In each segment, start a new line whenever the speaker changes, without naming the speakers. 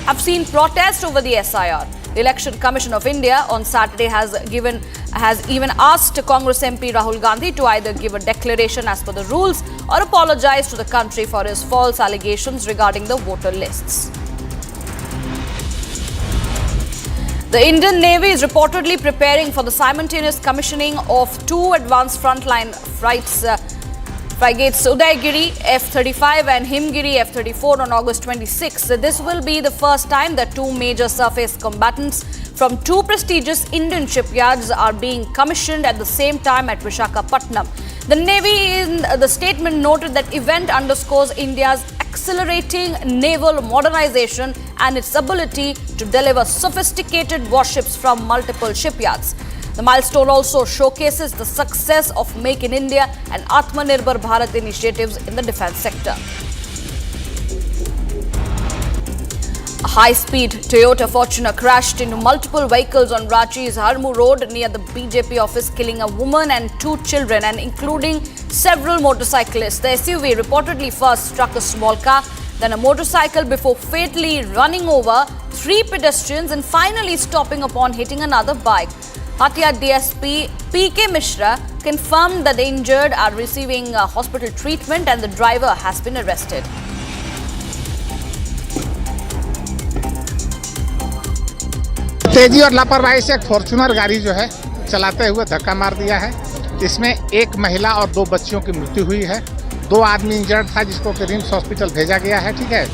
have seen protests over the SIR. The Election Commission of India on Saturday has even asked Congress MP Rahul Gandhi to either give a declaration as per the rules or apologize to the country for his false allegations regarding the voter lists. The Indian Navy is reportedly preparing for the simultaneous commissioning of two advanced frontline frigates Udaygiri F-35 and Himgiri F-34 on August 26. This will be the first time that two major surface combatants from two prestigious Indian shipyards are being commissioned at the same time at Visakhapatnam. The Navy in the statement noted that event underscores India's accelerating naval modernization and its ability to deliver sophisticated warships from multiple shipyards. The milestone also showcases the success of Make in India and Atmanirbhar Bharat initiatives in the defense sector. A high-speed Toyota Fortuner crashed into multiple vehicles on Ranchi's Harmu Road near the BJP office, killing a woman and two children, and including several motorcyclists. The SUV reportedly first struck a small car, then a motorcycle before fatally running over three pedestrians and finally stopping upon hitting another bike. Hatia DSP PK Mishra confirmed that the injured are receiving hospital treatment and the driver has been arrested.
तेजी और लापरवाही से एक Fortuner गाड़ी जो है चलाते हुए धक्का मार दिया है। इसमें एक महिला और दो बच्चियों की मृत्यु हुई है। दो आदमी इंजर्ड था जिसको रिम्स हॉस्पिटल भेजा गया है। ठीक है,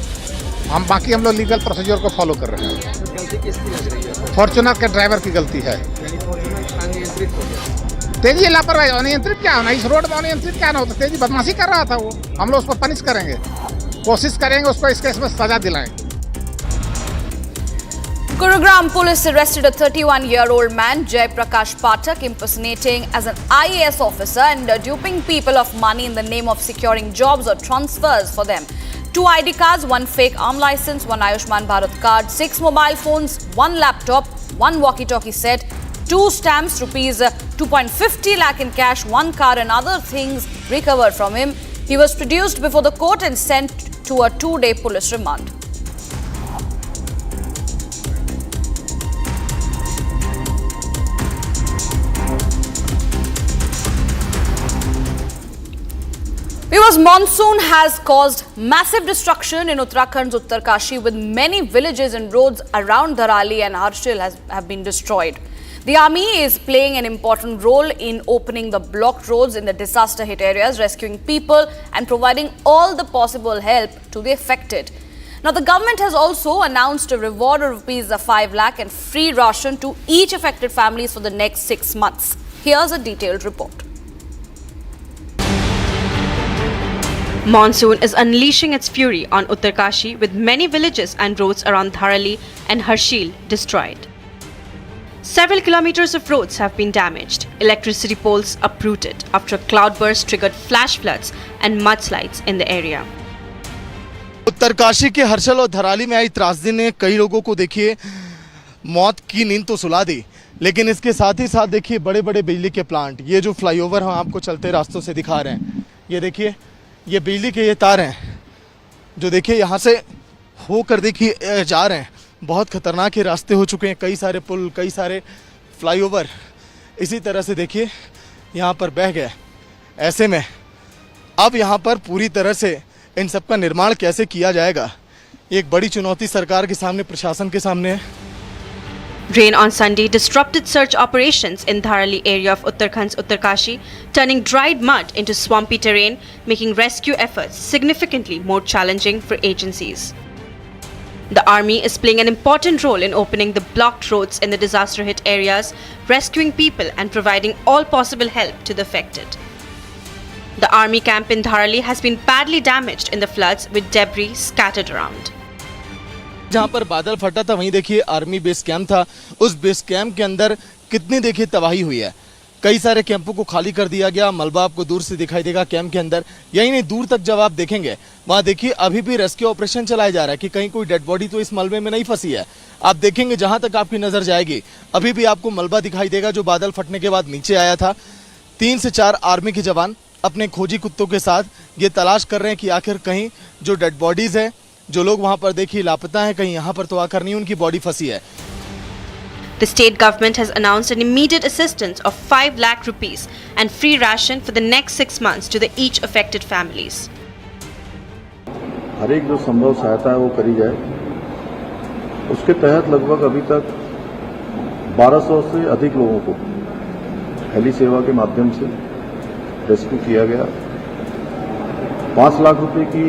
हम लोग लीगल प्रोसीजर को फॉलो कर रहे हैं। गलती किसकी लग रही है? फॉर्च्यूनर के ड्राइवर की गलती है। तेजी लापरवाही, अनियंत्रित क्या होना, इस रोड में अनियंत्रित क्या ना होता, तेजी बदमाशी कर रहा था वो। हम लोग उसको पनिश करेंगे, कोशिश करेंगे उसको इस केस में सजा दिलाएं।
Gurugram police arrested a 31-year-old man, Jai Prakash Pathak, impersonating as an IAS officer and duping people of money in the name of securing jobs or transfers for them. 2 ID cards, 1 fake arm license, 1 Ayushman Bharat card, 6 mobile phones, 1 laptop, 1 walkie-talkie set, 2 stamps, rupees 2.50 lakh in cash, 1 car and other things recovered from him. He was produced before the court and sent to a 2-day police remand. Because monsoon has caused massive destruction in Uttarakhand's Uttarkashi, with many villages and roads around Dharali and Harshil have been destroyed. The army is playing an important role in opening the blocked roads in the disaster-hit areas, rescuing people and providing all the possible help to the affected. Now, the government has also announced a reward of rupees 5 lakh and free ration to each affected families for the next 6 months. Here's a detailed report.
Monsoon is unleashing its fury on Uttarkashi, with many villages and roads around Dharali and Harshil destroyed. Several kilometers of roads have been damaged. Electricity poles uprooted after a cloudburst triggered flash floods and mudslides in the area.
Uttarkashi के हर्षल और धराली में आई त्रासदी ने कई लोगों को देखिए मौत की नींद तो सुला दी, लेकिन इसके साथ ही साथ देखिए बड़े बड़े बिजली के प्लांट, ये जो फ्लाईओवर हम आपको चलते रास्तों से दिखा रहे हैं, ये देखिए ये बिजली के ये तार हैं जो देखिए यहाँ से होकर देखिए जा रहे हैं। बहुत खतरनाक ये रास्ते हो चुके हैं, कई सारे पुल, कई सारे फ्लाईओवर इसी तरह से देखिए यहाँ पर बह गए। ऐसे में अब यहाँ पर पूरी तरह से इन सब का निर्माण कैसे किया जाएगा, एक बड़ी चुनौती सरकार के सामने, प्रशासन के सामने है।
Rain on Sunday disrupted search operations in Dharali area of Uttarakhand's Uttarkashi, turning dried mud into swampy terrain, making rescue efforts significantly more challenging for agencies. The army is playing an important role in opening the blocked roads in the disaster-hit areas, rescuing people and providing all possible help to the affected. The army camp in Dharali has been badly damaged in the floods, with debris scattered around.
जहाँ पर बादल फटा था वहीं देखिए army base camp था, उस base camp के अंदर कितनी देखिए तबाही हुई है। कई सारे कैंपों को खाली कर दिया गया, मलबा आपको दूर से दिखाई देगा कैंप के अंदर। यही नहीं, दूर तक जब आप देखेंगे वहाँ देखिए अभी भी रेस्क्यू ऑपरेशन चलाया जा रहा है कि कहीं कोई डेड बॉडी तो इस मलबे में नहीं फंसी है। आप देखेंगे जहाँ तक आपकी नजर जाएगी अभी भी आपको मलबा दिखाई देगा जो बादल फटने के बाद नीचे आया था। 3 से 4 आर्मी के जवान अपने खोजी कुत्तों के साथ ये तलाश कर रहे हैं कि आखिर कहीं जो डेड बॉडीज है जो लोग वहां पर देखिए लापता हैं, कहीं यहाँ पर तो आकर नहीं उनकी बॉडी फंसी है।
The state government has announced an immediate assistance of 5 lakh rupees and free ration for the next 6 months to the each affected families.
हर एक जो संभव सहायता है वो करी जाए। उसके तहत लगभग अभी तक 1200 से अधिक लोगों को हेली सेवा के माध्यम से रेस्क्यू किया गया। 5 लाख रुपए की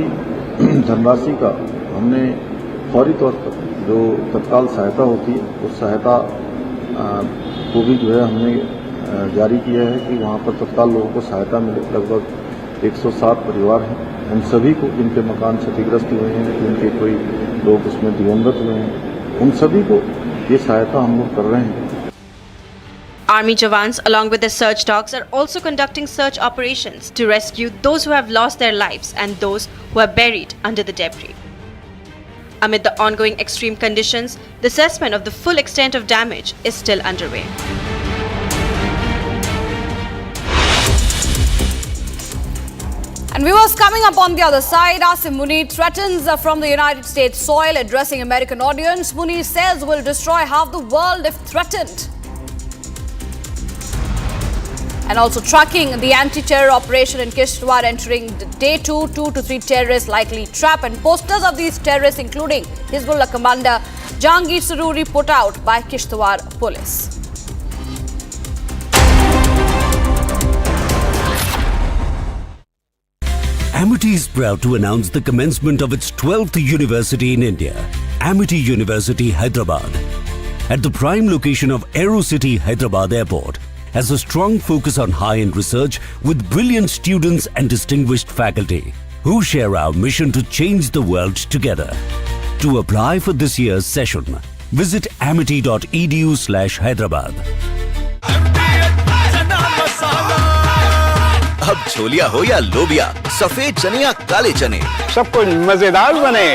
धनराशि का हमने फौरी तौर पर जो तत्काल सहायता होती है उस सहायता को भी जो है हमने जारी किया है कि वहाँ पर तत्काल लोगों को सहायता मिले। लगभग 107 परिवार हैं, उन सभी को जिनके मकान क्षतिग्रस्त हुए हैं, जिनके कोई लोग उसमें दिवंगत हुए हैं, उन सभी को ये सहायता हम लोग कर रहे हैं।
Army Jawans, along with their search dogs, are also conducting search operations to rescue those who have lost their lives and those who are buried under the debris. Amid the ongoing extreme conditions, the assessment of the full extent of damage is still underway.
And viewers, coming up on the other side, Asim Munir threatens from the United States soil, addressing American audience. Munir says will destroy half the world if threatened. And also tracking the anti-terror operation in Kishtwar entering day 2, 2 to 3 terrorists likely trap, and posters of these terrorists including Hezbollah commander Jahangir Saruri put out by Kishtwar police.
Amity is proud to announce the commencement of its 12th university in India, Amity University, Hyderabad. At the prime location of AeroCity Hyderabad Airport, has a strong focus on high-end research with brilliant students and distinguished faculty who share our mission to change the world together. To apply for this year's session, visit amity.edu/Hyderabad.
अब छोलिया हो या लोबिया, सफेद चने या काले चने,
सब कुछ मजेदार बने।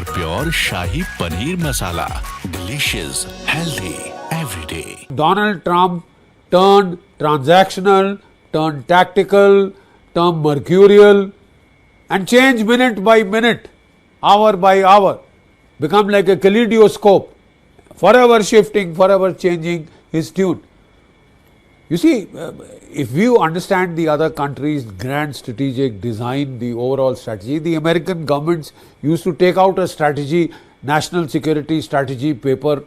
Pure shahi paneer masala, delicious, healthy every day.
Donald Trump turned transactional, turned tactical, turned mercurial, and changed minute by minute, hour by hour, become like a kaleidoscope, forever shifting, forever changing his tune. You see, if you understand the other countries' grand strategic design, the overall strategy, the American governments used to take out a strategy, national security strategy paper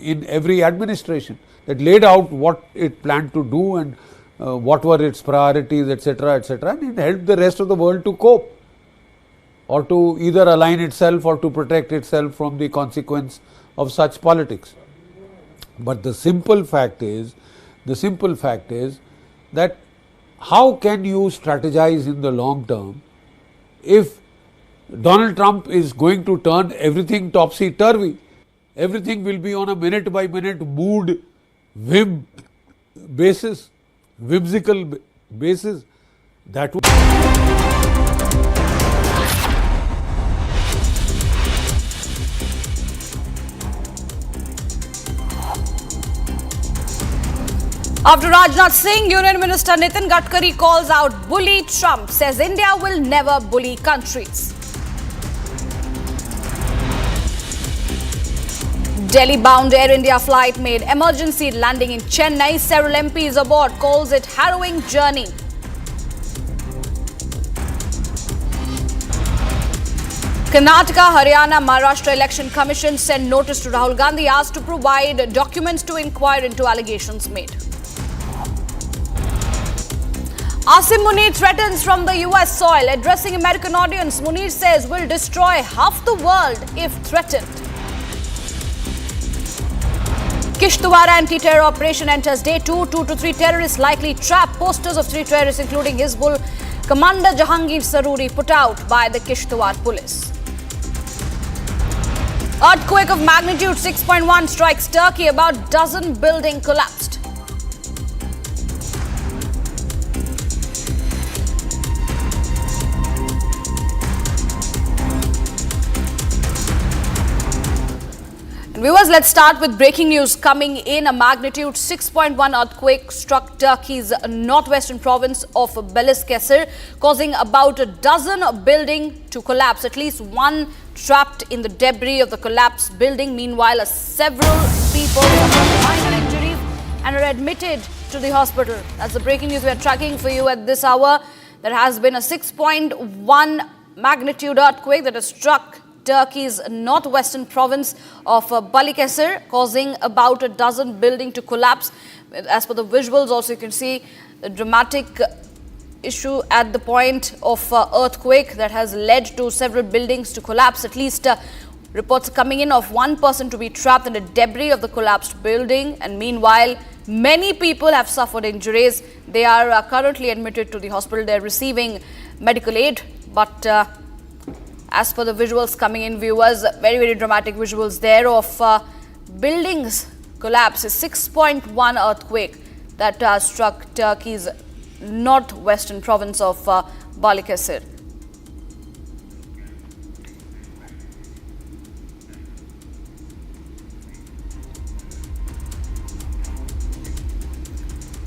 in every administration that laid out what it planned to do and what were its priorities, etc., etc., and it helped the rest of the world to cope or to either align itself or to protect itself from the consequence of such politics. But the simple fact is that how can you strategize in the long term if Donald Trump is going to turn everything topsy-turvy? Everything will be on a minute-by-minute mood, whimsical basis. That would
After Rajnath Singh, Union Minister Nitin Gadkari calls out bully Trump, says India will never bully countries. Delhi-bound Air India flight made emergency landing in Chennai. Several MPs aboard, calls it harrowing journey. Karnataka, Haryana, Maharashtra election commission sent notice to Rahul Gandhi, asked to provide documents to inquire into allegations made. Asim Munir threatens from the US soil, addressing American audience. Munir says will destroy half the world if threatened. Kishtwar anti-terror operation enters day 2. 2 to 3 terrorists likely trapped. Posters of 3 terrorists, including Hezbollah commander Jahangir Saruri, put out by the Kishtwar police. Earthquake of magnitude 6.1 strikes Turkey. About dozen building collapsed. Viewers, let's start with breaking news coming in. A magnitude 6.1 earthquake struck Turkey's northwestern province of Balıkesir, causing about a dozen buildings to collapse. At least one trapped in the debris of the collapsed building. Meanwhile, several people suffered minor injuries and are admitted to the hospital. That's the breaking news we are tracking for you at this hour. There has been a 6.1 magnitude earthquake that has struck Turkey's northwestern province of Balıkesir, causing about a dozen buildings to collapse. As per the visuals, also you can see the dramatic issue at the point of earthquake that has led to several buildings to collapse. At least reports coming in of one person to be trapped in the debris of the collapsed building, and meanwhile many people have suffered injuries. They are currently admitted to the hospital. They are receiving medical aid, but as per the visuals coming in, viewers, very, very dramatic visuals there of buildings collapse. A 6.1 earthquake that struck Turkey's northwestern province of Balıkesir.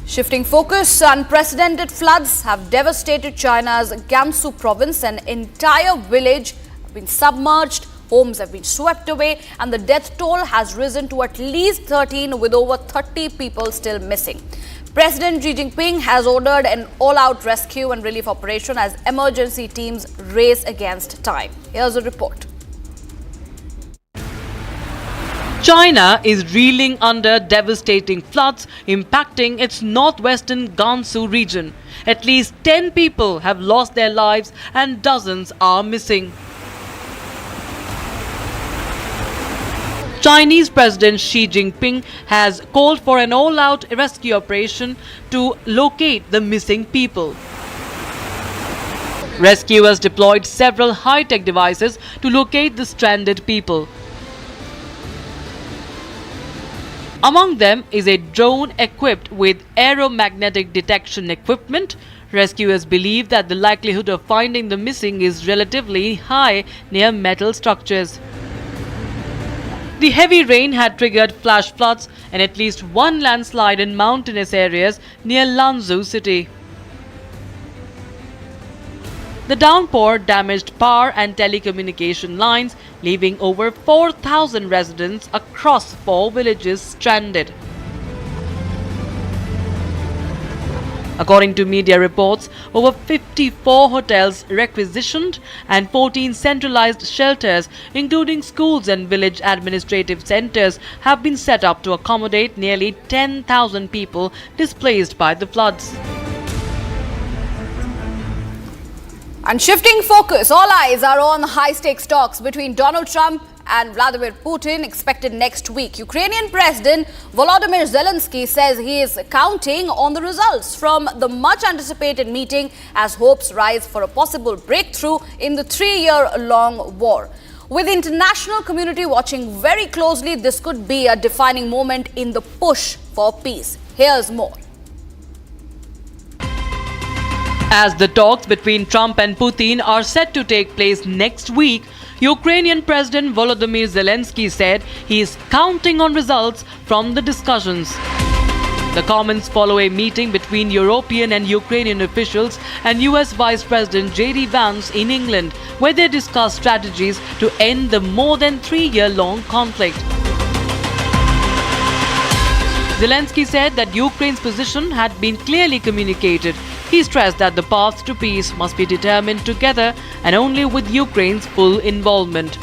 Shifting focus, unprecedented floods have devastated China's Gansu province. An entire village has been submerged, homes have been swept away, and the death toll has risen to at least 13, with over 30 people still missing. President Xi Jinping has ordered an all-out rescue and relief operation as emergency teams race against time. Here's a report.
China is reeling under devastating floods impacting its northwestern Gansu region. At least 10 people have lost their lives and dozens are missing. Chinese President Xi Jinping has called for an all-out rescue operation to locate the missing people. Rescuers deployed several high-tech devices to locate the stranded people. Among them is a drone equipped with aeromagnetic detection equipment. Rescuers believe that the likelihood of finding the missing is relatively high near metal structures. The heavy rain had triggered flash floods and at least one landslide in mountainous areas near Lanzhou city. The downpour damaged power and telecommunication lines, leaving over 4,000 residents across 4 villages stranded. According to media reports, over 54 hotels requisitioned and 14 centralized shelters, including schools and village administrative centers, have been set up to accommodate nearly 10,000 people displaced by the floods.
And shifting focus, all eyes are on high-stakes talks between Donald Trump and Vladimir Putin expected next week. Ukrainian President Volodymyr Zelensky says he is counting on the results from the much-anticipated meeting as hopes rise for a possible breakthrough in the 3-year-long war. With the international community watching very closely, this could be a defining moment in the push for peace. Here's more.
As the talks between Trump and Putin are set to take place next week, Ukrainian President Volodymyr Zelensky said he is counting on results from the discussions. The comments follow a meeting between European and Ukrainian officials and US Vice President J.D. Vance in England, where they discussed strategies to end the more than 3-year-long conflict. Zelensky said that Ukraine's position had been clearly communicated. He stressed that the path to peace must be determined together and only with Ukraine's full involvement.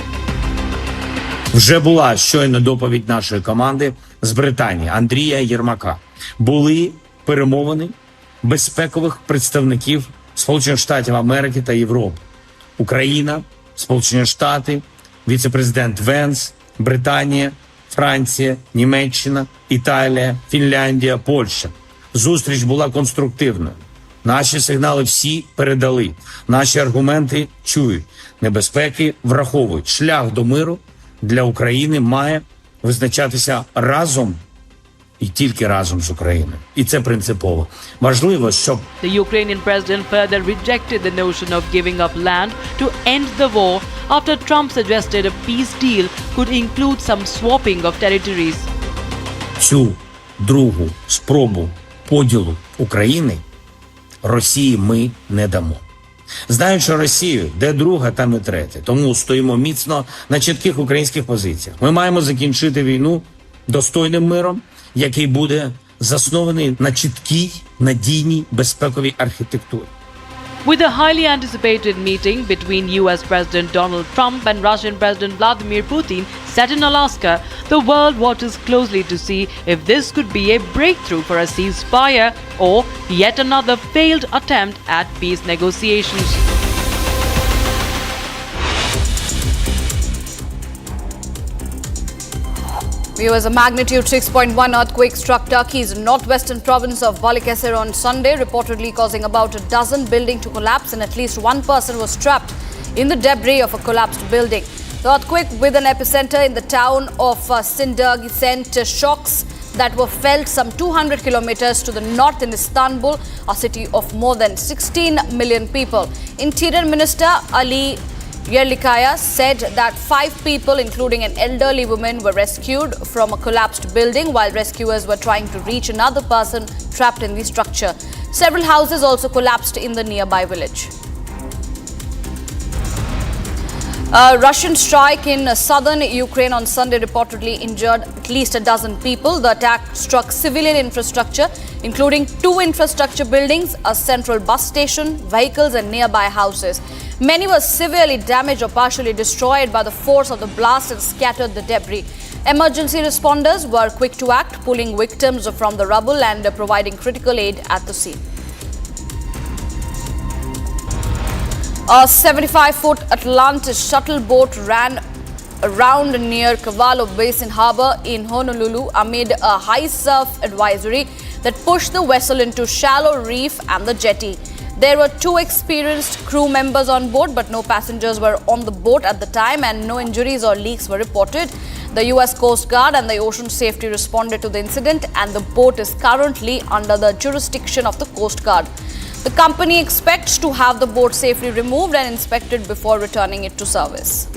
Вже була щойно доповідь нашої команди з Британії Андрія Єрмака. Були перемовини безпекових представників Сполучених Штатів Америки та Європи. Україна, Сполучені Штати, віце-президент Венс, Британія, Франція, Німеччина, Італія, Фінляндія, Польща. Зустріч була конструктивною. Наші сигнали всі передали. Наші аргументи чують. Небезпеки враховують. Шлях до миру для України має визначатися разом і тільки разом з Україною. І це принципово. Важливо, щоб
The Ukrainian president further rejected the notion of giving up land to end the war after Trump suggested a peace deal could include some swapping of territories.
цю другу спробу поділу України Росії ми не дамо. Знаючи Росію, де друга, там і третя. Тому стоїмо міцно на чітких українських позиціях. Ми маємо закінчити війну достойним миром, який буде заснований на чіткій, надійній, безпековій архітектурі.
With a highly anticipated meeting between US President Donald Trump and Russian President Vladimir Putin set in Alaska, the world watches closely to see if this could be a breakthrough for a ceasefire or yet another failed attempt at peace negotiations.
Viewers, a magnitude 6.1 earthquake struck Turkey's northwestern province of Balıkesir on Sunday, reportedly causing about a dozen buildings to collapse, and at least one person was trapped in the debris of a collapsed building. The earthquake, with an epicenter in the town of Sindirgi, sent shocks that were felt some 200 kilometers to the north in Istanbul, a city of more than 16 million people. Interior Minister Ali Yerlikaya said that 5 people, including an elderly woman, were rescued from a collapsed building while rescuers were trying to reach another person trapped in the structure. Several houses also collapsed in the nearby village. A Russian strike in southern Ukraine on Sunday reportedly injured at least a dozen people. The attack struck civilian infrastructure, including 2 infrastructure buildings, a central bus station, vehicles and nearby houses. Many were severely damaged or partially destroyed by the force of the blast and scattered the debris. Emergency responders were quick to act, pulling victims from the rubble and providing critical aid at the scene. A 75-foot Atlantis shuttle boat ran around near Cavallo Basin Harbour in Honolulu amid a high surf advisory that pushed the vessel into shallow reef and the jetty. There were 2 experienced crew members on board, but no passengers were on the boat at the time and no injuries or leaks were reported. The US Coast Guard and the Ocean Safety responded to the incident, and the boat is currently under the jurisdiction of the Coast Guard. The company expects to have the boat safely removed and inspected before returning it to service.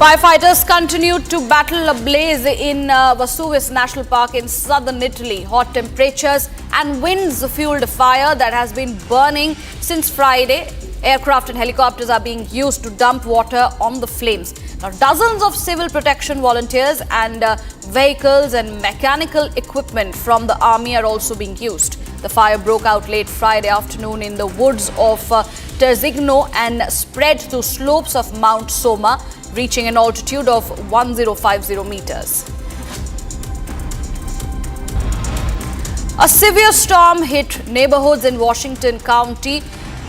Firefighters continued to battle a blaze in Vesuvius National Park in southern Italy. Hot temperatures and winds fueled a fire that has been burning since Friday. Aircraft and helicopters are being used to dump water on the flames. Now, dozens of civil protection volunteers and vehicles and mechanical equipment from the army are also being used. The fire broke out late Friday afternoon in the woods of Terzigno and spread to slopes of Mount Soma, reaching an altitude of 1050 meters. A severe storm hit neighborhoods in Washington County,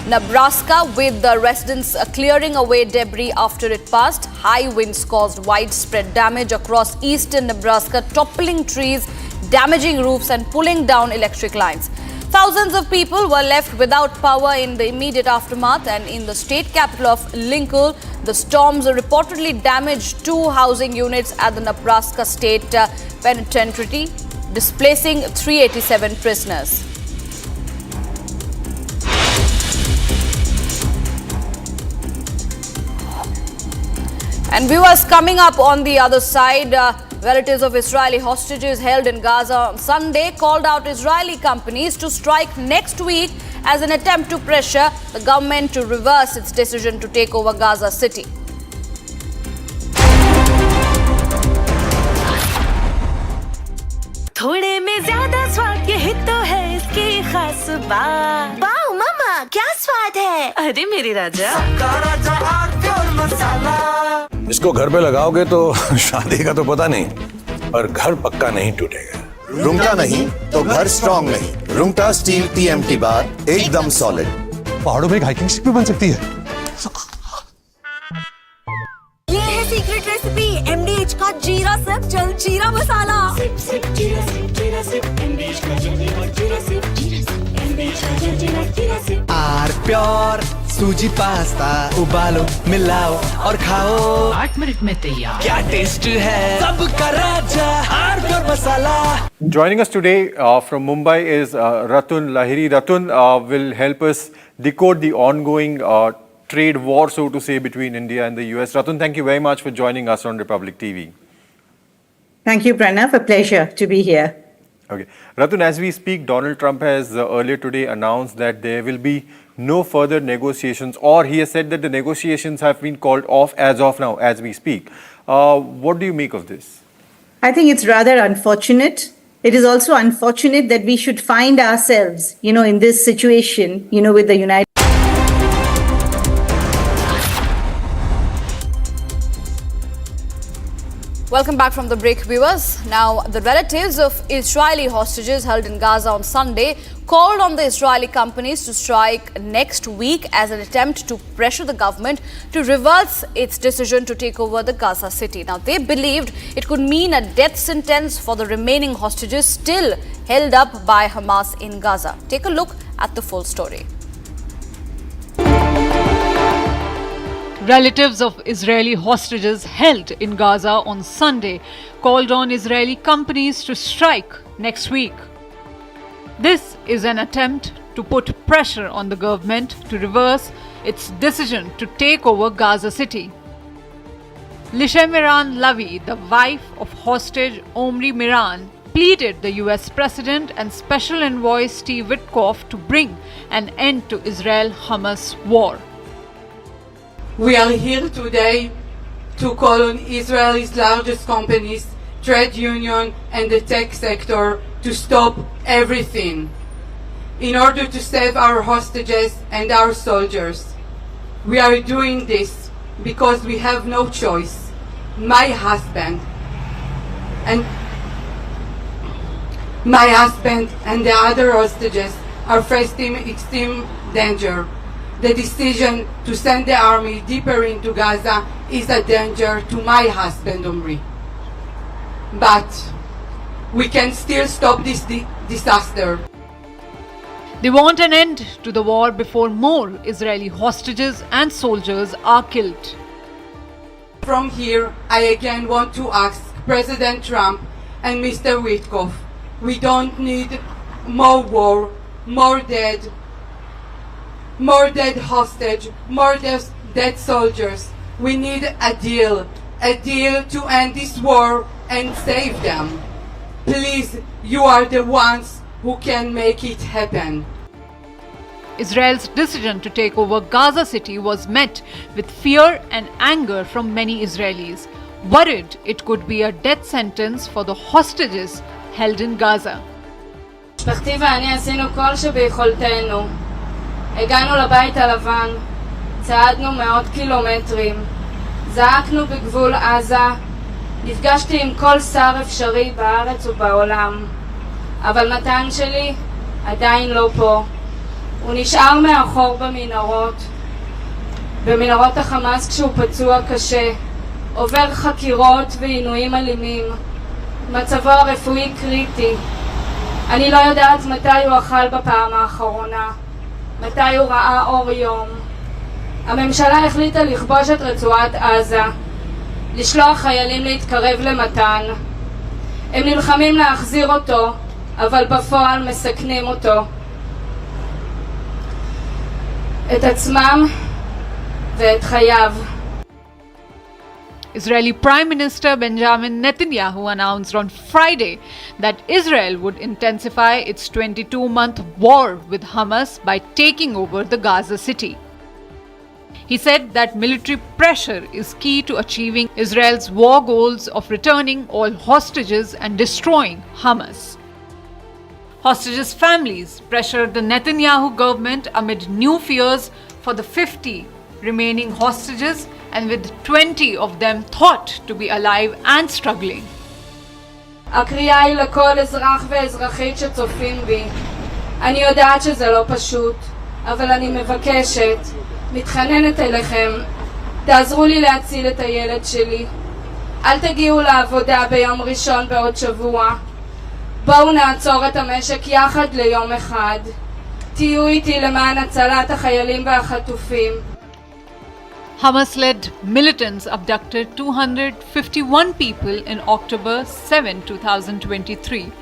Nebraska, with the residents clearing away debris after it passed. High winds caused widespread damage across eastern Nebraska, toppling trees, damaging roofs and pulling down electric lines. Thousands of people were left without power in the immediate aftermath, and in the state capital of Lincoln, the storms reportedly damaged 2 housing units at the Nebraska State Penitentiary, displacing 387 prisoners. And viewers, coming up on the other side, relatives of Israeli hostages held in Gaza on Sunday called out Israeli companies to strike next week as an attempt to pressure the government to reverse its decision to take over Gaza City.
थोड़े में ज्यादा स्वाद ये ही तो है इसकी खास बात। वाओ मामा, क्या स्वाद है? अरे मेरी राजा,
इसको घर पे लगाओगे तो शादी का तो पता नहीं, पर घर पक्का नहीं टूटेगा।
रुंगटा नहीं तो घर स्ट्रॉन्ग नहीं। रुंगटा स्टील TMT बार एकदम सॉलिड।
पहाड़ों में हाइकिंग शिप भी बन सकती है।
ये है सीक्रेट रेसिपी MDH का जीरा सिप जल जीरा मसाला।
आर प्योर सूजी पास्ता उबालो मिलाओ और खाओ
8 मिनट में तैयार।
क्या टेस्ट है सबका राजा hardcore masala.
Joining us today from Mumbai is Ratun Lahiri. Ratun will help us decode the ongoing trade war, so to say, between India and the US. Ratun, thank you very much for joining us on Republic TV.
Thank you, Pranav. A pleasure to be here.
Okay. Ratun, as we speak, Donald Trump has earlier today announced that there will be no further negotiations, or he has said that the negotiations have been called off as of now, as we speak. What do you make of this?
I think it's rather unfortunate. It is also unfortunate that we should find ourselves, in this situation, with the United
Welcome back from the break, viewers. Now, the relatives of Israeli hostages held in Gaza on Sunday called on the Israeli companies to strike next week as an attempt to pressure the government to reverse its decision to take over the Gaza city. Now, they believed it could mean a death sentence for the remaining hostages still held up by Hamas in Gaza. Take a look at the full story.
Relatives of Israeli hostages held in Gaza on Sunday called on Israeli companies to strike next week. This is an attempt to put pressure on the government to reverse its decision to take over Gaza city. Lishe Miran Lavi, the wife of hostage Omri Miran, pleaded the US President and Special Envoy Steve Witkoff to bring an end to Israel-Hamas war.
We are here today to call on Israel's largest companies, trade union and the tech sector to stop everything in order to save our hostages and our soldiers. We are doing this because we have no choice. My husband and the other hostages are facing extreme danger. The decision to send the army deeper into Gaza is a danger to my husband, Omri. But we can still stop this disaster.
They want an end to the war before more Israeli hostages and soldiers are killed.
From here, I again want to ask President Trump and Mr. Witkoff, we don't need more war, more dead hostage, more dead soldiers. We need a deal to end this war and save them. Please, you are the ones who can make it happen.
Israel's decision to take over Gaza city was met with fear and anger from many Israelis, worried it could be a death sentence for the hostages held in Gaza.
משפחתי ואני עשינו כל שביכולתנו. הגענו לבית הלבן, צעדנו מאות קילומטרים, זעקנו בגבול עזה, נפגשתי עם כל שר אפשרי בארץ ובעולם. אבל מתן שלי עדיין לא פה. הוא נשאר מאחור במנהרות החמאס כשהוא פצוע קשה, עובר חקירות ועינויים אלימים. מצבו הרפואי קריטי. אני לא יודעת מתי הוא אכל בפעם האחרונה. מתי הוא ראה אור יום. הממשלה החליטה לכבוש את רצועת עזה, לשלוח חיילים להתקרב למתן. הם נלחמים להחזיר אותו, אבל בפועל מסכנים אותו. את עצמם ואת חייו.
Israeli Prime Minister Benjamin Netanyahu announced on Friday that Israel would intensify its 22-month war with Hamas by taking over the Gaza city. He said that military pressure is key to achieving Israel's war goals of returning all hostages and destroying Hamas. Hostages' families pressured the Netanyahu government amid new fears for the 50 remaining hostages, and with 20 of them thought to be alive and struggling.
הקריאה היא לכל אזרח ואזרחית שצופים בי. אני יודעת שזה לא פשוט, אבל אני מבקשת, מתחננת אליכם, תעזרו לי להציל את הילד שלי. אל תגיעו לעבודה ביום ראשון בעוד שבוע. בואו נעצור את המשק יחד ליום אחד. תהיו איתי למען הצלת החיילים והחטופים.
Hamas-led militants abducted 251 people in October 7, 2023.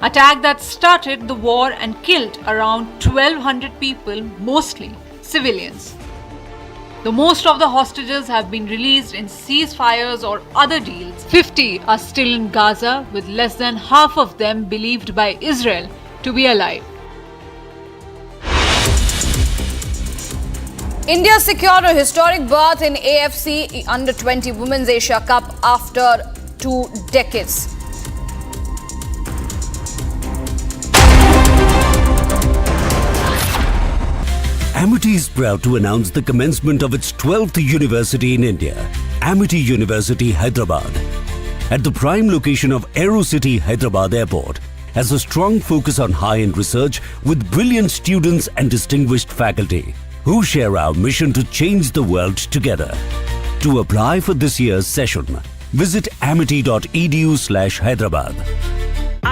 Attack that started the war and killed around 1,200 people, mostly civilians. The most of the hostages have been released in ceasefires or other deals. 50 are still in Gaza, with less than half of them believed by Israel to be alive.
India secured a historic berth in AFC Under-20 Women's Asia Cup after 2 decades.
Amity is proud to announce the commencement of its 12th university in India, Amity University, Hyderabad. At the prime location of AeroCity Hyderabad Airport, has a strong focus on high-end research with brilliant students and distinguished faculty who share our mission to change the world together. To apply for this year's session, visit amity.edu/Hyderabad.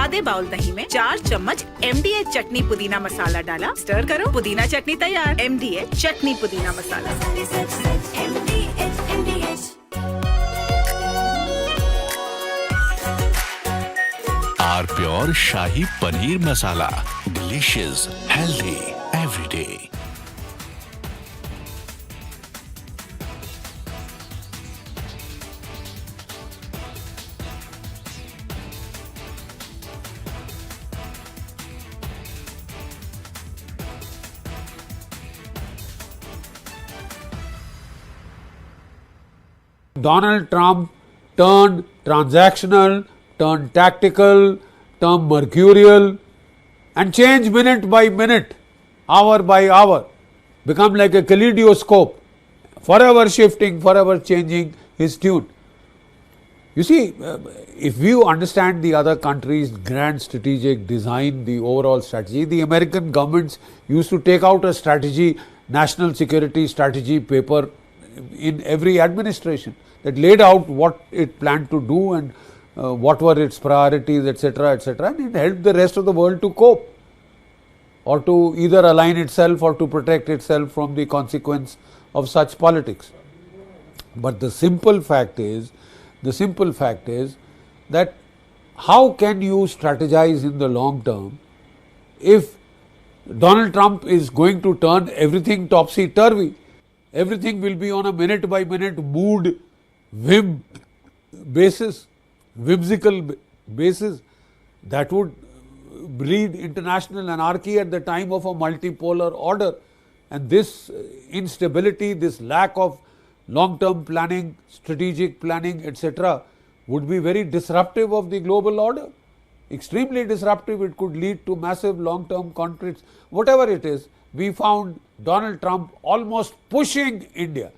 आधे bowl दही में 4 चम्मच MDH chutney pudina मसाला डाला, stir करो, पुदीना चटनी तैयार। MDH chutney pudina masala.
R pure shahi paneer masala, delicious, healthy every day.
Donald Trump turned transactional, turned tactical, turned mercurial, and changed minute by minute, hour by hour, become like a kaleidoscope, forever shifting, forever changing his tune. You see, if you understand the other countries' grand strategic design, the overall strategy, the American governments used to take out a strategy, national security strategy paper in every administration that laid out what it planned to do and what were its priorities, etc., etc., and it helped the rest of the world to cope or to either align itself or to protect itself from the consequence of such politics. But the simple fact is that how can you strategize in the long term if Donald Trump is going to turn everything topsy-turvy? Everything will be on a minute by minute mood, whim basis, whimsical basis. That would breed international anarchy at the time of a multipolar order. And this instability, this lack of long-term planning, strategic planning, etc., would be very disruptive of the global order. Extremely disruptive. It could lead to massive long-term conflicts. Whatever it is, we found Donald Trump almost pushing India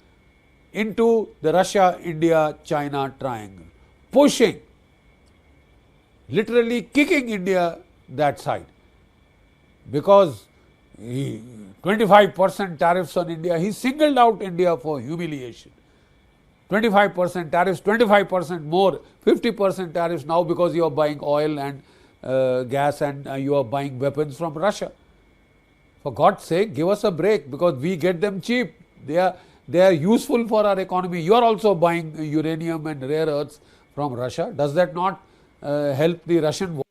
into the Russia-India-China triangle. Pushing. Literally kicking India that side. Because 25% tariffs on India, he singled out India for humiliation. 25% tariffs, 25% more, 50% tariffs now because you are buying oil and gas and you are buying weapons from Russia. For God's sake, give us a break because we get them cheap. They are useful for our economy. You are also buying uranium and rare earths from Russia. Does that not help the Russian war?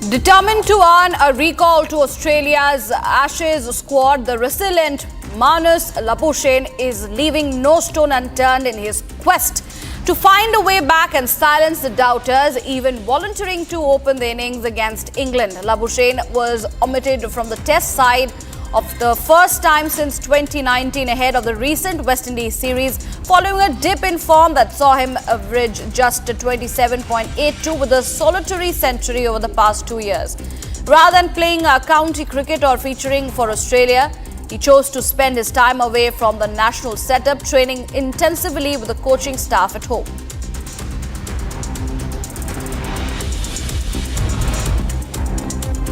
Determined to earn a recall to Australia's Ashes squad, the resilient Marnus Labuschagne is leaving no stone unturned in his quest to find a way back and silence the doubters, even volunteering to open the innings against England. Labuschagne was omitted from the Test side of the first time since 2019 ahead of the recent West Indies series, following a dip in form that saw him average just 27.82 with a solitary century over the past 2 years. Rather than playing county cricket or featuring for Australia, he chose to spend his time away from the national setup, training intensively with the coaching staff at home.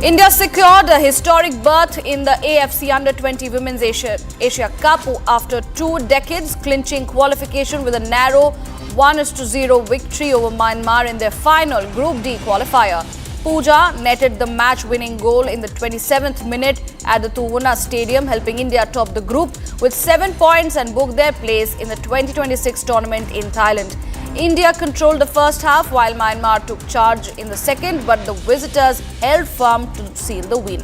India secured a historic berth in the AFC Under-20 Women's Asia Cup after 2 decades, clinching qualification with a narrow 1-0 victory over Myanmar in their final Group D qualifier. Pooja netted the match-winning goal in the 27th minute at the Tuvuna Stadium, helping India top the group with 7 points and book their place in the 2026 tournament in Thailand. India controlled the first half while Myanmar took charge in the second, but the visitors held firm to seal the win.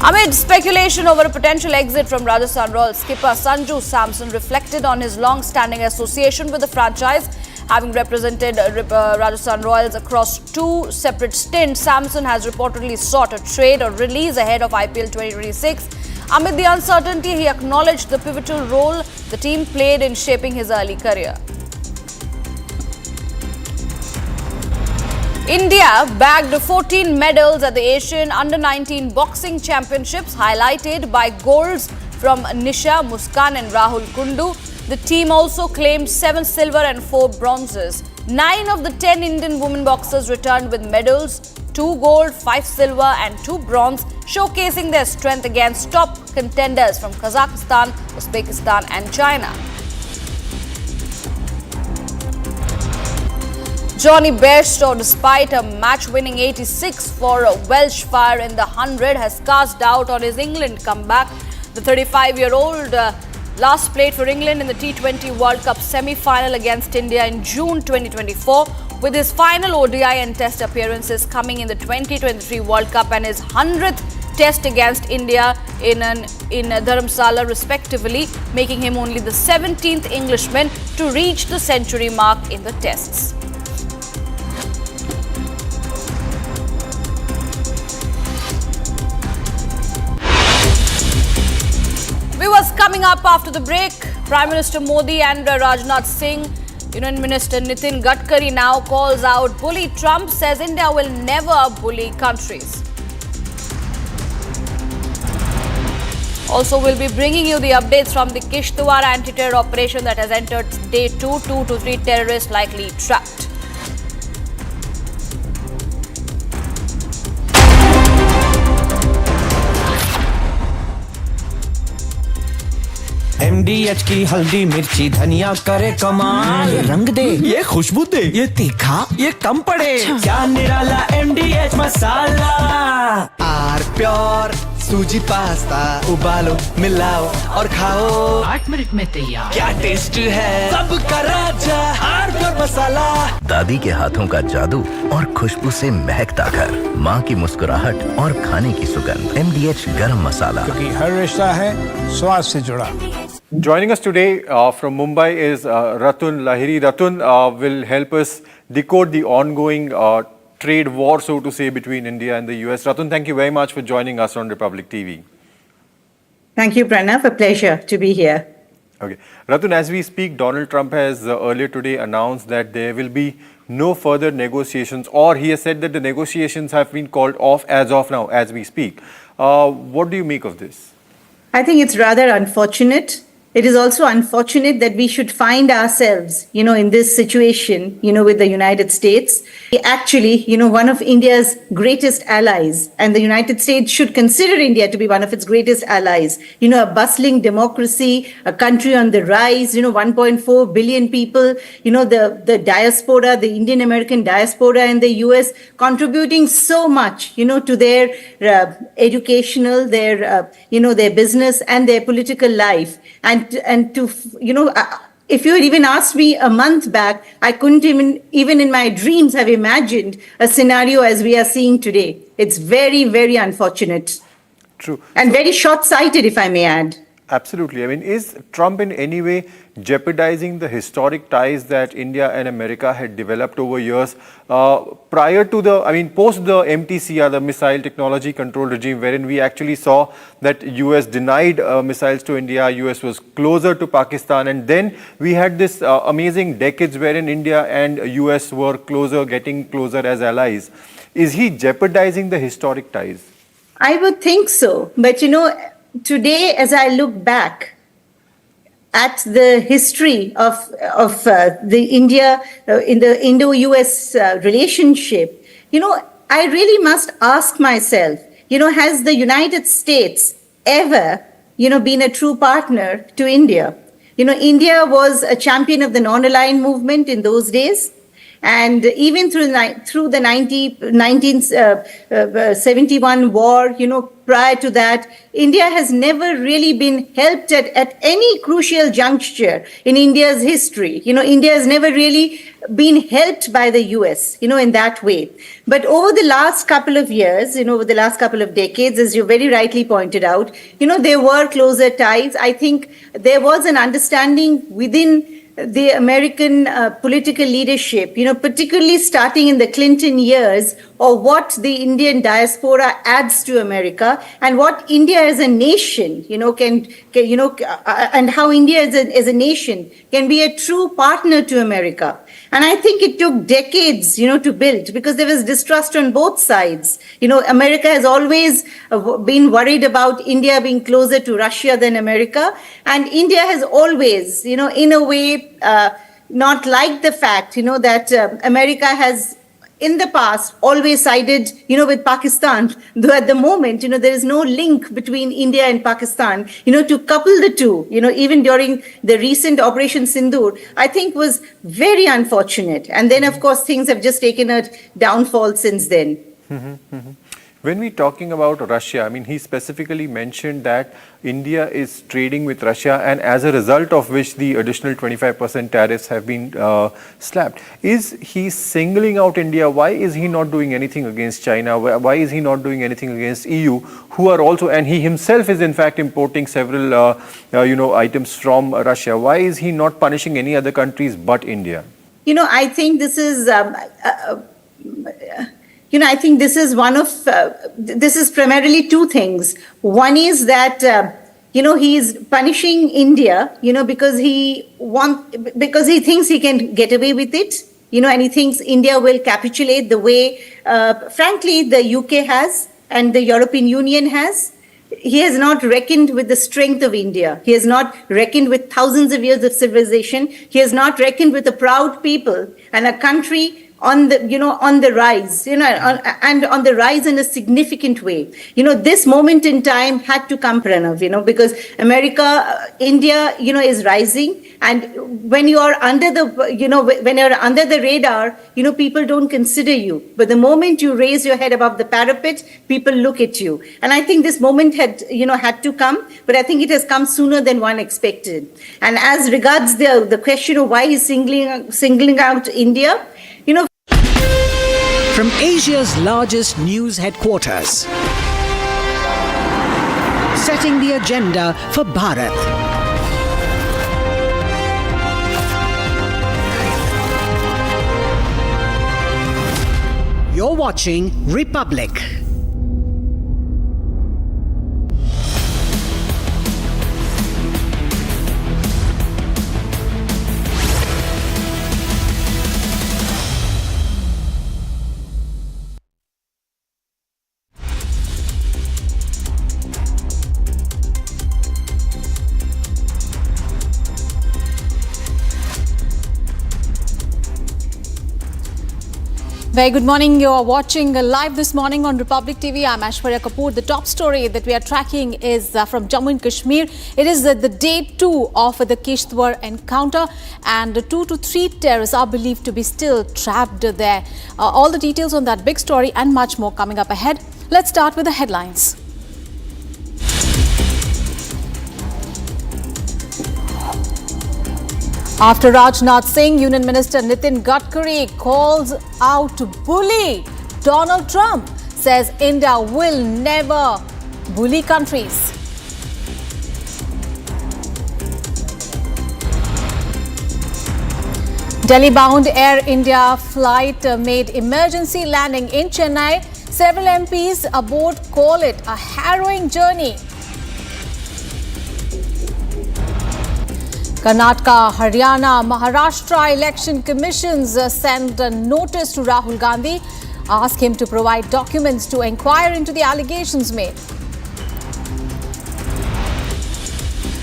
Amid speculation over a potential exit from Rajasthan Royals, skipper Sanju Samson reflected on his long-standing association with the franchise. Having represented Rajasthan Royals across 2 separate stints, Samson has reportedly sought a trade or release ahead of IPL 2026. Amid the uncertainty, he acknowledged the pivotal role the team played in shaping his early career. India bagged 14 medals at the Asian Under-19 Boxing Championships, highlighted by golds from Nisha, Muskan and Rahul Kundu. The team also claimed 7 silver and 4 bronzes. 9 of the 10 Indian women boxers returned with medals, 2 gold, 5 silver and 2 bronze, showcasing their strength against top contenders from Kazakhstan, Uzbekistan and China. Johnny Bairstow, despite a match-winning 86 for Welsh Fire in the 100, has cast doubt on his England comeback. The 35-year-old last played for England in the T20 World Cup semi-final against India in June 2024, with his final ODI and Test appearances coming in the 2023 World Cup and his 100th Test against India in Dharamsala respectively, making him only the 17th Englishman to reach the century mark in the Tests. Viewers, coming up after the break, Prime Minister Modi and Rajnath Singh, Union Minister Nitin Gadkari now calls out bully Trump, says India will never bully countries. Also, we'll be bringing you the updates from the Kishtwar anti-terror operation that has entered day 2. 2 to 3 terrorists likely trapped.
MDH की हल्दी मिर्ची धनिया करे कमाल, ये रंग दे, ये खुशबू दे, ये तीखा, ये कम पड़े, क्या निराला MDH मसाला। आर प्योर सूजी पास्ता उबालो मिलाओ और खाओ, 8 मिनट में तैयार, क्या टेस्ट है, सबका राजा आर प्योर मसाला।
दादी के हाथों का जादू और खुशबू से महकता घर, माँ की मुस्कुराहट और खाने की सुगंध, MDH गरम मसाला,
क्योंकि हर रिश्ता है स्वाद से जुड़ा।
Joining us today from Mumbai is Ratun Lahiri. Ratun will help us decode the ongoing trade war, so to say, between India and the US. Ratun, thank you very much for joining us on Republic TV.
Thank you, Pranav. A pleasure to be here.
Okay. Ratun, as we speak, Donald Trump has earlier today announced that there will be no further negotiations, or he has said that the negotiations have been called off as of now, as we speak. What do you make of this?
I think it's rather unfortunate. It is also unfortunate that we should find ourselves, in this situation, with the United States. Actually, one of India's greatest allies, and the United States should consider India to be one of its greatest allies. A bustling democracy, a country on the rise, 1.4 billion people, the diaspora, the Indian American diaspora in the US contributing so much, to their educational, their business and their political life. And to, if you had even asked me a month back, I couldn't even in my dreams have imagined a scenario as we are seeing today. It's very, very unfortunate.
True.
And very short-sighted, if I may add.
Absolutely. I mean, is Trump in any way jeopardizing the historic ties that India and America had developed over years prior to post the MTCR, the Missile Technology Control Regime, wherein we actually saw that US denied missiles to India, US was closer to Pakistan, and then we had this amazing decades wherein India and US were getting closer as allies. Is he jeopardizing the historic ties?
I would think so. But, today, as I look back, at the history of the India in the Indo-US relationship, I really must ask myself, has the United States ever, been a true partner to India? India was a champion of the non-aligned movement in those days. And even through the 1971 war, prior to that, India has never really been helped at any crucial juncture in India's history. India has never really been helped by the US, in that way. But over the last couple of years, over the last couple of decades, as you very rightly pointed out, there were closer ties. I think there was an understanding within the American political leadership, particularly starting in the Clinton years, or what the Indian diaspora adds to America, and what India as a nation, can and how India as a nation can be a true partner to America. And I think it took decades, to build, because there was distrust on both sides. America has always been worried about India being closer to Russia than America. And India has always, in a way, not liked the fact, that America has, in the past, always sided, with Pakistan, though at the moment, there is no link between India and Pakistan, to couple the two, even during the recent Operation Sindoor, I think was very unfortunate. And then, of course, things have just taken a downfall since then.
When we're talking about Russia, he specifically mentioned that India is trading with Russia, and as a result of which the additional 25% tariffs have been slapped. Is he singling out India? Why is he not doing anything against China? Why is he not doing anything against EU, who are also, and he himself is in fact importing several, items from Russia? Why is he not punishing any other countries but India?
I think this is... I think this is this is primarily two things. One is that, he is punishing India, because he thinks he can get away with it, and he thinks India will capitulate the way, frankly, the UK has and the European Union has. He has not reckoned with the strength of India. He has not reckoned with thousands of years of civilization. He has not reckoned with a proud people and a country on the rise, and on the rise in a significant way. This moment in time had to come, Pranav, because India, is rising. And when you are under when you're under the radar, people don't consider you. But the moment you raise your head above the parapet, people look at you. And I think this moment had to come, but I think it has come sooner than one expected. And as regards the question of why he's singling out India,
from Asia's largest news headquarters, setting the agenda for Bharat. You're watching Republic.
Very good morning. You are watching live this morning on Republic TV. I'm Aishwarya Kapoor. The top story that we are tracking is from Jammu and Kashmir. It is the day 2 of the Kishtwar encounter, and 2 to 3 terrorists are believed to be still trapped there. All the details on that big story and much more coming up ahead. Let's start with the headlines. After Rajnath Singh, Union Minister Nitin Gadkari calls out to bully Donald Trump, says India will never bully countries. Delhi-bound Air India flight made emergency landing in Chennai. Several MPs aboard call it a harrowing journey. Karnataka, Haryana, Maharashtra election commissions send a notice to Rahul Gandhi, ask him to provide documents to inquire into the allegations made.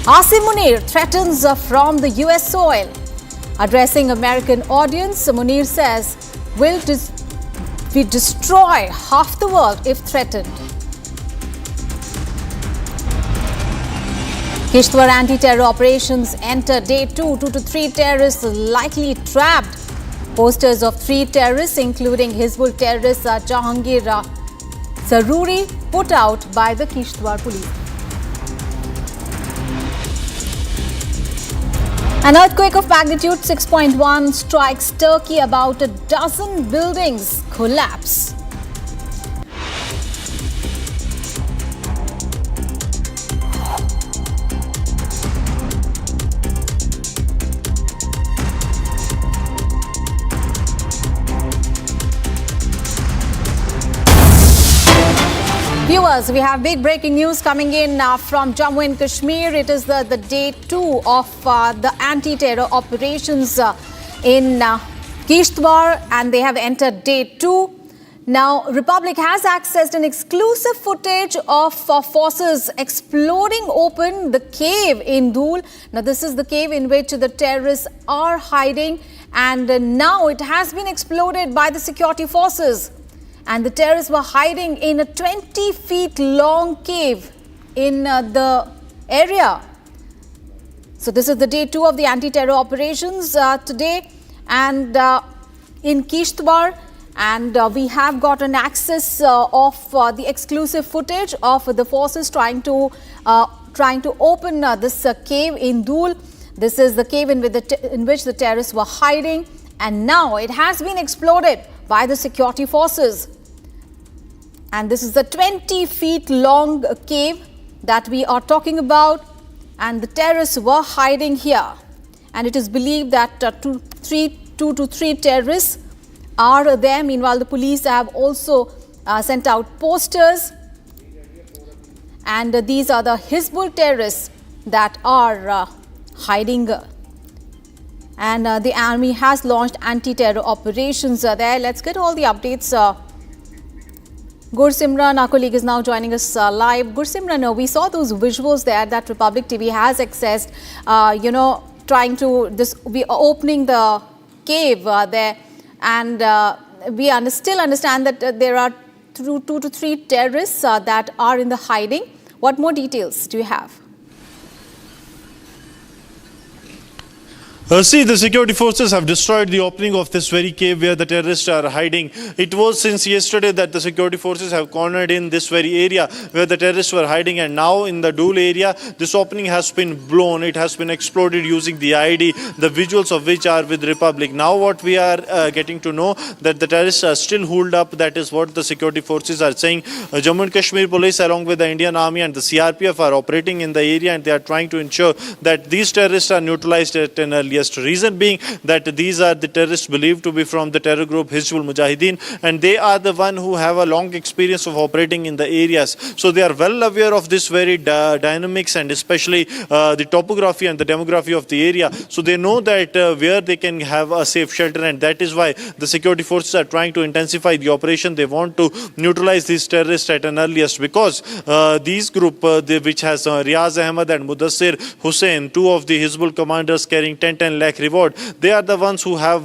Asim Munir threatens from the US soil. Addressing American audience, Munir says, we destroy half the world if threatened. Kishtwar anti-terror operations enter day 2. 2 to 3 terrorists likely trapped. Posters of 3 terrorists, including Hizbul terrorist Jahangir Saruri, put out by the Kishtwar police. An earthquake of magnitude 6.1 strikes Turkey. About a dozen buildings collapse. Viewers, we have big breaking news coming in from Jammu and Kashmir. It is the day 2 of the anti-terror operations in Kishtwar, and they have entered day 2. Now, Republic has accessed an exclusive footage of forces exploding open the cave in Dhul. Now, this is the cave in which the terrorists are hiding, and now it has been exploded by the security forces. And the terrorists were hiding in a 20 feet long cave in the area. So this is the day 2 of the anti-terror operations today, and in Kishtwar, and we have gotten access of the exclusive footage of the forces trying to open this cave in Dhul. This is the cave in which the terrorists were hiding, and now it has been exploded by the security forces. And this is the 20 feet long cave that we are talking about, and the terrorists were hiding here. And it is believed that 2 to 3 terrorists are there. Meanwhile, the police have also sent out posters, and these are the Hizbul terrorists that are hiding. And the army has launched anti-terror operations there. Let's get all the updates. Gursimran, our colleague, is now joining us live. Gursimran, we saw those visuals there that Republic TV has accessed, we are opening the cave there, and we still understand that there are 2 to 3 terrorists that are in the hiding. What more details do you have?
See, the security forces have destroyed the opening of this very cave where the terrorists are hiding. It was since yesterday that the security forces have cornered in this very area where the terrorists were hiding, and now in the Dhul area, this opening has been blown. It has been exploded using the IED, the visuals of which are with Republic. Now what we are getting to know that the terrorists are still holed up. That is what the security forces are saying. Jammu and Kashmir police along with the Indian Army and the CRPF are operating in the area, and they are trying to ensure that these terrorists are neutralized at an earliest. Reason being that these are the terrorists believed to be from the terror group Hizbul Mujahideen, and they are the one who have a long experience of operating in the areas. So they are well aware of this very dynamics and especially the topography and the demography of the area. So they know that where they can have a safe shelter, and that is why the security forces are trying to intensify the operation. They want to neutralize these terrorists at an earliest, because these group which has Riaz Ahmed and Mudassir Hussain, 2 of the Hizbul commanders carrying 10 lakh reward, they are the ones who have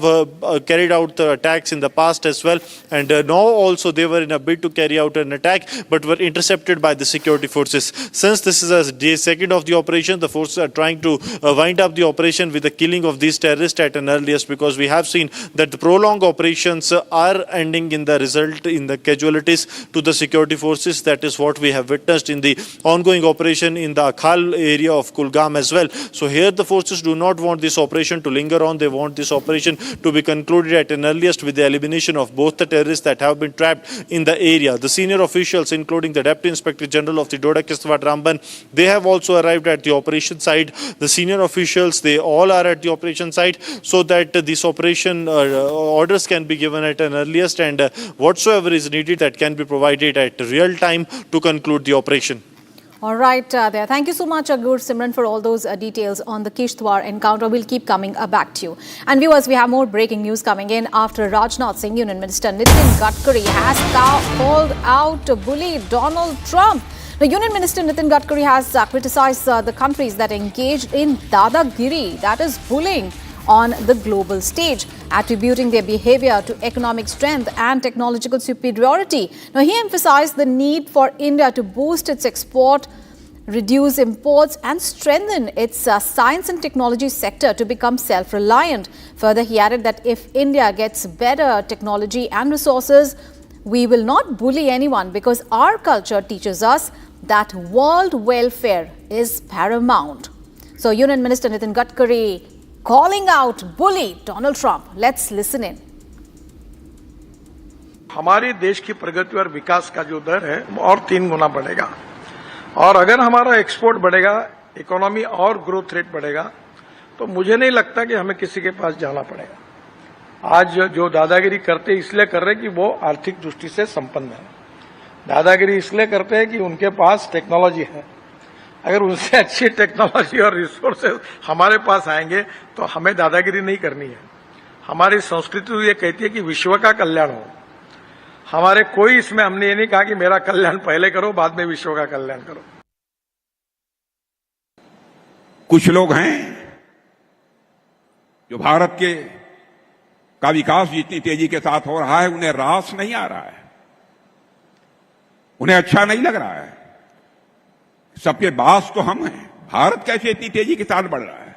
carried out attacks in the past as well, and now also they were in a bid to carry out an attack but were intercepted by the security forces. Since this is a day 2nd of the operation, the forces are trying to wind up the operation with the killing of these terrorists at an earliest, because we have seen that the prolonged operations are ending in the result in the casualties to the security forces. That is what we have witnessed in the ongoing operation in the Akhal area of Kulgam as well. So here the forces do not want this operation to linger on. They want this operation to be concluded at an earliest with the elimination of both the terrorists that have been trapped in the area. The senior officials, including the Deputy Inspector General of the Doda Kishtwar Ramban, they have also arrived at the operation site. The senior officials, they all are at the operation site, so that this operation orders can be given at an earliest, and whatsoever is needed that can be provided at real time to conclude the operation.
All right, there. Thank you so much, Gursimran, for all those details on the Kishtwar encounter. We'll keep coming back to you. And viewers, we have more breaking news coming in after Rajnath Singh, Union Minister Nitin Gadkari has called out bully Donald Trump. Now, Union Minister Nitin Gadkari has criticized the countries that engaged in dadagiri, that is bullying, on the global stage, attributing their behavior to economic strength and technological superiority. Now, he emphasized the need for India to boost its export, reduce imports and strengthen its science and technology sector to become self-reliant. Further, he added that if India gets better technology and resources, we will not bully anyone because our culture teaches us that world welfare is paramount. So, Union Minister Nitin Gadkari calling out bully Donald Trump. Let's listen in.
हमारे देश की प्रगति और विकास का जो दर है और 3 गुना बढ़ेगा और अगर हमारा एक्सपोर्ट बढ़ेगा, इकोनॉमी और ग्रोथ रेट बढ़ेगा, तो मुझे नहीं लगता कि हमें किसी के पास जाना पड़ेगा। आज जो दादागिरी करते इसलिए कर रहे कि वो आर्थिक दृष्टि से संपन्न है। दादागिरी इसलिए करते हैं कि उनके पास टेक्नोलॉजी है। अगर उनसे अच्छी टेक्नोलॉजी और रिसोर्सेज हमारे पास आएंगे तो हमें दादागिरी नहीं करनी है। हमारी संस्कृति तो ये कहती है कि विश्व का कल्याण हो। हमारे कोई इसमें हमने ये नहीं कहा कि मेरा कल्याण पहले करो, बाद में विश्व का कल्याण करो।
कुछ लोग हैं जो भारत के का विकास जितनी तेजी के साथ हो रहा है उन्हें रास नहीं आ रहा है, उन्हें अच्छा नहीं लग रहा है। सबके बास तो हम हैं, भारत कैसे इतनी तेजी के साथ बढ़ रहा है।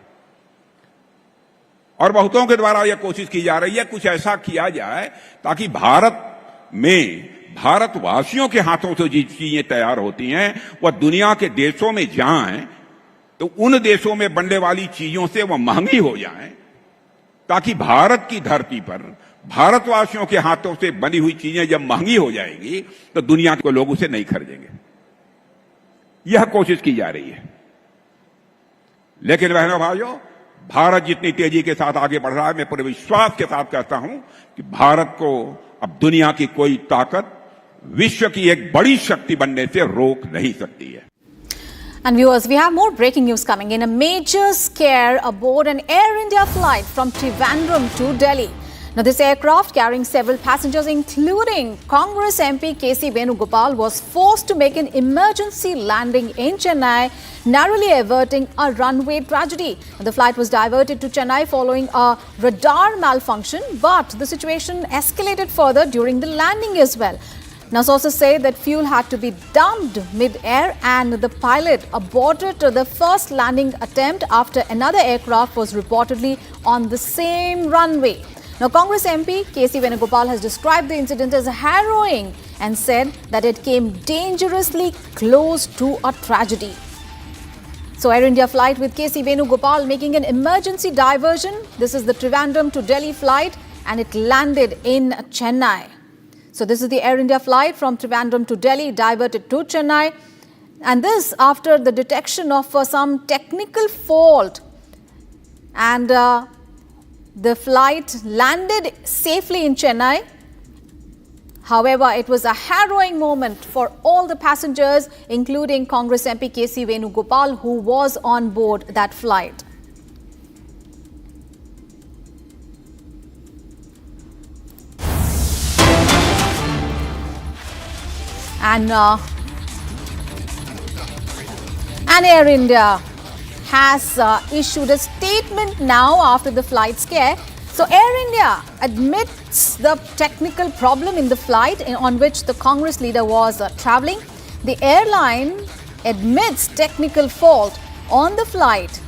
और बहुतों के द्वारा यह कोशिश की जा रही है कुछ ऐसा किया जाए ताकि भारत में भारतवासियों के हाथों से जो चीजें तैयार होती हैं वह दुनिया के देशों में जाएं तो उन देशों में बनने वाली चीजों से वह महंगी हो जाएं, ताकि भारत की धरती पर भारतवासियों के हाथों से बनी हुई चीजें जब महंगी हो जाएंगी तो दुनिया के लोग उसे नहीं खरीदेंगे। यह कोशिश की जा रही है। लेकिन बहनों भाइयों, भारत जितनी तेजी के साथ आगे बढ़ रहा है, मैं पूरे विश्वास के साथ कहता हूं कि भारत को अब दुनिया की कोई ताकत विश्व की एक बड़ी शक्ति बनने से रोक नहीं सकती है।
And viewers, we have more breaking news coming in. A major scare aboard an Air India flight from Trivandrum to Delhi. Now, this aircraft carrying several passengers, including Congress MP KC Venugopal, was forced to make an emergency landing in Chennai, narrowly averting a runway tragedy. The flight was diverted to Chennai following a radar malfunction, but the situation escalated further during the landing as well. Now, sources say that fuel had to be dumped mid-air and the pilot aborted the first landing attempt after another aircraft was reportedly on the same runway. Now, Congress MP KC Venugopal has described the incident as harrowing and said that it came dangerously close to a tragedy. So, Air India flight with KC Venugopal making an emergency diversion. This is the Trivandrum to Delhi flight and it landed in Chennai. So, this is the Air India flight from Trivandrum to Delhi diverted to Chennai. And this after the detection of some technical fault, and the flight landed safely in Chennai. However, it was a harrowing moment for all the passengers, including Congress MP KC Venugopal, who was on board that flight. And Air India has issued a statement now after the flight scare. So, Air India admits the technical problem in the flight on which the Congress leader was travelling. The airline admits technical fault on the flight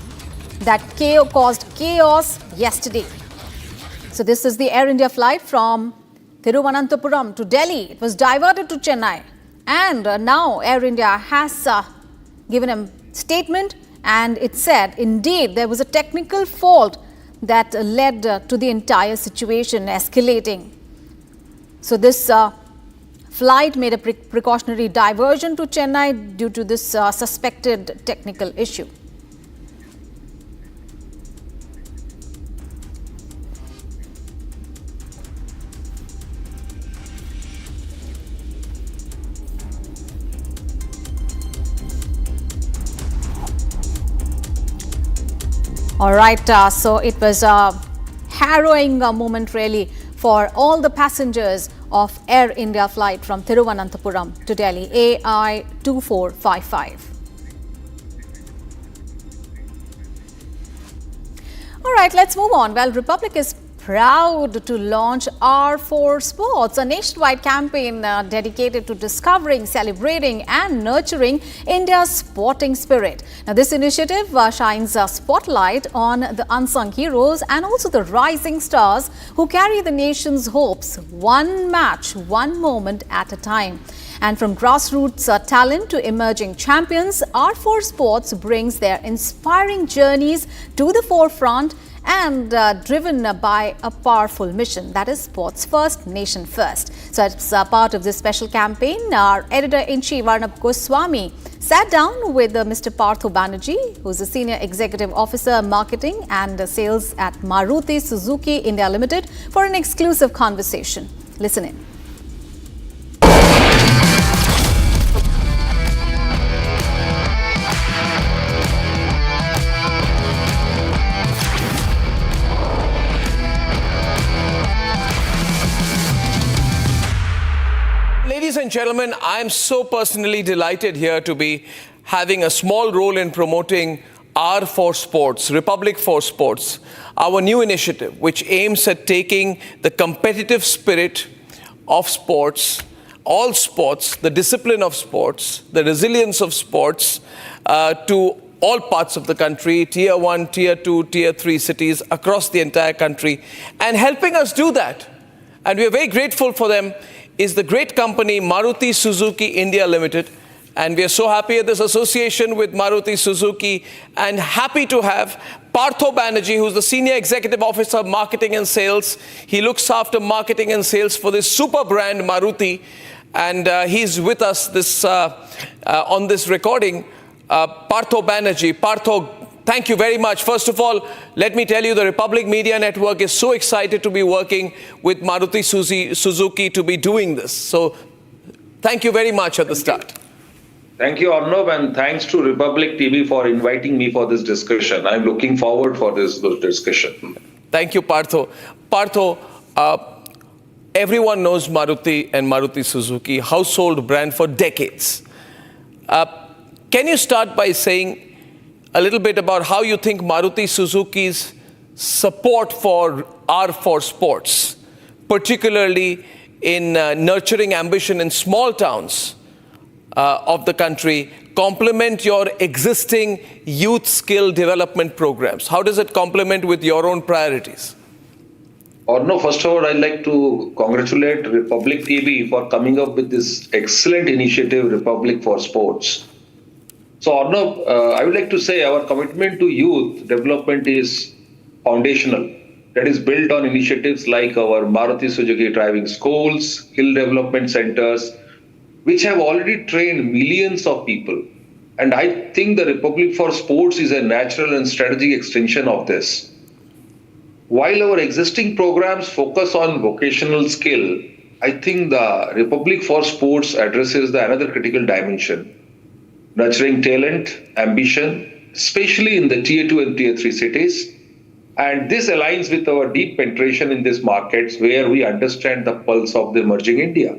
that caused chaos yesterday. So, this is the Air India flight from Thiruvananthapuram to Delhi. It was diverted to Chennai. And now Air India has given a statement, and it said indeed there was a technical fault that led to the entire situation escalating. So this flight made a precautionary diversion to Chennai due to this suspected technical issue. All right, so it was a harrowing moment really for all the passengers of Air India flight from Thiruvananthapuram to Delhi, AI 2455. All right, let's move on. Well, Republic is proud to launch R4 Sports, a nationwide campaign dedicated to discovering, celebrating and nurturing India's sporting spirit. Now, this initiative shines a spotlight on the unsung heroes and also the rising stars who carry the nation's hopes, one match, one moment at a time. And from grassroots talent to emerging champions, R4 Sports brings their inspiring journeys to the forefront and driven by a powerful mission, that is sports first, nation first. So as part of this special campaign, our editor-in-chief Arnab Goswami sat down with Mr. Partho Banerjee, who's a senior executive officer marketing and sales at Maruti Suzuki India Limited, for an exclusive conversation. Listen in.
Ladies and gentlemen, I am so personally delighted here to be having a small role in promoting R4 Sports, Republic for Sports, our new initiative which aims at taking the competitive spirit of sports, all sports, the discipline of sports, the resilience of sports to all parts of the country, Tier 1, Tier 2, Tier 3 cities across the entire country, and helping us do that. And we are very grateful for them is the great company Maruti Suzuki India Limited. And we are so happy at this association with Maruti Suzuki and happy to have Partho Banerjee, who's the Senior Executive Officer of Marketing and Sales. He looks after marketing and sales for this super brand Maruti. And he's with us on this recording. Partho Banerjee. Partho, thank you very much. First of all, let me tell you, the Republic Media Network is so excited to be working with Maruti Suzuki to be doing this. So thank you very much at the start.
Thank you, Arnab, and thanks to Republic TV for inviting me for this discussion. I'm looking forward for this discussion.
Thank you, Partho. Partho, everyone knows Maruti and Maruti Suzuki, household brand for decades. Can you start by saying a little bit about how you think Maruti Suzuki's support for R4 Sports, particularly in nurturing ambition in small towns of the country, complement your existing youth skill development programs? How does it complement with your own priorities?
No, first of all, I'd like to congratulate Republic TV for coming up with this excellent initiative, Republic for Sports. So, Arnab, I would like to say our commitment to youth development is foundational. That is built on initiatives like our Maruti Suzuki driving schools, skill development centers, which have already trained millions of people. And I think the Republic for Sports is a natural and strategic extension of this. While our existing programs focus on vocational skill, I think the Republic for Sports addresses another critical dimension: nurturing talent, ambition, especially in the Tier 2 and Tier 3 cities. And this aligns with our deep penetration in these markets where we understand the pulse of the emerging India.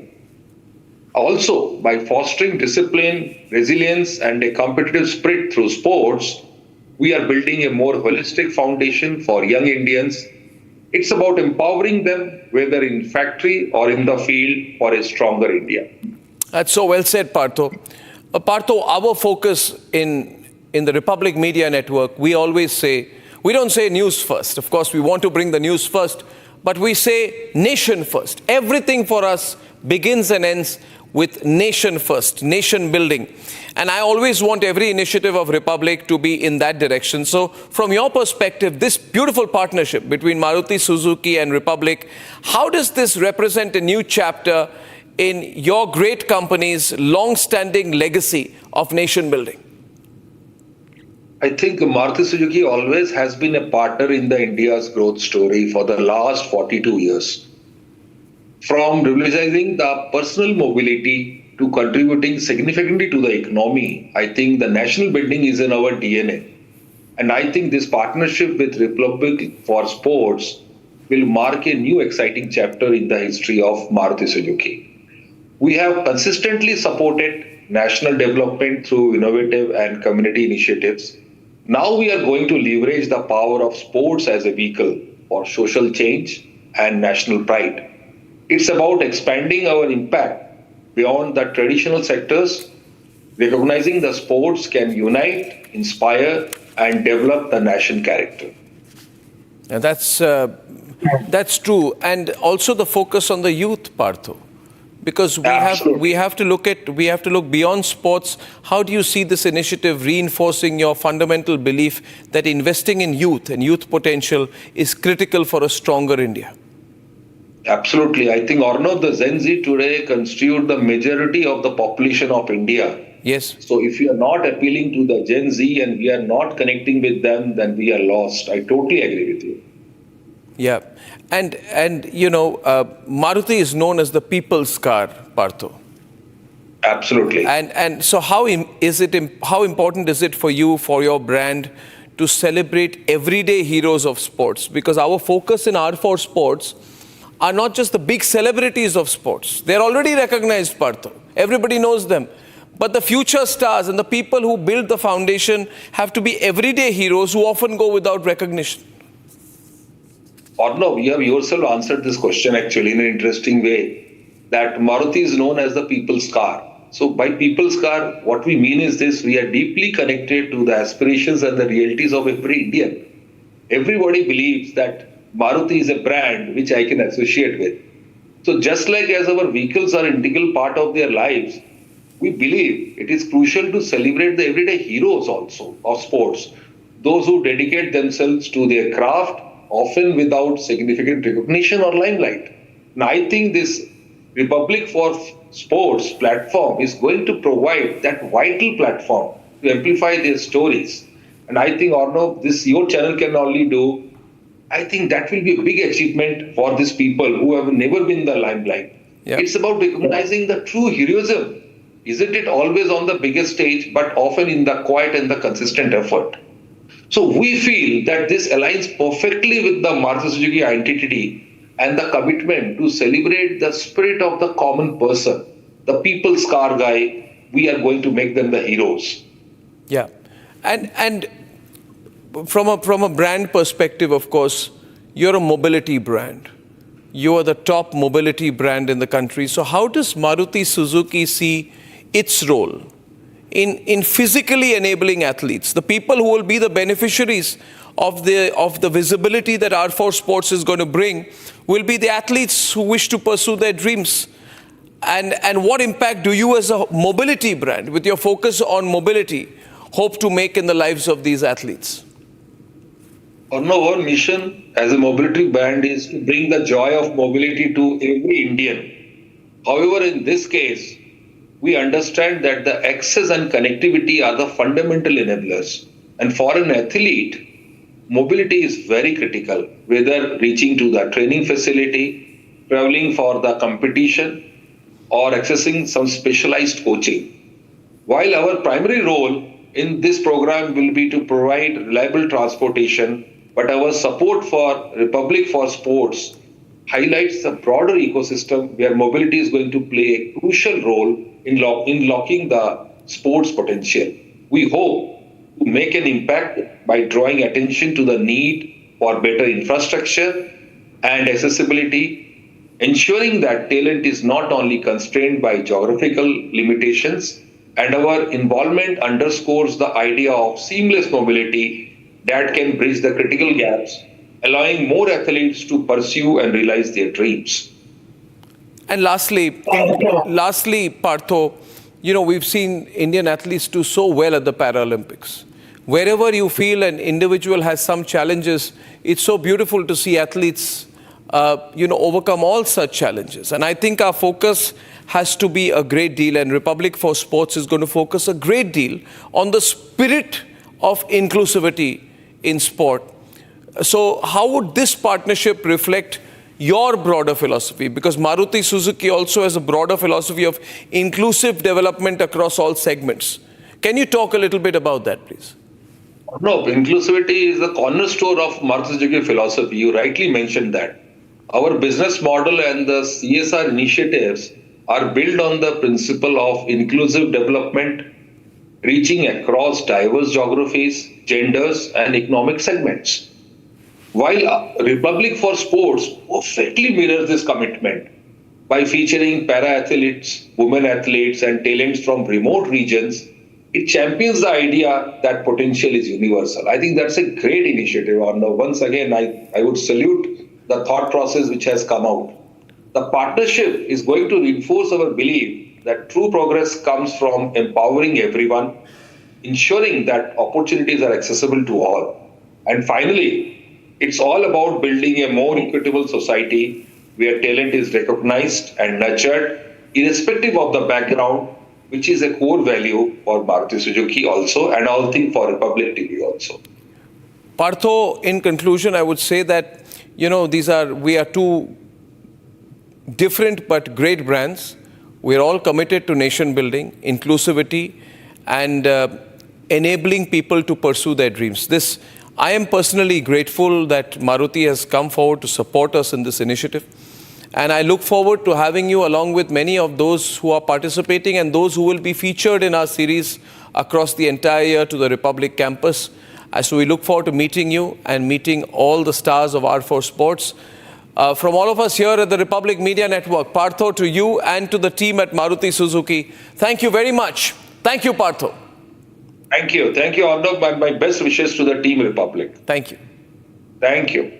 Also, by fostering discipline, resilience, and a competitive spirit through sports, we are building a more holistic foundation for young Indians. It's about empowering them, whether in factory or in the field, for a stronger India.
That's so well said, Partho. Partho, our focus in the Republic Media Network, we always say, we don't say news first. Of course, we want to bring the news first, but we say nation first. Everything for us begins and ends with nation first, nation building. And I always want every initiative of Republic to be in that direction. So from your perspective, this beautiful partnership between Maruti Suzuki and Republic, how does this represent a new chapter in your great company's long-standing legacy of nation building?
I think Maruti Suzuki always has been a partner in the India's growth story for the last 42 years. From realizing the personal mobility to contributing significantly to the economy, I think the national building is in our DNA. And I think this partnership with Republic for Sports will mark a new exciting chapter in the history of Maruti Suzuki. We have consistently supported national development through innovative and community initiatives. Now we are going to leverage the power of sports as a vehicle for social change and national pride. It's about expanding our impact beyond the traditional sectors, recognizing the sports can unite, inspire, and develop the nation character.
Now that's true, and also the focus on the youth, Partho, because we have to look beyond sports. How do you see this initiative reinforcing your fundamental belief that investing in youth and youth potential is critical for a stronger India?
Absolutely. I think, Arnab, the Gen Z today constitute the majority of the population of India.
Yes.
So if we are not appealing to the Gen Z and we are not connecting with them, then we are lost. I totally agree with you.
Yeah. And you know, Maruti is known as the people's car, Partho.
Absolutely.
And so how important is it for you, for your brand, to celebrate everyday heroes of sports? Because our focus in R4 Sports are not just the big celebrities of sports. They're already recognized, Partho. Everybody knows them. But the future stars and the people who build the foundation have to be everyday heroes who often go without recognition.
Arnab, you have yourself answered this question actually in an interesting way, that Maruti is known as the people's car. So by people's car, what we mean is this: we are deeply connected to the aspirations and the realities of every Indian. Everybody believes that Maruti is a brand which I can associate with. So just like as our vehicles are an integral part of their lives, we believe it is crucial to celebrate the everyday heroes also of sports, those who dedicate themselves to their craft, often without significant recognition or limelight. Now, I think this Republic for Sports platform is going to provide that vital platform to amplify their stories. And I think, Arnab, this your channel can only do. I think that will be a big achievement for these people who have never been in the limelight. Yeah. It's about recognizing the true heroism. Isn't it always on the biggest stage, but often in the quiet and the consistent effort? So we feel that this aligns perfectly with the Maruti Suzuki identity and the commitment to celebrate the spirit of the common person, the people's car guy. We are going to make them the heroes.
Yeah, and from a brand perspective, of course, you're a mobility brand. You are the top mobility brand in the country. So how does Maruti Suzuki see its role in physically enabling athletes, the people who will be the beneficiaries of the visibility that R4 Sports is going to bring, will be the athletes who wish to pursue their dreams? And what impact do you as a mobility brand, with your focus on mobility, hope to make in the lives of these athletes?
Our mission as a mobility brand is to bring the joy of mobility to every Indian. However, in this case, we understand that the access and connectivity are the fundamental enablers. And for an athlete, mobility is very critical, whether reaching to the training facility, traveling for the competition, or accessing some specialized coaching. While our primary role in this program will be to provide reliable transportation, but our support for Republic for Sports highlights the broader ecosystem where mobility is going to play a crucial role in unlocking the sports potential. We hope to make an impact by drawing attention to the need for better infrastructure and accessibility, ensuring that talent is not only constrained by geographical limitations, and our involvement underscores the idea of seamless mobility that can bridge the critical gaps, allowing more athletes to pursue and realize their dreams.
And lastly, Partho, you know, we've seen Indian athletes do so well at the Paralympics. Wherever you feel an individual has some challenges, it's so beautiful to see athletes, overcome all such challenges. And I think our focus has to be a great deal, and Republic for Sports is going to focus a great deal on the spirit of inclusivity in sport. So how would this partnership reflect your broader philosophy? Because Maruti Suzuki also has a broader philosophy of inclusive development across all segments. Can you talk a little bit about that, please?
No, inclusivity is the cornerstone of Maruti Suzuki philosophy. You rightly mentioned that. Our business model and the CSR initiatives are built on the principle of inclusive development, reaching across diverse geographies, genders, and economic segments. While Republic for Sports perfectly mirrors this commitment by featuring para-athletes, women athletes, and talents from remote regions, it champions the idea that potential is universal. I think that's a great initiative, Arnab. Once again, I would salute the thought process which has come out. The partnership is going to reinforce our belief that true progress comes from empowering everyone, ensuring that opportunities are accessible to all. And finally, it's all about building a more equitable society where talent is recognized and nurtured, irrespective of the background, which is a core value for Maruti Suzuki also, and I think for Republic TV also.
Partho, in conclusion, I would say that, we are two different but great brands. We are all committed to nation building, inclusivity, and enabling people to pursue their dreams. I am personally grateful that Maruti has come forward to support us in this initiative. And I look forward to having you along with many of those who are participating and those who will be featured in our series across the entire year to the Republic campus. So we look forward to meeting you and meeting all the stars of R4 Sports. From all of us here at the Republic Media Network, Partho, to you and to the team at Maruti Suzuki, thank you very much. Thank you, Partho.
Thank you. Thank you, Arnab. My best wishes to the Team Republic.
Thank you.
Thank you.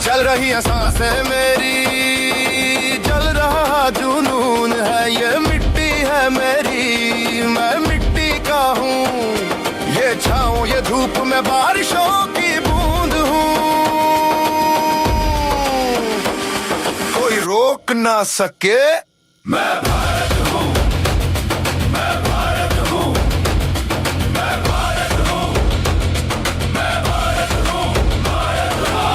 चल रही सांसें मेरी, जल रहा जुनून है, ये मिट्टी है मेरी, मैं मिट्टी का हूँ, ये छाँव ये धूप में बारिशों की बूंद हूँ, कोई रोक ना सके, मैं भारत हूँ, मैं भारत हूँ, मैं भारत हूँ, मैं भारत हूँ, भारत हूँ।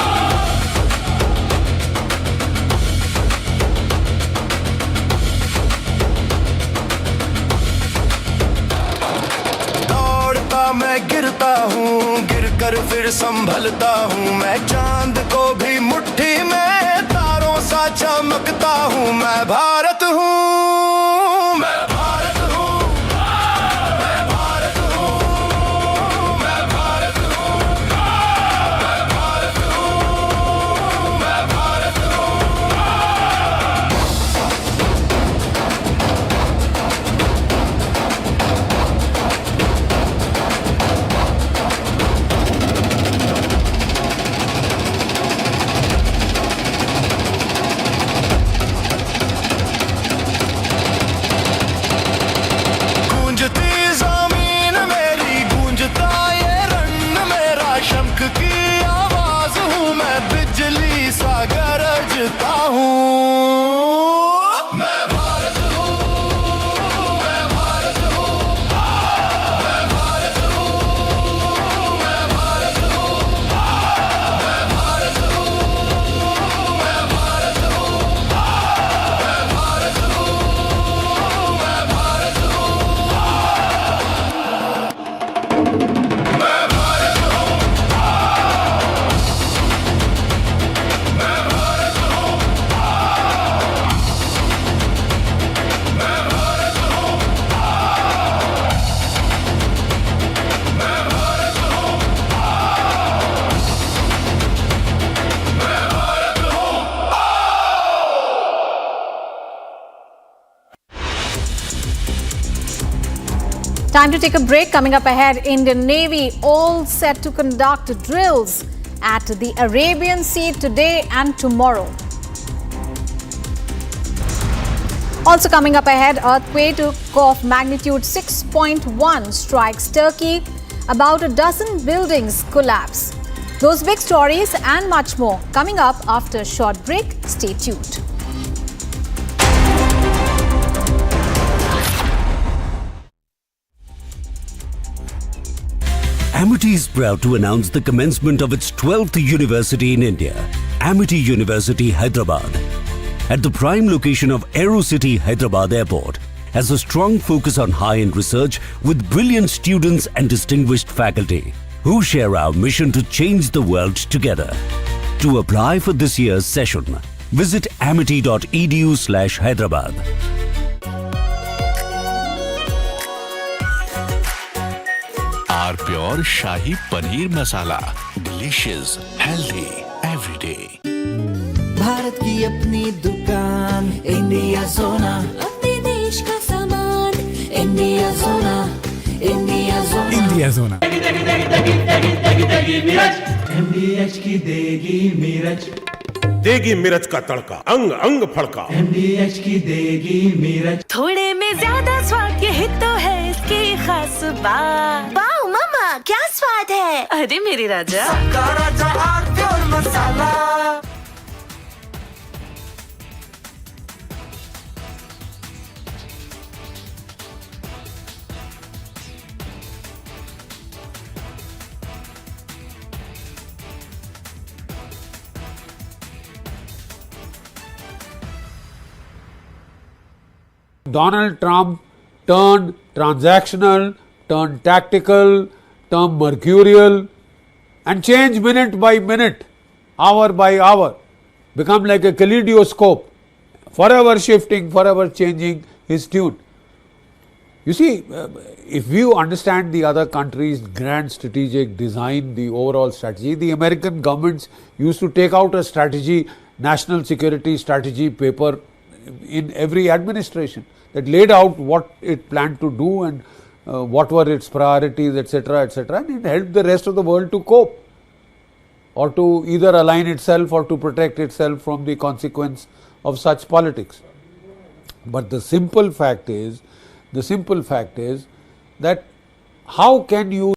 मैं गिरता हूँ, गिर कर फिर संभलता हूँ, मैं चांद को भी मुट्ठी में तारों सा चमकता हूँ, मैं भारत हूँ, मैं भारत हूँ, मैं भारत हूँ, मैं भारत हूँ, मैं भारत हूँ, मैं भारत हूँ।
Time to take a break. Coming up ahead, Indian Navy all set to conduct drills at the Arabian Sea today and tomorrow. Also coming up ahead, earthquake of magnitude 6.1 strikes Turkey. About a dozen buildings collapse. Those big stories and much more coming up after a short break. Stay tuned.
Amity is proud to announce the commencement of its 12th university in India, Amity University, Hyderabad. At the prime location of AeroCity Hyderabad Airport, has a strong focus on high-end research with brilliant students and distinguished faculty who share our mission to change the world together. To apply for this year's session, visit amity.edu/Hyderabad.
Our pure Shahi Paneer Masala. Delicious, healthy, every day.
Bharat की अपनी दुकान India सोना,
अपने देश का सामान India सोना, India सोना,
इंडिया सोना। MDH की देगी मिर्च,
देगी मिर्च का तड़का, अंग अंग फड़का।
MDH की देगी मिर्च,
थोड़े में ज्यादा स्वाद, यही तो है इसकी खास बात। वाओ मामा क्या स्वाद है, अरे मेरी राजा,
सबका राजा pure masala.
Donald Trump turned transactional, turned tactical, turned mercurial, and changed minute by minute, hour by hour, become like a kaleidoscope, forever shifting, forever changing his tune. You see, if you understand the other countries' grand strategic design, the overall strategy, the American governments used to take out a strategy, national security strategy paper in every administration that laid out what it planned to do and what were its priorities, etc., etc., and it helped the rest of the world to cope or to either align itself or to protect itself from the consequence of such politics. But the simple fact is that how can you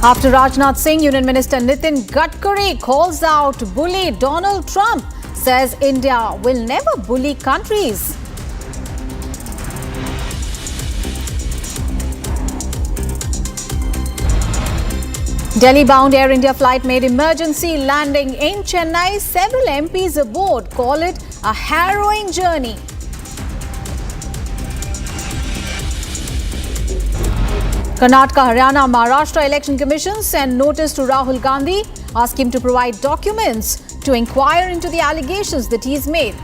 After Rajnath Singh, Union Minister Nitin Gadkari calls out bully Donald Trump, says India will never bully countries. Delhi-bound Air India flight made emergency landing in Chennai. Several MPs aboard call it a harrowing journey. Karnataka, Haryana, Maharashtra election commissions send notice to Rahul Gandhi, ask him to provide documents to inquire into the allegations that he's made.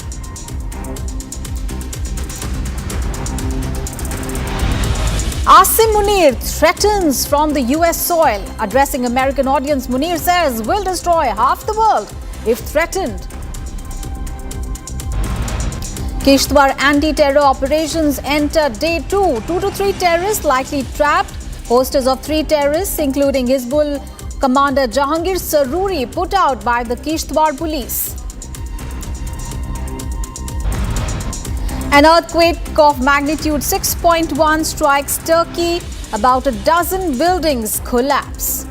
Asim Munir threatens from the US soil. Addressing American audience, Munir says will destroy half the world if threatened. Kishtwar anti-terror operations enter day 2. 2 to 3 terrorists likely trapped. Posters of 3 terrorists, including Hizbul commander Jahangir Saruri, put out by the Kishtwar police. An earthquake of magnitude 6.1 strikes Turkey. About a dozen buildings collapse.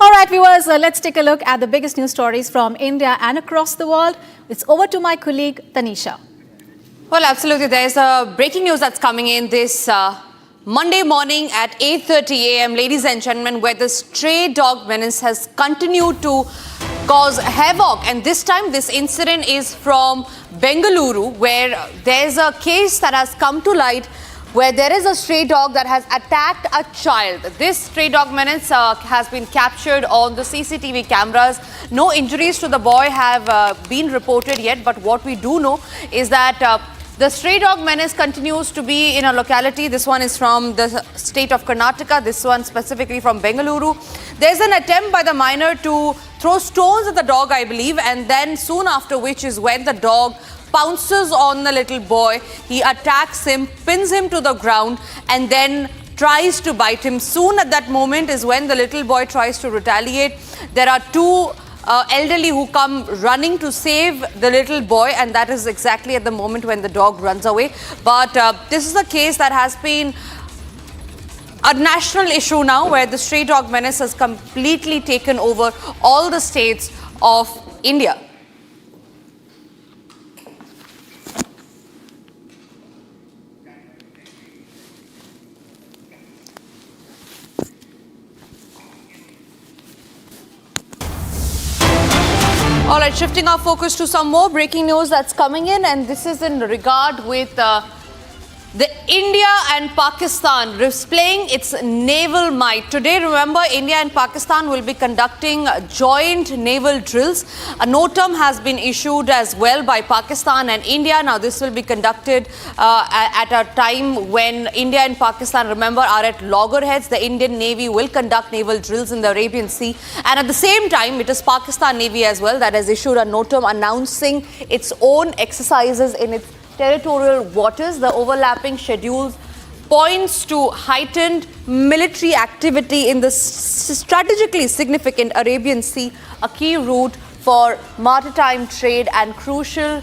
All right, viewers, let's take a look at the biggest news stories from India and across the world. It's over to my colleague, Tanisha.
Well, absolutely. There's a breaking news that's coming in this
Monday morning at 8:30 a.m., ladies and gentlemen, where the stray dog menace has continued to cause havoc. And this time, this incident is from Bengaluru, where there's a case that has come to light where there is a stray dog that has attacked a child. This stray dog menace has been captured on the CCTV cameras. No injuries to the boy have been reported yet, but what we do know is that the stray dog menace continues to be in a locality. This one is from the state of Karnataka. This one specifically from Bengaluru. There's an attempt by the minor to throw stones at the dog, I believe, and then soon after which is when the dog pounces on the little boy. He attacks him, pins him to the ground, and then tries to bite him. Soon at that moment is when the little boy tries to retaliate. There are two elderly who come running to save the little boy, and that is exactly at the moment when the dog runs away. But this is a case that has been a national issue now, where the stray dog menace has completely taken over all the states of India. All right, shifting our focus to some more breaking news that's coming in, and this is in regard with the India and Pakistan displaying its naval might. Today, remember, India and Pakistan will be conducting joint naval drills. A NOTAM has been issued as well by Pakistan and India. Now, this will be conducted at a time when India and Pakistan, remember, are at loggerheads. The Indian Navy will conduct naval drills in the Arabian Sea. And at the same time, it is Pakistan Navy as well that has issued a NOTAM announcing its own exercises in its territorial waters. The overlapping schedules points to heightened military activity in the strategically significant Arabian Sea, a key route for maritime trade and crucial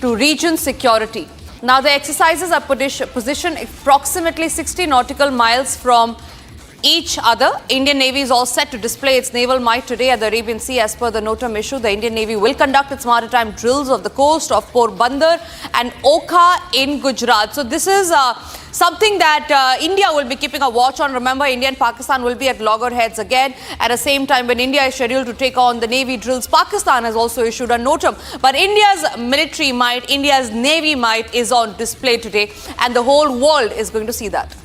to region security. Now, the exercises are positioned approximately 60 nautical miles from each other. Indian Navy is all set to display its naval might today at the Arabian Sea. As per the NOTAM issue, the Indian Navy will conduct its maritime drills off the coast of Porbandar and Okha in Gujarat. So this is something that India will be keeping a watch on. Remember, India and Pakistan will be at loggerheads again. At the same time, when India is scheduled to take on the Navy drills, Pakistan has also issued a NOTAM. But India's military might, India's Navy might is on display today, and the whole world is going to see that.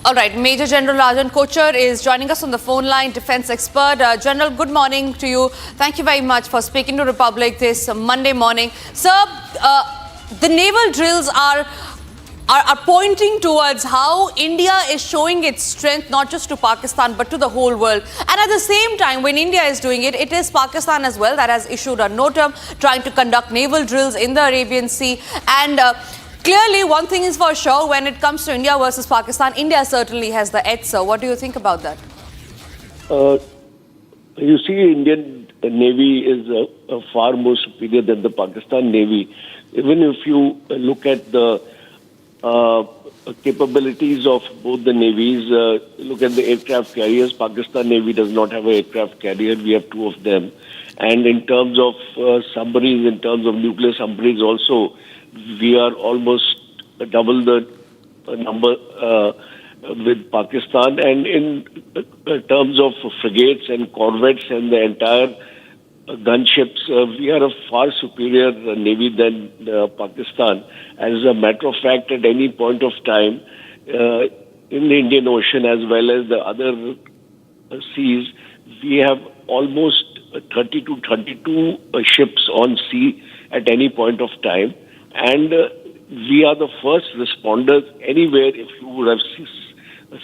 All right, Major General Rajan Kochar is joining us on the phone line, defense expert. General, good morning to you. Thank you very much for speaking to Republic this Monday morning. Sir, the naval drills are pointing towards how India is showing its strength, not just to Pakistan, but to the whole world. And at the same time, when India is doing it, it is Pakistan as well that has issued a NOTAM trying to conduct naval drills in the Arabian Sea. And clearly, one thing is for sure, when it comes to India versus Pakistan, India certainly has the edge, sir. What do you think about that?
You see, Indian Navy is far more superior than the Pakistan Navy. Even if you look at the capabilities of both the navies, look at the aircraft carriers. Pakistan Navy does not have an aircraft carrier. We have two of them. And in terms of submarines, in terms of nuclear submarines also, we are almost double the number with Pakistan. And in terms of frigates and corvettes and the entire gunships, we are a far superior navy than Pakistan. As a matter of fact, at any point of time in the Indian Ocean as well as the other seas, we have almost 30 to 32 ships on sea at any point of time. And we are the first responders anywhere. If you would have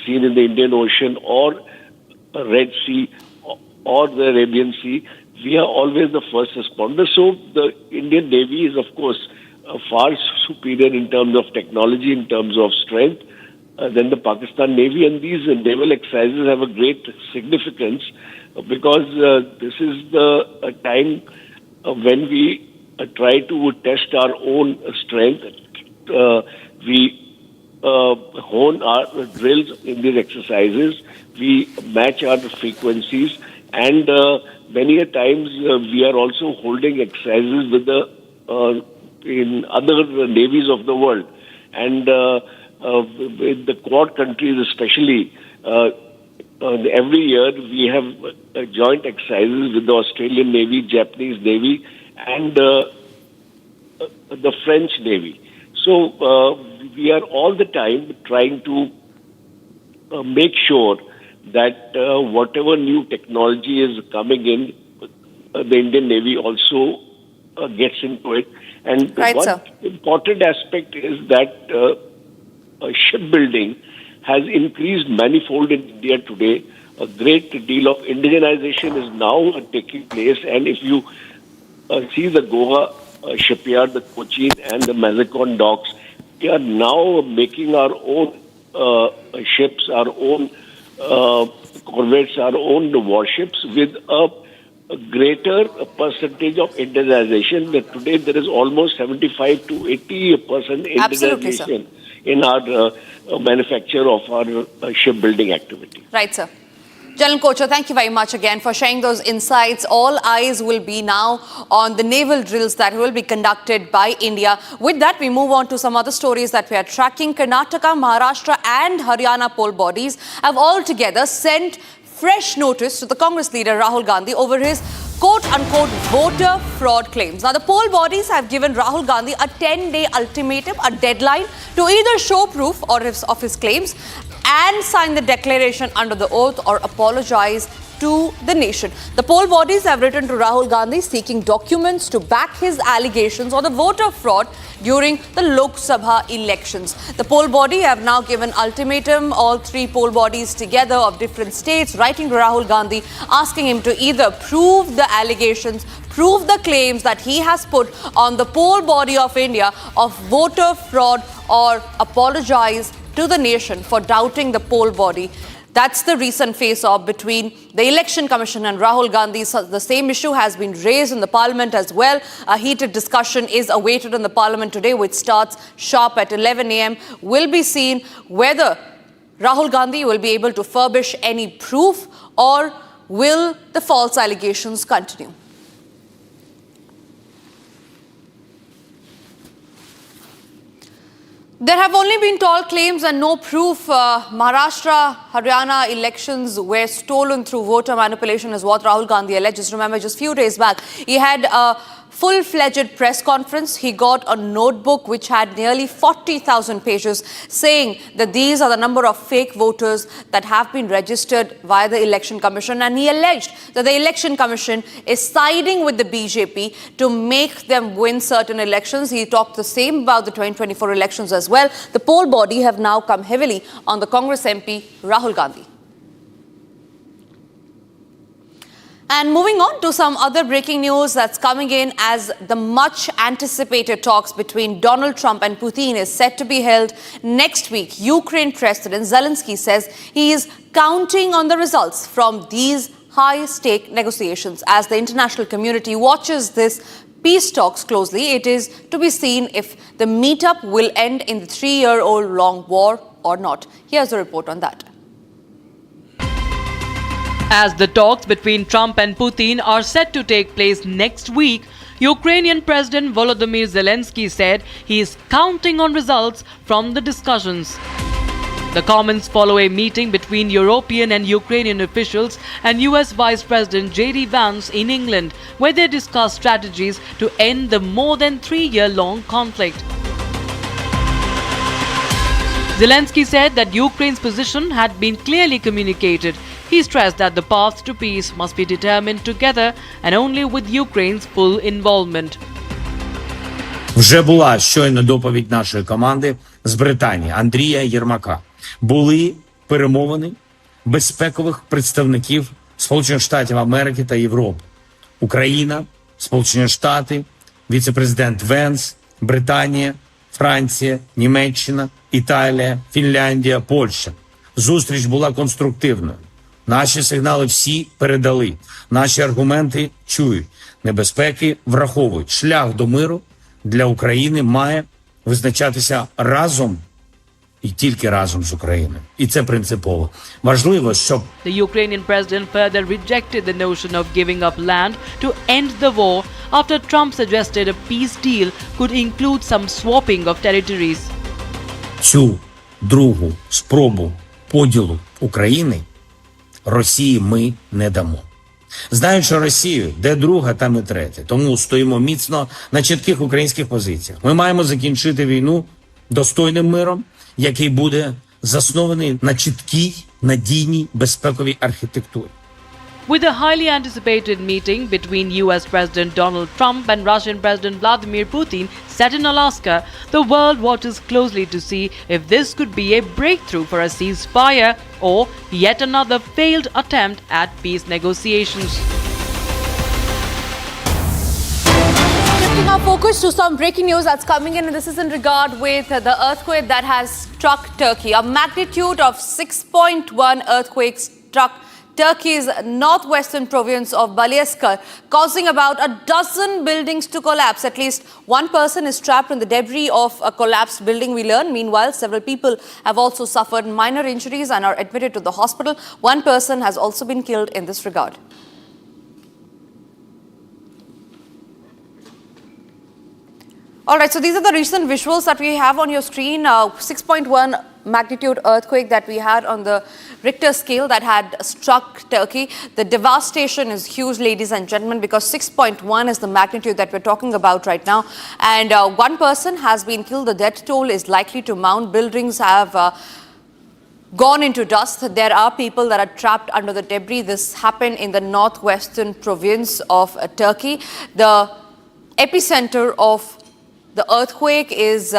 seen in the Indian Ocean or Red Sea or the Arabian Sea, we are always the first responders. So the Indian Navy is, of course, far superior in terms of technology, in terms of strength than the Pakistan Navy. And these naval exercises have a great significance because this is the time when we try to test our own strength. We hone our drills in these exercises. We match our frequencies, and many a times we are also holding exercises with the in other navies of the world. And in the Quad countries especially, every year we have joint exercises with the Australian Navy, Japanese Navy, and the French Navy. So we are all the time trying to make sure that whatever new technology is coming in, the Indian Navy also gets into it. And one important aspect is that shipbuilding has increased manifold in India today. A great deal of indigenization is now taking place. And if you see the Goa shipyard, the Cochin and the Mazikon docks, we are now making our own ships, our own corvettes, our own warships with a greater percentage of indigenization. That today there is almost 75 to 80% indigenization in our manufacture of our shipbuilding activity.
Right, sir. General Kocher, thank you very much again for sharing those insights. All eyes will be now on the naval drills that will be conducted by India. With that, we move on to some other stories that we are tracking. Karnataka, Maharashtra and Haryana poll bodies have altogether sent fresh notice to the Congress leader Rahul Gandhi over his quote-unquote voter fraud claims. Now, the poll bodies have given Rahul Gandhi a 10-day ultimatum, a deadline to either show proof of his claims and sign the declaration under the oath or apologize to the nation. The poll bodies have written to Rahul Gandhi seeking documents to back his allegations on the voter fraud during the Lok Sabha elections. The poll body have now given ultimatum, all three poll bodies together of different states, writing to Rahul Gandhi, asking him to either prove the allegations, prove the claims that he has put on the poll body of India of voter fraud, or apologize to the nation for doubting the poll body. That's the recent face-off between the Election Commission and Rahul Gandhi. So the same issue has been raised in the Parliament as well. A heated discussion is awaited in the Parliament today, which starts sharp at 11 a.m. Will be seen whether Rahul Gandhi will be able to furbish any proof, or will the false allegations continue. There have only been tall claims and no proof. Maharashtra, Haryana elections were stolen through voter manipulation is what Rahul Gandhi alleges. Remember, just a few days back, he had a full-fledged press conference. He got a notebook which had nearly 40,000 pages saying that these are the number of fake voters that have been registered via the Election Commission. And he alleged that the Election Commission is siding with the BJP to make them win certain elections. He talked the same about the 2024 elections as well. The poll body have now come heavily on the Congress MP Rahul Gandhi. And moving on to some other breaking news that's coming in, as the much anticipated talks between Donald Trump and Putin is set to be held next week. Ukraine President Zelensky says he is counting on the results from these high-stake negotiations. As the international community watches this peace talks closely, it is to be seen if the meetup will end in the 3-year-old long war or not. Here's a report on that.
As the talks between Trump and Putin are set to take place next week, Ukrainian President Volodymyr Zelensky said he is counting on results from the discussions. The comments follow a meeting between European and Ukrainian officials and US Vice President J.D. Vance in England, where they discussed strategies to end the more than 3-year-long conflict. Zelensky said that Ukraine's position had been clearly communicated. He stressed that the path to peace must be determined together and only with Ukraine's full involvement.
Вже була щойно доповідь нашої команди з Британії Андрія Єрмака. Були перемовини безпекових представників Сполучених Штатів Америки та Європи. Україна, Сполучені Штати, віце-президент Венс, Британія, Франція, Німеччина, Італія, Фінляндія, Польща. Зустріч була конструктивною. Наші сигнали всі передали. Наші аргументи чують. Небезпеки враховують. Шлях до миру для України має визначатися разом і тільки разом з Україною. І це принципово. Важливо, щоб
The Ukrainian president further rejected the notion of giving up land to end the war after Trump suggested a peace deal could include some swapping of territories.
Цю другу спробу поділу України Росії ми не дамо. Знаючи Росію, де друга, там і третя. Тому стоїмо міцно на чітких українських позиціях. Ми маємо закінчити війну достойним миром, який буде заснований на чіткій, надійній, безпековій архітектурі.
With a highly anticipated meeting between US President Donald Trump and Russian President Vladimir Putin set in Alaska, the world watches closely to see if this could be a breakthrough for a ceasefire or yet another failed attempt at peace negotiations.
Shifting our focus to some breaking news that's coming in, and this is in regard with the earthquake that has struck Turkey. A magnitude of 6.1 earthquake struck Turkey's northwestern province of Balyasar, causing about a dozen buildings to collapse. At least one person is trapped in the debris of a collapsed building, we learn. Meanwhile, several people have also suffered minor injuries and are admitted to the hospital. One person has also been killed in this regard. All right, so these are the recent visuals that we have on your screen. 6.1 magnitude earthquake that we had on the Richter scale that had struck Turkey. The devastation is huge, ladies and gentlemen, because 6.1 is the magnitude that we're talking about right now. And one person has been killed. The death toll is likely to mount. Buildings have gone into dust. There are people that are trapped under the debris. This happened in the northwestern province of Turkey. The epicenter of the earthquake is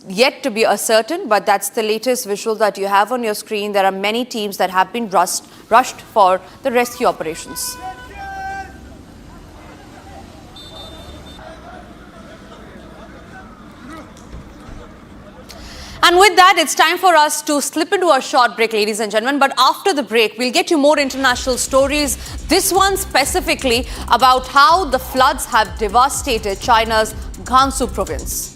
yet to be ascertained, but that's the latest visual that you have on your screen. There are many teams that have been rushed for the rescue operations. And with that, it's time for us to slip into a short break, ladies and gentlemen. But after the break, we'll get you more international stories. This one specifically about how the floods have devastated China's Gansu province.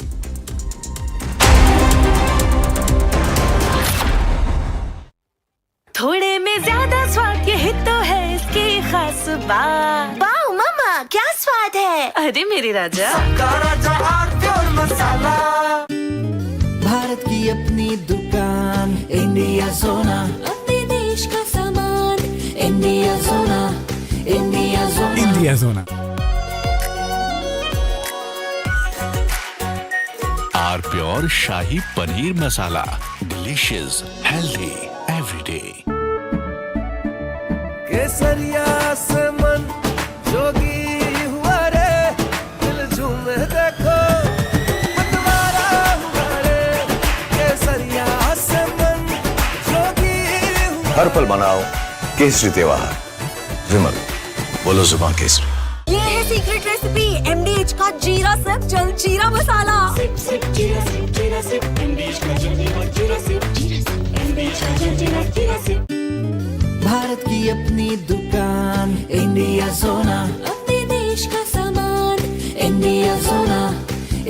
थोड़े में ज्यादा स्वाद ये हित तो है इसकी खास बात। वाओ मामा क्या स्वाद है? अरे मेरे राजा मसाला।
भारत की अपनी दुकान इंडिया सोना,
अपने देश का सामान
इंडिया सोना, इंडिया सोना,
इंडिया सोना।
R pure shahi paneer masala, delicious, healthy everyday.
केसरिया से मन जोगी हुआ रे, दिल झूमे देखो मतवारा हुआ रे, केसरिया से मन जोगी हुआ।
हर पल मनाओ केसरी त्योहार। विमल बोलो जुबान केसरी।
ये है सीक्रेट रेसिपी MDH का जीरा sip jal jeera masala. Sip sip जीरा सिप MDH का जल जीरा सिप MDH का जल जीरा सिप।
भारत की अपनी दुकान इंडिया सोना,
अपने देश का सामान इंडिया सोना,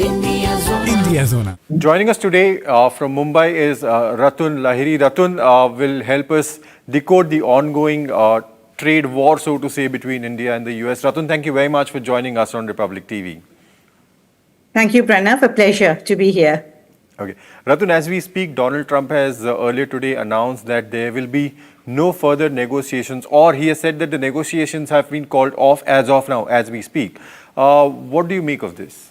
इंडिया सोना,
इंडिया सोना।
Joining us today from Mumbai is Ratun Lahiri. Ratun will help us decode the ongoing trade war, so to say, between India and the US. Ratun, thank you very much for joining us on Republic TV.
Thank you, Pranav. A pleasure to be here.
Okay. Ratun, as we speak, Donald Trump has earlier today announced that there will be no further negotiations, or he has said that the negotiations have been called off as of now, as we speak. What do you make of this?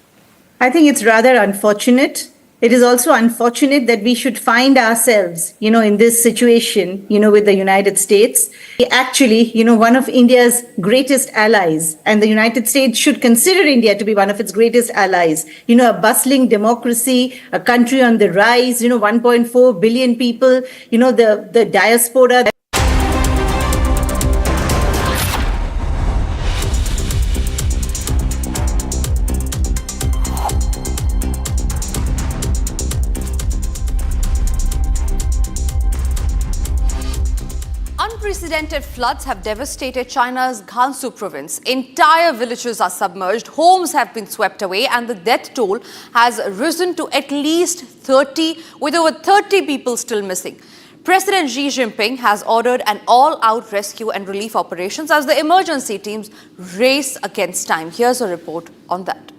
I think it's rather unfortunate. It is also unfortunate that we should find ourselves, in this situation, with the United States. Actually, one of India's greatest allies, and the United States should consider India to be one of its greatest allies. A bustling democracy, a country on the rise, 1.4 billion people, the diaspora.
Unprecedented floods have devastated China's Gansu province. Entire villages are submerged, homes have been swept away, and the death toll has risen to at least 30, with over 30 people still missing. President Xi Jinping has ordered an all-out rescue and relief operations as the emergency teams race against time. Here's a report on that.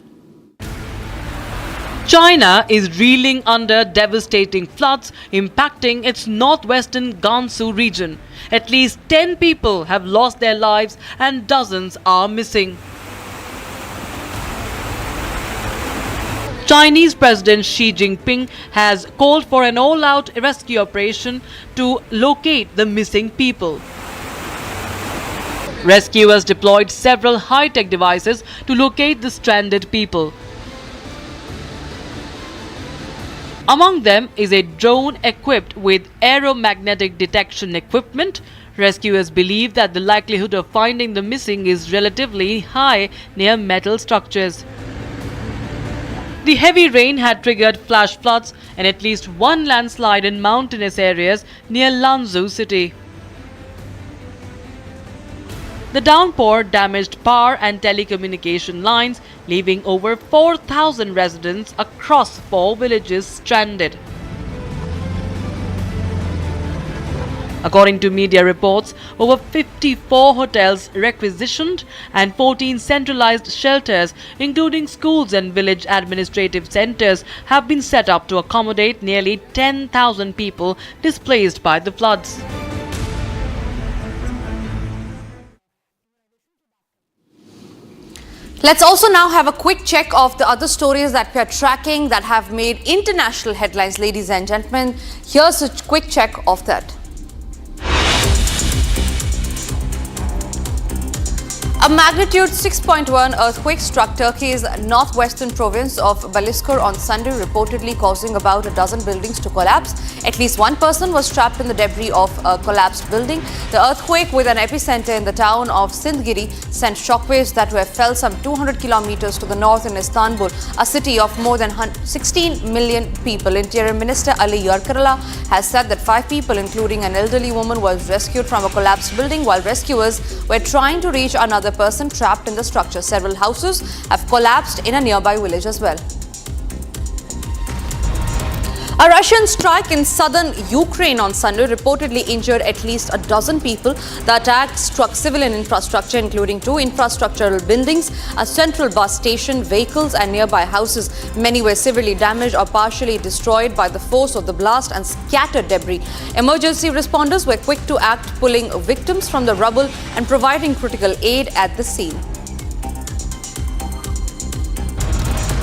China is reeling under devastating floods impacting its northwestern Gansu region. At least 10 people have lost their lives and dozens are missing. Chinese President Xi Jinping has called for an all-out rescue operation to locate the missing people. Rescuers deployed several high-tech devices to locate the stranded people. Among them is a drone equipped with aeromagnetic detection equipment. Rescuers believe that the likelihood of finding the missing is relatively high near metal structures. The heavy rain had triggered flash floods and at least one landslide in mountainous areas near Lanzhou city. The downpour damaged power and telecommunication lines, leaving over 4,000 residents across 4 villages stranded. According to media reports, over 54 hotels requisitioned and 14 centralized shelters, including schools and village administrative centers, have been set up to accommodate nearly 10,000 people displaced by the floods.
Let's also now have a quick check of the other stories that we are tracking that have made international headlines, ladies and gentlemen. Here's a quick check of that. A magnitude 6.1 earthquake struck Turkey's northwestern province of Baliskor on Sunday, reportedly causing about a dozen buildings to collapse. At least one person was trapped in the debris of a collapsed building. The earthquake, with an epicenter in the town of Sindgiri, sent shockwaves that were felt some 200 kilometers to the north in Istanbul, a city of more than 16 million people. Interior Minister Ali Yarkarala has said that 5 people, including an elderly woman, was rescued from a collapsed building while rescuers were trying to reach another person trapped in the structure. Several houses have collapsed in a nearby village as well. A Russian strike in southern Ukraine on Sunday reportedly injured at least a dozen people. The attack struck civilian infrastructure, including 2 infrastructural buildings, a central bus station, vehicles and nearby houses. Many were severely damaged or partially destroyed by the force of the blast and scattered debris. Emergency responders were quick to act, pulling victims from the rubble and providing critical aid at the scene.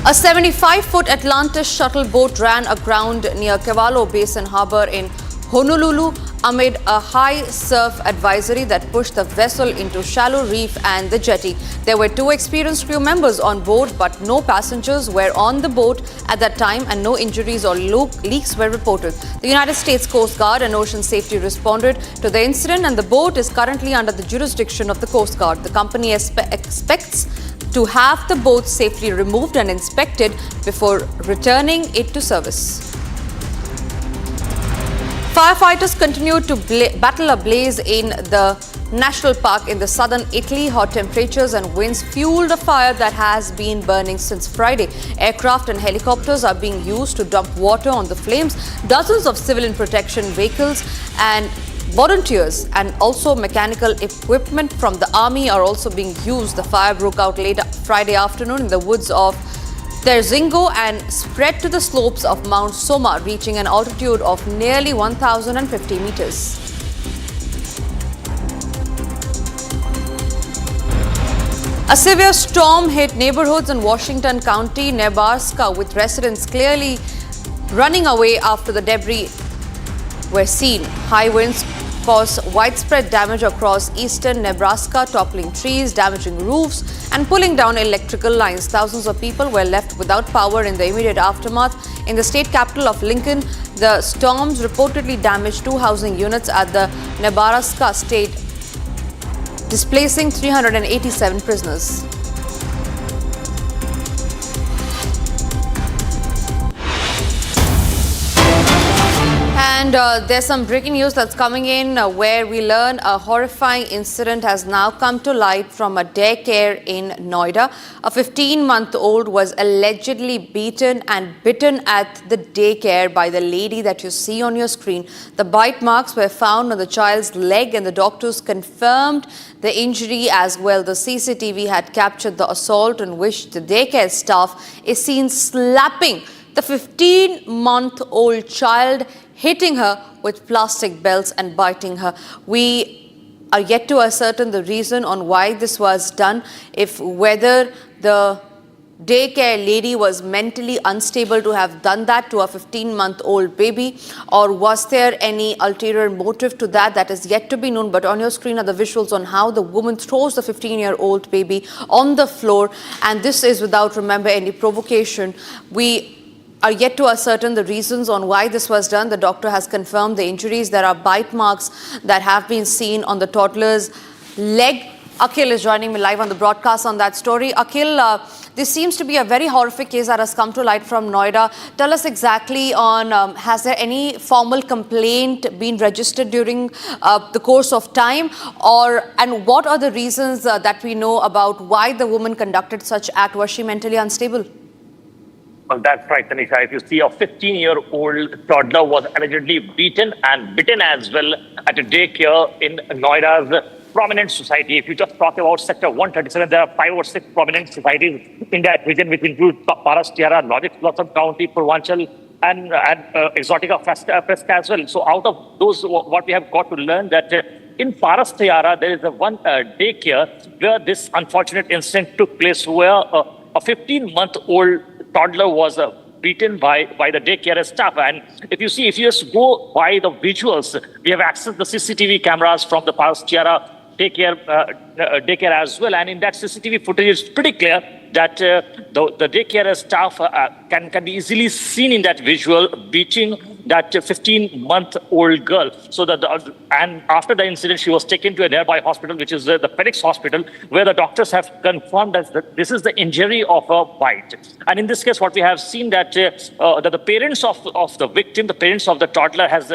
A 75-foot Atlantis shuttle boat ran aground near Cavallo Basin Harbor in Honolulu amid a high surf advisory that pushed the vessel into shallow reef and the jetty. There were 2 experienced crew members on board, but no passengers were on the boat at that time and no injuries or leaks were reported. The United States Coast Guard and Ocean Safety responded to the incident, and the boat is currently under the jurisdiction of the Coast Guard. The company expects to have the boat safely removed and inspected before returning it to service. Firefighters continued to battle a blaze in the national park in the southern Italy. Hot temperatures and winds fueled a fire that has been burning since Friday. Aircraft and helicopters are being used to dump water on the flames. Dozens of civilian protection vehicles and volunteers and also mechanical equipment from the army are also being used. The fire broke out late Friday afternoon in the woods of Terzingo and spread to the slopes of Mount Soma, reaching an altitude of nearly 1,050 meters. A severe storm hit neighborhoods in Washington County, Nebraska, with residents clearly running away after the debris were seen. High winds caused widespread damage across eastern Nebraska, toppling trees, damaging roofs, and pulling down electrical lines. Thousands of people were left without power in the immediate aftermath. In the state capital of Lincoln, the storms reportedly damaged 2 housing units at the Nebraska state, displacing 387 prisoners.
And there's some breaking news that's coming in where we learn a horrifying incident has now come to light from a daycare in Noida. A 15-month-old was allegedly beaten and bitten at the daycare by the lady that you see on your screen. The bite marks were found on the child's leg and the doctors confirmed the injury as well. The CCTV had captured the assault in which the daycare staff is seen slapping the 15-month-old child, hitting her with plastic belts and biting her. We are yet to ascertain the reason on why this was done, whether the daycare lady was mentally unstable to have done that to a 15-month-old baby, or was there any ulterior motive to that? That is yet to be known. But on your screen are the visuals on how the woman throws the 15-year-old baby on the floor, and this is without, remember, any provocation. We are yet to ascertain the reasons on why this was done. The doctor has confirmed the injuries. There are bite marks that have been seen on the toddler's leg. Akhil is joining me live on the broadcast on that story. Akhil, this seems to be a very horrific case that has come to light from Noida. Tell us exactly on, has there any formal complaint been registered during the course of time? And what are the reasons that we know about why the woman conducted such act? Was she mentally unstable?
Well, that's right, Tanisha. If you see, a 15-year-old toddler was allegedly beaten and bitten as well at a daycare in Noida's prominent society. If you just talk about Sector 137, there are 5 or 6 prominent societies in that region, which include Paras Tiara, Logic Blossom County, Purvanchal, and Exotica Fresca as well. So out of those, what we have got to learn that in Paras Tiara, there is one daycare where this unfortunate incident took place, where a 15-month-old toddler was beaten by the daycare staff. And if you just go by the visuals, we have accessed the CCTV cameras from the Paras Tiara daycare as well. And in that CCTV footage, it's pretty clear that the daycare staff can be easily seen in that visual beating that 15-month-old girl. And after the incident, she was taken to a nearby hospital, which is the Phoenix Hospital, where the doctors have confirmed that this is the injury of a bite. And in this case, what we have seen that the parents of the victim, the parents of the toddler, has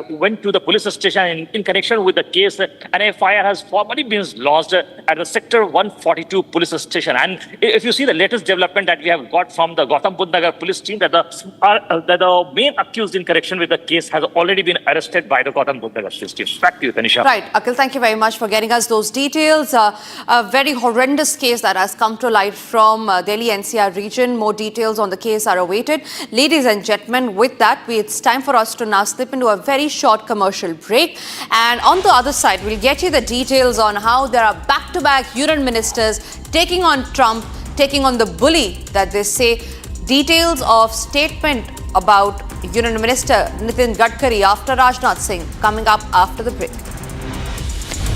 went to the police station in connection with the case. An FIR has formally been lodged at the Sector 142 police station. And if you see the latest development that we have got from the Gautam Budh Nagar police team, that the main accused in connection with the case has already been arrested by the Gautam Budh Nagar police team. Back to you, Tanisha.
Right, Akhil, thank you very much for getting us those details. A very horrendous case that has come to light from Delhi NCR region. More details on the case are awaited. Ladies and gentlemen, with that, it's time for us to now slip into a very short commercial break. And on the other side, we'll get you the details on how there are back-to-back union ministers taking on Trump, taking on the bully that they say. Details of statement about Union Minister Nitin Gadkari after Rajnath Singh coming up after the break.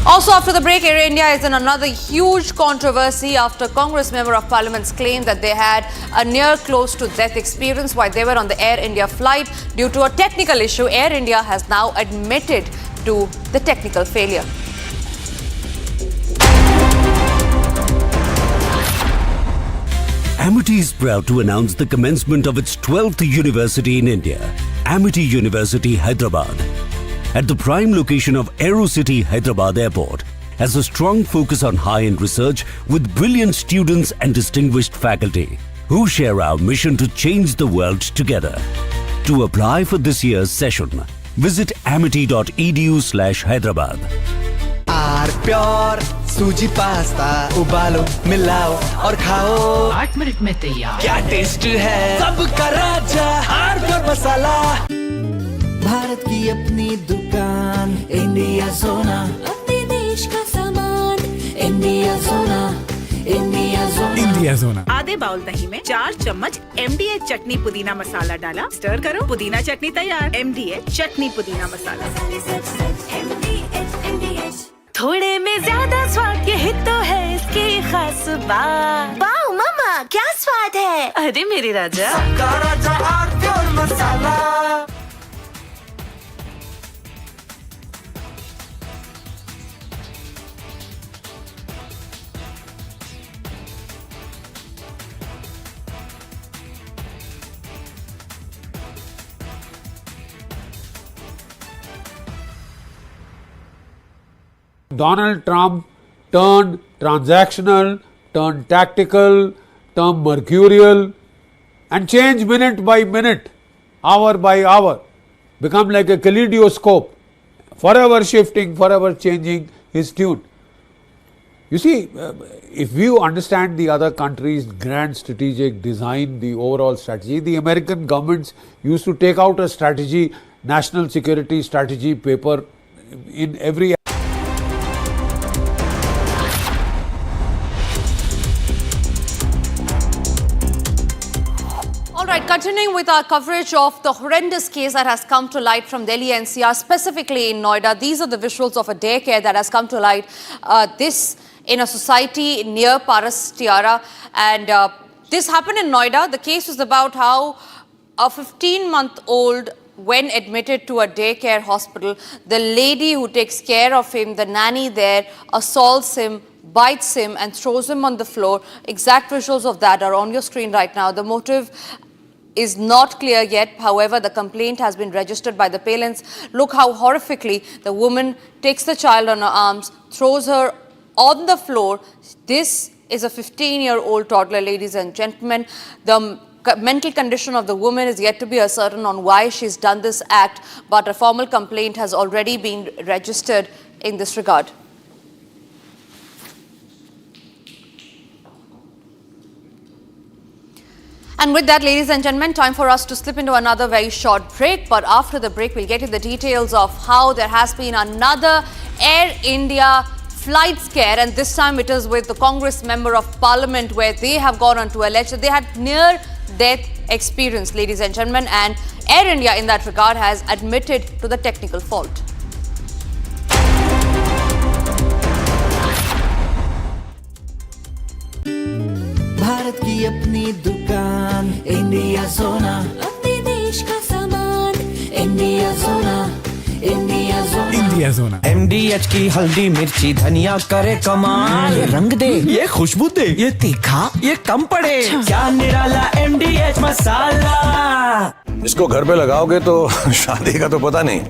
Also after the break, Air India is in another huge controversy after Congress Member of Parliament's claim that they had a near close to death experience while they were on the Air India flight. Due to a technical issue, Air India has now admitted to the technical failure.
Amity is proud to announce the commencement of its 12th university in India, Amity University, Hyderabad. At the prime location of AeroCity Hyderabad Airport, has a strong focus on high-end research with brilliant students and distinguished faculty who share our mission to change the world together. To apply for this year's session, visit amity.edu/Hyderabad.
Pure सूजी pasta उबालो मिलाओ और खाओ
8 minute में तैयार।
क्या taste है सबका राजा आर प्योर मसाला। भारत की अपनी दुकान इंडिया सोना,
अपने देश का सामान इंडिया सोना, इंडिया सोना,
इंडिया सोना।
आधे बाउल दही में 4 चम्मच MDH चटनी पुदीना मसाला डाला, स्टर करो, पुदीना चटनी तैयार। MDH चटनी पुदीना मसाला। थोड़े में ज्यादा स्वाद, यही तो है इसकी खास बात।
वाओ मम्मा, क्या स्वाद है।
अरे मेरे राजा,
सबका राजा R pure masala.
Donald Trump turned transactional, turned tactical, turned mercurial, and changed minute by minute, hour by hour, become like a kaleidoscope, forever shifting, forever changing his tune. You see, if you understand the other countries' grand strategic design, the overall strategy, the American governments used to take out a strategy, national security strategy paper in every.
Continuing with our coverage of the horrendous case that has come to light from Delhi NCR, specifically in Noida. These are the visuals of a daycare that has come to light. This in a society near Paras Tiara, and this happened in Noida. The case was about how a 15-month-old, when admitted to a daycare hospital, the lady who takes care of him, the nanny there, assaults him, bites him and throws him on the floor. Exact visuals of that are on your screen right now. The motive is not clear yet. However, the complaint has been registered by the parents. Look how horrifically the woman takes the child on her arms, throws her on the floor. This is a 15-year-old toddler, ladies and gentlemen. The mental condition of the woman is yet to be ascertained on why she's done this act, but a formal complaint has already been registered in this regard. And with that, ladies and gentlemen, time for us to slip into another very short break. But after the break, we'll get into the details of how there has been another Air India flight scare. And this time it is with the Congress member of Parliament, where they have gone on to allege that they had near-death experience, ladies and gentlemen. And Air India, in that regard, has admitted to the technical fault.
Bharat की अपनी दुकान India सोना
अपने देश का सामान India सोना India सोना
इंडिया सोना MDH की हल्दी मिर्ची धनिया करे कमाल ये रंग दे ये खुशबू दे ये तीखा ये कम पड़े क्या निराला MDH मसाला।
इसको घर पे लगाओगे तो शादी का तो पता नहीं,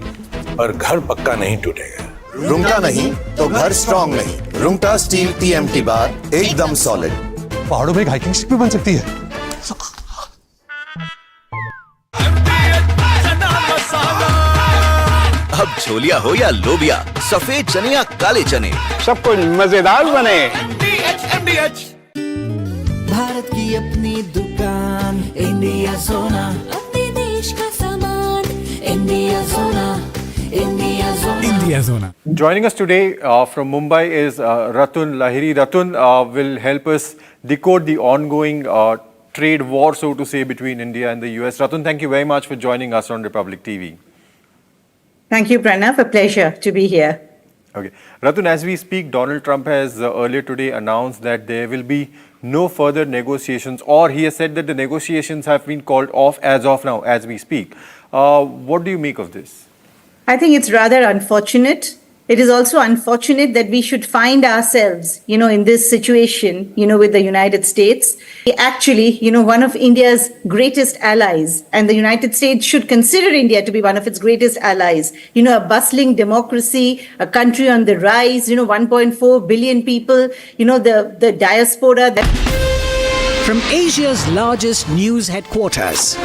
पर घर पक्का नहीं टूटेगा।
रुंगटा नहीं तो घर स्ट्रॉन्ग नहीं। रुंगटा स्टील TMT बार एकदम सॉलिड।
पहाड़ों में एक हाइकिंग स्टिक भी बन सकती है।
अब छोलिया हो या लोबिया, सफेद चने या काले चने,
सब कुछ मजेदार बने।
भारत की अपनी दुकान इंडिया सोना
अपने देश का सामान इंडिया सोना इंडिया सोना
India Zona. Joining us today from Mumbai is Ratun Lahiri. Ratun will help us decode the ongoing trade war, so to say, between India and the US. Ratun, thank you very much for joining us on Republic TV.
Thank you, Pranav. A pleasure to be here.
Okay. Ratun, as we speak, Donald Trump has earlier today announced that there will be no further negotiations, or he has said that the negotiations have been called off as of now, as we speak. What do you make of this?
I think it's rather unfortunate. It is also unfortunate that we should find ourselves, in this situation, with the United States. Actually, one of India's greatest allies, and the United States should consider India to be one of its greatest allies. A bustling democracy, a country on the rise, 1.4 billion people, the diaspora.
From Asia's largest news headquarters,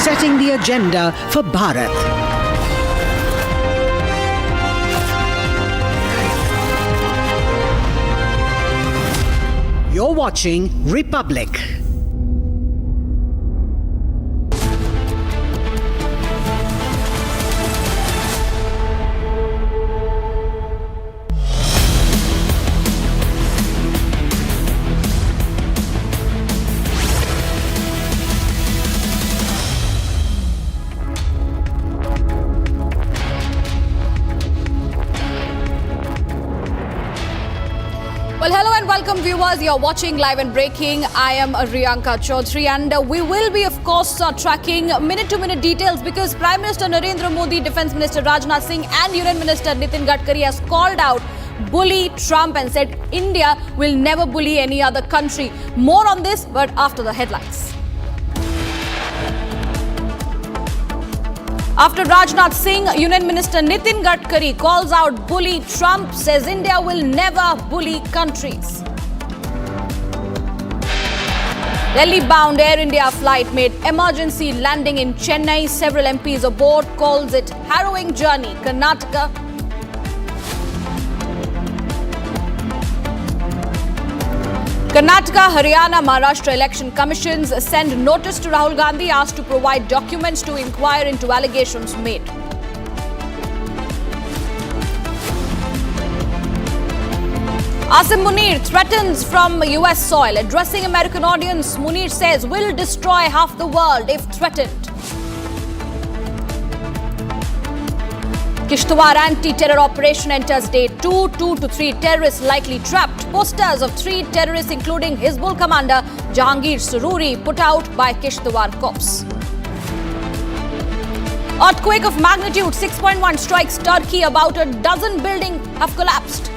setting the agenda for Bharat. You're watching Republic.
Well, hello and welcome, viewers. You're watching Live and Breaking. I am Riyanka Chaudhary, and we will be, of course, tracking minute-to-minute details, because Prime Minister Narendra Modi, Defence Minister Rajnath Singh and Union Minister Nitin Gadkari has called out bully Trump and said India will never bully any other country. More on this, but after the headlines. After Rajnath Singh, Union Minister Nitin Gadkari calls out bully Trump, says India will never bully countries. Delhi-bound Air India flight made emergency landing in Chennai. Several MPs aboard, calls it harrowing journey. Karnataka. Karnataka, Haryana, Maharashtra election commissions send notice to Rahul Gandhi, asked to provide documents to inquire into allegations made. Asim Munir threatens from US soil. Addressing American audience, Munir says, will destroy half the world if threatened. Kishtwar anti-terror operation enters day 2. 2 to 3 terrorists likely trapped. Posters of 3 terrorists, including Hizbul commander Jahangir Sururi, put out by Kishtwar cops. Earthquake of magnitude 6.1 strikes Turkey. About a dozen buildings have collapsed.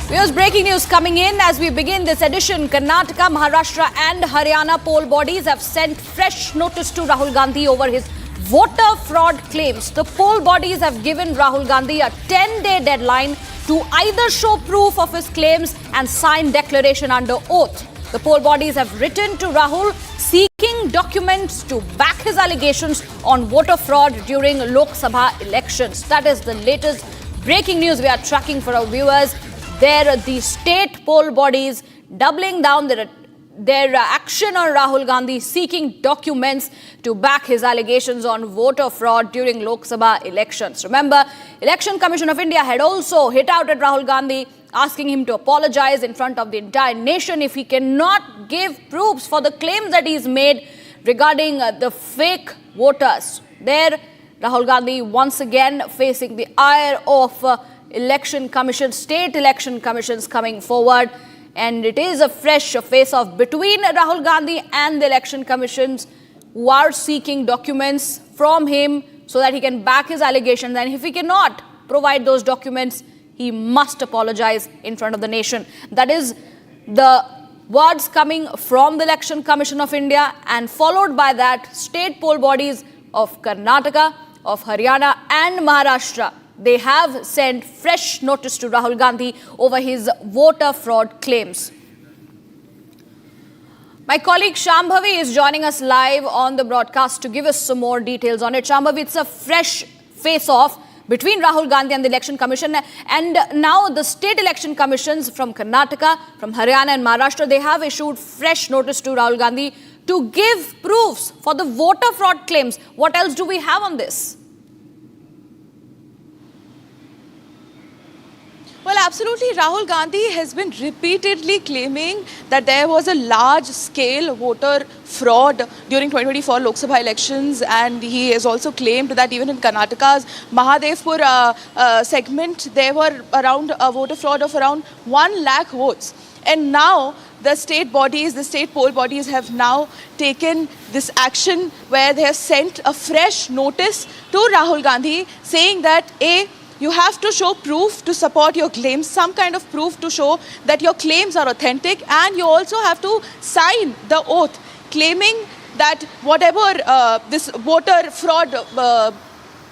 Here's breaking news coming in as we begin this edition. Karnataka, Maharashtra and Haryana poll bodies have sent fresh notice to Rahul Gandhi over his voter fraud claims. The poll bodies have given Rahul Gandhi a 10-day deadline to either show proof of his claims and sign declaration under oath. The poll bodies have written to Rahul seeking documents to back his allegations on voter fraud during Lok Sabha elections. That is the latest breaking news we are tracking for our viewers. The state poll bodies doubling down their action on Rahul Gandhi, seeking documents to back his allegations on voter fraud during Lok Sabha elections. Remember, Election Commission of India had also hit out at Rahul Gandhi, asking him to apologize in front of the entire nation if he cannot give proofs for the claims that he's made regarding the fake voters. There, Rahul Gandhi once again facing the ire of election commission, state election commissions coming forward, and it is a fresh face-off between Rahul Gandhi and the election commissions, who are seeking documents from him so that he can back his allegations, and if he cannot provide those documents, he must apologize in front of the nation. That is the words coming from the Election Commission of India, and followed by that, state poll bodies of Karnataka, of Haryana and Maharashtra, they have sent fresh notice to Rahul Gandhi over his voter fraud claims. My colleague Shambhavi is joining us live on the broadcast to give us some more details on it. Shambhavi, it's a fresh face-off between Rahul Gandhi and the Election Commission, and now the state election commissions from Karnataka, from Haryana and Maharashtra, they have issued fresh notice to Rahul Gandhi to give proofs for the voter fraud claims. What else do we have on this?
Well, absolutely. Rahul Gandhi has been repeatedly claiming that there was a large-scale voter fraud during 2024 Lok Sabha elections, and he has also claimed that even in Karnataka's Fatehpur segment, there were around a voter fraud of around 1 lakh votes. And now the state bodies, the state poll bodies have now taken this action where they have sent a fresh notice to Rahul Gandhi saying that you have to show proof to support your claims, some kind of proof to show that your claims are authentic, and you also have to sign the oath claiming that whatever this voter fraud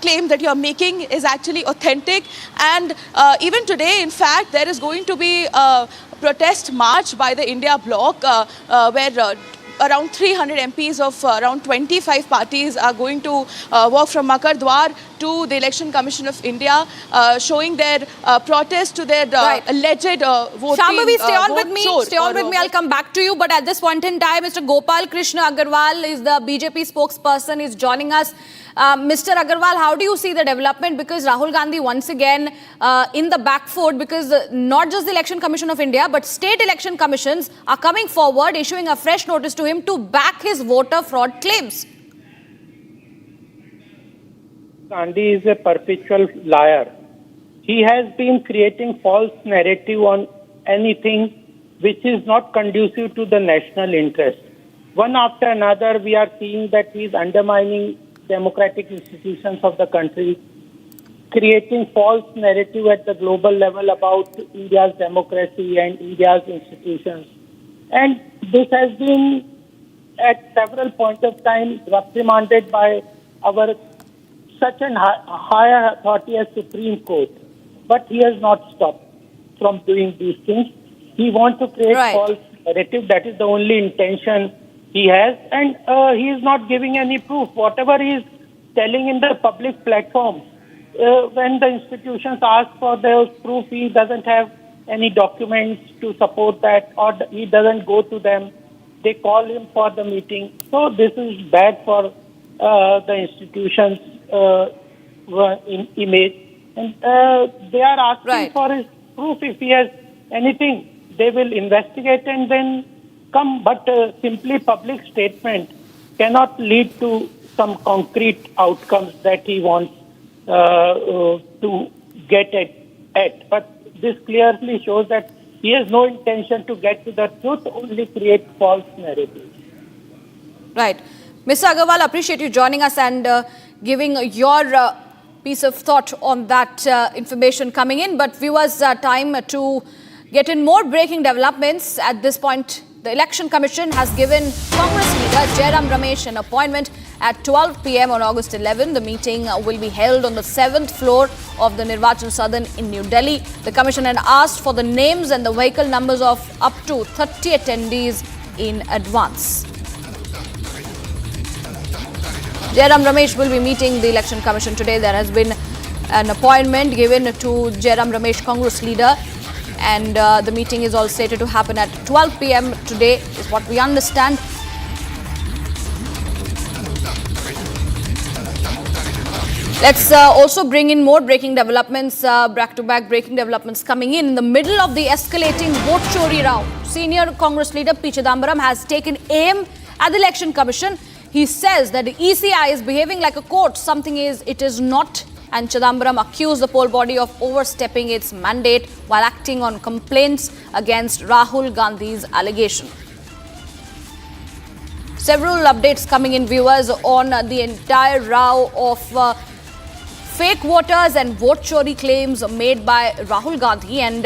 claim that you are making is actually authentic. And even today, in fact, there is going to be a protest march by the India bloc where around 300 MPs of around 25 parties are going to walk from Makar Dwar to the Election Commission of India, showing their protest to their alleged voting.
Shambhavi, stay on with me. Stay on with me. I'll come back to you. But at this point in time, Mr. Gopal Krishna Agarwal is the BJP spokesperson. Is joining us. Mr. Agarwal, how do you see the development? Because Rahul Gandhi once again in the back foot, because not just the Election Commission of India, but state election commissions are coming forward, issuing a fresh notice to him to back his voter fraud claims.
Gandhi is a perpetual liar. He has been creating false narrative on anything which is not conducive to the national interest. One after another, we are seeing that he is undermining democratic institutions of the country. creating false narrative at the global level about India's democracy and India's institutions. And this has been at several points of time reprimanded by our such an higher authority as Supreme Court. But he has not stopped from doing these things. He wants to create false narrative. That is the only intention he has. And he is not giving any proof. Whatever he is telling in the public platforms, when the institutions ask for those proof, he doesn't have any documents to support that, or he doesn't go to them. They call him for the meeting. So this is bad for the institutions' image. And they are asking for his proof. If he has anything, they will investigate and then come. But simply public statement cannot lead to some concrete outcomes that he wants to get at. But this clearly shows that he has no intention to get to the truth, only create false narratives.
Right. Mr. Agarwal, appreciate you joining us and giving your piece of thought on that information coming in. But viewers, time to get in more breaking developments. At this point, the Election Commission has given Congress leader Jairam Ramesh an appointment at 12 p.m. on August 11. The meeting will be held on the 7th floor of the Nirvachan Sadan in New Delhi. The Commission had asked for the names and the vehicle numbers of up to 30 attendees in advance. Jairam Ramesh will be meeting the Election Commission today. There has been an appointment given to Jairam Ramesh, Congress leader, and the meeting is all slated to happen at 12 p.m. today, is what we understand. Let's also bring in more breaking developments, back-to-back breaking developments coming in the middle of the escalating vote chori round. Senior Congress leader P. Chidambaram has taken aim at the Election Commission. He says that the ECI is behaving like a court, something it is not. And Chidambaram accused the poll body of overstepping its mandate while acting on complaints against Rahul Gandhi's allegation. Several updates coming in, viewers, on the entire row of fake voters and vote chori claims made by Rahul Gandhi. And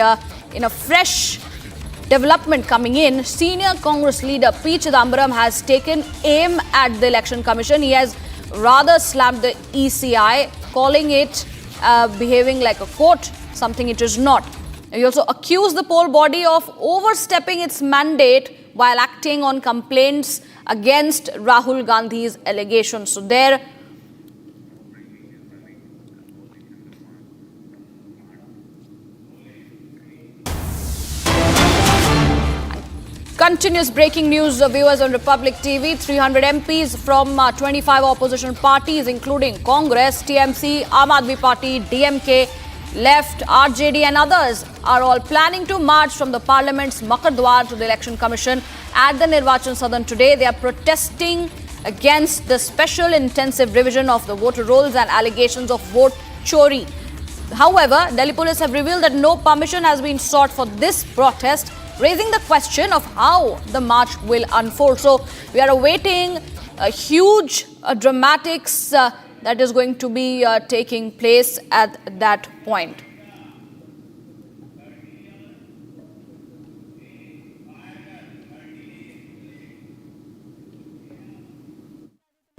in a fresh development coming in, senior Congress leader P. Chidambaram has taken aim at the Election Commission. He has rather slammed the ECI, calling it behaving like a court, something it is not. He also accused the poll body of overstepping its mandate while acting on complaints against Rahul Gandhi's allegations. So there continuous breaking news, viewers, on Republic TV. 300 MPs from 25 opposition parties, including Congress, TMC, Aam Aadmi Party, DMK, Left, RJD and others, are all planning to march from the Parliament's Makar Dwar to the Election Commission at the Nirvachan Sadan today. They are protesting against the special intensive revision of the voter rolls and allegations of vote chori. However, Delhi police have revealed that no permission has been sought for this protest, raising the question of how the march will unfold. So we are awaiting a huge dramatics that is going to be taking place at that point.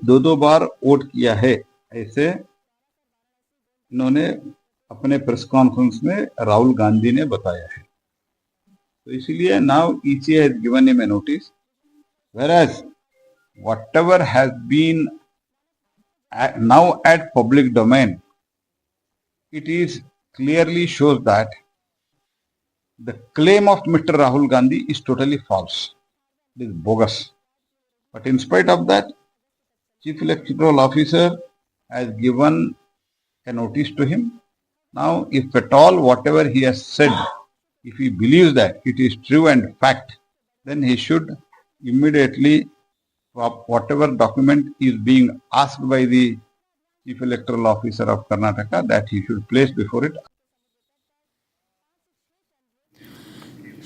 दो बार vote किया है, ऐसे इन्होंने अपने press conference में राहुल गांधी ने बताया है. तो इसलिए now ECI has given him a notice, whereas whatever has been now at public domain, it is clearly shows that the claim of Mr. Rahul Gandhi is totally false. It is bogus. But in spite of that, Chief Electoral Officer has given a notice to him. Now, if at all whatever he has said, if he believes that it is true and fact, then he should immediately, whatever document is being asked by the Chief Electoral Officer of Karnataka, that he should place before it.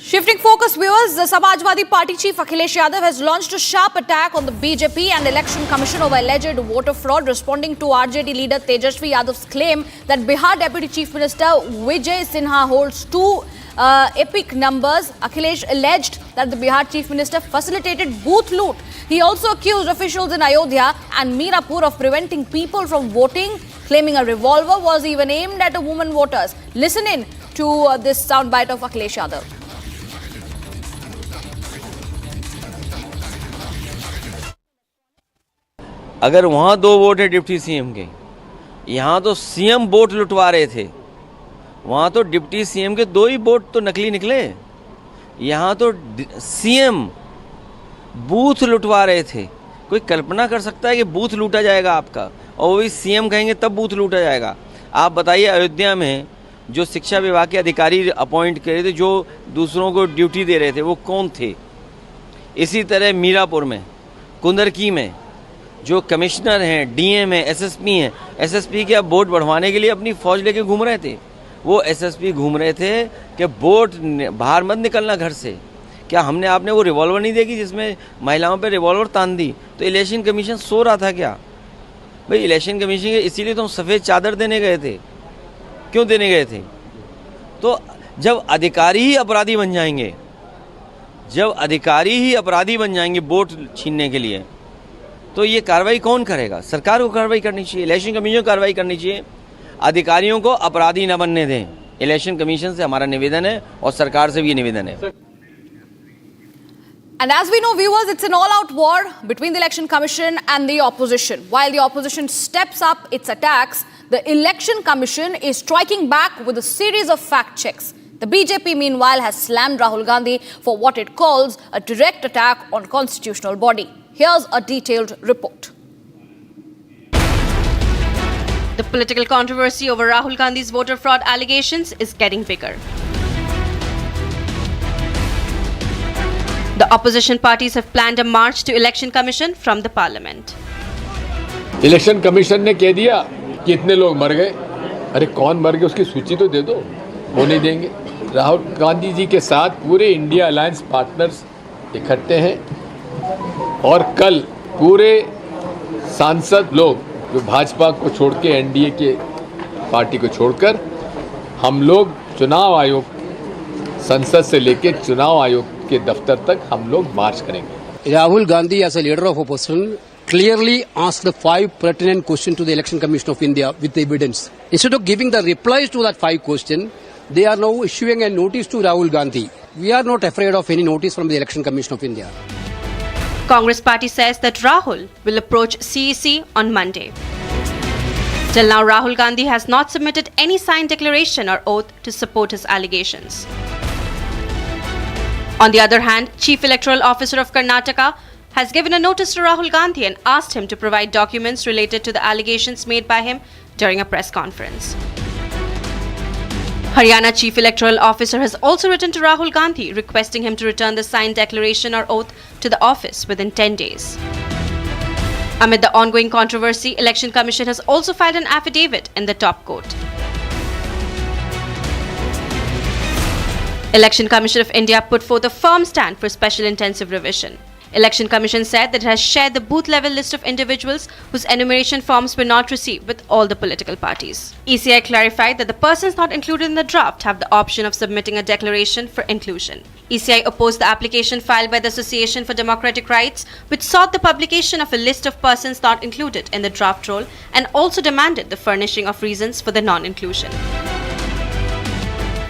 Shifting focus, viewers, the Samajwadi Party chief Akhilesh Yadav has launched a sharp attack on the BJP and Election Commission over alleged voter fraud, responding to RJD leader Tejasvi Yadav's claim that Bihar Deputy Chief Minister Vijay Sinha holds two epic numbers. Akhilesh alleged that the Bihar Chief Minister facilitated booth loot. He also accused officials in Ayodhya and Mirapur of preventing people from voting, claiming a revolver was even aimed at women voters. Listen in to this soundbite of Akhilesh Yadav.
अगर वहाँ 2 vote है deputy CM के, यहाँ तो CM vote लुटवा रहे थे, वहाँ तो डिप्टी सीएम के 2 ही वोट तो नकली निकले, यहाँ तो सीएम बूथ लुटवा रहे थे। कोई कल्पना कर सकता है कि बूथ लूटा जाएगा आपका, और वो भी सीएम कहेंगे तब बूथ लूटा जाएगा? आप बताइए, अयोध्या में जो शिक्षा विभाग के अधिकारी अपॉइंट करे थे, जो दूसरों को ड्यूटी दे रहे थे, वो कौन थे? इसी तरह मीरापुर में, कुंदरकी में जो कमिश्नर हैं, डीएम हैं, एसएसपी हैं, एसएसपी के अब वोट बढ़वाने के लिए अपनी फौज लेके घूम रहे थे। वो एसएसपी घूम रहे थे कि वोट बाहर मत निकलना घर से। क्या हमने आपने वो रिवॉल्वर नहीं देखी जिसमें महिलाओं पे रिवॉल्वर तान दी? तो इलेक्शन कमीशन सो रहा था क्या? भाई इलेक्शन कमीशन के इसीलिए तो हम सफ़ेद चादर देने गए थे। क्यों देने गए थे? तो जब अधिकारी ही अपराधी बन जाएंगे, वोट छीनने के लिए, तो ये कार्रवाई कौन करेगा? सरकार को कार्रवाई करनी चाहिए, इलेक्शन कमीशन को कार्रवाई करनी चाहिए। अधिकारियों को अपराधी न बनने दें। इलेक्शन कमीशन से हमारा निवेदन है और सरकार से भी ये निवेदन है।
And as we know, viewers, it's an all-out war between the Election Commission and the opposition. While the opposition steps up its attacks, the Election Commission is striking back with a series of fact checks. The BJP, meanwhile, has slammed Rahul Gandhi for what it calls a direct attack on constitutional body. Here's a detailed report.
The political controversy over Rahul Gandhi's voter fraud allegations is getting bigger. The opposition parties have planned a march to Election Commission from the Parliament.
Election commission ने कह दिया कि इतने लोग मर गए। अरे कौन मर गए उसकी सूची तो दे दो, वो नहीं देंगे। राहुल गांधी जी के साथ पूरे इंडिया अलायंस पार्टनर्स इकट्ठे हैं और कल पूरे सांसद लोग जो भाजपा को छोड़ के एनडीए के पार्टी को छोड़कर हम लोग चुनाव आयोग, संसद से लेकर चुनाव आयोग के दफ्तर तक हम लोग मार्च करेंगे।
Rahul Gandhi, as a leader of opposition, clearly asked the 5 pertinent questions to the Election Commission of India with evidence. Instead of giving the replies to that 5 questions, they are now issuing a notice to Rahul Gandhi. We are not afraid of any notice from the Election Commission of India.
Congress party says that Rahul will approach CEC on Monday. Till now, Rahul Gandhi has not submitted any signed declaration or oath to support his allegations. On the other hand, Chief Electoral Officer of Karnataka has given a notice to Rahul Gandhi and asked him to provide documents related to the allegations made by him during a press conference. Haryana Chief Electoral Officer has also written to Rahul Gandhi requesting him to return the signed declaration or oath to the office within 10 days. Amid the ongoing controversy, Election Commission has also filed an affidavit in the top court. Election Commission of India put forth a firm stand for special intensive revision. Election Commission said that it has shared the booth-level list of individuals whose enumeration forms were not received with all the political parties. ECI clarified that the persons not included in the draft have the option of submitting a declaration for inclusion. ECI opposed the application filed by the Association for Democratic Rights, which sought the publication of a list of persons not included in the draft roll and also demanded the furnishing of reasons for the non-inclusion.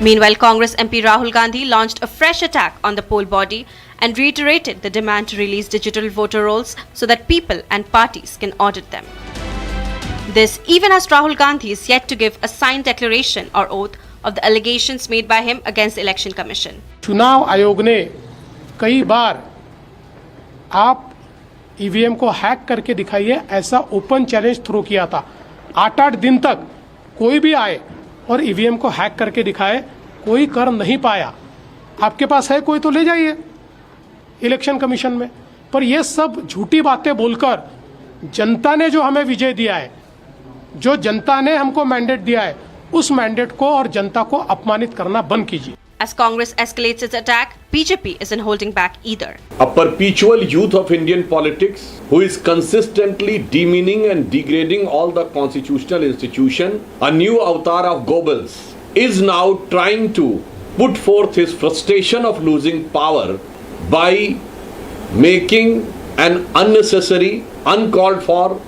Meanwhile, Congress MP Rahul Gandhi launched a fresh attack on the poll body and reiterated the demand to release digital voter rolls so that people and parties can audit them. This even as Rahul Gandhi is yet to give a signed declaration or oath of the allegations made by him against the Election Commission.
चुनाव आयोग ने कई बार आप EVM को hack करके दिखाइए ऐसा open challenge throw किया था। 8-8 दिन तक कोई भी आए और ईवीएम को हैक करके दिखाए, कोई कर नहीं पाया। आपके पास है कोई तो ले जाइए इलेक्शन कमीशन में। पर ये सब झूठी बातें बोलकर जनता ने जो हमें विजय दिया है, जो जनता ने हमको मैंडेट दिया है, उस मैंडेट को और जनता को अपमानित करना बंद कीजिए।
As Congress escalates its attack, BJP isn't holding back either.
A perpetual youth of Indian politics who is consistently demeaning and degrading all the constitutional institution, a new avatar of Goebbels, is now trying to put forth his frustration of losing power by making an unnecessary, uncalled for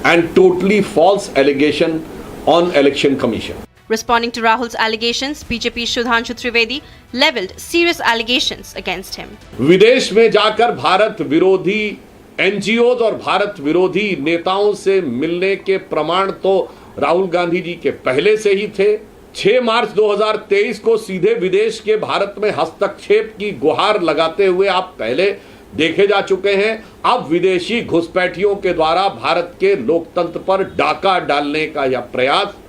and totally false allegation on Election Commission.
Responding to Rahul's allegations, BJP Sudhanshu Trivedi leveled serious allegations against him.
विदेश में जाकर भारत विरोधी NGO और भारत विरोधी नेताओं से मिलने के प्रमाण तो राहुल गांधी जी के पहले से ही थे। 6 मार्च 2023 को सीधे विदेश के भारत में हस्तक्षेप की गुहार लगाते हुए आप पहले देखे जा चुके हैं। अब विदेशी घुसपैठियों के द्वारा भारत के लोकतंत्र पर डाका डालने का यह प्रयास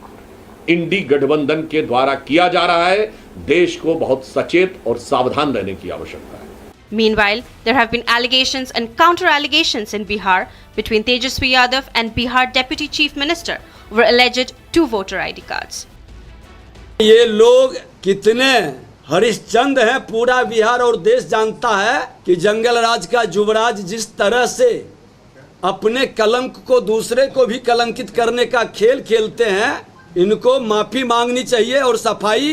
इंडी गठबंधन के द्वारा किया जा रहा है। देश को बहुत सचेत और सावधान रहने की आवश्यकता है।
Meanwhile, there have been allegations and counter-allegations in Bihar between Tejaswi Yadav and Bihar Deputy Chief Minister over alleged 2 voter ID cards.
ये लोग कितने हरिश्चंद हैं, पूरा बिहार और देश जानता है कि जंगल राज का युवराज जिस तरह से अपने कलंक को दूसरे को भी कलंकित करने का खेल खेलते हैं, इनको माफी मांगनी चाहिए और सफाई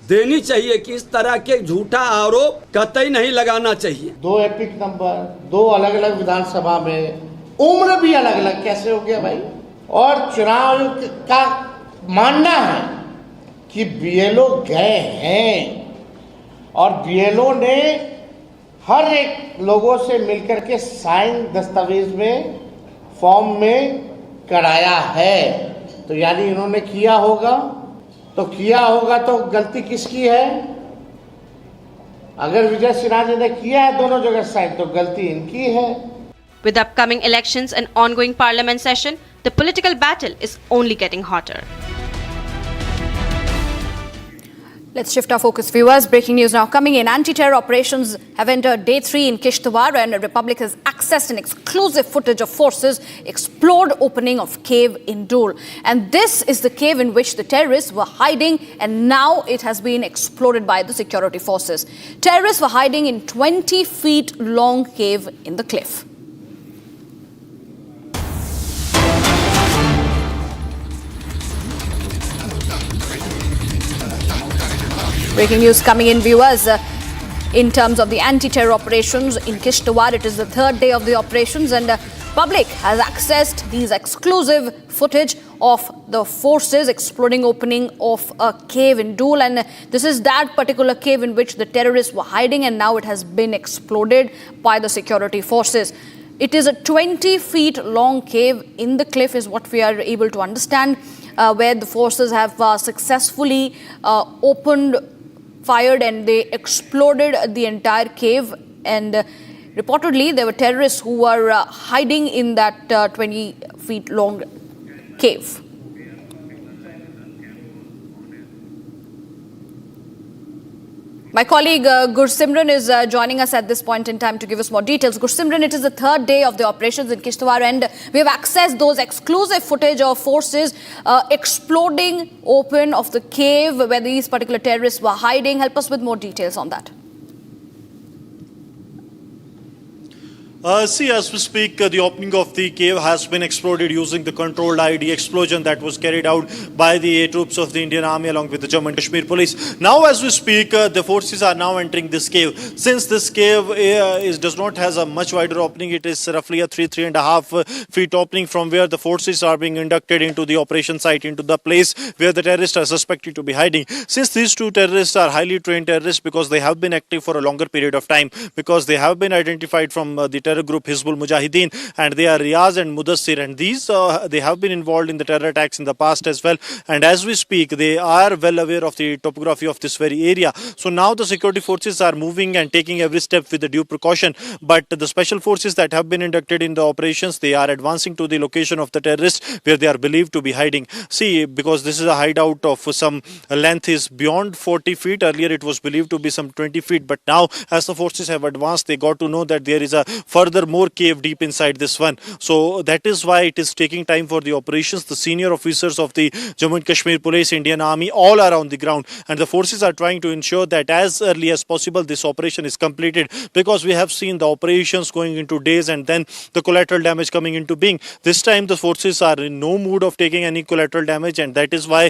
देनी चाहिए कि इस तरह के झूठा आरोप कतई नहीं लगाना चाहिए।
2 एपिक नंबर, 2 अलग अलग विधानसभा में, उम्र भी अलग अलग कैसे हो गया भाई? और चुनाव आयोग का मानना है कि बीएलओ गए हैं और बीएलओ ने हर एक लोगों से मिलकर के साइन दस्तावेज में फॉर्म में कराया है। तो यानी इन्होंने किया होगा तो गलती किसकी है? अगर विजय सिन्हा जी ने किया है दोनों जगह साइन तो गलती इनकी है।
With upcoming elections and ongoing parliament session, the political battle is only getting hotter.
Let's shift our focus, viewers. Breaking news now coming in. Anti-terror operations have entered day 3 in Kishtwar, and the Republic has accessed an exclusive footage of forces explored opening of cave in Dole. And this is the cave in which the terrorists were hiding, and now it has been exploded by the security forces. Terrorists were hiding in 20 feet long cave in the cliff. Breaking news coming in, viewers. In terms of the anti-terror operations in Kishtwar, it is the 3rd day of the operations, and the public has accessed these exclusive footage of the forces exploding opening of a cave in Dole, and this is that particular cave in which the terrorists were hiding, and now it has been exploded by the security forces. It is a 20 feet long cave in the cliff is what we are able to understand, where the forces have successfully fired and they exploded the entire cave, and reportedly there were terrorists who were hiding in that 20 feet long cave. My colleague Gursimran is joining us at this point in time to give us more details. Gursimran, it is the 3rd day of the operations in Kishtwar, and we have accessed those exclusive footage of forces exploding open of the cave where these particular terrorists were hiding. Help us with more details on that.
See, as we speak, the opening of the cave has been exploded using the controlled IED explosion that was carried out by the troops of the Indian Army along with the Jammu and Kashmir police. Now, as we speak, the forces are now entering this cave. Since this cave does not has a much wider opening, it is roughly a 3.5 feet opening from where the forces are being inducted into the operation site, into the place where the terrorists are suspected to be hiding. Since these 2 terrorists are highly trained terrorists because they have been active for a longer period of time, because they have been identified from the terror group Hizbul Mujahideen, and they are Riaz and Mudassir, and these they have been involved in the terror attacks in the past as well, and as we speak they are well aware of the topography of this very area. So now the security forces are moving and taking every step with the due precaution, but the special forces that have been inducted in the operations, they are advancing to the location of the terrorists where they are believed to be hiding. See, because this is a hideout of some length is beyond 40 feet, earlier it was believed to be some 20 feet, but now as the forces have advanced, they got to know that there is a furthermore cave deep inside this one. So that is why it is taking time for the operations. The senior officers of the Jammu and Kashmir Police, Indian Army, all are on the ground, and the forces are trying to ensure that as early as possible this operation is completed, because we have seen the operations going into days and then the collateral damage coming into being. This time the forces are in no mood of taking any collateral damage, and that is why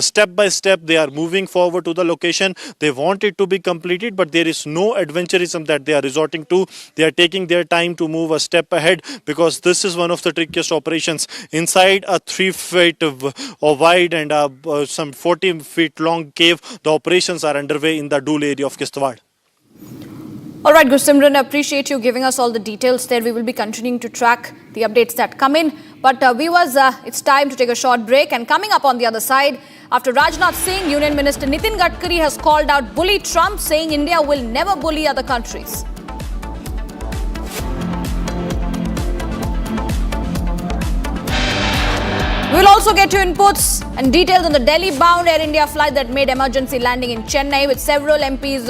step by step they are moving forward to the location. They want it to be completed, but there is no adventurism that they are resorting to. They are taking their time to move a step ahead, because this is one of the trickiest operations. Inside a 3 feet wide and some 40 feet long cave, the operations are underway in the Dool area of Kishtwar.
All right, Gursimran, I appreciate you giving us all the details there. We will be continuing to track the updates that come in. But viewers, it's time to take a short break. And coming up on the other side, after Rajnath Singh, Union Minister Nitin Gadkari has called out bully Trump, saying India will never bully other countries. We'll also get your inputs and details on the Delhi-bound Air India flight that made emergency landing in Chennai, with several MPs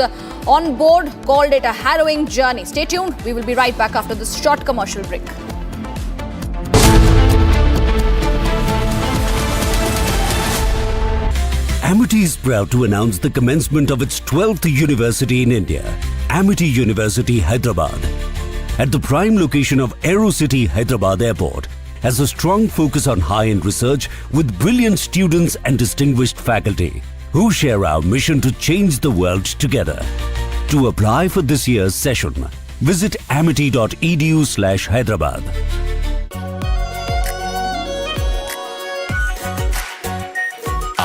on board, called it a harrowing journey. Stay tuned. We will be right back after this short commercial break.
Amity is proud to announce the commencement of its 12th university in India, Amity University, Hyderabad. At the prime location of AeroCity Hyderabad Airport, has a strong focus on high-end research with brilliant students and distinguished faculty who share our mission to change the world together. To apply for this year's session, visit amity.edu/Hyderabad.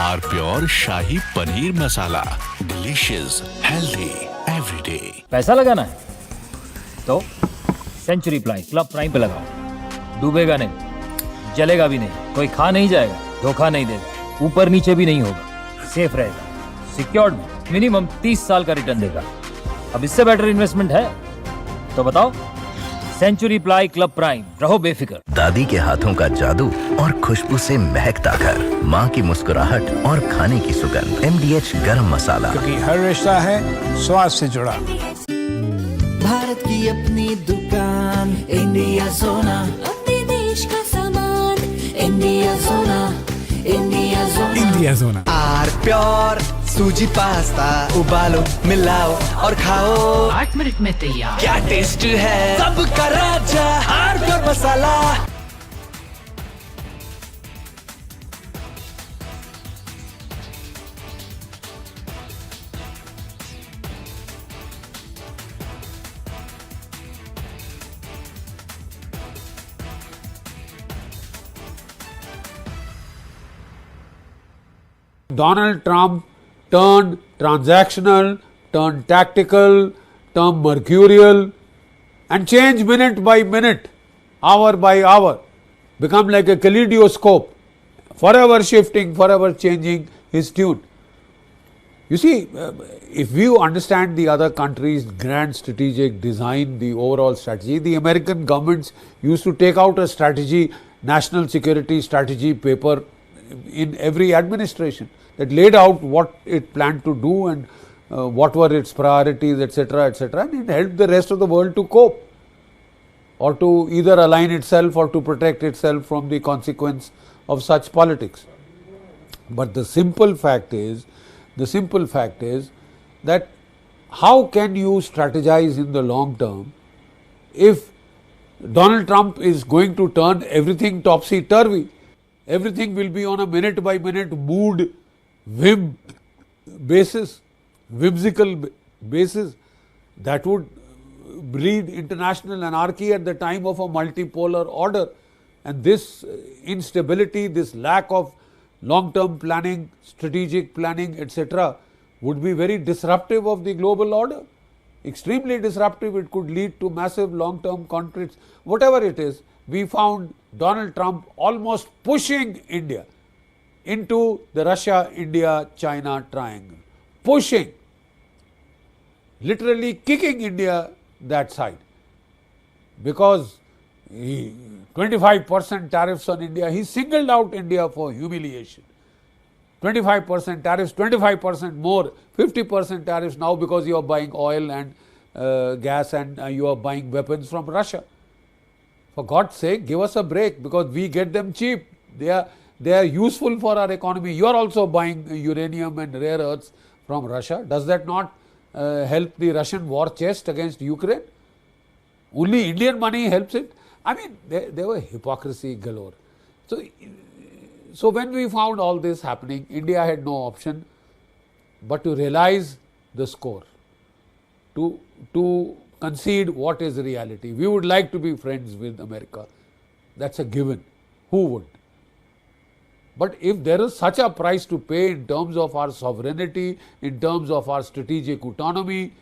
R Pure Shahi Paneer Masala. Delicious, healthy, every day.
पैसा लगाना है तो century ply club prime पे लगाओ। डूबेगा नहीं, जलेगा भी नहीं, कोई खा नहीं जाएगा, धोखा नहीं देगा, ऊपर नीचे भी नहीं होगा, सेफ रहेगा, सिक्योर्ड मिनिमम 30 साल का रिटर्न देगा। अब इससे बेटर इन्वेस्टमेंट है तो बताओ। सेंचुरी प्लाई क्लब प्राइम, रहो बेफिक्र।
दादी के हाथों का जादू और खुशबू से महकता घर, माँ की मुस्कुराहट और खाने की सुगंध। MDH गरम मसाला,
क्योंकि हर रिश्ता है स्वाद से जुड़ा।
भारत की अपनी दुकान, इंडिया सोना,
अपने देश का सामान, इंडिया सोना, इंडिया सोना,
इंडिया सोना।
आर प्योर सूजी पास्ता, उबालो मिलाओ और खाओ,
8 मिनट में तैयार।
क्या टेस्ट है, सबका राजा R pure masala.
Donald Trump turned transactional, turned tactical, turned mercurial, and changed minute by minute, hour by hour, become like a kaleidoscope, forever shifting, forever changing his tune. You see, if you understand the other countries' grand strategic design, the overall strategy, the American governments used to take out a strategy, national security strategy paper in every administration that laid out what it planned to do and what were its priorities, etc., etc., and it helped the rest of the world to cope or to either align itself or to protect itself from the consequence of such politics. But the simple fact is that how can you strategize in the long term if Donald Trump is going to turn everything topsy-turvy? Everything will be on a minute by minute mood, whim basis, whimsical basis. That would breed international anarchy at the time of a multipolar order. And this instability, this lack of long-term planning, strategic planning, etc., would be very disruptive of the global order. Extremely disruptive. It could lead to massive long-term conflicts. Whatever it is, we found Donald Trump almost pushing India into the Russia-India-China triangle. Pushing, literally kicking India that side, because 25% tariffs on India, he singled out India for humiliation. 25% tariffs, 25% more, 50% tariffs now because you are buying oil and gas and you are buying weapons from Russia. For God's sake, give us a break, because we get them cheap. They are useful for our economy. You are also buying uranium and rare earths from Russia. Does that not help the Russian war chest against Ukraine? Only Indian money helps it. I mean, there were hypocrisy galore. So when we found all this happening, India had no option but to realize the score, to concede what is reality. We would like to be friends with America. That's a given. Who would? But if there is such a price to pay in terms of our sovereignty, in terms of our strategic autonomy,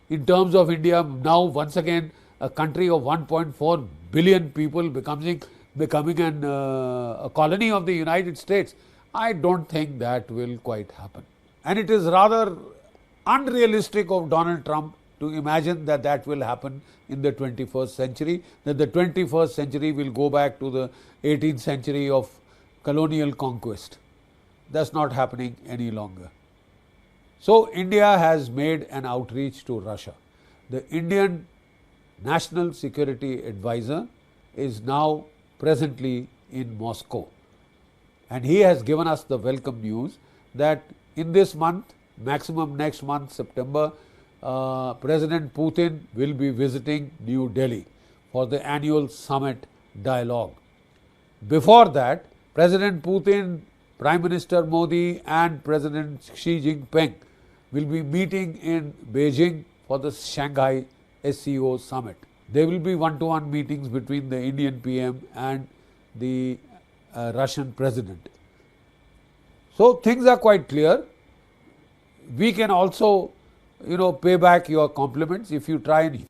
in terms of India now once again a country of 1.4 billion people becoming a colony of the United States, I don't think that will quite happen. And it is rather unrealistic of Donald Trump to imagine that that will happen in the 21st century, that the 21st century will go back to the 18th century of colonial conquest. That's not happening any longer. So India has made an outreach to Russia. The Indian National Security Advisor is now presently in Moscow, and he has given us the welcome news that in this month, maximum next month, September, President Putin will be visiting New Delhi for the annual summit dialogue. Before that, President Putin, Prime Minister Modi and President Xi Jinping will be meeting in Beijing for the Shanghai SCO summit. There will be one-to-one meetings between the Indian PM and the Russian President. So things are quite clear. We can also, pay back your compliments if you try and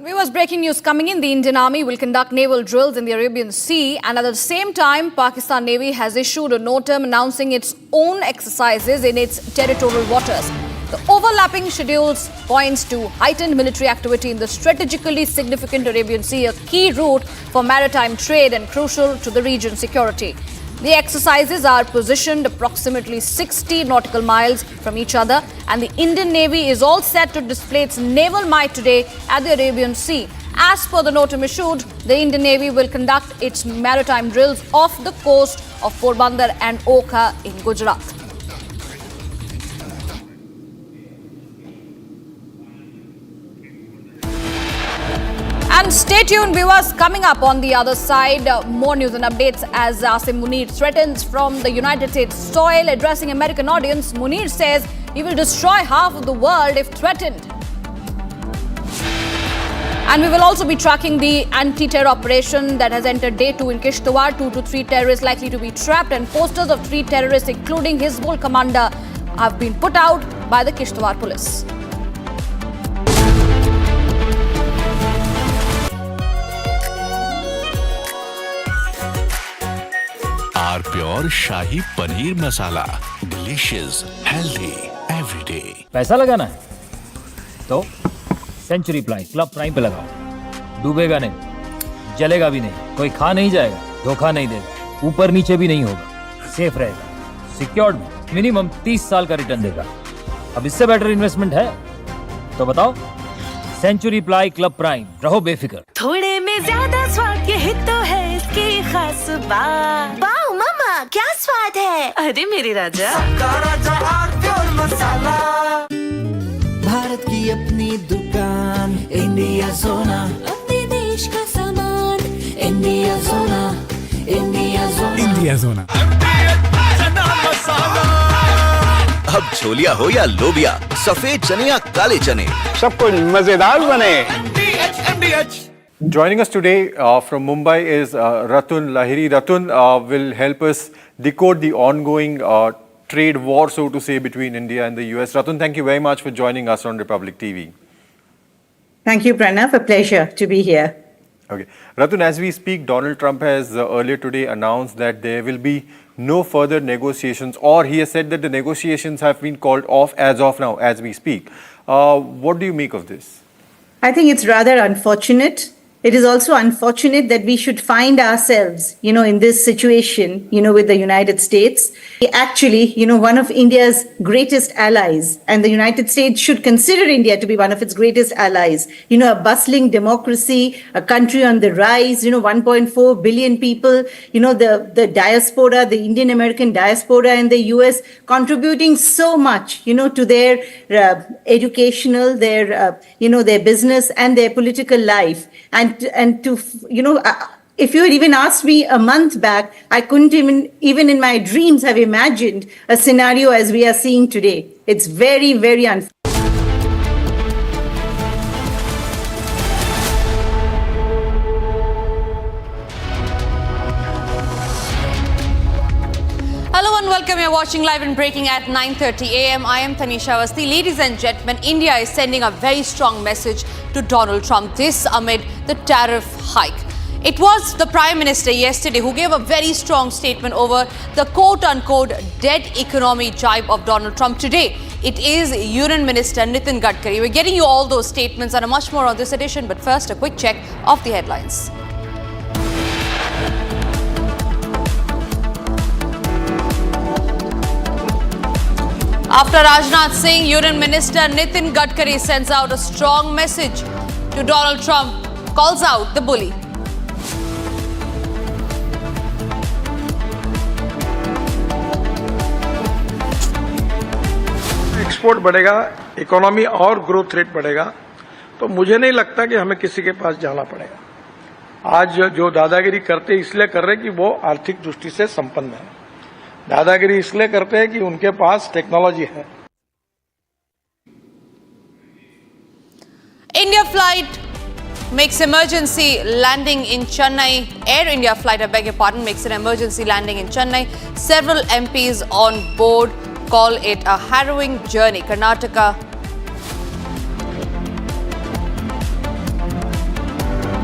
Viewers, breaking news coming in. The Indian Army will conduct naval drills in the Arabian Sea, and at the same time, Pakistan Navy has issued a notam announcing its own exercises in its territorial waters. The overlapping schedules points to heightened military activity in the strategically significant Arabian Sea, a key route for maritime trade and crucial to the region's security. The exercises are positioned approximately 60 nautical miles from each other, and the Indian Navy is all set to display its naval might today at the Arabian Sea. As per the notam issued, the Indian Navy will conduct its maritime drills off the coast of Porbandar and Okha in Gujarat. And stay tuned, viewers. Coming up on the other side, more news and updates as Asim Munir threatens from the United States soil. Addressing American audience, Munir says he will destroy half of the world if threatened. And we will also be tracking the anti-terror operation that has entered day 2 in Kishtwar. 2 to 3 terrorists likely to be trapped, and posters of 3 terrorists, including Hizbul commander, have been put out by the Kishtwar police.
Our pure Shahi Paneer Masala. Delicious, healthy, every day.
पैसा लगाना है तो century ply club prime पे लगाओ। डूबेगा नहीं, जलेगा भी नहीं, कोई खा नहीं जाएगा, धोखा नहीं देगा, ऊपर नीचे भी नहीं होगा, सेफ रहेगा, सिक्योर्ड भी, मिनिमम 30 साल का रिटर्न देगा। अब इससे बेटर इन्वेस्टमेंट है तो बताओ। सेंचुरी प्लाई क्लब प्राइम, रहो बेफिक्र।
थोड़े में ज्यादा स्वाद यही तो है इसकी खास बात। वाओ मामा, क्या स्वाद है। अरे मेरे राजा, मसाला।
भारत की अपनी दुकान, इंडिया सोना,
अपने देश का सामान, इंडिया सोना, इंडिया सोना,
इंडिया सोना।
अब छोलिया हो या लोबिया, सफेद चने या काले चने,
सब कुछ मजेदार बने। Joining us today from Mumbai is Ratun Lahiri. Ratun will help us decode the ongoing trade war, so to say, between India and the US. Ratun, thank you very much for joining us on Republic TV.
Thank you, Pranav. A pleasure to be here.
Okay. Ratun, as we speak, Donald Trump has earlier today announced that there will be no further negotiations, or he has said that the negotiations have been called off as of now, as we speak. What do you make of this?
I think it's rather unfortunate It is also unfortunate that we should find ourselves, in this situation, with the United States. Actually, one of India's greatest allies, and the United States should consider India to be one of its greatest allies. A bustling democracy, a country on the rise, 1.4 billion people, the diaspora, the Indian American diaspora in the US contributing so much, to their educational, their business and their political life. And to, if you had even asked me a month back, I couldn't even in my dreams have imagined a scenario as we are seeing today. It's very, very unfortunate.
Hello and welcome. You're watching live and breaking at 9:30 a.m. I am Tanisha Awasthi. Ladies and gentlemen, India is sending a very strong message to Donald Trump. This amid the tariff hike. It was the Prime Minister yesterday who gave a very strong statement over the quote-unquote dead economy jibe of Donald Trump. Today, it is Union Minister Nitin Gadkari. We're getting you all those statements and much more on this edition. But first, a quick check of the headlines. After Rajnath Singh, Union Minister Nitin Gadkari sends out a strong message to Donald Trump, calls out the bully.
Export बढ़ेगा, economy और growth rate बढ़ेगा, तो मुझे नहीं लगता कि हमें किसी के पास जाना पड़ेगा। आज जो दादागिरी करते इसलिए कर रहे कि वो आर्थिक दृष्टि से संपन्न है। दादागिरी इसलिए करते हैं कि उनके पास टेक्नोलॉजी है।
India flight makes emergency landing in Chennai. Air India flight, I beg your pardon, makes an emergency landing in Chennai. Several MPs on board call it a harrowing journey. Karnataka.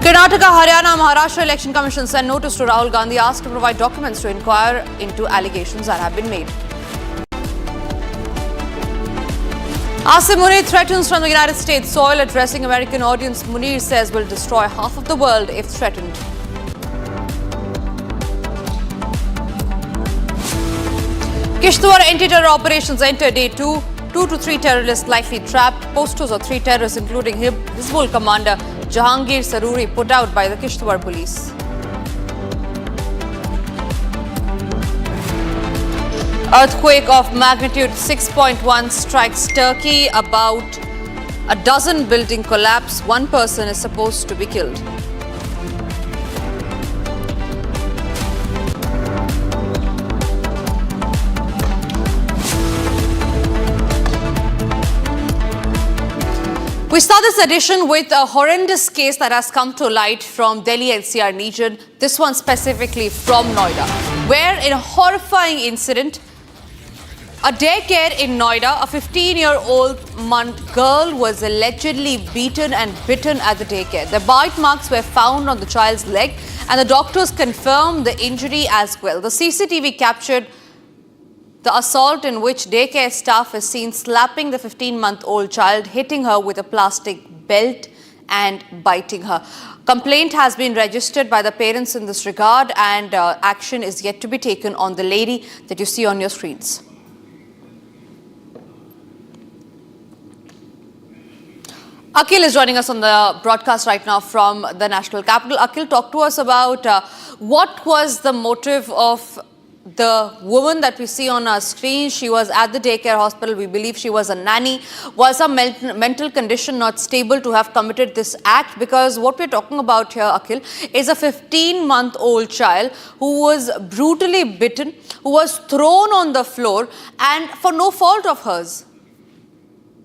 Karnataka, Haryana, Maharashtra election commission sent notice to Rahul Gandhi, asked to provide documents to inquire into allegations that have been made. Asim Munir threatens from the United States soil, addressing American audience. Munir says will destroy half of the world if threatened. Kishtwar anti-terror operations enter day 2. 2 to 3 terrorists likely trapped. Posters of 3 terrorists, including Hizbul commander Jahangir Saruri, put out by the Kishtwar police. Earthquake of magnitude 6.1 strikes Turkey. About a dozen buildings collapse. One person is supposed to be killed. We start this edition with a horrendous case that has come to light from Delhi NCR region, this one specifically from Noida, where in a horrifying incident, a daycare in Noida, a 15-year-old girl was allegedly beaten and bitten at the daycare. The bite marks were found on the child's leg and the doctors confirmed the injury as well. The CCTV captured the assault in which daycare staff is seen slapping the 15-month-old child, hitting her with a plastic belt and biting her. Complaint has been registered by the parents in this regard and action is yet to be taken on the lady that you see on your screens. Akhil is joining us on the broadcast right now from the national capital. Akhil, talk to us about what was the motive of the woman that we see on our screen. She was at the daycare hospital. We believe she was a nanny. Was her mental condition not stable to have committed this act? Because what we're talking about here, Akhil, is a 15-month-old child who was brutally bitten, who was thrown on the floor and for no fault of hers.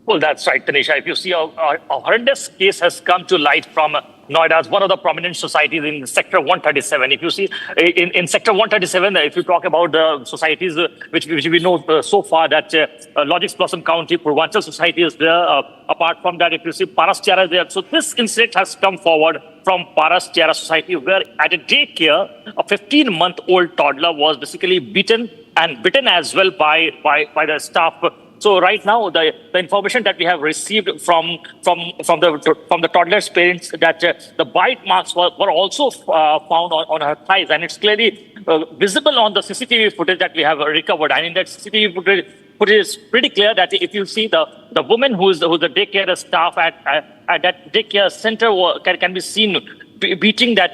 Well, that's right, Tanisha. If you see, a horrendous case has come to light from Noida, one of the prominent societies in Sector 137. If you see, in Sector 137, if you talk about the societies which we know so far, that Logix Blossom County, Purvanchal Society is there. Apart from that, if you see, Parastyara is there. So this incident has come forward from Parastyara Society, where at a daycare, a 15-month-old toddler was basically beaten and bitten as well by the staff So right now, the information that we have received from the toddler's parents that the bite marks were also found on her thighs, and it's clearly visible on the CCTV footage that we have recovered. And in that CCTV footage is pretty clear that if you see the woman who's the daycare staff at that daycare center can be seen beating that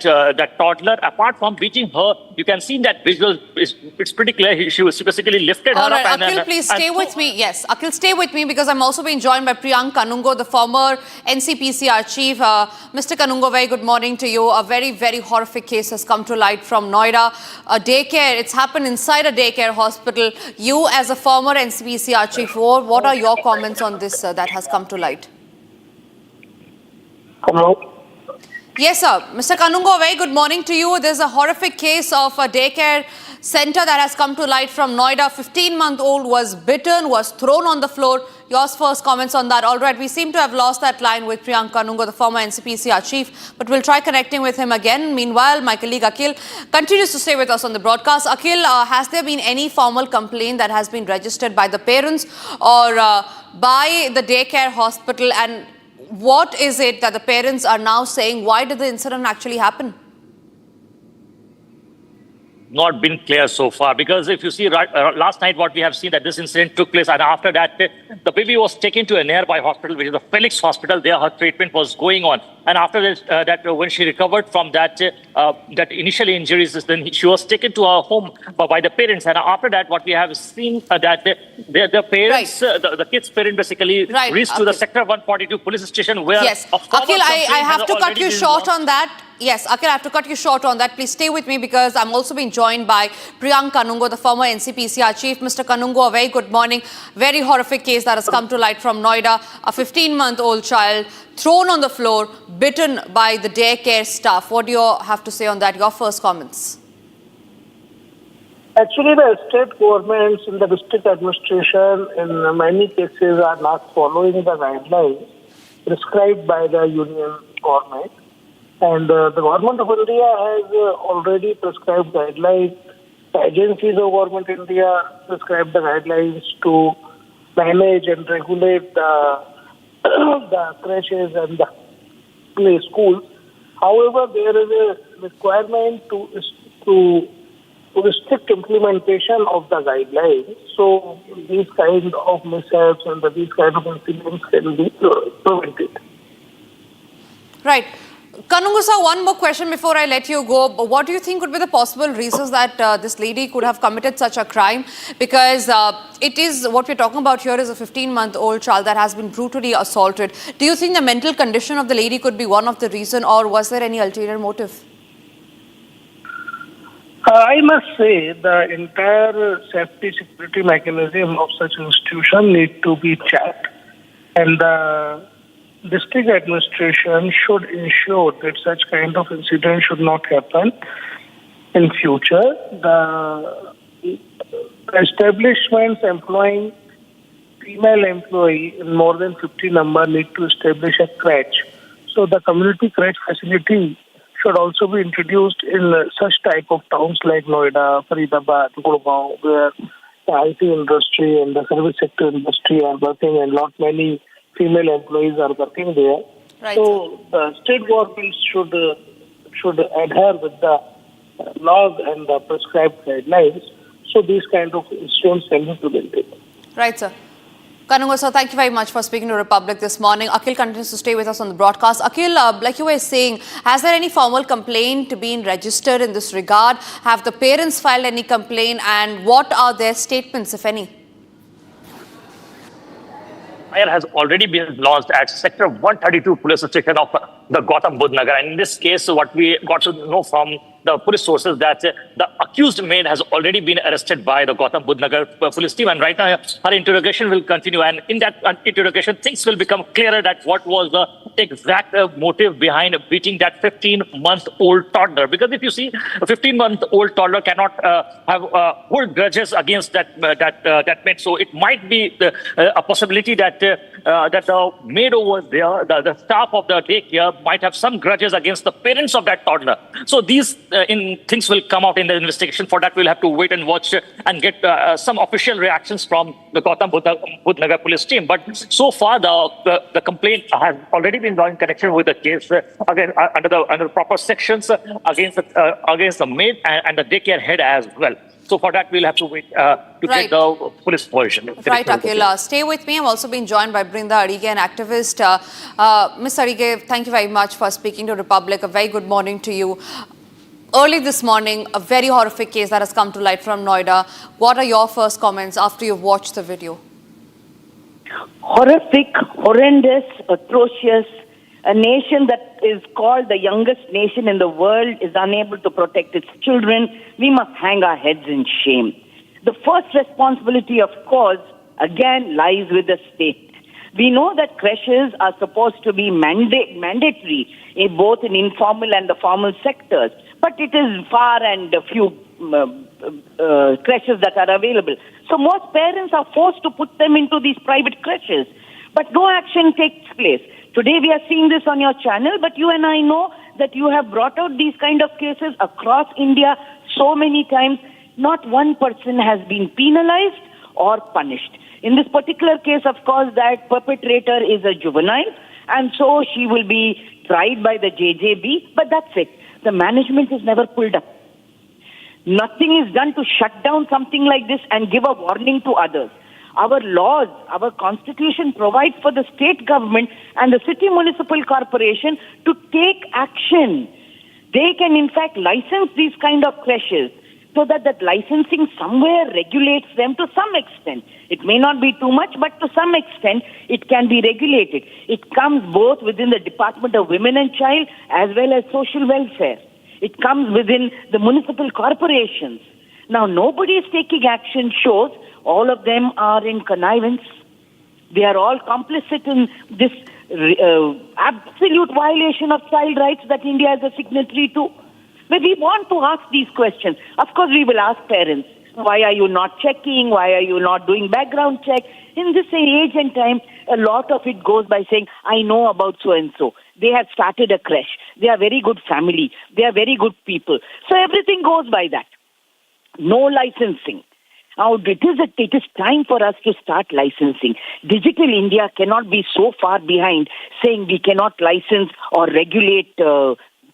toddler. Apart from beating her, you can see that visual. It's pretty clear. She was basically lifted
All
her
right,
up.
Akhil, please stay with me. Yes, Akhil, stay with me because I'm also being joined by Priyank Kanungo, the former NCPCR chief. Mr. Kanungo, very good morning to you. A very, very horrific case has come to light from Noida. A daycare, it's happened inside a daycare hospital. You, as a former NCPCR chief, what are your comments on this that has come to light?
Hello.
Yes, sir. Mr. Kanungo, very good morning to you. There's a horrific case of a daycare center that has come to light from Noida. 15-month-old was bitten, was thrown on the floor. Your first comments on that. All right, we seem to have lost that line with Priyank Kanungo, the former NCPCR chief, but we'll try connecting with him again. Meanwhile, my colleague Akhil continues to stay with us on the broadcast. Akhil, has there been any formal complaint that has been registered by the parents or by the daycare hospital? And what is it that the parents are now saying? Why did the incident actually happen?
Not been clear so far, because if you see last night what we have seen that this incident took place, and after that the baby was taken to a nearby hospital, which is the Felix Hospital. There her treatment was going on, and after this, when she recovered from that initial injuries, then she was taken to her home by the parents. And after that, what we have seen that the parents, the kid's parent basically reached to the Sector 142 police station where
Akhil, I have to cut you short on that. Yes, Akhil, I have to cut you short on that. Please stay with me because I'm also being joined by Priyank Kanungo, the former NCPCR chief. Mr. Kanungo, a very good morning. Very horrific case that has come to light from Noida. A 15-month-old child thrown on the floor, bitten by the daycare staff. What do you have to say on that? Your first comments.
Actually, the state governments in the district administration in many cases are not following the guidelines prescribed by the union government. And the government of India has already prescribed guidelines. The agencies of government of India prescribed the guidelines to manage and regulate the crashes and the play schools. However, there is a requirement to restrict implementation of the guidelines. So these kind of mishaps and these kind of incidents can be prevented.
Right. Kanungo sir, one more question before I let you go. What do you think would be the possible reasons that this lady could have committed such a crime? Because it is, what we're talking about here is a 15-month-old child that has been brutally assaulted. Do you think the mental condition of the lady could be one of the reason, or was there any ulterior motive?
I must say the entire safety security mechanism of such institution need to be checked, and the district administration should ensure that such kind of incident should not happen in future. The establishments employing female employee in more than 50 number need to establish a crèche. So the community crèche facility should also be introduced in such type of towns like Noida, Faridabad, Gurgaon, where the IT industry and the service sector industry are working, and lot many female employees are working there.
Right.
So the state governments should adhere with the laws and the prescribed guidelines. So these kind of incidents can be prevented.
Right, sir. Kanungo sir, thank you very much for speaking to Republic this morning. Akhil continues to stay with us on the broadcast. Akhil, like you were saying, has there any formal complaint been registered in this regard? Have the parents filed any complaint, and what are their statements, if any?
Fire has already been launched at Sector 132 police station of the Gautam Budh Nagar. And in this case, what we got to know from the police sources that the accused maid has already been arrested by the Gautam Budh Nagar police team. And right now, her interrogation will continue. And in that interrogation, things will become clearer that what was the exact motive behind beating that 15-month-old toddler. Because if you see, a 15-month-old toddler cannot hold grudges against that maid. So it might be a possibility that the maid over there, the staff of the daycare, might have some grudges against the parents of that toddler. So these things will come out in the investigation. For that, we'll have to wait and watch and get some official reactions from the Gautam Budh Nagar police team. But so far, the complaint has already been in connection with the case again under the proper sections against the maid and the daycare head as well. So for that, we'll have to wait to get the police version.
Right, Akhil. Stay with me. I'm also being joined by Brinda Adige, an activist. Ms. Adige, thank you very much for speaking to Republic. A very good morning to you. Early this morning, a very horrific case that has come to light from Noida. What are your first comments after you've watched the video?
Horrific, horrendous, atrocious. A nation that is called the youngest nation in the world is unable to protect its children. We must hang our heads in shame. The first responsibility, of course, again lies with the state. We know that creches are supposed to be mandatory in both in informal and the formal sectors, but it is far and few creches that are available. So most parents are forced to put them into these private creches, but no action takes place. Today we are seeing this on your channel, but you and I know that you have brought out these kind of cases across India so many times. Not one person has been penalized or punished. In this particular case, of course, that perpetrator is a juvenile, and so she will be tried by the JJB, but that's it. The management is never pulled up. Nothing is done to shut down something like this and give a warning to others. Our laws, our constitution provides for the state government and the city municipal corporation to take action. They can in fact license these kind of creches so that licensing somewhere regulates them to some extent. It may not be too much, but to some extent it can be regulated. It comes both within the Department of Women and Child as well as Social Welfare. It comes within the municipal corporations. Now nobody is taking action shows all of them are in connivance. They are all complicit in this absolute violation of child rights that India is a signatory to. But we want to ask these questions. Of course, we will ask parents, why are you not checking? Why are you not doing background check? In this age and time, a lot of it goes by saying, I know about so-and-so. They have started a creche. They are very good family. They are very good people. So everything goes by that. No licensing. Now, it is time for us to start licensing. Digital India cannot be so far behind saying we cannot license or regulate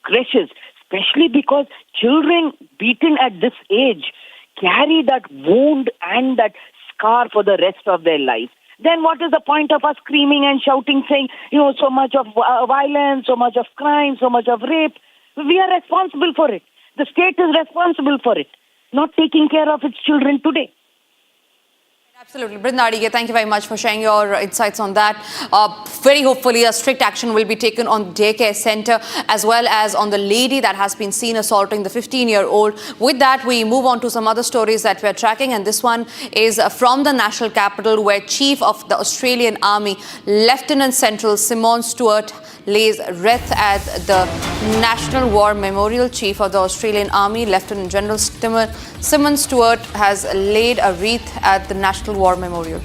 creches, especially because children beaten at this age carry that wound and that scar for the rest of their life. Then what is the point of us screaming and shouting, saying, so much of violence, so much of crime, so much of rape? We are responsible for it. The state is responsible for it, not taking care of its children today.
Absolutely. Brinda Adige, thank you very much for sharing your insights on that. Very hopefully a strict action will be taken on the daycare center as well as on the lady that has been seen assaulting the 15-year-old. With that, we move on to some other stories that we're tracking, and this one is from the national capital, where Chief of the Australian Army, Lieutenant General Simon Stewart, lays wreath at the National War Memorial. Chief of the Australian Army, Lieutenant General Simon Stewart, has laid a wreath at the National War Memorial.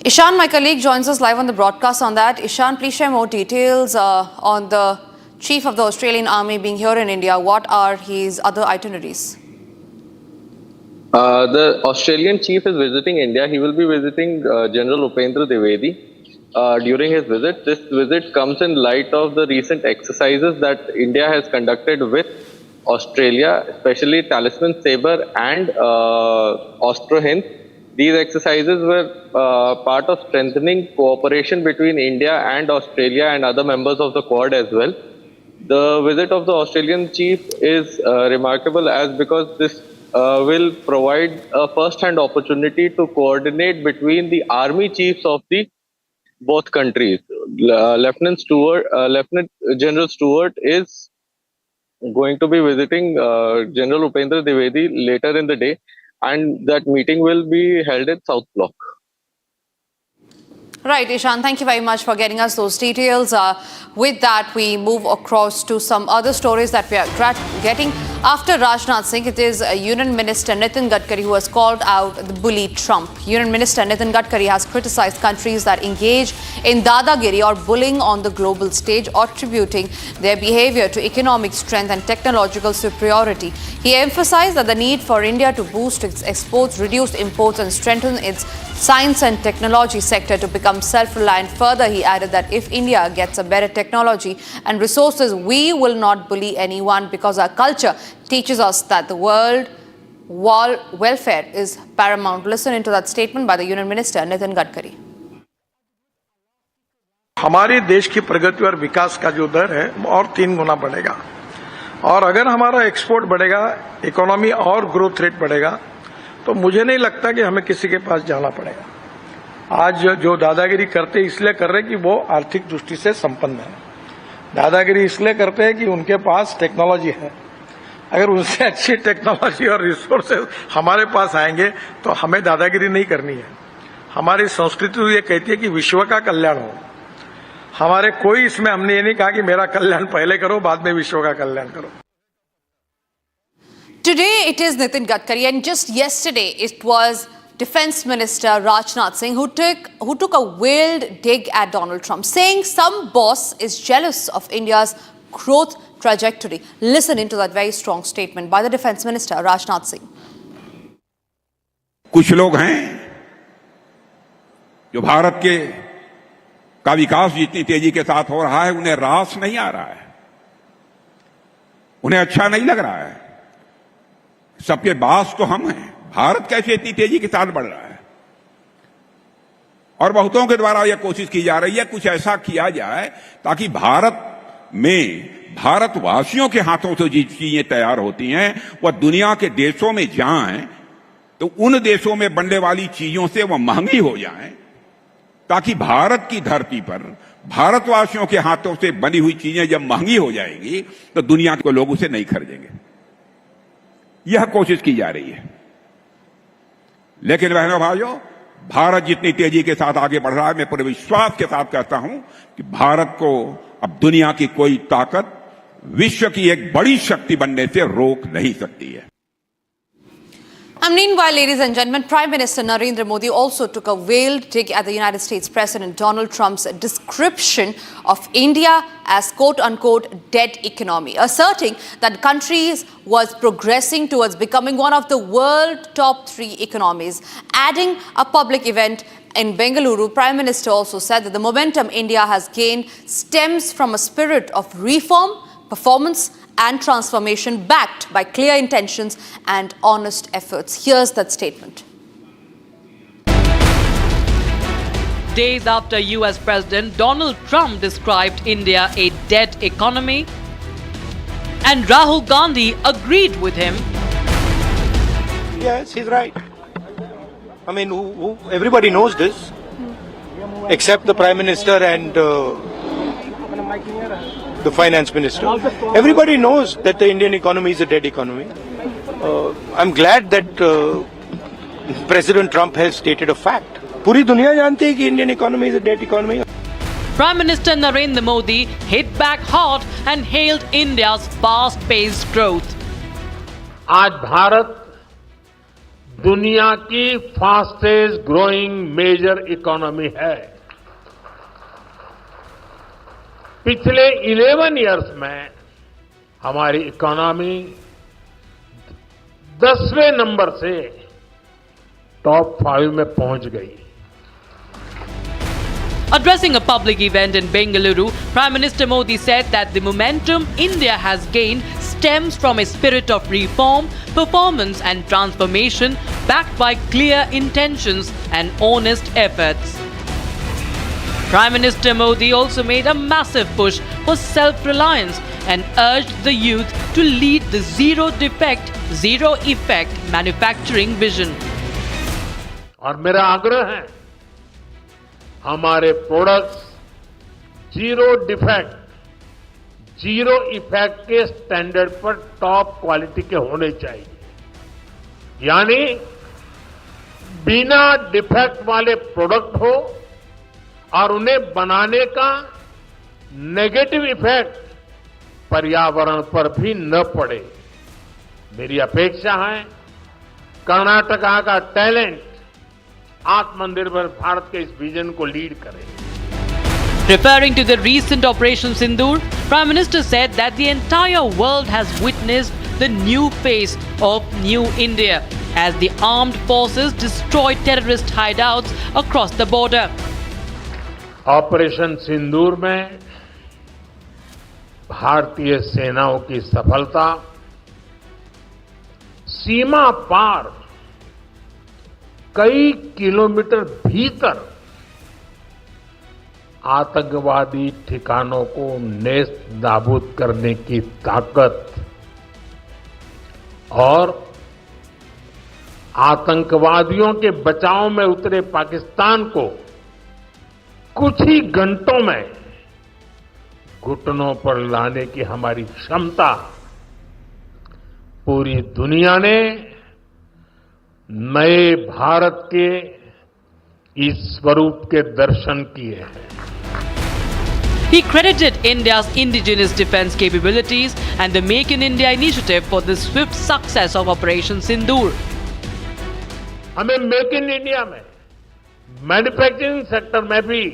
Ishan, my colleague, joins us live on the broadcast on that. Ishan, please share more details on the Chief of the Australian Army being here in India. What are his other itineraries?
The Australian chief is visiting India. He will be visiting General Upendra Dwivedi during his visit. This visit comes in light of the recent exercises that India has conducted with Australia, especially Talisman Sabre and Austro-Hind. These exercises were part of strengthening cooperation between India and Australia and other members of the Quad as well. The visit of the Australian chief is remarkable because this will provide a first-hand opportunity to coordinate between the army chiefs of the both countries. Lieutenant General Stewart is going to be visiting General Upendra Dwivedi later in the day, and that meeting will be held at South Block.
Right, Ishan, thank you very much for getting us those details. With that, we move across to some other stories that we are getting. After Rajnath Singh, it is Union Minister Nitin Gadkari who has called out the bully Trump. Union Minister Nitin Gadkari has criticized countries that engage in dadagiri or bullying on the global stage, attributing their behavior to economic strength and technological superiority. He emphasized that the need for India to boost its exports, reduce imports and strengthen its science and technology sector to become self-reliant. Further, he added that if India gets a better technology and resources, we will not bully anyone because our culture teaches us that the world welfare is paramount. Listen into that statement by the Union Minister Nitin Gadkari.
हमारे देश की प्रगति और विकास का जो दर है और 3 गुना बढ़ेगा और अगर हमारा एक्सपोर्ट बढ़ेगा, इकोनॉमी और ग्रोथ रेट बढ़ेगा, तो मुझे नहीं लगता कि हमें किसी के पास जाना पड़ेगा। आज जो दादागिरी करते इसलिए कर रहे कि वो आर्थिक दृष्टि से संपन्न है। दादागिरी इसलिए करते हैं कि उनके पास टेक्नोलॉजी है। अगर उनसे अच्छी टेक्नोलॉजी और रिसोर्सेज हमारे पास आएंगे तो हमें दादागिरी नहीं करनी है। हमारी संस्कृति तो ये कहती है कि विश्व का कल्याण हो। हमारे कोई इसमें हमने ये नहीं कहा कि मेरा कल्याण पहले करो, बाद में विश्व का कल्याण करो।
Today it is Nitin Gadkari, and just yesterday it was Defence Minister Rajnath Singh who took a veiled dig at Donald Trump, saying some boss is jealous of India's growth trajectory. Listen into that very strong statement by the Defence Minister Rajnath Singh.
कुछ लोग हैं जो भारत के का विकास जितनी तेजी के साथ हो रहा है उन्हें रास नहीं आ रहा है, उन्हें अच्छा नहीं लग रहा है। सबके बास तो हम हैं। भारत कैसे इतनी तेजी के साथ बढ़ रहा है और बहुतों के द्वारा यह कोशिश की जा रही है कुछ ऐसा किया जाए ताकि भारत में भारतवासियों के हाथों से जो चीजें तैयार होती हैं वह दुनिया के देशों में जाएं तो उन देशों में बनने वाली चीजों से वह महंगी हो जाएं, ताकि भारत की धरती पर भारतवासियों के हाथों से बनी हुई चीजें जब महंगी हो जाएंगी तो दुनिया के लोग उसे नहीं खरीदेंगे। यह कोशिश की जा रही है। लेकिन बहनों भाइयों, भारत जितनी तेजी के साथ आगे बढ़ रहा है, मैं पूरे विश्वास के साथ कहता हूं कि भारत को अब दुनिया की कोई ताकत विश्व की एक बड़ी शक्ति बनने से रोक नहीं सकती है।
And meanwhile, ladies and gentlemen, Prime Minister Narendra Modi also took a veiled dig at the United States President Donald Trump's description of India as quote-unquote dead economy, asserting that the country was progressing towards becoming one of the world top 3 economies. Adding a public event in Bengaluru, Prime Minister also said that the momentum India has gained stems from a spirit of reform, performance and transformation backed by clear intentions and honest efforts. Here's that statement.
Days after US President Donald Trump described India a dead economy, and Rahul Gandhi agreed with him.
Yes, he's right. I mean, everybody knows this, except the Prime Minister and the Finance Minister. Everybody knows that the Indian economy is a dead economy. I'm glad that President Trump has stated a fact. पूरी दुनिया जानती है कि Indian economy is a dead economy.
Prime Minister Narendra Modi hit back hard and hailed India's fast-paced growth.
आज भारत दुनिया की fastest growing major economy है। पिछले 11 इयर्स में हमारी इकोनॉमी 10वें नंबर से टॉप 5 में पहुंच गई।
Addressing a public event in Bengaluru, Prime Minister Modi said that the momentum India has gained stems from a spirit of reform, performance and transformation backed by clear intentions and honest efforts. Prime Minister Modi also made a massive push for self-reliance and urged the youth to lead the zero defect, zero effect manufacturing vision.
और मेरा आग्रह है हमारे products zero defect, zero effect के standard पर top quality के होने चाहिए। यानी बिना डिफेक्ट वाले प्रोडक्ट हो और उन्हें बनाने का नेगेटिव इफेक्ट पर्यावरण पर भी न पड़े। मेरी अपेक्षा है कर्नाटका का टैलेंट आत्मनिर्भर भारत के इस विजन को लीड करे।
Referring to the recent Operation Sindoor, Prime Minister said that the entire world has witnessed the new face of New India as the armed forces destroyed terrorist hideouts across the border.
Operation Sindoor में भारतीय सेनाओं की सफलता सीमा पार कई kilometre भीतर आतंकवादी ठिकानों को नेस्त नाबूद करने की ताकत और आतंकवादियों के बचाव में उतरे पाकिस्तान को कुछ ही घंटों में घुटनों पर लाने की हमारी क्षमता पूरी दुनिया ने नए भारत के इस स्वरूप के दर्शन किए हैं।
He credited India's indigenous defense capabilities and the Make in India initiative for the swift success of Operation Sindoor.
हमें मेक इन इंडिया में मैन्युफैक्चरिंग सेक्टर में भी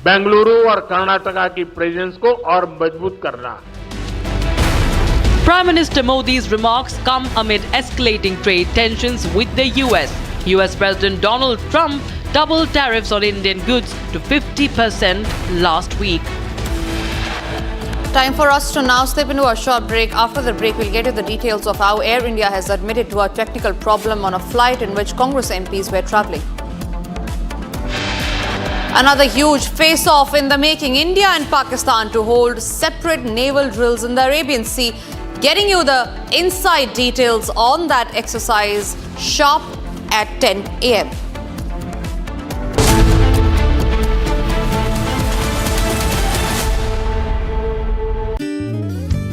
बेंगलुरु और कर्नाटका की प्रेजेंस को और मजबूत करना है।
Prime Minister Modi's remarks come amid escalating trade tensions with the US. US President Donald Trump doubled tariffs on Indian goods to 50% last week.
Time for us to now slip into a short break. After the break, we'll get you the details of how Air India has admitted to a technical problem on a flight in which Congress MPs were travelling. Another huge face-off in the making. India and Pakistan to hold separate naval drills in the Arabian Sea. Getting you the inside details on that exercise sharp at 10 a.m.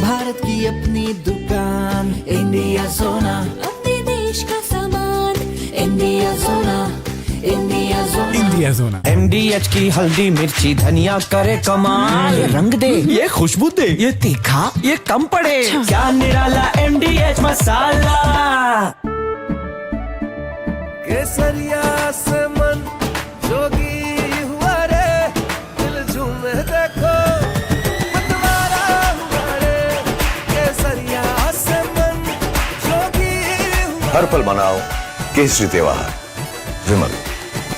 Bharat की अपनी दुकान India सोना,
अपने देश का सामान
India सोना, India सोना,
इंडिया सोना।
MDH की हल्दी मिर्ची धनिया करे कमाल, ये रंग दे, ये खुशबू दे, ये तीखा, ये कम पड़े, क्या निराला MDH मसाला।
केसरिया से मन जोगी हुआ रे, दिल झूमे देखो मतवारा हुआ रे, केसरिया से मन जोगी हुआ।
हर पल मनाओ केसरी त्योहार। विमल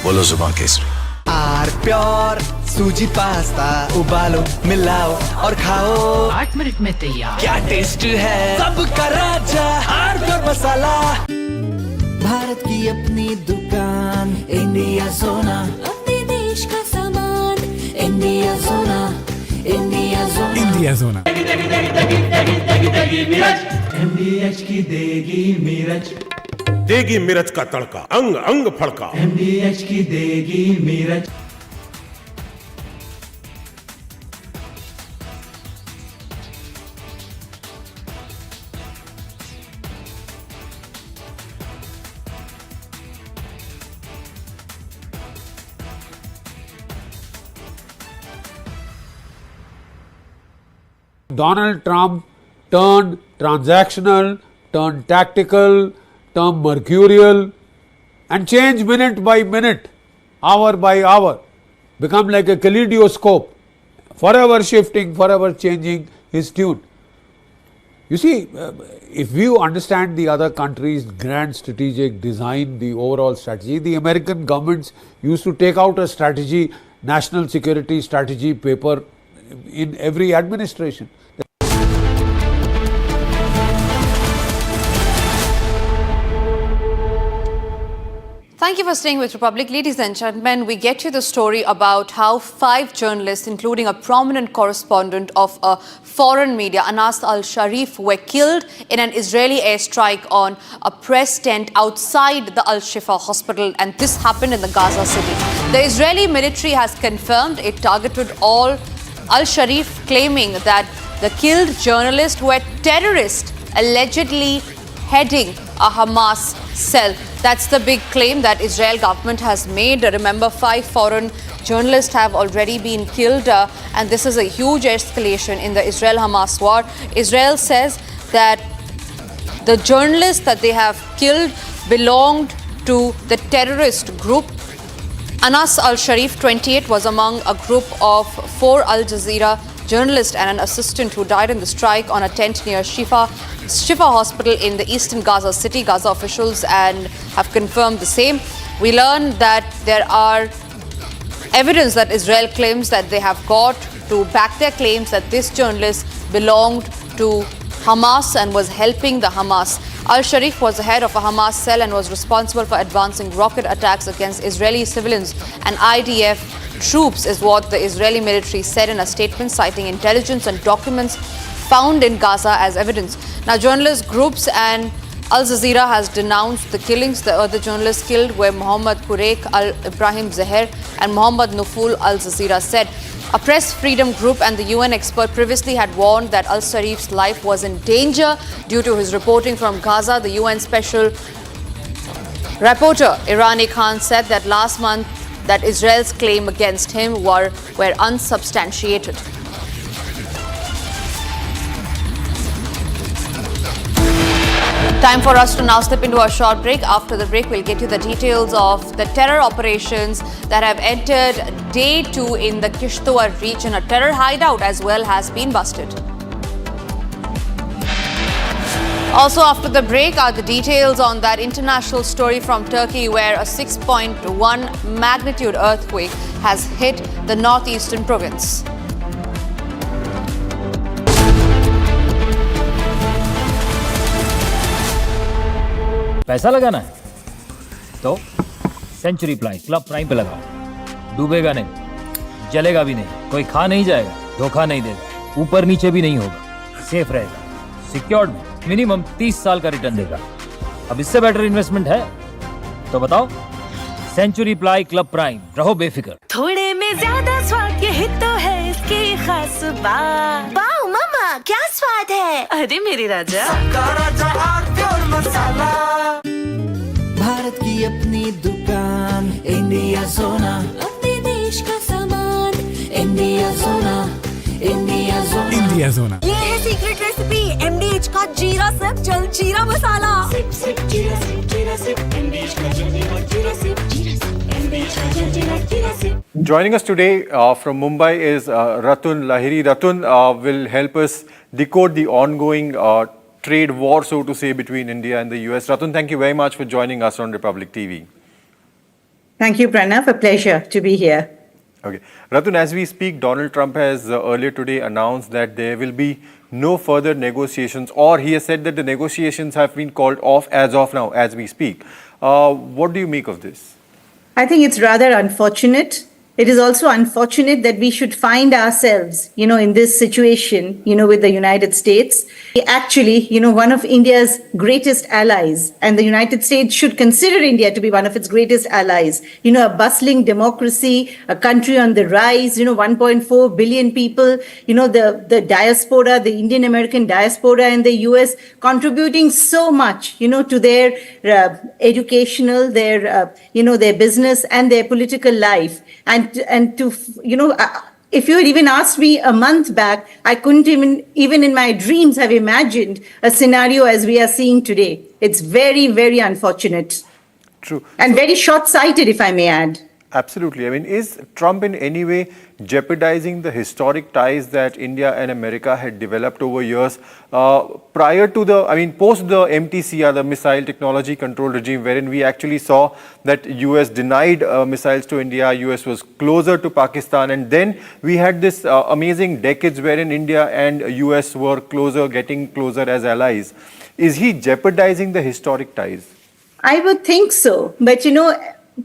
बोलो जुबान केसरी।
आर प्योर सूजी पास्ता उबालो मिलाओ और खाओ
8 मिनट में तैयार।
क्या टेस्ट है सबका राजा आर प्योर मसाला। भारत की अपनी दुकान इंडिया सोना,
अपने देश का सामान
इंडिया सोना, इंडिया सोना,
इंडिया सोना।
MDH की देगी मिर्च,
देगी मिर्च का तड़का अंग अंग फड़का।
MDH की देगी मिर्च।
Donald Trump turned transactional, turned tactical, turned mercurial, and changed minute by minute, hour by hour, become like a kaleidoscope, forever shifting, forever changing his tune. You see, if you understand the other countries' grand strategic design, the overall strategy, the American governments used to take out a strategy, national security strategy paper in every administration.
Thank you for staying with Republic. Ladies and gentlemen, we get you the story about how 5 journalists, including a prominent correspondent of a foreign media, Anas al-Sharif, were killed in an Israeli airstrike on a press tent outside the Al-Shifa hospital, and this happened in the Gaza city. The Israeli military has confirmed it targeted all al-Sharif, claiming that the killed journalists were terrorists allegedly heading a Hamas cell. That's the big claim that Israel government has made. Remember, 5 foreign journalists have already been killed, and this is a huge escalation in the Israel-Hamas war. Israel says that the journalists that they have killed belonged to the terrorist group. Anas al-Sharif, 28, was among a group of 4 Al Jazeera journalists and an assistant who died in the strike on a tent near Shifa hospital in the eastern Gaza city. Gaza officials and have confirmed the same. We learned that there are evidence that Israel claims that they have got to back their claims that this journalist belonged to Hamas and was helping the Hamas. Al-Sharif was the head of a Hamas cell and was responsible for advancing rocket attacks against Israeli civilians and IDF troops, is what the Israeli military said in a statement, citing intelligence and documents found in Gaza as evidence. Now, journalist groups and Al Jazeera has denounced the killings. The other journalists killed were Mohammad Kurek, Ibrahim Zahir and Mohammad Nuful, Al Jazeera said. A press freedom group and the UN expert previously had warned that Al-Sharif's life was in danger due to his reporting from Gaza. The UN special rapporteur Irani Khan said that last month that Israel's claim against him were unsubstantiated. Time for us to now slip into a short break. After the break, we'll get you the details of the terror operations that have entered day 2 in the Kishtwar region. A terror hideout as well has been busted. Also after the break are the details on that international story from Turkey where a 6.1 magnitude earthquake has hit the northeastern province.
पैसा लगाना है तो century club prime पे लगाओ। डूबेगा नहीं, जलेगा भी नहीं, कोई खा नहीं जाएगा, धोखा नहीं देगा, ऊपर नीचे भी नहीं होगा, सेफ रहेगा, सिक्योर्ड में मिनिमम 30 साल का रिटर्न देगा। अब इससे बेटर इन्वेस्टमेंट है तो बताओ। सेंचुरी क्लब प्राइम, रहो बेफिक्र।
थोड़े में ज्यादा स्वाद यही तो है इसकी खास बात। वाओ मामा, क्या स्वाद है? अरे मेरी राजा,
भारत की अपनी दुकान, इंडिया सोना,
अपने देश का सामान, इंडिया सोना, इंडिया सोना,
इंडिया सोना।
ये है सीक्रेट रेसिपी MDH का जीरा सिप जलजीरा मसाला। सिप सिप जीरा सिप, जीरा सिप MDH का जलजीरा, जीरा सिप, जीरा सिप MDH का जलजीरा, जीरा SIP.
Joining us today from Mumbai is Ratun Lahiri. Ratun will help us decode the ongoing trade war, so to say, between India and the US. Ratun, thank you very much for joining us on Republic TV.
Thank you, Pranav. A pleasure to be here.
Okay. Ratun, as we speak, Donald Trump has earlier today announced that there will be no further negotiations, or he has said that the negotiations have been called off as of now, as we speak. What do you make of this?
I think it's rather unfortunate. It is also unfortunate that we should find ourselves, in this situation, with the United States. Actually, one of India's greatest allies, and the United States should consider India to be one of its greatest allies. A bustling democracy, a country on the rise, 1.4 billion people, the diaspora, the Indian American diaspora in the US contributing so much, to their educational, their business and their political life. And to, if you had even asked me a month back, I couldn't even in my dreams have imagined a scenario as we are seeing today. It's very, very unfortunate.
True.
And very short-sighted, if I may add.
Absolutely. I mean, is Trump in any way jeopardizing the historic ties that India and America had developed over years prior to post the MTCR, the Missile Technology Control Regime, wherein we actually saw that US denied missiles to India, US was closer to Pakistan, and then we had this amazing decades wherein India and US were getting closer as allies. Is he jeopardizing the historic ties?
I would think so. But,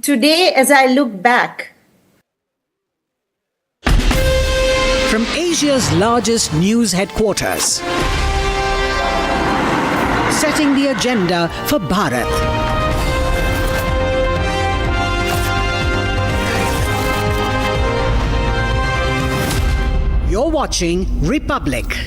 today, as I look back,
from Asia's largest news headquarters, setting the agenda for Bharat. You're watching Republic.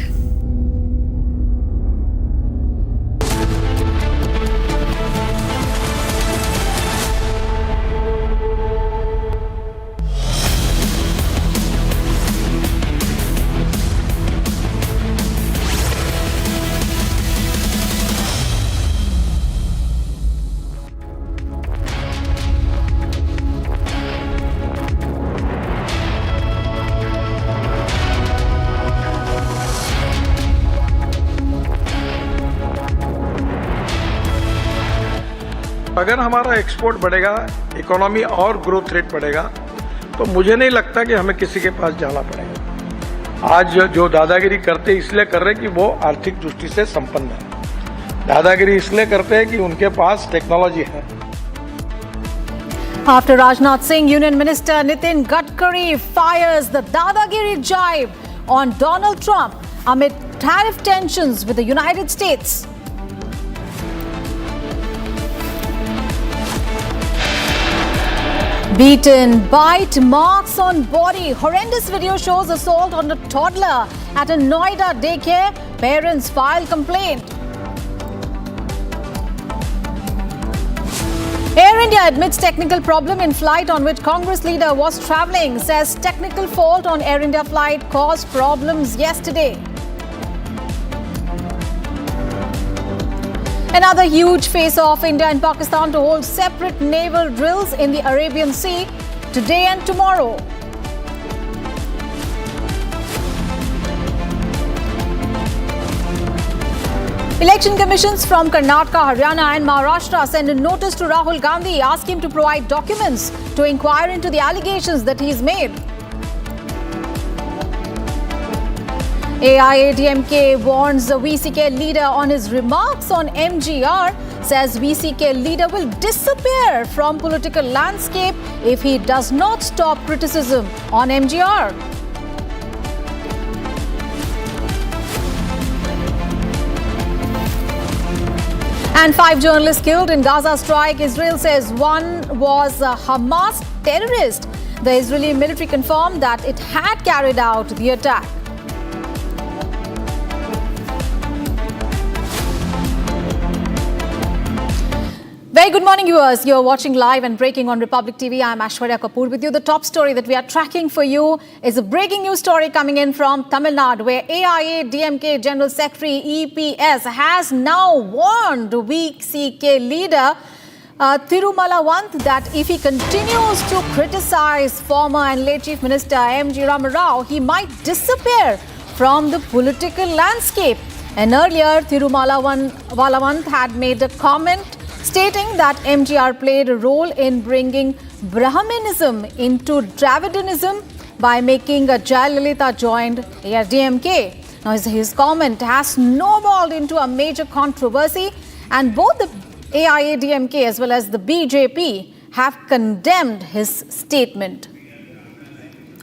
अगर हमारा export बढ़ेगा, economy और growth rate बढ़ेगा, तो मुझे नहीं लगता कि हमें किसी के पास जाना पड़ेगा। आज जो दादागिरी करते इसलिए कर रहे कि वो आर्थिक दृष्टि से संपन्न है। दादागिरी इसलिए करते हैं कि उनके पास टेक्नोलॉजी है।
After Rajnath Singh, Union Minister Nitin Gadkari fires the Dadagiri jibe on Donald Trump amid tariff tensions with the United States. Beaten, bite, marks on body. Horrendous video shows assault on a toddler at a Noida daycare. Parents file complaint. Air India admits technical problem in flight on which Congress leader was travelling. Says technical fault on Air India flight caused problems yesterday. Another huge face-off, India and Pakistan to hold separate naval drills in the Arabian Sea today and tomorrow. Election commissions from Karnataka, Haryana and Maharashtra send a notice to Rahul Gandhi, ask him to provide documents to inquire into the allegations that he's made. AIADMK warns the VCK leader on his remarks on MGR, says VCK leader will disappear from political landscape if he does not stop criticism on MGR. And 5 journalists killed in Gaza strike. Israel says one was a Hamas terrorist. The Israeli military confirmed that it had carried out the attack. Very good morning, viewers. You're watching live and breaking on Republic TV. I'm Aishwarya Kapoor with you. The top story that we are tracking for you is a breaking news story coming in from Tamil Nadu, where AIADMK General Secretary EPS has now warned VCK leader Thirumalavant that if he continues to criticize former and late Chief Minister M.G. Ramarao, he might disappear from the political landscape. And earlier, Thirumalavant had made a comment stating that MGR played a role in bringing Brahmanism into Dravidianism by making Jayalalitha joined AIADMK. Now, his comment has snowballed into a major controversy, and both the AIADMK as well as the BJP have condemned his statement.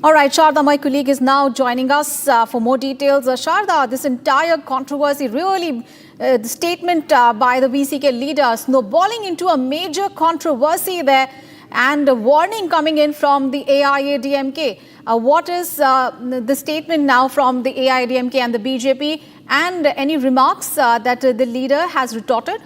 All right, Sharda, my colleague, is now joining us for more details. Sharda, this entire controversy really the statement by the VCK leader snowballing into a major controversy there, and a warning coming in from the AIADMK. What is the statement now from the AIADMK and the BJP, and any remarks that the leader has retorted?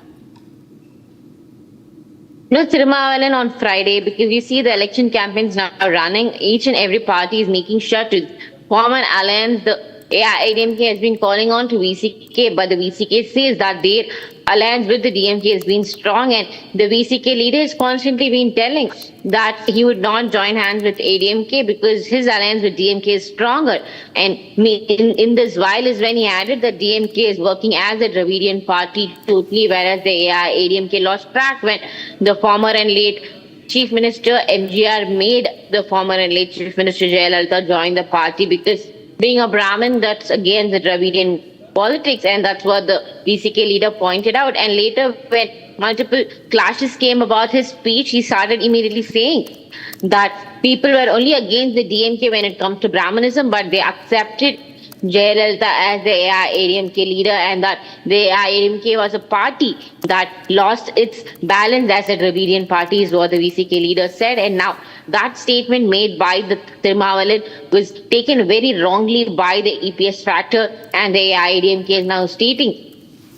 No, Thirumalan on Friday, because you see the election campaigns now running, each and every party is making sure to form an alliance. The AIADMK has been calling on to VCK, but the VCK says that their alliance with the DMK has been strong, and the VCK leader has constantly been telling that he would not join hands with ADMK because his alliance with DMK is stronger. And in this while is when he added that DMK is working as a Dravidian party totally, whereas the AIADMK lost track when the former and late Chief Minister MGR made the former and late Chief Minister Jayalalitha join the party because being a Brahmin, that's against the Dravidian politics, and that's what the VCK leader pointed out. And later, when multiple clashes came about his speech, he started immediately saying that people were only against the DMK when it comes to Brahmanism, but they accepted Jayalalitha as the AIADMK leader, and that the AIADMK was a party that lost its balance as a Dravidian party, is what the VCK leader said. And now that statement made by the Thirumalan was taken very wrongly by the EPS factor, and the AIADMK is now stating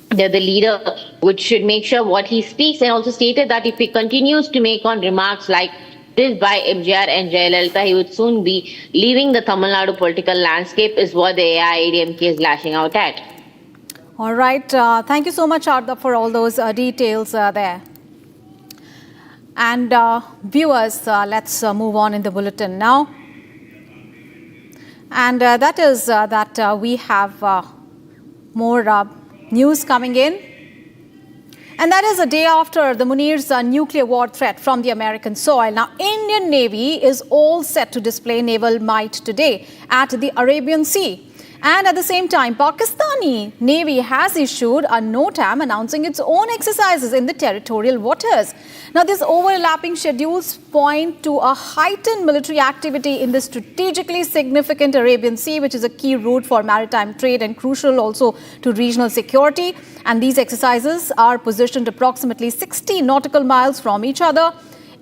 that the leader should make sure what he speaks, and also stated that if he continues to make on remarks like this by MGR and Jayalalitha, he would soon be leaving the Tamil Nadu political landscape, is what the AIADMK is lashing out at.
All right. Thank you so much, Arnab, for all those details there. And viewers, let's move on in the bulletin now. And that is that we have more news coming in.
And that is a day after the Munir's nuclear war threat from the American soil. Now, Indian Navy is all set to display naval might today at the Arabian Sea. And at the same time, Pakistani Navy has issued a NOTAM announcing its own exercises in the territorial waters. Now, these overlapping schedules point to a heightened military activity in the strategically significant Arabian Sea, which is a key route for maritime trade and crucial also to regional security. And these exercises are positioned approximately 60 nautical miles from each other.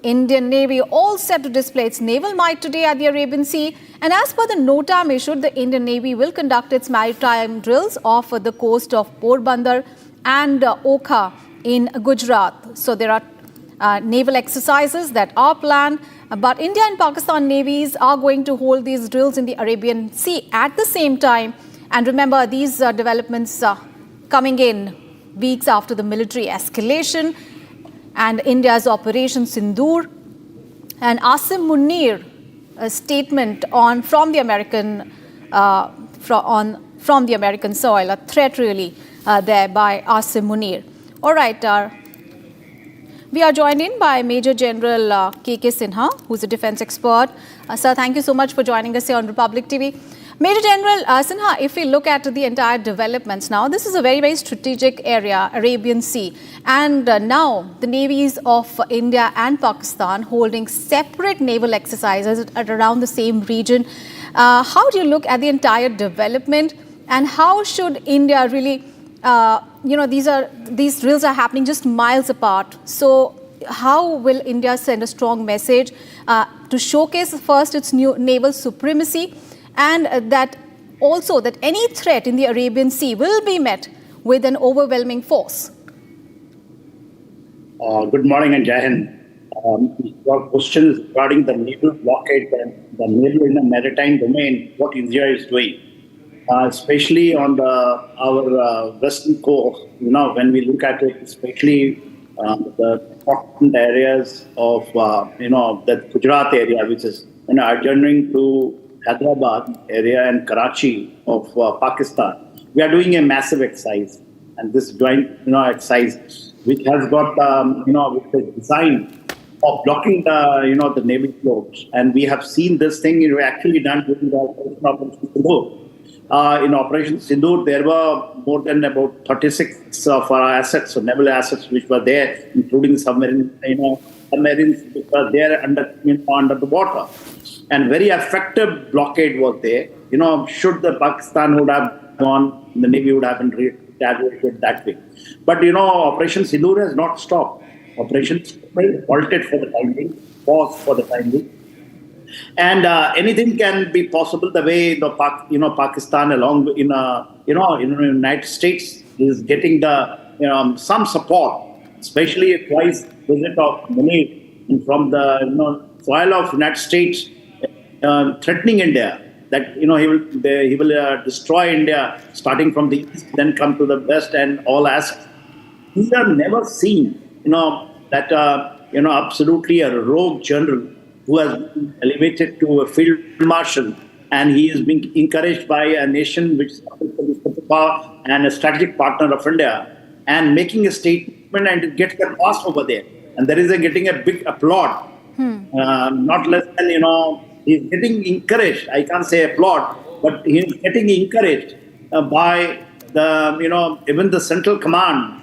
Indian Navy all set to display its naval might today at the Arabian Sea. And as per the NOTAM issued, the Indian Navy will conduct its maritime drills off the coast of Porbandar and Okha in Gujarat. So there are naval exercises that are planned, but India and Pakistan navies are going to hold these drills in the Arabian Sea at the same time. And remember, these developments coming in weeks after the military escalation and India's Operation Sindoor, and Asim Munir, a statement from the American soil, a threat really there by Asim Munir. All right, we are joined in by Major General K.K. Sinha, who's a defense expert. Sir, thank you so much for joining us here on Republic TV. Major General Sinha, if we look at the entire developments now, this is a very, very strategic area, Arabian Sea. And now the navies of India and Pakistan holding separate naval exercises at around the same region. How do you look at the entire development, and how should India really, these drills are happening just miles apart. So how will India send a strong message to showcase first its new naval supremacy, and that also that any threat in the Arabian Sea will be met with an overwhelming force?
Good morning and Jai Hind. Your question is regarding the naval blockade and the naval in the maritime domain, what India is doing, especially on our western coast. When we look at it, especially the important areas of the Gujarat area, which is adjoining to Hyderabad area and Karachi of Pakistan, we are doing a massive exercise, and this joint exercise, which has got with the design of blocking the naval floats, and we have seen this thing actually done during the Operation Sindoor. In Operation Sindoor, there were more than about 36 of our assets, so naval assets, which were there, including submarines which were there under the water. And very effective blockade was there. Should the Pakistan would have gone, the Navy would have been retaliated that way. But Operation Sindoor has not stopped. Operation Sindoor halted for the time being, paused for the time being. And anything can be possible. The way Pakistan, along in the United States, is getting some support, especially a twice visit of Munir from the soil of United States, threatening India that he will destroy India starting from the east, then come to the west and all assets. These are never seen. That absolutely a rogue general who has been elevated to a field marshal, and he is being encouraged by a nation which is superpower and a strategic partner of India, and making a statement, and it gets passed over there. And there is getting a big applaud. Not less than, he's getting encouraged. I can't say applaud, but he's getting encouraged by the, even the Central Command,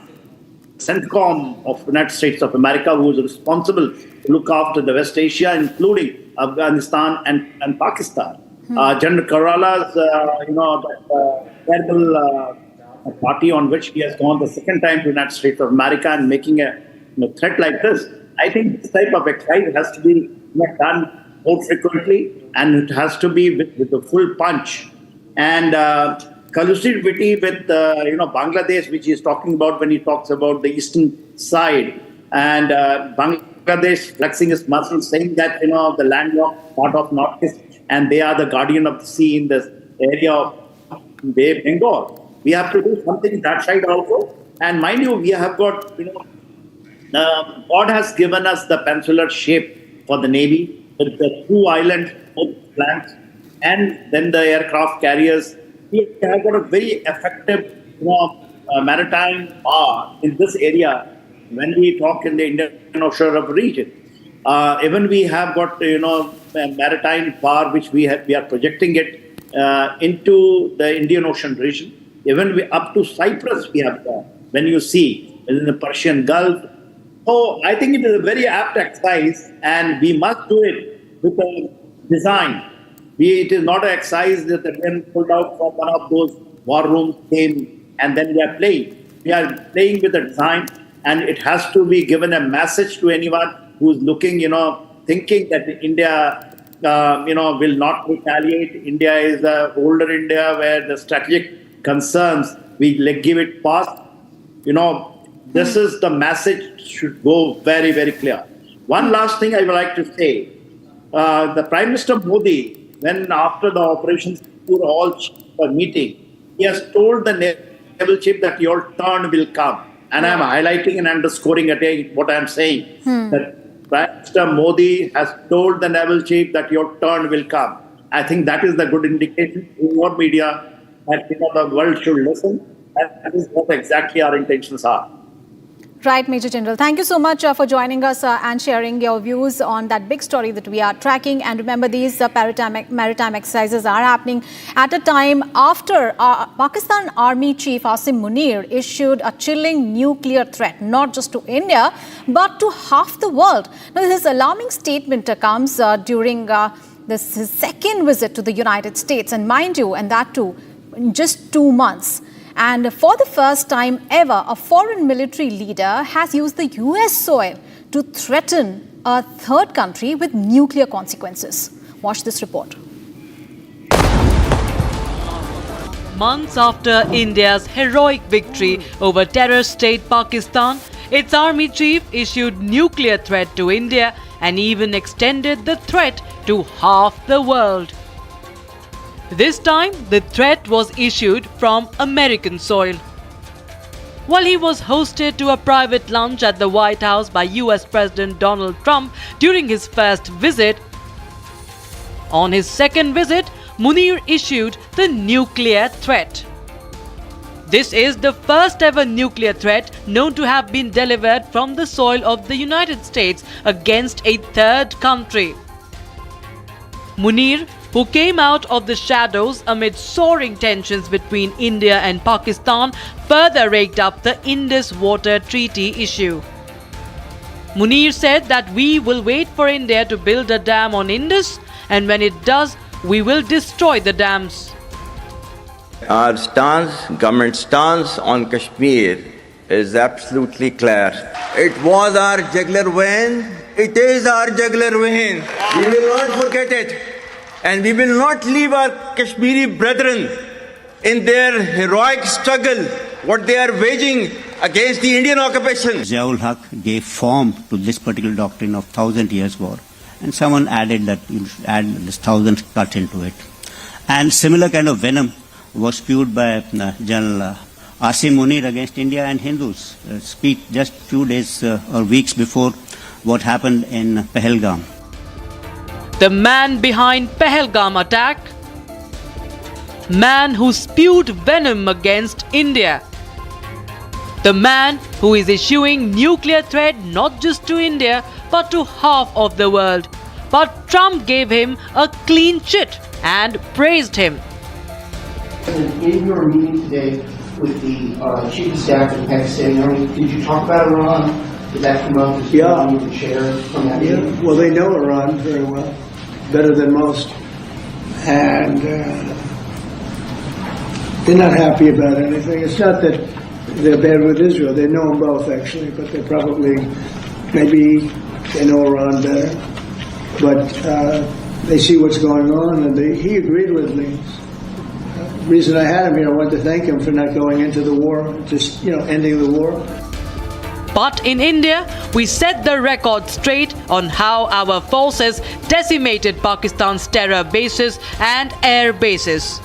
CENTCOM of the United States of America, who is responsible to look after the West Asia, including Afghanistan and Pakistan. General Karala's, terrible party on which he has gone the second time to the United States of America and making a threat like this. I think this type of exercise has to be done more frequently, and it has to be with the full punch. And collusivity with Bangladesh, which he is talking about when he talks about the eastern side, and Bangladesh flexing his muscles, saying that the landlocked part of Northeast, and they are the guardian of the sea in this area of Bay Bengal. We have to do something that side also. And mind you, we have got God has given us the peninsular shape for the Navy with the 2 island plants, and then the aircraft carriers. We have got a very effective maritime power in this area, when we talk in the Indian Ocean region. Even we have got, a maritime power which we are projecting it into the Indian Ocean region. Even up to Cyprus we have gone. When you see in the Persian Gulf. So I think it is a very apt exercise, and we must do it with a design. It is not an exercise that when pulled out from one of those war rooms came and then we are playing. We are playing with a design, and it has to be given a message to anyone who is looking, thinking that India, will not retaliate. India is the older India where the strategic concerns, we give it past. This is the message should go very, very clear. One last thing I would like to say. The Prime Minister Modi, when after the Operation all meeting, he has told the naval chief that your turn will come. And I am highlighting and underscoring again what I am saying. That Prime Minister Modi has told the naval chief that your turn will come. I think that is the good indication in your media that the world should listen. That is what exactly our intentions are.
Right, Major General. Thank you so much for joining us and sharing your views on that big story that we are tracking. And remember, these maritime exercises are happening at a time after Pakistan Army Chief Asim Munir issued a chilling nuclear threat, not just to India, but to half the world. Now, this alarming statement comes during his second visit to the United States. And mind you, and that too, in just 2 months. And for the first time ever, a foreign military leader has used the US soil to threaten a third country with nuclear consequences. Watch this report.
Months after India's heroic victory over terror state Pakistan, its army chief issued nuclear threat to India and even extended the threat to half the world. This time, the threat was issued from American soil. While he was hosted to a private lunch at the White House by US President Donald Trump during his first visit, on his second visit, Munir issued the nuclear threat. This is the first ever nuclear threat known to have been delivered from the soil of the United States against a third country. Munir, who came out of the shadows amid soaring tensions between India and Pakistan, further raked up the Indus Water Treaty issue. Munir said that we will wait for India to build a dam on Indus, and when it does, we will destroy the dams.
Our stance, government stance on Kashmir is absolutely clear. It was our jugular vein, it is our jugular vein. We will not forget it. And we will not leave our Kashmiri brethren in their heroic struggle, what they are waging against the Indian occupation.
Ziaul-Haq gave form to this particular doctrine of 1,000 years war. And someone added that you should add this 1,000 cut into it. And similar kind of venom was spewed by General Asim Munir against India and Hindus. Speech just few days or weeks before what happened in Pahalgam.
The man behind Pahalgam attack, man who spewed venom against India, the man who is issuing nuclear threat not just to India but to half of the world. But Trump gave him a clean chit and praised him.
In your meeting today with the Chief of Staff of the Pakistani Army, did you talk about Iran? Did that come up as you could share from that meeting?
Well, they know Iran very well. Better than most, and they're not happy about anything. It's not that they're bad with Israel. They know them both, actually, but they're probably, maybe they know Iran better. But they see what's going on, and he agreed with me. The reason I had him here, I wanted to thank him for not going into the war, just, ending the war.
But in India, we set the record straight on how our forces decimated Pakistan's terror bases and air bases.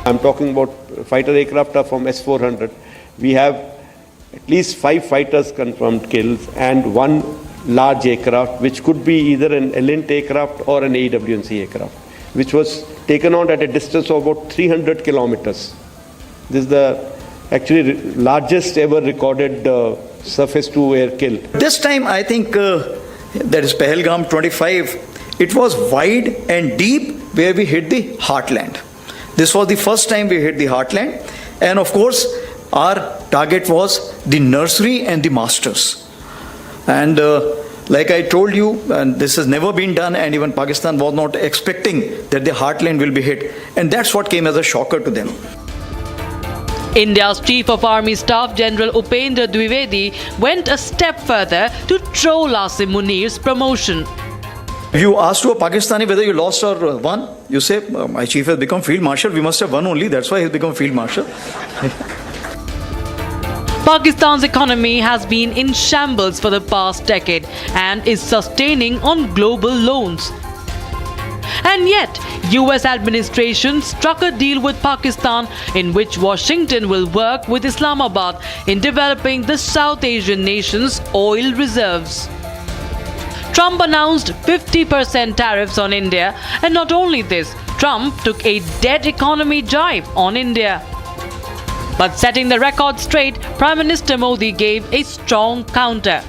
I'm talking about fighter aircraft from S-400. We have at least 5 fighters confirmed kills and 1 large aircraft, which could be either an Elint aircraft or an AWNC aircraft, which was taken out at a distance of about 300 kilometers. This is the actually largest ever recorded surface-to-air kill.
This time, I think that is Pahalgam 25. It was wide and deep where we hit the heartland. This was the first time we hit the heartland. And of course, our target was the nursery and the masters. And like I told you, and this has never been done, and even Pakistan was not expecting that the heartland will be hit. And that's what came as a shocker to them.
India's Chief of Army Staff General Upendra Dwivedi went a step further to troll Asim Munir's promotion.
If you ask to a Pakistani whether you lost or won, you say, my chief has become Field Marshal, we must have won only, that's why he's become Field Marshal.
Pakistan's economy has been in shambles for the past decade and is sustaining on global loans. And yet, US administration struck a deal with Pakistan in which Washington will work with Islamabad in developing the South Asian nation's oil reserves. Trump announced 50% tariffs on India, and not only this, Trump took a dead economy jibe on India. But setting the record straight, Prime Minister Modi gave a strong counter.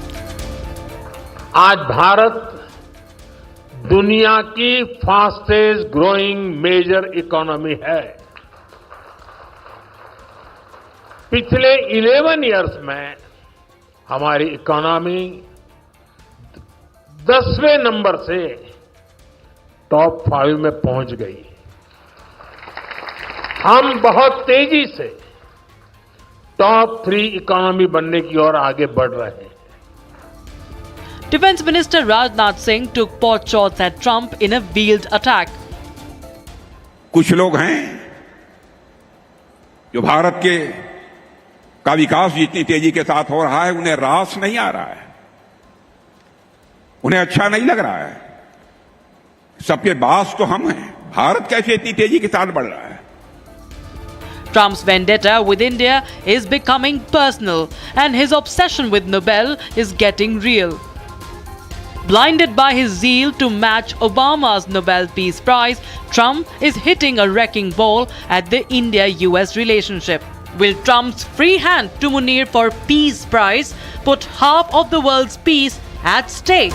आज भारत दुनिया की fastest growing major economy है। पिछले 11 years में हमारी economy 10वें number से top 5 में पहुंच गई। हम बहुत तेजी से टॉप 3 इकोनॉमी बनने की ओर आगे बढ़ रहे हैं।
Defense Minister Rajnath Singh took pot shots at Trump in a veiled attack.
कुछ लोग हैं जो भारत का विकास जितनी तेजी के साथ हो रहा है उन्हें रास नहीं आ रहा है, उन्हें अच्छा नहीं लग रहा है। सबके बास तो हम हैं, भारत कैसे इतनी तेजी के साथ बढ़ रहा है।
Trump's vendetta with India is becoming personal, and his obsession with Nobel is getting real. Blinded by his zeal to match Obama's Nobel Peace Prize, Trump is hitting a wrecking ball at the India-US relationship. Will Trump's free hand to Munir for Peace Prize put half of the world's peace at stake?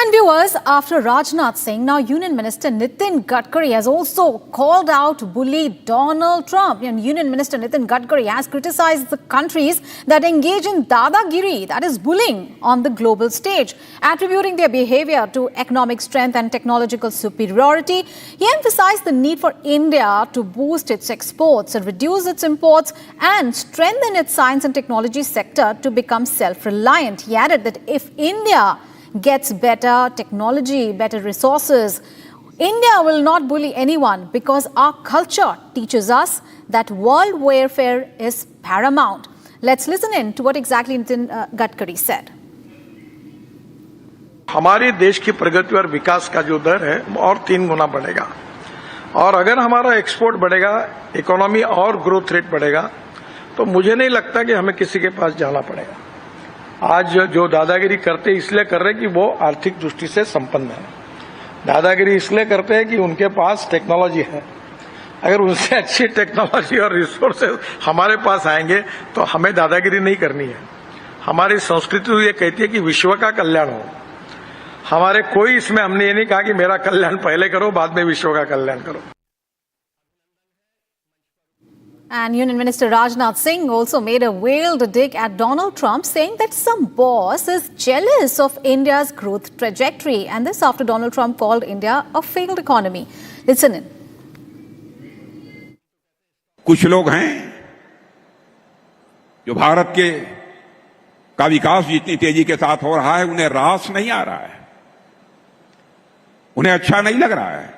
And viewers, after Rajnath Singh, now Union Minister Nitin Gadkari has also called out bully Donald Trump. And Union Minister Nitin Gadkari has criticized the countries that engage in dadagiri, that is bullying, on the global stage, attributing their behavior to economic strength and technological superiority. He emphasized the need for India to boost its exports and reduce its imports and strengthen its science and technology sector to become self-reliant. He added that if India gets better technology, better resources, India will not bully anyone because our culture teaches us that world warfare is paramount. Let's listen in to what exactly Nitin Gadkari said.
हमारे देश की प्रगति और विकास का जो दर है और 3 गुना बढ़ेगा, और अगर हमारा एक्सपोर्ट बढ़ेगा, इकोनॉमी और ग्रोथ रेट बढ़ेगा, तो मुझे नहीं लगता कि हमें किसी के पास जाना पड़ेगा। आज जो दादागिरी करते इसलिए कर रहे कि वो आर्थिक दृष्टि से संपन्न है। दादागिरी इसलिए करते हैं कि उनके पास टेक्नोलॉजी है। अगर उनसे अच्छी टेक्नोलॉजी और रिसोर्सेज हमारे पास आएंगे तो हमें दादागिरी नहीं करनी है। हमारी संस्कृति तो ये कहती है कि विश्व का कल्याण हो। हमारे कोई इसमें हमने ये नहीं कहा कि मेरा कल्याण पहले करो बाद में विश्व का कल्याण करो।
And Union Minister Rajnath Singh also made a veiled dig at Donald Trump, saying that some boss is jealous of India's growth trajectory. And this after Donald Trump called India a failed economy. Listen in.
कुछ लोग हैं जो भारत का विकास जितनी तेजी के साथ हो रहा है उन्हें रास नहीं आ रहा है, उन्हें अच्छा नहीं लग रहा है।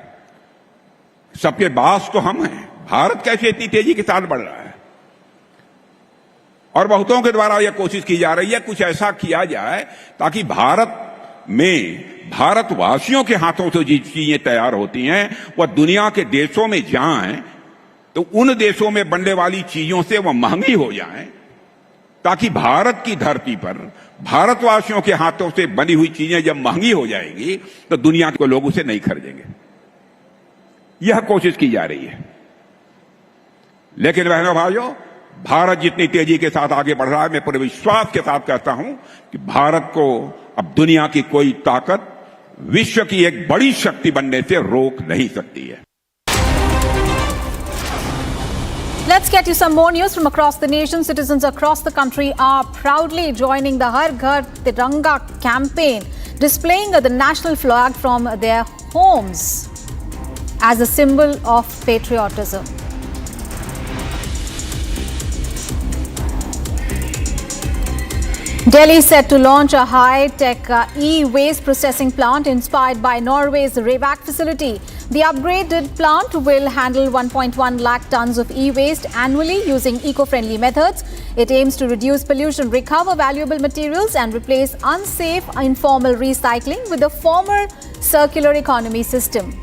सबके बास तो हम हैं, भारत कैसे इतनी तेजी के साथ बढ़ रहा है। और बहुतों के द्वारा यह कोशिश की जा रही है कुछ ऐसा किया जाए ताकि भारत में भारतवासियों के हाथों से जो चीजें तैयार होती हैं वह दुनिया के देशों में जाएं तो उन देशों में बनने वाली चीजों से वह महंगी हो जाएं, ताकि भारत की धरती पर भारतवासियों के हाथों से बनी हुई चीजें जब महंगी हो जाएंगी तो दुनिया के लोग उसे नहीं खरीदेंगे। यह कोशिश की जा रही है। लेकिन बहनों भाइयों, भारत जितनी तेजी के साथ आगे बढ़ रहा है, मैं पूरे विश्वास के साथ कहता हूं कि भारत को अब दुनिया की कोई ताकत विश्व की एक बड़ी शक्ति बनने से रोक नहीं सकती है।
Let's get you some more news from across the nation. Citizens across the country are proudly joining the Har Ghar Tiranga campaign, displaying the national flag from their homes as a symbol of patriotism. Delhi is set to launch a high-tech e-waste processing plant inspired by Norway's Revak facility. The upgraded plant will handle 1.1 lakh tons of e-waste annually using eco-friendly methods. It aims to reduce pollution, recover valuable materials and replace unsafe informal recycling with a former circular economy system.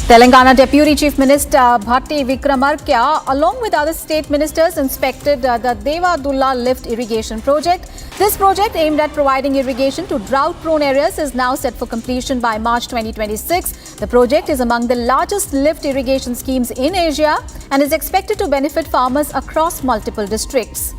Telangana Deputy Chief Minister Bhatti Vikramarka, along with other state ministers, inspected the Devadulla Lift Irrigation Project. This project, aimed at providing irrigation to drought-prone areas, is now set for completion by March 2026. The project is among the largest lift irrigation schemes in Asia and is expected to benefit farmers across multiple districts.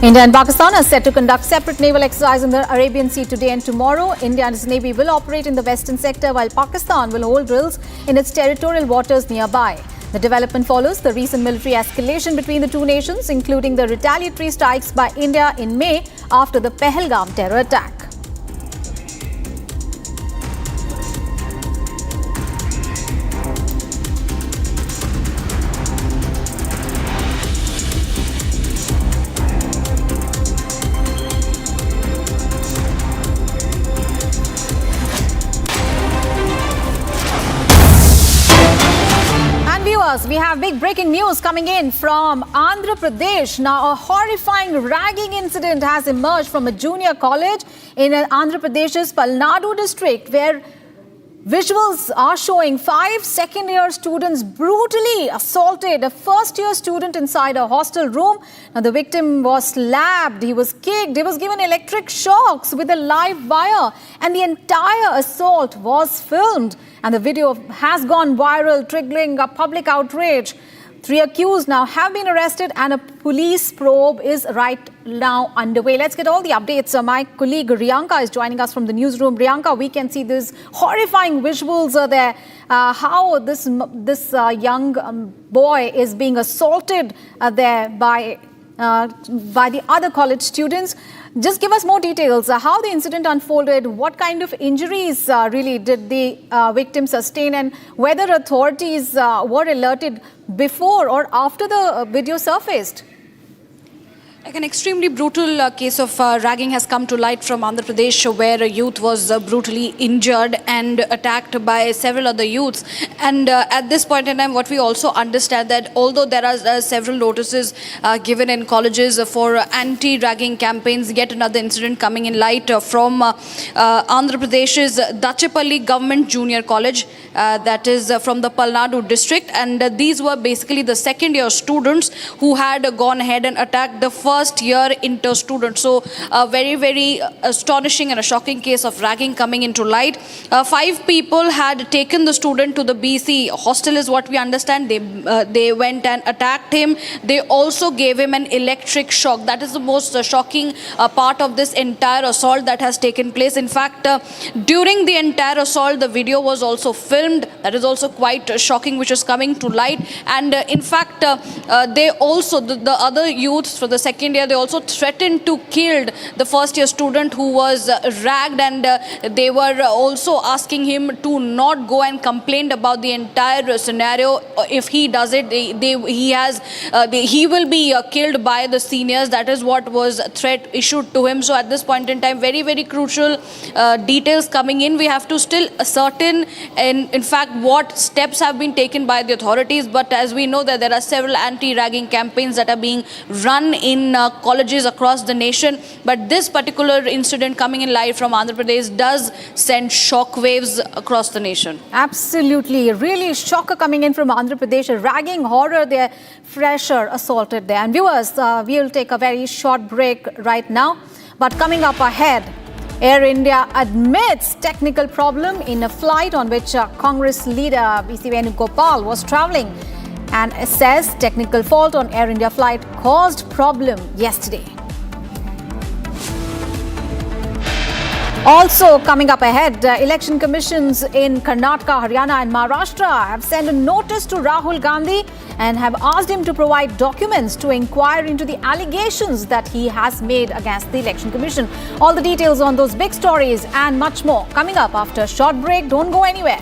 India and Pakistan are set to conduct separate naval exercises in the Arabian Sea today and tomorrow. India's Navy will operate in the western sector while Pakistan will hold drills in its territorial waters nearby. The development follows the recent military escalation between the two nations, including the retaliatory strikes by India in May after the Pahalgam terror attack. We have big breaking news coming in from Andhra Pradesh. Now, a horrifying ragging incident has emerged from a junior college in Andhra Pradesh's Palnadu district, where visuals are showing 5 second-year students brutally assaulted a first-year student inside a hostel room. Now, the victim was slapped, he was kicked, he was given electric shocks with a live wire, and the entire assault was filmed. And the video has gone viral, triggering a public outrage. 3 accused now have been arrested and a police probe is right now underway. Let's get all the updates. My colleague Riyanka is joining us from the newsroom. Riyanka, we can see these horrifying visuals there. How this young boy is being assaulted there by the other college students. Just give us more details. How the incident unfolded, what kind of injuries really did the victim sustain, and whether authorities were alerted before or after the video surfaced?
Like an extremely brutal case of ragging has come to light from Andhra Pradesh, where a youth was brutally injured and attacked by several other youths. And at this point in time, what we also understand that although there are several notices given in colleges for anti-ragging campaigns, yet another incident coming in light from Andhra Pradesh's Dachepalli Government Junior College, that is from the Palnadu district. And these were basically the second-year students who had gone ahead and attacked the first-year inter student. So a very, very astonishing and a shocking case of ragging coming into light. 5 people had taken the student to the BC hostel is what we understand. They went and attacked him. They also gave him an electric shock. That is the most shocking part of this entire assault that has taken place. In fact, during the entire assault, the video was also filmed. That is also quite shocking, which is coming to light. And in fact, they also, the other youths for the second year, they also threatened to kill the first year student who was ragged, and they were also asking him to not go and complain about the entire scenario. If he does it, he will be killed by the seniors. That is what was a threat issued to him. So at this point in time, very, very crucial details coming in. We have to still ascertain in fact what steps have been taken by the authorities. But as we know that there are several anti-ragging campaigns that are being run in in colleges across the nation. But this particular incident coming in live from Andhra Pradesh does send shockwaves across the nation.
Absolutely. Really shocker coming in from Andhra Pradesh. A ragging horror there. Fresher assaulted there. And viewers, we'll take a very short break right now. But coming up ahead, Air India admits technical problem in a flight on which Congress leader V.C. Venugopal was travelling, and says technical fault on Air India flight caused problem yesterday. Also coming up ahead, election commissions in Karnataka, Haryana and Maharashtra have sent a notice to Rahul Gandhi and have asked him to provide documents to inquire into the allegations that he has made against the election commission. All the details on those big stories and much more coming up after a short break. Don't go anywhere.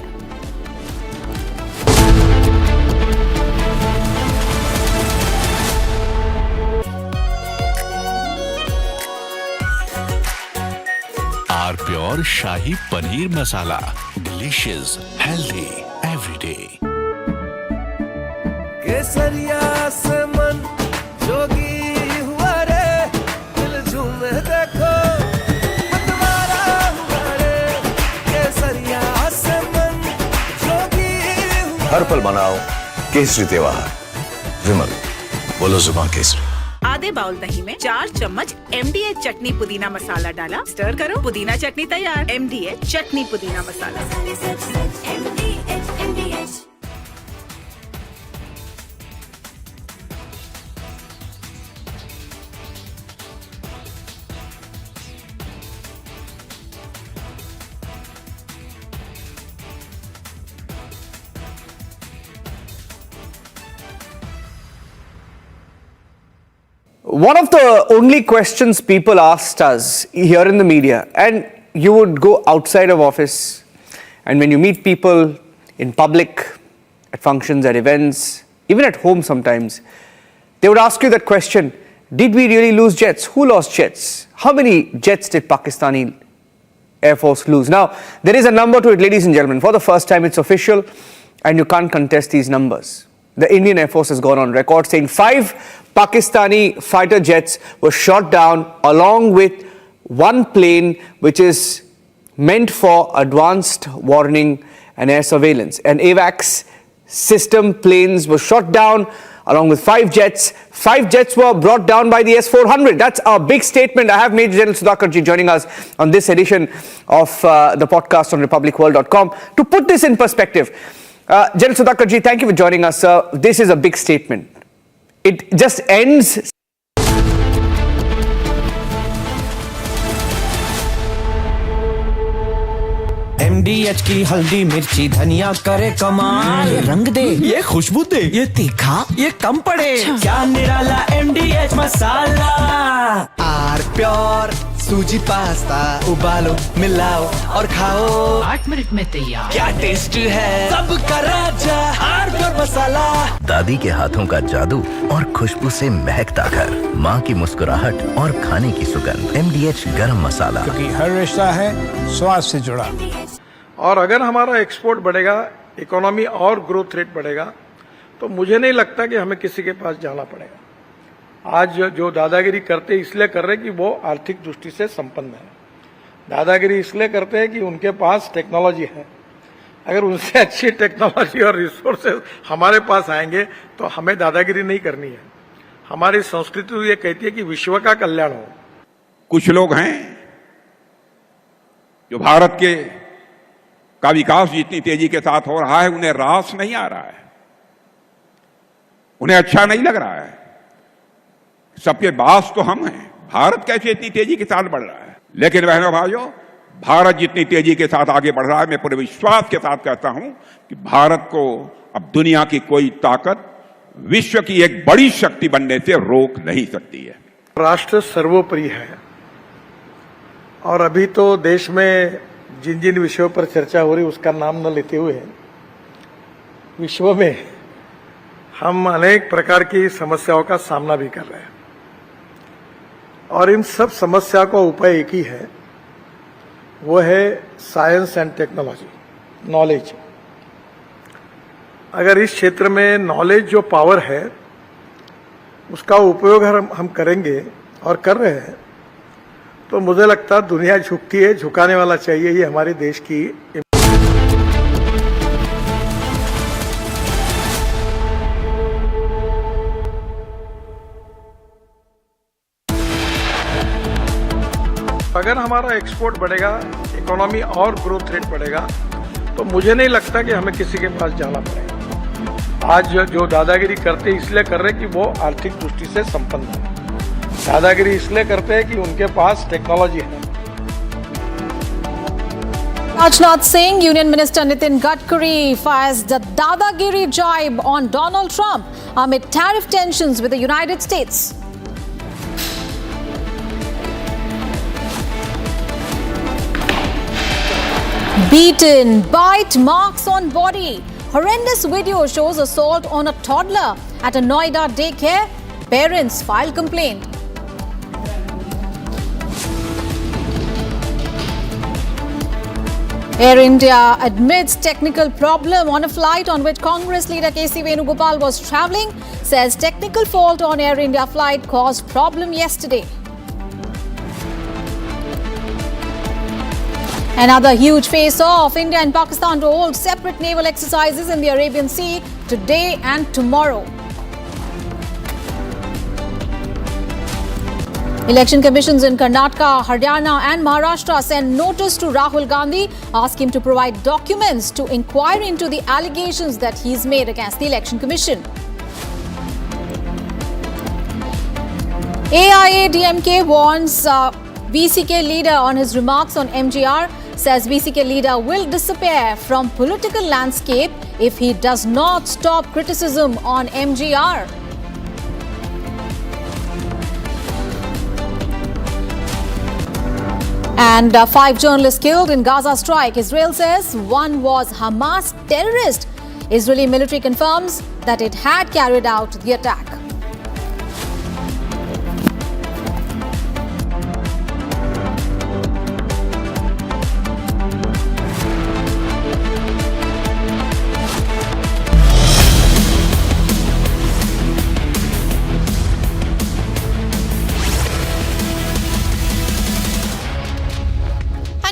Our pure Shahi Paneer Masala. Delicious, healthy, every day.
केसरिया से मन जोगी हुआ रे, दिल झूमे देखो मतवारा हुआ रे, केसरिया से मन जोगी हुआ।
हर पल मनाओ केसरी त्योहार। विमल, बोलो जुबान केसरी।
आधे बाउल दही में 4 चम्मच MDH चटनी पुदीना मसाला डाला, स्टर करो, पुदीना चटनी तैयार। MDH chutney pudina masala.
One of the only questions people asked us here in the media, and you would go outside of office, and when you meet people in public, at functions, at events, even at home sometimes, they would ask you that question, did we really lose jets? Who lost jets? How many jets did Pakistani Air Force lose? Now, there is a number to it, ladies and gentlemen. For the first time, it's official, and you can't contest these numbers. The Indian Air Force has gone on record saying 5 Pakistani fighter jets were shot down along with one plane which is meant for advanced warning and air surveillance. And AWACS system planes were shot down along with 5 jets. 5 jets were brought down by the S-400. That's a big statement. I have Major General Sudhakarji joining us on this edition of the podcast on republicworld.com. To put this in perspective, General Sudhakarji, thank you for joining us, sir. This is a big statement. It just ends.
MDH की हल्दी मिर्ची धनिया करे कमाल, ये रंग दे, ये खुशबू दे, ये तीखा, ये कम पड़े, क्या निराला MDH मसाला। आर प्योर सूजी पास्ता उबालो मिलाओ और खाओ 8 मिनट में तैयार। क्या टेस्ट है सबका राजा आर प्योर मसाला।
दादी के हाथों का जादू और खुशबू से महकता घर, माँ की मुस्कुराहट और खाने की सुगंध। MDH गरम मसाला,
क्योंकि हर रिश्ता है स्वाद से जुड़ा। और अगर हमारा एक्सपोर्ट बढ़ेगा, इकोनॉमी और ग्रोथ रेट बढ़ेगा, तो मुझे नहीं लगता कि हमें किसी के पास जाना पड़ेगा। आज जो दादागिरी करते इसलिए कर रहे कि वो आर्थिक दृष्टि से संपन्न है। दादागिरी इसलिए करते हैं कि उनके पास टेक्नोलॉजी है। अगर उनसे अच्छी टेक्नोलॉजी और रिसोर्सेज हमारे पास आएंगे तो हमें दादागिरी नहीं करनी है। हमारी संस्कृति तो ये कहती है कि विश्व का कल्याण हो।
कुछ लोग हैं जो भारत का विकास जितनी तेजी के साथ हो रहा है उन्हें रास नहीं आ रहा है, उन्हें अच्छा नहीं लग रहा है। सबके बास तो हम हैं, भारत कैसे इतनी तेजी के साथ बढ़ रहा है। लेकिन बहनों भाइयों, भारत जितनी तेजी के साथ आगे बढ़ रहा है, मैं पूरे विश्वास के साथ कहता हूं कि भारत को अब दुनिया की कोई ताकत विश्व की एक बड़ी शक्ति बनने से रोक नहीं सकती है।
राष्ट्र सर्वोपरि है और अभी तो देश में जिन जिन विषयों पर चर्चा हो रही उसका नाम न लेते हुए विश्व में हम अनेक प्रकार की समस्याओं का सामना भी कर रहे हैं और इन सब समस्या का उपाय एक ही है, वो है साइंस एंड टेक्नोलॉजी, नॉलेज। अगर इस क्षेत्र में नॉलेज जो पावर है उसका उपयोग हम करेंगे और कर रहे हैं, तो मुझे लगता है दुनिया झुकती है, झुकाने वाला चाहिए, ये हमारे देश की। अगर हमारा एक्सपोर्ट बढ़ेगा, इकोनॉमी और ग्रोथ रेट बढ़ेगा, तो मुझे नहीं लगता कि हमें किसी के पास जाना पड़ेगा। आज जो दादागिरी करते इसलिए कर रहे कि वो आर्थिक दृष्टि से संपन्न है। दादागिरी इसलिए करते हैं कि उनके पास टेक्नोलॉजी है।
Rajnath Singh, Union Minister Nitin Gadkari fires the Dadagiri jibe on Donald Trump amid tariff tensions with the United States. Beaten, bite marks on body. Horrendous video shows assault on a toddler at a Noida daycare. Parents file complaint. Air India admits technical problem on a flight on which Congress leader KC Venugopal was travelling. Says technical fault on Air India flight caused problem yesterday. Another huge face-off. India and Pakistan to hold separate naval exercises in the Arabian Sea today and tomorrow. Election commissions in Karnataka, Haryana and Maharashtra sent notice to Rahul Gandhi, ask him to provide documents to inquire into the allegations that he's made against the Election Commission. AIADMK warns VCK leader on his remarks on MGR, says VCK leader will disappear from political landscape if he does not stop criticism on MGR. And 5 journalists killed in Gaza strike. Israel says one was Hamas terrorist. Israeli military confirms that it had carried out the attack.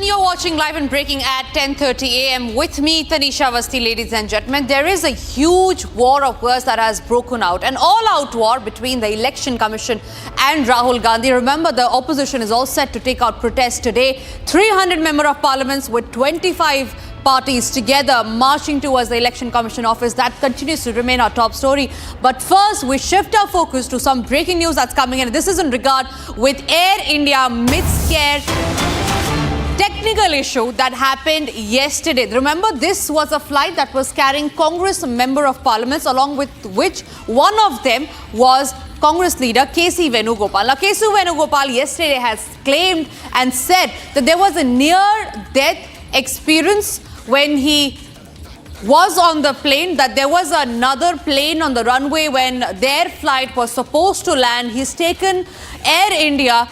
You're watching live and breaking at 10:30 a.m. with me, Tanisha Awasthi, ladies and gentlemen. There is a huge war of words that has broken out, an all-out war between the Election Commission and Rahul Gandhi. Remember, the opposition is all set to take out protests today. 300 member of parliaments with 25 parties together marching towards the Election Commission office. That continues to remain our top story. But first, we shift our focus to some breaking news that's coming in. This is in regard with Air India mid-scare technical issue that happened yesterday. Remember, this was a flight that was carrying Congress member of parliaments, along with which one of them was Congress leader KC Venugopal. Now, KC Venugopal yesterday has claimed and said that there was a near-death experience when he was on the plane, that there was another plane on the runway when their flight was supposed to land. He's taken Air India.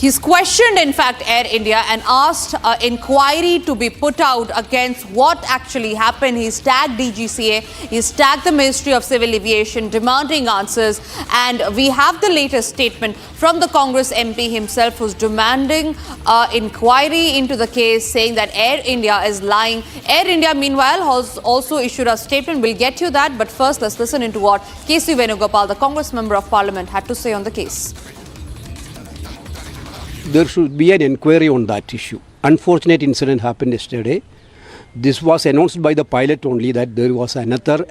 He's questioned, in fact, Air India and asked an inquiry to be put out against what actually happened. He's tagged DGCA, he's tagged the Ministry of Civil Aviation, demanding answers. And we have the latest statement from the Congress MP himself, who's demanding inquiry into the case, saying that Air India is lying. Air India, meanwhile, has also issued a statement. We'll get you that. But first, let's listen into what KC Venugopal, the Congress Member of Parliament, had to say on the case.
There should be an inquiry on that issue. Unfortunate incident happened yesterday. This was announced by the pilot only, that there was another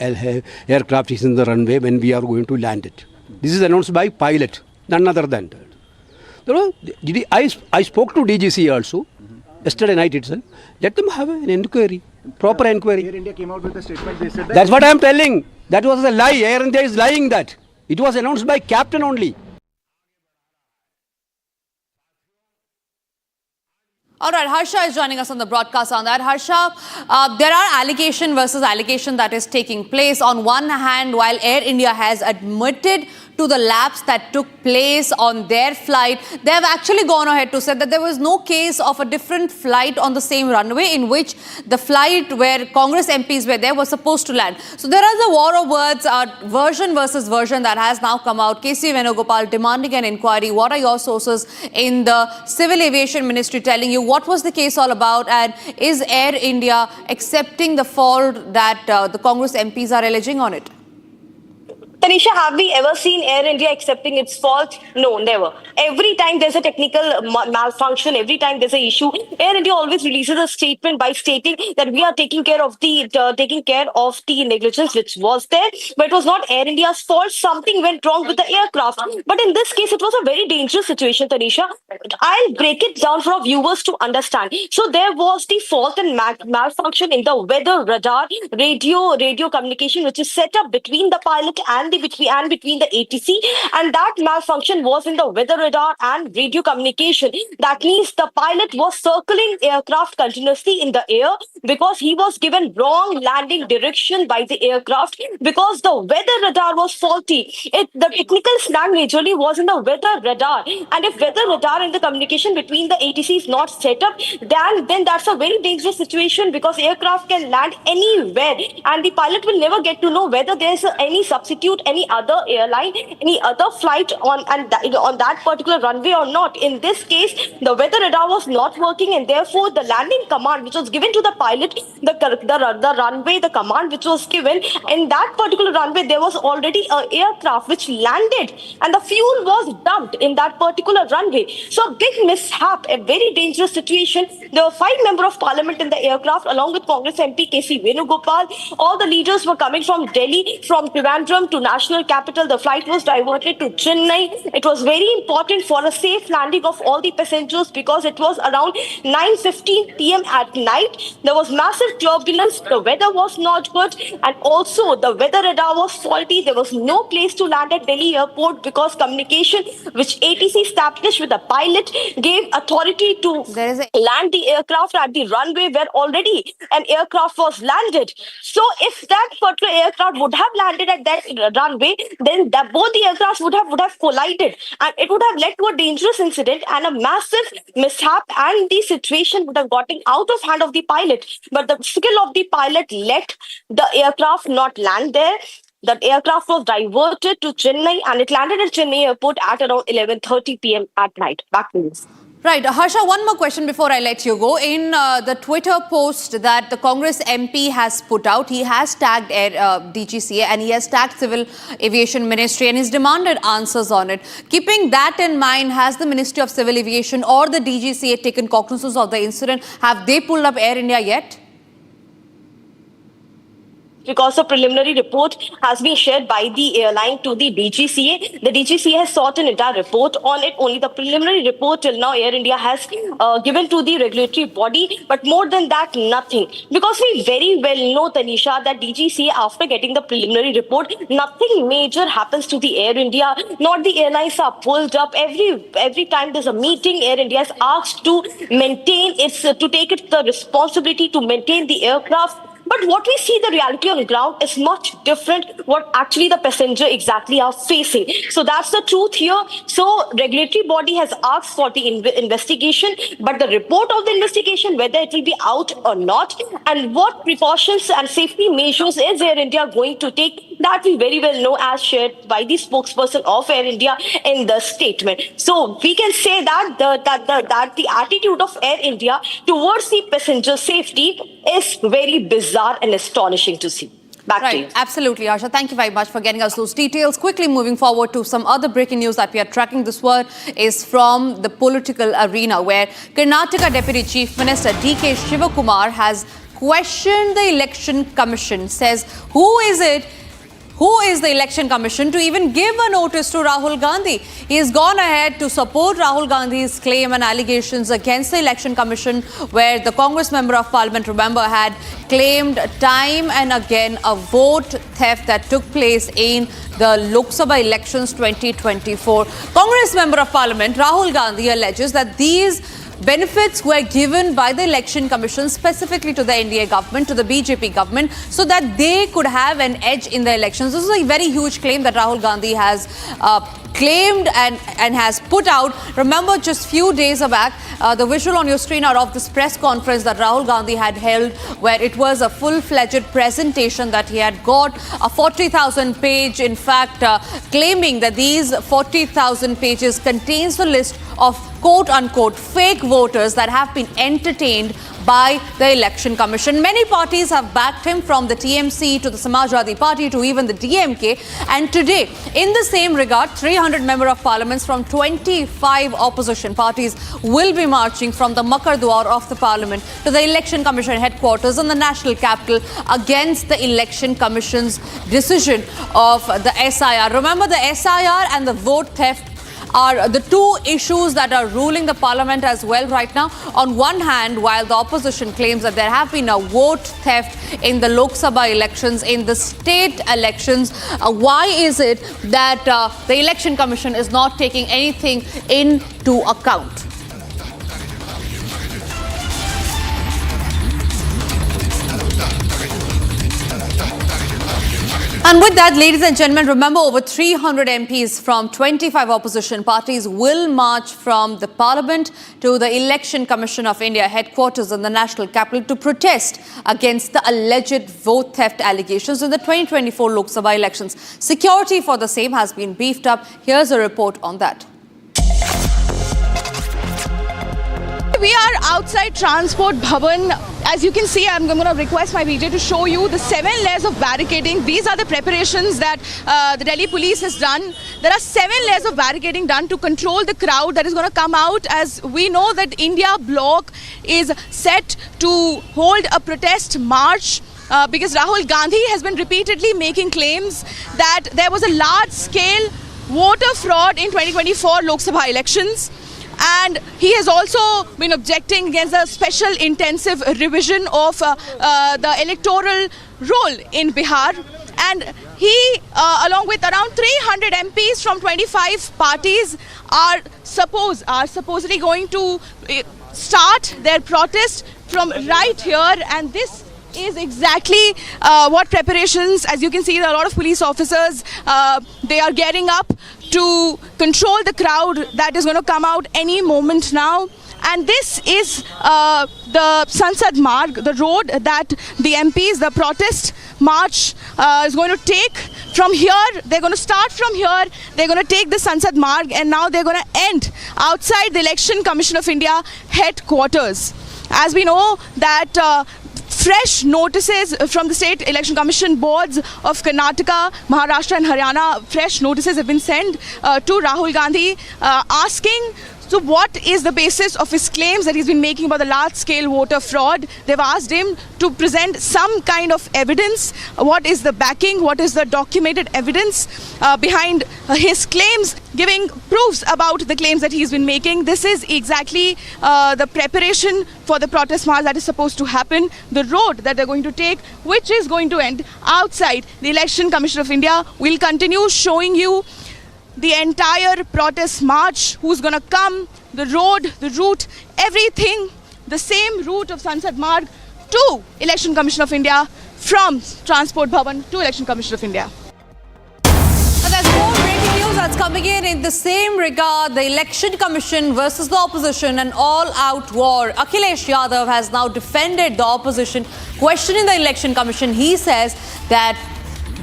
aircraft is in the runway when we are going to land it. This is announced by pilot, none other than that. I spoke to DGC also yesterday night itself. Let them have an inquiry, proper inquiry.
Air India came out with a statement. They said
that's what I am telling. That was a lie. Air India is lying that. It was announced by captain only.
All right, Harsha is joining us on the broadcast on that. Harsha, there are allegation versus allegation that is taking place. On one hand, while Air India has admitted to the lapse that took place on their flight. They have actually gone ahead to say that there was no case of a different flight on the same runway in which the flight where Congress MPs were there was supposed to land. So there is a war of words, version versus version that has now come out. KC Venugopal demanding an inquiry. What are your sources in the Civil Aviation Ministry telling you? What was the case all about? And is Air India accepting the fault that the Congress MPs are alleging on it?
Tanisha, have we ever seen Air India accepting its fault? No, never. Every time there's a technical malfunction, every time there's an issue, Air India always releases a statement by stating that we are taking care of the negligence which was there, but it was not Air India's fault. Something went wrong with the aircraft. But in this case, it was a very dangerous situation, Tanisha. I'll break it down for our viewers to understand. So there was the fault and malfunction in the weather radar radio communication, which is set up between the pilot and between the ATC, and that malfunction was in the weather radar and radio communication. That means the pilot was circling aircraft continuously in the air because he was given wrong landing direction by the aircraft because the weather radar was faulty. The technical snag majorly was in the weather radar, and if weather radar and the communication between the ATC is not set up, then that's a very dangerous situation because aircraft can land anywhere and the pilot will never get to know whether there's any substitute, any other airline, any other flight on that particular runway or not. In this case, the weather radar was not working, and therefore the landing command which was given to the pilot, the runway, the command which was given in that particular runway, there was already an aircraft which landed and the fuel was dumped in that particular runway. So a big mishap, a very dangerous situation. There were 5 members of parliament in the aircraft along with Congress MP KC Venugopal. All the leaders were coming from Delhi, from Trivandrum to national capital. The flight was diverted to Chennai. It was very important for a safe landing of all the passengers because it was around 9:15 p.m. at night. There was massive turbulence. The weather was not good, and also the weather radar was faulty. There was no place to land at Delhi airport because communication which ATC established with the pilot gave authority to land the aircraft at the runway where already an aircraft was landed. So if that particular aircraft would have landed at that runway, then both the aircrafts would have collided, and it would have led to a dangerous incident and a massive mishap, and the situation would have gotten out of hand of the pilot. But the skill of the pilot let the aircraft not land there. The aircraft was diverted to Chennai, and it landed at Chennai airport at around 11:30 p.m. at night. Back to you.
Right. Harsha, one more question before I let you go. In the Twitter post that the Congress MP has put out, he has tagged DGCA and he has tagged Civil Aviation Ministry and he's demanded answers on it. Keeping that in mind, has the Ministry of Civil Aviation or the DGCA taken cognizance of the incident? Have they pulled up Air India yet?
Because a preliminary report has been shared by the airline to the DGCA. The DGCA has sought an entire report on it. Only the preliminary report till now Air India has given to the regulatory body. But more than that, nothing. Because we very well know, Tanisha, that DGCA, after getting the preliminary report, nothing major happens to the Air India. Not the airlines are pulled up. Every time there's a meeting, Air India is asked to maintain to take the responsibility to maintain the aircraft. But what we see, the reality on the ground is much different what actually the passenger exactly are facing. So that's the truth here. So regulatory body has asked for the investigation, but the report of the investigation, whether it will be out or not, and what precautions and safety measures is Air India going to take, that we very well know as shared by the spokesperson of Air India in the statement. So we can say that the attitude of Air India towards the passenger safety is very bizarre and astonishing to see. Back to you.
Absolutely, Asha. Thank you very much for getting us those details. Quickly moving forward to some other breaking news that we are tracking. This one is from the political arena, where Karnataka Deputy Chief Minister D.K. Shivakumar has questioned the Election Commission. Says, who is the Election Commission to even give a notice to Rahul Gandhi? He has gone ahead to support Rahul Gandhi's claim and allegations against the Election Commission, where the Congress Member of Parliament, remember, had claimed time and again a vote theft that took place in the Lok Sabha elections 2024. Congress Member of Parliament Rahul Gandhi alleges that these benefits were given by the Election Commission specifically to the NDA government, to the BJP government, so that they could have an edge in the elections. This is a very huge claim that Rahul Gandhi has claimed and has put out. Remember, just few days back, the visual on your screen are of this press conference that Rahul Gandhi had held, where it was a full-fledged presentation that he had got, a 40,000 page, in fact, claiming that these 40,000 pages contains the list of quote-unquote fake voters that have been entertained by the Election Commission. Many parties have backed him, from the TMC to the Samajwadi Party to even the DMK. And today, in the same regard, 300 Member of Parliaments from 25 opposition parties will be marching from the Makar Dwar of the Parliament to the Election Commission headquarters in the national capital against the Election Commission's decision of the SIR. Remember, the SIR and the vote theft are the two issues that are ruling the parliament as well right now. On one hand, while the opposition claims that there have been a vote theft in the Lok Sabha elections, in the state elections, why is it that the Election Commission is not taking anything into account? And with that, ladies and gentlemen, remember, over 300 MPs from 25 opposition parties will march from the Parliament to the Election Commission of India headquarters in the national capital to protest against the alleged vote theft allegations in the 2024 Lok Sabha elections. Security for the same has been beefed up. Here's a report on that.
We are outside Transport Bhavan. As you can see, I'm going to request my VJ to show you the 7 layers of barricading. These are the preparations that the Delhi police has done. There are 7 layers of barricading done to control the crowd that is going to come out, as we know that India bloc is set to hold a protest march because Rahul Gandhi has been repeatedly making claims that there was a large-scale voter fraud in 2024 Lok Sabha elections. And he has also been objecting against the special intensive revision of the electoral roll in Bihar. And he, along with around 300 MPs from 25 parties, are supposedly going to start their protest from right here. And this is exactly what preparations, as you can see, there are a lot of police officers, they are gearing up to control the crowd that is going to come out any moment now. And this is the Sansad Marg, the road that the MPs, the protest march is going to take from here. They're going to start from here, they're going to take the Sansad Marg, and now they're going to end outside the Election Commission of India headquarters. As we know that fresh notices from the State Election Commission boards of Karnataka, Maharashtra and Haryana, fresh notices have been sent to Rahul Gandhi asking, so what is the basis of his claims that he's been making about the large-scale voter fraud. They've asked him to present some kind of evidence. What is the backing? What is the documented evidence behind his claims, giving proofs about the claims that he's been making. This is exactly the preparation for the protest march that is supposed to happen, the road that they're going to take, which is going to end outside the Election Commission of India. We'll continue showing you the entire protest march, who's going to come, the road, the route, everything, the same route of Sansad Marg to Election Commission of India, from Transport Bhavan to Election Commission of India.
And there's more breaking news that's coming in the same regard. The Election Commission versus the opposition, an all-out war. Akhilesh Yadav has now defended the opposition, questioning the Election Commission. He says that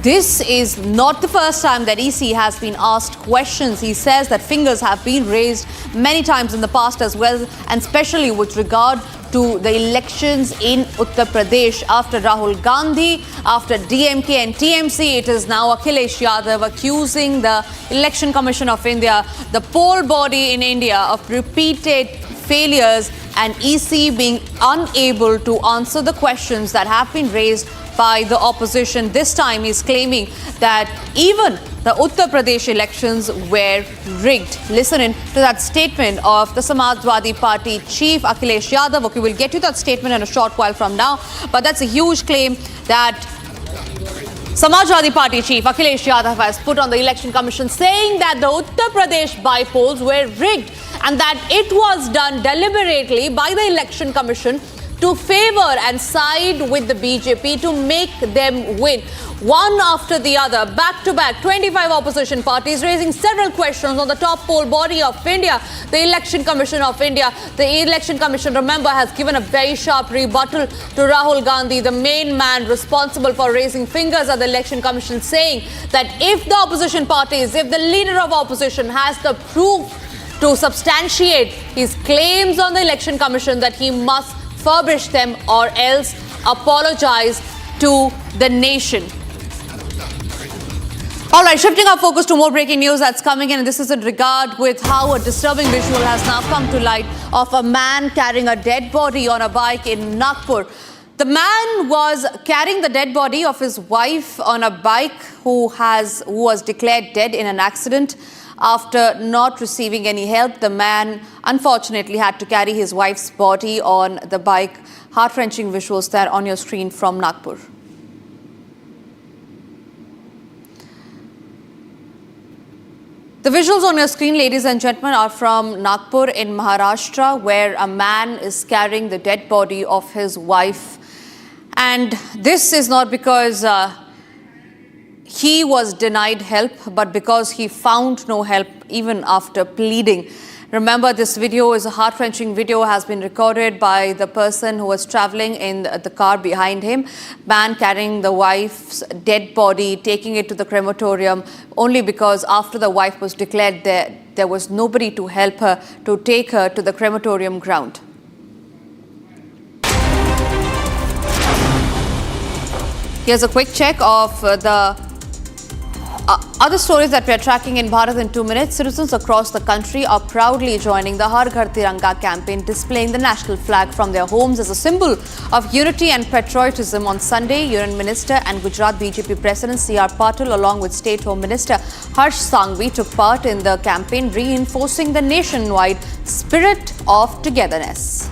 this is not the first time that EC has been asked questions. He says that fingers have been raised many times in the past as well, and especially with regard to the elections in Uttar Pradesh. After Rahul Gandhi, after DMK and TMC, it is now Akhilesh Yadav accusing the Election Commission of India, the poll body in India, of repeated failures and EC being unable to answer the questions that have been raised by the opposition. This time he's claiming that even the Uttar Pradesh elections were rigged. Listen in to that statement of the Samajwadi Party chief Akhilesh Yadav. Okay, we'll get to that statement in a short while from now, but that's a huge claim that Samajwadi Party chief Akhilesh Yadav has put on the Election Commission, saying that the Uttar Pradesh by-polls were rigged. and that it was done deliberately by the Election Commission to favor and side with the BJP to make them win. One after the other, back to back, 25 opposition parties raising several questions on the top poll body of India, the Election Commission of India. The Election Commission, remember, has given a very sharp rebuttal to Rahul Gandhi, the main man responsible for raising fingers at the Election Commission, saying that if the opposition parties, if the leader of opposition has the proof to substantiate his claims on the Election Commission, that he must furbish them or else apologize to the nation. All right, shifting our focus to more breaking news that's coming in. This is in regard with how a disturbing visual has now come to light of a man carrying a dead body on a bike in Nagpur. The man was carrying the dead body of his wife on a bike who was declared dead in an accident. After not receiving any help, the man unfortunately had to carry his wife's body on the bike. Heart-wrenching visuals there on your screen from Nagpur. The visuals on your screen, ladies and gentlemen, are from Nagpur in Maharashtra, where a man is carrying the dead body of his wife. And this is not because he was denied help, but because he found no help even after pleading. Remember, this video is a heart-wrenching video, has been recorded by the person who was traveling in the car behind him. Man carrying the wife's dead body, taking it to the crematorium, only because after the wife was declared dead, there was nobody to help her, to take her to the crematorium ground. Here's a quick check of the other stories that we are tracking in Bharat in 2 minutes. Citizens across the country are proudly joining the Har Ghar Tiranga campaign, displaying the national flag from their homes as a symbol of unity and patriotism. On Sunday, Union Minister and Gujarat BJP President C.R. Patil, along with State Home Minister Harsh Sanghvi, took part in the campaign, reinforcing the nationwide spirit of togetherness.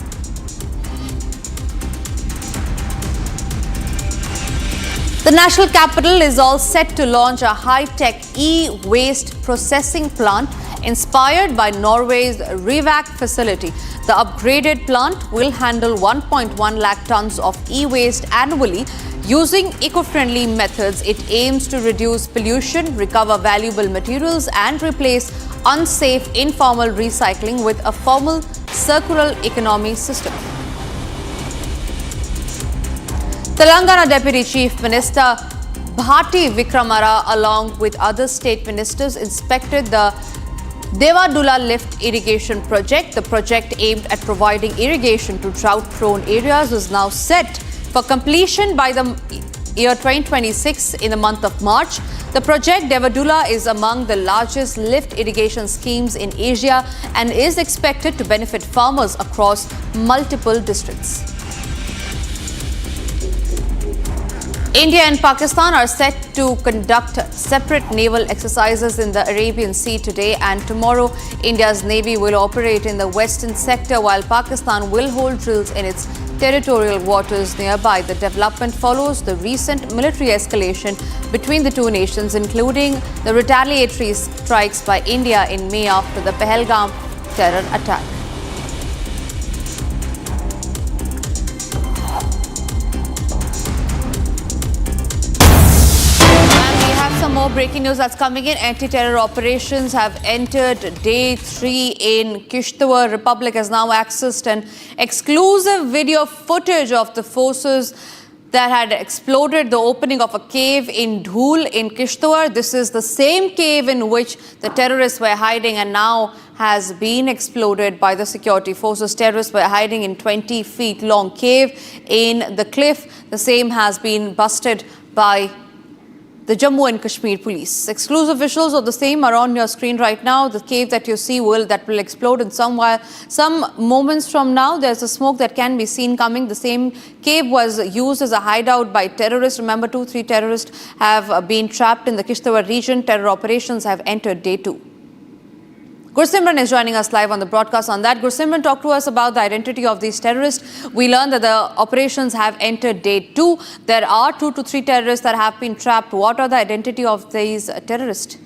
The national capital is all set to launch a high-tech e-waste processing plant inspired by Norway's Revak facility. The upgraded plant will handle 1.1 lakh tons of e-waste annually. Using eco-friendly methods, it aims to reduce pollution, recover valuable materials, and replace unsafe informal recycling with a formal circular economy system. Telangana Deputy Chief Minister Bhati Vikramara, along with other state ministers, inspected the Devadula Lift Irrigation Project. The project, aimed at providing irrigation to drought-prone areas, is now set for completion by the year 2026 in the month of March. The project Devadula is among the largest lift irrigation schemes in Asia and is expected to benefit farmers across multiple districts. India and Pakistan are set to conduct separate naval exercises in the Arabian Sea today and tomorrow. India's Navy will operate in the western sector while Pakistan will hold drills in its territorial waters nearby. The development follows the recent military escalation between the two nations, including the retaliatory strikes by India in May after the Pahalgam terror attack. More breaking news that's coming in. Anti-terror operations have entered day 3 in Kishtwar. Republic has now accessed an exclusive video footage of the forces that had exploded the opening of a cave in Dhool in Kishtwar. This is the same cave in which the terrorists were hiding and now has been exploded by the security forces. Terrorists were hiding in 20 feet long cave in the cliff. The same has been busted by the Jammu and Kashmir police. Exclusive visuals of the same are on your screen right now. The cave that you see will explode in some moments from now. There's a smoke that can be seen coming. The same cave was used as a hideout by terrorists. Remember, 2-3 terrorists have been trapped in the Kishtwar region. Terror operations have entered day 2. Gursimran is joining us live on the broadcast on that. Gursimran, talk to us about the identity of these terrorists. We learned that the operations have entered day 2. There are 2 to 3 terrorists that have been trapped. What are the identity of these terrorists?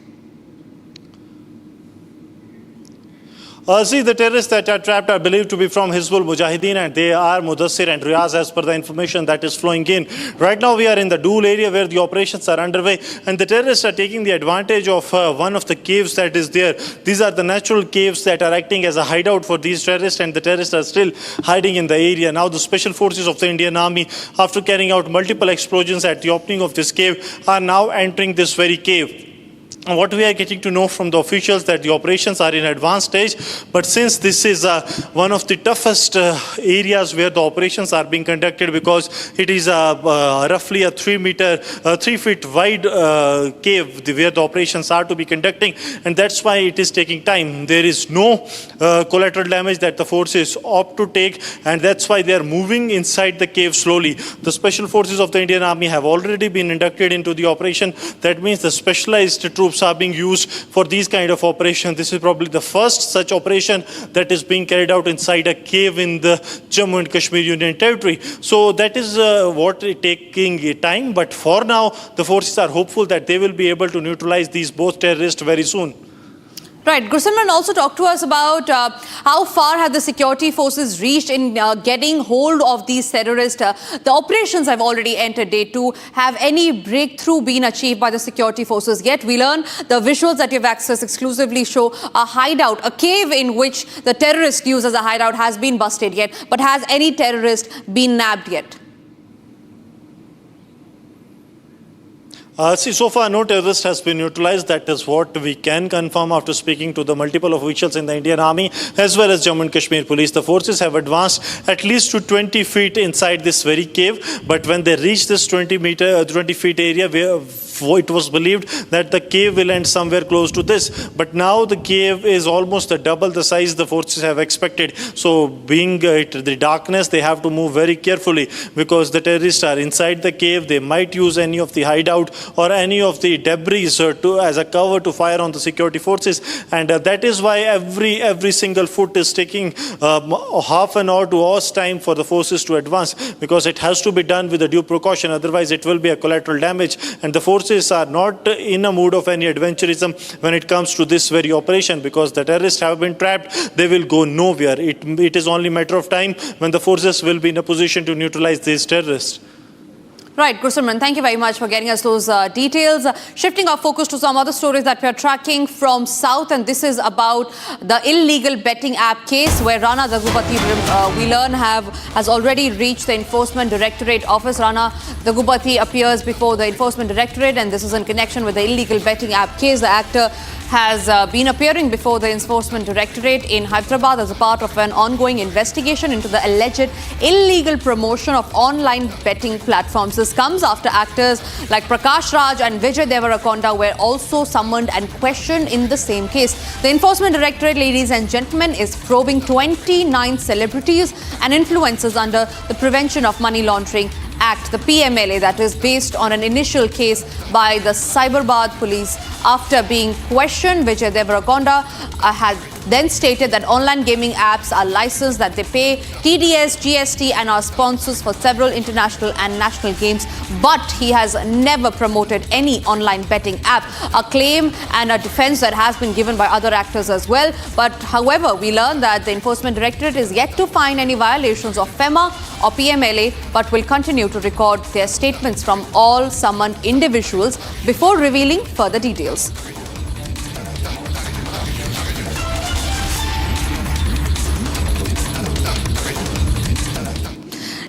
See, the terrorists that are trapped are believed to be from Hizbul Mujahideen, and they are Mudassir and Riyaz as per the information that is flowing in. Right now we are in the Dool area where the operations are underway, and the terrorists are taking the advantage of one of the caves that is there. These are the natural caves that are acting as a hideout for these terrorists, and the terrorists are still hiding in the area. Now the special forces of the Indian Army, after carrying out multiple explosions at the opening of this cave, are now entering this very cave. What we are getting to know from the officials that the operations are in advanced stage, but since this is one of the toughest areas where the operations are being conducted, because it is roughly a 3 feet wide cave where the operations are to be conducting, and that's why it is taking time. There is no collateral damage that the forces opt to take, and that's why they are moving inside the cave slowly. The special forces of the Indian Army have already been inducted into the operation. That means the specialized troops are being used for these kind of operations. This is probably the first such operation that is being carried out inside a cave in the Jammu and Kashmir Union Territory. So that is what is taking time. But for now, the forces are hopeful that they will be able to neutralize these both terrorists very soon.
Right. Gursimran also talked to us about how far have the security forces reached in getting hold of these terrorists. The operations have already entered day 2. Have any breakthrough been achieved by the security forces yet? We learn the visuals that you've accessed exclusively show a hideout, a cave in which the terrorists use as a hideout has been busted yet. But has any terrorist been nabbed yet?
See, so far no terrorist has been neutralized. That is what we can confirm after speaking to the multiple officials in the Indian Army as well as Jammu and Kashmir Police. The forces have advanced at least to 20 feet inside this very cave. But when they reach this 20 feet area, where it was believed that the cave will end somewhere close to this. But now the cave is almost double the size the forces have expected. So being the darkness, they have to move very carefully because the terrorists are inside the cave. They might use any of the hideout or any of the debris as a cover to fire on the security forces. And that is why every single foot is taking half an hour to hours time for the forces to advance, because it has to be done with a due precaution. Otherwise, it will be a collateral damage. And the forces are not in a mood of any adventurism when it comes to this very operation, because the terrorists have been trapped. They will go nowhere. It is only a matter of time when the forces will be in a position to neutralize these terrorists.
Right, Gursimran, thank you very much for getting us those details. Shifting our focus to some other stories that we are tracking from South, and this is about the illegal betting app case where Rana Daggubati, we learn, has already reached the Enforcement Directorate office. Rana Daggubati appears before the Enforcement Directorate, and this is in connection with the illegal betting app case. The actor has been appearing before the Enforcement Directorate in Hyderabad as a part of an ongoing investigation into the alleged illegal promotion of online betting platforms. This comes after actors like Prakash Raj and Vijay Deverakonda were also summoned and questioned in the same case. The Enforcement Directorate, ladies and gentlemen, is probing 29 celebrities and influencers under the Prevention of Money Laundering Act, the PMLA, that is based on an initial case by the Cyberabad police. After being questioned, Vijay Deverakonda had then stated that online gaming apps are licensed, that they pay TDS, GST and are sponsors for several international and national games, but he has never promoted any online betting app. A claim and a defense that has been given by other actors as well. But however, we learn that the Enforcement Directorate is yet to find any violations of FEMA or PMLA, but will continue to record their statements from all summoned individuals before revealing further details.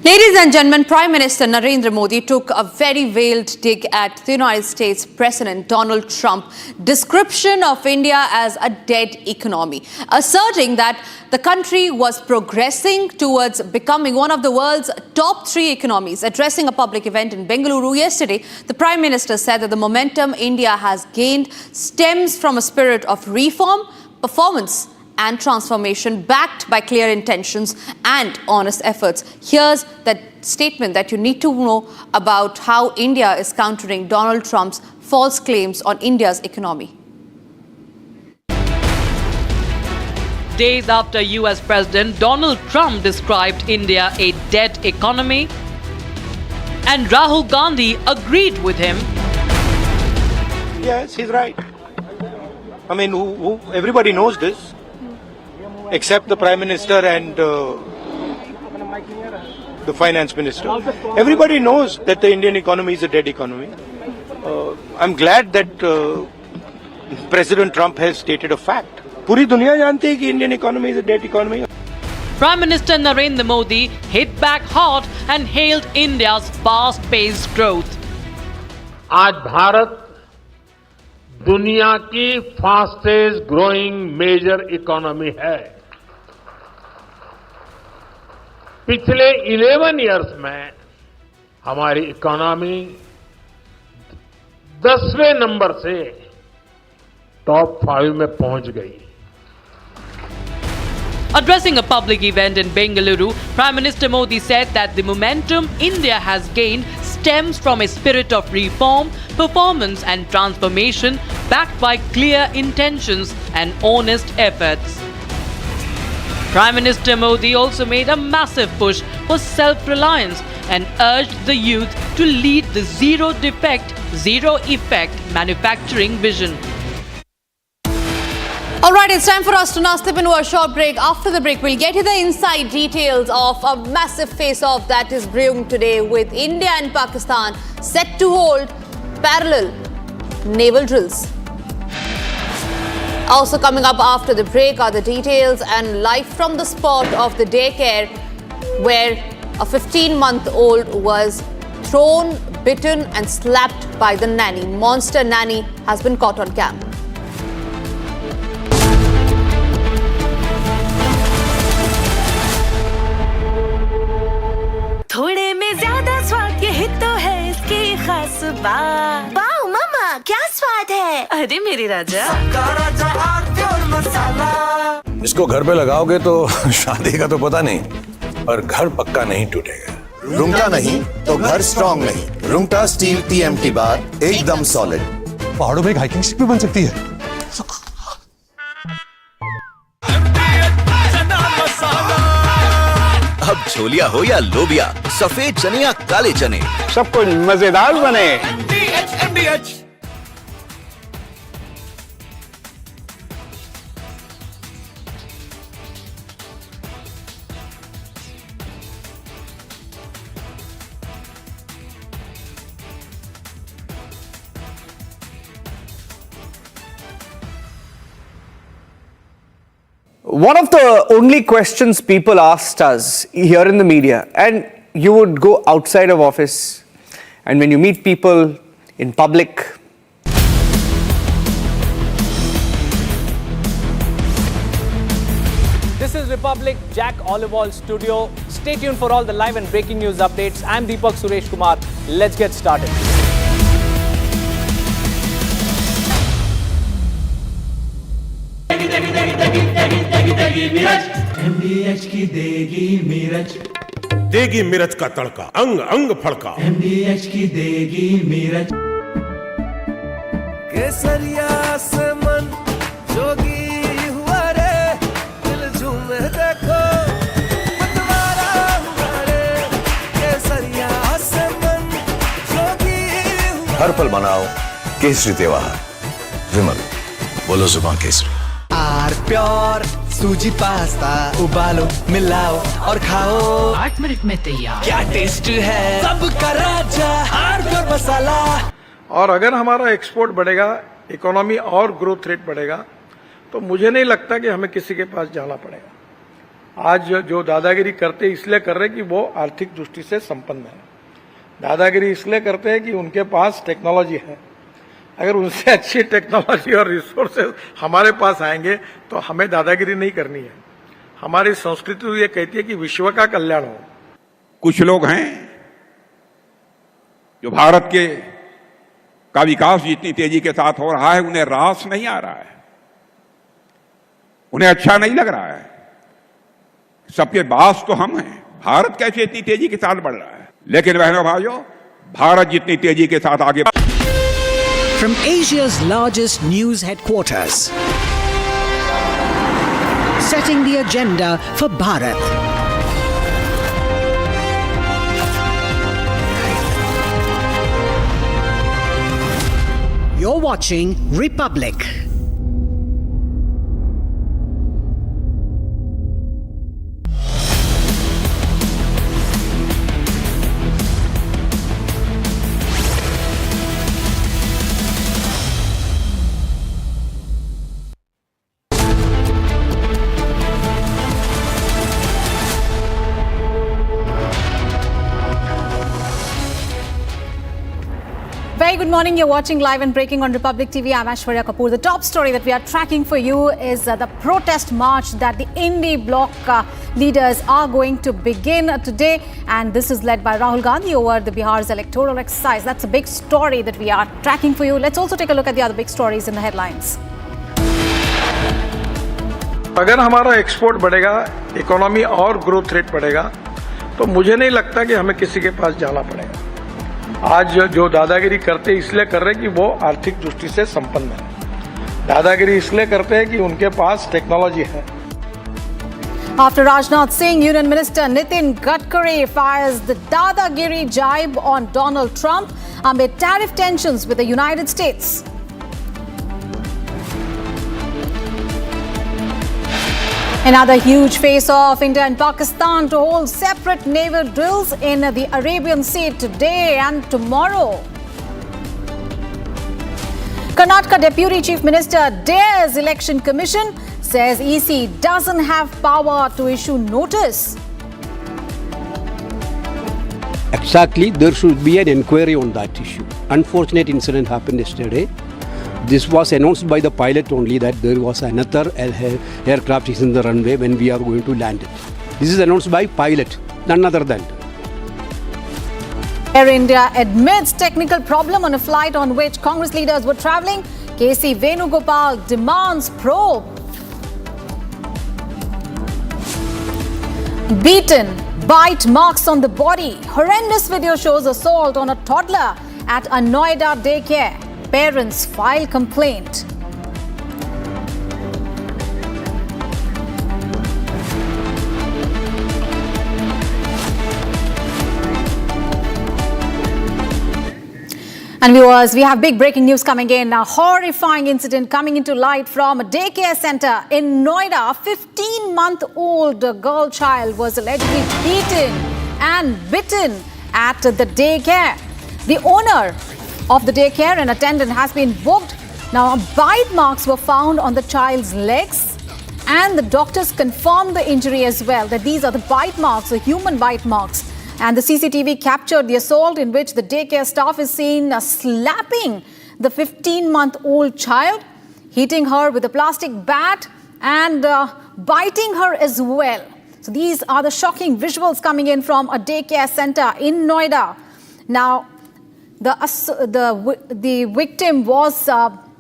Ladies and gentlemen, Prime Minister Narendra Modi took a very veiled dig at the United States President Donald Trump's description of India as a dead economy, asserting that the country was progressing towards becoming one of the world's top 3 economies. Addressing a public event in Bengaluru yesterday, the Prime Minister said that the momentum India has gained stems from a spirit of reform, performance and transformation backed by clear intentions and honest efforts. Here's that statement that you need to know about how India is countering Donald Trump's false claims on India's economy.
Days after US President Donald Trump described India a dead economy, and Rahul Gandhi agreed with him.
Yes, he's right. I mean, everybody knows this. except the Prime Minister and the Finance Minister. Everybody knows that the Indian economy is a dead economy. I'm glad that President Trump has stated a fact. पूरी दुनिया जानती है कि Indian economy is a dead economy.
Prime Minister Narendra Modi hit back hard and hailed India's fast-paced growth.
आज भारत दुनिया की fastest growing major economy है। पिछले 11 इयर्स में हमारी इकोनॉमी 10वें नंबर से टॉप 5 में पहुंच गई।
Addressing a public event in Bengaluru, Prime Minister Modi said that the momentum India has gained stems from a spirit of reform, performance and transformation backed by clear intentions and honest efforts. Prime Minister Modi also made a massive push for self-reliance and urged the youth to lead the zero-defect, zero-effect manufacturing vision.
All right, it's time for us to now step into a short break. After the break, we'll get you the inside details of a massive face-off that is brewing today with India and Pakistan set to hold parallel naval drills. Also coming up after the break are the details and live from the spot of the daycare where a 15-month-old was thrown, bitten and slapped by the nanny. Monster nanny has been caught on cam.
थोड़े में ज्यादा स्वाद यही तो है इसकी खास बात। वाओ मामा क्या स्वाद है। अरे मेरे राजा राजा और मसाला।
इसको घर पे लगाओगे तो शादी का तो पता नहीं, पर घर पक्का नहीं टूटेगा।
रूंगटा नहीं तो घर स्ट्रॉन्ग नहीं। रूंगटा स्टील TMT बार एकदम सॉलिड।
पहाड़ों में एक हाइकिंग स्टिक भी बन सकती है।
अब छोलिया हो या लोबिया, सफेद चने या काले चने,
सब कुछ मजेदार बने।
One of the only questions people asked us here in the media, and you would go outside of office, and when you meet people in public,
This is Republic Jack Olival Studio. Stay tuned for all the live and breaking news updates. I'm Deepak Suresh Kumar. Let's get started.
MDH की देगी मिर्च,
देगी मिर्च का तड़का, अंग अंग फड़का।
MDH की देगी मिर्च। केसरिया से मन जोगी हुआ रे, दिल झूमे देखो मतवारा हुआ रे। केसरिया से मन जोगी हुआ।
हर पल मनाओ केसरी त्योहार। विमल, बोलो जुबान केसरी।
आर प्योर सूजी पास्ता उबालो मिलाओ और खाओ 8 मिनट में तैयार। क्या टेस्ट है सबका राजा आर प्योर मसाला।
और अगर हमारा एक्सपोर्ट बढ़ेगा, इकोनॉमी और ग्रोथ रेट बढ़ेगा, तो मुझे नहीं लगता कि हमें किसी के पास जाना पड़ेगा। आज जो दादागिरी करते इसलिए कर रहे कि वो आर्थिक दृष्टि से संपन्न है। दादागिरी इसलिए करते हैं कि उनके पास टेक्नोलॉजी है। अगर उनसे अच्छी टेक्नोलॉजी और रिसोर्सेज हमारे पास आएंगे तो हमें दादागिरी नहीं करनी है। हमारी संस्कृति ये कहती है कि विश्व का कल्याण हो।
कुछ लोग हैं जो भारत का विकास जितनी तेजी के साथ हो रहा है उन्हें रास नहीं आ रहा है, उन्हें अच्छा नहीं लग रहा है। सबके बास तो हम हैं, भारत कैसे इतनी तेजी के साथ बढ़ रहा है। लेकिन बहनों भाइयों, भारत जितनी तेजी के साथ आगे
From Asia's largest news headquarters, setting the agenda for Bharat. You're watching Republic.
good morning. You're watching Live and Breaking on Republic TV. I'm Aishwarya Kapoor. The top story that we are tracking for you is the protest march that the Indie bloc leaders are going to begin today. And this is led by Rahul Gandhi over the Bihar's electoral exercise. That's a big story that we are tracking for you. Let's also take a look at the other big stories in the headlines.
अगर हमारा export बढ़ेगा, economy और growth rate बढ़ेगा, तो मुझे नहीं लगता कि हमें किसी के पास जाना पड़ेगा। आज जो दादागिरी करते इसलिए कर रहे हैं कि वो आर्थिक दृष्टि से संपन्न है। दादागिरी इसलिए करते हैं कि उनके पास टेक्नोलॉजी है।
After Rajnath Singh, Union Minister Nitin Gadkari fires the Dadagiri jibe on Donald Trump amid tariff tensions with the United States. Another huge face-off, India and Pakistan to hold separate naval drills in the Arabian Sea today and tomorrow. Karnataka Deputy Chief Minister dares Election Commission, says EC doesn't have power to issue notice.
Exactly, there should be an inquiry on that issue. Unfortunate incident happened yesterday. This was announced by the pilot only that there was another aircraft is in the runway when we are going to land it. This is announced by pilot, none other than.
Air India admits technical problem on a flight on which Congress leaders were travelling. KC Venugopal demands probe. Beaten, bite marks on the body. Horrendous video shows assault on a toddler at a Noida daycare. Parents file complaint. And viewers, we have big breaking news coming in. A horrifying incident coming into light from a daycare center in Noida. A 15-month-old girl child was allegedly beaten and bitten at the daycare. The owner of the daycare and attendant has been booked. Now, bite marks were found on the child's legs, and the doctors confirmed the injury as well, that these are the bite marks, the human bite marks. And the CCTV captured the assault in which the daycare staff is seen slapping the 15-month-old child, hitting her with a plastic bat and biting her as well. So these are the shocking visuals coming in from a daycare center in Noida. Now, the victim was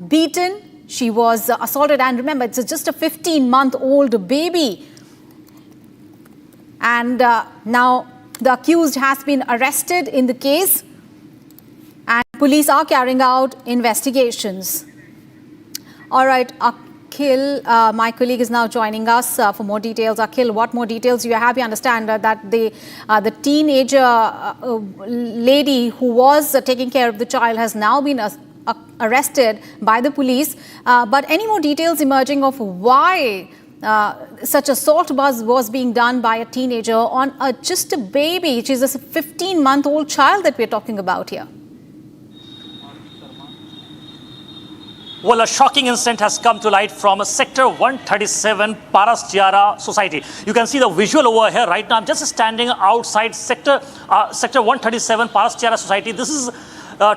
beaten, she was assaulted, and remember, it's just a 15-month-old baby. And now the accused has been arrested in the case, and police are carrying out investigations. All right, Akhil, my colleague, is now joining us for more details. Akhil, what more details do you have? You understand that the teenager lady who was taking care of the child has now been arrested by the police. But any more details emerging of why such assault was being done by a teenager on just a baby? Which is a 15-month-old child that we're talking about here.
Well, a shocking incident has come to light from Sector 137 Paraschiara Society. You can see the visual over here right now. I'm just standing outside Sector 137 Paraschiara Society. This is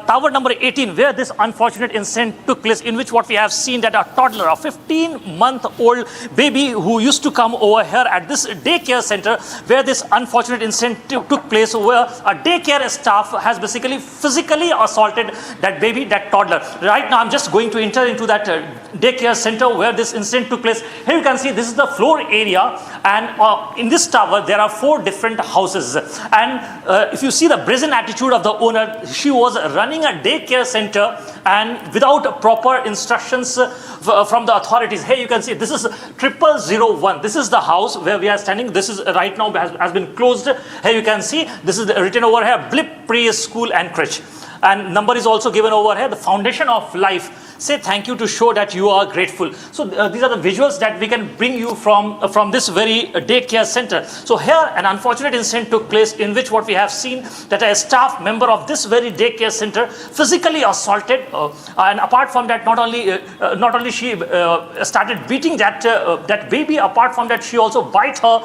tower number 18, where this unfortunate incident took place, in which what we have seen that a toddler, a 15-month-old baby who used to come over here at this daycare center, where this unfortunate incident took place, where a daycare staff has basically physically assaulted that baby, that toddler. Right now, I'm just going to enter into that daycare center where this incident took place. Here you can see this is the floor area, and in this tower, there are 4 different houses. And if you see the brazen attitude of the owner, she was running a daycare center and without proper instructions from the authorities. Here you can see this is 0001. This is the house where we are standing. This is right now has been closed. Here you can see this is written over here, Blip Preschool and Crèche. And number is also given over here, the Foundation of Life. say thank you to show that you are grateful. So these are the visuals that we can bring you from this very daycare center. So here an unfortunate incident took place in which what we have seen that a staff member of this very daycare center physically assaulted, and apart from that, not only she started beating that baby. Apart from that, she also bite her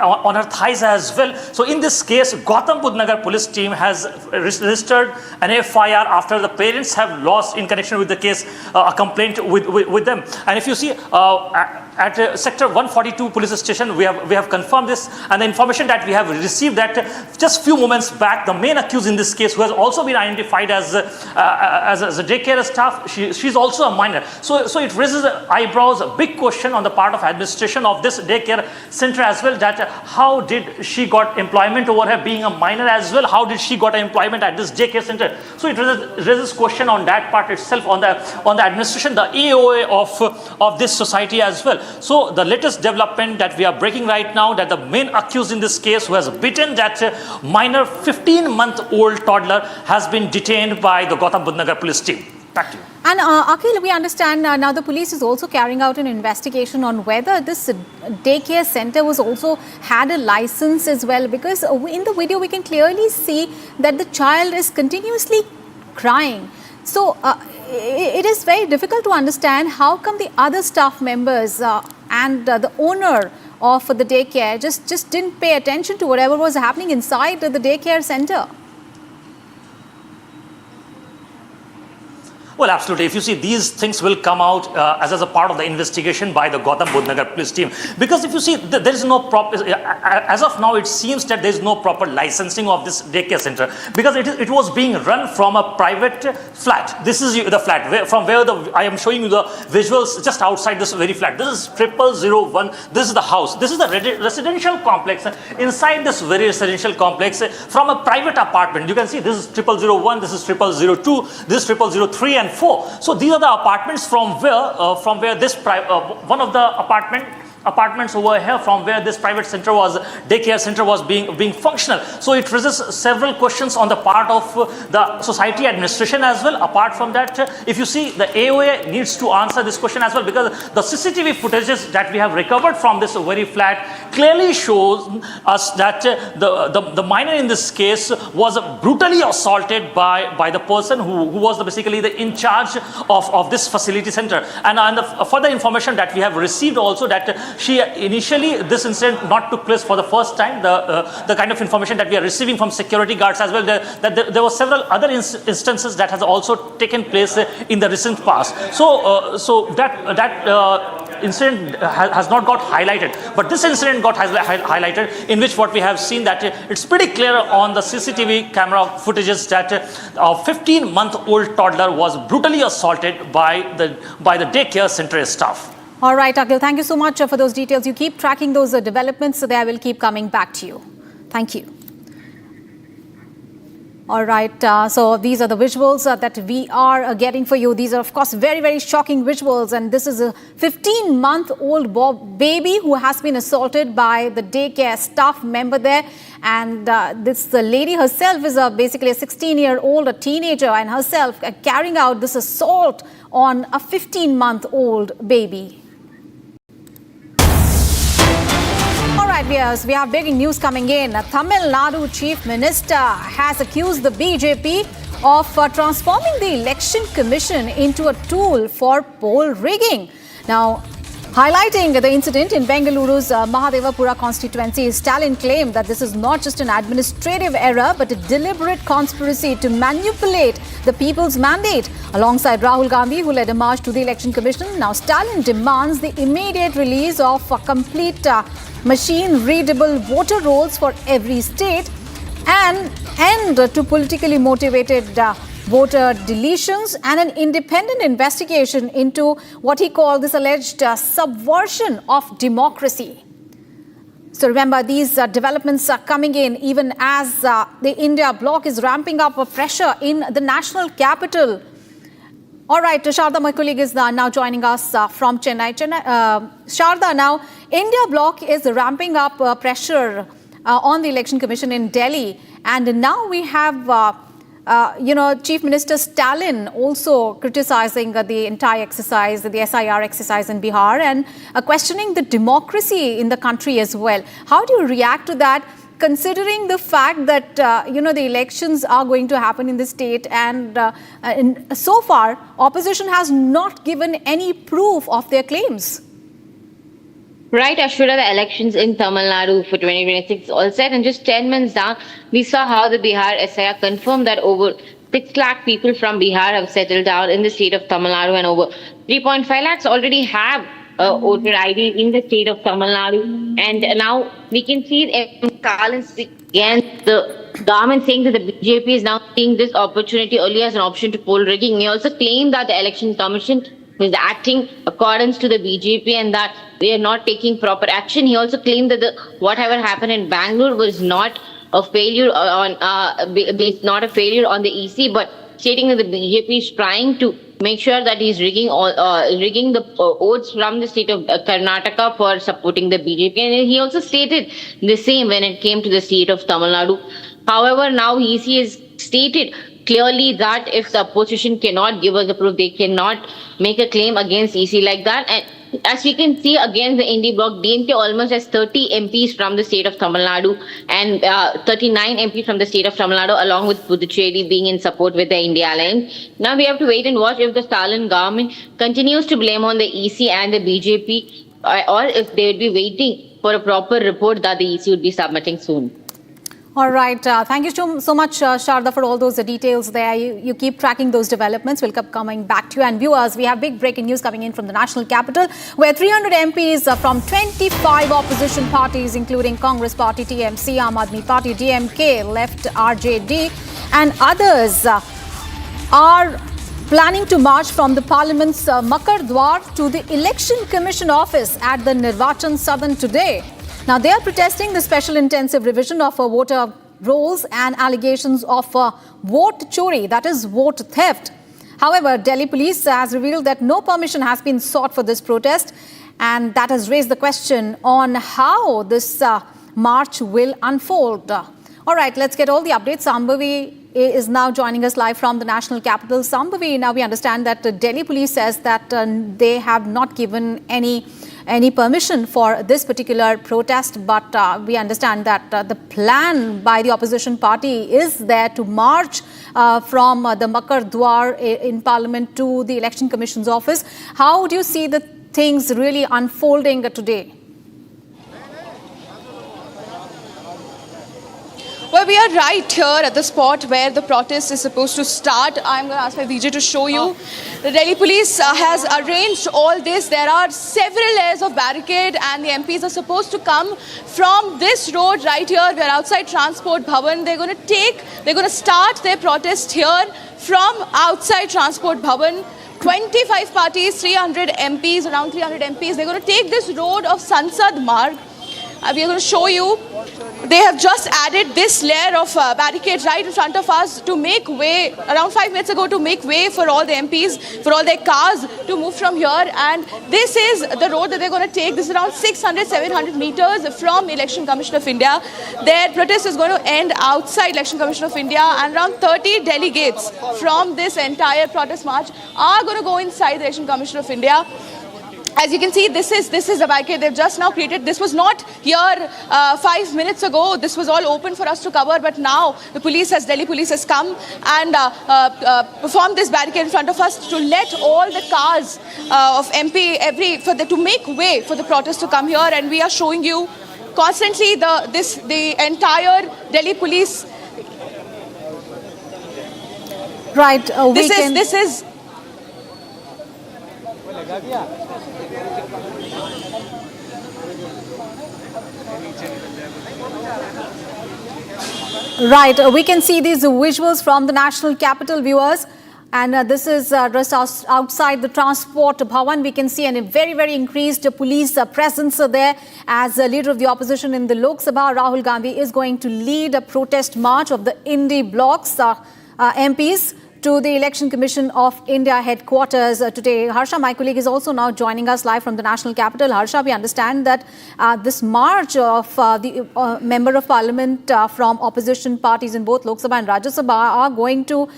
on her thighs as well. So in this case, Gautam Budh Nagar police team has registered an FIR after the parents have lost in connection with the case a complaint with them. And if you see at sector 142 police station, we have confirmed this, and the information that we have received that just few moments back, the main accused in this case, who has also been identified as a daycare staff, she's also a minor. So it raises eyebrows, a big question on the part of administration of this daycare center as well, that how did she got employment over here being a minor as well? How did she got employment at this daycare center? So it raises question on that part itself, on the administration, the AOA of this society as well. So the latest development that we are breaking right now, that the main accused in this case, who has beaten that minor 15-month-old toddler, has been detained by the Gautam Budh Nagar police team. Back to you.
And Akhil, we understand now the police is also carrying out an investigation on whether this daycare center was also had a license as well, because in the video we can clearly see that the child is continuously crying. So it is very difficult to understand how come the other staff members and the owner of the daycare just didn't pay attention to whatever was happening inside the daycare center.
Well, absolutely. If you see, these things will come out as a part of the investigation by the Gautam Budh Nagar police team. Because if you see, there is no proper, as of now, it seems that there is no proper licensing of this daycare center, because it was being run from a private flat. This is the flat from where I am showing you the visuals just outside this very flat. This is 0001. This is the house. This is the residential complex. Inside this very residential complex, from a private apartment, you can see this is 0001, this is 0002, this is 0003 and 4. So these are the apartments from where this one of the apartments over here, from where this private center was, daycare center was being functional. So it raises several questions on the part of the society administration as well. Apart from that, if you see, the AOA needs to answer this question as well, because the CCTV footages that we have recovered from this very flat clearly shows us that the minor in this case was brutally assaulted by the person who was basically in charge of this facility center. And the further information that we have received also, that initially this incident not took place for the first time. The kind of information that we are receiving from security guards as well, that there were several other instances that has also taken place in the recent past. So that incident has not got highlighted, but this incident got highlighted, in which what we have seen that it's pretty clear on the CCTV camera footages that a 15-month-old toddler was brutally assaulted by the daycare center staff.
All right, Akhil, thank you so much for those details. You keep tracking those developments, so I will keep coming back to you. Thank you. All right, so these are the visuals that we are getting for you. These are, of course, very, very shocking visuals. And this is a 15-month-old baby who has been assaulted by the daycare staff member there. And the lady herself is basically a 16-year-old, a teenager, and herself carrying out this assault on a 15-month-old baby. All right, viewers, we have breaking news coming in. Tamil Nadu Chief Minister has accused the BJP of transforming the Election Commission into a tool for poll rigging. Now, highlighting the incident in Bengaluru's Mahadevapura constituency, Stalin claimed that this is not just an administrative error, but a deliberate conspiracy to manipulate the people's mandate. Alongside Rahul Gandhi, who led a march to the Election Commission, now Stalin demands the immediate release of a complete machine-readable voter rolls for every state and end to politically motivated voter deletions and an independent investigation into what he called this alleged subversion of democracy. So remember, these developments are coming in even as the India bloc is ramping up pressure in the national capital. All right, Sharda, my colleague, is now joining us from Chennai. Sharda, now, India bloc is ramping up pressure on the Election Commission in Delhi. And now we have Chief Minister Stalin also criticizing the entire exercise, the SIR exercise in Bihar, and questioning the democracy in the country as well. How do you react to that, considering the fact that, the elections are going to happen in the state and so far, opposition has not given any proof of their claims?
Right, Ashwara, the elections in Tamil Nadu for 2026 all set, and just 10 months down, we saw how the Bihar SIR confirmed that over 6 lakh people from Bihar have settled down in the state of Tamil Nadu, and over 3.5 lakhs already have voter ID in the state of Tamil Nadu. And now we can see Stalin speak against the government, saying that the BJP is now seeing this opportunity earlier as an option to poll rigging. He also claimed that the election commission is acting accordance to the BJP and that they are not taking proper action. He also claimed that whatever happened in Bangalore was not a failure on not a failure on the EC, but stating that the BJP is trying to make sure that he's rigging the votes from the state of Karnataka for supporting the BJP. And he also stated the same when it came to the state of Tamil Nadu. However, now EC has stated clearly that if the opposition cannot give us the proof, they cannot make a claim against EC like that. And as we can see, against the Indie bloc, DMK almost has 30 MPs from the state of Tamil Nadu and 39 MPs from the state of Tamil Nadu, along with Puducherry being in support with the India Alliance. Now we have to wait and watch if the Stalin government continues to blame on the EC and the BJP, or if they would be waiting for a proper report that the EC would be submitting soon.
All right. Thank you so much, Sharda, for all those details there. You keep tracking those developments. We'll keep coming back to you. And viewers, we have big breaking news coming in from the national capital, where 300 MPs from 25 opposition parties, including Congress Party, TMC, Aam Aadmi Party, DMK, Left, RJD, and others are planning to march from the Parliament's Makar Dwar to the Election Commission office at the Nirvachan Sadan today. Now, they are protesting the special intensive revision of voter rolls and allegations of vote chori, that is, vote theft. However, Delhi police has revealed that no permission has been sought for this protest, and that has raised the question on how this march will unfold. All right, let's get all the updates. Sambhavi is now joining us live from the national capital. Sambhavi, now we understand that Delhi police says that they have not given any permission for this particular protest, but we understand that the plan by the opposition party is there to march from the Makar Dwar in Parliament to the Election Commission's office. How do you see the things really unfolding today?
Well, we are right here at the spot where the protest is supposed to start. I'm going to ask my VJ to show you. The Delhi police has arranged all this. There are several layers of barricade, and the MPs are supposed to come from this road right here. We're outside Transport Bhavan. They're going to start their protest here from outside Transport Bhavan. 25 parties, 300 MPs, around 300 MPs. They're going to take this road of Sansad Marg. We are going to show you. They have just added this layer of barricades right in front of us to make way, around 5 minutes ago, to make way for all the MPs, for all their cars to move from here. And this is the road that they're going to take. This is around 600, 700 meters from Election Commission of India. Their protest is going to end outside Election Commission of India, and around 30 delegates from this entire protest march are going to go inside the Election Commission of India. As you can see, this is the barricade they've just now created. This was not here 5 minutes ago. This was all open for us to cover, but now the Delhi police has come and performed this barricade in front of us to let all the cars of MP to make way for the protest to come here. And we are showing you constantly the entire Delhi police.
Right.
This is.
Right, we can see these visuals from the national capital, viewers, and this is just outside the Transport Bhavan. We can see a very, very increased police presence there, as leader of the opposition in the Lok Sabha, Rahul Gandhi, is going to lead a protest march of the Indie bloc's MPs to the Election Commission of India headquarters today. Harsha, my colleague, is also now joining us live from the national capital. Harsha, we understand that this march of the Member of Parliament from opposition parties in both Lok Sabha and Rajya Sabha are going to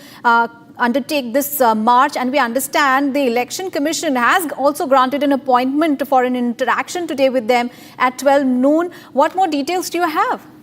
undertake this march, and we understand the Election Commission has also granted an appointment for an interaction today with them at 12 noon. What more details do you have?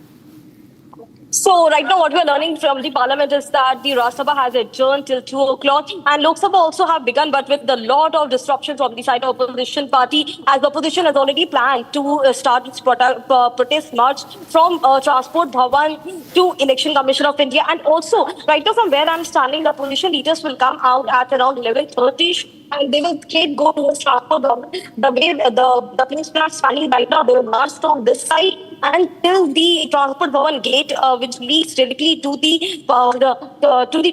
So right now what we are learning from the parliament is that the Rajya Sabha has adjourned till 2 o'clock and Lok Sabha also have begun, but with a lot of disruption from the side of opposition party, as the opposition has already planned to start its protest march from Transport Bhavan to Election Commission of India. And also right now from where I'm standing, the opposition leaders will come out at around 11:30 and they will go towards Transport Bhavan. The way the police are standing right now, they will march from this side until the Transport Bhavan gate, which leads directly to the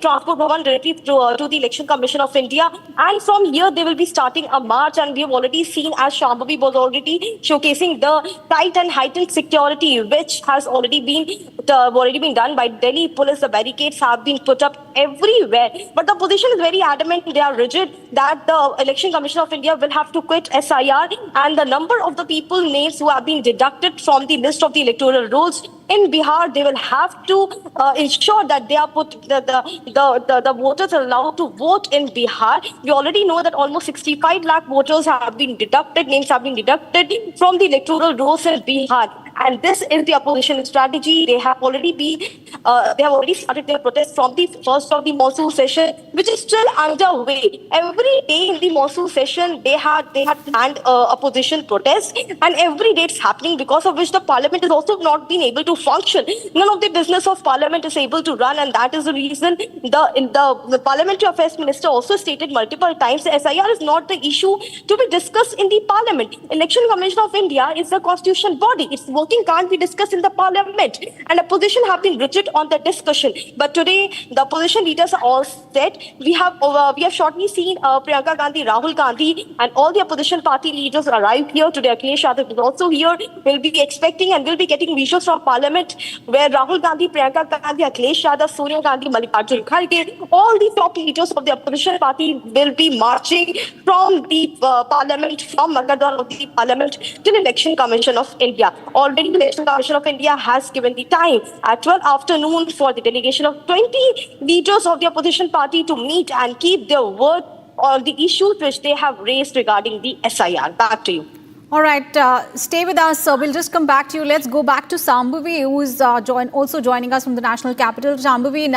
Transport Bhavan, directly to the Election Commission of India. And from here, they will be starting a march. And we have already seen, as Shambhavi was already showcasing, the tight and heightened security, which has already been done by Delhi police. The barricades have been put up everywhere. But the opposition is very adamant. They are rigid that the Election Commission of India will have to quit SIR, and the number of the people names who have been deducted from the list of the electoral rolls in Bihar, they will have to ensure that they are the voters are allowed to vote in Bihar. We already know that almost 65 lakh voters have been deducted, names have been deducted from the electoral rolls in Bihar. And this is the opposition strategy. They have already started their protest from the first of the monsoon session, which is still underway. Every day in the monsoon session, they had planned opposition protest, and every day it's happening, because of which the parliament has also not been able to function. None of the business of parliament is able to run, and that is the reason the parliamentary affairs minister also stated multiple times the SIR is not the issue to be discussed in the parliament. Election Commission of India is the constitutional body. Its working can't be discussed in the parliament, and opposition have been rigid on the discussion. But today the opposition leaders are all set. We have shortly seen Priyanka Gandhi, Rahul Gandhi, and all the opposition party leaders arrive here today. Akhilesh Yadav is also here. We'll be expecting and we'll be getting visuals from parliament where Rahul Gandhi, Priyanka Gandhi, Akhilesh Yadav, Sonia Gandhi, Mallikarjun Kharge, all the top leaders of the opposition party will be marching from the parliament, from Magadhan of the parliament to the Election Commission of India. Already the Election Commission of India has given the time at 12 afternoon for the delegation of 20 leaders of the opposition party to meet and keep their word on the issues which they have raised regarding the SIR. Back to you.
All right, stay with us. We'll just come back to you. Let's go back to Shambhavi, who is also joining us from the national capital. Shambhavi,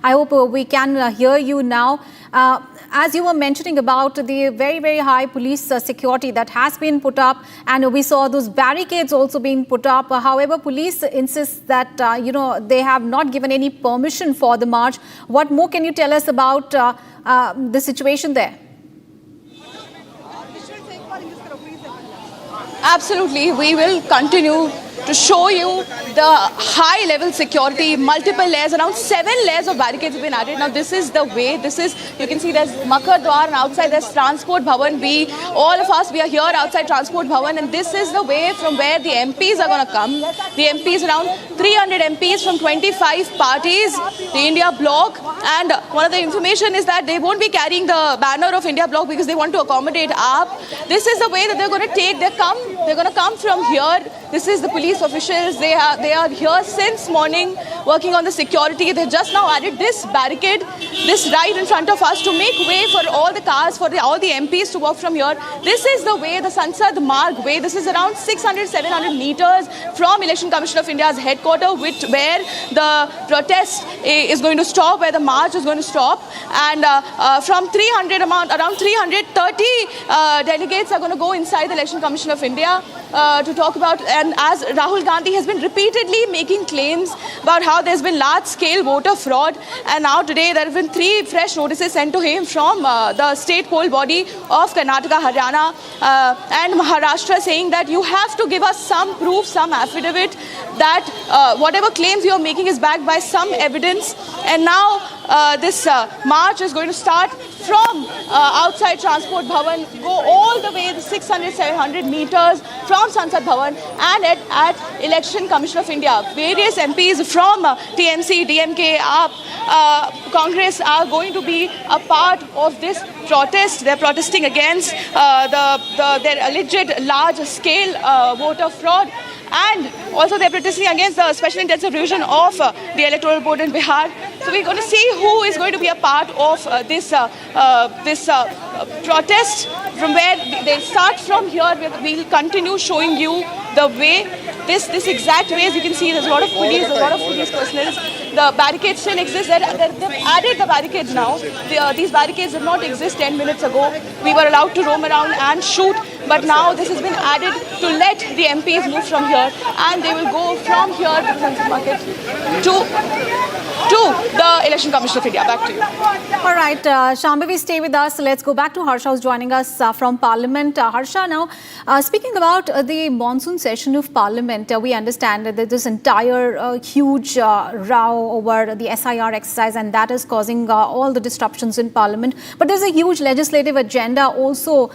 I hope we can hear you now. As you were mentioning about the very, very high police security that has been put up, and we saw those barricades also being put up. However, police insists that, they have not given any permission for the march. What more can you tell us about the situation there?
Absolutely, we will continue to show you the high level security, multiple layers, around 7 layers of barricades have been added. Now this is the way, you can see there's Makar Dwar and outside there's Transport Bhavan. All of us, we are here outside Transport Bhavan, and this is the way from where the MPs are going to come. The MPs, around 300 MPs from 25 parties, the India bloc, and one of the information is that they won't be carrying the banner of India bloc because they want to accommodate AAP. This is the way that they're going to take, they're going to come from here. This is the police officials. They are here since morning working on the security. They just now added this barricade, this right in front of us, to make way for all the cars, for all the MPs to walk from here. This is the way, the Sansad Marg way. This is around 600-700 meters from Election Commission of India's headquarters, where the protest is going to stop, where the march is going to stop. And from around 330 delegates are going to go inside the Election Commission of India to talk about. And as Rahul Gandhi has been repeatedly making claims about how there's been large-scale voter fraud, and now today there have been 3 fresh notices sent to him from the state poll body of Karnataka, Haryana and Maharashtra, saying that you have to give us some proof, some affidavit that whatever claims you're making is backed by some evidence. And now this march is going to start from outside Transport Bhavan, go all the way 600-700 meters from Sansad Bhavan and at Election Commission of India. Various MPs from TMC, DMK, AAP, Congress are going to be a part of this protest. They're protesting against their alleged large-scale voter fraud. And also they're protesting against the special intensive revision of the electoral board in Bihar. So we're going to see who is going to be a part of this protest. From where they start from here, we'll continue showing you the way, this exact way. As you can see, there's a lot of police personnel. The barricades still exist. They've added the barricades now. These barricades did not exist 10 minutes ago. We were allowed to roam around and shoot. But now this has been added to let the MPs move from here, and they will go from here to the Sunset Market to the Election Commission of India. Back to you.
All right, Shambhavi, stay with us. Let's go back to Harsha, who's joining us from Parliament. Harsha, now speaking about the monsoon session of Parliament, we understand that this entire huge row over the SIR exercise, and that is causing all the disruptions in Parliament. But there's a huge legislative agenda also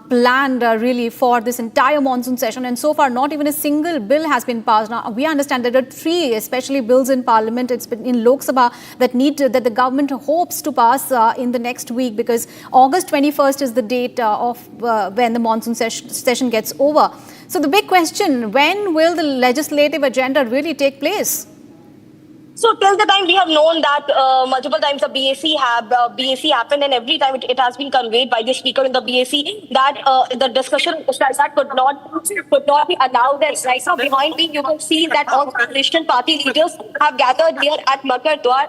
planned really for this entire monsoon session, and so far not even a single bill has been passed. Now we understand that there are 3 especially bills in Parliament, it's been in Lok Sabha, that the government hopes to pass in the next week, because August 21st is the date of when the monsoon session gets over. So the big question, when will the legislative agenda really take place?
So till the time we have known that multiple times the BAC happened, and every time it has been conveyed by the speaker in the BAC that the discussion that could not be allowed. And right now behind me you can see that all the opposition party leaders have gathered here at Makar Dwar.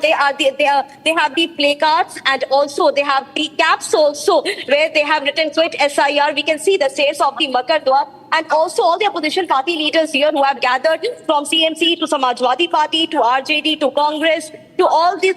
They have the placards, and also they have the caps also where they have written "Quit SIR." We can see the stairs of the Makar Dwar. And also all the opposition party leaders here who have gathered from CMC to Samajwadi Party to RJD to Congress to all the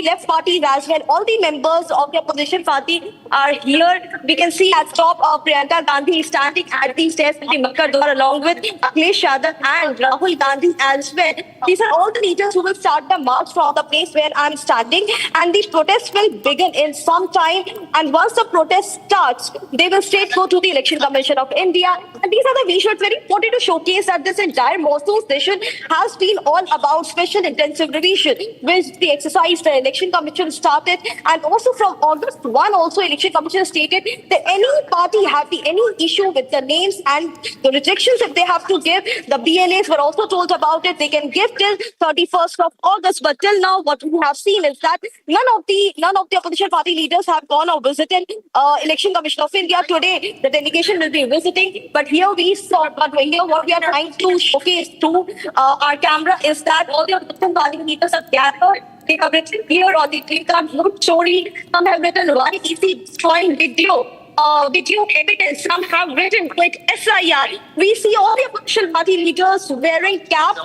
left parties as well. All the members of the opposition party are here. We can see at top of Priyanka Gandhi standing at the stairs in the Makar Dwar along with Akhilesh Yadav and Rahul Gandhi as well. These are all the leaders who will start the march from the place where I'm standing, and the protest will begin in some time. And once the protest starts, they will straight go to the Election Commission of India. And these are the visuals very important to showcase that this entire monsoon session has been all about special intensive revision, which the exercise the Election Commission started. And also from August 1, also Election Commission stated that any party have any issue with the names and the rejections if they have to give, the BLAs were also told about it. They can give till 31st of August. But till now, what we have seen is that none of the opposition party leaders have gone or visited Election Commission of India. Today, the delegation will be visiting. But here we saw, what we are trying to showcase to our camera is that all the opposition party leaders have gathered. They have written here on the Twitter story. Some have written why is he destroying video evidence. Some have written "Quit SIR." We see all the opposition party leaders wearing caps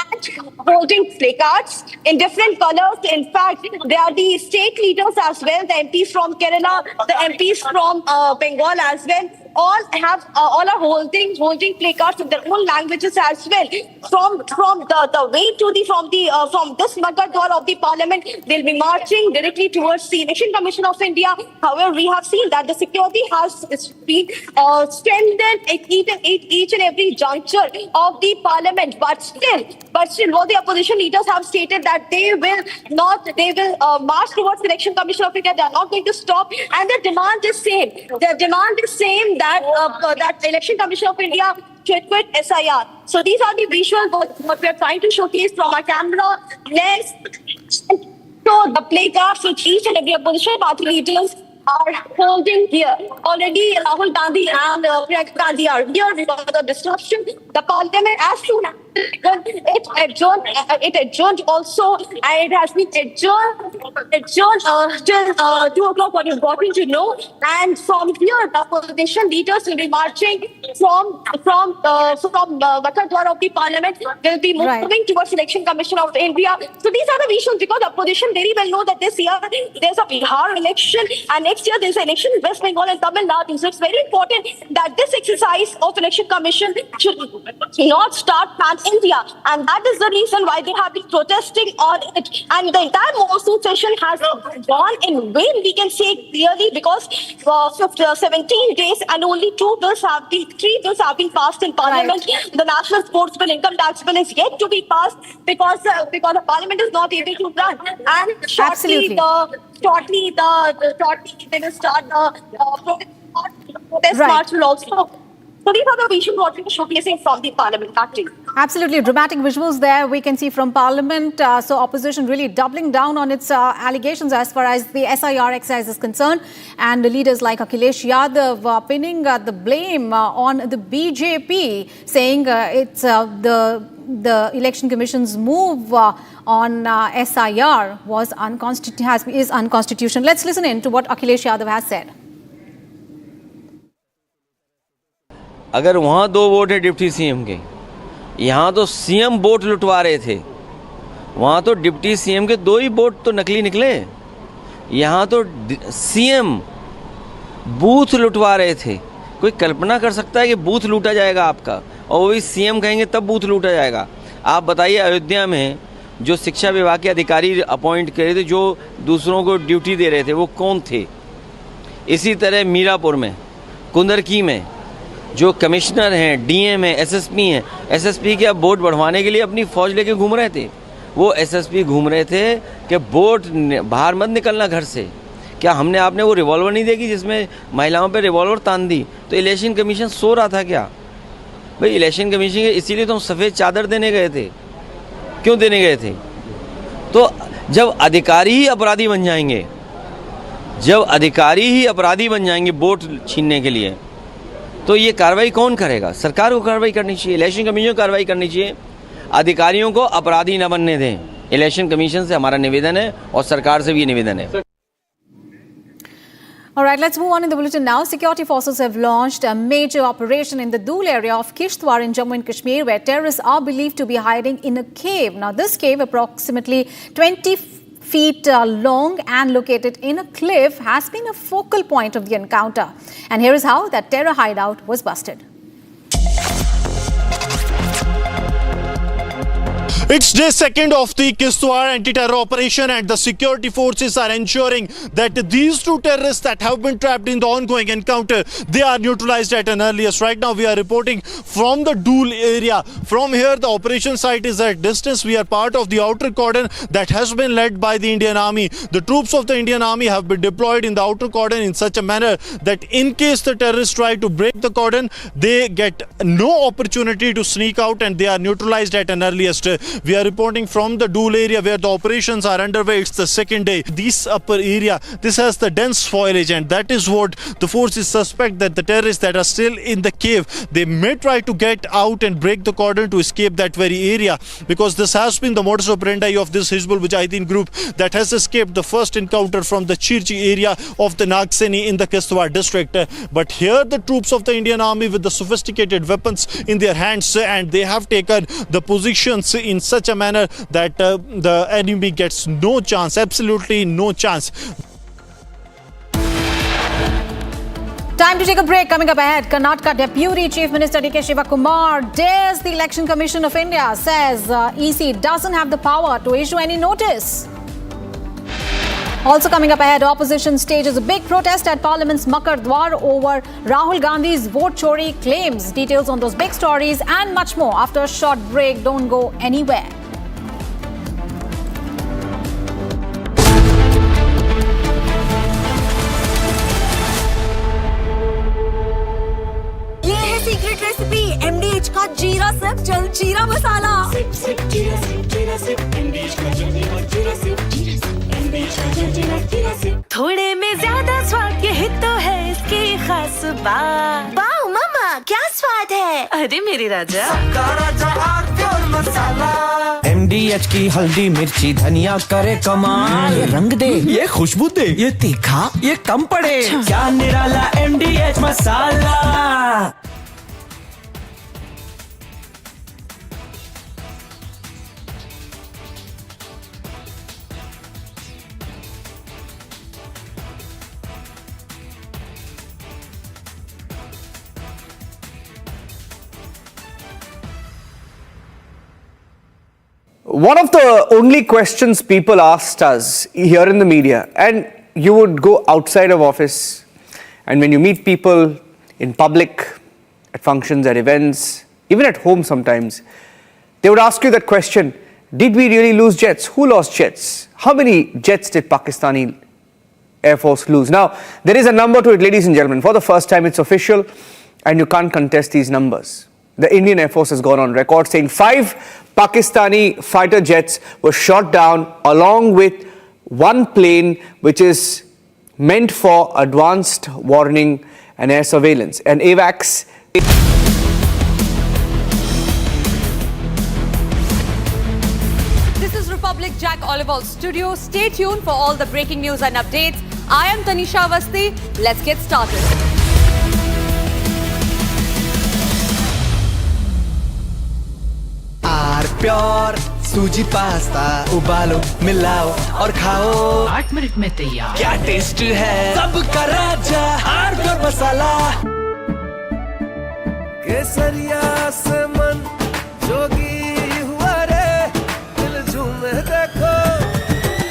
and holding placards in different colors. In fact, they are the state leaders as well, the MPs from Kerala, the MPs from Bengal as well. All are holding placards in their own languages as well. From the way to from this Makar Dwar of the Parliament, they'll be marching directly towards the Election Commission of India. However, we have seen that the security has been strengthened at each and every juncture of the Parliament. But still, what the opposition leaders have stated that they will march towards the Election Commission of India. They are not going to stop, and the demand is same. The demand is same that Election Commission of India should quit SIR. So these are the visuals what we are trying to showcase from our camera. Next, so the placards which each and every opposition party leaders are holding here. Already Rahul Gandhi and Priyanka Gandhi are here because of the disruption. The Parliament, as soon as it adjourned also, and it has been adjourned till 2 o'clock, what you've gotten to know. And from here, the opposition leaders will be marching from Makar Dwar of the Parliament. They'll be moving towards Election Commission of India. So these are the visuals, because the opposition very well know that this year there's a Bihar election, and next next year there's an election in West Bengal and Tamil Nadu. So it's very important that this exercise of election commission should not start pan-India. And that is the reason why they have been protesting on it. And the entire monsoon session has gone in vain, we can say clearly, because 17 days and only 3 bills have been passed in Parliament. Right. The National Sports Bill, Income Tax Bill is yet to be passed because the Parliament is not able to run. And shortly they will start the protest march will also. So these are the visuals what we are showcasing from the Parliament factory.
Absolutely dramatic visuals there we can see from Parliament. So opposition really doubling down on its allegations as far as the SIR exercise is concerned, and the leaders like Akhilesh Yadav pinning the blame on the BJP, saying it's the Election Commission's move on SIR is unconstitutional. Let's listen in to what Akhilesh Yadav has said.
अगर वहाँ 2 vote है deputy CM के, यहाँ तो CM vote लुटवा रहे थे, वहाँ तो डिप्टी सीएम के 2 ही वोट तो नकली निकले, यहाँ तो सीएम बूथ लुटवा रहे थे। कोई कल्पना कर सकता है कि बूथ लूटा जाएगा आपका, और वो भी सीएम कहेंगे तब बूथ लूटा जाएगा? आप बताइए, अयोध्या में जो शिक्षा विभाग के अधिकारी अपॉइंट करे थे, जो दूसरों को ड्यूटी दे रहे थे, वो कौन थे? इसी तरह मीरापुर में, कुंदरकी में जो कमिश्नर हैं, डीएम हैं, एसएसपी हैं, एसएसपी के अब वोट बढ़वाने के लिए अपनी फौज लेके घूम रहे थे। वो एसएसपी घूम रहे थे कि वोट बाहर मत निकलना घर से। क्या हमने आपने वो रिवॉल्वर नहीं देखी जिसमें महिलाओं पे रिवॉल्वर तान दी? तो इलेक्शन कमीशन सो रहा था क्या भाई? इलेक्शन कमीशन के इसीलिए तो हम सफ़ेद चादर देने गए थे। क्यों देने गए थे? तो जब अधिकारी ही अपराधी बन जाएंगे, वोट छीनने के लिए, तो ये कार्रवाई कौन करेगा? सरकार को कार्रवाई करनी चाहिए, इलेक्शन कमीशन को कार्रवाई करनी चाहिए। अधिकारियों को अपराधी न बनने दें। इलेक्शन कमीशन से हमारा निवेदन है और सरकार से भी ये निवेदन है।
All right, let's move on in the bulletin now. Security forces have launched a major operation in the Dool area of Kishtwar in Jammu and Kashmir, where terrorists are believed to be hiding in a cave. Now, this cave, approximately 20 feet long and located in a cliff, has been a focal point of the encounter. And here is how that terror hideout was busted.
It's day 2 of the Kishtwar anti-terror operation, and the security forces are ensuring that these 2 terrorists that have been trapped in the ongoing encounter, they are neutralized at an earliest. Right now we are reporting from the Dool area. From here the operation site is at distance. We are part of the outer cordon that has been led by the Indian Army. The troops of the Indian Army have been deployed in the outer cordon in such a manner that in case the terrorists try to break the cordon, they get no opportunity to sneak out and they are neutralized at an earliest. We are reporting from the Dool area where the operations are underway. It's the 2nd day. This upper area, this has the dense foliage, and that is what the forces suspect, that the terrorists that are still in the cave, they may try to get out and break the cordon to escape that very area, because this has been the modus operandi of this Hizbul Mujahideen group that has escaped the first encounter from the Chirchi area of the Nagseni in the Kishtwar district. But here the troops of the Indian Army with the sophisticated weapons in their hands, and they have taken the positions in such a manner that the enemy gets no chance, absolutely no chance.
Time to take a break. Coming up ahead, Karnataka Deputy Chief Minister D.K. Shivakumar dares the Election Commission of India, says EC doesn't have the power to issue any notice. Also coming up ahead, opposition stages a big protest at Parliament's Makar Dwar over Rahul Gandhi's vote chori claims. Details on those big stories and much more after a short break. Don't go anywhere.
ये है secret recipe MDH का जीरा सिर्फ जल जीरा मसाला। थोड़े में ज्यादा स्वाद, यही तो है इसकी खास बात। वाओ मामा, क्या स्वाद है? अरे मेरे राजा,
MDH की हल्दी मिर्ची धनिया करे कमाल। ये रंग दे, ये खुशबू दे, ये तीखा, ये कम पड़े। क्या निराला MDH masala.
One of the only questions people asked us here in the media, and you would go outside of office, and when you meet people in public, at functions, at events, even at home sometimes, they would ask you that question, did we really lose jets? Who lost jets? How many jets did Pakistani Air Force lose? Now, there is a number to it, ladies and gentlemen. For the first time, it's official, and you can't contest these numbers. The Indian Air Force has gone on record saying 5 Pakistani fighter jets were shot down along with one plane which is meant for advanced warning and air surveillance. And AWACS.
This is Republic Jack Oliver's studio. Stay tuned for all the breaking news and updates. I am Tanisha Avasthi. Let's get started.
Pure सूजी pasta उबालो मिलाओ और खाओ 8 minute में तैयार क्या taste है सबका राजा आर प्योर मसाला केसरिया से मन जोगी हुआ रे दिल झूमे देखो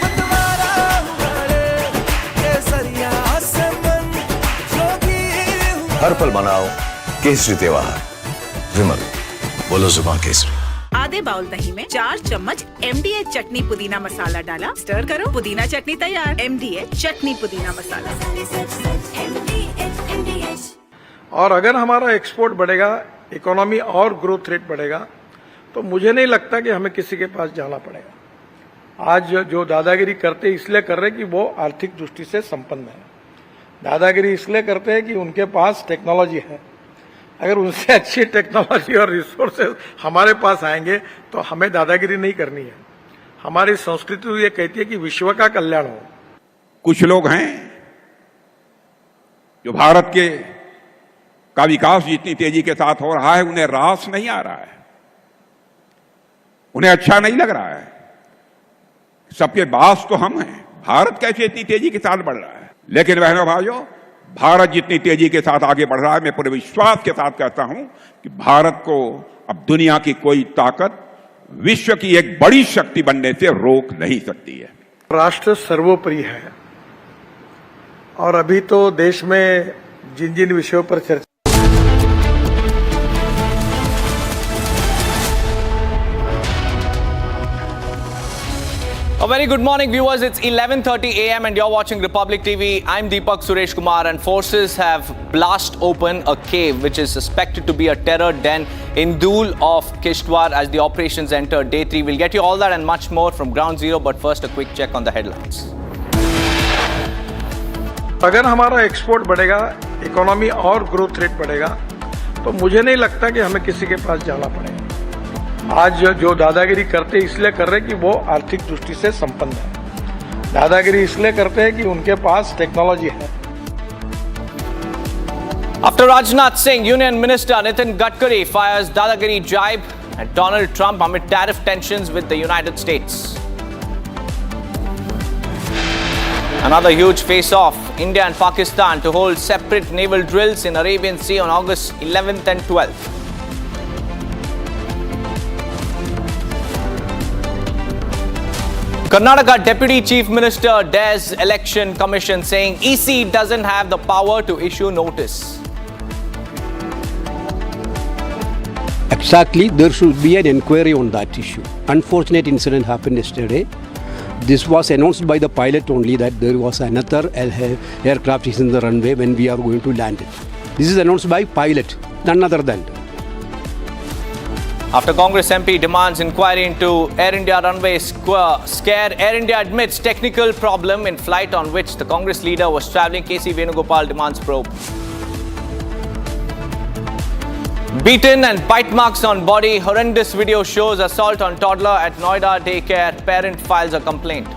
मतवारा हुआ रे केसरिया से मन जोगी हुआ
हर पल मनाओ केसरी त्योहार विमल बोलो जुबान केसरी
आधे बाउल दही में 4 चम्मच MDH चटनी पुदीना मसाला डाला, स्टर करो, पुदीना चटनी तैयार। MDH चटनी पुदीना मसाला।
और अगर हमारा एक्सपोर्ट बढ़ेगा, इकोनॉमी और ग्रोथ रेट बढ़ेगा, तो मुझे नहीं लगता कि हमें किसी के पास जाना पड़ेगा। आज जो दादागिरी करते इसलिए कर रहे कि वो आर्थिक दृष्टि से संपन्न है। दादागिरी इसलिए करते हैं कि उनके पास टेक्नोलॉजी है। अगर उनसे अच्छी टेक्नोलॉजी और रिसोर्सेज हमारे पास आएंगे तो हमें दादागिरी नहीं करनी है। हमारी संस्कृति ये कहती है कि विश्व का कल्याण हो।
कुछ लोग हैं जो भारत के का विकास जितनी तेजी के साथ हो रहा है उन्हें रास नहीं आ रहा है, उन्हें अच्छा नहीं लग रहा है। सबके बास तो हम हैं, भारत कैसे इतनी तेजी के साथ बढ़ रहा है। लेकिन बहनों भाइयों, भारत जितनी तेजी के साथ आगे बढ़ रहा है, मैं पूरे विश्वास के साथ कहता हूं कि भारत को अब दुनिया की कोई ताकत विश्व की एक बड़ी शक्ति बनने से रोक नहीं सकती है।
राष्ट्र सर्वोपरि है और अभी तो देश में जिन जिन विषयों पर चर्चा
A very good morning, viewers. It's 11:30 a.m. and you're watching Republic TV. I'm Deepak Suresh Kumar, and forces have blasted open a cave which is suspected to be a terror den in Dool of Kishtwar as the operations enter day 3. We'll get you all that and much more from Ground Zero, but first a quick check on the headlines.
अगर हमारा export बढ़ेगा, economy और growth rate बढ़ेगा, तो मुझे नहीं लगता कि हमें किसी के पास जाना पड़ेगा। आज जो दादागिरी करते इसलिए कर रहे कि वो आर्थिक दृष्टि से संपन्न है। दादागिरी इसलिए करते हैं कि उनके पास टेक्नोलॉजी है।
After Rajnath Singh, Union Minister Nitin Gadkari fires Dadagiri jibe at Donald Trump amid tariff tensions with the United States. Another huge face-off. India and Pakistan to hold separate naval drills in Arabian Sea on August 11th and 12th. Karnataka Deputy Chief Minister dares Election Commission saying EC doesn't have the power to issue notice.
Exactly, there should be an inquiry on that issue. Unfortunate incident happened yesterday. This was announced by the pilot only that there was another aircraft is in the runway when we are going to land it. This is announced by pilot, none other than.
After Congress MP demands inquiry into Air India runway scare, Air India admits technical problem in flight on which the Congress leader was travelling. KC Venugopal demands probe. Beaten and bite marks on body. Horrendous video shows assault on toddler at Noida Daycare. Parent files a complaint.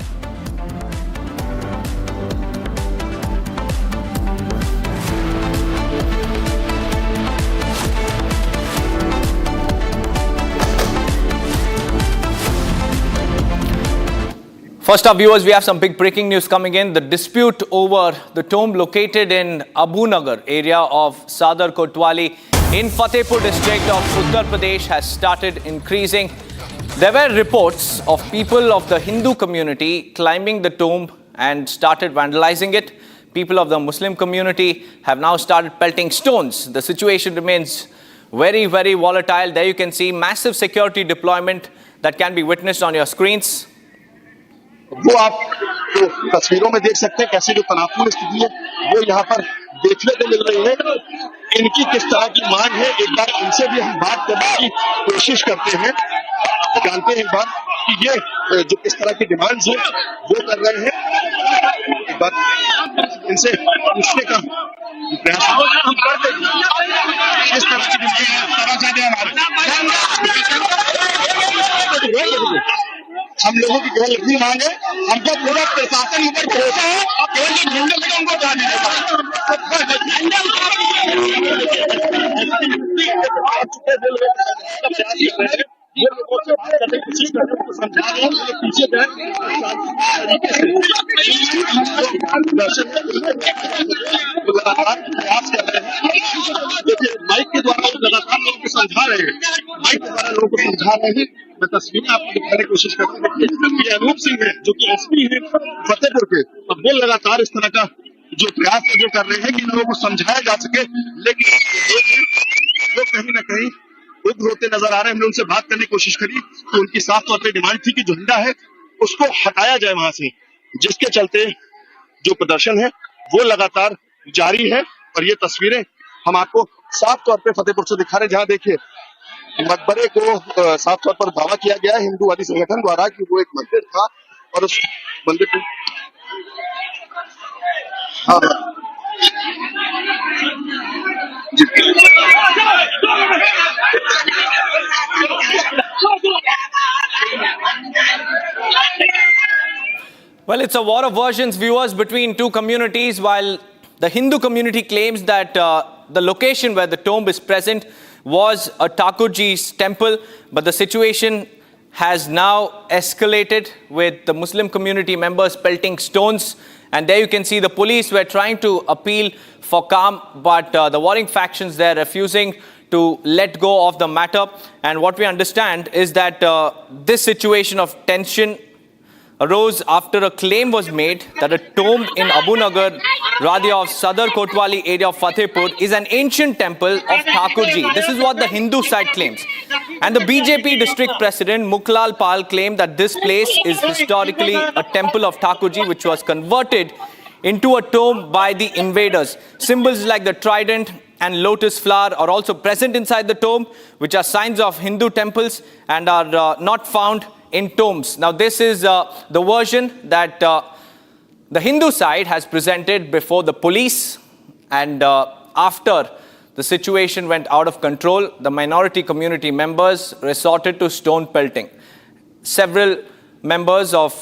First up, viewers, we have some big breaking news coming in. The dispute over the tomb located in Abu Nagar area of Sadar Kotwali in Fatehpur district of Uttar Pradesh has started increasing. There were reports of people of the Hindu community climbing the tomb and started vandalizing it. People of the Muslim community have now started pelting stones. The situation remains very, very volatile. There you can see massive security deployment that can be witnessed on your screens.
वो आप तो तस्वीरों में देख सकते हैं कैसे जो तनावपूर्ण स्थिति है वो यहाँ पर देखने को मिल रही है। इनकी किस तरह की मांग है, एक बार इनसे भी हम बात करने की कोशिश करते हैं, जानते हैं एक बार कि ये जो किस तरह की डिमांड्स है वो कर रहे हैं। एक बार इनसे पूछने का प्रयास हम करते हैं किस तरह की हम लोगों की केवल इतनी मांग है, हमको पूरा प्रशासन ऊपर भरोसा है, केवल जो झंडे लगे उनको जाने देगा। ये लोगों से बात करने की कोशिश कर रहे हैं, समझा रहे हैं कि पीछे गए लगातार प्रयास कर रहे हैं। देखिए माइक के द्वारा लगातार लोगों को समझा रहे हैं, माइक के द्वारा लोगों को समझा रहे हैं। मैं तस्वीरें आपको दिखाने की कोशिश कर रहा हूँ। ये अनूप सिंह है जो कि एसपी है फतेहपुर के, अब वो लगातार इस तरह का जो प्रयास है वो कर रहे हैं कि लोगों को समझाया जा सके, लेकिन वो कहीं ना कहीं उग्र होते नजर आ रहे हैं। हमने उनसे बात करने की कोशिश करी तो उनकी साफ तौर पर डिमांड थी कि जो झंडा है उसको हटाया जाए वहां से, जिसके चलते जो प्रदर्शन है वो लगातार जारी है। और ये तस्वीरें हम आपको साफ तौर पर फतेहपुर से दिखा रहे हैं, जहां देखिए मकबरे को साफ तौर पर दावा किया गया है हिंदूवादी संगठन द्वारा कि वो एक मंदिर था और उस मंदिर को
Well, it's a war of versions, viewers, between two communities. While the Hindu community claims that the location where the tomb is present was a Thakurji's temple, but the situation has now escalated with the Muslim community members pelting stones. And there you can see the police were trying to appeal for calm, but the warring factions there refusing to let go of the matter. And what we understand is that this situation of tension arose after a claim was made that a tomb in Abu Nagar, Radia of Sadar Kotwali area of Fatehpur, is an ancient temple of Thakurji. This is what the Hindu side claims. And the BJP district president Muklal Pal claimed that this place is historically a temple of Thakurji which was converted into a tomb by the invaders. Symbols like the trident and lotus flower are also present inside the tomb, which are signs of Hindu temples and are not found in tombs. Now this is the version that the Hindu side has presented before the police, and after the situation went out of control, the minority community members resorted to stone pelting. Several members of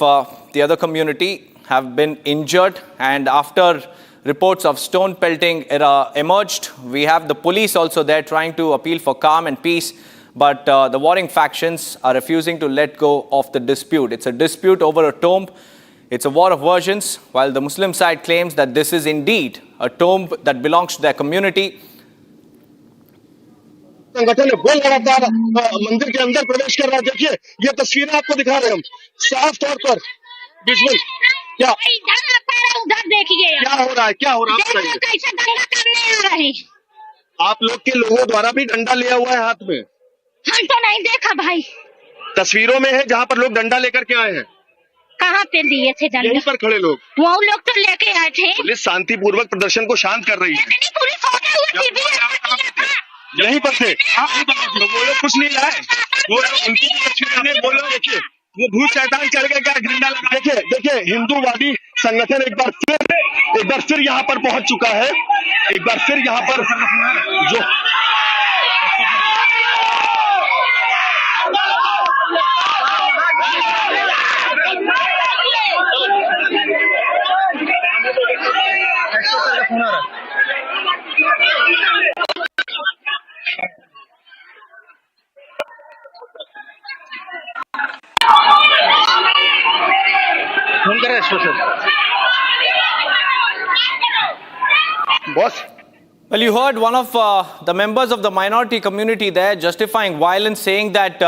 the other community have been injured, and after reports of stone pelting emerged, we have the police also there trying to appeal for calm and peace. But the warring factions are refusing to let go of the dispute. It's a dispute over a tomb. It's a war of versions, while the Muslim side claims that this is indeed a tomb that belongs to their community.
संगठन वो लगातार मंदिर के अंदर प्रवेश कर रहा है। देखिए ये तस्वीरें आपको दिखा रहे हैं हम साफ तौर पर विजुअल। क्या
उधर देखिए
क्या हो रहा है, क्या हो रहा है,
कैसे दंगा करने आ रहे हैं।
आप लोग के लोगों द्वारा भी डंडा लिया हुआ है हाथ में।
हम तो नहीं देखा भाई,
तस्वीरों में है जहाँ पर लोग डंडा लेकर के आए हैं।
कहाँ पे लिए थे डंडा?
यहीं पर खड़े लोग,
वो लोग तो लेके आए थे।
पुलिस शांतिपूर्वक प्रदर्शन को शांत कर रही है। यहीं पर थे वो लोग, कुछ नहीं लाए वो उनकी तस्वीरें। वो लोग देखिए वो भूत शैतान चढ़ गए क्या झंडा लगा। देखिए देखिए हिंदूवादी संगठन एक बार फिर यहाँ पर पहुंच चुका है। एक बार फिर यहाँ पर जो
Boss. Well, you heard one of the members of the minority community there justifying violence, saying that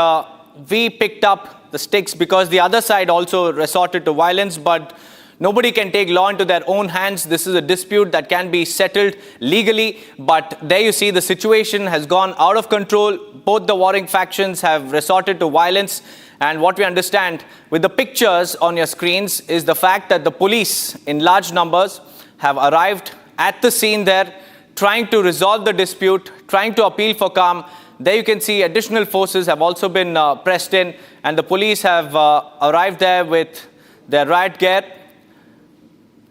we picked up the sticks because the other side also resorted to violence, but nobody can take law into their own hands. This is a dispute that can be settled legally, but there you see the situation has gone out of control. Both the warring factions have resorted to violence, and what we understand with the pictures on your screens is the fact that the police in large numbers have arrived at the scene there, trying to resolve the dispute, trying to appeal for calm. There you can see additional forces have also been pressed in, and the police have arrived there with their riot gear.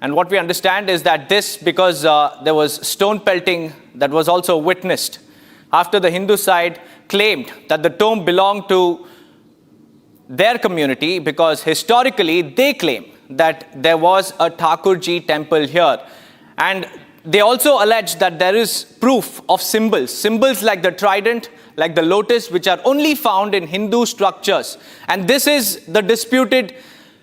And what we understand is that this, because there was stone pelting that was also witnessed after the Hindu side claimed that the tomb belonged to their community, because historically they claim that there was a Thakurji temple here. And they also allege that there is proof of symbols like the trident, like the lotus, which are only found in Hindu structures. And this is the disputed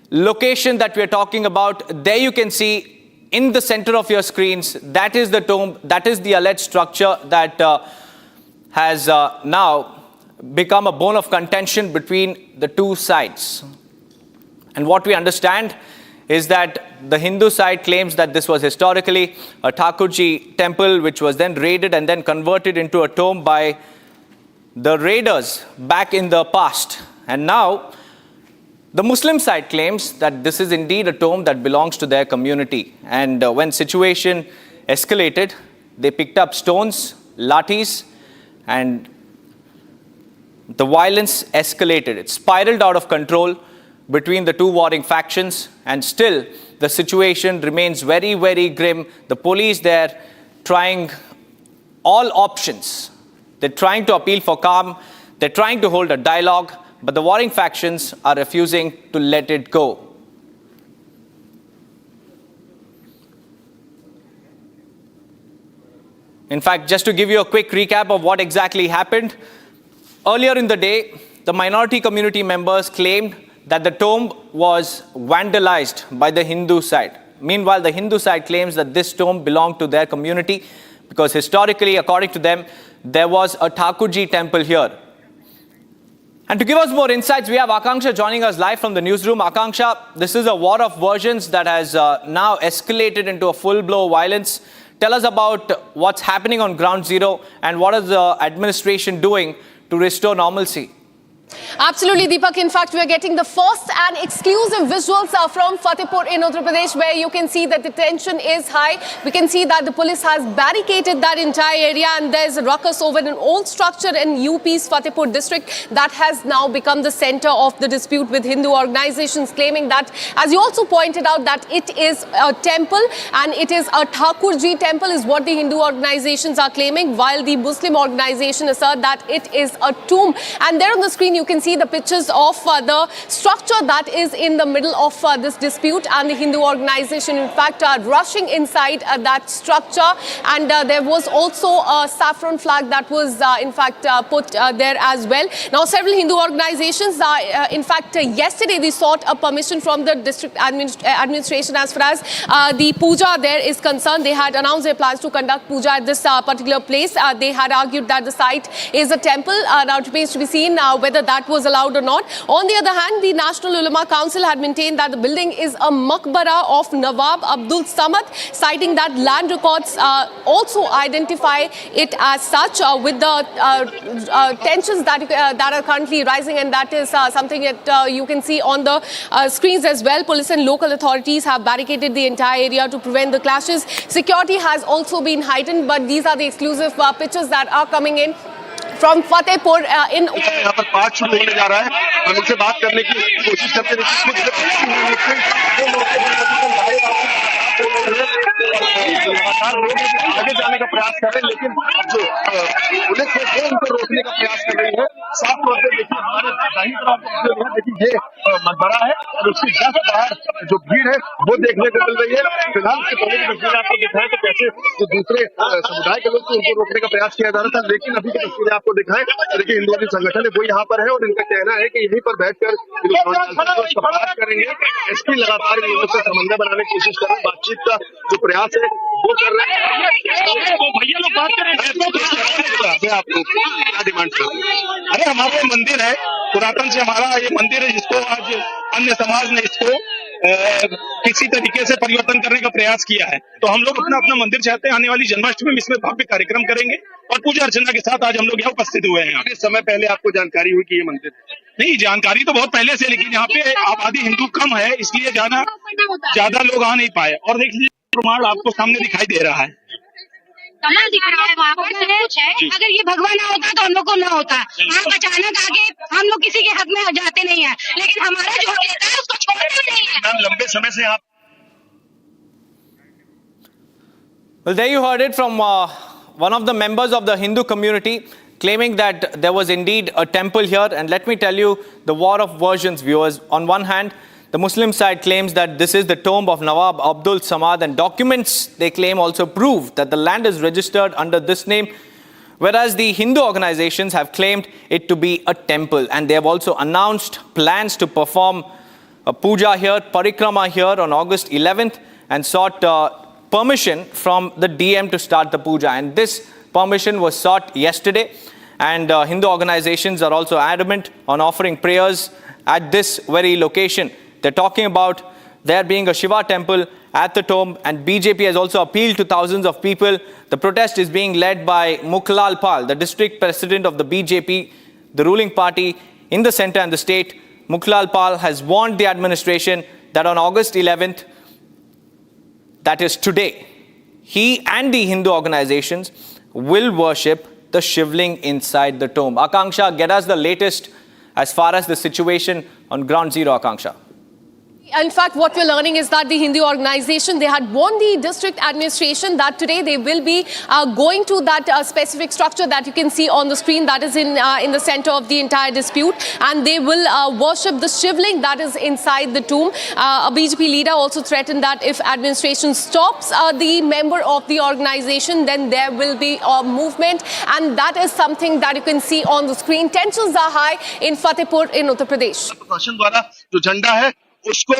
location that we are talking about. There you can see in the center of your screens, that is the tomb, that is the alleged structure that has now become a bone of contention between the two sides. And what we understand is that the Hindu side claims that this was historically a Thakurji temple, which was then raided and then converted into a tomb by the raiders back in the past. And now the Muslim side claims that this is indeed a tomb that belongs to their community. And when situation escalated, they picked up stones, lathis, and the violence escalated. It spiraled out of control between the two warring factions, and still the situation remains very, very grim. The police there trying all options. They're trying to appeal for calm. They're trying to hold a dialogue, but the warring factions are refusing to let it go. In fact, just to give you a quick recap of what exactly happened, earlier in the day, the minority community members claimed that the tomb was vandalized by the Hindu side. Meanwhile, the Hindu side claims that this tomb belonged to their community because historically, according to them, there was a Thakurji temple here. And to give us more insights, we have Akanksha joining us live from the newsroom. Akanksha, this is a war of versions that has now escalated into a full-blown violence. Tell us about what's happening on ground zero and what is the administration doing to restore normalcy.
Absolutely, Deepak. In fact, we are getting the first and exclusive visuals from Fatehpur in Uttar Pradesh, where you can see that the tension is high. We can see that the police has barricaded that entire area, and there's a ruckus over an old structure in UP's Fatehpur district that has now become the center of the dispute, with Hindu organizations claiming that, as you also pointed out, that it is a temple and it is a Thakurji temple is what the Hindu organizations are claiming, while the Muslim organization assert that it is a tomb. And there on the screen, you can see the pictures of the structure that is in the middle of this dispute, and the Hindu organization, in fact, are rushing inside that structure. And there was also a saffron flag that was, in fact, put there as well. Now, several Hindu organizations, in fact, yesterday they sought a permission from the district administration as far as the puja there is concerned. They had announced their plans to conduct puja at this particular place. They had argued that the site is a temple. Now, it remains to be seen whether that was allowed or not. On the other hand, the National Ulama Council had maintained that the building is a maqbara of Nawab Abdul Samad, citing that land records also identify it as such, with the tensions that are currently rising, and that is something that you can see on the screens as well. Police and local authorities have barricaded the entire area to prevent the clashes. Security has also been heightened, but these are the exclusive pictures that are coming in from Fatehpur in
यहाँ पर पाठ शुरू होने जा रहा है। हम उनसे बात करने की कोशिश करते हैं। लगातार लोग आगे जाने का प्रयास कर रहे हैं, लेकिन जो पुलिस है वो उनको रोकने का प्रयास कर रही है। साफ तौर पे देखिए, हमारे दाहिनी तरफ जो है, देखिए ये मकबरा है और उसकी जस्ट बाहर जो भीड़ है वो देखने को मिल रही है। फिलहाल से पहले की तस्वीरें आपको दिखाएं तो कैसे जो दूसरे समुदाय के लोग थे उनको रोकने का प्रयास किया जा रहा था, लेकिन अभी की तस्वीरें आपको दिखाएं। देखिए, हिंदुवादी संगठन है वो यहाँ पर है और इनका कहना है कि यहीं पर बैठकर बात करेंगे। एसपी लगातार इन लोगों से समन्वय बनाने की कोशिश कर रहे हैं, बातचीत का जो प्रयास है वो कर रहे हैं। भैया लोग बात कर रहे हैं, आपको क्या डिमांड कर रहे हैं? अरे हमारे मंदिर है, पुरातन से हमारा ये मंदिर है, जिसको आज अन्य समाज ने इसको किसी तरीके से परिवर्तन करने का प्रयास किया है। तो हम लोग अपना अपना मंदिर चाहते हैं, आने वाली जन्माष्टमी में इसमें भव्य कार्यक्रम करेंगे और पूजा अर्चना के साथ आज हम लोग यहाँ उपस्थित हुए हैं। किस समय पहले आपको जानकारी हुई कि ये मंदिर है? नहीं, जानकारी तो बहुत पहले से, लेकिन यहाँ पे आबादी हिंदू कम है, इसलिए ज्यादा लोग आ नहीं पाए। और देख लीजिए प्रमाण आपको सामने दिखाई दे रहा है,
कमल दिख रहा है, वहाँ पर सब कुछ है। अगर ये भगवान ना होता तो हम लोग को ना होता। आप अचानक आगे, हम लोग किसी के हक में जाते नहीं है, लेकिन हमारा जो हक लेता है उसको छोड़ते नहीं है।
मैम, लंबे समय से आप
Well, there you heard it from one of the members of the Hindu community claiming that there was indeed a temple here. And let me tell you the war of versions, viewers. On one hand, the Muslim side claims that this is the tomb of Nawab Abdul Samad, and documents they claim also prove that the land is registered under this name, whereas the Hindu organizations have claimed it to be a temple. And they have also announced plans to perform a puja here, parikrama here on August 11th, and sought permission from the DM to start the puja. And this permission was sought yesterday, and Hindu organizations are also adamant on offering prayers at this very location. They're talking about there being a Shiva temple at the tomb, and BJP has also appealed to thousands of people. The protest is being led by Mukhlal Pal, the district president of the BJP, the ruling party in the center and the state. Mukhlal Pal has warned the administration that on August 11th, that is today, he and the Hindu organizations will worship the shivling inside the tomb. Akanksha, get us the latest as far as the situation on ground zero, Akanksha.
In fact, what we're learning is that the Hindu organization, they had warned the district administration that today they will be going to that specific structure that you can see on the screen that is in the center of the entire dispute, and they will worship the shivling that is inside the tomb. A BJP leader also threatened that if administration stops the member of the organization, then there will be a movement, and that is something that you can see on the screen. Tensions are high in Fatehpur in Uttar Pradesh.
प्रशासन द्वारा जो झंडा है उसको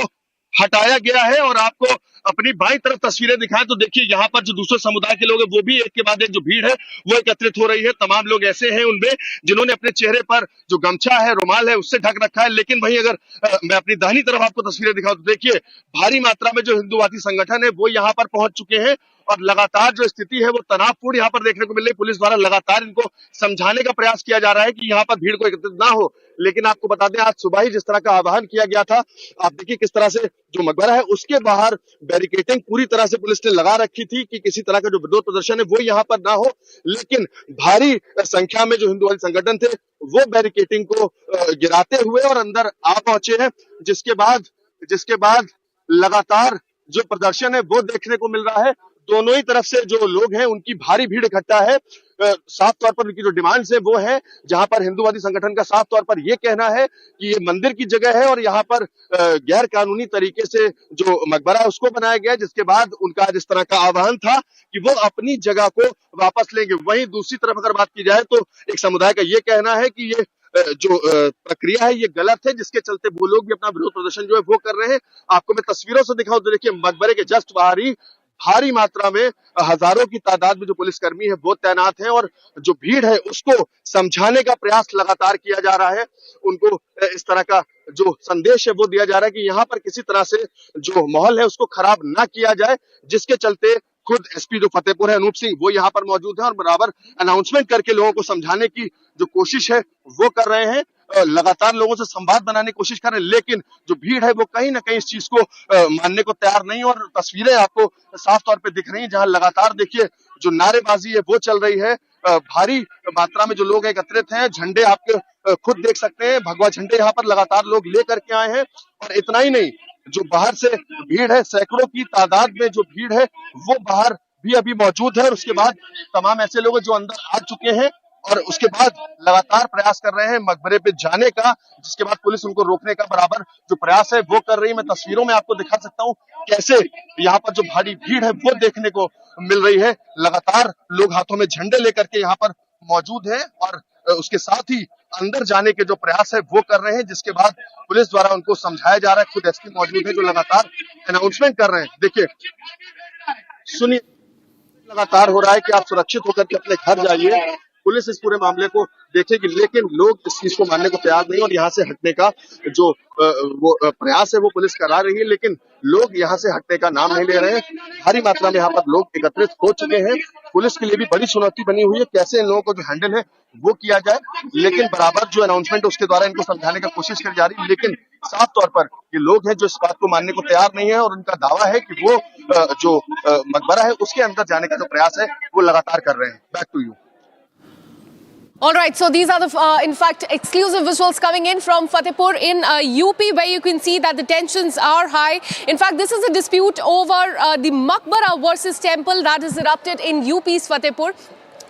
हटाया गया है, और आपको अपनी बाईं तरफ तस्वीरें दिखाएं तो देखिए यहाँ पर जो दूसरे समुदाय के लोग हैं वो भी एक के बाद एक जो भीड़ है वो एकत्रित हो रही है। तमाम लोग ऐसे हैं उनमें जिन्होंने अपने चेहरे पर जो गमछा है, रुमाल है, उससे ढक रखा है। लेकिन वहीं अगर मैं अपनी दाहिनी तरफ आपको तस्वीरें दिखाऊं तो देखिए भारी मात्रा में जो हिंदूवादी संगठन है वो यहाँ पर पहुंच चुके हैं, और लगातार जो स्थिति है वो तनावपूर्ण यहाँ पर देखने को मिल रही है। पुलिस द्वारा लगातार इनको समझाने का प्रयास किया जा रहा है कि यहाँ पर भीड़ को एकत्रित ना हो। लेकिन आपको बता दें आज सुबह ही जिस तरह का आह्वान किया गया था, आप देखिए किस तरह से जो मकबरा है उसके बाहर बैरिकेडिंग पूरी तरह से पुलिस ने लगा रखी थी कि किसी तरह का जो विरोध प्रदर्शन है वो यहाँ पर ना हो। लेकिन भारी संख्या में जो हिंदुवादी संगठन थे वो बैरिकेडिंग को गिराते हुए और अंदर आ पहुंचे हैं, जिसके बाद लगातार जो प्रदर्शन है वो देखने को मिल रहा है। दोनों ही तरफ से जो लोग हैं उनकी भारी भीड़ इकट्ठा है। साफ तौर पर उनकी जो डिमांड्स है वो है, जहां पर हिंदूवादी संगठन का साफ तौर पर ये कहना है कि ये मंदिर की जगह है और यहाँ पर गैर कानूनी तरीके से जो मकबरा है उसको बनाया गया है, जिसके बाद उनका जिस तरह का आह्वान था कि वो अपनी जगह को वापस लेंगे। वहीं दूसरी तरफ अगर बात की जाए तो एक समुदाय का ये कहना है कि ये जो प्रक्रिया है ये गलत है, जिसके चलते वो लोग भी अपना विरोध प्रदर्शन जो है वो कर रहे हैं। आपको मैं तस्वीरों से दिखाऊं तो देखिए मकबरे के जस्ट बाहर ही भारी मात्रा में हजारों की तादाद में जो पुलिसकर्मी है वो तैनात हैं, और जो भीड़ है उसको समझाने का प्रयास लगातार किया जा रहा है। उनको इस तरह का जो संदेश है वो दिया जा रहा है कि यहाँ पर किसी तरह से जो माहौल है उसको खराब ना किया जाए, जिसके चलते खुद एसपी जो फतेहपुर है अनूप सिंह वो यहाँ पर मौजूद है और बराबर अनाउंसमेंट करके लोगों को समझाने की जो कोशिश है वो कर रहे हैं। लगातार लोगों से संवाद बनाने की कोशिश कर रहे हैं, लेकिन जो भीड़ है वो कहीं ना कहीं इस चीज को मानने को तैयार नहीं। और तस्वीरें आपको साफ तौर पे दिख रही हैं जहां लगातार देखिए जो नारेबाजी है वो चल रही है। भारी मात्रा में जो लोग एकत्रित हैं, झंडे आप खुद देख सकते हैं, भगवा झंडे यहाँ पर लगातार लोग लेकर के आए हैं। और इतना ही नहीं, जो बाहर से भीड़ है, सैकड़ों की तादाद में जो भीड़ है वो बाहर भी अभी मौजूद है, और उसके बाद तमाम ऐसे लोग जो अंदर आ चुके हैं और उसके बाद लगातार प्रयास कर रहे हैं मकबरे पे जाने का, जिसके बाद पुलिस उनको रोकने का बराबर जो प्रयास है वो कर रही है। मैं तस्वीरों में आपको दिखा सकता हूँ कैसे यहाँ पर जो भारी भीड़ है वो देखने को मिल रही है। लगातार लोग हाथों में झंडे लेकर के यहाँ पर मौजूद हैं और उसके साथ ही अंदर जाने के जो प्रयास है वो कर रहे हैं, जिसके बाद पुलिस द्वारा उनको समझाया जा रहा है। खुद एसपी मौजूद है जो लगातार अनाउंसमेंट कर रहे हैं। देखिए सुनिए, लगातार हो रहा है कि आप सुरक्षित होकर के अपने घर जाइए। पुलिस इस पूरे मामले को देखेगी, लेकिन लोग इस चीज को मानने को तैयार नहीं और यहाँ से हटने का जो प्रयास है वो पुलिस करा रही है, लेकिन लोग यहाँ से हटने का नाम नहीं ले रहे हैं। भारी मात्रा में यहाँ पर लोग एकत्रित हो चुके हैं। पुलिस के लिए भी बड़ी चुनौती बनी हुई है कैसे इन लोगों को जो हैंडल है वो किया जाए, लेकिन बराबर जो अनाउंसमेंट उसके द्वारा इनको समझाने का कोशिश की जा रही है, लेकिन साफ तौर पर ये लोग हैं जो इस बात को मानने को तैयार नहीं है और उनका दावा है कि वो जो मकबरा है उसके अंदर जाने का जो प्रयास है वो लगातार कर रहे हैं। Back to you.
All right, so these are the, in fact, exclusive visuals coming in from Fatehpur in UP, where you can see that the tensions are high. In fact, this is a dispute over the Maqbara versus temple that has erupted in UP's Fatehpur.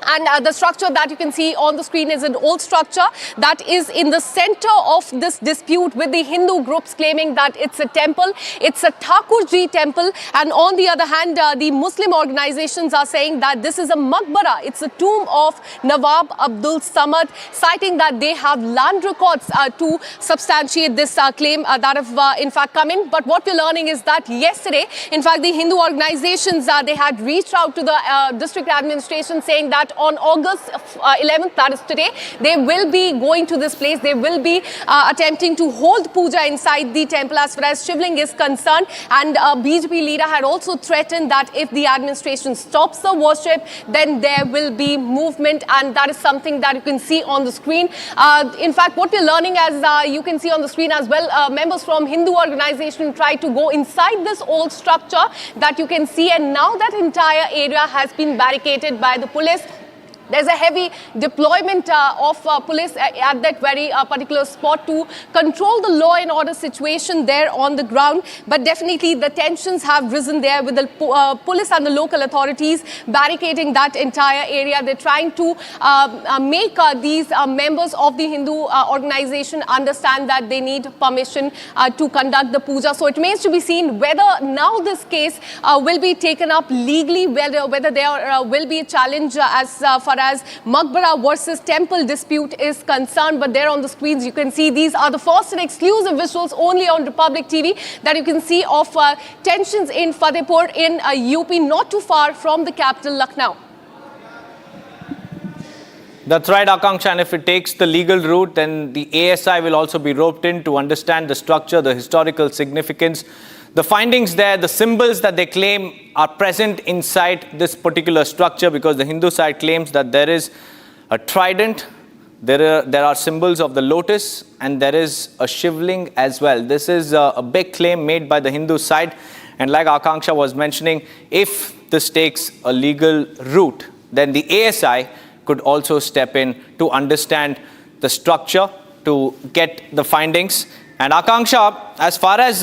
And the structure that you can see on the screen is an old structure that is in the center of this dispute, with the Hindu groups claiming that it's a temple, it's a Thakurji temple. And on the other hand, the Muslim organizations are saying that this is a maqbara, it's a tomb of Nawab Abdul Samad, citing that they have land records to substantiate this claim that have in fact come in. But what we're learning is that yesterday, in fact, the Hindu organizations, they had reached out to the district administration saying that on August 11th, that is today, they will be going to this place. They will be attempting to hold puja inside the temple as far as shivling is concerned. And BJP leader had also threatened that if the administration stops the worship, then there will be movement, and that is something that you can see on the screen. In fact, what we're learning, as you can see on the screen as well, members from Hindu organization tried to go inside this old structure that you can see, and now that entire area has been barricaded by the police. There's a heavy deployment of police at that very particular spot to control the law and order situation there on the ground. But definitely the tensions have risen there, with the police and the local authorities barricading that entire area. They're trying to make these members of the Hindu organization understand that they need permission to conduct the puja. So it remains to be seen whether now this case will be taken up legally, whether there will be a challenge as far as Maqbara versus temple dispute is concerned. But there on the screens you can see these are the first and exclusive visuals only on Republic TV that you can see of tensions in Fatehpur in UP, not too far from the capital Lucknow.
That's right, Akanksha, and if it takes the legal route, then the ASI will also be roped in to understand the structure, the historical significance, the findings there, the symbols that they claim are present inside this particular structure, because the Hindu side claims that there is a trident, there are symbols of the lotus, and there is a shivling as well. This is a big claim made by the Hindu side, and like Akanksha was mentioning, if this takes a legal route, then the ASI could also step in to understand the structure, to get the findings. And Akanksha, as far as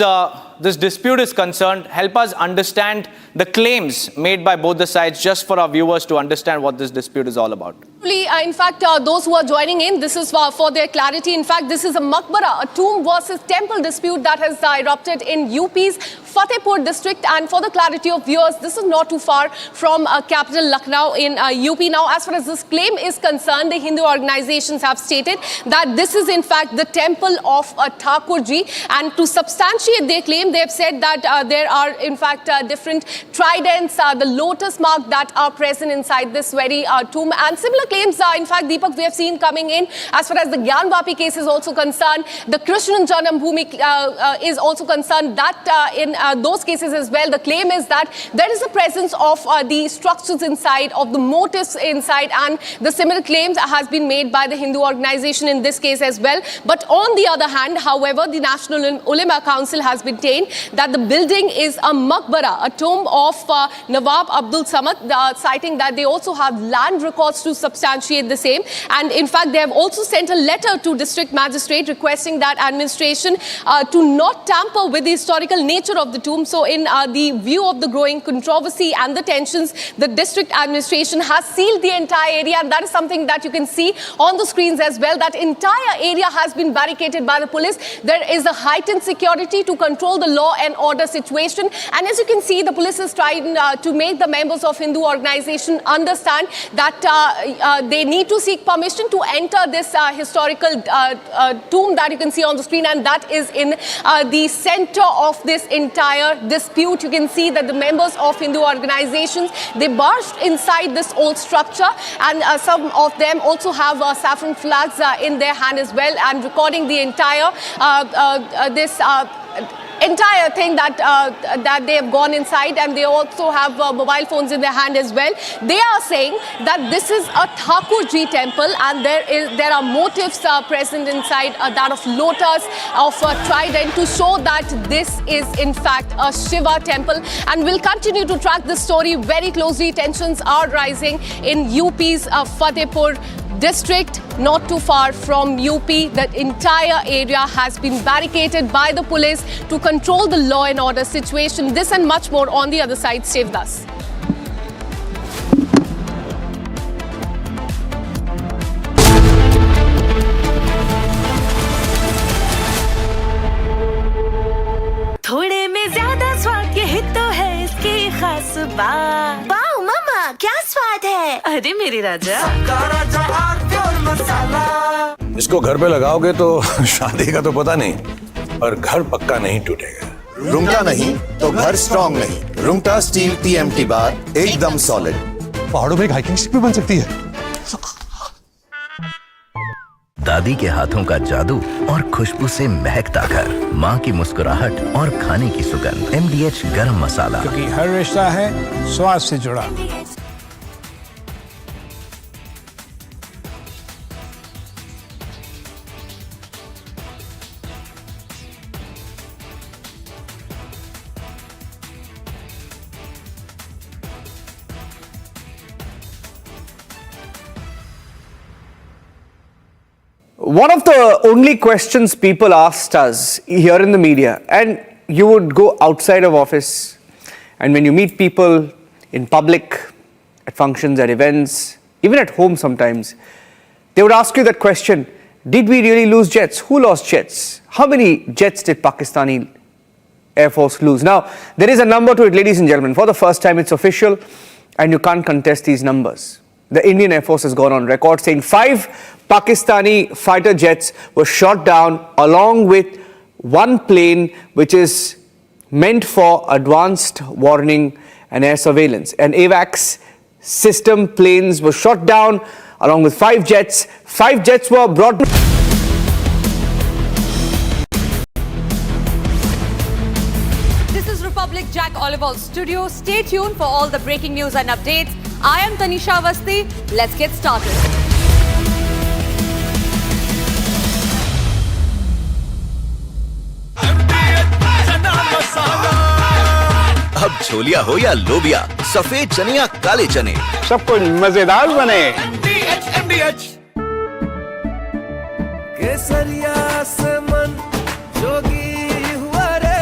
this dispute is concerned, help us understand the claims made by both the sides, just for our viewers to understand what this dispute is all about.
In fact, those who are joining in, this is for their clarity. In fact, this is a maqbara, a tomb versus temple dispute that has erupted in UP's Fatehpur district. And for the clarity of viewers, this is not too far from capital Lucknow in UP. Now, as far as this claim is concerned, the Hindu organizations have stated that this is in fact the temple of Thakurji. And to substantiate their claim, they have said that there are in fact different tridents, the lotus mark that are present inside this very tomb. And similar claims, in fact, Deepak, we have seen coming in as far as the Gyanvapi case is also concerned. The Krishnan Janambhoomi is also concerned. That in those cases as well, the claim is that there is a presence of the structures inside, of the motifs inside, and the similar claims has been made by the Hindu organization in this case as well. But on the other hand, however, the National Ulema Council has maintained that the building is a maqbara, a tomb of Nawab Abdul Samad, citing that they also have land records to substantiate the same. And in fact, they have also sent a letter to district magistrate requesting that administration to not tamper with the historical nature of the tomb. So in the view of the growing controversy and the tensions, the district administration has sealed the entire area, and that is something that you can see on the screens as well. That entire area has been barricaded by the police. There is a heightened security to control the law and order situation. And as you can see, the police is trying to make the members of Hindu organization understand that they need to seek permission to enter this historical tomb that you can see on the screen, and that is in the center of this entire dispute. You can see that the members of Hindu organizations, they barged inside this old structure, and some of them also have saffron flags in their hand as well, and recording the entire entire thing that they have gone inside, and they also have mobile phones in their hand as well. They are saying that this is a Thakurji temple, and there are motifs present inside, that of lotus, of trident, to show that this is in fact a Shiva temple. And we'll continue to track this story very closely. Tensions are rising in UP's Fatehpur district, not too far from UP. The entire area has been barricaded by the police to control the law and order situation. This and much more on the other side. Stay with us.
थोड़े में ज्यादा स्वाद यही तो है इसकी खास बात। वाओ मम्मा क्या स्वाद है। अरे मेरे राजा
इसको घर पे लगाओगे तो शादी का तो पता नहीं, और घर पक्का नहीं टूटेगा।
रुंगटा नहीं तो घर स्ट्रॉन्ग नहीं। रुंगटा स्टील TMT बार एकदम सॉलिड।
पहाड़ों में एक हाइकिंग शिप भी बन सकती है।
दादी के हाथों का जादू और खुशबू से महकता घर, माँ की मुस्कुराहट और खाने की सुगंध। MDH गरम मसाला,
क्योंकि हर रिश्ता है स्वाद से जुड़ा।
One of the only questions people asked us here in the media, and you would go outside of office, and when you meet people in public, at functions, at events, even at home sometimes, they would ask you that question: did we really lose jets? Who lost jets? How many jets did Pakistani Air Force lose? Now, there is a number to it, ladies and gentlemen. For the first time, it's official, and you can't contest these numbers. The Indian Air Force has gone on record saying 5 Pakistani fighter jets were shot down, along with one plane which is meant for advanced warning and air surveillance. And AWACS system planes were shot down along with 5 jets. 5 jets were brought.
This is Republic Jack Oliver's studio. Stay tuned for all the breaking news and updates. I am Tanisha Avasthi. Let's get started.
अब छोलिया हो या लोबिया, सफेद चने या काले चने,
सब कुछ मजेदार बने।
केसरिया से मन जोगी हुआ रे,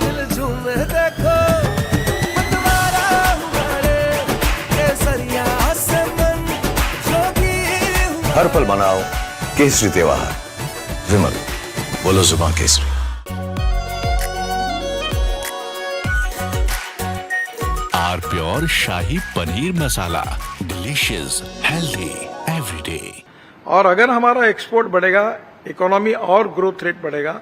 दिल झूमे देखो मतवारा हुआ रे। केसरिया से मन जोगी हुआ।
हर पल मनाओ केसरी त्योहार। विमल, बोलो जुबान केसरी।
Our pure shahi paneer masala, delicious, healthy everyday.
और अगर हमारा एक्सपोर्ट बढ़ेगा, इकोनॉमी और ग्रोथ रेट बढ़ेगा,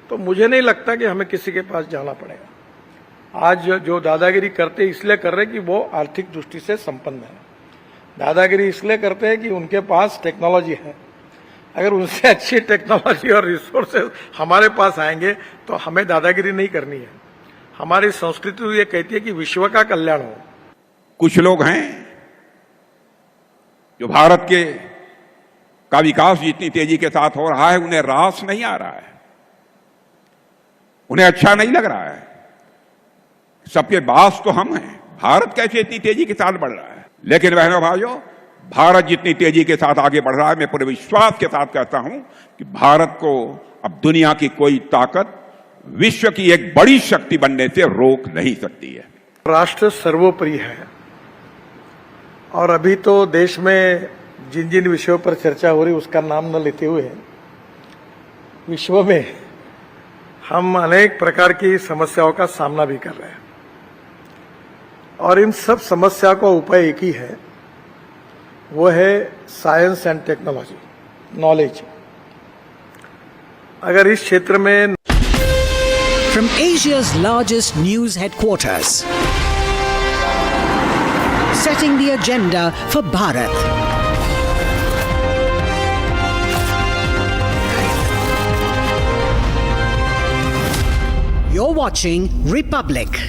तो मुझे नहीं लगता कि हमें किसी के पास जाना पड़ेगा। आज जो दादागिरी करते इसलिए कर रहे कि वो आर्थिक दृष्टि से संपन्न है। दादागिरी इसलिए करते हैं कि उनके पास टेक्नोलॉजी है। अगर उनसे अच्छी टेक्नोलॉजी और रिसोर्सेज हमारे पास आएंगे तो हमें दादागिरी नहीं करनी है। हमारी संस्कृति ये कहती है कि विश्व का कल्याण हो।
कुछ लोग हैं जो भारत के का विकास जितनी तेजी के साथ हो रहा है उन्हें रास नहीं आ रहा है, उन्हें अच्छा नहीं लग रहा है। सबके बास तो हम हैं, भारत कैसे इतनी तेजी के साथ बढ़ रहा है। लेकिन बहनों भाइयों, भारत जितनी तेजी के साथ आगे बढ़ रहा है, मैं पूरे विश्वास के साथ कहता हूं कि भारत को अब दुनिया की कोई ताकत विश्व की एक बड़ी शक्ति बनने से रोक नहीं सकती है।
राष्ट्र सर्वोपरि है, और अभी तो देश में जिन जिन विषयों पर चर्चा हो रही उसका नाम न लेते हुए विश्व में हम अनेक प्रकार की समस्याओं का सामना भी कर रहे हैं, और इन सब समस्या का उपाय एक ही है वो है साइंस एंड टेक्नोलॉजी, नॉलेज। अगर इस क्षेत्र में
From Asia's largest news headquarters, setting the agenda for Bharat. You're watching Republic.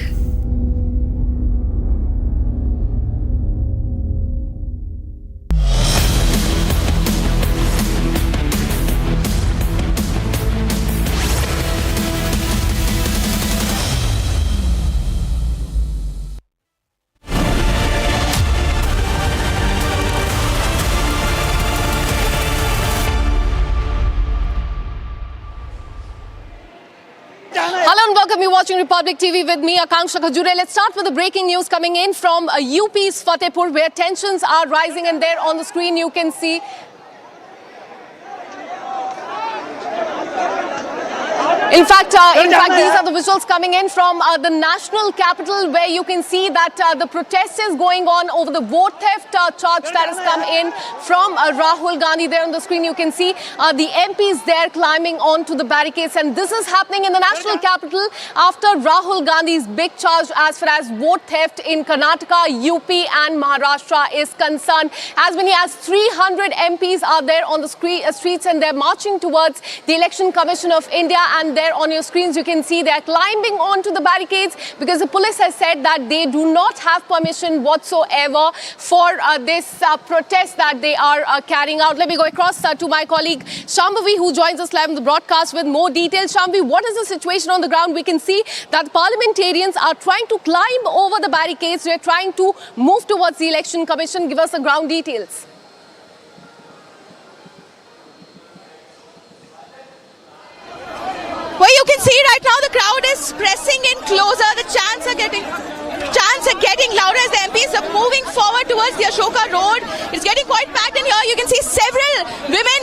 Hello and welcome. You're watching Republic TV with me, Akanksha Khajure. Let's start with the breaking news coming in from UP's Fatehpur, where tensions are rising, and there on the screen you can see In fact, these are the visuals coming in from the national capital, where you can see that the protest is going on over the vote theft charge that has come in from Rahul Gandhi. There on the screen you can see the MPs there climbing onto the barricades, and this is happening in the national capital after Rahul Gandhi's big charge as far as vote theft in Karnataka, UP and Maharashtra is concerned. As many as 300 MPs are there on the streets, and they're marching towards the Election Commission of India, and there on your screens you can see they're climbing onto the barricades because the police has said that they do not have permission whatsoever for this protest that they are carrying out. Let me go across to my colleague Shambhavi, who joins us live on the broadcast with more details. Shambhavi, what is the situation on the ground? We can see that the parliamentarians are trying to climb over the barricades. They're trying to move towards the Election Commission. Give us the ground details.
Well, you can see right now the crowd is pressing in closer. The chants are getting louder as the MPs are moving forward towards the Ashoka Road. It's getting quite packed in here. You can see several women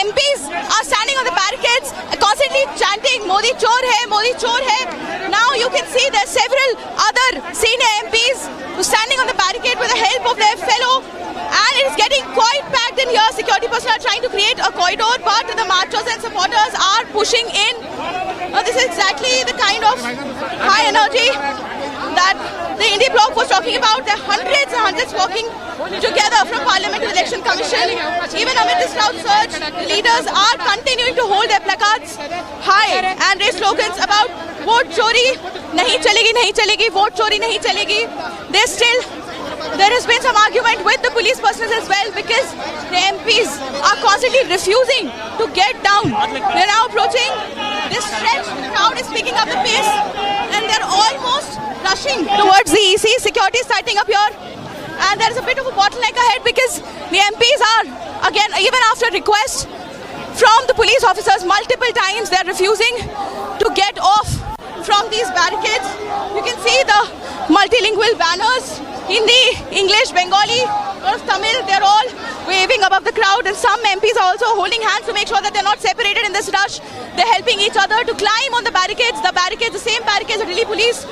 MPs are standing on the barricades, constantly chanting "Modi chor hai, Modi chor hai." Now you can see there are several other senior MPs who are standing on the barricade with the help of their fellow. And it is getting quite packed in here. Security personnel are trying to create a corridor, but the marchers and supporters are pushing in. This is exactly the kind of high energy that the Indie bloc was talking about. There are hundreds and hundreds walking together from Parliament to the Election Commission. Even amid this crowd surge, the leaders are continuing to hold their placards high and raise slogans about vote chori nahi chalegi, vote chori nahi chalegi. There has been some argument with the police personnel as well, because the MPs are constantly refusing to get down. They're now approaching this stretch. The crowd is picking up the pace and they're almost rushing towards the EC. Security is tightening up here, and there's a bit of a bottleneck ahead because the MPs are, again, even after request from the police officers multiple times, they're refusing to get off from these barricades. You can see the multilingual banners, Hindi, English, Bengali, or Tamil, they're all waving above the crowd, and some MPs are also holding hands to make sure that they're not separated in this rush. They're helping each other to climb on the barricades. The same barricades that Delhi police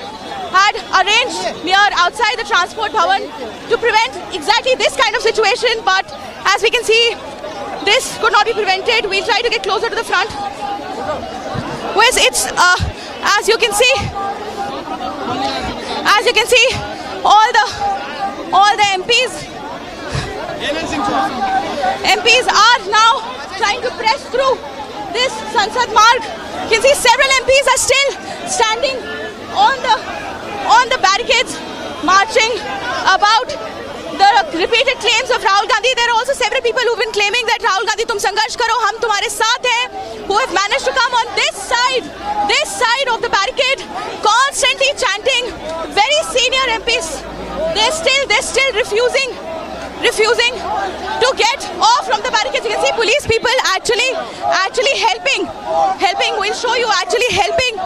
had arranged near outside the Transport Bhavan to prevent exactly this kind of situation, but as we can see, this could not be prevented. We'll try to get closer to the front. Whereas it's, as you can see, all the MPs are now trying to press through this Sansad Marg. You can see several MPs are still standing on the barricades, marching about the repeated claims of Rahul Gandhi. There are also several people who've been claiming that Rahul Gandhi, tum sangharsh karo, hum tumhare saath hain, who have managed to come on this side of the barricade, constantly chanting. Very senior MPs, they're still refusing to get off from the barricades. You can see police people actually helping. We'll show you actually helping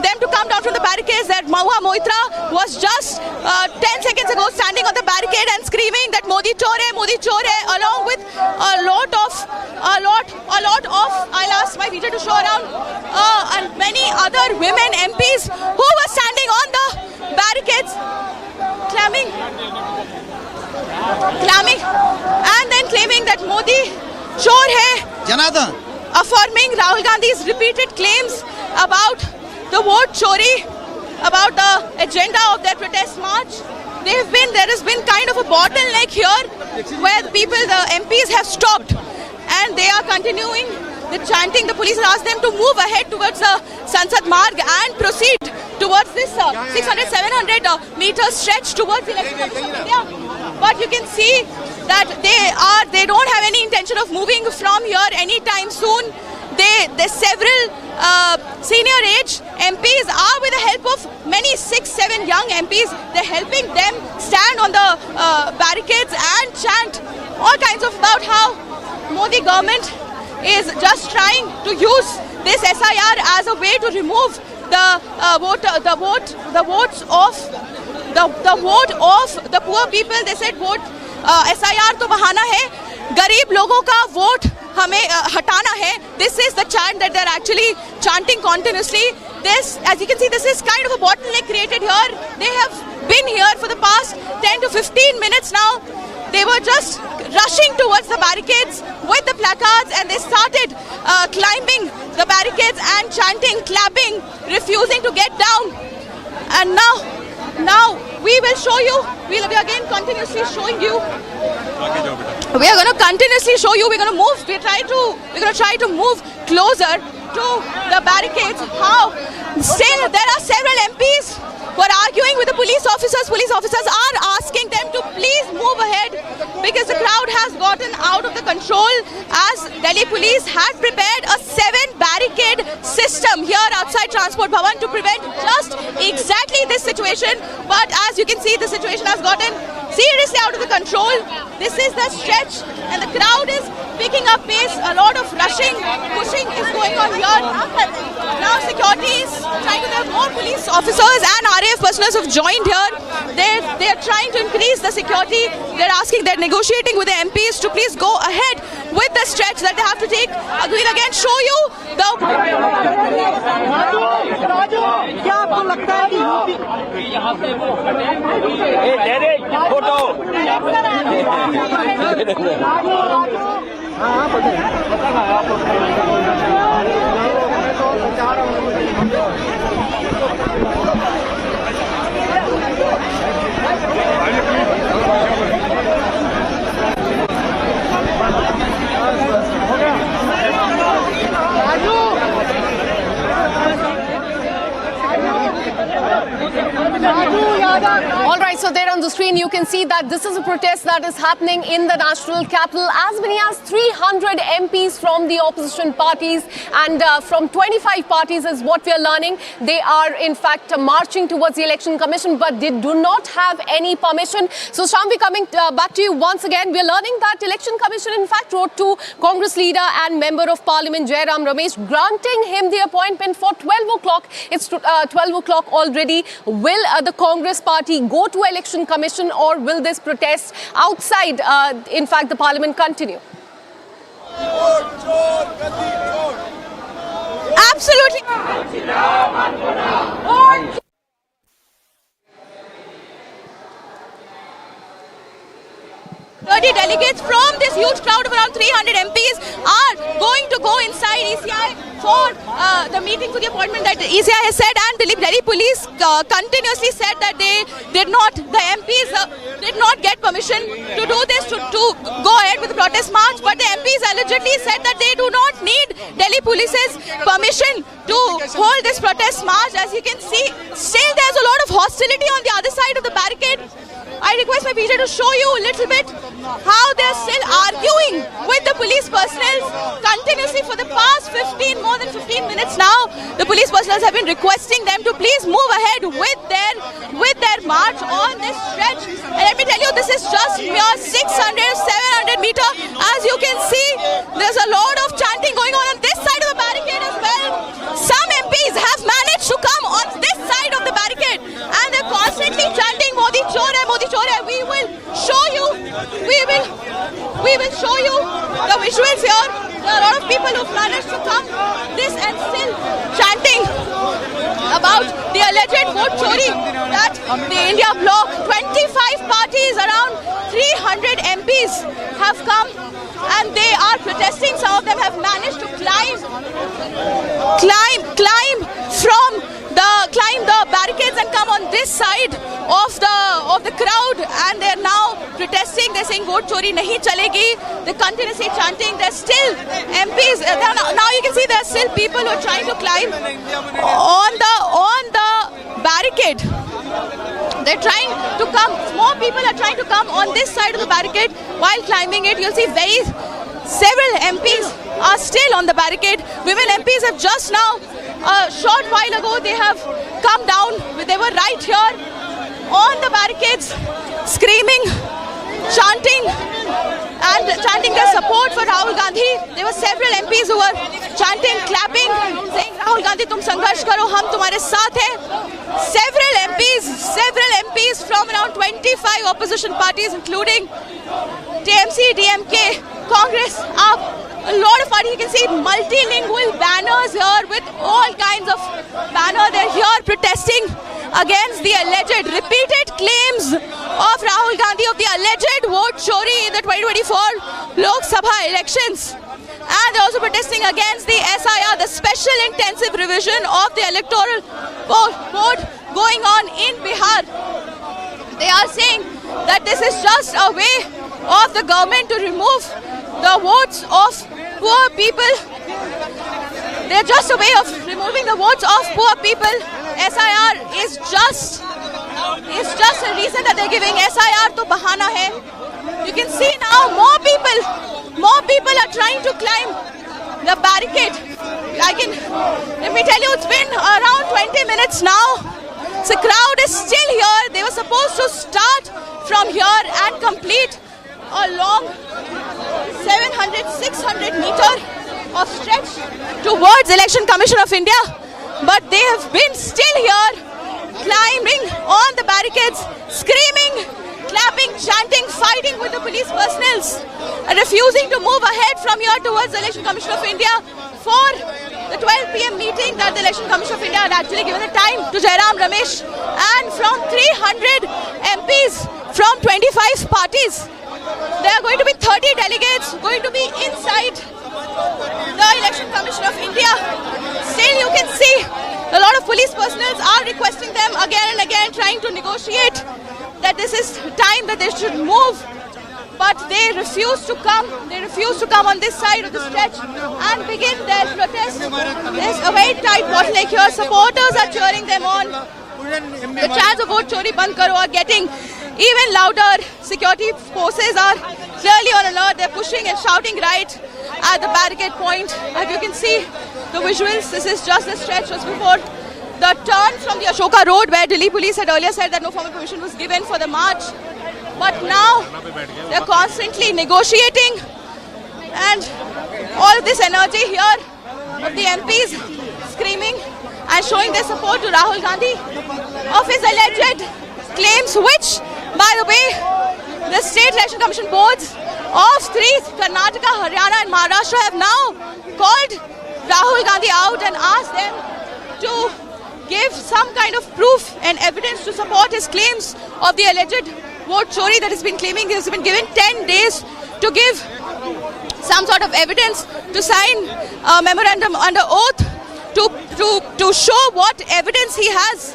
them to come down from the barricades. That Mahua Moitra was just 10 seconds ago standing on the barricade and screaming that Modi chor hai, along with a lot of, I'll ask my teacher to show around, and many other women MPs who were standing on the barricades, claiming claiming that Modi chor hai, Janardhan, affirming Rahul Gandhi's repeated claims about the vote chori, about the agenda of their protest march. There has been kind of a bottleneck here where the MPs have stopped and they are continuing the chanting. The police has asked them to move ahead towards the Sansad Marg and proceed towards this 600-700 meter stretch towards the Election Commission of India. But you can see that they don't have any intention of moving from here anytime soon. There's several senior age MPs are, with the help of many 6-7 young MPs, they're helping them stand on the barricades and chant all kinds of about how Modi government is just trying to use this SIR as a way to remove the vote of the poor people. They said vote SIR to bahana hai, garib logon ka vote hame hatana hai. This is the chant that they're actually chanting continuously. This, as you can see, this is kind of a bottleneck created here. They have been here for the past 10 to 15 minutes now. They were just rushing towards the barricades with the placards and they started climbing the barricades and chanting, clapping, refusing to get down. And now we will show you, we are again continuously showing you. We are going to continuously show you, we're going to move, we're going to try to move closer to the barricades. How still there are several MPs who are arguing with the police officers. Police officers are asking them to please move ahead because the crowd has gotten out of the control as Delhi police had prepared a 7-barricade system here outside Transport Bhavan to prevent just exactly this situation. But as you can see, the situation has gotten seriously out of the control. This is the stretch and the crowd is picking up pace. A lot of rushing, pushing is going on here. Now security is trying to have more police officers and RAF personnel have joined here. They are trying to increase the security. They're negotiating with the MPs to please go ahead with the stretch that they have to take. We'll again show you the...
All right, so there on the screen you can see that this is a protest that is happening in the national capital. As many as 300 MPs from the opposition parties and from 25 parties is what we are learning. They are in fact marching towards the Election Commission, but they do not have any permission. So Shamvi, coming back to you once again, we are learning that Election Commission in fact wrote to Congress leader and Member of Parliament Jairam Ramesh granting him the appointment for 12 o'clock. It's 12 o'clock already. Will the Congress party go to Election Commission or will this protest outside, in fact, the Parliament continue?
Absolutely. 30 delegates from this huge crowd of around 300 MPs are going to go inside ECI for the meeting for the appointment that ECI has said, and Delhi police continuously said that the MPs did not get permission to do this, to go ahead with the protest march, but the MPs allegedly said that they do not need Delhi police's permission to hold this protest march. As you can see, still there's a lot of hostility on the other side of the barricade. I request my PJ to show you a little bit how they're still arguing with the police personnel continuously for the past more than 15 minutes now. The police personnel have been requesting them to please move ahead with their march on this stretch. And let me tell you, this is just mere 600-700 meter. As you can see, there's a lot of chanting going on this side of the barricade as well. Some MPs have managed to come on this side of the barricade and they're constantly chanting Modi Chor hai, Modi Chor hai. We will show you the visuals here. There are a lot of people who have managed to come this and still chanting about the alleged vote chori that the India bloc, 25 parties, around 300 MPs have come and they are protesting. Some of them have managed to climb the barricades and come on this side of the crowd, and they're now protesting. They're saying vote chori nahi chalegi. They're continuously chanting. There's still MPs. Now you can see there's still people who are trying to climb on the barricade. They're trying to come. More people are trying to come on this side of the barricade while climbing it. You'll see several MPs are still on the barricade. Women MPs have just now, a short while ago, they have come down. They were right here on the barricades, screaming, chanting their support for Rahul Gandhi. There were several MPs who were chanting, clapping, saying, Rahul Gandhi, tum sangharsh karo, hum tumhare saath hai. Several MPs from around 25 opposition parties, including TMC, DMK, Congress, a lot of parties. You can see multilingual banners here with all kinds of banners. They're here protesting against the alleged repeated claims of Rahul Gandhi of the alleged vote chori in the 2024 Lok Sabha elections. And they're also protesting against the SIR, the Special Intensive Revision of the Electoral Code going on in Bihar. They are saying that this is just a way of the government to remove the votes of poor people. They're just a way of removing the votes of poor people. SIR is just a reason that they're giving. SIR to bahana hai. You can see now more people are trying to climb the barricade. Let me tell you, it's been around 20 minutes now. The crowd is still here. They were supposed to start from here and complete a long 600 meter of stretch towards Election Commission of India. But they have been still here, climbing on the barricades, screaming, clapping, chanting, fighting with the police personnel, and refusing to move ahead from here towards the Election Commission of India for the 12 p.m. meeting that the Election Commission of India had actually given the time to Jairam Ramesh, and from 300 MPs from 25 parties. There are going to be 30 delegates going to be inside the Election Commission of India. Still you can see a lot of police personnel are requesting them again and again, trying to negotiate that this is time that they should move. But they refuse to come. They refuse to come on this side of the stretch and begin their protest. There's a very tight bottleneck here. Supporters are cheering them on. The chants of vote chori band karo are getting even louder. Security forces are clearly on alert. They're pushing and shouting right at the barricade point. As you can see the visuals, this is just the stretch just before the turn from the Ashoka Road, where Delhi police had earlier said that no formal permission was given for the march. But now they're constantly negotiating, and all this energy here of the MPs screaming and showing their support to Rahul Gandhi of his alleged claims, which, by the way, the State Election Commission boards of three, Karnataka, Haryana and Maharashtra, have now called Rahul Gandhi out and asked them to give some kind of proof and evidence to support his claims of the alleged vote chori that has been claiming. He has been given 10 days to give some sort of evidence, to sign a memorandum under oath to show what evidence he has.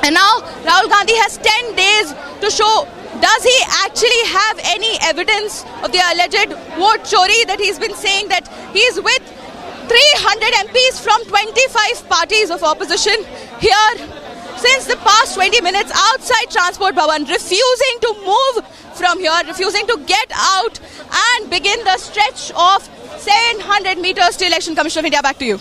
And now Rahul Gandhi has 10 days to show, does he actually have any evidence of the alleged vote chori that he's been saying that he's with 300 MPs from 25 parties of opposition here since the past 20 minutes outside Transport Bhavan, refusing to move from here, refusing to get out and begin the stretch of 700 meters to Election Commission of India. Back to you.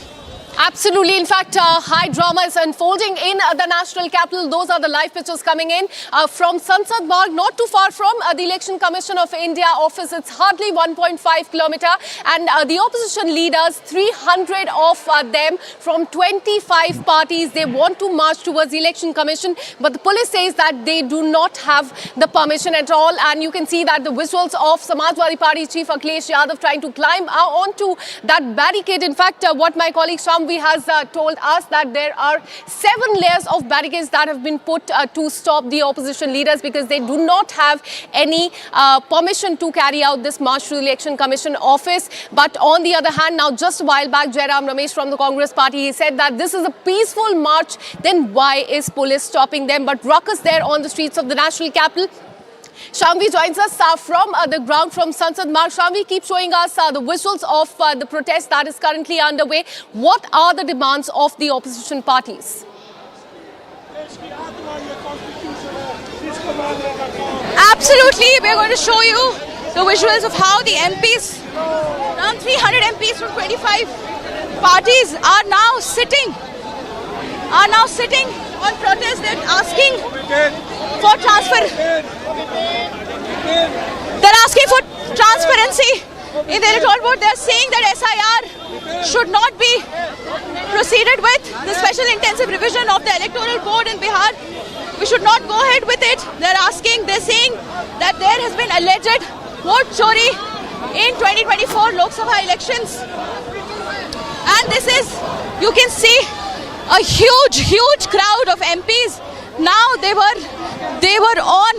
Absolutely. In fact, high drama is unfolding in the national capital. Those are the live pictures coming in from Sansad Marg, not too far from the Election Commission of India office. It's hardly 1.5 kilometer. And the opposition leaders, 300 of them from 25 parties, they want to march towards the Election Commission. But the police says that they do not have the permission at all. And you can see that the visuals of Samajwadi Party Chief Akhilesh Yadav trying to climb onto that barricade. In fact, what my colleague Shamvi has told us that there are 7 layers of barricades that have been put to stop the opposition leaders because they do not have any permission to carry out this march to the Election Commission office. But on the other hand, now just a while back, Jairam Ramesh from the Congress party, he said that this is a peaceful march, then why is police stopping them? But ruckus there on the streets of the national capital. Shamvi joins us from the ground from Sansad Marg. Shamvi, keep showing us the visuals of the protest that is currently underway. What are the demands of the opposition parties?
Absolutely, we're going to show you the visuals of how the MPs, around 300 MPs from 25 parties are now sitting on protest. They're asking for They're asking for transparency in the electoral board. They're saying that SIR should not be proceeded with. The special intensive revision of the electoral board in Bihar, we should not go ahead with it. They're saying that there has been alleged vote chori in 2024 Lok Sabha elections. And this is, you can see a huge crowd of MPs. Now they were on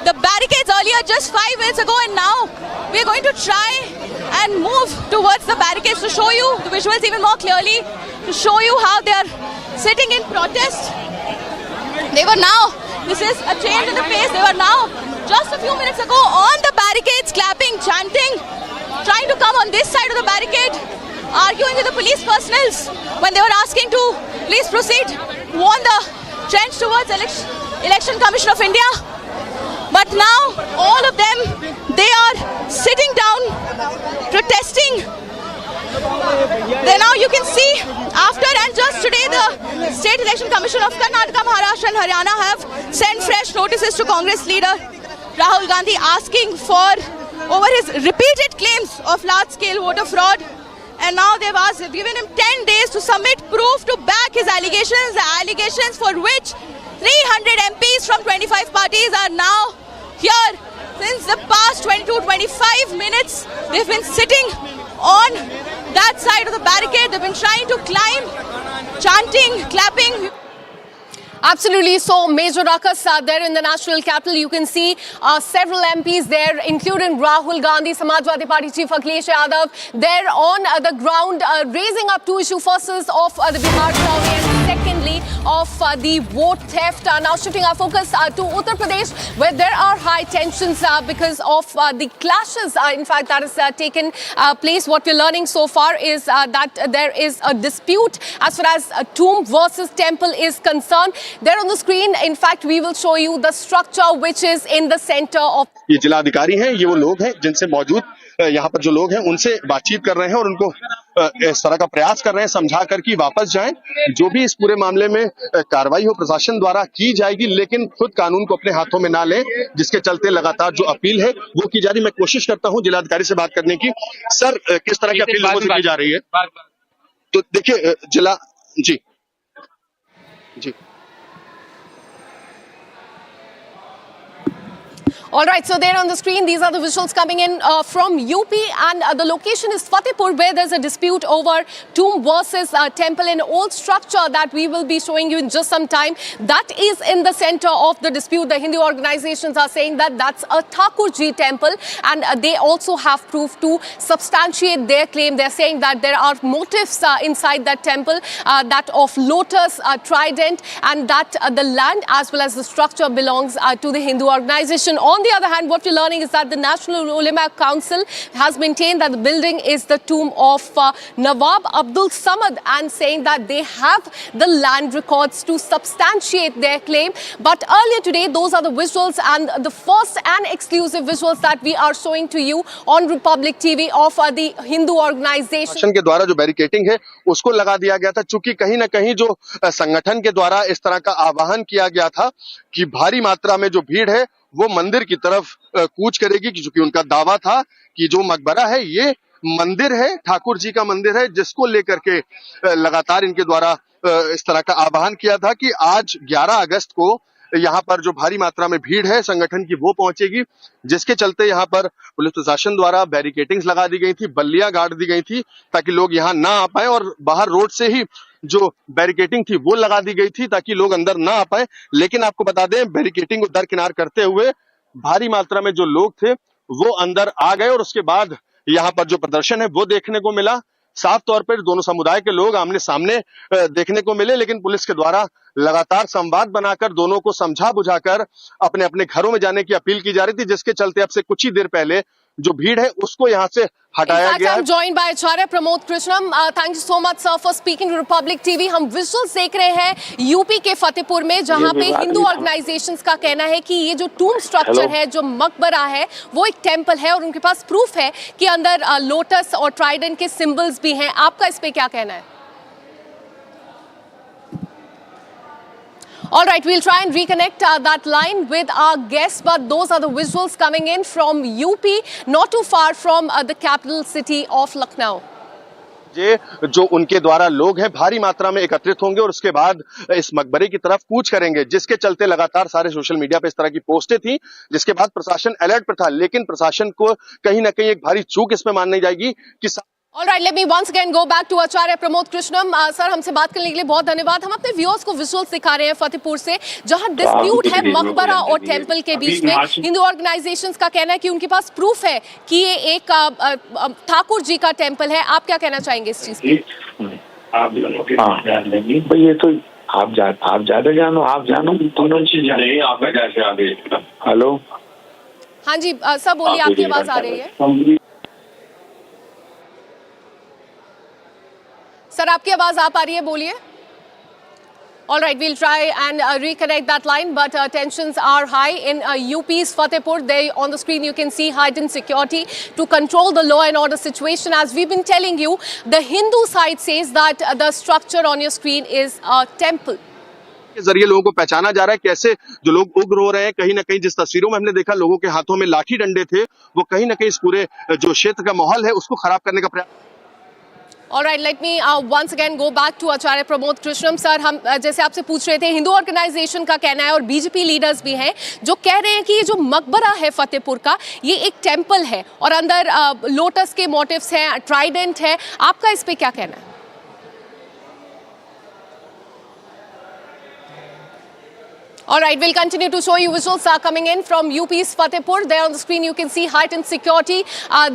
the barricades earlier, just 5 minutes ago, and now we're going to try and move towards the barricades to show you the visuals even more clearly, to show you how they are sitting in protest. This is a change in the pace. They were now, just a few minutes ago, on the barricades, clapping, chanting, trying to come on this side of the barricade, arguing with the police personnel when they were asking to please proceed, won the trench towards Election Commission of India. But now all of them, they are sitting down, protesting. Then now you can see after and just today the State Election Commission of Karnataka, Maharashtra and Haryana have sent fresh notices to Congress leader Rahul Gandhi asking for over his repeated claims of large-scale voter fraud. And now they've given him 10 days to submit proof to back his allegations, the allegations for which 300 MPs from 25 parties are now here. Since the past 22-25 minutes, they've been sitting on that side of the barricade. They've been trying to climb, chanting, clapping.
Absolutely. So major ruckus there in the national capital. You can see several MPs there, including Rahul Gandhi, Samajwadi Party Chief Akhilesh Yadav. They're on the ground raising up two issues. First is of the Bihar Chowri and secondly of the vote theft. Now shifting our focus to Uttar Pradesh, where there are high tensions because of the clashes, in fact, that has taken place. What we're learning so far is that there is a dispute as far as tomb versus temple is concerned. There on the screen, in fact, we will show you the structure which is in the center of.
ये जिला अधिकारी हैं, ये वो लोग हैं जिनसे मौजूद यहाँ पर जो लोग हैं उनसे बातचीत कर रहे हैं और उनको इस तरह का प्रयास कर रहे हैं समझा कर कि वापस जाएं। जो भी इस पूरे मामले में कार्रवाई हो प्रशासन द्वारा की जाएगी, लेकिन खुद कानून को अपने हाथों में ना लें, जिसके चलते लगातार जो अपील है वो की जा रही। मैं कोशिश करता हूं जिलाधिकारी से बात करने की। सर, किस तरह की अपील लोगों से की जा रही है? तो देखिए जिला जी।
All right, so there on the screen, these are the visuals coming in from UP, and the location is Fatehpur, where there's a dispute over tomb versus temple, an old structure that we will be showing you in just some time. That is in the center of the dispute. The Hindu organizations are saying that that's a Thakurji temple, and they also have proof to substantiate their claim. They're saying that there are motifs inside that temple, that of lotus, trident, and that the land as well as the structure belongs to the Hindu organization. On on the other hand, what we're learning is that the National Ulema Council has maintained that the building is the tomb of Nawab Abdul Samad and saying that they have the land records to substantiate their claim. But earlier today, those are the visuals and the first and exclusive visuals that we are showing to you on Republic TV of the Hindu organization
के द्वारा जो barricading है उसको लगा दिया गया था, चूंकि कहीं ना कहीं जो संगठन के द्वारा इस तरह का आह्वान किया गया था कि भारी मात्रा में जो भीड़ है वो मंदिर की तरफ कूच करेगी, क्योंकि उनका दावा था कि जो मकबरा है ये मंदिर है, ठाकुर जी का मंदिर है, जिसको लेकर के लगातार इनके द्वारा इस तरह का आह्वान किया था कि आज 11 अगस्त को यहाँ पर जो भारी मात्रा में भीड़ है संगठन की वो पहुंचेगी, जिसके चलते यहाँ पर पुलिस प्रशासन द्वारा बैरिकेटिंग्स लगा दी गई थी, बल्लियां गाड़ दी गई थी ताकि लोग यहाँ ना आ पाए, और बाहर रोड से ही जो बैरिकेटिंग थी वो लगा दी गई थी ताकि लोग अंदर ना आ पाए। लेकिन आपको बता दें, बैरिकेटिंग को दरकिनार करते हुए भारी मात्रा में जो लोग थे वो अंदर आ गए और उसके बाद यहाँ पर जो प्रदर्शन है वो देखने को मिला। साफ तौर पर दोनों समुदाय के लोग आमने सामने देखने को मिले, लेकिन पुलिस के द्वारा लगातार संवाद बनाकर दोनों को समझा बुझाकर अपने अपने घरों में जाने की अपील की जा रही थी, जिसके चलते अब से कुछ ही देर पहले जो भीड़ है उसको यहाँ से हटाया गया है।
I'm joined by Acharya Pramod Krishnam. Thank you so much, sir, for speaking to Republic TV. हम विजुअल्स देख रहे हैं यूपी के फतेहपुर में, जहाँ पे हिंदू ऑर्गेनाइजेशंस का कहना है कि ये जो टूम स्ट्रक्चर है, जो मकबरा है, वो एक टेंपल है और उनके पास प्रूफ है कि अंदर लोटस और ट्राइडेंट के सिंबल्स भी हैं। आपका इस पे क्या कहना है? All right, we'll try and reconnect that line with our guests, but those are the visuals coming in from UP, not too far from the capital city of Lucknow.
जो उनके द्वारा लोग हैं भारी मात्रा में एकत्रित होंगे और उसके बाद इस मकबरे की तरफ कूच करेंगे, जिसके चलते लगातार सारे सोशल मीडिया पे इस तरह की पोस्टें थी, जिसके बाद प्रशासन अलर्ट पर था। लेकिन प्रशासन को कहीं ना कहीं एक भारी चूक इसमें माननी जाएगी कि
All right, let me once again go back to Acharya Pramod Krishnam. Sir, हमसे बात करने के लिए बहुत धन्यवाद। हम अपने व्यूअर्स को विजुअल्स दिखा रहे हैं फतेहपुर से, जहां डिस्प्यूट है मकबरा और टेंपल के बीच में। हिंदू ऑर्गेनाइजेशंस का कहना है कि उनके पास प्रूफ है कि ये एक ठाकुर जी का टेंपल है। आप क्या कहना चाहेंगे इस चीज पे?
भाई ये तो आप ज्यादा जानो, आप जानो दोनों चीज नहीं। आपका कैसे आगे? हेलो,
हाँ जी सर, बोलिए, आपकी आवाज आ रही है। सर, आपकी आवाज आ पा रही है, बोलिए। All right, we'll try and reconnect that line, but tensions are high in UP's Fatehpur. There on the screen you can see heightened security to control the law and order situation. As we've been telling you, the Hindu side says that the structure on your screen is a temple.
के जरिए लोगों को पहचाना जा रहा है कैसे जो लोग उग्र हो रहे हैं। कहीं ना कहीं जिस तस्वीरों में हमने देखा लोगों के हाथों में लाठी डंडे थे, वो कहीं ना कहीं इस पूरे जो क्षेत्र का माहौल है उसको खराब करने का प्रयास।
All right, let me once again go back to Acharya Pramod Krishnam. Sir, हम जैसे आपसे पूछ रहे थे, हिंदू ऑर्गेनाइजेशन का कहना है और बीजेपी लीडर्स भी हैं जो कह रहे हैं कि ये जो मकबरा है फतेहपुर का, ये एक टेंपल है और अंदर लोटस के मोटिव्स हैं, ट्राइडेंट है। आपका इस पे क्या कहना है? All right, we'll continue to show you visuals coming in from UP's Fatehpur. There on the screen you can see heightened security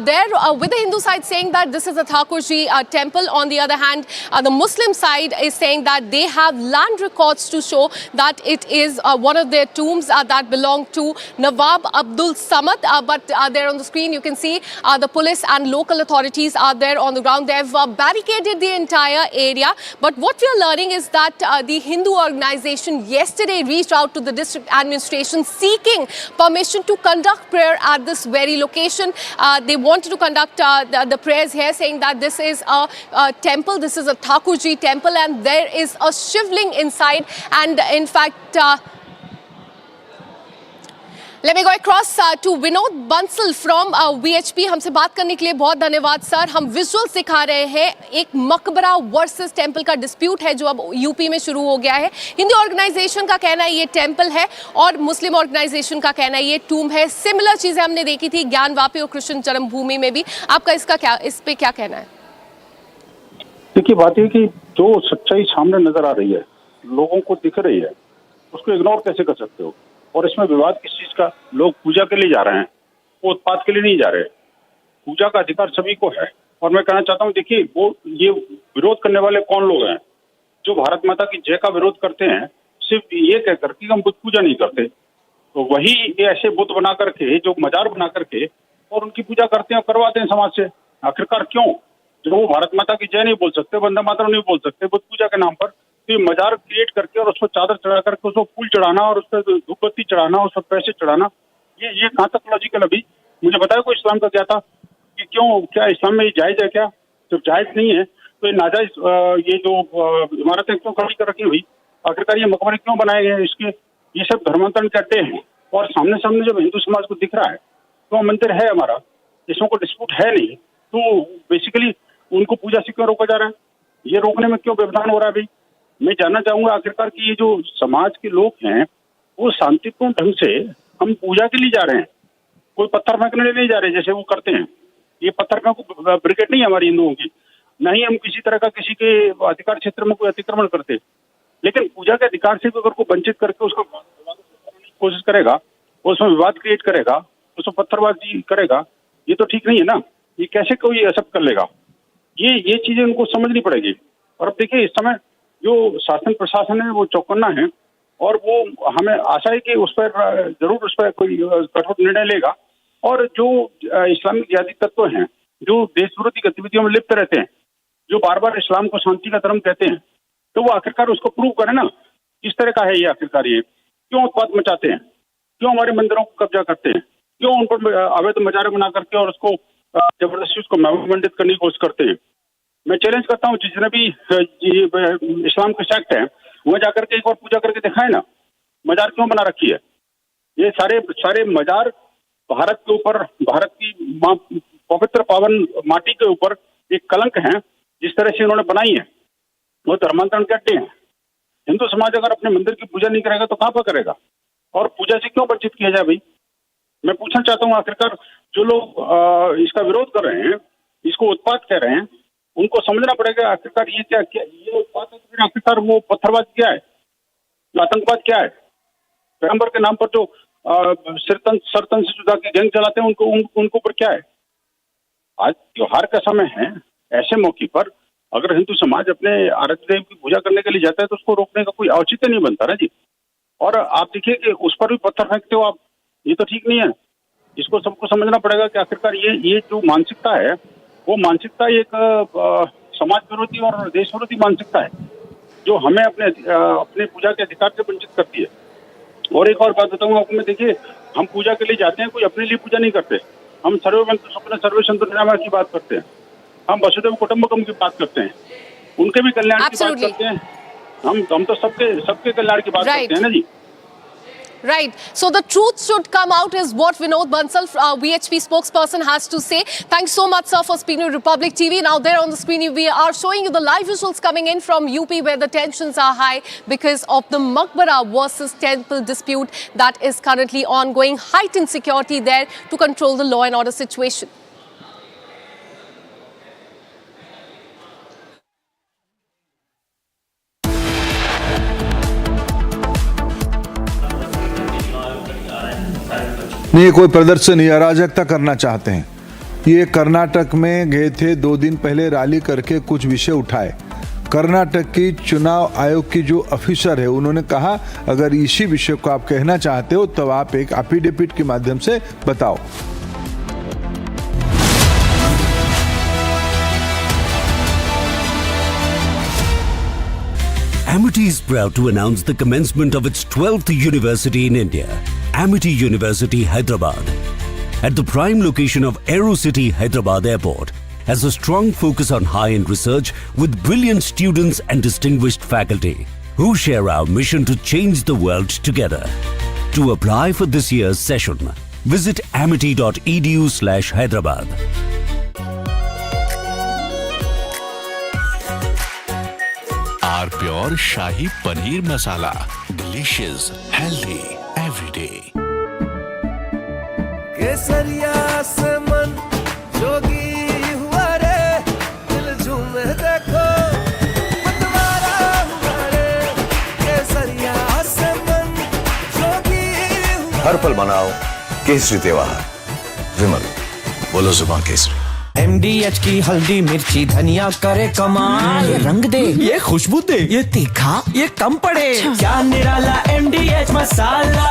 there with the Hindu side saying that this is a Thakurji temple. On the other hand, the Muslim side is saying that they have land records to show that it is one of their tombs that belong to Nawab Abdul Samad. But there on the screen you can see the police and local authorities are there on the ground. They've barricaded the entire area. But what we are learning is that the Hindu organization yesterday reached out to the district administration seeking permission to conduct prayer at this very location. They wanted to conduct the prayers here, saying that this is a temple, this is a Thakurji temple, and there is a shivling inside. And in fact, let me go across to Vinod Bansal from VHP. हमसे बात करने के लिए बहुत धन्यवाद sir. हम visuals दिखा रहे हैं, एक मकबरा वर्सेस टेंपल का डिस्प्यूट है जो अब यूपी में शुरू हो गया है। हिंदू ऑर्गेनाइजेशन का कहना है ये टेंपल है और मुस्लिम ऑर्गेनाइजेशन का कहना है ये टूम है। सिमिलर चीजें हमने देखी थी ज्ञानवापी और कृष्ण जन्मभूमि में भी। आपका इस पे क्या कहना है?
देखिए, बात यह कि जो सच्चाई सामने नजर आ रही है, लोगों को दिख रही है, उसको इग्नोर कैसे कर सकते हो? और इसमें विवाद किस चीज का? लोग पूजा के लिए जा रहे हैं, वो उत्पाद के लिए नहीं जा रहे। पूजा का अधिकार सभी को है। और मैं कहना चाहता हूँ, देखिए, वो ये विरोध करने वाले कौन लोग हैं जो भारत माता की जय का विरोध करते हैं सिर्फ ये कहकर कि हम बुत पूजा नहीं करते। वही ऐसे बुत बना करके, जो मजार बना करके और उनकी पूजा करते हैं और करवाते हैं समाज से। आखिरकार क्यों? जो वो भारत माता की जय नहीं बोल सकते, वंदे मातरम नहीं बोल सकते, बुत पूजा के नाम पर तो ये मजार क्रिएट करके और उसको चादर चढ़ा करके उसको फूल चढ़ाना और उस पर धूपबत्ती चढ़ाना, उस पर पैसे चढ़ाना, ये कहाँ तक लॉजिकल? अभी मुझे बताया कोई इस्लाम का क्या था कि क्यों, क्या इस्लाम में ये जायज है? क्या जब जायज नहीं है तो ये नाजायज ये जो इमारतें क्यों खड़ी कर रखी हुई? आखिरकार ये मकबरे क्यों बनाए गए? इसके ये सब धर्मांतरण करते हैं। और सामने सामने जब हिंदू समाज को दिख रहा है तो मंदिर है हमारा, इसमें कोई डिस्प्यूट है नहीं, तो बेसिकली उनको पूजा से क्यों रोका जा रहा है? ये रोकने में क्यों व्यवधान हो रहा है? अभी मैं जानना चाहूंगा आखिरकार कि ये जो समाज के लोग हैं वो शांतिपूर्ण ढंग से हम पूजा के लिए जा रहे हैं, कोई पत्थर फेंकने नहीं जा रहे जैसे वो करते हैं। ये पत्थर फेंको ब्रिगेड नहीं है हमारी हिंदुओं की, न ही हम किसी तरह का किसी के अधिकार क्षेत्र में कोई अतिक्रमण करते। लेकिन पूजा के अधिकार से अगर को वंचित करके उसको कोशिश करेगा, उसमें विवाद क्रिएट करेगा, उसमें पत्थरबाजी करेगा, ये तो ठीक नहीं है ना। ये कैसे कोई एक्सेप्ट कर लेगा? ये चीजें उनको समझनी पड़ेगी। और अब देखिए इस समय जो शासन प्रशासन है वो चौकन्ना है और वो हमें आशा है कि उस पर जरूर उस पर कोई कठोर निर्णय लेगा। और जो इस्लामिक जिहादी तत्व हैं जो देश विरोधी गतिविधियों में लिप्त रहते हैं, जो बार बार इस्लाम को शांति का धर्म कहते हैं, तो वो आखिरकार उसको प्रूव करें ना किस तरह का है ये। आखिरकार ये क्यों उत्पात मचाते हैं, क्यों हमारे मंदिरों को कब्जा करते हैं, क्यों उन पर अवैध मजारे बना करके और उसको जबरदस्ती उसको महबूबमंडित करने की कोशिश करते हैं। मैं चैलेंज करता हूँ जितने भी इस्लाम के सेक्ट हैं वह जाकर के एक बार पूजा करके दिखाए ना, मजार क्यों बना रखी है? ये सारे मजार भारत के ऊपर, भारत की पवित्र पावन माटी के ऊपर एक कलंक है जिस तरह से इन्होंने बनाई है। वो धर्मांतरण करते हैं। हिंदू समाज अगर अपने मंदिर की पूजा नहीं करेगा तो कहाँ पर करेगा? और पूजा से क्यों वंचित किया जाए भाई? मैं पूछना चाहता हूँ आखिरकार जो लोग इसका विरोध कर रहे हैं, इसको उत्पात कह रहे हैं, उनको समझना पड़ेगा आखिरकार ये क्या ये उत्पात है, तो आखिरकार वो पत्थरबाजी क्या है, आतंकवाद क्या है? पैगंबर के नाम पर जो सरतन से जुदा की गैंग चलाते हैं उनको ऊपर क्या है? आज त्योहार का समय है, ऐसे मौके पर अगर हिंदू समाज अपने आराध्य देव की पूजा करने के लिए जाता है तो उसको रोकने का कोई औचित्य नहीं बनता ना जी। और आप देखिए कि उस पर भी पत्थर फेंकते हो आप, ये तो ठीक नहीं है। इसको सबको समझना पड़ेगा कि आखिरकार ये जो मानसिकता है वो मानसिकता एक समाज विरोधी और देश विरोधी मानसिकता है जो हमें अपने पूजा के अधिकार से वंचित करती है। और एक और बात बताऊंगा आपको मैं, देखिए हम पूजा के लिए जाते हैं, कोई अपने लिए पूजा नहीं करते। हम सर्वे संतु निरामय की बात करते हैं, हम वसुधैव कुटुंबकम की बात करते हैं, उनके भी कल्याण की बात करते हैं। हम तो सबके कल्याण की बात करते हैं ना जी।
Right. So the truth should come out is what Vinod Bansal, VHP spokesperson, has to say. Thanks so much, sir, for speaking to Republic TV. Now there on the screen, we are showing you the live visuals coming in from UP where the tensions are high because of the Maqbara versus temple dispute that is currently ongoing. Heightened security there to control the law and order situation.
नहीं, कोई प्रदर्शन या अराजकता करना चाहते हैं। ये कर्नाटक में गए थे, 2 दिन पहले रैली करके कुछ विषय उठाए। कर्नाटक की चुनाव आयोग की जो ऑफिसर है उन्होंने कहा अगर इसी विषय को आप कहना चाहते हो तो आप एक एफिडेविट के माध्यम से बताओ।
Amity is proud to announce the commencement of its 12th university in India, Amity University, Hyderabad. At the prime location of AeroCity Hyderabad Airport, has a strong focus on high-end research with brilliant students and distinguished faculty who share our mission to change the world together. To apply for this year's session, visit amity.edu/Hyderabad.
R pure shahi paneer masala, delicious, healthy, everyday.
केसरिया से मन जोगी हुआ रे, दिल झूमे देखो मतवारा हुआ रे। केसरिया से मन जोगी हुआ।
हर पल मनाओ केसरी त्योहार। विमल, बोलो जुबान केसरी।
MDH की हल्दी मिर्ची धनिया करे कमाल। ये रंग दे, ये खुशबू दे, ये तीखा, ये कम पड़े। क्या निराला MDH masala.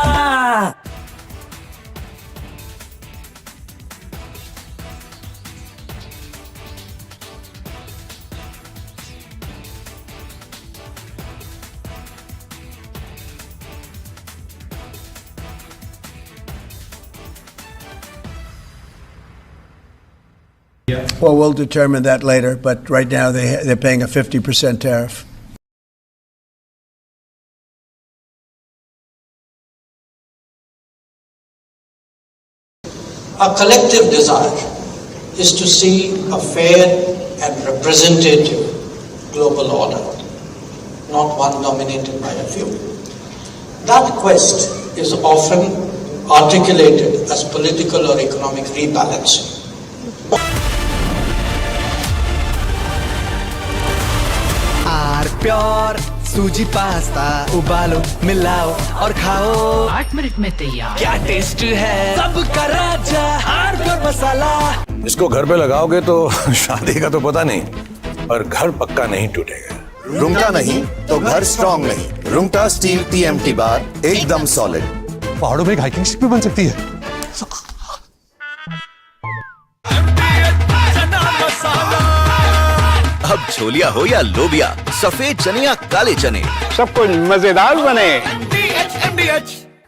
Well, we'll determine that later, but right now they're paying a 50% tariff.
Our collective desire is to see a fair and representative global order, not one dominated by a few. That quest is often articulated as political or economic rebalancing.
Pure सूजी pasta उबालो मिलाओ और खाओ 8 minute में तैयार क्या taste है सबका राजा आर प्योर मसाला
इसको घर पे लगाओगे तो शादी का तो पता नहीं, पर घर पक्का नहीं टूटेगा।
रूंगटा नहीं तो घर स्ट्रॉन्ग नहीं। रूंगटा स्टील TMT बार एकदम सॉलिड।
पहाड़ों में हाइकिंग शिप भी बन सकती है।
अब छोलिया हो या लोबिया, सफेद चने या काले चने,
सब कुछ मजेदार बने।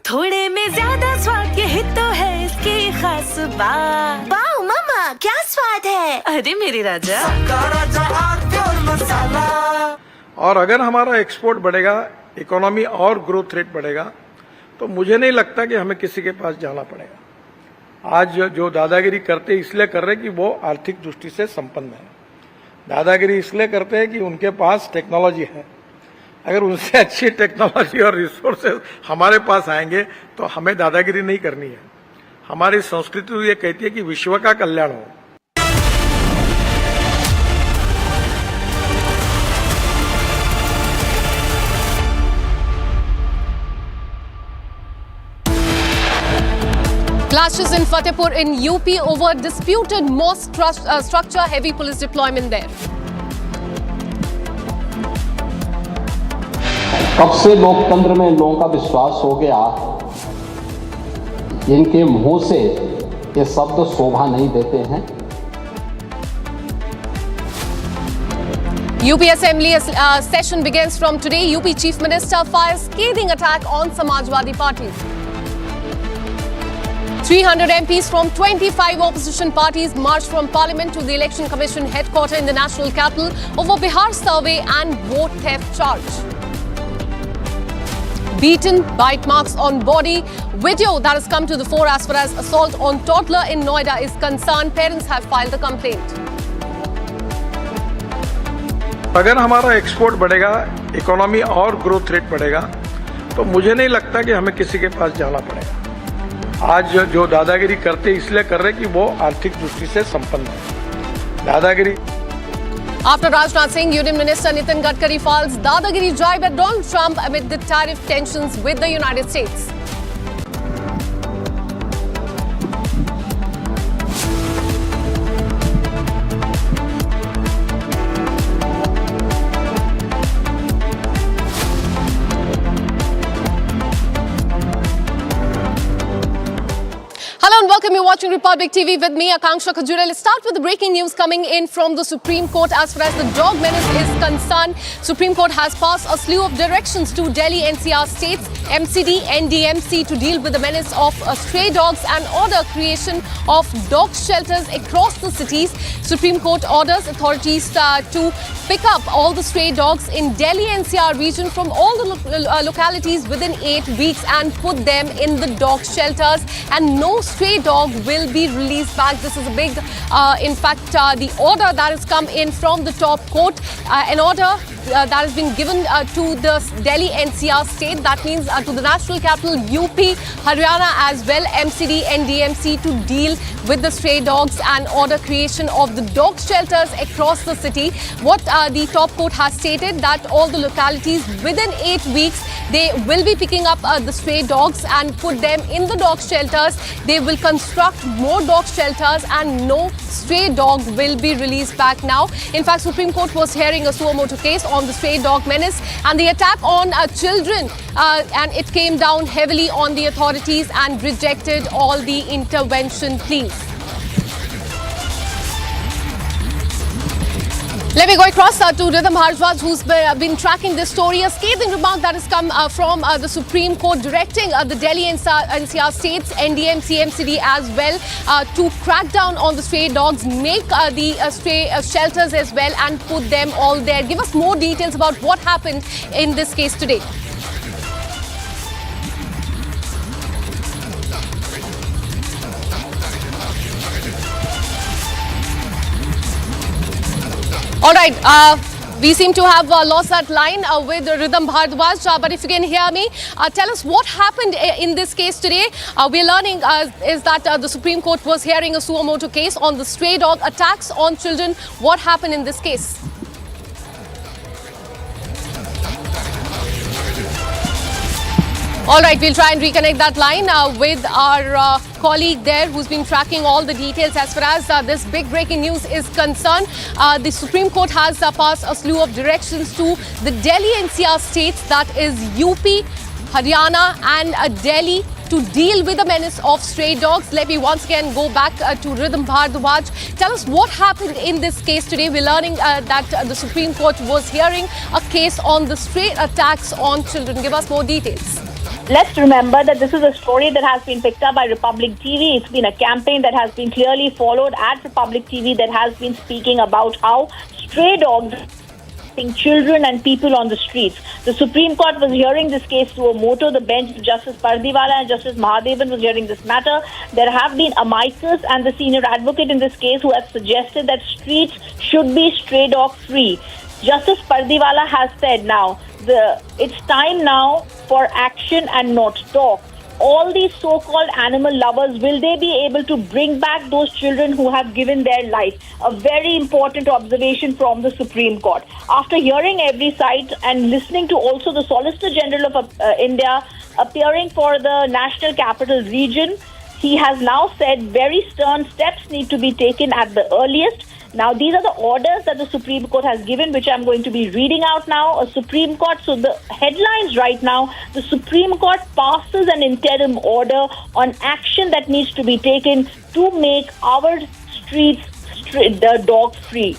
थोड़े में ज्यादा स्वाद यही तो है इसकी खास बात। वाओ मामा क्या स्वाद है। अरे मेरे राजा मसाला।
और अगर हमारा एक्सपोर्ट बढ़ेगा, इकोनॉमी और ग्रोथ रेट बढ़ेगा, तो मुझे नहीं लगता कि हमें किसी के पास जाना पड़ेगा। आज जो दादागिरी करते इसलिए कर रहे कि वो आर्थिक दृष्टि से संपन्न है। दादागिरी इसलिए करते हैं कि उनके पास टेक्नोलॉजी है। अगर उनसे अच्छी टेक्नोलॉजी और रिसोर्सेज हमारे पास आएंगे तो हमें दादागिरी नहीं करनी है। हमारी संस्कृति तो ये कहती है कि विश्व का कल्याण हो।
Clashes in Fatehpur in UP over disputed mosque structure, heavy police deployment there.
कब से लोकतंत्र में लोगों का विश्वास हो गया, इनके मुंह से ये शब्द शोभा नहीं देते हैं।
UP Assembly session begins from today. UP Chief Minister fires scathing attack on Samajwadi Party. 300 MPs from 25 opposition parties marched from Parliament to the Election Commission headquarters in the national capital over Bihar survey and vote theft charge. Beaten, bite marks on body. Video that has come to the fore as far as assault on toddler in Noida is concerned. Parents have filed the complaint.
अगर हमारा export बढ़ेगा, economy और growth rate बढ़ेगा, तो मुझे नहीं लगता कि हमें किसी के पास जाना पड़ेगा। आज जो दादागिरी करते इसलिए कर रहे कि वो आर्थिक दृष्टि से संपन्न है। दादागिरी।
After Rajnath Singh, Union Minister Nitin Gadkari files Dadagiri jibe at Donald Trump amid the tariff tensions with the United States. Hello and welcome. You're watching Republic TV with me, Akanksha Khajure. Let's start with the breaking news coming in from the Supreme Court as far as the dog menace is concerned. Supreme Court has passed a slew of directions to Delhi NCR states, MCD and DMC to deal with the menace of stray dogs and order creation of dog shelters across the cities. Supreme Court orders authorities to pick up all the stray dogs in Delhi NCR region from all the localities within 8 weeks and put them in the dog shelters, and no stray dog will be released back. This is a big, in fact, the order that has come in from the top court, an order that has been given to the Delhi NCR state. That means to the national capital, UP, Haryana as well, MCD and DMC to deal with the stray dogs and order creation of the dog shelters across the city. What the top court has stated that all the localities within 8 weeks, they will be picking up the stray dogs and put them in the dog shelters. They will construct more dog shelters and no stray dog will be released back now. In fact, Supreme Court was hearing a suo motu case on the stray dog menace and the attack on children, and it came down heavily on the authorities and rejected all the intervention pleas. Let me go across to Rhythm Bharadwaj, who's been tracking this story. A scathing remark that has come from the Supreme Court directing the Delhi NCR states, NDMC, MCD as well, to crack down on the stray dogs, make the stray shelters as well and put them all there. Give us more details about what happened in this case today. All right, we seem to have lost that line with Rhythm Bharadwaj, but if you can hear me, tell us what happened in this case today. We're learning is that the Supreme Court was hearing a suo motu case on the stray dog attacks on children. What happened in this case? All right, we'll try and reconnect that line with our colleague there who's been tracking all the details as far as this big breaking news is concerned. The Supreme Court has passed a slew of directions to the Delhi NCR states, that is UP, Haryana and Delhi, to deal with the menace of stray dogs. Let me once again go back to Rhythm Bharadwaj. Tell us what happened in this case today. We're learning that the Supreme Court was hearing a case on the stray attacks on children. Give us more details.
Let's remember that this is a story that has been picked up by Republic TV. It's been a campaign that has been clearly followed at Republic TV that has been speaking about how stray dogs children and people on the streets. The Supreme Court was hearing this case suo motu. The bench, Justice Pardiwala and Justice Mahadevan, was hearing this matter. There have been amicus and the senior advocate in this case who have suggested that streets should be stray dog free. Justice Pardiwala has said now, it's time now for action and not talk. All these so-called animal lovers, will they be able to bring back those children who have given their life? A very important observation from the Supreme Court. After hearing every side and listening to also the Solicitor General of India appearing for the National Capital Region, he has now said very stern steps need to be taken at the earliest. Now, these are the orders that the Supreme Court has given, which I'm going to be reading out now. A Supreme Court, so the headlines right now, the Supreme Court passes an interim order on action that needs to be taken to make our streets the dog free.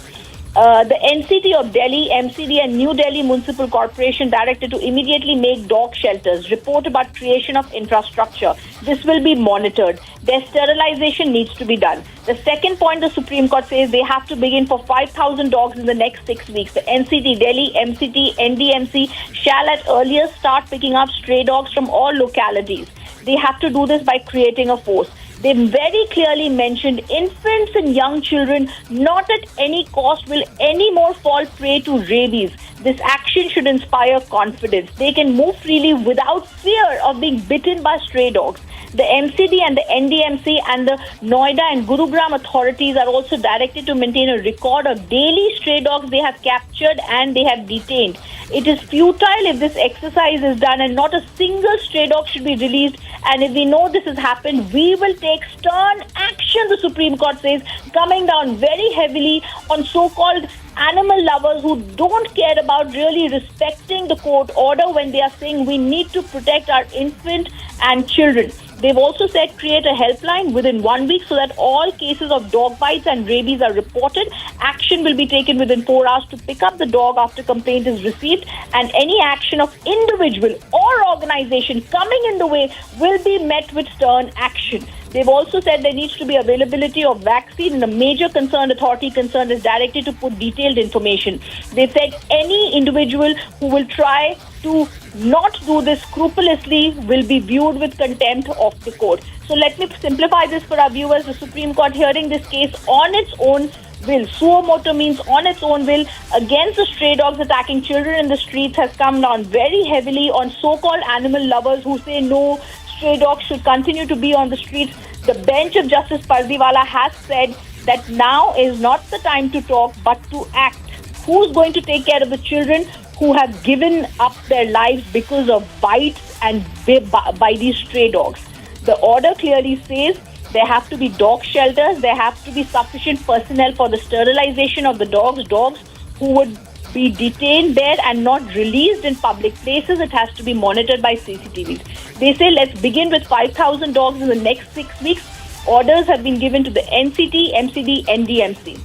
The NCT of Delhi, MCD and New Delhi Municipal Corporation directed to immediately make dog shelters, report about creation of infrastructure. This will be monitored. Their sterilization needs to be done. The second point, the Supreme Court says they have to begin for 5,000 dogs in the next 6 weeks. The NCT, Delhi, MCT, NDMC shall at earliest start picking up stray dogs from all localities. They have to do this by creating a force. They very clearly mentioned infants and young children not at any cost will any more fall prey to rabies. This action should inspire confidence. They can move freely without fear of being bitten by stray dogs. The MCD and the NDMC and the Noida and Gurugram authorities are also directed to maintain a record of daily stray dogs they have captured and they have detained. It is futile if this exercise is done and not a single stray dog should be released. And if we know this has happened, we will take stern action, the Supreme Court says, coming down very heavily on so-called animal lovers who don't care about really respecting the court order when they are saying we need to protect our infant and children. They've also said create a helpline within 1 week so that all cases of dog bites and rabies are reported. Action will be taken within 4 hours to pick up the dog after complaint is received, and any action of individual or organization coming in the way will be met with stern action. They've also said there needs to be availability of vaccine, and a major authority concerned is directed to put detailed information. They said any individual who will try to not do this scrupulously will be viewed with contempt of the court. So let me simplify this for our viewers. The Supreme Court hearing this case on its own will. Suo motu means on its own will against the stray dogs attacking children in the streets has come down very heavily on so-called animal lovers who say no, stray dogs should continue to be on the streets. The bench of Justice Pardiwala has said that now is not the time to talk but to act. Who's going to take care of the children who have given up their lives because of bites and by these stray dogs? The order clearly says there have to be dog shelters, there have to be sufficient personnel for the sterilization of the dogs who would be detained there and not released in public places. It has to be monitored by CCTVs. They say let's begin with 5,000 dogs in the next 6 weeks. Orders have been given to the NCT, MCD, NDMC.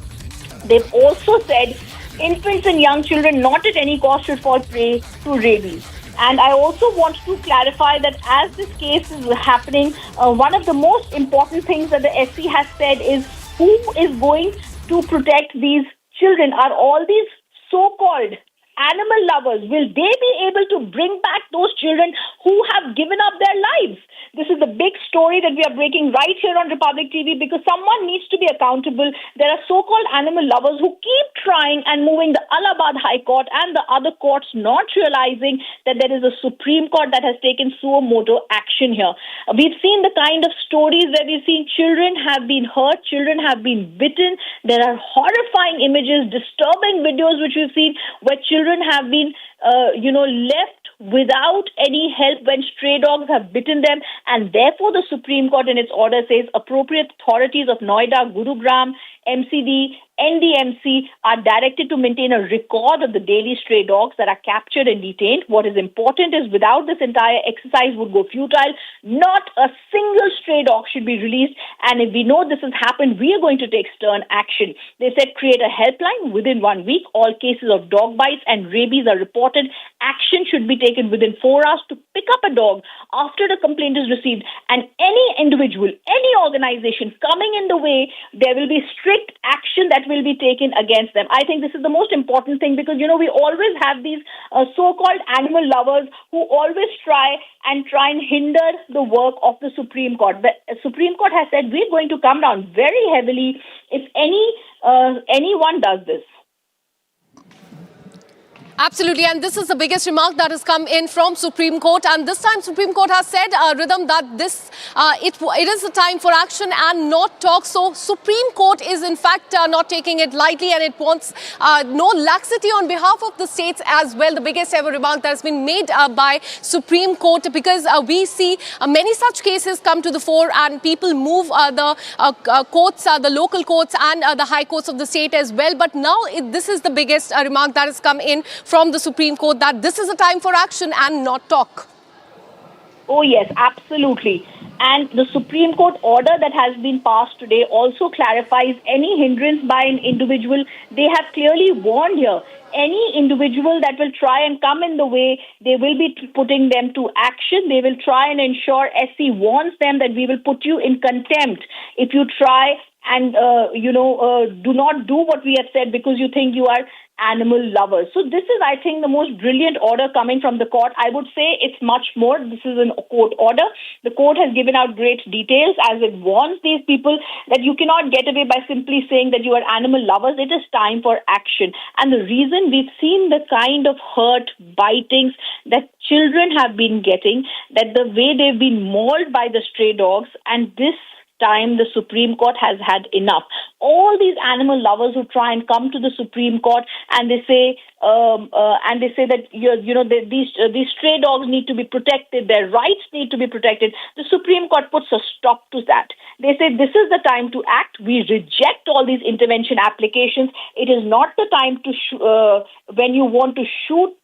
They've also said infants and young children not at any cost should fall prey to rabies. And I also want to clarify that as this case is happening, one of the most important things that the SC has said is who is going to protect these children? Are all these so-called animal lovers? Will they be able to bring back those children who have given up their lives? This is the big story that we are breaking right here on Republic TV because someone needs to be accountable. There are so-called animal lovers who keep trying and moving the Allahabad High Court and the other courts, not realizing that there is a Supreme Court that has taken suo motu action here. We've seen the kind of stories where we've seen children have been hurt, children have been bitten. There are horrifying images, disturbing videos which we've seen where children have been, left without any help when stray dogs have bitten them, and therefore the Supreme Court in its order says appropriate authorities of Noida, Gurugram, MCD, NDMC are directed to maintain a record of the daily stray dogs that are captured and detained. What is important is without this entire exercise would go futile. Not a single stray dog should be released, and if we know this has happened, we are going to take stern action. They said create a helpline within 1 week. All cases of dog bites and rabies are reported. Action should be taken within 4 hours to pick up a dog after the complaint is received, and any individual, any organization coming in the way, there will be strict action that will be taken against them. I think this is the most important thing because, we always have these so-called animal lovers who always try and hinder the work of the Supreme Court. The Supreme Court has said we're going to come down very heavily if anyone does this.
Absolutely, and this is the biggest remark that has come in from Supreme Court, and this time Supreme Court has said, Rhythm, that it is a time for action and not talk. So Supreme Court is in fact not taking it lightly, and it wants no laxity on behalf of the states as well. The biggest ever remark that has been made by Supreme Court, because we see many such cases come to the fore and people move the courts, the local courts and the high courts of the state as well. But now this is the biggest remark that has come in from the Supreme Court, that this is a time for action and not talk.
Oh yes, absolutely. And the Supreme Court order that has been passed today also clarifies any hindrance by an individual. They have clearly warned here, any individual that will try and come in the way, they will be putting them to action. They will try and ensure, SC warns them that we will put you in contempt if you try and, do not do what we have said because you think you are animal lovers. So this is, I think, the most brilliant order coming from the court. I would say it's much more. This is a court order. The court has given out great details as it warns these people that you cannot get away by simply saying that you are animal lovers. It is time for action. And the reason we've seen the kind of hurt, bitings that children have been getting, that the way they've been mauled by the stray dogs, and this time the Supreme Court has had enough. All these animal lovers who try and come to the Supreme Court and they say that these stray dogs need to be protected, their rights need to be protected. The Supreme Court puts a stop to that. They say this is the time to act. We reject all these intervention applications. It is not the time to when you want to shoot,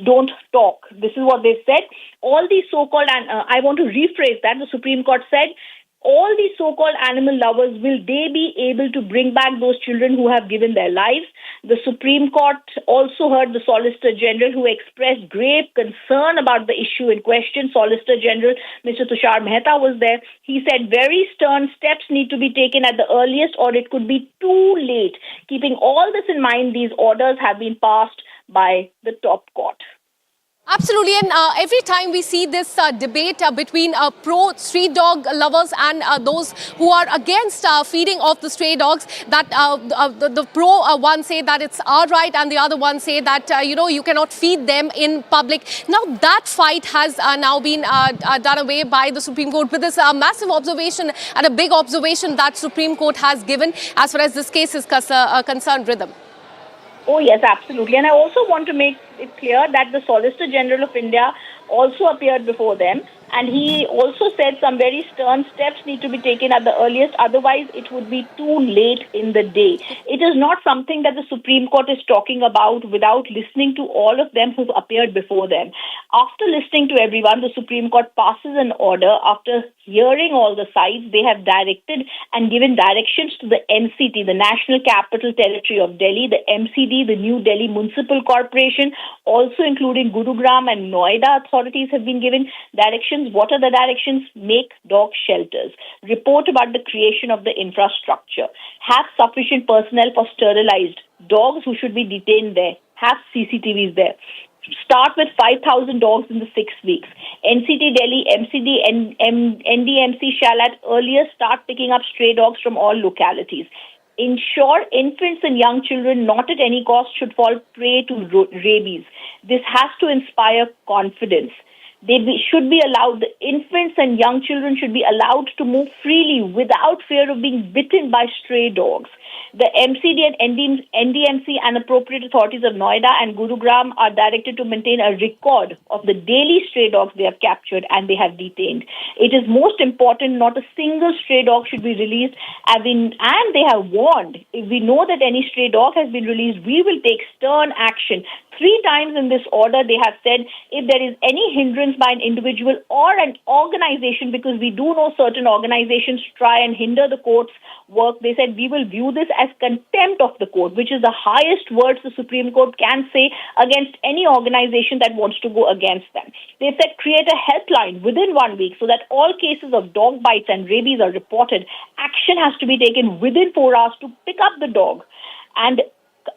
don't talk. This is what they said. All these so-called, and I want to rephrase that. The Supreme Court said, all these so-called animal lovers, will they be able to bring back those children who have given their lives? The Supreme Court also heard the Solicitor General, who expressed grave concern about the issue in question. Solicitor General Mr. Tushar Mehta was there. He said very stern steps need to be taken at the earliest, or it could be too late. Keeping all this in mind, these orders have been passed by the top court.
Absolutely, and every time we see this debate between pro-street dog lovers and those who are against feeding of the stray dogs, that the pro one say that it's our right and the other one say that, you cannot feed them in public. Now that fight has now been done away by the Supreme Court with this massive observation and a big observation that Supreme Court has given as far as this case is concerned, Rhythm.
Oh, yes, absolutely. And I also want to make it's clear that the Solicitor General of India also appeared before them, and he also said some very stern steps need to be taken at the earliest, otherwise it would be too late in the day. It is not something that the Supreme Court is talking about without listening to all of them who've appeared before them. After listening to everyone, the Supreme Court passes an order. After hearing all the sides, they have directed and given directions to the NCT, the National Capital Territory of Delhi, the MCD, the New Delhi Municipal Corporation, also including Gurugram and Noida authorities have been given directions. What are the directions? Make dog shelters. Report about the creation of the infrastructure. Have sufficient personnel for sterilized dogs who should be detained there. Have CCTVs there. Start with 5,000 dogs in the 6 weeks. NCT Delhi, MCD, and NDMC shall at earliest start picking up stray dogs from all localities. Ensure infants and young children not at any cost should fall prey to rabies. This has to inspire confidence. Should be allowed, the infants and young children should be allowed to move freely without fear of being bitten by stray dogs. The MCD and NDMC and appropriate authorities of Noida and Gurugram are directed to maintain a record of the daily stray dogs they have captured and they have detained. It is most important not a single stray dog should be released, and they have warned, if we know that any stray dog has been released, we will take stern action. 3 times in this order, they have said if there is any hindrance by an individual or an organization, because we do know certain organizations try and hinder the court's work, they said we will view this as contempt of the court, which is the highest words the Supreme Court can say against any organization that wants to go against them. They said create a helpline within 1 week so that all cases of dog bites and rabies are reported. Action has to be taken within 4 hours to pick up the dog. And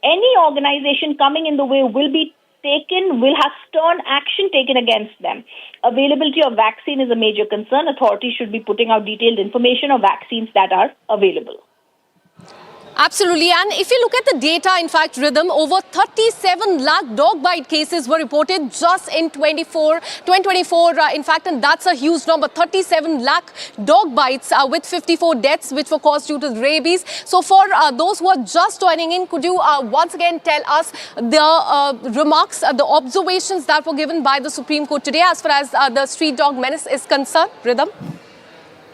any organization coming in the way will have stern action taken against them. Availability of vaccine is a major concern. Authorities should be putting out detailed information of vaccines that are available.
Absolutely. And if you look at the data, in fact, Rhythm, over 37 lakh dog bite cases were reported just in 2024. In fact, and that's a huge number, 37 lakh dog bites with 54 deaths which were caused due to rabies. So for those who are just joining in, could you once again tell us the remarks, the observations that were given by the Supreme Court today as far as the street dog menace is concerned? Rhythm?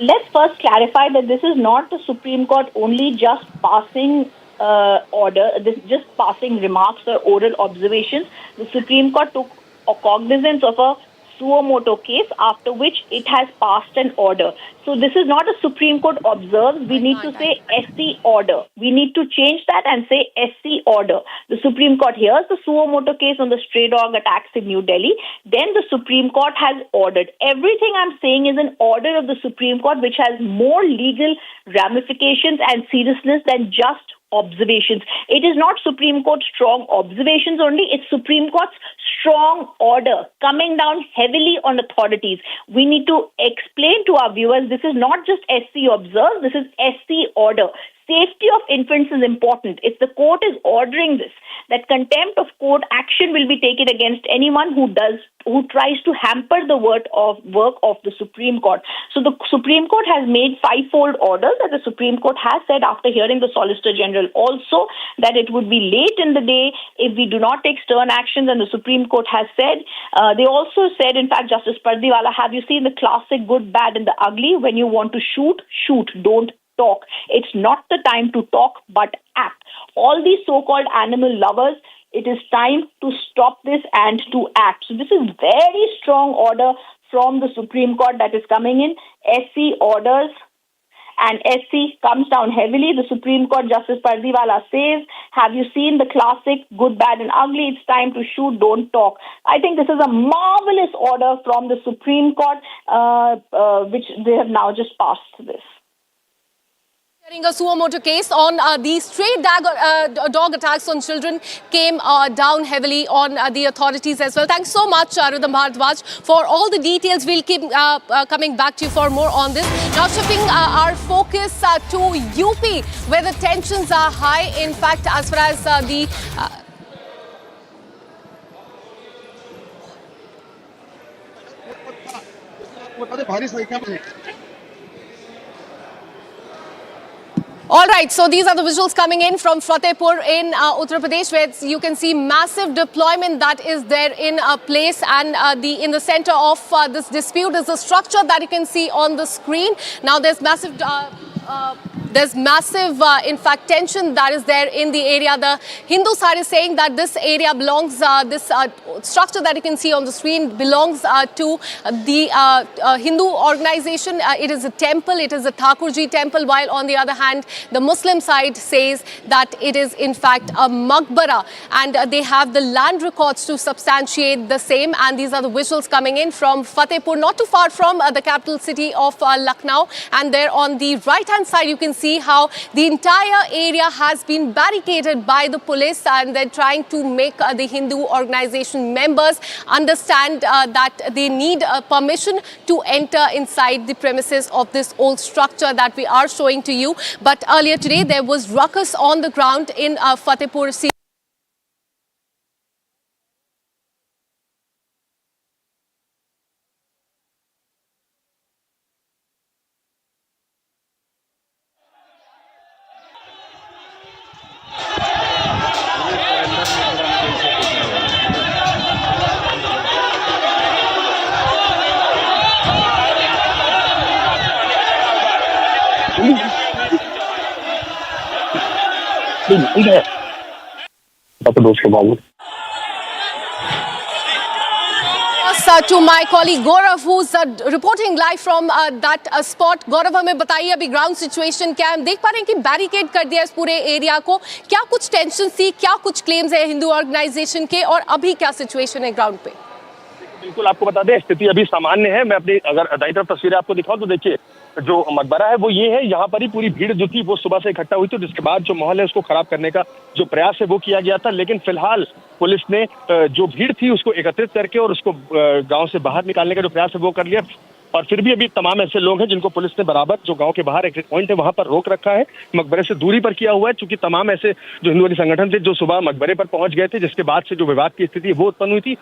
Let's first clarify that this is not the Supreme Court only just passing just passing remarks or oral observations. The Supreme Court took cognizance of a suo motu case, after which it has passed an order. So this is not a Supreme Court observes. We need to say SC order. We need to change that and say SC order. The Supreme Court hears the suo motu case on the stray dog attacks in New Delhi. Then the Supreme Court has ordered. Everything I'm saying is an order of the Supreme Court which has more legal ramifications and seriousness than just observations. It is not Supreme Court strong observations only, it's Supreme Court's strong order coming down heavily on authorities. We need to explain to our viewers this is not just SC observe, this is SC order. Safety of infants is important. If the court is ordering this, that contempt of court action will be taken against anyone who tries to hamper the work of the Supreme Court. So the Supreme Court has made 5-fold orders that the Supreme Court has said after hearing the Solicitor General also that it would be late in the day if we do not take stern actions, and the Supreme Court has said, they also said, in fact, Justice Pardiwala, have you seen the classic good, bad and the ugly? When you want to shoot, don't talk. It's not the time to talk, but act. All these so-called animal lovers, it is time to stop this and to act. So this is very strong order from the Supreme Court that is coming in. SC orders and SC comes down heavily. The Supreme Court, Justice Pardiwala says, have you seen the classic good, bad and ugly? It's time to shoot, don't talk. I think this is a marvelous order from the Supreme Court, which they have now just passed this.
A suo motu case on the stray dog attacks on children came down heavily on the authorities as well. Thanks so much, Rhythm Bharadwaj, for all the details. We'll keep coming back to you for more on this. Now shifting our focus to UP, where the tensions are high. In fact, as far as the All right, so these are the visuals coming in from Fatehpur in Uttar Pradesh, where you can see massive deployment that is there in place, and in the center of this dispute is the structure that you can see on the screen. Now there's massive in fact, tension that is there in the area. The Hindu side is saying that this area belongs, this structure that you can see on the screen belongs to the Hindu organization. It is a temple, it is a Thakurji temple, while on the other hand, the Muslim side says that it is in fact a Maqbara, and they have the land records to substantiate the same. And these are the visuals coming in from Fatehpur, not too far from the capital city of Lucknow. And there on the right-hand side, you can see how the entire area has been barricaded by the police, and they're trying to make the Hindu organization members understand that they need permission to enter inside the premises of this old structure that we are showing to you. But earlier today, there was ruckus on the ground in Fatehpur city. To my colleague Gaurav, who's reporting live from that spot. Gaurav, हमें बताइए अभी ground situation क्या है? हम देख पा रहे हैं कि बैरिकेड कर दिया इस पूरे एरिया को. क्या कुछ टेंशन थी, क्या कुछ क्लेम्स है हिंदू ऑर्गेनाइजेशन के, और अभी क्या सिचुएशन है ग्राउंड पे?
बिल्कुल, आपको बता दें स्थिति अभी सामान्य है. मैं अपनी अगर दाईं तरफ तस्वीरें आपको दिखाऊं तो देखिए, जो मकबरा है वो ये है. यहाँ पर ही पूरी भीड़ जो थी वो सुबह से इकट्ठा हुई थी, जिसके बाद जो माहौल है उसको खराब करने का जो प्रयास है वो किया गया था. लेकिन फिलहाल पुलिस ने जो भीड़ थी उसको एकत्रित करके और उसको गांव से बाहर निकालने का जो प्रयास है वो कर लिया. और फिर भी अभी तमाम ऐसे लोग हैं जिनको पुलिस ने बराबर जो गांव के बाहर एग्जिट पॉइंट है वहां पर रोक रखा है, मकबरे से दूरी पर किया हुआ है. चूंकि तमाम ऐसे जो हिंदुवादी संगठन थे जो सुबह मकबरे पर पहुंच गए थे, जिसके बाद से जो विवाद की स्थिति वो उत्पन्न हुई थी,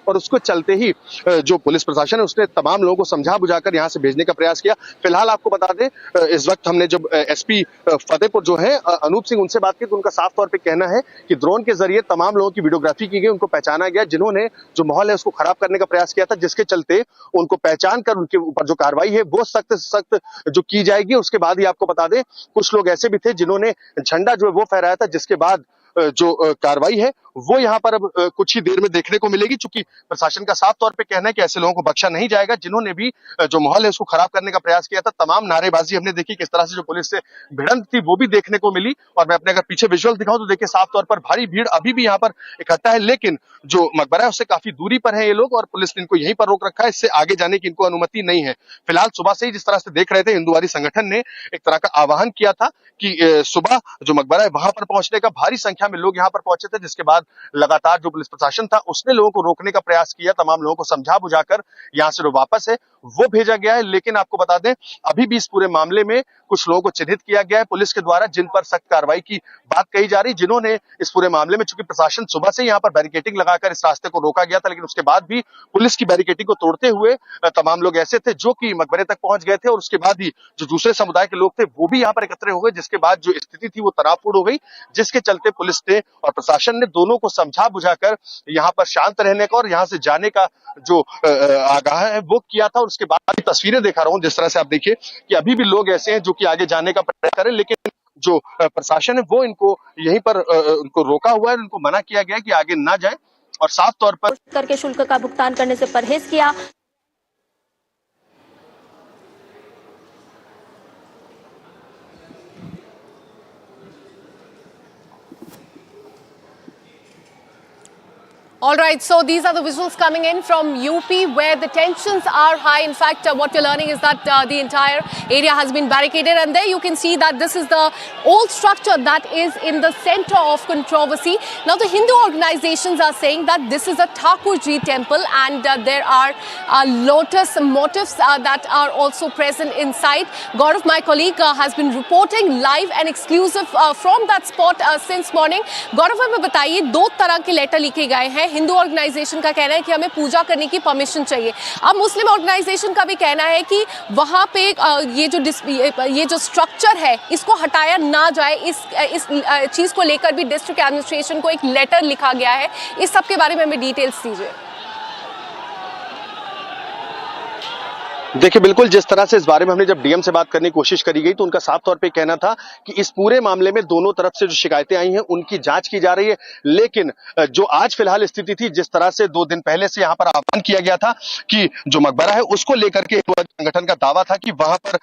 और उसको चलते ही जो पुलिस प्रशासन है उसने तमाम लोगों को समझा बुझाकर यहाँ से भेजने का प्रयास किया. फिलहाल आपको बता दें, इस वक्त हमने जब एसपी फतेहपुर जो है अनूप सिंह, उनसे बात की तो उनका साफ तौर पर कहना है कि ड्रोन के जरिए तमाम लोगों की वीडियोग्राफी की गई, उनको पहचाना गया जिन्होंने जो माहौल है उसको खराब करने का प्रयास किया था, जिसके चलते उनको पहचान कर उनके ऊपर जो कार्रवाई है वो सख्त सख्त जो की जाएगी. उसके बाद ही आपको बता दें कुछ लोग ऐसे भी थे जिन्होंने झंडा जो है वो फहराया था, जिसके बाद जो कार्रवाई है वो यहाँ पर अब कुछ ही देर में देखने को मिलेगी. चूंकि प्रशासन का साफ तौर पे कहना है कि ऐसे लोगों को बख्शा नहीं जाएगा जिन्होंने भी जो माहौल है उसको खराब करने का प्रयास किया था. तमाम नारेबाजी हमने देखी, किस तरह से जो पुलिस से भिड़ंत थी वो भी देखने को मिली. और मैं अपने अगर पीछे विजुअल दिखाऊं तो देखिए साफ तौर पर भारी भीड़ अभी भी यहाँ पर इकट्ठा है, लेकिन जो मकबरा है उससे काफी दूरी पर है ये लोग, और पुलिस ने इनको यहीं पर रोक रखा है. इससे आगे जाने की इनको अनुमति नहीं है. फिलहाल सुबह से ही जिस तरह से देख रहे थे, हिंदुवादी संगठन ने एक तरह का आह्वान किया था कि सुबह जो मकबरा है वहां पर पहुंचने का, भारी संख्या में लोग यहाँ पर पहुंचे थे, जिसके बाद लगातार जो पुलिस प्रशासन था उसने लोगों को रोकने का प्रयास किया. तमाम लोगों को समझा बुझाकर यहाँ से जो वापस है वो भेजा गया है. लेकिन आपको बता दें अभी भी इस पूरे मामले में कुछ लोगों को चिन्हित किया गया है पुलिस के द्वारा, जिन पर सख्त कार्रवाई की बात कही जा रही, जिन्होंने इस पूरे मामले में, चूंकि प्रशासन सुबह से यहाँ पर बैरिकेडिंग लगाकर इस रास्ते को रोका गया था, लेकिन उसके बाद भी पुलिस की बैरिकेडिंग को तोड़ते हुए तमाम लोग ऐसे थे जो कि मकबरे तक पहुंच गए थे. और उसके बाद ही जो दूसरे समुदाय के लोग थे वो भी यहाँ पर एकत्र हो गए, जिसके बाद जो स्थिति थी वो तनावपूर्ण हो गई, जिसके चलते पुलिस ने और प्रशासन ने दोनों को समझा बुझाकर यहाँ पर शांत रहने का और यहाँ से जाने का जो आगाह है वो किया था. और उसके बाद तस्वीरें दिखा रहा हूँ जिस तरह से आप देखिए कि अभी भी लोग ऐसे हैं जो कि आगे जाने का प्रयास करें, लेकिन जो प्रशासन है वो इनको यहीं पर उनको रोका हुआ है, उनको मना किया गया है कि आगे ना जाए, और साफ तौर पर
करके शुल्क का भुगतान करने से परहेज किया.
All right, so these are the visuals coming in from UP where the tensions are high. In fact, what you're learning is that the entire area has been barricaded, and there you can see that this is the old structure that is in the center of controversy. Now, the Hindu organizations are saying that this is a Thakurji temple, and there are lotus motifs that are also present inside. Gaurav, my colleague, has been reporting live and exclusive from that spot since morning. Gaurav, हमें बताइए, दो तरह के letter लिखे गए हैं Hindu organisation का कहना है कि हमें पूजा करने की परमिशन चाहिए। अब मुस्लिम ऑर्गेनाइजेशन का भी कहना है कि वहाँ पे ये जो स्ट्रक्चर है इसको हटाया ना जाए। इस चीज़ को लेकर भी डिस्ट्रिक्ट एडमिनिस्ट्रेशन को एक लेटर लिखा गया है। इस सब के बारे में हमें डिटेल्स दीजिए।
देखिए, बिल्कुल जिस तरह से इस बारे में हमने जब डीएम से बात करने की कोशिश करी गई तो उनका साफ तौर पे कहना था कि इस पूरे मामले में दोनों तरफ से जो शिकायतें आई हैं उनकी जांच की जा रही है। लेकिन जो आज फिलहाल स्थिति थी, जिस तरह से 2 दिन पहले से यहां पर आह्वान किया गया था कि जो मकबरा है उसको लेकर के संगठन का दावा था कि वहां पर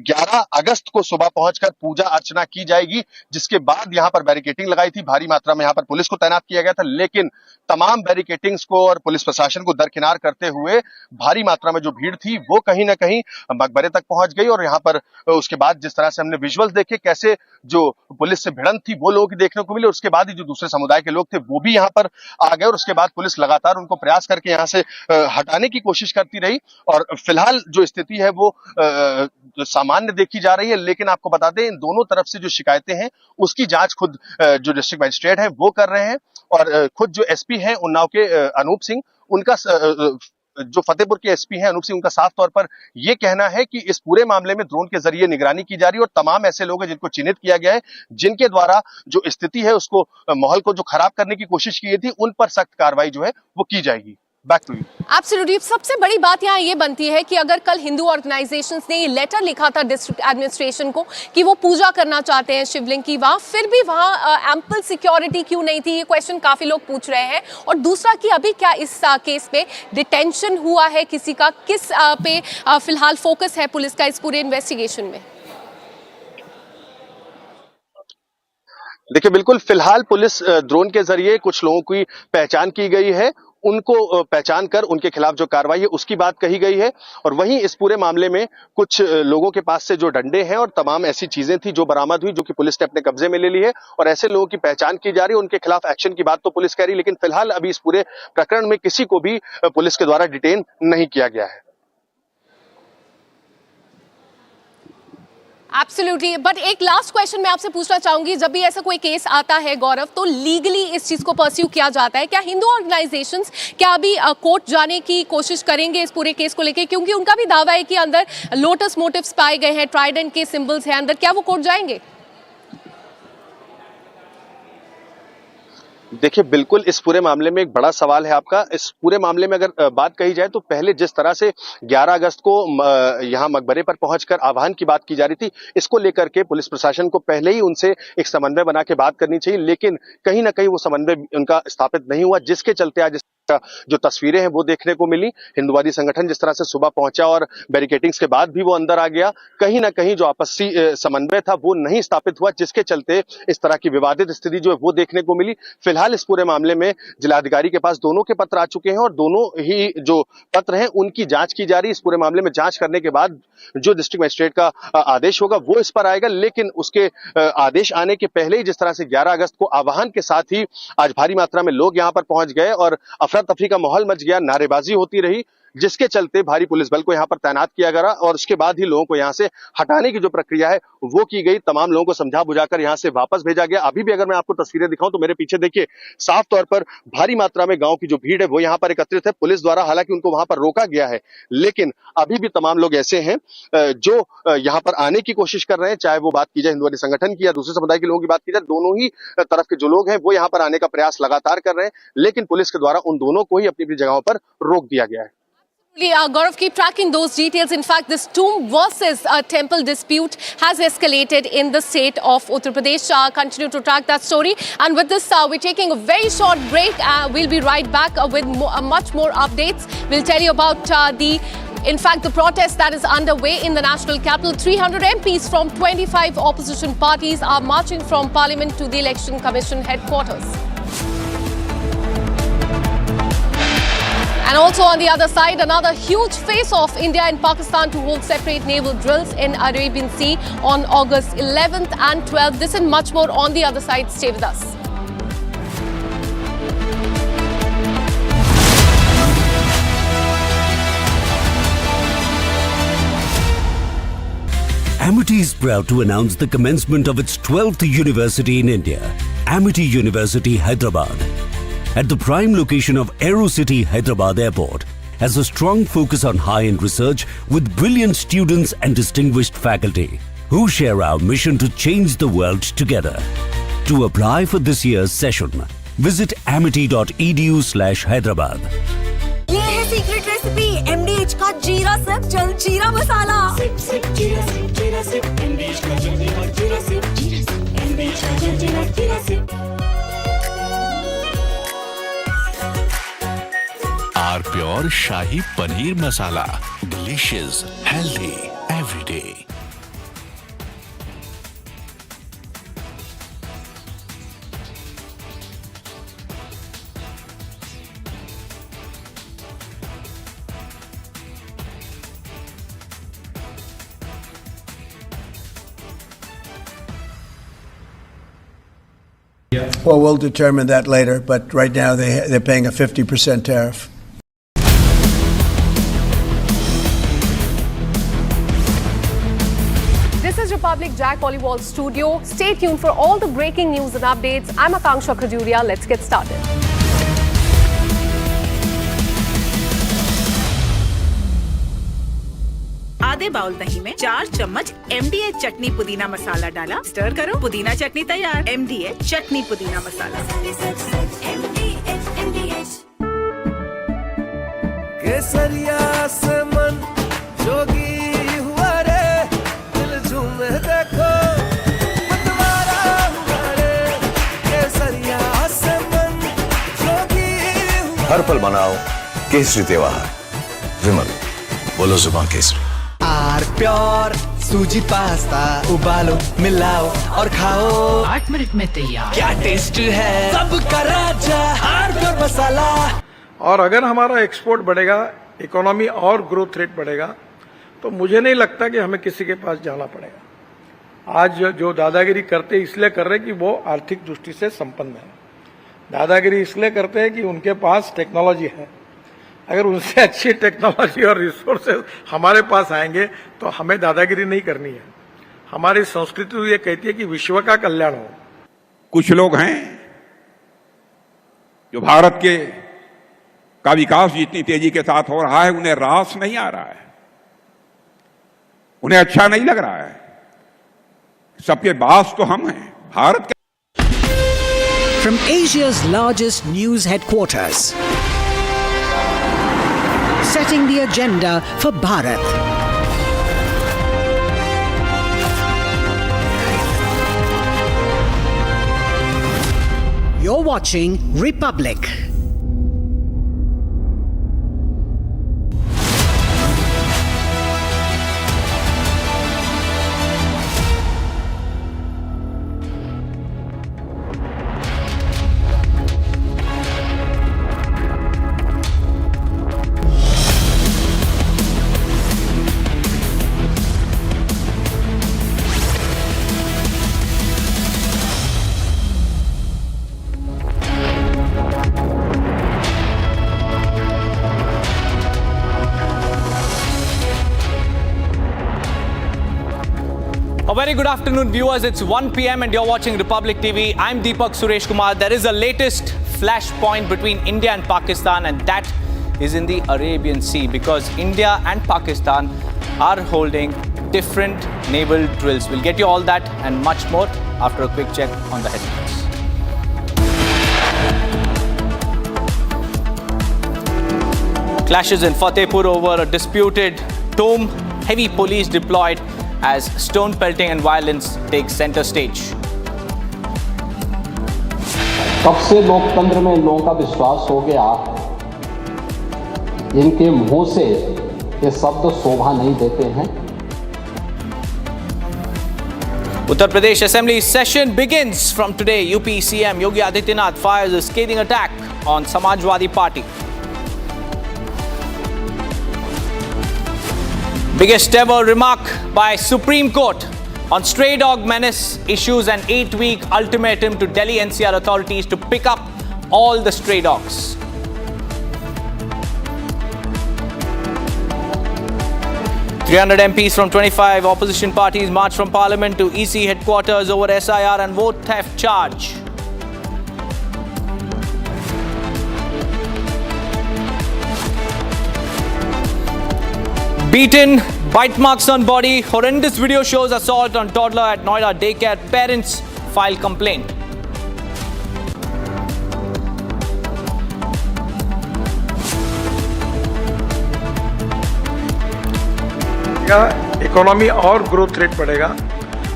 11 अगस्त को सुबह पहुंचकर पूजा अर्चना की जाएगी, जिसके बाद यहां पर बैरिकेटिंग लगाई थी। भारी मात्रा में यहां पर पुलिस को तैनात किया गया था, लेकिन तमाम बैरिकेटिंग्स को और पुलिस प्रशासन को दरकिनार करते हुए भारी मात्रा में जो भीड़ थी वो कहीं ना कहीं मकबरे तक पहुंच गई। और यहां पर उसके बाद जिस तरह से हमने विजुअल्स देखे कैसे जो पुलिस से भिड़ंत थी वो लोगों की देखने को मिली, उसके बाद ही जो दूसरे समुदाय के लोग थे वो भी यहां पर आ गए और उसके बाद पुलिस लगातार उनको प्रयास करके यहां से हटाने की कोशिश करती रही। और फिलहाल जो स्थिति है वो सामान्य देखी जा रही है। लेकिन आपको बता दें, इन दोनों तरफ से जो शिकायतें हैं उसकी जांच खुद जो डिस्ट्रिक्ट मजिस्ट्रेट है वो कर रहे हैं। और खुद जो एसपी हैं उन्नाव के अनूप सिंह, उनका जो फतेहपुर के एसपी हैं अनूप सिंह, उनका साफ तौर पर यह कहना है कि इस पूरे मामले में ड्रोन के जरिए निगरानी की जा रही है और तमाम ऐसे लोग हैं जिनको चिन्हित किया गया है, जिनके द्वारा जो स्थिति है उसको माहौल को जो खराब करने की कोशिश की थी, उन पर सख्त कार्रवाई जो है वो की जाएगी। Back to you.
एब्सोल्युटली। सबसे बड़ी बात यहाँ ये बनती है कि अगर कल हिंदू ऑर्गेनाइजेशंस ने ये लेटर लिखा था डिस्ट्रिक्ट एडमिनिस्ट्रेशन को कि वो पूजा करना चाहते हैं शिवलिंग की, वहाँ फिर भी वहाँ एम्पल सिक्योरिटी क्यों नहीं थी, ये क्वेश्चन काफी लोग पूछ रहे हैं। और दूसरा कि अभी क्या इस केस पे डिटेंशन हुआ है किसी का, किस पे फिलहाल फोकस है पुलिस का इस पूरे इन्वेस्टिगेशन में?
देखिए, बिल्कुल फिलहाल पुलिस ड्रोन के जरिए कुछ लोगों की पहचान की गई है, उनको पहचान कर उनके खिलाफ जो कार्रवाई है उसकी बात कही गई है। और वहीं इस पूरे मामले में कुछ लोगों के पास से जो डंडे हैं और तमाम ऐसी चीजें थी जो बरामद हुई, जो कि पुलिस ने अपने कब्जे में ले ली है और ऐसे लोगों की पहचान की जा रही है, उनके खिलाफ एक्शन की बात तो पुलिस कह रही है। लेकिन फिलहाल अभी इस पूरे प्रकरण में किसी को भी पुलिस के द्वारा डिटेन नहीं किया गया है।
एब्सोल्युटली। बट एक लास्ट क्वेश्चन मैं आपसे पूछना चाहूंगी, जब भी ऐसा कोई केस आता है गौरव, तो लीगली इस चीज को परस्यू किया जाता है क्या? हिंदू ऑर्गेनाइजेशंस क्या अभी कोर्ट जाने की कोशिश करेंगे इस पूरे केस को लेकर? क्योंकि उनका भी दावा है कि अंदर लोटस मोटिव्स पाए गए हैं, ट्राइडेंट के सिंबल्स हैं अंदर, क्या वो कोर्ट जाएंगे?
देखिए, बिल्कुल इस पूरे मामले में एक बड़ा सवाल है आपका। इस पूरे मामले में अगर बात कही जाए तो पहले जिस तरह से 11 अगस्त को यहां मकबरे पर पहुंचकर आह्वान की बात की जा रही थी, इसको लेकर के पुलिस प्रशासन को पहले ही उनसे एक समन्वय बना के बात करनी चाहिए, लेकिन कहीं ना कहीं वो समन्वय उनका स्थापित नहीं हुआ, जिसके चलते आज जो तस्वीरें हैं वो देखने को मिली। हिंदुवादी संगठन जिस तरह से सुबह पहुंचा और बैरिकेटिंग्स के बाद भी वो अंदर आ गया, कहीं ना कहीं जो आपसी समन्वय था वो नहीं स्थापित हुआ, जिसके चलते इस तरह की विवादित स्थिति जो है वो देखने को मिली। फिलहाल इस पूरे मामले में जिलाधिकारी के पास दोनों के पत्र आ चुके हैं और दोनों ही जो पत्र हैं उनकी जांच की जा रही है। इस पूरे मामले में जांच करने के बाद जो डिस्ट्रिक्ट मजिस्ट्रेट का आदेश होगा वो इस पर आएगा। लेकिन उसके आदेश आने के पहले ही जिस तरह से 11 अगस्त को आह्वान के साथ ही आज भारी मात्रा में लोग यहां पर पहुंच गए और अफरा तफरी का माहौल मच गया, नारेबाजी होती रही, जिसके चलते भारी पुलिस बल को यहां पर तैनात किया गया और उसके बाद ही लोगों को यहां से हटाने की जो प्रक्रिया है वो की गई। तमाम लोगों को समझा बुझाकर यहां से वापस भेजा गया। अभी भी अगर मैं आपको तस्वीरें दिखाऊं तो मेरे पीछे देखिए, साफ तौर पर भारी मात्रा में गांव की जो भीड़ है वो यहां पर एकत्रित है। पुलिस द्वारा हालांकि उनको वहां पर रोका गया है, लेकिन अभी भी तमाम लोग ऐसे हैं जो यहां पर आने की कोशिश कर रहे हैं, चाहे वो बात की जाए हिंदुवादी संगठन की या दूसरे समुदाय के लोगों की बात की जाए, दोनों ही तरफ के जो लोग हैं वो यहां पर आने का प्रयास लगातार कर रहे हैं, लेकिन पुलिस के द्वारा उन दोनों को ही अपनी अपनी जगहों पर रोक दिया गया है।
Gaurav, keep tracking those details. In fact, this tomb versus temple dispute has escalated in the state of Uttar Pradesh. Continue to track that story. And with this, we're taking a very short break. We'll be right back with much more updates. We'll tell you about in fact, the protest that is underway in the national capital. 300 MPs from 25 opposition parties are marching from Parliament to the Election Commission headquarters. And also on the other side, another huge face-off, India and Pakistan to hold separate naval drills in Arabian Sea on August 11th and 12th. This and much more on the other side. Stay with us.
Amity is proud to announce the commencement of its 12th university in India, Amity University, Hyderabad. at the prime location of AeroCity Hyderabad Airport, has a strong focus on high-end research with brilliant students and distinguished faculty who share our mission to change the world together. To apply for this year's session, visit amity.edu/Hyderabad.
ये है secret recipe MDH का जीरा sip jal jeera masala. Sip sip जीरा sip MDH का jal jeera sip MDH का jal jeera sip.
Our pure shahi paneer masala, delicious, healthy, everyday.
Well, we'll determine that later, but right now they're paying a 50% tariff.
This is Republic Jack Volleyball Studio. Stay tuned for all the breaking news and updates. I'm Akanksha Khajuria. Let's get started.
आधे bowl दही में 4 चम्मच MDH chutney pudina मसाला डाला, stir करो, पुदीना चटनी तैयार। MDH chutney pudina मसाला।
केसरिया से मन जोगी हुआ रे, दिल झूमे देखो मतवारा हुआ रे। केसरिया से मन जोगी हुआ।
हर पल मनाओ केसरी त्योहार। विमल, बोलो जुबान केसरी।
आर प्योर सूजी पास्ता उबालो मिलाओ और खाओ
8 मिनट में तैयार।
क्या टेस्ट है सबका राजा आर प्योर मसाला।
और अगर हमारा एक्सपोर्ट बढ़ेगा, इकोनॉमी और ग्रोथ रेट बढ़ेगा, तो मुझे नहीं लगता कि हमें किसी के पास जाना पड़ेगा। आज जो दादागिरी करते इसलिए कर रहे कि वो आर्थिक दृष्टि से संपन्न है। दादागिरी इसलिए करते हैं कि उनके पास टेक्नोलॉजी है। अगर उनसे अच्छी टेक्नोलॉजी और रिसोर्सेज हमारे पास आएंगे तो हमें दादागिरी नहीं करनी है। हमारी संस्कृति ये कहती है कि विश्व का कल्याण हो।
कुछ लोग हैं जो भारत का विकास जितनी तेजी के साथ हो रहा है उन्हें रास नहीं आ रहा है, उन्हें अच्छा नहीं लग रहा है। सबके बास तो हम हैं, भारत के।
From Asia's largest news headquarters, setting the agenda for Bharat. You're watching Republic.
A very good afternoon, viewers. It's 1 p.m. and you're watching Republic TV. I'm Deepak Suresh Kumar. There is a latest flashpoint between India and Pakistan, and that is in the Arabian Sea, because India and Pakistan are holding different naval drills. We'll get you all that and much more after a quick check on the headlines. Clashes in Fatehpur over a disputed tomb. Heavy police deployed as stone pelting and violence takes center stage.
कब से लोकतंत्र में लोगों का विश्वास हो गया, इनके मुंह से ये शब्द शोभा नहीं देते हैं।
Uttar Pradesh Assembly session begins from today. UP CM Yogi Adityanath fires a scathing attack on Samajwadi Party. Biggest ever remark by Supreme Court on stray dog menace, issues an 8-week ultimatum to Delhi NCR authorities to pick up all the stray dogs. "300 MPs from 25 opposition parties marched from Parliament to EC headquarters over SIR and vote theft charge. Beaten, bite marks on body, horrendous video shows assault on toddler at Noida daycare. Parents file complaint.
Economy और growth rate बढ़ेगा,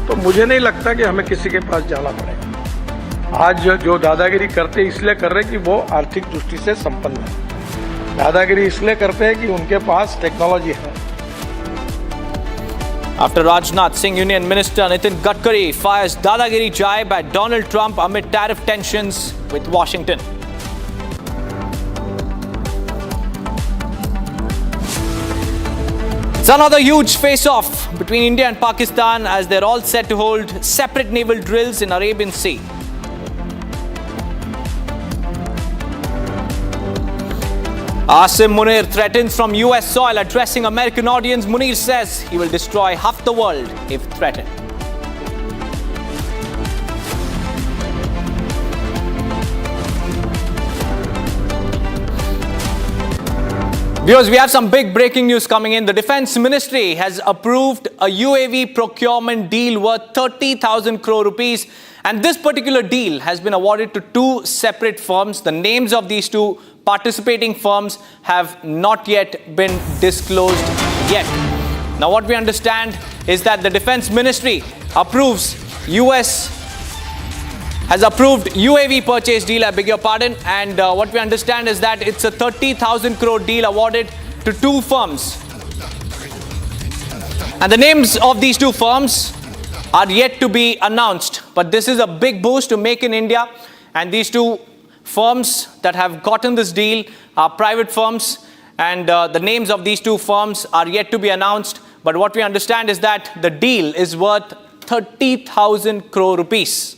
तो मुझे नहीं लगता कि हमें किसी के पास जाना पड़ेगा। आज जो दादागिरी करते इसलिए कर रहे हैं कि वो आर्थिक दृष्टि से संपन्न है। दादागिरी इसलिए करते हैं कि उनके पास टेक्नोलॉजी है।
After Rajnath Singh, Union Minister Nitin Gadkari fires Dadagiri jibe at Donald Trump amid tariff tensions with Washington. It's another huge face-off between India and Pakistan as they're all set to hold separate naval drills in Arabian Sea. Asim Munir threatens from US soil addressing American audience. Munir says he will destroy half the world if threatened. Viewers, we have some big breaking news coming in. The Defence Ministry has approved a UAV procurement deal worth 30,000 crore rupees. And this particular deal has been awarded to two separate firms. The names of these two participating firms have not yet been disclosed yet. Now, what we understand is that the Defence Ministry has approved UAV purchase deal, I beg your pardon. And what we understand is that it's a 30,000 crore deal awarded to two firms. And the names of these two firms are yet to be announced. But this is a big boost to Make in India. And these two firms that have gotten this deal are private firms. And the names of these two firms are yet to be announced. But what we understand is that the deal is worth 30,000 crore rupees.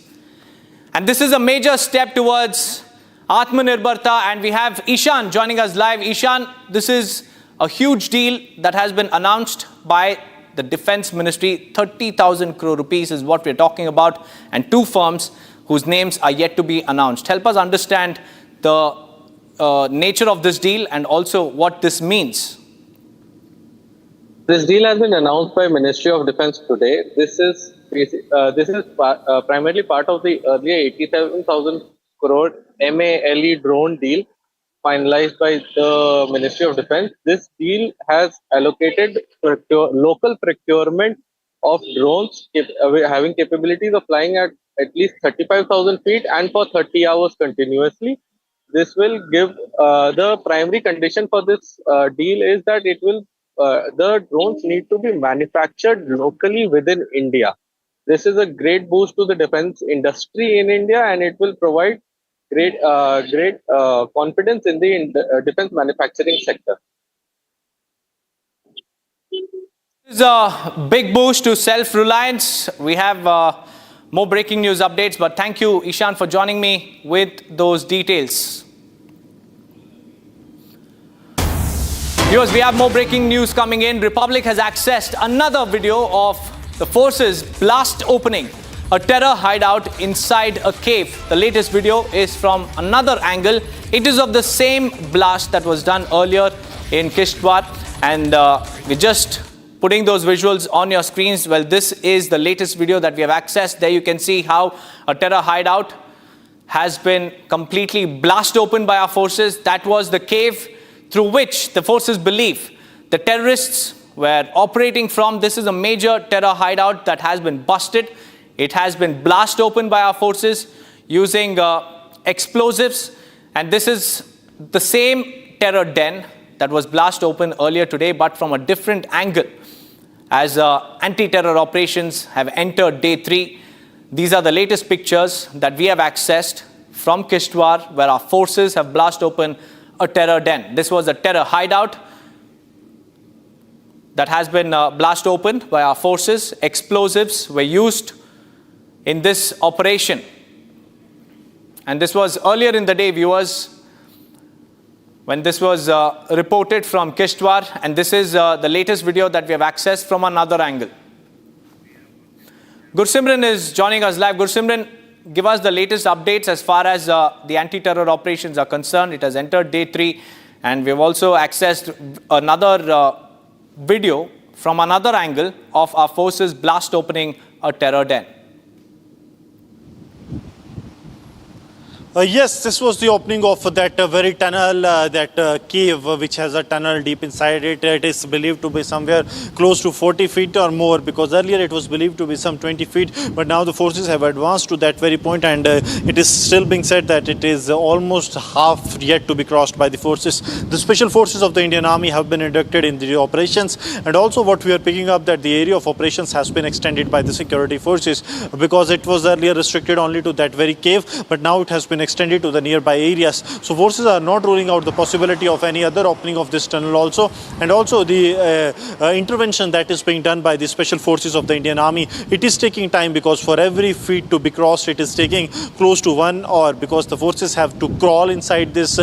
And this is a major step towards Atmanirbharta. And we have Ishan joining us live. Ishan, this is a huge deal that has been announced by the Defence Ministry. 30,000 crore rupees is what we're talking about. And two firms whose names are yet to be announced. Help us understand the nature of this deal and also what this means.
This deal has been announced by Ministry of Defence today. This is primarily part of the earlier 87,000 crore MALE drone deal finalized by the Ministry of Defence. This deal has allocated local procurement of drones having capabilities of flying at least 35,000 feet and for 30 hours continuously. This will give the primary condition for this deal is that it will the drones need to be manufactured locally within India. This is a great boost to the defense industry in India, and it will provide great confidence in the defense manufacturing sector.
This is a big boost to self-reliance. We have more breaking news updates, but thank you, Ishan, for joining me with those details. Viewers, we have more breaking news coming in. Republic has accessed another video of the forces blast opening a terror hideout inside a cave. The latest video is from another angle. It is of the same blast that was done earlier in Kishtwar, and we're just putting those visuals on your screens. Well, this is the latest video that we have accessed. There you can see how a terror hideout has been completely blasted open by our forces. That was the cave through which the forces believe the terrorists were operating from. This is a major terror hideout that has been busted. It has been blasted open by our forces using explosives. And this is the same terror den that was blasted open earlier today, but from a different angle. As anti-terror operations have entered day 3, these are the latest pictures that we have accessed from Kishtwar, where our forces have blasted open a terror den. This was a terror hideout that has been blasted open by our forces. Explosives were used in this operation. And this was earlier in the day, viewers, when this was reported from Kishtwar. And this is the latest video that we have accessed from another angle. Gursimran is joining us live. Gursimran, give us the latest updates as far as the anti-terror operations are concerned. It has entered day 3, and we've also accessed another video from another angle of our forces blast opening a terror den.
Yes, this was the opening of that very tunnel, that cave which has a tunnel deep inside it. It is believed to be somewhere close to 40 feet or more, because earlier it was believed to be some 20 feet. But now the forces have advanced to that very point, and it is still being said that it is almost half yet to be crossed by the forces. The special forces of the Indian Army have been inducted in the operations, and also what we are picking up that the area of operations has been extended by the security forces, because it was earlier restricted only to that very cave, but now it has been extended to the nearby areas. So forces are not ruling out the possibility of any other opening of this tunnel also, and also the intervention that is being done by the special forces of the Indian Army. It is taking time, because for every feet to be crossed it is taking close to 1 hour, because the forces have to crawl inside this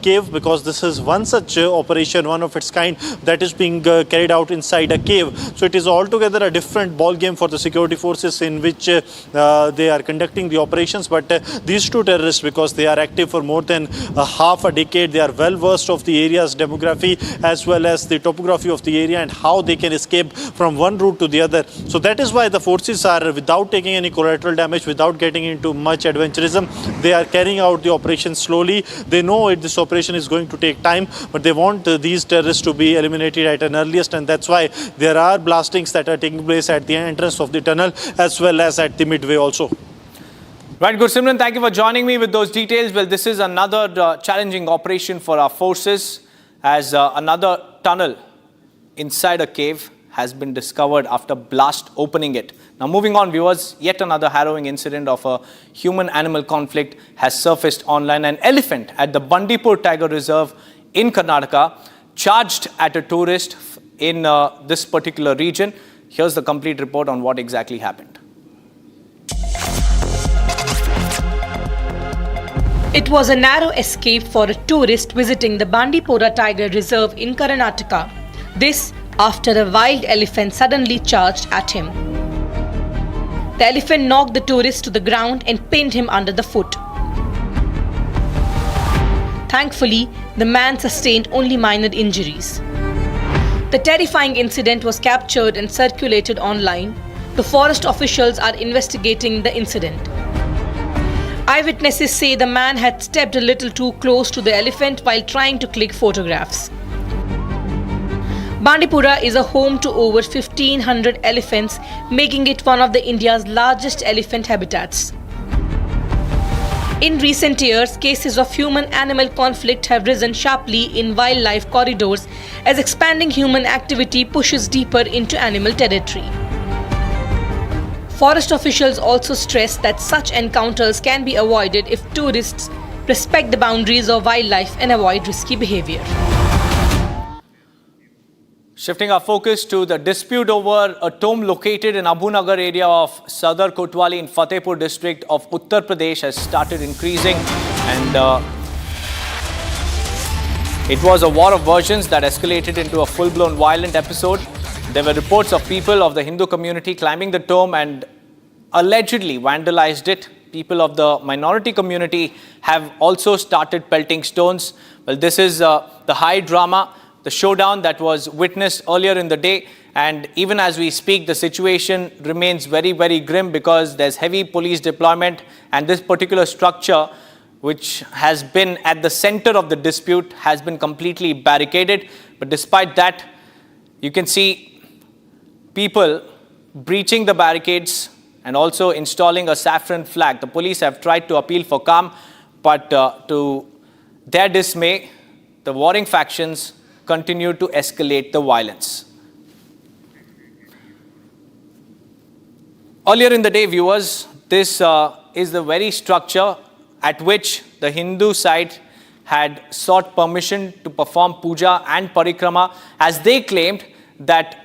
cave, because this is one such operation, one of its kind, that is being carried out inside a cave. So it is altogether a different ball game for the security forces in which they are conducting the operations. But these two terrorists, because they are active for more than half a decade, they are well versed of the area's demography as well as the topography of the area and how they can escape from one route to the other. So that is why the forces are, without taking any collateral damage, without getting into much adventurism, they are carrying out the operation slowly. They know this operation is going to take time, but they want these terrorists to be eliminated at an earliest, and that's why there are blastings that are taking place at the entrance of the tunnel as well as at the midway also.
Right, Gursimran, thank you for joining me with those details. Well, this is another challenging operation for our forces, as another tunnel inside a cave has been discovered after blast opening it. Now, moving on, viewers, yet another harrowing incident of a human-animal conflict has surfaced online. An elephant at the Bandipur Tiger Reserve in Karnataka charged at a tourist in this particular region. Here's the complete report on what exactly happened.
It was a narrow escape for a tourist visiting the Bandipora Tiger Reserve in Karnataka. This after a wild elephant suddenly charged at him. The elephant knocked the tourist to the ground and pinned him under the foot. Thankfully, the man sustained only minor injuries. The terrifying incident was captured and circulated online. The forest officials are investigating the incident. Eyewitnesses say the man had stepped a little too close to the elephant while trying to click photographs. Bandipura is a home to over 1,500 elephants, making it one of India's largest elephant habitats. In recent years, cases of human-animal conflict have risen sharply in wildlife corridors as expanding human activity pushes deeper into animal territory. Forest officials also stress that such encounters can be avoided if tourists respect the boundaries of wildlife and avoid risky behavior.
Shifting our focus to the dispute over a tomb located in Abu Nagar area of Sadar Kotwali in Fatehpur district of Uttar Pradesh has started increasing, and it was a war of versions that escalated into a full-blown violent episode. There were reports of people of the Hindu community climbing the tomb and allegedly vandalized it. People of the minority community have also started pelting stones. Well, this is the high drama, the showdown that was witnessed earlier in the day. And even as we speak, the situation remains very, very grim because there's heavy police deployment, and this particular structure, which has been at the center of the dispute, has been completely barricaded. But despite that, you can see people breaching the barricades and also installing a saffron flag. The police have tried to appeal for calm, but to their dismay, the warring factions continue to escalate the violence. Earlier in the day, viewers, this is the very structure at which the Hindu side had sought permission to perform puja and parikrama, as they claimed that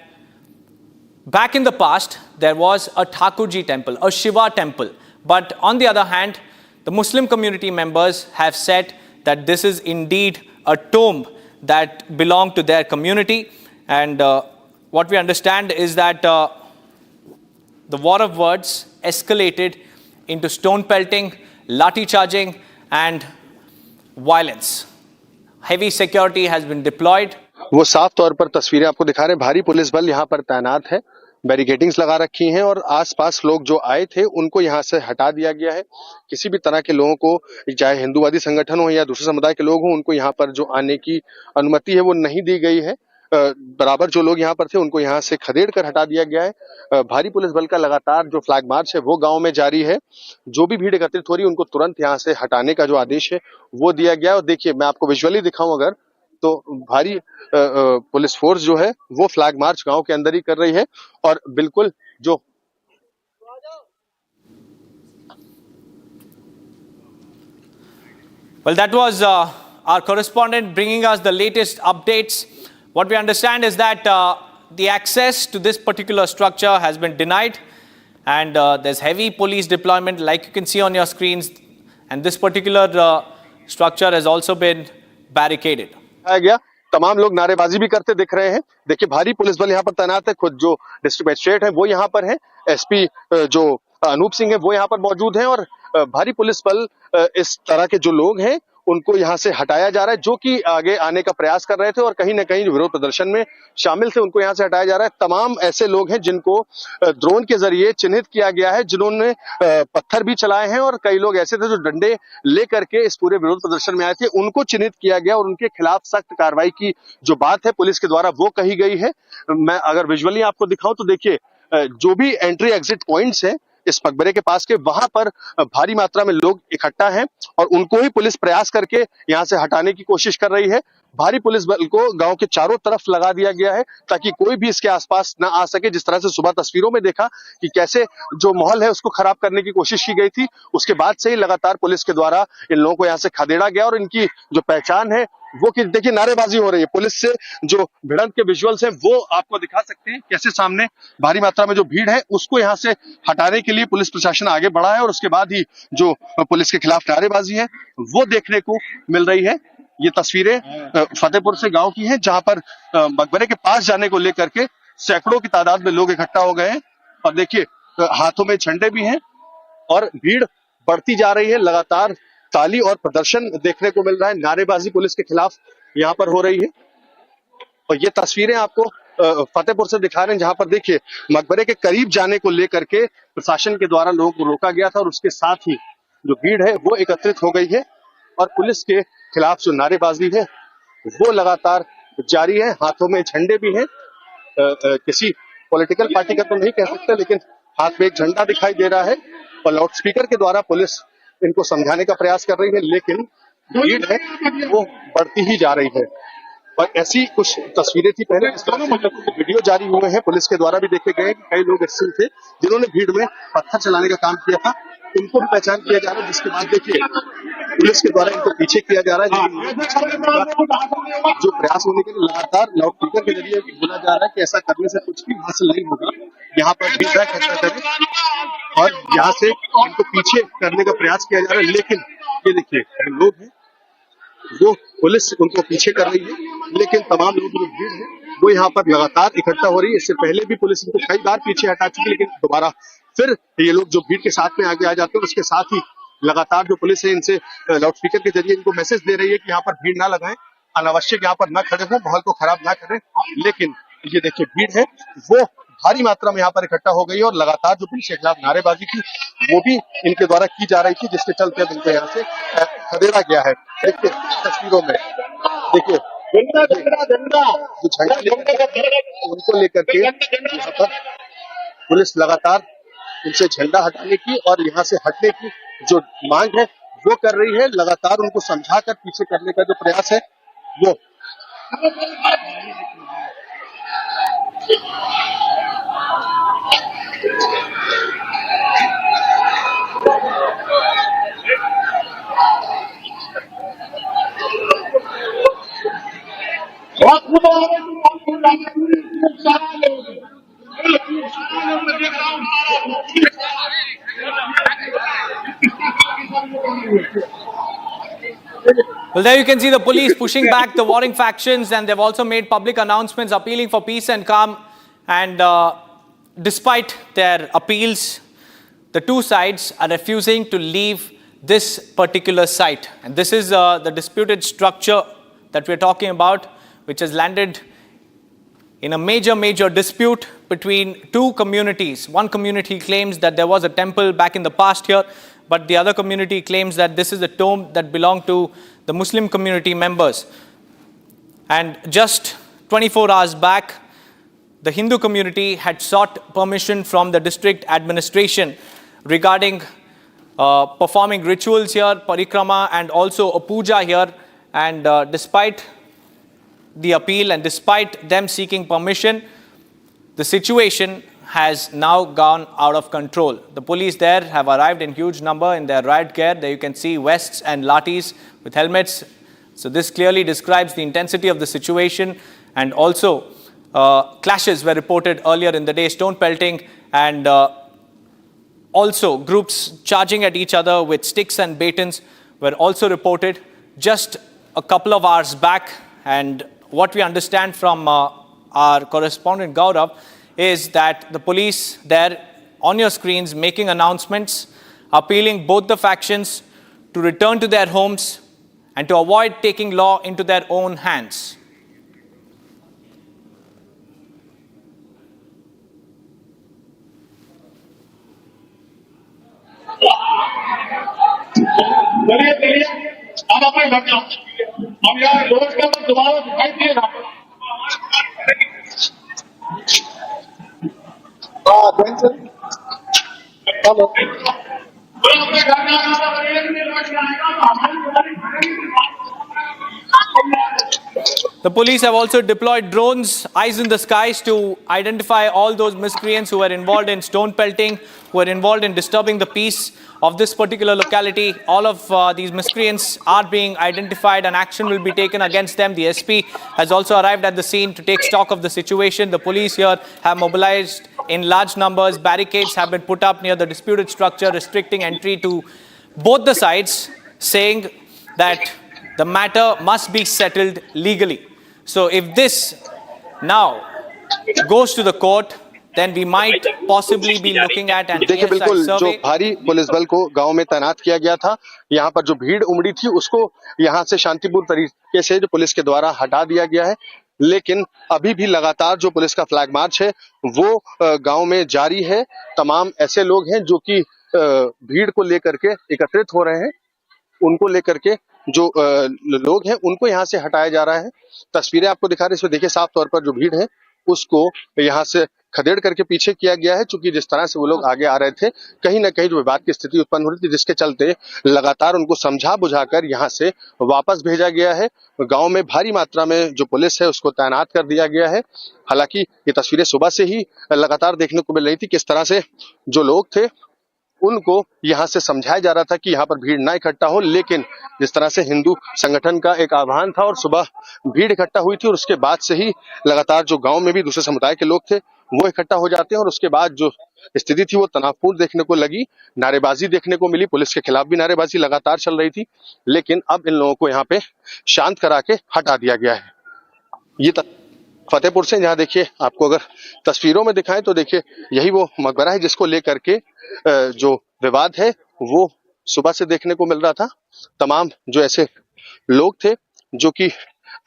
back in the past, there was a Thakurji temple, a Shiva temple. But on the other hand, the Muslim community members have said that this is indeed a tomb that belonged to their community. And what we understand is that the war of words escalated into stone pelting, lathi charging, and violence. Heavy security has been deployed.
वो साफ तौर पर तस्वीरें आपको दिखा रहे हैं। भारी पुलिस बल यहाँ पर तैनात है, बैरिकेडिंग्स लगा रखी हैं और आसपास लोग जो आए थे उनको यहाँ से हटा दिया गया है। किसी भी तरह के लोगों को, चाहे हिंदूवादी संगठन हो या दूसरे समुदाय के लोग हों, उनको यहाँ पर जो आने की अनुमति है वो नहीं दी गई है। बराबर जो लोग यहाँ पर थे उनको यहाँ से खदेड़ कर हटा दिया गया है। भारी पुलिस बल का लगातार जो फ्लैग मार्च है वो गांव में जारी है। जो भी भीड़ एकत्रित हो रही है उनको तुरंत यहाँ से हटाने का जो आदेश है वो दिया गया है। और देखिए, मैं आपको विजुअली दिखाऊं अगर, तो भारी पुलिस फोर्स जो है वो फ्लैग मार्च गांव के अंदर ही कर रही है। और बिल्कुल जो
Well, that was our correspondent bringing us the latest updates. What we understand is that the access to this particular structure has been denied, and there's heavy police deployment, like you can see on your screens, and this particular structure has also been barricaded.
गया, तमाम लोग नारेबाजी भी करते दिख रहे हैं। देखिए, भारी पुलिस बल यहाँ पर तैनात है। खुद जो डिस्ट्रिक्ट मजिस्ट्रेट है वो यहाँ पर है, एसपी जो अनूप सिंह है वो यहाँ पर मौजूद हैं। और भारी पुलिस बल इस तरह के जो लोग हैं उनको यहाँ से हटाया जा रहा है, जो कि आगे आने का प्रयास कर रहे थे और कहीं ना कहीं जो विरोध प्रदर्शन में शामिल थे उनको यहाँ से हटाया जा रहा है। तमाम ऐसे लोग हैं जिनको ड्रोन के जरिए चिन्हित किया गया है, जिन्होंने पत्थर भी चलाए हैं, और कई लोग ऐसे थे जो डंडे लेकर के इस पूरे विरोध प्रदर्शन में आए थे, उनको चिन्हित किया गया और उनके खिलाफ सख्त कार्रवाई की जो बात है पुलिस के द्वारा वो कही गई है। मैं अगर विजुअली आपको दिखाऊं तो देखिए, जो भी एंट्री एग्जिट पॉइंट्स हैं इस मकबरे के पास के, वहां पर भारी मात्रा में लोग इकट्ठा हैं और उनको ही पुलिस प्रयास करके यहां से हटाने की कोशिश कर रही है। भारी पुलिस बल को गांव के चारों तरफ लगा दिया गया है ताकि कोई भी इसके आसपास ना आ सके। जिस तरह से सुबह तस्वीरों में देखा कि कैसे जो माहौल है उसको खराब करने की कोशिश की गई थी, उसके बाद से ही लगातार पुलिस के द्वारा इन लोगों को यहां से खदेड़ा गया। और इनकी जो पहचान है वो कि देखिए, नारेबाजी हो रही है। पुलिस से जो भिड़ंत के विजुअल्स हैं वो आपको दिखा सकते हैं, कैसे सामने भारी मात्रा में जो भीड़ है उसको यहाँ से हटाने के लिए पुलिस प्रशासन आगे बढ़ा है। और उसके बाद ही जो पुलिस के खिलाफ नारेबाजी है वो देखने को मिल रही है। ये तस्वीरें फतेहपुर से गांव की हैं, जहां पर मकबरे के पास जाने को लेकर के सैकड़ों की तादाद में लोग इकट्ठा हो गए हैं। और देखिए, हाथों में झंडे भी हैं और भीड़ बढ़ती जा रही है। लगातार ताली और प्रदर्शन देखने को मिल रहा है, नारेबाजी पुलिस के खिलाफ यहाँ पर हो रही है। और ये तस्वीरें आपको फतेहपुर से दिखा रहे हैं, जहां पर देखिए मकबरे के करीब जाने को लेकर के प्रशासन के द्वारा लोगों को रोका गया था और उसके साथ ही जो भीड़ है वो एकत्रित हो गई है और पुलिस के खिलाफ जो नारेबाजी है वो लगातार जारी है। हाथों में झंडे भी हैं, किसी पॉलिटिकल पार्टी का तो नहीं कह सकते, लेकिन हाथ में एक झंडा दिखाई दे रहा है और लाउडस्पीकर के द्वारा पुलिस इनको समझाने का प्रयास कर रही है, लेकिन भीड़ है वो बढ़ती ही जा रही है। और ऐसी कुछ तस्वीरें थी पहले, इस तरह से वीडियो जारी हुए हैं पुलिस के द्वारा भी देखे गए कि कई लोग ऐसे थे जिन्होंने भीड़ में पत्थर चलाने का काम किया था, उनको भी पहचान किया जा रहा है। जिसके बाद देखिए पुलिस के द्वारा इनको पीछे किया जा रहा है, जो प्रयास होने के लिए लगातार लाउडस्पीकर के जरिए बोला जा रहा है कि ऐसा करने से कुछ भी हासिल नहीं होगा, यहाँ पर फीडबैक ऐसा करें। और यहाँ से इनको पीछे करने का प्रयास किया जा रहा है, लेकिन ये देखिए लोग हैं वो पुलिस उनको पीछे कर रही है, लेकिन तमाम लोग जो भीड़ है वो यहाँ पर लगातार इकट्ठा हो रही है। इससे पहले भी पुलिस इनको कई बार पीछे हटा चुकी है, लेकिन दोबारा फिर ये लोग जो भीड़ के साथ में आगे आ जाते हैं, उसके साथ ही लगातार जो पुलिस है इनसे लाउडस्पीकर के जरिए इनको मैसेज दे रही है कि यहाँ पर भीड़ ना लगाएं, अनावश्यक यहाँ पर ना खड़े हो, माहौल को खराब ना करें। लेकिन ये देखिए भीड़ है वो भारी मात्रा में यहाँ पर इकट्ठा हो गई है और लगातार जो पुलिस के खिलाफ नारेबाजी थी वो भी इनके द्वारा की जा रही थी, जिसके चलते अब इनको यहाँ से खदेड़ा गया है। देखिए तस्वीरों में देखिए जो झंडा उनको लेकर के यहाँ पर पुलिस लगातार उनसे झंडा हटाने की और यहाँ से हटने की जो मांग है वो कर रही है। लगातार उनको समझाकर पीछे करने का जो प्रयास है वो
Well, there you can see the police pushing back the warring factions, and they've also made public announcements appealing for peace and calm. And despite their appeals, the two sides are refusing to leave this particular site. And this is the disputed structure that we're talking about, which has landed in a major dispute between two communities. One community claims that there was a temple back in the past here, but the other community claims that this is a tomb that belonged to the Muslim community members. And just 24 hours back, the Hindu community had sought permission from the district administration regarding performing rituals here, parikrama, and also a puja here. And despite the appeal and despite them seeking permission, the situation has now gone out of control. The police there have arrived in huge number in their riot gear. There you can see vests and lathis with helmets. So this clearly describes the intensity of the situation. And also clashes were reported earlier in the day, stone pelting, and also groups charging at each other with sticks and batons were also reported just a couple of hours back. And what we understand from our correspondent Gaurav is that the police there on your screens making announcements, appealing both the factions to return to their homes and to avoid taking law into their own hands.
अब अपने घर जाओ, हम यहाँ road के ऊपर दोबारा दिखाई दिए ना।
The police have also deployed drones, eyes in the skies, to identify all those miscreants who were involved in stone pelting, who were involved in disturbing the peace of this particular locality. All of these miscreants are being identified and action will be taken against them. The SP has also arrived at the scene to take stock of the situation. The police here have mobilized in large numbers. Barricades have been put up near the disputed structure, restricting entry to both the sides, saying that the matter must be settled legally. So if this now goes to the court, then we might possibly be looking at an
देखिए बिल्कुल जो
survey.
भारी police बल को गांव में तैनात किया गया था, यहाँ पर जो भीड़ उमड़ी थी उसको यहाँ से शांतिपूर्ण तरीके से जो पुलिस के द्वारा हटा दिया गया है। लेकिन अभी भी लगातार जो पुलिस का फ्लैग मार्च है वो गांव में जारी है। तमाम ऐसे लोग हैं जो कि भीड़ को लेकर के एकत्रित हो रहे हैं, उनको लेकर के जो लोग हैं उनको यहाँ से हटाया जा रहा है। तस्वीरें आपको दिखा रहे हैं, इसमें देखिए साफ तौर पर जो भीड़ है उसको यहाँ से खदेड़ करके पीछे किया गया है, चूंकि जिस तरह से वो लोग आगे आ रहे थे कहीं ना कहीं जो विवाद की स्थिति उत्पन्न हो रही थी, जिसके चलते लगातार उनको समझा बुझाकर यहाँ से वापस भेजा गया है। गांव में भारी मात्रा में जो पुलिस है उसको तैनात कर दिया गया है। हालांकि ये तस्वीरें सुबह से ही लगातार देखने को मिल रही थी, किस तरह से जो लोग थे उनको यहाँ से समझाया जा रहा था कि यहाँ पर भीड़ ना इकट्ठा हो, लेकिन जिस तरह से हिंदू संगठन का एक आह्वान था और सुबह भीड़ इकट्ठा हुई थी और उसके बाद से ही लगातार जो गांव में भी दूसरे समुदाय के लोग थे वो इकट्ठा हो जाते हैं और उसके बाद जो स्थिति थी वो तनावपूर्ण देखने को लगी। नारेबाजी देखने को मिली, पुलिस के खिलाफ भी नारेबाजी लगातार चल रही थी, लेकिन अब इन लोगों को यहाँ पे शांत करा के हटा दिया गया है। ये फतेहपुर से, जहाँ देखिए आपको अगर तस्वीरों में दिखाएं तो देखिए यही वो मकबरा है जिसको लेकर के जो विवाद है वो सुबह से देखने को मिल रहा था। तमाम जो ऐसे लोग थे जो कि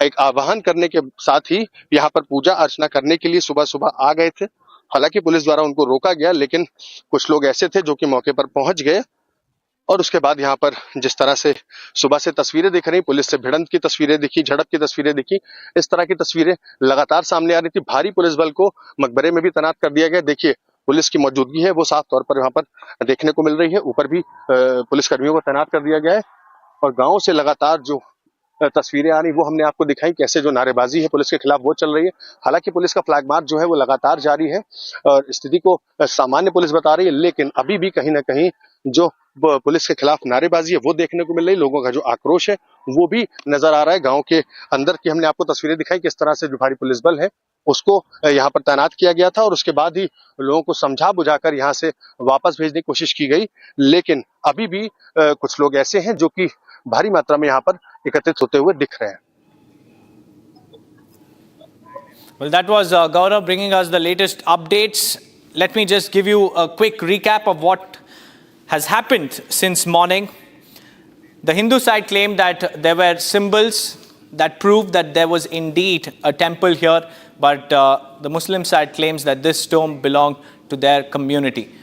एक आह्वान करने के साथ ही यहाँ पर पूजा अर्चना करने के लिए सुबह सुबह आ गए थे। हालांकि पुलिस द्वारा उनको रोका गया, लेकिन कुछ लोग ऐसे थे जो कि मौके पर पहुंच गए और उसके बाद यहाँ पर जिस तरह से सुबह से तस्वीरें दिख रही, पुलिस से भिड़ंत की तस्वीरें दिखी, झड़प की तस्वीरें दिखी, इस तरह की तस्वीरें लगातार सामने आ रही थी। भारी पुलिस बल को मकबरे में भी तैनात कर दिया गया। देखिए पुलिस की मौजूदगी है वो साफ तौर पर यहाँ पर देखने को मिल रही है। ऊपर भी पुलिस कर्मियों को तैनात कर दिया गया है और गाँव से लगातार जो तस्वीरें आ रही वो हमने आपको दिखाई, कैसे जो नारेबाजी है पुलिस के खिलाफ वो चल रही है। हालांकि पुलिस का फ्लैग मार्च जो है वो लगातार जारी है और स्थिति को सामान्य पुलिस बता रही है, लेकिन अभी भी कहीं ना कहीं जो पुलिस के खिलाफ नारेबाजी है वो देखने को मिल रही। लोगों का जो आक्रोश है वो भी नजर आ रहा है। गांव के अंदर की हमने आपको तस्वीरें दिखाई, किस तरह से जो भारी पुलिस बल है उसको यहाँ पर तैनात किया गया था और उसके बाद ही लोगों को समझा बुझाकर यहाँ से वापस भेजने की कोशिश की गई, लेकिन अभी भी कुछ लोग ऐसे हैं जो कि भारी मात्रा में यहाँ पर एकत्रित होते हुए दिख रहे हैं।
Well, that was Gaurav bringing us the latest updates. Let me just give you a quick recap of what has happened since morning. The Hindu side claimed that there were symbols that prove that there was indeed a temple here, but the Muslim side claims that this stone belonged to their community.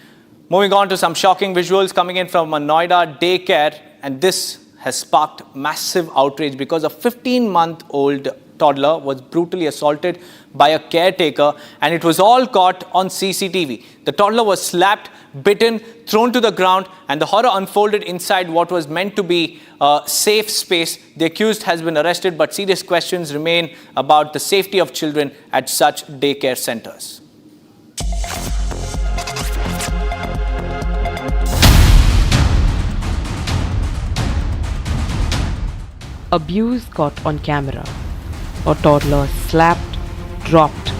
Moving on to some shocking visuals coming in from a Noida daycare, and this has sparked massive outrage because a 15-month-old toddler was brutally assaulted by a caretaker, and it was all caught on CCTV. The toddler was slapped, bitten, thrown to the ground, and the horror unfolded inside what was meant to be a safe space. The accused has been arrested, but serious questions remain about the safety of children at such daycare centers.
Abuse caught on camera. A toddler slapped, dropped,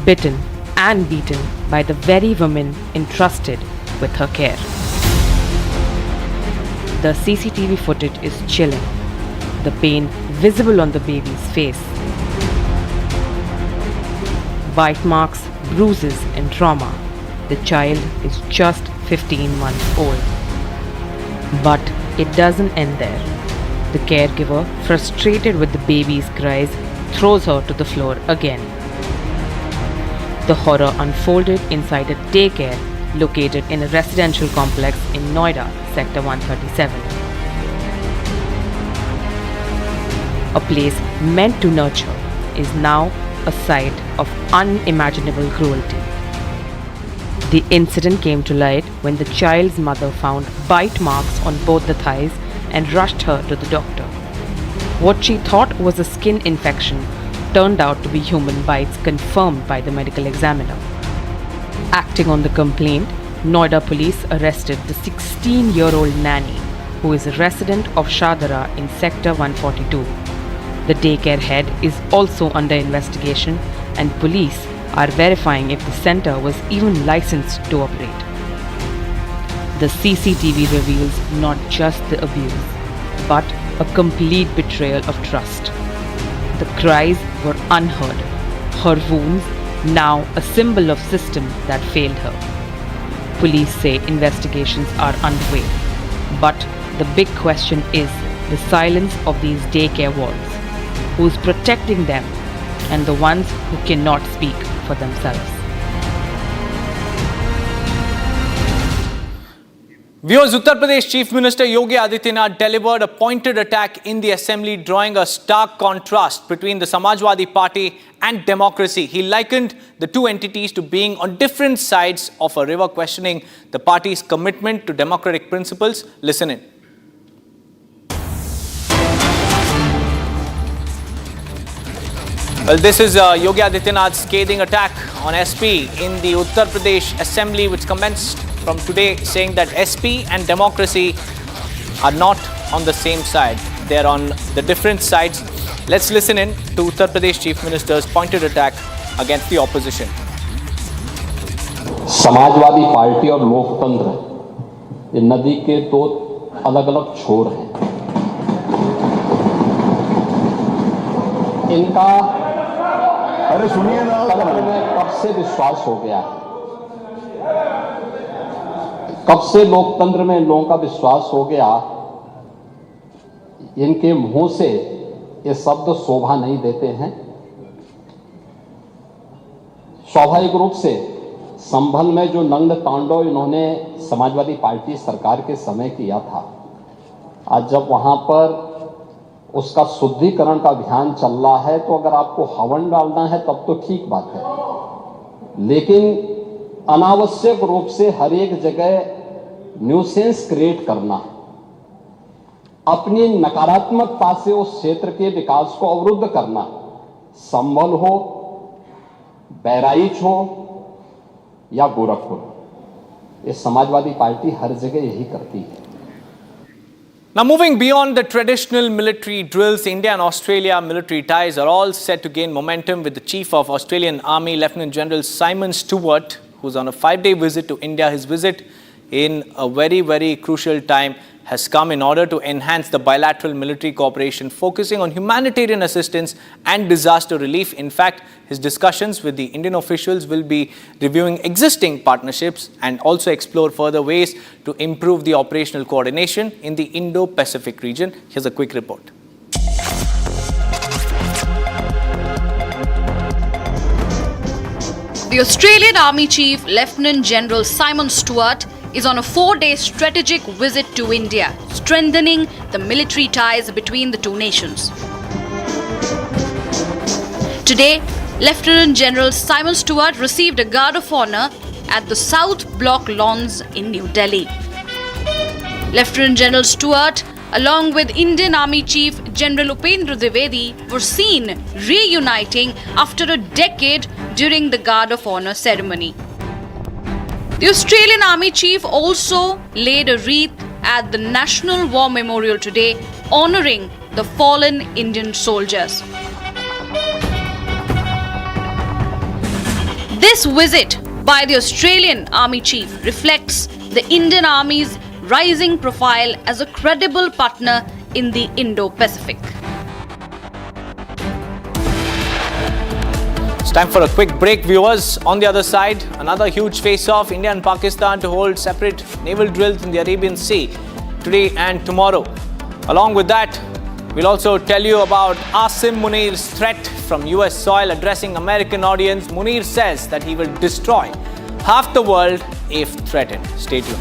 bitten and beaten by the very woman entrusted with her care. The CCTV footage is chilling, the pain visible on the baby's face. Bite marks, bruises and trauma. The child is just 15 months old. But it doesn't end there. The caregiver, frustrated with the baby's cries, throws her to the floor again. The horror unfolded inside a daycare located in a residential complex in Noida, Sector 137. A place meant to nurture is now a site of unimaginable cruelty. The incident came to light when the child's mother found bite marks on both the thighs and rushed her to the doctor. What she thought was a skin infection turned out to be human bites, confirmed by the medical examiner. Acting on the complaint, Noida police arrested the 16-year-old nanny, who is a resident of Shadara in Sector 142. The daycare head is also under investigation, and police are verifying if the center was even licensed to operate. The CCTV reveals not just the abuse, but a complete betrayal of trust. The cries were unheard, her wounds now a symbol of system that failed her. Police say investigations are underway, but the big question is the silence of these daycare walls. Who's protecting them, and the ones who cannot speak for themselves?
Viewers, Uttar Pradesh Chief Minister Yogi Adityanath delivered a pointed attack in the assembly, drawing a stark contrast between the Samajwadi Party and democracy. He likened the two entities to being on different sides of a river, questioning the party's commitment to democratic principles. Listen in. Well, this is Yogi Adityanath's scathing attack on SP in the Uttar Pradesh Assembly, which commenced from today, saying that SP and democracy are not on the same side. They are on the different sides. Let's listen in to Uttar Pradesh Chief Minister's pointed attack against the opposition.
Samajwadi party और लोकतंत्र ये नदी के दो अलग-अलग छोर हैं। इनका अरे सुनिए ना, कब से विश्वास हो गया है, कब से लोकतंत्र में लोगों का विश्वास हो गया, इनके मुंह से ये शब्द शोभा नहीं देते हैं। स्वाभाविक रूप से संभल में जो नंद तांडव इन्होंने समाजवादी पार्टी सरकार के समय किया था, आज जब वहां पर उसका शुद्धिकरण का अभियान चल रहा है, तो अगर आपको हवन डालना है तब तो ठीक बात है, लेकिन अनावश्यक रूप से हर एक जगह न्यूसेंस क्रिएट करना, अपनी नकारात्मकता से उस क्षेत्र के विकास को अवरुद्ध करना, संभल हो, बहराइच हो या गोरखपुर, ये समाजवादी पार्टी हर जगह यही करती है।
Now, moving beyond the traditional military drills, India and Australia military ties are all set to gain momentum, with the Chief of Australian Army, Lieutenant General Simon Stewart, who's on a 5-day visit to India. His visit in a very, very crucial time has come in order to enhance the bilateral military cooperation, focusing on humanitarian assistance and disaster relief. In fact, his discussions with the Indian officials will be reviewing existing partnerships and also explore further ways to improve the operational coordination in the Indo-Pacific region. Here's a quick report.
The Australian Army Chief Lieutenant General Simon Stewart is on a 4-day strategic visit to India, strengthening the military ties between the two nations. Today, Lieutenant General Simon Stewart received a guard of honor at the South Block lawns in New Delhi. Lieutenant General Stewart, along with Indian Army Chief General Upendra Dwivedi, were seen reuniting after a decade during the Guard of Honor ceremony. The Australian Army Chief also laid a wreath at the National War Memorial today, honouring the fallen Indian soldiers. This visit by the Australian Army Chief reflects the Indian Army's rising profile as a credible partner in the Indo-Pacific.
It's time for a quick break, viewers. On the other side, another huge face-off, India and Pakistan to hold separate naval drills in the Arabian Sea today and tomorrow. Along with that, we'll also tell you about Asim Munir's threat from US soil addressing American audience. Munir says that he will destroy half the world if threatened. Stay tuned.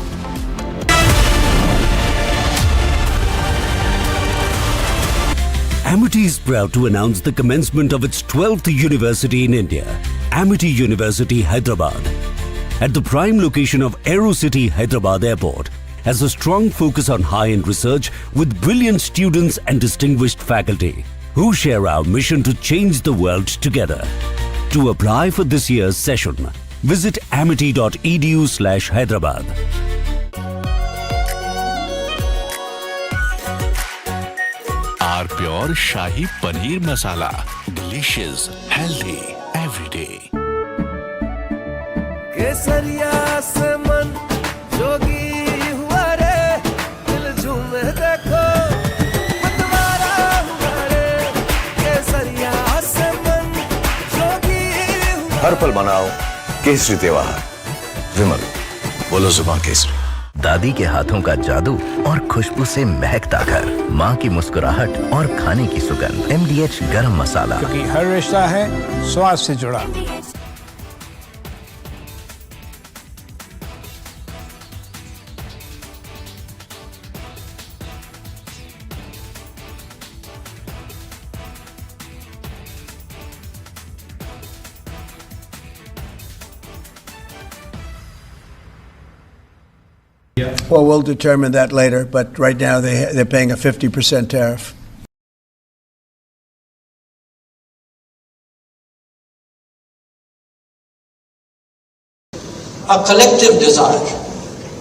Amity is proud to announce the commencement of its 12th university in India, Amity University, Hyderabad. At the prime location of AeroCity Hyderabad Airport, has a strong focus on high-end research with brilliant students and distinguished faculty who share our mission to change the world together. To apply for this year's session, visit amity.edu/Hyderabad.
Our pure Shahi Paneer Masala. Delicious, healthy, every day.
केसरिया से मन जोगी हुआ रे दिल झूमे देखो मतवारा हुआ रे केसरिया से मन जोगी हुआ
हर पल मनाओ केसरी त्योहार। विमल, बोलो जुबान केसरी।
दादी के हाथों का जादू और खुशबू से महकता घर, माँ की मुस्कुराहट और खाने की सुगंध। MDH गरम मसाला,
क्योंकि हर रिश्ता है स्वाद से जुड़ा।
Well, we'll determine that later, but right now they're paying a 50% tariff.
Our collective desire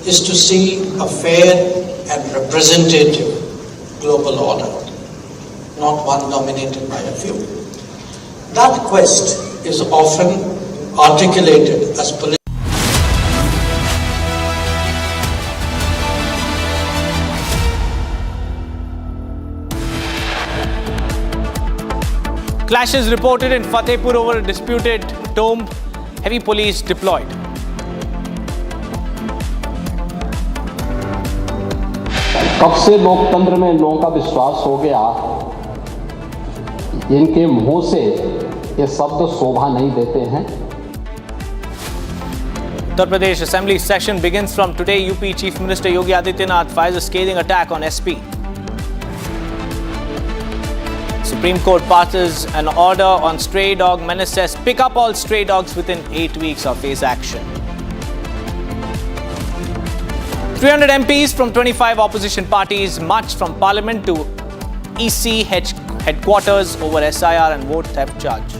is to see a fair and representative global order, not one dominated by a few. That quest is often articulated as political.
Clashes reported in Fatehpur over a disputed tomb. Heavy police deployed.
कब से लोकतंत्र में लोगों का विश्वास हो गया, इनके मुंह से ये शब्द शोभा नहीं देते हैं।
Uttar Pradesh Assembly session begins from today. UP Chief Minister Yogi Adityanath fires a scathing attack on SP. Supreme Court passes an order on stray dog menace, says pick up all stray dogs within 8 weeks or face action. 300 MPs from 25 opposition parties marched from Parliament to EC headquarters over SIR and vote theft charge.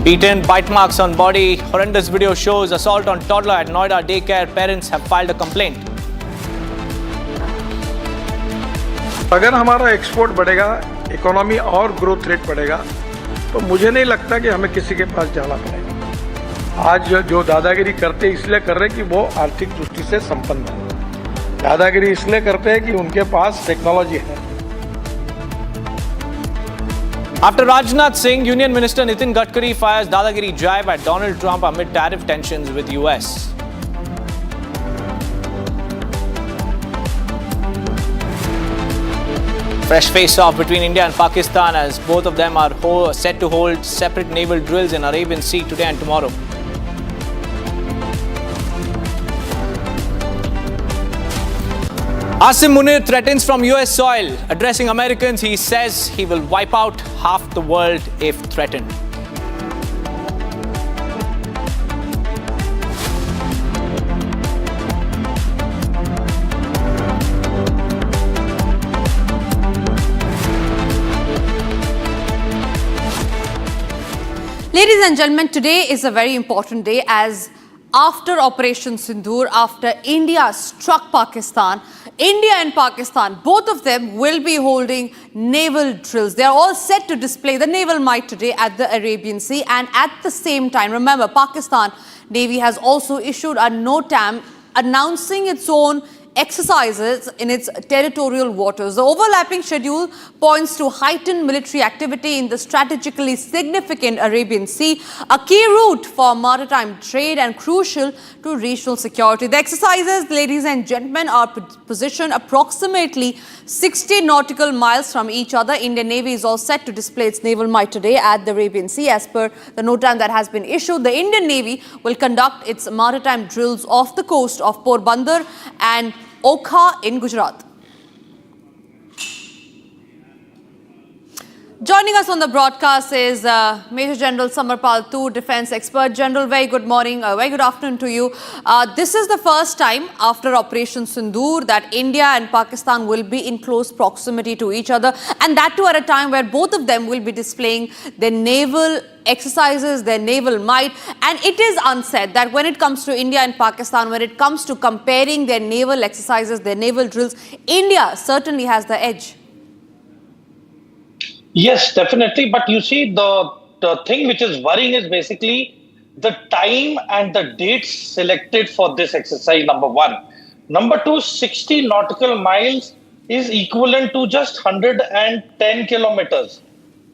Beaten, bite marks on body, horrendous video shows assault on toddler at Noida Daycare. Parents have filed a complaint.
अगर हमारा export बढ़ेगा, economy और growth rate बढ़ेगा, तो मुझे नहीं लगता कि हमें किसी के पास जाना पड़ेगा। आज जो दादागिरी करते इसलिए कर रहे हैं कि वो आर्थिक दृष्टि से संपन्न है। दादागिरी इसलिए करते हैं कि उनके पास टेक्नोलॉजी है।
After Rajnath Singh, Union Minister Nitin Gadkari fires Dadagiri jibe at Donald Trump amid tariff tensions with US. Fresh face-off between India and Pakistan as both of them are set to hold separate naval drills in Arabian Sea today and tomorrow. Asim Munir threatens from US soil. Addressing Americans, he says he will wipe out half the world if threatened.
Ladies and gentlemen, today is a very important day as after Operation Sindoor, after India struck Pakistan, India and Pakistan, both of them will be holding naval drills. They are all set to display the naval might today at the Arabian Sea. And at the same time, remember, Pakistan Navy has also issued a NOTAM announcing its own exercises in its territorial waters. The overlapping schedule points to heightened military activity in the strategically significant Arabian Sea, a key route for maritime trade and crucial to regional security. The exercises, ladies and gentlemen, are positioned approximately 60 nautical miles from each other. Indian Navy is all set to display its naval might today at the Arabian Sea. As per the NOTAM that has been issued, the Indian Navy will conduct its maritime drills off the coast of Porbandar and Okha in Gujarat. Joining us on the broadcast is Major General Samarpal Tu, Defence Expert. General, very good morning, very good afternoon to you. This is the first time after Operation Sindoor that India and Pakistan will be in close proximity to each other, and that too at a time where both of them will be displaying their naval exercises, their naval might. And it is unsaid that when it comes to India and Pakistan, when it comes to comparing their naval exercises, their naval drills, India certainly has the edge.
Yes, definitely. But you see, the thing which is worrying is basically the time and the dates selected for this exercise, number one. Number two, 60 nautical miles is equivalent to just 110 kilometers.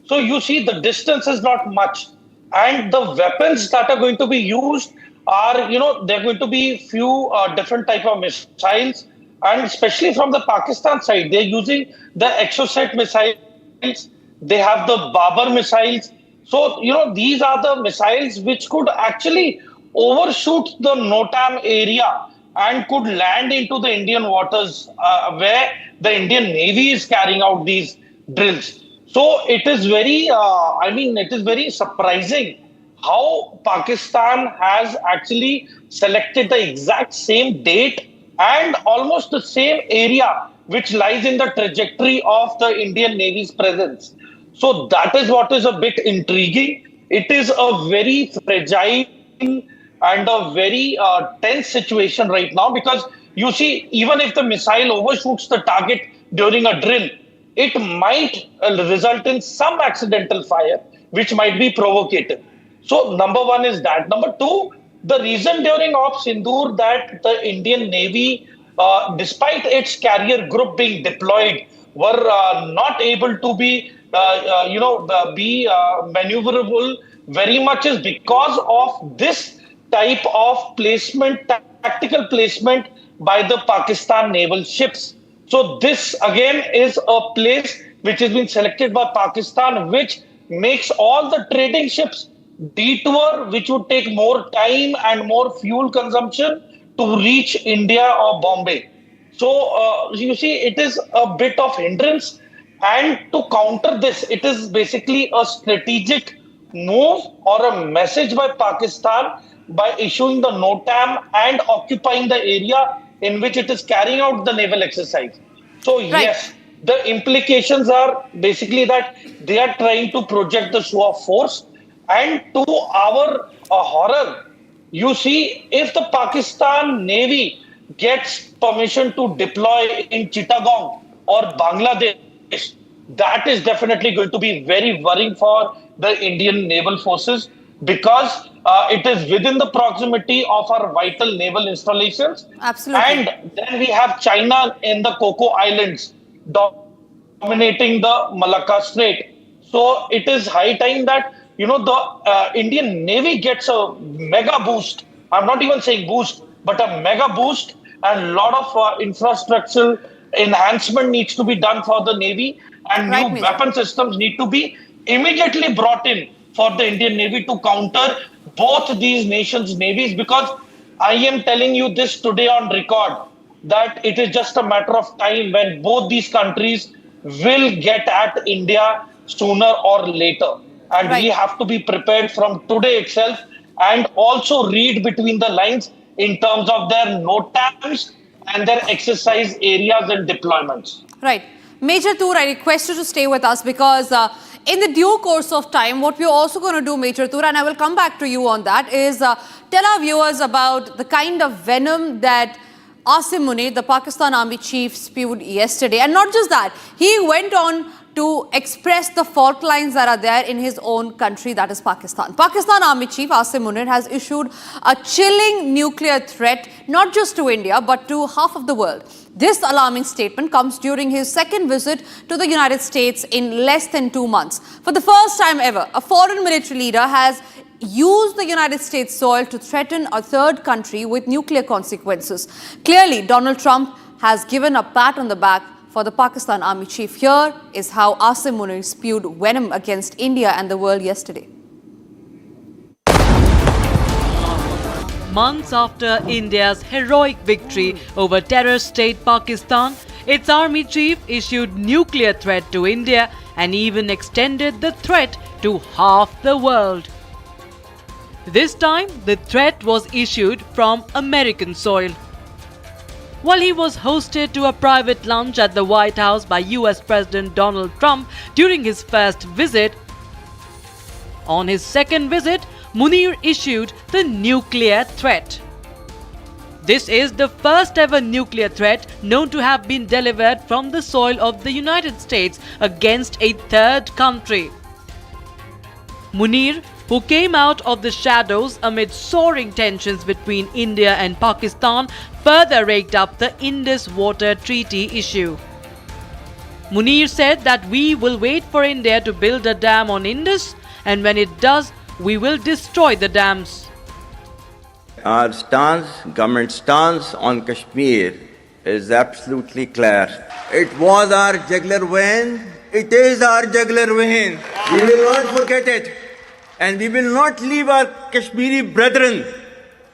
So you see, the distance is not much. And the weapons that are going to be used are, they're going to be few different type of missiles. And especially from the Pakistan side, they're using the Exocet missiles. They have the Babar missiles. So, these are the missiles which could actually overshoot the NOTAM area and could land into the Indian waters where the Indian Navy is carrying out these drills. So it is very, it is very surprising how Pakistan has actually selected the exact same date and almost the same area which lies in the trajectory of the Indian Navy's presence. So that is what is a bit intriguing. It is a very fragile and a very tense situation right now, because you see, even if the missile overshoots the target during a drill, it might result in some accidental fire, which might be provocative. So number one is that. Number two, the reason during Op Sindoor that the Indian Navy, despite its carrier group being deployed, were not able to be maneuverable very much is because of this type of placement, tactical placement by the Pakistan naval ships. So this again is a place which has been selected by Pakistan, which makes all the trading ships detour, which would take more time and more fuel consumption to reach India or Bombay. So you see, it is a bit of hindrance. And to counter this, it is basically a strategic move or a message by Pakistan by issuing the NOTAM and occupying the area in which it is carrying out the naval exercise. So yes, the implications are basically that they are trying to project the show of force. And to our horror, you see, if the Pakistan Navy gets permission to deploy in Chittagong or Bangladesh, that is definitely going to be very worrying for the Indian naval forces, because it is within the proximity of our vital naval installations.
Absolutely.
And then we have China in the Coco Islands dominating the Malacca Strait. So it is high time that, the Indian Navy gets a mega boost. I'm not even saying boost, but a mega boost, and a lot of infrastructural enhancement needs to be done for the Navy, and
Right,
new
Major.
weapon systems need to be immediately brought in for the Indian Navy to counter both these nations' navies, because I am telling you this today on record that it is just a matter of time when both these countries will get at India sooner or later. And we have to be prepared from today itself and also read between the lines in terms of their NOTAMs and their exercise areas and deployments.
Right. Major Toor, I request you to stay with us because in the due course of time, what we're also going to do, Major Toor, and I will come back to you on that, is tell our viewers about the kind of venom that Asim Munir, the Pakistan Army chief, spewed yesterday. And not just that, he went on to express the fault lines that are there in his own country, that is Pakistan. Pakistan Army Chief Asim Munir has issued a chilling nuclear threat, not just to India, but to half of the world. This alarming statement comes during his second visit to the United States in less than 2 months. For the first time ever, a foreign military leader has used the United States soil to threaten a third country with nuclear consequences. Clearly, Donald Trump has given a pat on the back for the Pakistan Army Chief. Here is how Asim Munir spewed venom against India and the world yesterday.
Months after India's heroic victory over terror state Pakistan, its army chief issued nuclear threat to India and even extended the threat to half the world. This time, the threat was issued from American soil. While he was hosted to a private lunch at the White House by US President Donald Trump during his first visit, on his second visit, Munir issued the nuclear threat. This is the first ever nuclear threat known to have been delivered from the soil of the United States against a third country. Munir, who came out of the shadows amid soaring tensions between India and Pakistan, further raked up the Indus Water Treaty issue. Munir said that we will wait for India to build a dam on Indus, and when it does, we will destroy the dams.
Our stance, government stance on Kashmir is absolutely clear. It was our jugular vein, it is our jugular vein. We will not forget it. And we will not leave our Kashmiri brethren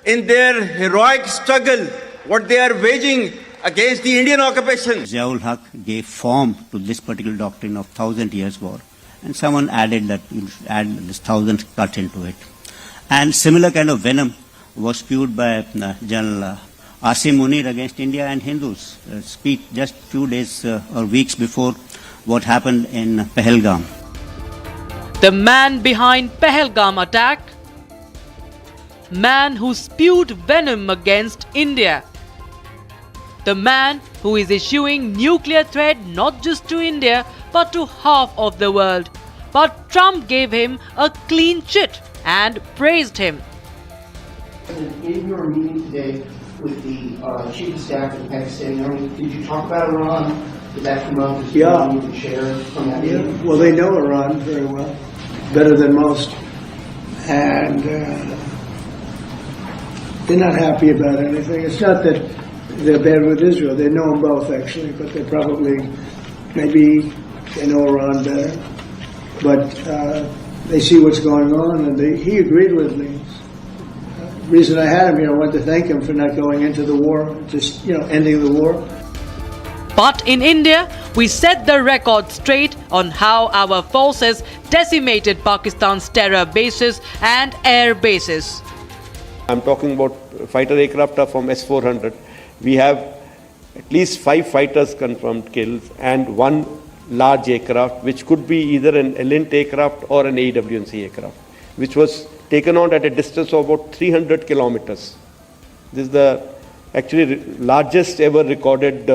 in their heroic struggle, what they are waging against the Indian occupation.
Ziaul Haq gave form to this particular doctrine of 1,000 years war. And someone added that you should add this 1,000 cut into it. And similar kind of venom was spewed by General Asim Munir against India and Hindus. Speech just few days or weeks before what happened in Pahalgam.
The man behind Pahalgam attack, man who spewed venom against India, the man who is issuing nuclear threat not just to India but to half of the world. But Trump gave him a clean chit and praised him.
In your meeting today with the Chief of Staff of the Pakistani Army, did you talk about Iran? Did that come up? Did you even share from that meeting?
Well, they know Iran very well, better than most. And they're not happy about anything. It's not that they're bad with Israel. They know them both, actually, but they probably, maybe they know Iran better. But they see what's going on, and he agreed with me. The reason I had him here, I wanted to thank him for not going into the war, just, ending the war.
But in India, we set the record straight on how our forces decimated Pakistan's terror bases and air bases.
I'm talking about fighter aircraft from S-400. We have at least 5 fighters confirmed kills and 1 large aircraft, which could be either an Elint aircraft or an AWNC aircraft, which was taken out at a distance of about 300 kilometers. This is the actually largest ever recorded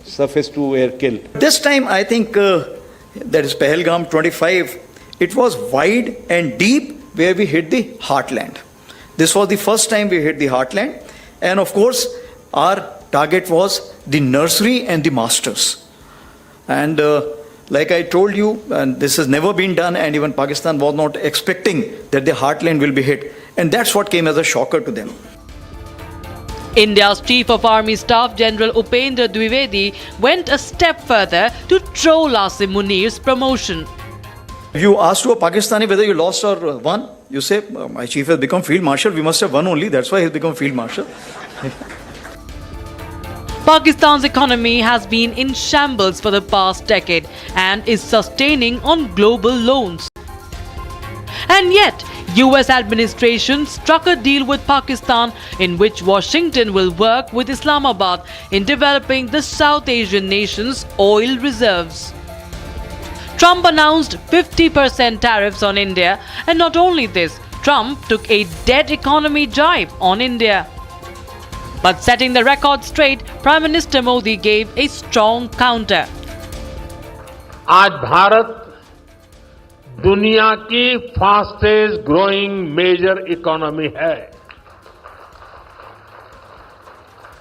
surface-to-air kill.
This time, I think that is Pahalgam 25. It was wide and deep where we hit the heartland. This was the first time we hit the heartland. And of course, our target was the nursery and the masters. And like I told you, and this has never been done, and even Pakistan was not expecting that the heartland will be hit. And that's what came as a shocker to them.
India's Chief of Army Staff General Upendra Dwivedi went a step further to troll Asim Munir's promotion.
If you ask to a Pakistani whether you lost or won, you say, my chief has become Field Marshal, we must have won only, that's why he's become Field Marshal.
Pakistan's economy has been in shambles for the past decade and is sustaining on global loans. And yet, US administration struck a deal with Pakistan in which Washington will work with Islamabad in developing the South Asian nation's oil reserves. Trump announced 50% tariffs on India, and not only this, Trump took a dead economy jibe on India. But setting the record straight, Prime Minister Modi gave a strong counter.
आज भारत दुनिया की fastest growing major economy है।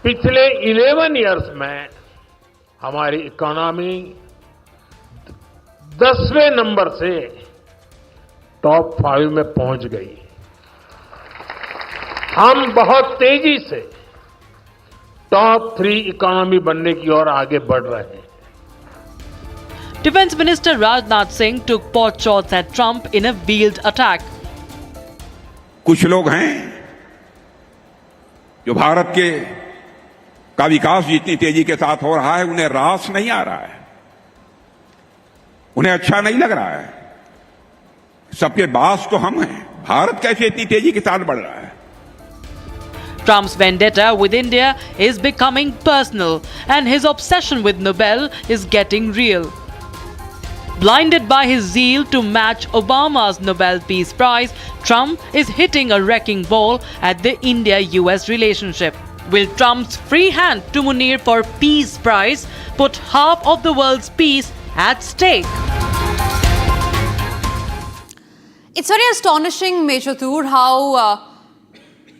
पिछले 11 years में हमारी economy 10वें number से top 5 में पहुंच गई। हम बहुत तेजी से टॉप 3 इकोनॉमी बनने की ओर आगे बढ़ रहे हैं।
Defense Minister Rajnath Singh took pot shots at Trump in a veiled attack.
कुछ लोग हैं जो भारत के का विकास जितनी तेजी के साथ हो रहा है उन्हें रास नहीं आ रहा है, उन्हें अच्छा नहीं लग रहा है। सबके बास तो हम हैं, भारत कैसे इतनी तेजी के साथ बढ़ रहा है।
Trump's vendetta with India is becoming personal, and his obsession with Nobel is getting real. Blinded by his zeal to match Obama's Nobel Peace Prize, Trump is hitting a wrecking ball at the India-US relationship. Will Trump's free hand to Munir for Peace Prize put half of the world's peace at stake?
It's very astonishing, Major Tur, how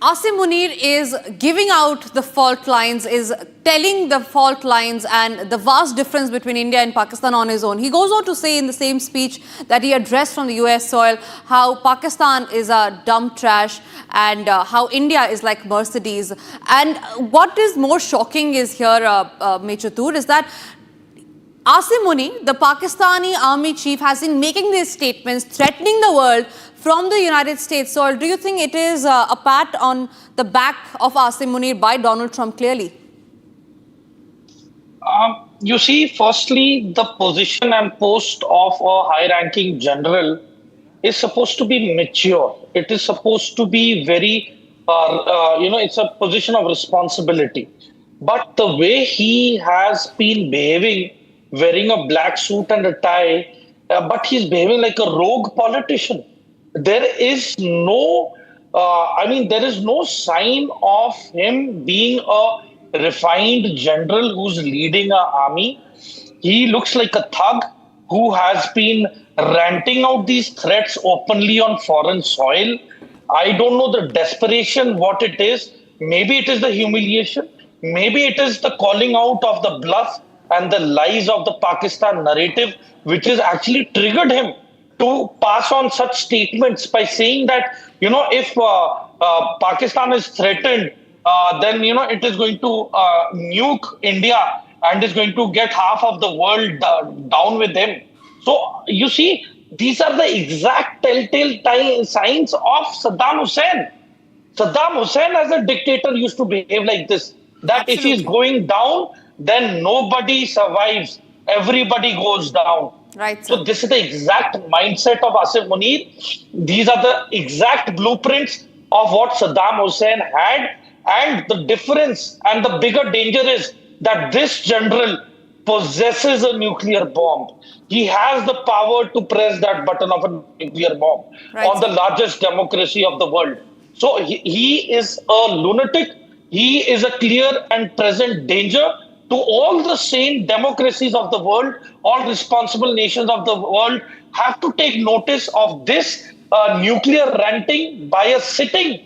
Asim Munir is giving out the fault lines, is telling the fault lines and the vast difference between India and Pakistan on his own. He goes on to say in the same speech that he addressed from the US soil how Pakistan is a dump trash and how India is like Mercedes. And what is more shocking is here, Major Tur, is that Asim Munir, the Pakistani army chief, has been making these statements, threatening the world from the United States. So do you think it is a pat on the back of Asim Munir by Donald Trump clearly?
You see, firstly, the position and post of a high-ranking general is supposed to be mature. It is supposed to be very, it's a position of responsibility. But the way he has been behaving, wearing a black suit and a tie, but he's behaving like a rogue politician. There is no, there is no sign of him being a refined general who's leading an army. He looks like a thug who has been ranting out these threats openly on foreign soil. I don't know the desperation, what it is. Maybe it is the humiliation. Maybe it is the calling out of the bluff and the lies of the Pakistan narrative, which has actually triggered him to pass on such statements by saying that, if Pakistan is threatened, then, it is going to nuke India and is going to get half of the world down with him. So, you see, these are the exact telltale signs of Saddam Hussein. Saddam Hussein as a dictator used to behave like this, that if he's going down, then nobody survives. Everybody goes down.
Right.
So this is the exact mindset of Asim Munir. These are the exact blueprints of what Saddam Hussein had. And the difference and the bigger danger is that this general possesses a nuclear bomb. He has the power to press that button of a nuclear bomb on the largest democracy of the world. So he is a lunatic. He is a clear and present danger to all the sane democracies of the world. All responsible nations of the world have to take notice of this nuclear ranting by a sitting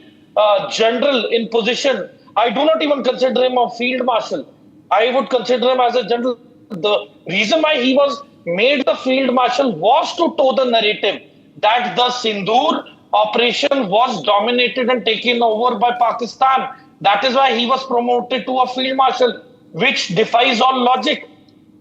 general in position. I do not even consider him a field marshal. I would consider him as a general. The reason why he was made the field marshal was to toe the narrative that the Sindoor operation was dominated and taken over by Pakistan. That is why he was promoted to a field marshal, which defies all logic.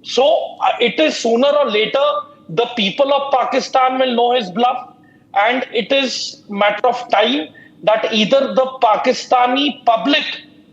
So it is sooner or later the people of Pakistan will know his bluff, and it is matter of time that either the Pakistani public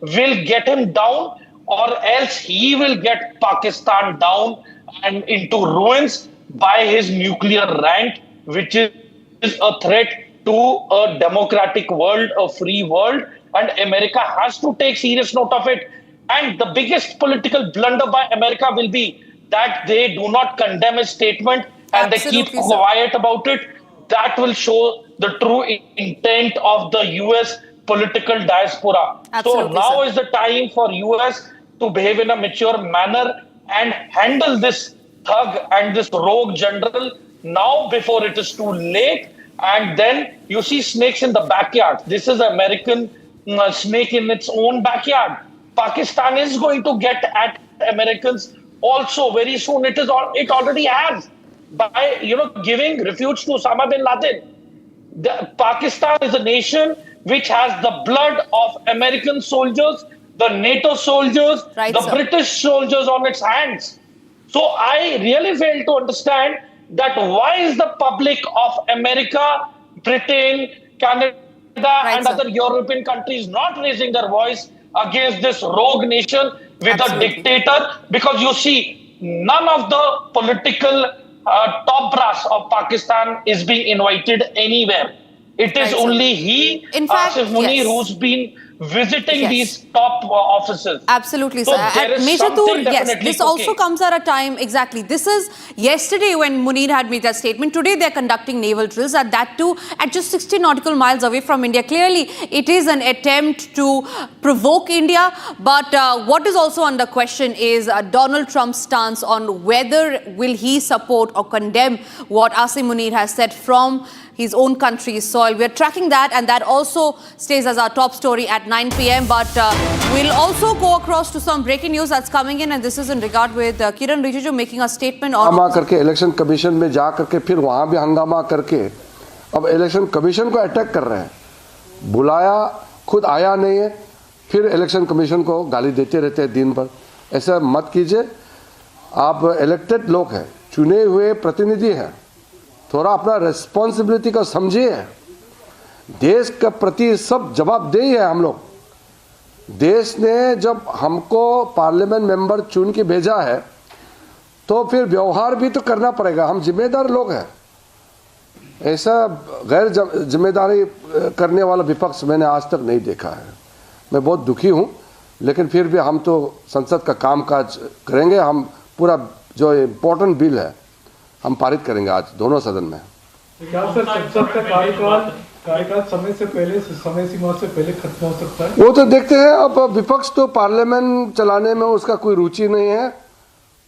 will get him down, or else he will get Pakistan down and into ruins by his nuclear rant, which is a threat to a democratic world, a free world, and America has to take serious note of it. And the biggest political blunder by America will be that they do not condemn his statement and they keep quiet about it. That will show the true intent of the US political diaspora. So now is the time for US to behave in a mature manner and handle this thug and this rogue general now before it is too late. And then you see snakes in the backyard. This is American snake in its own backyard. Pakistan is going to get at Americans also very soon. It already has by giving refuge to Osama bin Laden. Pakistan is a nation which has the blood of American soldiers, the NATO soldiers, the British soldiers on its hands. So I really fail to understand that why is the public of America, Britain, Canada, and other European countries not raising their voice against this rogue nation with a dictator? Because you see, none of the political top brass of Pakistan is being invited anywhere. It is only he, Asif Munir, who's been visiting these top offices.
Absolutely,
so
sir.
There is
Major
something
Tour, yes,
definitely
this also comes at a time, exactly. This is yesterday when Munir had made that statement. Today they're conducting naval drills, at that too at just 60 nautical miles away from India. Clearly, it is an attempt to provoke India. But what is also under question is Donald Trump's stance on whether will he support or condemn what Asif Munir has said from his own country's soil. We're tracking that, and that also stays as our top story at 9 p.m. But we'll also go across to some breaking news that's coming in, and this is in regard with Kiran Rijiju making a statement on...
हंगामा करके election commission में जा करके फिर वहाँ भी हंगामा करके अब इलेक्शन कमीशन को अटैक कर रहे हैं. बुलाया, खुद आया नहीं है, फिर इलेक्शन कमीशन को गाली देते रहते हैं दिन भर. ऐसा मत कीजिए. आप इलेक्टेड लोग हैं, चुने हुए प्रतिनिधि हैं. थोड़ा अपना रिस्पॉन्सिबिलिटी को समझिए. देश के प्रति सब जवाबदेही है हम लोग. देश ने जब हमको पार्लियामेंट मेंबर चुन के भेजा है तो फिर व्यवहार भी तो करना पड़ेगा. हम जिम्मेदार लोग हैं. ऐसा गैर जिम्मेदारी करने वाला विपक्ष मैंने आज तक नहीं देखा है. मैं बहुत दुखी हूं, लेकिन फिर भी हम तो संसद का कामकाज करेंगे. हम पूरा जो इम्पोर्टेंट बिल है हम पारित करेंगे आज दोनों सदन में.
क्या सर संसद का कार्यकाल समय से पहले, समय सीमा से पहले खत्म हो सकता है?
वो तो देखते हैं. अब विपक्ष तो पार्लियामेंट चलाने में उसका कोई रुचि नहीं है.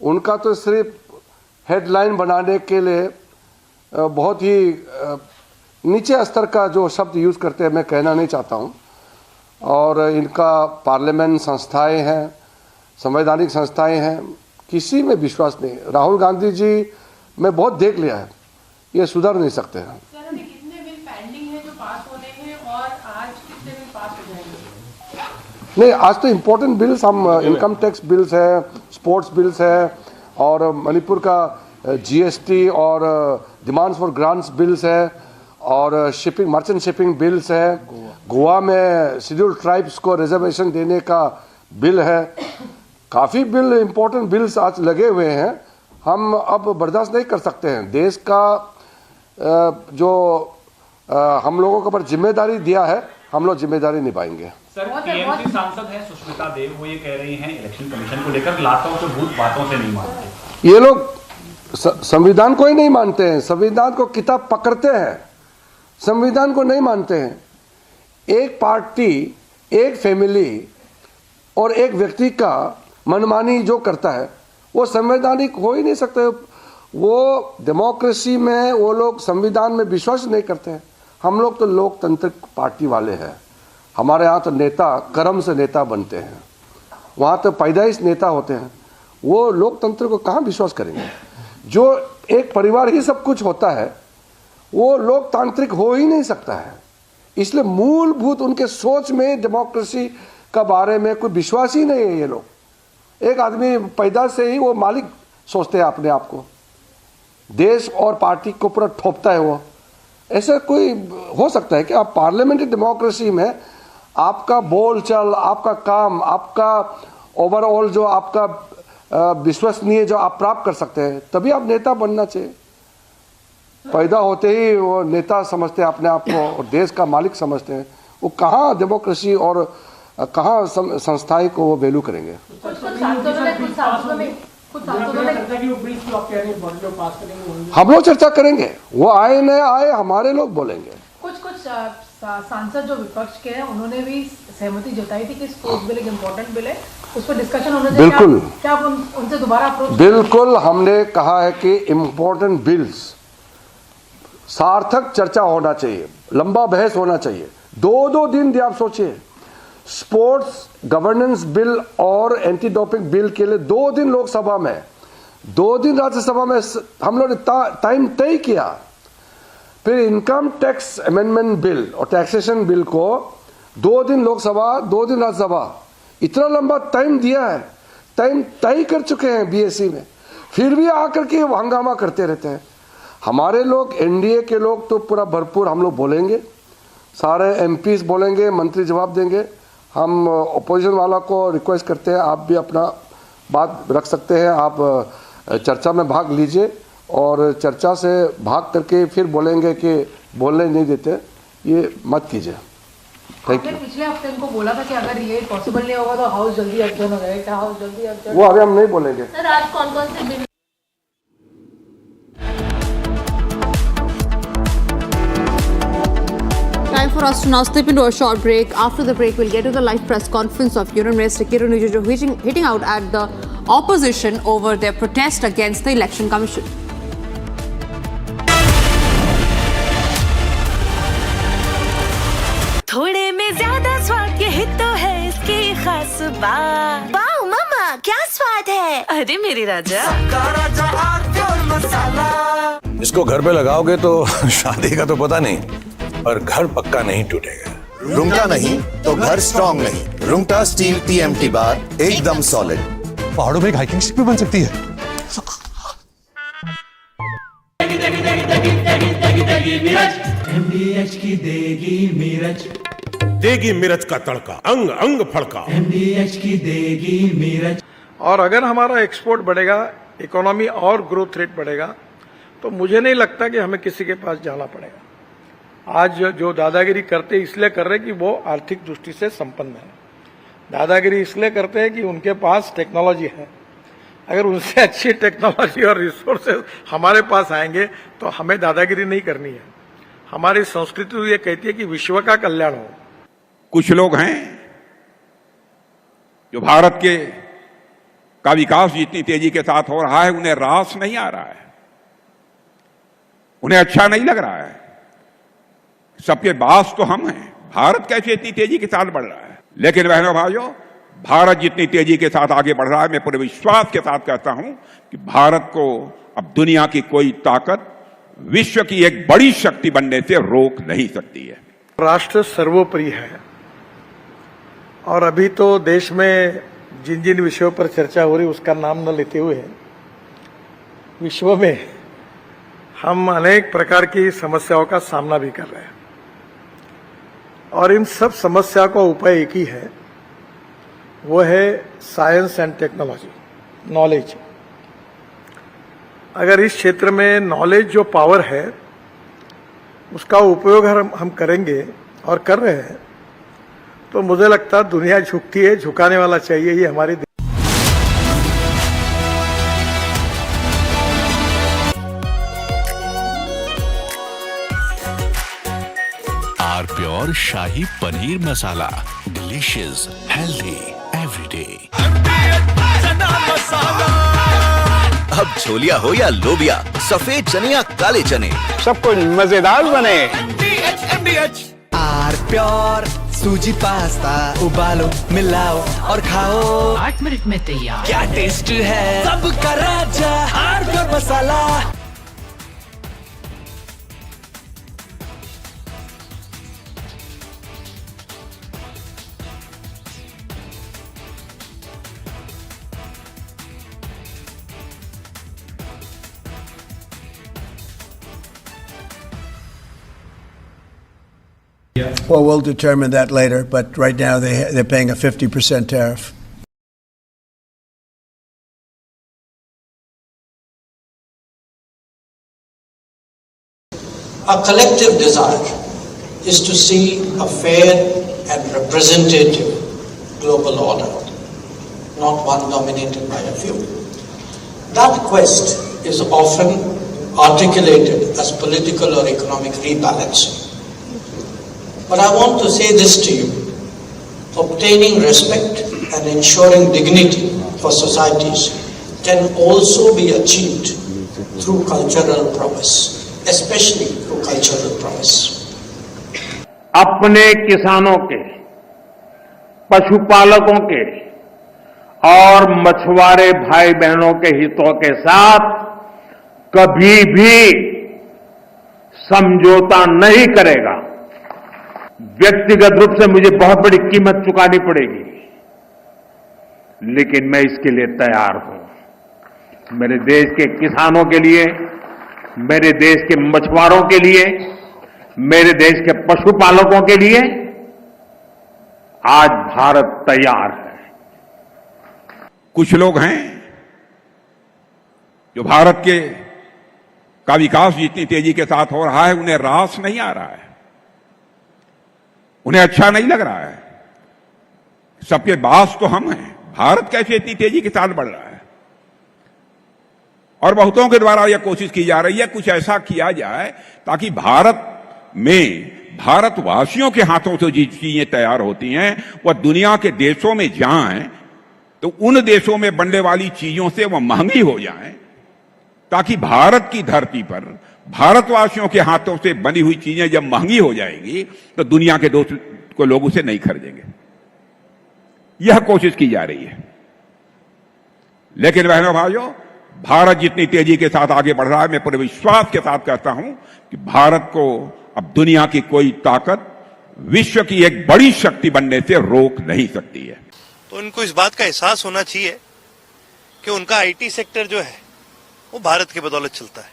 उनका तो सिर्फ हेडलाइन बनाने के लिए बहुत ही नीचे स्तर का जो शब्द यूज करते हैं मैं कहना नहीं चाहता हूं. और इनका पार्लियामेंट संस्थाएं हैं, संवैधानिक संस्थाएं हैं, किसी में विश्वास नहीं. राहुल गांधी जी मैं बहुत देख लिया है, ये सुधर नहीं सकते हैं.
सर अभी कितने बिल पेंडिंग है जो पास होने हैं और आज कितने बिल पास हो जाएंगे?
नहीं, आज तो इम्पोर्टेंट बिल्स हम इनकम टैक्स बिल्स है, स्पोर्ट्स बिल्स है, और मणिपुर का जीएसटी और डिमांड्स फॉर ग्रांट्स बिल्स है, और शिपिंग मर्चेंट शिपिंग बिल्स है. गोवा में शेड्यूल्ड ट्राइब्स को रिजर्वेशन देने का बिल है. काफ़ी बिल इम्पोर्टेंट बिल्स आज लगे हुए हैं. हम अब बर्दाश्त नहीं कर सकते हैं. देश का जो हम लोगों के ऊपर जिम्मेदारी दिया है, हम लोग जिम्मेदारी निभाएंगे.
सर, टीएमसी सांसद हैं सुष्मिता देव, वो ये कह रही हैं इलेक्शन कमीशन को लेकर लातों से भूत बातों से नहीं मानते.
ये लोग संविधान को ही नहीं मानते हैं. संविधान को किताब पकड़ते हैं, संविधान को नहीं मानते हैं. एक पार्टी, एक फैमिली और एक व्यक्ति का मनमानी जो करता है वो संवैधानिक हो ही नहीं सकते. वो डेमोक्रेसी में वो लोग संविधान में विश्वास नहीं करते हैं. हम लोग तो लोकतांत्रिक पार्टी वाले हैं. हमारे यहाँ तो नेता कर्म से नेता बनते हैं, वहाँ तो पैदाइश नेता होते हैं. वो लोकतंत्र को कहाँ विश्वास करेंगे? जो एक परिवार ही सब कुछ होता है वो लोकतांत्रिक हो ही नहीं सकता है. इसलिए मूलभूत उनके सोच में डेमोक्रेसी का बारे में कोई विश्वास ही नहीं है ये लोग। एक आदमी पैदा से ही वो मालिक सोचते हैं अपने आप को, देश और पार्टी को पूरा ठोपता है वो। ऐसा कोई हो सकता है कि आप पार्लियामेंट्री डेमोक्रेसी में आपका बोलचाल, आपका काम, आपका ओवरऑल जो आपका विश्वसनीय जो आप प्राप्त कर सकते हैं, तभी आप नेता बनना चाहिए। पैदा होते ही वो नेता समझते हैं अपने आप को और देश का मालिक समझते हैं, वो कहाँ डेमोक्रेसी और कहाँ संस्थाएं को वो वैल्यू करेंगे। हम लोग चर्चा करेंगे, वो आए न आए हमारे लोग बोलेंगे।
कुछ सांसद जो विपक्ष के हैं उन्होंने भी सहमति जताई थी कि स्पोर्ट्स बिल एक इम्पोर्टेंट बिल है, उस पर डिस्कशन होना चाहिए।
बिल्कुल,
क्या आप उनसे दोबारा अप्रोच?
बिल्कुल, हमने कहा है कि इम्पोर्टेंट बिल्स सार्थक चर्चा होना चाहिए, लंबा बहस होना चाहिए। 2-2 दिन आप सोचिए, स्पोर्ट्स गवर्नेंस बिल और एंटी डोपिंग बिल के लिए 2 दिन लोकसभा में, 2 दिन राज्यसभा में हम लोग ने टाइम तय किया। फिर इनकम टैक्स अमेंडमेंट बिल और टैक्सेशन बिल को 2 दिन लोकसभा, 2 दिन राज्यसभा, इतना लंबा टाइम दिया है, टाइम तय कर चुके हैं बीएससी में, फिर भी आकर के हंगामा करते रहते हैं। हमारे लोग, एनडीए के लोग तो पूरा भरपूर हम लोग बोलेंगे, सारे एमपीज बोलेंगे, मंत्री जवाब देंगे। हम अपोजिशन वाला को रिक्वेस्ट करते हैं, आप भी अपना बात रख सकते हैं, आप चर्चा में भाग लीजिए और चर्चा से भाग करके फिर बोलेंगे कि बोलने नहीं देते, ये मत कीजिए। Thank you.
पिछले हफ्ते इनको बोला था कि अगर ये पॉसिबल नहीं होगा तो हाउस जल्दी एडजर्न हो जाएगा, क्या हाउस जल्दी एडजर्न?
वो अभी हम नहीं बोलेंगे।
सर, आज कौन-कौन से bill?
Time for us to now slip into a short break. After the break, we'll get to the live press conference of Union Minister Kiran Rijiju hitting out at the opposition over their protest against the Election Commission.
थोड़े में ज्यादा स्वाद यही तो है इसकी खास बात। वाओ मामा, क्या स्वाद है? अरे मेरे राजा, मसाला।
इसको घर पे लगाओगे तो शादी का तो पता नहीं, पर घर पक्का नहीं टूटेगा।
रुंगटा नहीं तो घर स्ट्रॉन्ग नहीं। रुंगटा स्टील TMT बार एकदम सॉलिड।
पहाड़ों में हाइकिंग शिप भी बन सकती है।
MDH की देगी मिर्च,
देगी मिर्च का तड़का, अंग अंग फड़का।
MDH की देगी मिर्च।
और अगर हमारा एक्सपोर्ट बढ़ेगा, इकोनॉमी और ग्रोथ रेट बढ़ेगा, तो मुझे नहीं लगता कि हमें किसी के पास जाना पड़ेगा। आज जो दादागिरी करते इसलिए कर रहे कि वो आर्थिक दृष्टि से संपन्न है। दादागिरी इसलिए करते हैं कि उनके पास टेक्नोलॉजी है। अगर उनसे अच्छी टेक्नोलॉजी और रिसोर्सेज हमारे पास आएंगे तो हमें दादागिरी नहीं करनी है। हमारी संस्कृति ये कहती है कि विश्व का कल्याण हो।
कुछ लोग हैं जो भारत का विकास जितनी तेजी के साथ हो रहा है उन्हें रास नहीं आ रहा है, उन्हें अच्छा नहीं लग रहा है। सबके बास तो हम हैं, भारत कैसे इतनी तेजी के साथ बढ़ रहा है। लेकिन बहनों भाइयों, भारत जितनी तेजी के साथ आगे बढ़ रहा है, मैं पूरे विश्वास के साथ कहता हूं कि भारत को अब दुनिया की कोई ताकत विश्व की एक बड़ी शक्ति बनने से रोक नहीं सकती है।
राष्ट्र सर्वोपरि है और अभी तो देश में जिन जिन विषयों पर चर्चा हो रही उसका नाम न लेते हुए विश्व में हम अनेक प्रकार की समस्याओं का सामना भी कर रहे हैं और इन सब समस्या का उपाय एक ही है, वो है साइंस एंड टेक्नोलॉजी, नॉलेज। अगर इस क्षेत्र में नॉलेज जो पावर है उसका उपयोग हम करेंगे और कर रहे हैं तो मुझे लगता है दुनिया झुकती है, झुकाने वाला चाहिए, ये हमारी।
Our pure shahi paneer masala, delicious, healthy, everyday.
अब छोलिया हो या लोबिया, सफेद चने या काले चने,
सबको मजेदार बने।
आर प्योर सूजी पास्ता, उबालो, मिलाओ और खाओ, 8 मिनट में तैयार। क्या टेस्ट है, सबका राजा R pure masala.
Well, we'll determine that later, but right now they're paying a 50% tariff.
Our collective desire is to see a fair and representative global order, not one dominated by a few. That quest is often articulated as political or economic rebalancing. But I want to say this to you: obtaining respect and ensuring dignity for societies can also be achieved through cultural prowess, especially through cultural prowess.
अपने किसानों के, पशुपालकों के और मछुआरे भाई बहनों के हितों के साथ कभी भी समझौता नहीं करेगा। व्यक्तिगत रूप से मुझे बहुत बड़ी कीमत चुकानी पड़ेगी, लेकिन मैं इसके लिए तैयार हूं। मेरे देश के किसानों के लिए, मेरे देश के मछुआरों के लिए, मेरे देश के पशुपालकों के लिए आज भारत तैयार है।
कुछ लोग हैं जो भारत का विकास जितनी तेजी के साथ हो रहा है उन्हें रास नहीं आ रहा है, उन्हें अच्छा नहीं लग रहा है। सबके बास तो हम हैं, भारत कैसे इतनी तेजी के साथ बढ़ रहा है। और बहुतों के द्वारा यह कोशिश की जा रही है कुछ ऐसा किया जाए ताकि भारत में भारतवासियों के हाथों से जो चीजें तैयार होती हैं वह दुनिया के देशों में जाएं तो उन देशों में बनने वाली चीजों से वह महंगी हो जाएं, ताकि भारत की धरती पर भारतवासियों के हाथों से बनी हुई चीजें जब महंगी हो जाएंगी तो दुनिया के दोस्त लोग उसे नहीं खरीदेंगे। यह कोशिश की जा रही है। लेकिन बहनों भाइयों, भारत जितनी तेजी के साथ आगे बढ़ रहा है, मैं पूरे विश्वास के साथ कहता हूं कि भारत को अब दुनिया की कोई ताकत विश्व की एक बड़ी शक्ति बनने से रोक नहीं सकती है।
तो उनको इस बात का एहसास होना चाहिए कि उनका आईटी सेक्टर जो है वो भारत की बदौलत चलता है।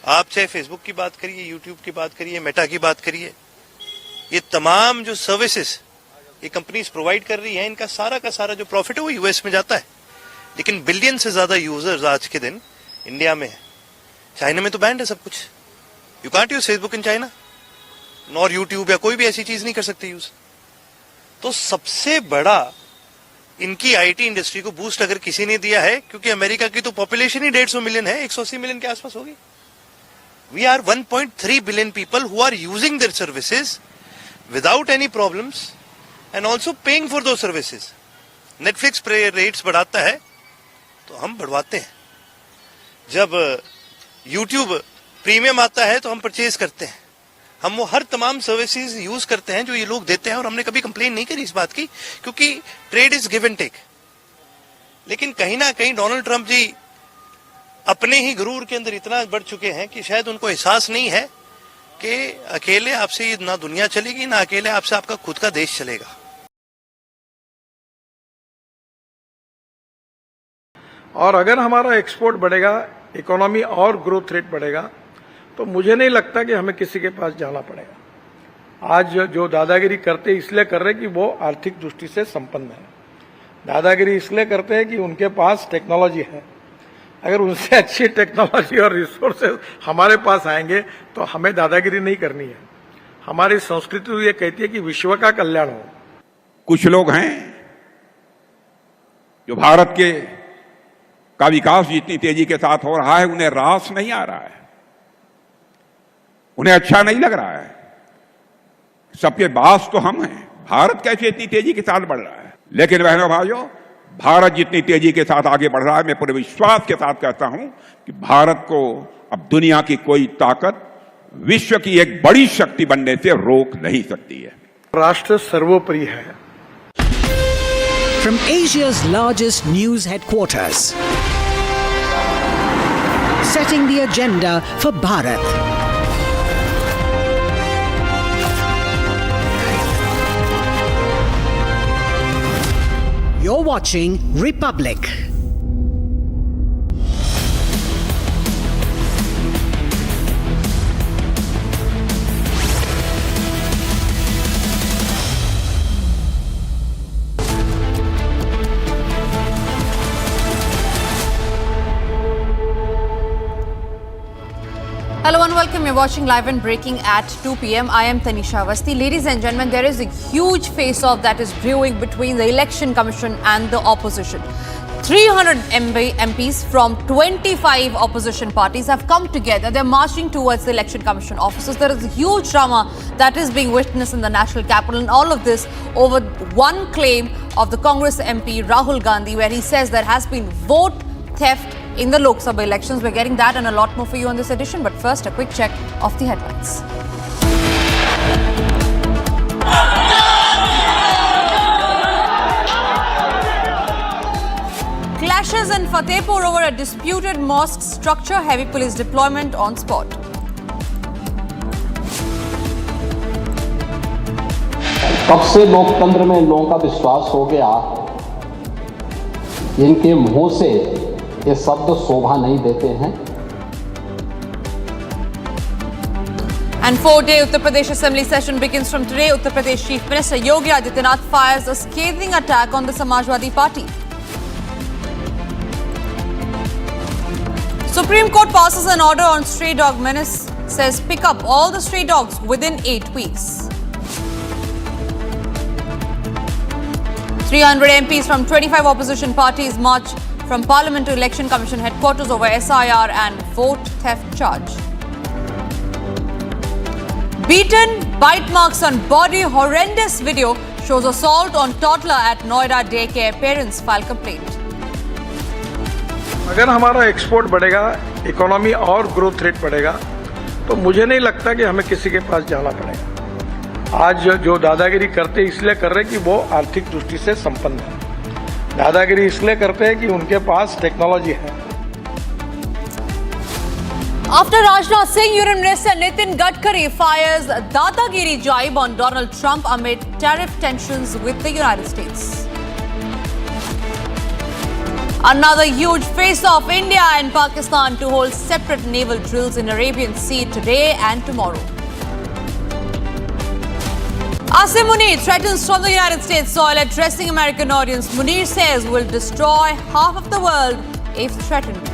आप चाहे फेसबुक की बात करिए, यूट्यूब की बात करिए, मेटा की बात करिए, ये तमाम जो सर्विसेज ये कंपनीज प्रोवाइड कर रही हैं, इनका सारा का सारा जो प्रॉफिट है वो यूएस में जाता है। लेकिन बिलियन से ज्यादा यूजर्स आज के दिन इंडिया में है। चाइना में तो बैंड है सब कुछ। You can't use Facebook in China, nor YouTube या कोई भी ऐसी चीज नहीं कर सकते यूज। तो सबसे बड़ा इनकी आईटी इंडस्ट्री को बूस्ट अगर किसी ने दिया है, क्योंकि अमेरिका की तो पॉपुलेशन ही 150 मिलियन है, 180 मिलियन के आसपास होगी। We are 1.3 billion people who are using their services without any problems and also paying for those services. Netflix rates बढ़ाता है तो हम बढ़वाते हैं, जब यूट्यूब प्रीमियम आता है तो हम परचेज करते हैं। हम वो हर तमाम सर्विसेज यूज करते हैं जो ये लोग देते हैं, और हमने कभी कंप्लेन नहीं करी इस बात की, क्योंकि trade is give and take. लेकिन कहीं ना कहीं डोनाल्ड ट्रंप जी अपने ही गुरूर के अंदर इतना बढ़ चुके हैं कि शायद उनको एहसास नहीं है कि अकेले आपसे ना दुनिया चलेगी, ना अकेले आपसे आपका खुद का देश चलेगा।
और अगर हमारा एक्सपोर्ट बढ़ेगा, इकोनॉमी और ग्रोथ रेट बढ़ेगा, तो मुझे नहीं लगता कि हमें किसी के पास जाना पड़ेगा। आज जो दादागिरी करते इसलिए कर रहे हैं कि वो आर्थिक दृष्टि से संपन्न है। दादागिरी इसलिए करते हैं कि उनके पास टेक्नोलॉजी है। अगर उनसे अच्छी टेक्नोलॉजी और रिसोर्सेज हमारे पास आएंगे तो हमें दादागिरी नहीं करनी है। हमारी संस्कृति तो ये कहती है कि विश्व का कल्याण हो।
कुछ लोग हैं जो भारत का विकास जितनी तेजी के साथ हो रहा है उन्हें रास नहीं आ रहा है, उन्हें अच्छा नहीं लग रहा है। सबके बास तो हम हैं, भारत कैसे इतनी तेजी के साथ बढ़ रहा है। लेकिन बहनों भाइयों, भारत जितनी तेजी के साथ आगे बढ़ रहा है, मैं पूरे विश्वास के साथ कहता हूं कि भारत को अब दुनिया की कोई ताकत विश्व की एक बड़ी शक्ति बनने से रोक नहीं सकती है।
राष्ट्र सर्वोपरि है।
From Asia's largest news headquarters, setting the agenda for Bharat. You're watching Republic.
Hello and welcome. You're watching Live and Breaking at 2 p.m. I am Tanisha Awasthi. Ladies and gentlemen, there is a huge face-off that is brewing between the Election Commission and the opposition. 300 MPs from 25 opposition parties have come together. They're marching towards the Election Commission offices. There is a huge drama that is being witnessed in the national capital, and all of this over one claim of the Congress MP Rahul Gandhi, where he says there has been vote theft in the Lok Sabha elections. We're getting that and a lot more for you on this edition. But first, a quick check of the headlines. Clashes in Fatehpur over a disputed mosque structure. Heavy police deployment on spot.
कब से लोकतंत्र में लोगों का विश्वास हो गया, इनके मुंह से ये शब्द शोभा नहीं देते हैं.
And four-day Uttar Pradesh Assembly session begins from today. Uttar Pradesh Chief Minister Yogi Adityanath fires a scathing attack on the Samajwadi Party. Supreme Court passes an order on stray dog menace, says pick up all the stray dogs within 8 weeks. 300 MPs from 25 opposition parties march from Parliament to Election Commission headquarters over SIR and vote theft charge. Beaten, bite marks on body, horrendous video shows assault on toddler at Noida daycare. Parents file complaint.
अगर हमारा export बढ़ेगा, economy और growth rate बढ़ेगा, तो मुझे नहीं लगता कि हमें किसी के पास जाना पड़ेगा। आज जो दादागिरी करते इसलिए कर रहे कि वो आर्थिक दृष्टि से संपन्न है। दादागिरी इसलिए करते हैं कि उनके पास टेक्नोलॉजी है।
After Rajnath Singh, Union Minister Nitin Gadkari fires dadagiri jibe on Donald Trump amid tariff tensions with the United States. Another huge face-off, India and Pakistan to hold separate naval drills in Arabian Sea today and tomorrow. Asim Munir threatens from the United States soil addressing American audience. Munir says will destroy half of the world if threatened.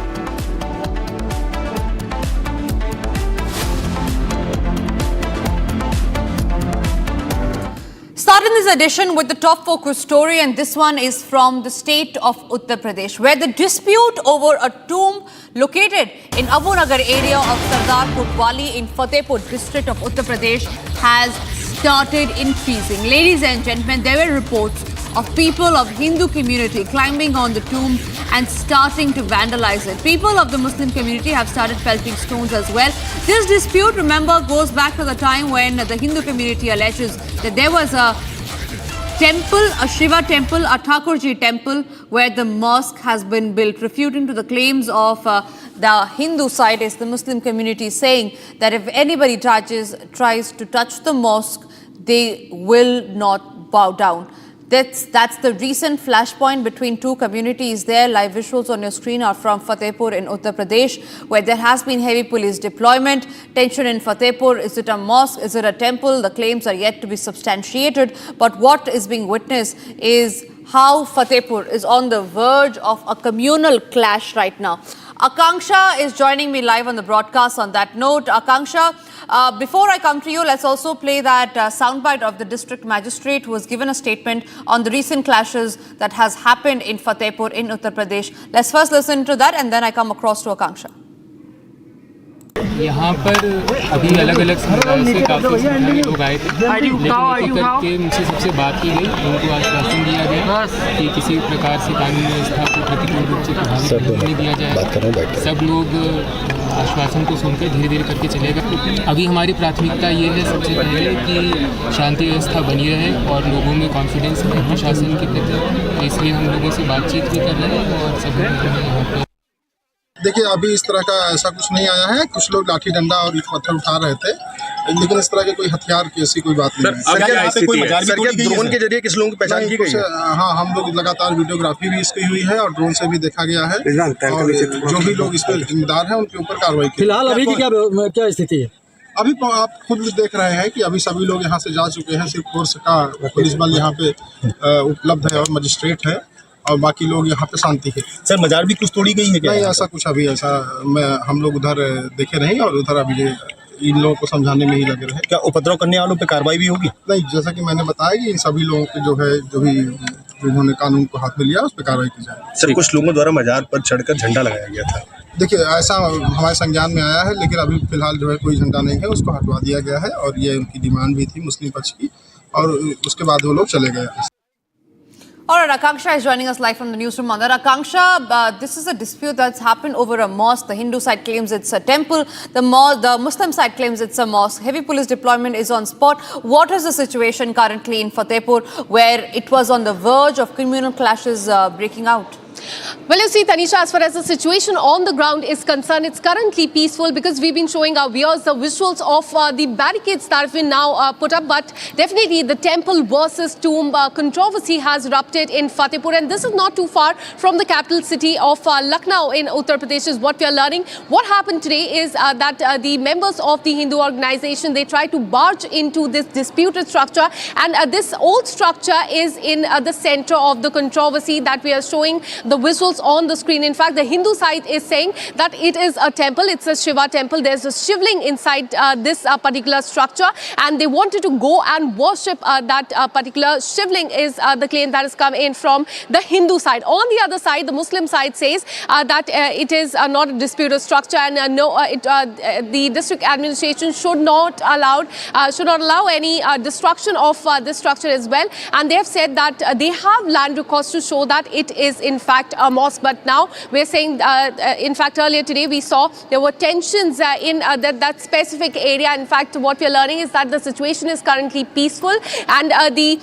Starting this edition with the top focus story, and this one is from the state of Uttar Pradesh, where the dispute over a tomb located in Abu Nagar area of Sardar Kotwali in Fatehpur district of Uttar Pradesh has started increasing. Ladies and gentlemen, there were reports of people of Hindu community climbing on the tomb and starting to vandalize it. People of the Muslim community have started pelting stones as well. This dispute, remember, goes back to the time when the Hindu community alleges that there was a temple, a Shiva temple, a Thakurji temple, where the mosque has been built, refuting to the claims of the Hindu side is the Muslim community saying that if anybody tries to touch the mosque, they will not bow down. That's the recent flashpoint between two communities there. Live visuals on your screen are from Fatehpur in Uttar Pradesh, where there has been heavy police deployment. Tension in Fatehpur. Is it a mosque? Is it a temple? The claims are yet to be substantiated. But what is being witnessed is how Fatehpur is on the verge of a communal clash right now. Akanksha is joining me live on the broadcast on that note. Akanksha, before I come to you, let's also play that soundbite of the district magistrate who has given a statement on the recent clashes that has happened in Fatehpur in Uttar Pradesh. Let's first listen to that and then I come across to Akanksha.
यहाँ पर अभी अलग अलग समुदाय से काफ़ी संख्या में लोग आए थे, लेकिन करके उनसे सबसे बात की गई, उनको आश्वासन दिया गया कि किसी प्रकार से कानून व्यवस्था को प्रतिकूल रूप से प्रभावित नहीं दिया जाए। सब लोग आश्वासन को सुनकर धीरे धीरे करके चलेगा। अभी हमारी प्राथमिकता ये है सबसे पहले कि शांति व्यवस्था बनी रहे और लोगों में कॉन्फिडेंस है प्रशासन के प्रति, इसलिए हम लोगों से बातचीत भी कर रहे हैं और सभी लोगों ने यहाँ पर।
देखिए, अभी इस तरह का ऐसा कुछ नहीं आया है। कुछ लोग लाठी डंडा और ईंट पत्थर उठा रहे थे, लेकिन इस तरह के कोई हथियार की ऐसी कोई बात नहीं है। ड्रोन के जरिए किस लोगों की पहचान की गई है? हाँ, हम लोग लगातार वीडियोग्राफी भी इसकी हुई है और ड्रोन से भी देखा गया है और जो भी लोग इस पर जिम्मेदार हैं उनके ऊपर कार्रवाई की। फिलहाल अभी की क्या स्थिति है? अभी आप खुद देख रहे हैं कि अभी सभी लोग यहाँ से जा चुके हैं। सिर्फ फोर्स का पुलिस बल यहाँ पे उपलब्ध है और मजिस्ट्रेट है और बाकी लोग यहाँ पे शांति है।
सर मजार भी कुछ तोड़ी गई है क्या?
नहीं, ऐसा कुछ अभी हम लोग उधर देखे नहीं और उधर अभी इन लोगों को समझाने में ही लगे रहे।
क्या उपद्रव करने वालों पे कार्रवाई भी होगी?
नहीं, जैसा कि मैंने बताया कि इन सभी लोगों के जो भी जिन्होंने कानून को हाथ में लिया उस पर कार्रवाई की जाए।
सर कुछ लोगों द्वारा मजार पर चढ़कर झंडा लगाया गया था।
देखिए, ऐसा हमारे संज्ञान में आया है, लेकिन अभी फिलहाल कोई झंडा नहीं है, उसको हटवा दिया गया है और ये उनकी डिमांड भी थी मुस्लिम पक्ष की और उसके बाद वो लोग चले गए।
All right, Akanksha is joining us live from the newsroom. Akanksha, this is a dispute that's happened over a mosque. The Hindu side claims it's a temple. The Muslim side claims it's a mosque. Heavy police deployment is on spot. What is the situation currently in Fatehpur, where it was on the verge of communal clashes breaking out?
Well, you see, Tanisha, as far as the situation on the ground is concerned, it's currently peaceful because we've been showing our viewers the visuals of the barricades that have been now put up. But definitely the temple versus tomb controversy has erupted in Fatehpur. And this is not too far from the capital city of Lucknow in Uttar Pradesh is what we are learning. What happened today is that the members of the Hindu organization, they tried to barge into this disputed structure. And this old structure is in the center of the controversy that we are showing the visuals on the screen. In fact, the Hindu side is saying that it is a temple. It's a Shiva temple. There's a shivling inside this particular structure, and they wanted to go and worship that particular shivling is the claim that has come in from the Hindu side. On the other side, the Muslim side says that it is not a disputed structure, and the district administration should not allow any destruction of this structure as well. And they have said that they have land records to show that it is in fact a mosque. But now we're saying, in fact, earlier today we saw there were tensions in that specific area. In fact, what we're learning is that the situation is currently peaceful, and the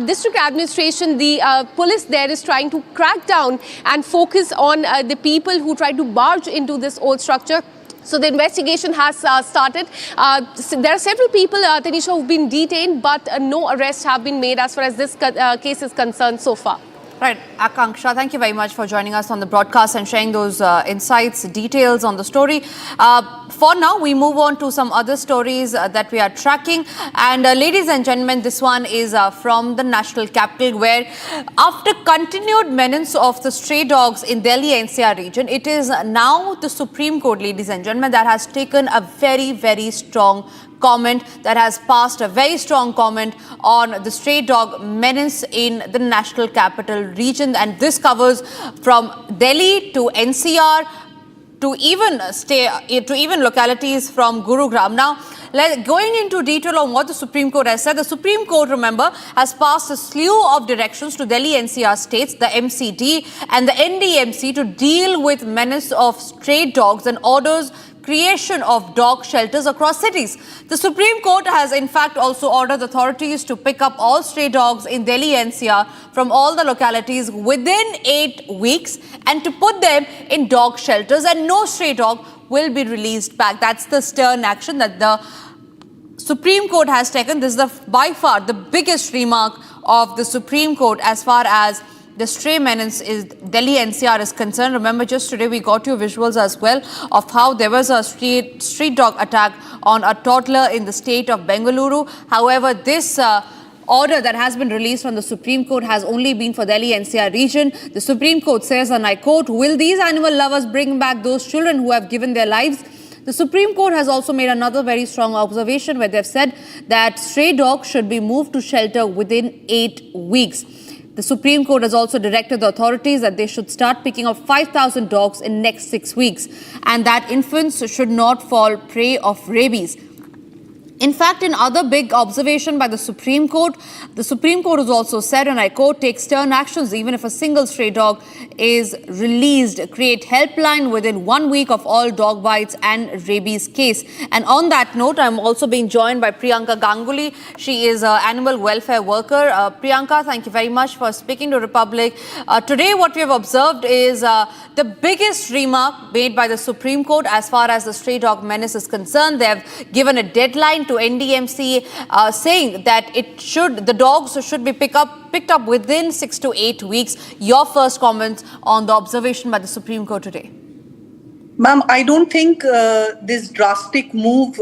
district administration, the police there is trying to crack down and focus on the people who try to barge into this old structure. So the investigation has started. There are several people, Tanisha, who've been detained, but no arrests have been made as far as this case is concerned so far.
Right, Akanksha, thank you very much for joining us on the broadcast and sharing those insights, details on the story. For now, we move on to some other stories that we are tracking. And ladies and gentlemen, this one is from the national capital, where after continued menace of the stray dogs in Delhi NCR region, it is now the Supreme Court, ladies and gentlemen, that has taken a very, very strong comment, that has passed a very strong comment on the stray dog menace in the national capital region. And this covers from Delhi to NCR to even localities from Gurugram. Now, going into detail on what the Supreme Court has said, the Supreme Court, remember, has passed a slew of directions to Delhi NCR states, the MCD and the NDMC to deal with menace of stray dogs and orders creation of dog shelters across cities. The Supreme Court has in fact also ordered authorities to pick up all stray dogs in Delhi NCR from all the localities within 8 weeks and to put them in dog shelters, and no stray dog will be released back. That's the stern action that the Supreme Court has taken. This is by far the biggest remark of the Supreme Court as far as the stray menace is Delhi NCR is concerned. Remember, just today we got you visuals as well of how there was a street dog attack on a toddler in the state of Bengaluru. However, this order that has been released from the Supreme Court has only been for Delhi NCR region. The Supreme Court says, and I quote, "Will these animal lovers bring back those children who have given their lives?" The Supreme Court has also made another very strong observation where they've said that stray dogs should be moved to shelter within 8 weeks. The Supreme Court has also directed the authorities that they should start picking up 5,000 dogs in next 6 weeks, and that infants should not fall prey of rabies. In fact, in other big observation by the Supreme Court has also said, and I quote, "Take stern actions even if a single stray dog is released. Create helpline within 1 week of all dog bites and rabies case." And on that note, I'm also being joined by Priyanka Ganguly. She is an animal welfare worker. Priyanka, thank you very much for speaking to Republic. Today, what we have observed is the biggest remark made by the Supreme Court as far as the stray dog menace is concerned. They have given a deadline to NDMC saying that the dogs should be picked up within 6 to 8 weeks. Your first comments on the observation by the Supreme Court today?
Ma'am, I don't think this drastic move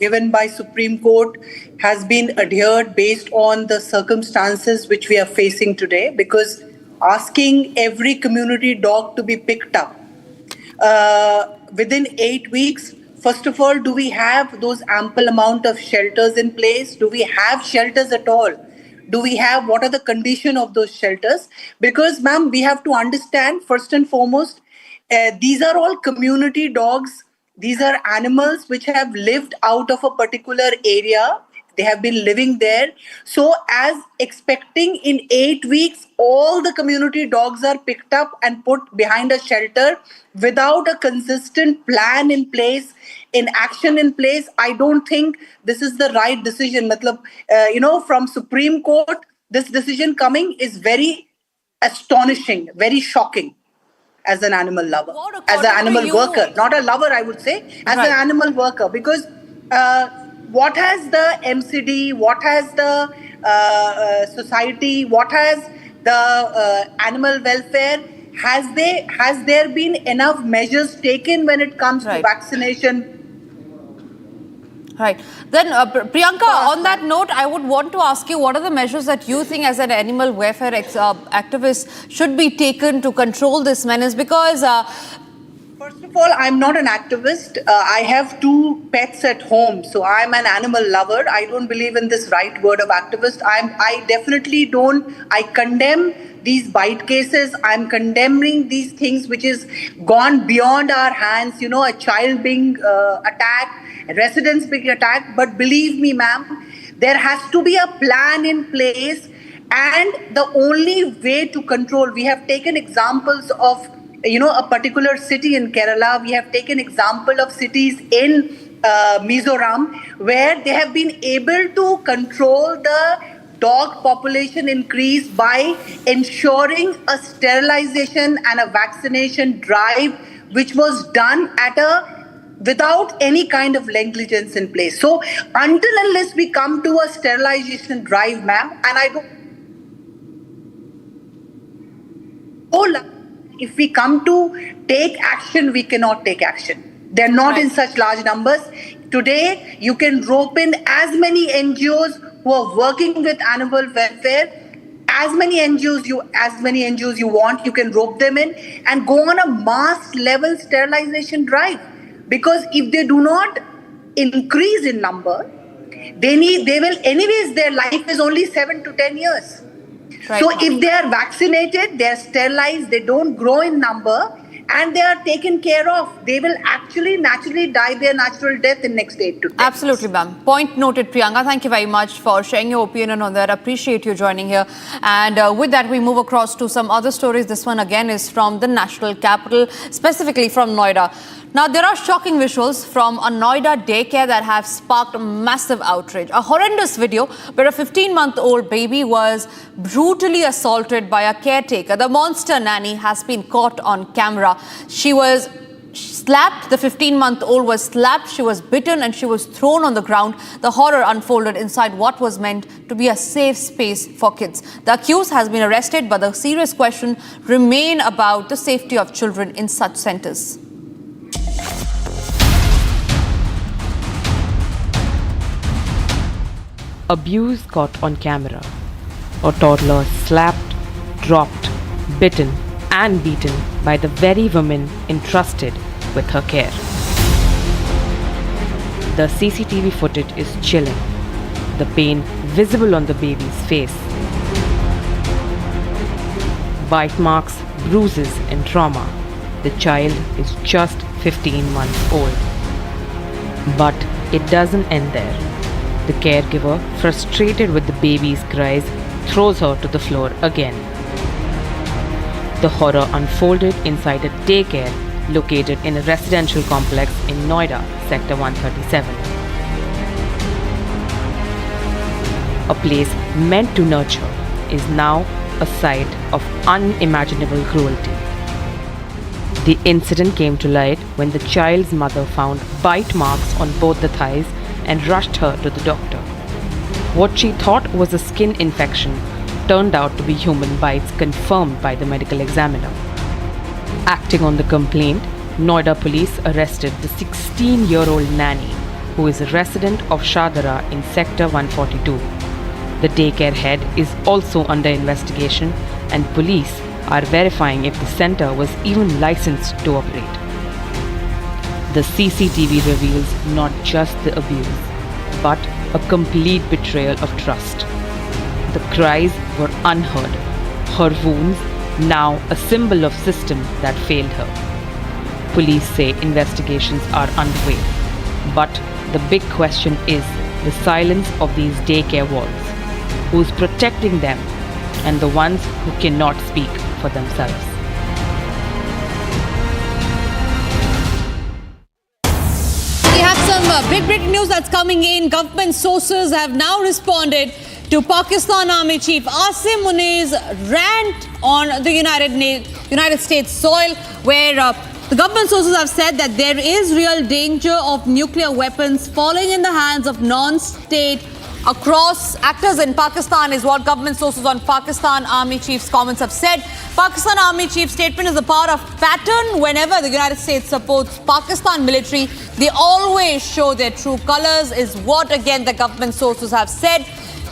given by Supreme Court has been adhered based on the circumstances which we are facing today, because asking every community dog to be picked up. Within 8 weeks, first of all, do we have those ample amount of shelters in place? Do we have shelters at all? Do we have, what are the condition of those shelters? Because, ma'am, we have to understand, first and foremost, these are all community dogs. These are animals which have lived out of a particular area. They have been living there. So as expecting in 8 weeks, all the community dogs are picked up and put behind a shelter without a consistent plan in place, in action in place, I don't think this is the right decision. Matlab, from Supreme Court, this decision coming is very astonishing, very shocking. As an animal lover, as an animal worker, not a lover, I would say, as an animal worker, because what has the MCD, what has the society, what has the animal welfare, has there been enough measures taken when it comes to vaccination?
Right. Then, Priyanka, on that note, I would want to ask you, what are the measures that you think as an animal welfare activist should be taken to control this menace? Because
first of all, I'm not an activist. I have 2 pets at home. So I'm an animal lover. I don't believe in this right word of activist. I definitely don't. I condemn these bite cases. I'm condemning these things which is gone beyond our hands. A child being attacked, residents being attacked. But believe me, ma'am, there has to be a plan in place. And the only way to control, we have taken examples of a particular city in Kerala. We have taken example of cities in Mizoram where they have been able to control the dog population increase by ensuring a sterilization and a vaccination drive which was done without any kind of negligence in place. So until unless we come to a sterilization drive, ma'am, and I don't if we come to take action, we cannot take action. They're not in such large numbers. Today, you can rope in as many NGOs who are working with animal welfare, as many NGOs you want, you can rope them in and go on a mass level sterilization drive. Because if they do not increase in number, they will anyways, their life is only 7 to 10 years. So if they are vaccinated, they are sterilized, they don't grow in number, and they are taken care of, they will actually naturally die their natural death in next 8 to 10
Absolutely, ma'am. Point noted, Priyanka. Thank you very much for sharing your opinion on that. Appreciate you joining here. And with that, we move across to some other stories. This one again is from the national capital, specifically from Noida. Now, there are shocking visuals from a Noida daycare that have sparked massive outrage. A horrendous video where a 15-month-old baby was brutally assaulted by a caretaker. The monster nanny has been caught on camera. She was slapped, the 15-month-old was slapped, she was bitten and she was thrown on the ground. The horror unfolded inside what was meant to be a safe space for kids. The accused has been arrested, but the serious question remains about the safety of children in such centers.
Abuse caught on camera. A toddler slapped, dropped, bitten and beaten by the very woman entrusted with her care. The CCTV footage is chilling. The pain visible on the baby's face. Bite marks, bruises and trauma. The child is just 15 months old. But it doesn't end there. The caregiver, frustrated with the baby's cries, throws her to the floor again. The horror unfolded inside a daycare located in a residential complex in Noida, Sector 137. A place meant to nurture is now a site of unimaginable cruelty. The incident came to light when the child's mother found bite marks on both the thighs and rushed her to the doctor. What she thought was a skin infection turned out to be human bites, confirmed by the medical examiner. Acting on the complaint, Noida police arrested the 16-year-old nanny, who is a resident of Shadara in Sector 142. The daycare head is also under investigation and police are verifying if the center was even licensed to operate. The CCTV reveals not just the abuse, but a complete betrayal of trust. The cries were unheard, her wounds now a symbol of system that failed her. Police say investigations are underway, but the big question is the silence of these daycare walls. Who's protecting them and the ones who cannot speak for themselves?
We have some big breaking news that's coming in. Government sources have now responded to Pakistan Army Chief Asim Munir's rant on the United States soil, where the government sources have said that there is real danger of nuclear weapons falling in the hands of non-state across actors in Pakistan, is what government sources on Pakistan Army Chief's comments have said. Pakistan Army Chief's statement is a part of pattern. Whenever the United States supports Pakistan military, they always show their true colors, is what again the government sources have said.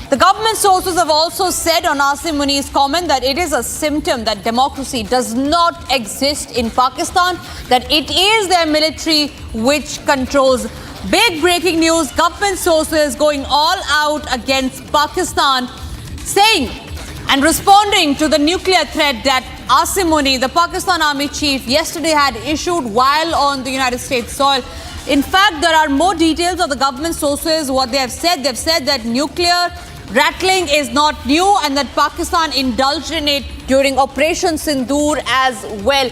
The government sources have also said on Asim Munir's comment that it is a symptom that democracy does not exist in Pakistan, that it is their military which controls. Big breaking news, government sources going all out against Pakistan, saying and responding to the nuclear threat that Asim Munir, the Pakistan Army Chief, yesterday had issued while on the United States soil. In fact, there are more details of the government sources, what they have said. They've said that nuclear rattling is not new and that Pakistan indulged in it during Operation Sindoor as well.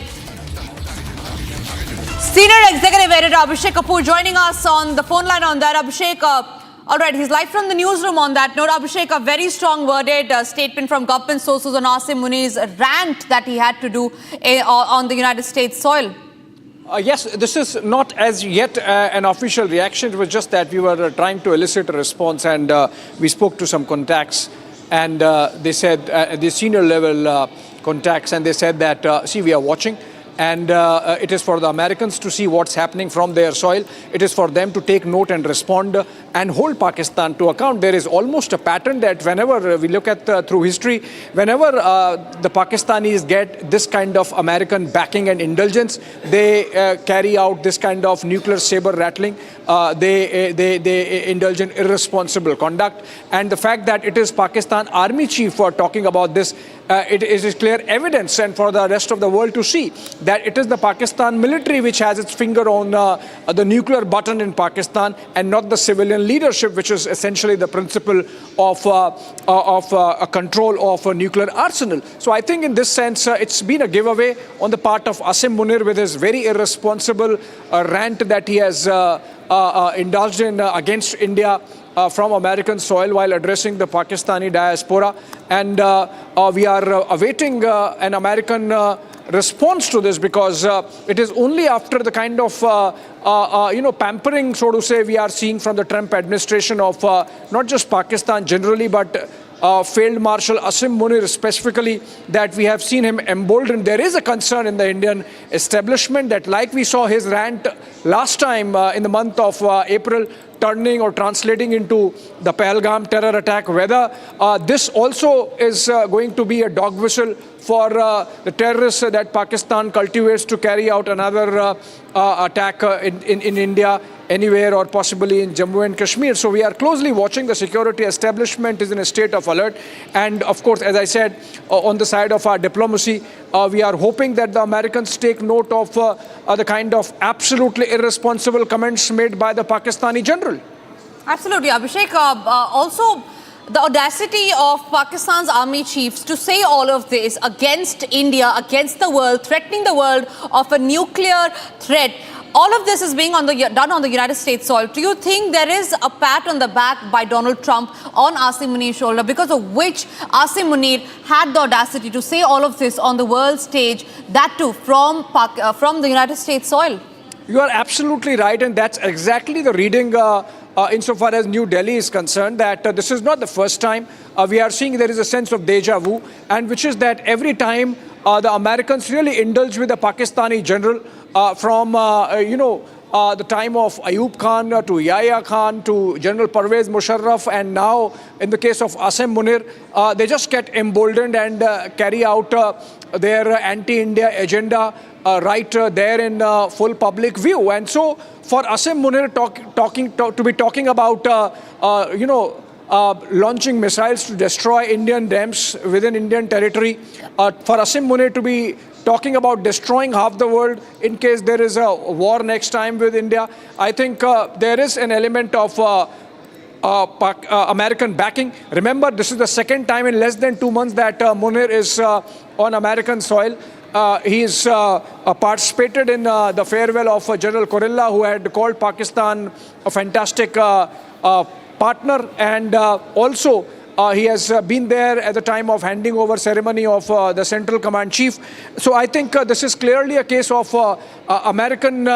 Senior Executive Editor Abhishek Kapoor joining us on the phone line on that. Abhishek, all right, he's live from the newsroom on that note. Abhishek, a very strong worded statement from government sources on Asim Munir's rant that he had to do on the United States soil.
Yes, this is not as yet an official reaction. It was just that we were trying to elicit a response, and we spoke to some contacts, and they said, the senior level contacts, and they said that, see, we are watching. And it is for the Americans to see what's happening from their soil. It is for them to take note and respond and hold Pakistan to account. There is almost a pattern that whenever we look at through history, whenever the Pakistanis get this kind of American backing and indulgence, they carry out this kind of nuclear saber rattling. They indulge in irresponsible conduct. And the fact that it is Pakistan Army Chief for talking about this, it is clear evidence, and for the rest of the world to see that it is the Pakistan military which has its finger on the nuclear button in Pakistan, and not the civilian leadership, which is essentially the principle of a control of a nuclear arsenal. So I think in this sense, it's been a giveaway on the part of Asim Munir with his very irresponsible rant that he has indulged in against India from American soil while addressing the Pakistani diaspora. And we are awaiting an American response to this, because it is only after the kind of pampering, so to say, we are seeing from the Trump administration of not just Pakistan generally, but Field Marshal Asim Munir specifically, that we have seen him emboldened. There is a concern in the Indian establishment that, like we saw his rant last time in the month of April, turning or translating into the Pahalgam terror attack, whether this also is going to be a dog whistle for the terrorists that Pakistan cultivates to carry out another attack in India, anywhere, or possibly in Jammu and Kashmir. So we are closely watching. The security establishment is in a state of alert. And of course, as I said, on the side of our diplomacy, we are hoping that the Americans take note of the kind of absolutely irresponsible comments made by the Pakistani general.
Absolutely, Abhishek. Also, the audacity of Pakistan's army chiefs to say all of this against India, against the world, threatening the world of a nuclear threat. All of this is being done on the United States soil. Do you think there is a pat on the back by Donald Trump on Asim Munir's shoulder, because of which Asim Munir had the audacity to say all of this on the world stage, that too from the United States soil?
You are absolutely right, and that's exactly the reading insofar as New Delhi is concerned, that this is not the first time. We are seeing there is a sense of deja vu, and which is that every time the Americans really indulge with the Pakistani general from, the time of Ayub Khan to Yahya Khan to General Pervez Musharraf, and now in the case of Asim Munir, they just get emboldened and carry out their anti-India agenda right there in full public view. And so for Asim Munir to be talking about, launching missiles to destroy Indian dams within Indian territory, for Asim Munir to be talking about destroying half the world in case there is a war next time with India, I think there is an element of American backing. Remember, this is the second time in less than 2 months that Munir is on American soil. He's participated in the farewell of General Kurilla, who had called Pakistan a fantastic partner, and also he has been there at the time of handing over ceremony of the Central Command Chief. So I think this is clearly a case of American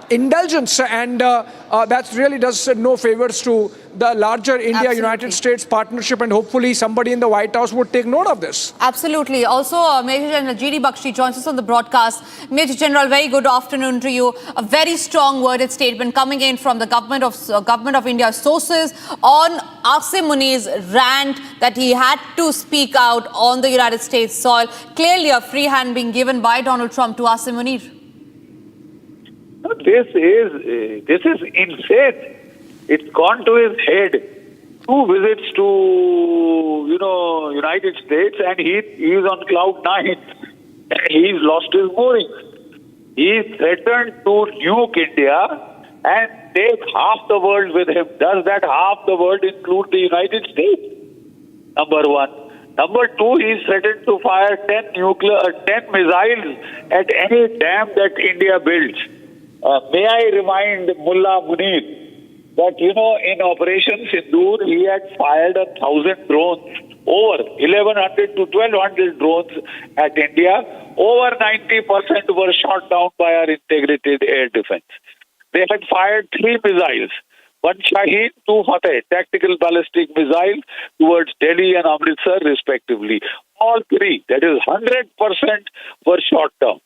indulgence, and that really does no favors to the larger India-United States partnership, and hopefully somebody in the White House would take note of this.
Absolutely. Also, Major General G.D. Bakshi joins us on the broadcast. Major General, very good afternoon to you. A very strong worded statement coming in from the Government of India sources on Asim Munir's rant that he had to speak out on the United States soil. Clearly a free hand being given by Donald Trump to Asim Munir.
This is insane. It's gone to his head. 2 visits to, United States, and he is on cloud 9. He's lost his moorings. He threatened to nuke India and take half the world with him. Does that half the world include the United States? Number one. Number two, he threatened to fire 10 missiles at any dam that India builds. May I remind Mullah Munir that, in Operation Sindoor, he had fired 1,000 drones, over 1,100 to 1,200 drones at India. Over 90% were shot down by our integrated air defense. They had fired 3 missiles, 1 Shaheen, 2 Fateh, tactical ballistic missiles towards Delhi and Amritsar, respectively. All 3, that is 100%, were shot down.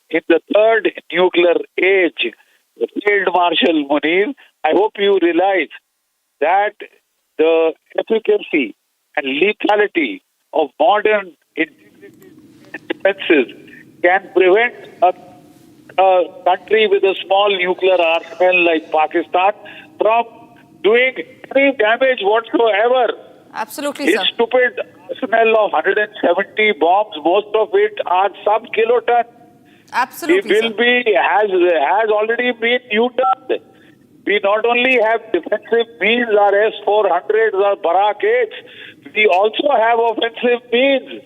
In the third nuclear age, Field Marshal Munir, I hope you realize that the efficacy and lethality of modern defenses can prevent a country with a small nuclear arsenal like Pakistan from doing any damage whatsoever.
Absolutely,
His
sir.
stupid arsenal of 170 bombs, most of it are sub-kiloton.
Absolutely,
He will has already been neutered. We not only have defensive means, our S-400s, our Barak 8s, we also have offensive means.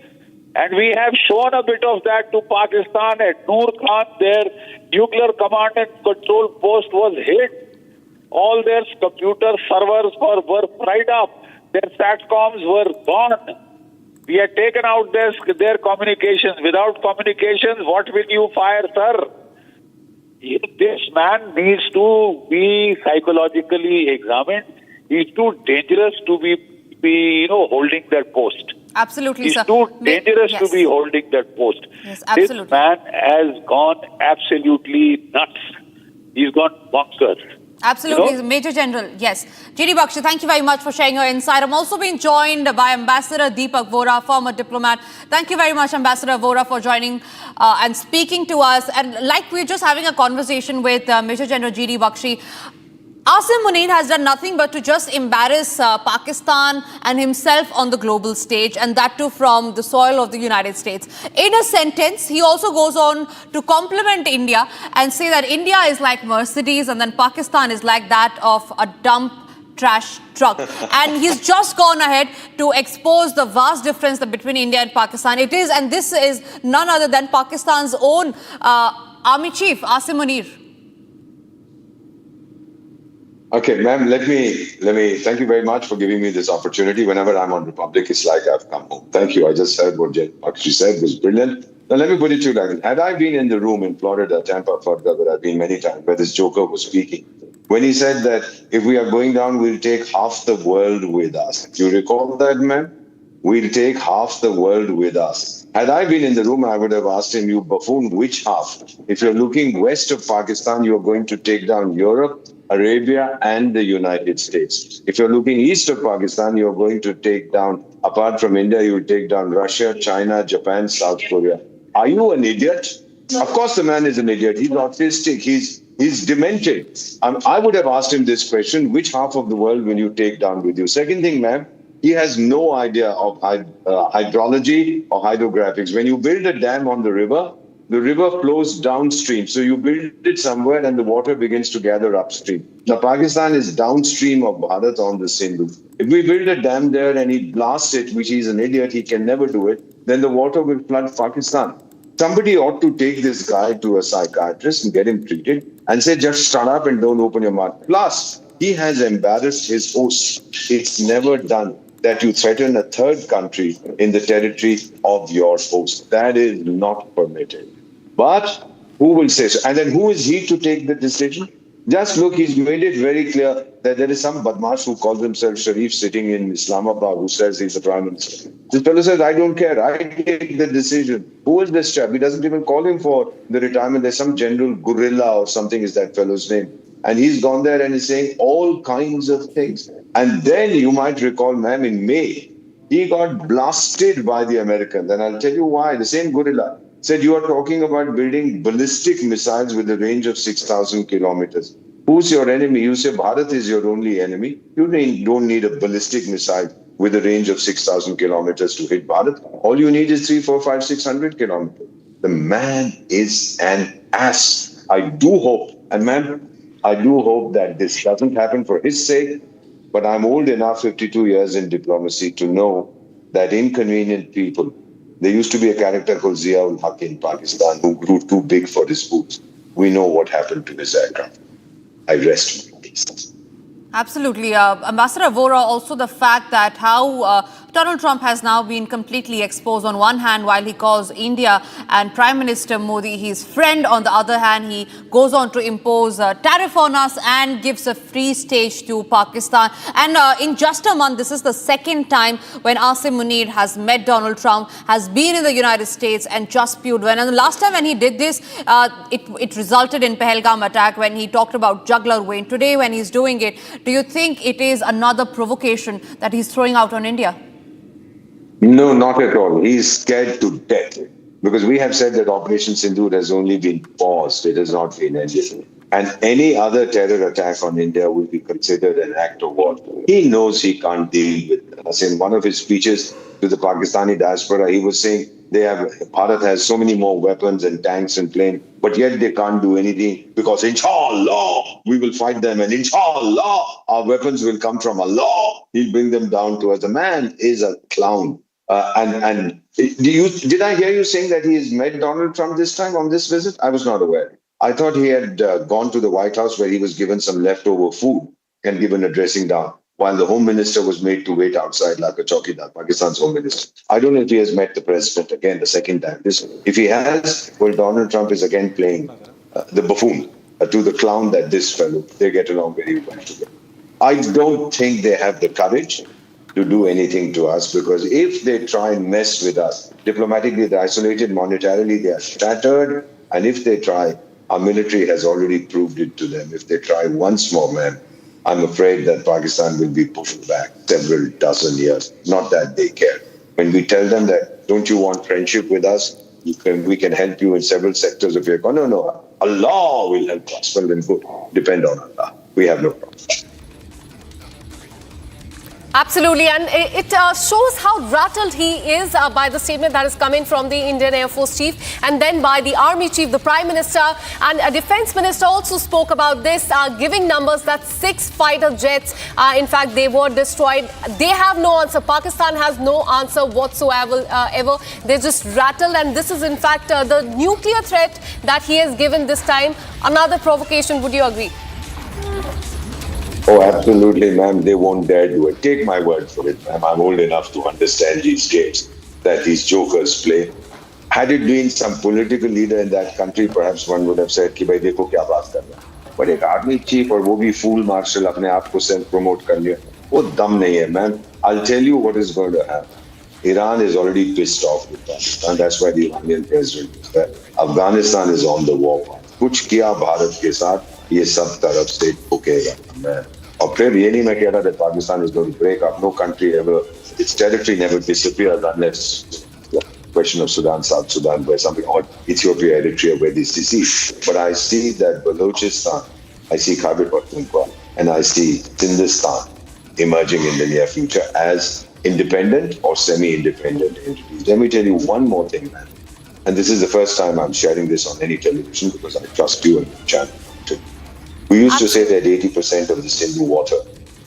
And we have shown a bit of that to Pakistan. At Noor Khan, their nuclear command and control post was hit. All their computer servers were fried up. Their SATCOMs were gone. We had taken out their communications. Without communications, what will you fire, sir? This man needs to be psychologically examined. He's too dangerous to be holding that post.
Absolutely, sir.
He's too dangerous to be holding that post.
Yes, absolutely.
This man has gone absolutely nuts. He's gone bonkers.
Absolutely, Major General. Yes. G.D. Bakshi, thank you very much for sharing your insight. I'm also being joined by Ambassador Deepak Vora, former diplomat. Thank you very much, Ambassador Vora, for joining and speaking to us. And like we're just having a conversation with Major General G.D. Bakshi, Asim Munir has done nothing but to just embarrass Pakistan and himself on the global stage, and that too from the soil of the United States. In a sentence, he also goes on to compliment India and say that India is like Mercedes and then Pakistan is like that of a dump trash truck. And he's just gone ahead to expose the vast difference between India and Pakistan. It is, and this is none other than Pakistan's own army chief, Asim Munir.
Okay, ma'am, let me thank you very much for giving me this opportunity. Whenever I'm on Republic, it's like I've come home. Thank you. I just heard what Bakshi said was brilliant. Now, let me put it to you like this. Had I been in the room in Florida, Tampa, Florida, where I've been many times, where this joker was speaking, when he said that if we are going down, we'll take half the world with us. Do you recall that, ma'am? we'll take half the world with us. Had I been in the room, I would have asked him, you buffoon, which half? If you're looking west of Pakistan, you're going to take down Europe, Arabia, and the United States. If you're looking east of Pakistan, you're going to take down, apart from India, you will take down Russia, China, Japan, South Korea. Are you an idiot? Of course the man is an idiot. He's autistic. He's demented. I would have asked him this question, which half of the world will you take down with you? Second thing, ma'am, he has no idea of hydrology or hydrographics. When you build a dam on the river flows downstream. So you build it somewhere and the water begins to gather upstream. Now, Pakistan is downstream of Bharat on the Sindhu. If we build a dam there and he blasts it, which he's an idiot, he can never do it, then the water will flood Pakistan. Somebody ought to take this guy to a psychiatrist and get him treated and say, just shut up and don't open your mouth. Plus, he has embarrassed his host. It's never done that you threaten a third country in the territory of your host. That is not permitted. But who will say so? And then who is he to take the decision? Just look, he's made it very clear that there is some badmash who calls himself Sharif sitting in Islamabad who says he's the Prime Minister. This fellow says, I don't care. I take the decision. Who is this chap? He doesn't even call him for the retirement. There's some general guerrilla or something is that fellow's name. And he's gone there and he's saying all kinds of things. And then you might recall, ma'am, in May, he got blasted by the Americans. And I'll tell you why. The same guerrilla said, you are talking about building ballistic missiles with a range of 6,000 kilometers. Who's your enemy? You say Bharat is your only enemy. You don't need a ballistic missile with a range of 6,000 kilometers to hit Bharat. All you need is 3, 4, 5, 600 kilometers. The man is an ass. I do hope, and ma'am, I do hope that this doesn't happen for his sake, but I'm old enough, 52 years in diplomacy, to know that inconvenient people. There used to be a character called Ziaul Haq in Pakistan who grew too big for his boots. We know what happened to his aircraft. I rest my case.
Absolutely. Ambassador Vora, also the fact that how Donald Trump has now been completely exposed. On one hand, while he calls India and Prime Minister Modi his friend, on the other hand, he goes on to impose a tariff on us and gives a free stage to Pakistan. And in just a month, this is the second time when Asim Munir has met Donald Trump, has been in the United States and just spewed. And the last time when he did this, it resulted in Pahalgam attack when he talked about jugular vein. Today, when he's doing it, do you think it is another provocation that he's throwing out on India?
No, not at all. He's scared to death because we have said that Operation Sindoor has only been paused. It has not been ended. And any other terror attack on India will be considered an act of war. He knows he can't deal with us. In one of his speeches to the Pakistani diaspora, he was saying Bharat has so many more weapons and tanks and planes, but yet they can't do anything because inshallah, we will fight them and inshallah, our weapons will come from Allah. He'll bring them down to us. The man is a clown. Did I hear you saying that he has met Donald Trump this time on this visit? I was not aware. I thought he had gone to the White House where he was given some leftover food and given a dressing down, while the Home Minister was made to wait outside like a chowkidar, Pakistan's Home Minister. I don't know if he has met the President again the second time. If he has, well, Donald Trump is again playing the buffoon to the clown that this fellow. They get along very well together. I don't think they have the courage to do anything to us, because if they try and mess with us, diplomatically they're isolated, monetarily they are shattered, and if they try, our military has already proved it to them. If they try once more, man, I'm afraid that Pakistan will be pushed back several dozen years. Not that they care. When we tell them that, don't you want friendship with us? We can help you in several sectors of your economy. No, Allah will help us. Well, then good. Depend on Allah. We have no problem.
Absolutely, and it shows how rattled he is by the statement that is coming from the Indian Air Force Chief and then by the Army Chief, the Prime Minister, and a Defence Minister also spoke about this, giving numbers that 6 fighter jets, in fact, they were destroyed. They have no answer. Pakistan has no answer whatsoever. They're just rattled, and this is in fact the nuclear threat that he has given this time. Another provocation, would you agree?
Oh, absolutely, ma'am. They won't dare do it. Take my word for it, ma'am. I'm old enough to understand these games that these jokers play. Had it been some political leader in that country, perhaps one would have said, "Ki bhai dekho kya baat kar raha hai." But एक army chief और वो भी fool marshal अपने आप को self promote कर लिया, वो दम नहीं है, man. I'll tell you what is going to happen. Iran is already pissed off with Pakistan. That's why the Iranian president is there. Afghanistan is on the war path. कुछ किया भारत के साथ ये सब तरफ से ठुकेगा मैं और फिर ये नहीं मैं कह रहा that Pakistan is going to break up. No country ever, its territory never disappears unless question of Sudan, South Sudan, where something, or Ethiopia, Eritrea, where this disease. But I see that Balochistan, I see Khyber Pakhtunkhwa, and I see Hindustan emerging in the near future as independent or semi-independent entities. Let me tell you one more thing, man. And this is the first time I'm sharing this on any television because I trust you and your channel. We used to say that 80% of the Sindhu water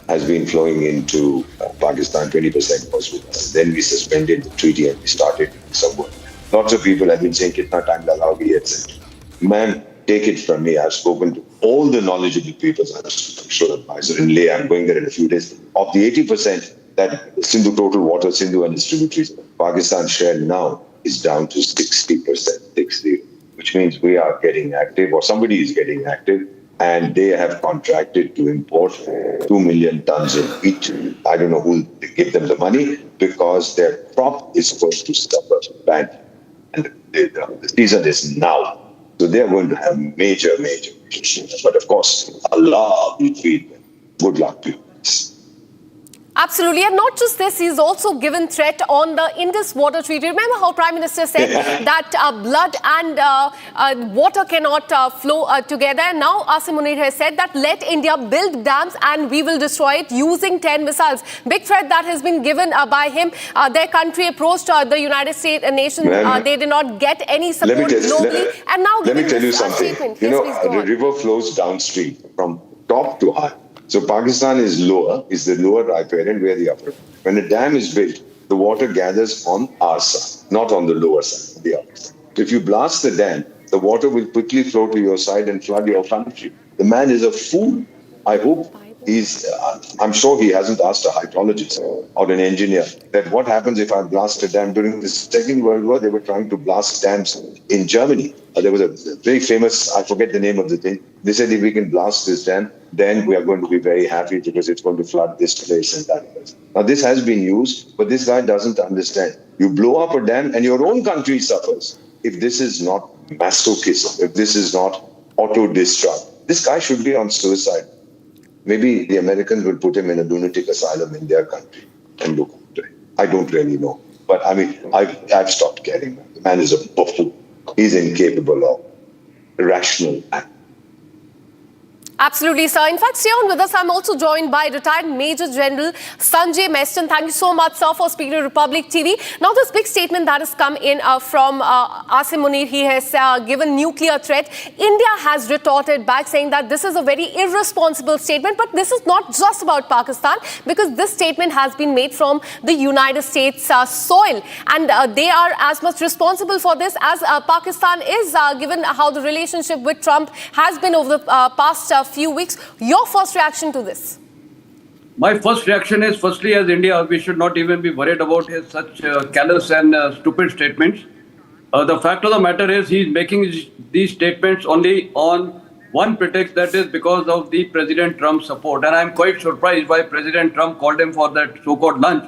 has been flowing into Pakistan, 20% was with us. Then we suspended the treaty and we started some work. Lots of people have been saying, "Kitna time lagaoge," etc. Man, take it from me. I've spoken to all the knowledgeable people. I'm sure advisor in Leh. I'm going there in a few days. Of the 80% that Sindhu total water, Sindhu and its tributaries, Pakistan's share now is down to 60%, 60, which means we are getting active, or somebody is getting active, and they have contracted to import 2 million tons of wheat. I don't know who give them the money because their crop is supposed to suffer bad, and the season is now. So they are going to have major issues. But of course, Allah will feed them. Good luck to you.
Absolutely, and not just this, he's also given threat on the Indus Water Treaty. Remember how Prime Minister said that blood and water cannot flow together. And now Asim Munir has said that let India build dams and we will destroy it using 10 missiles. Big threat that has been given by him. Their country approached the United States nation. They did not get any support globally. And now
let me tell you something. You know, the river flows downstream from top to high. So Pakistan is the lower riparian, where the upper. When a dam is built, the water gathers on our side, not on the lower side, the upper side. If you blast the dam, the water will quickly flow to your side and flood your country. The man is a fool. I hope I'm sure he hasn't asked a hydrologist or an engineer that what happens if I blast a dam. During the Second World War, they were trying to blast dams in Germany. There was a very famous, I forget the name of the thing. They said if we can blast this dam, then we are going to be very happy because it's going to flood this place and that place. Now this has been used, but this guy doesn't understand. You blow up a dam and your own country suffers. If this is not masochism, if this is not auto-destruct, this guy should be on suicide. Maybe the Americans will put him in a lunatic asylum in their country and look after him. I don't really know. But I mean, I've stopped caring. The man is a buffoon. He's incapable of rational act.
Absolutely, sir. In fact, stay on with us. I'm also joined by retired Major General Sanjay Meston. Thank you so much, sir, for speaking to Republic TV. Now, this big statement that has come in from Asim Munir, he has given nuclear threat. India has retorted back saying that this is a very irresponsible statement. But this is not just about Pakistan, because this statement has been made from the United States soil. And they are as much responsible for this as Pakistan is, given how the relationship with Trump has been over the past few weeks. Your first reaction to this?
My first reaction is, firstly, as India, we should not even be worried about his such callous and stupid statements. The fact of the matter is he's making these statements only on one pretext, that is because of the President Trump support. And I'm quite surprised why President Trump called him for that so-called lunch.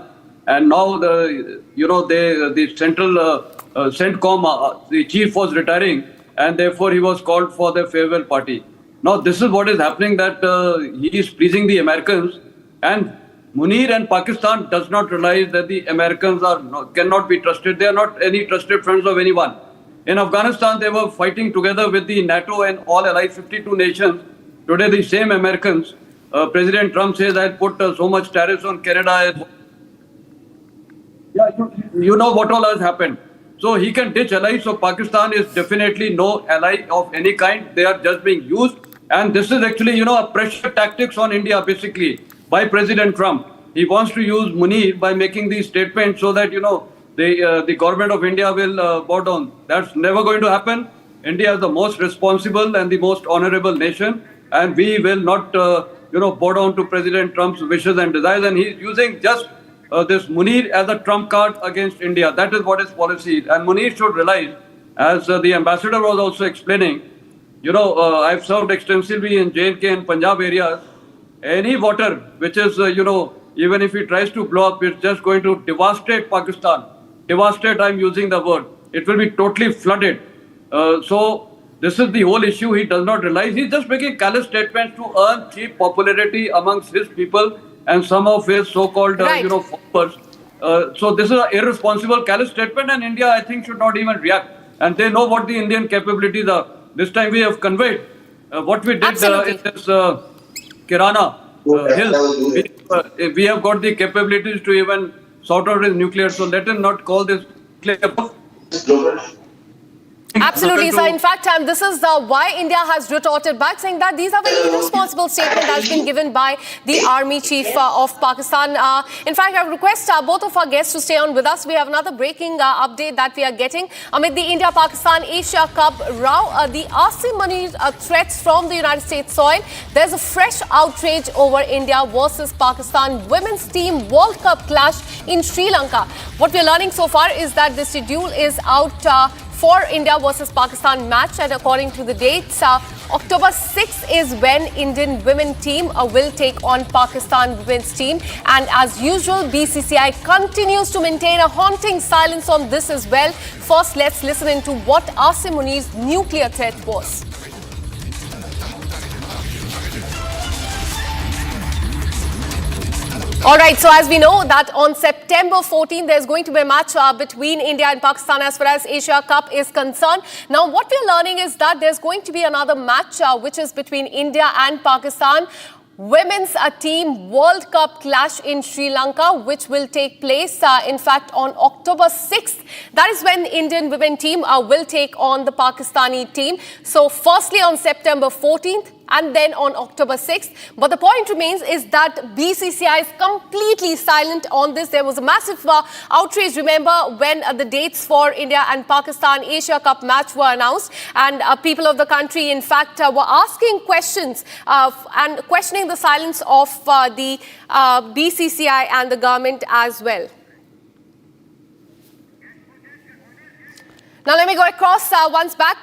And now the central CENTCOM, the chief was retiring, and therefore he was called for the farewell party. Now, this is what is happening, that he is pleasing the Americans, and Munir and Pakistan does not realize that the Americans cannot be trusted. They are not any trusted friends of anyone. In Afghanistan, they were fighting together with the NATO and all allied 52 nations. Today, the same Americans, President Trump says, I'll put so much tariffs on Canada. Yeah, you know what all has happened. So he can ditch allies. So Pakistan is definitely no ally of any kind. They are just being used. And this is actually, a pressure tactics on India, basically, by President Trump. He wants to use Munir by making these statements so that, the government of India will bow down. That's never going to happen. India is the most responsible and the most honorable nation. And we will not, bow down to President Trump's wishes and desires. And he's using just this Munir as a trump card against India. That is what his policy is. And Munir should realize, as the ambassador was also explaining, I've served extensively in J&K and Punjab areas. Any water which is, even if he tries to blow up, it's just going to devastate Pakistan. Devastate, I'm using the word. It will be totally flooded. So this is the whole issue. He does not realize. He's just making callous statements to earn cheap popularity amongst his people and some of his so-called, followers. So this is an irresponsible, callous statement, and India, I think, should not even react. And they know what the Indian capabilities are. This time we have conveyed what we did in this Kirana hill. We have got the capabilities to even sort out his nuclear. So let him not call this nuclear.
Absolutely, sir. In fact, this is why India has retorted back, saying that these are very irresponsible statements that has been given by the Army Chief of Pakistan. In fact, I request both of our guests to stay on with us. We have another breaking update that we are getting. Amid the India-Pakistan Asia Cup row, the Asim Munir threats from the United States soil, there's a fresh outrage over India versus Pakistan Women's Team World Cup clash in Sri Lanka. What we're learning so far is that the schedule is out for India versus Pakistan match, and according to the dates, October 6th is when Indian women team will take on Pakistan women's team. And as usual, BCCI continues to maintain a haunting silence on this as well. First, let's listen into what Asim Munir's nuclear threat was. All right, so as we know that on September 14th, there's going to be a match between India and Pakistan as far as Asia Cup is concerned. Now, what we're learning is that there's going to be another match which is between India and Pakistan. Women's team World Cup clash in Sri Lanka, which will take place, in fact, on October 6th. That is when Indian women team will take on the Pakistani team. So, firstly on September 14th, and then on October 6th. But the point remains is that BCCI is completely silent on this. There was a massive outrage, remember, when the dates for India and Pakistan Asia Cup match were announced. And people of the country, in fact, were asking questions and questioning the silence of the BCCI and the government as well. Now, let me go across once back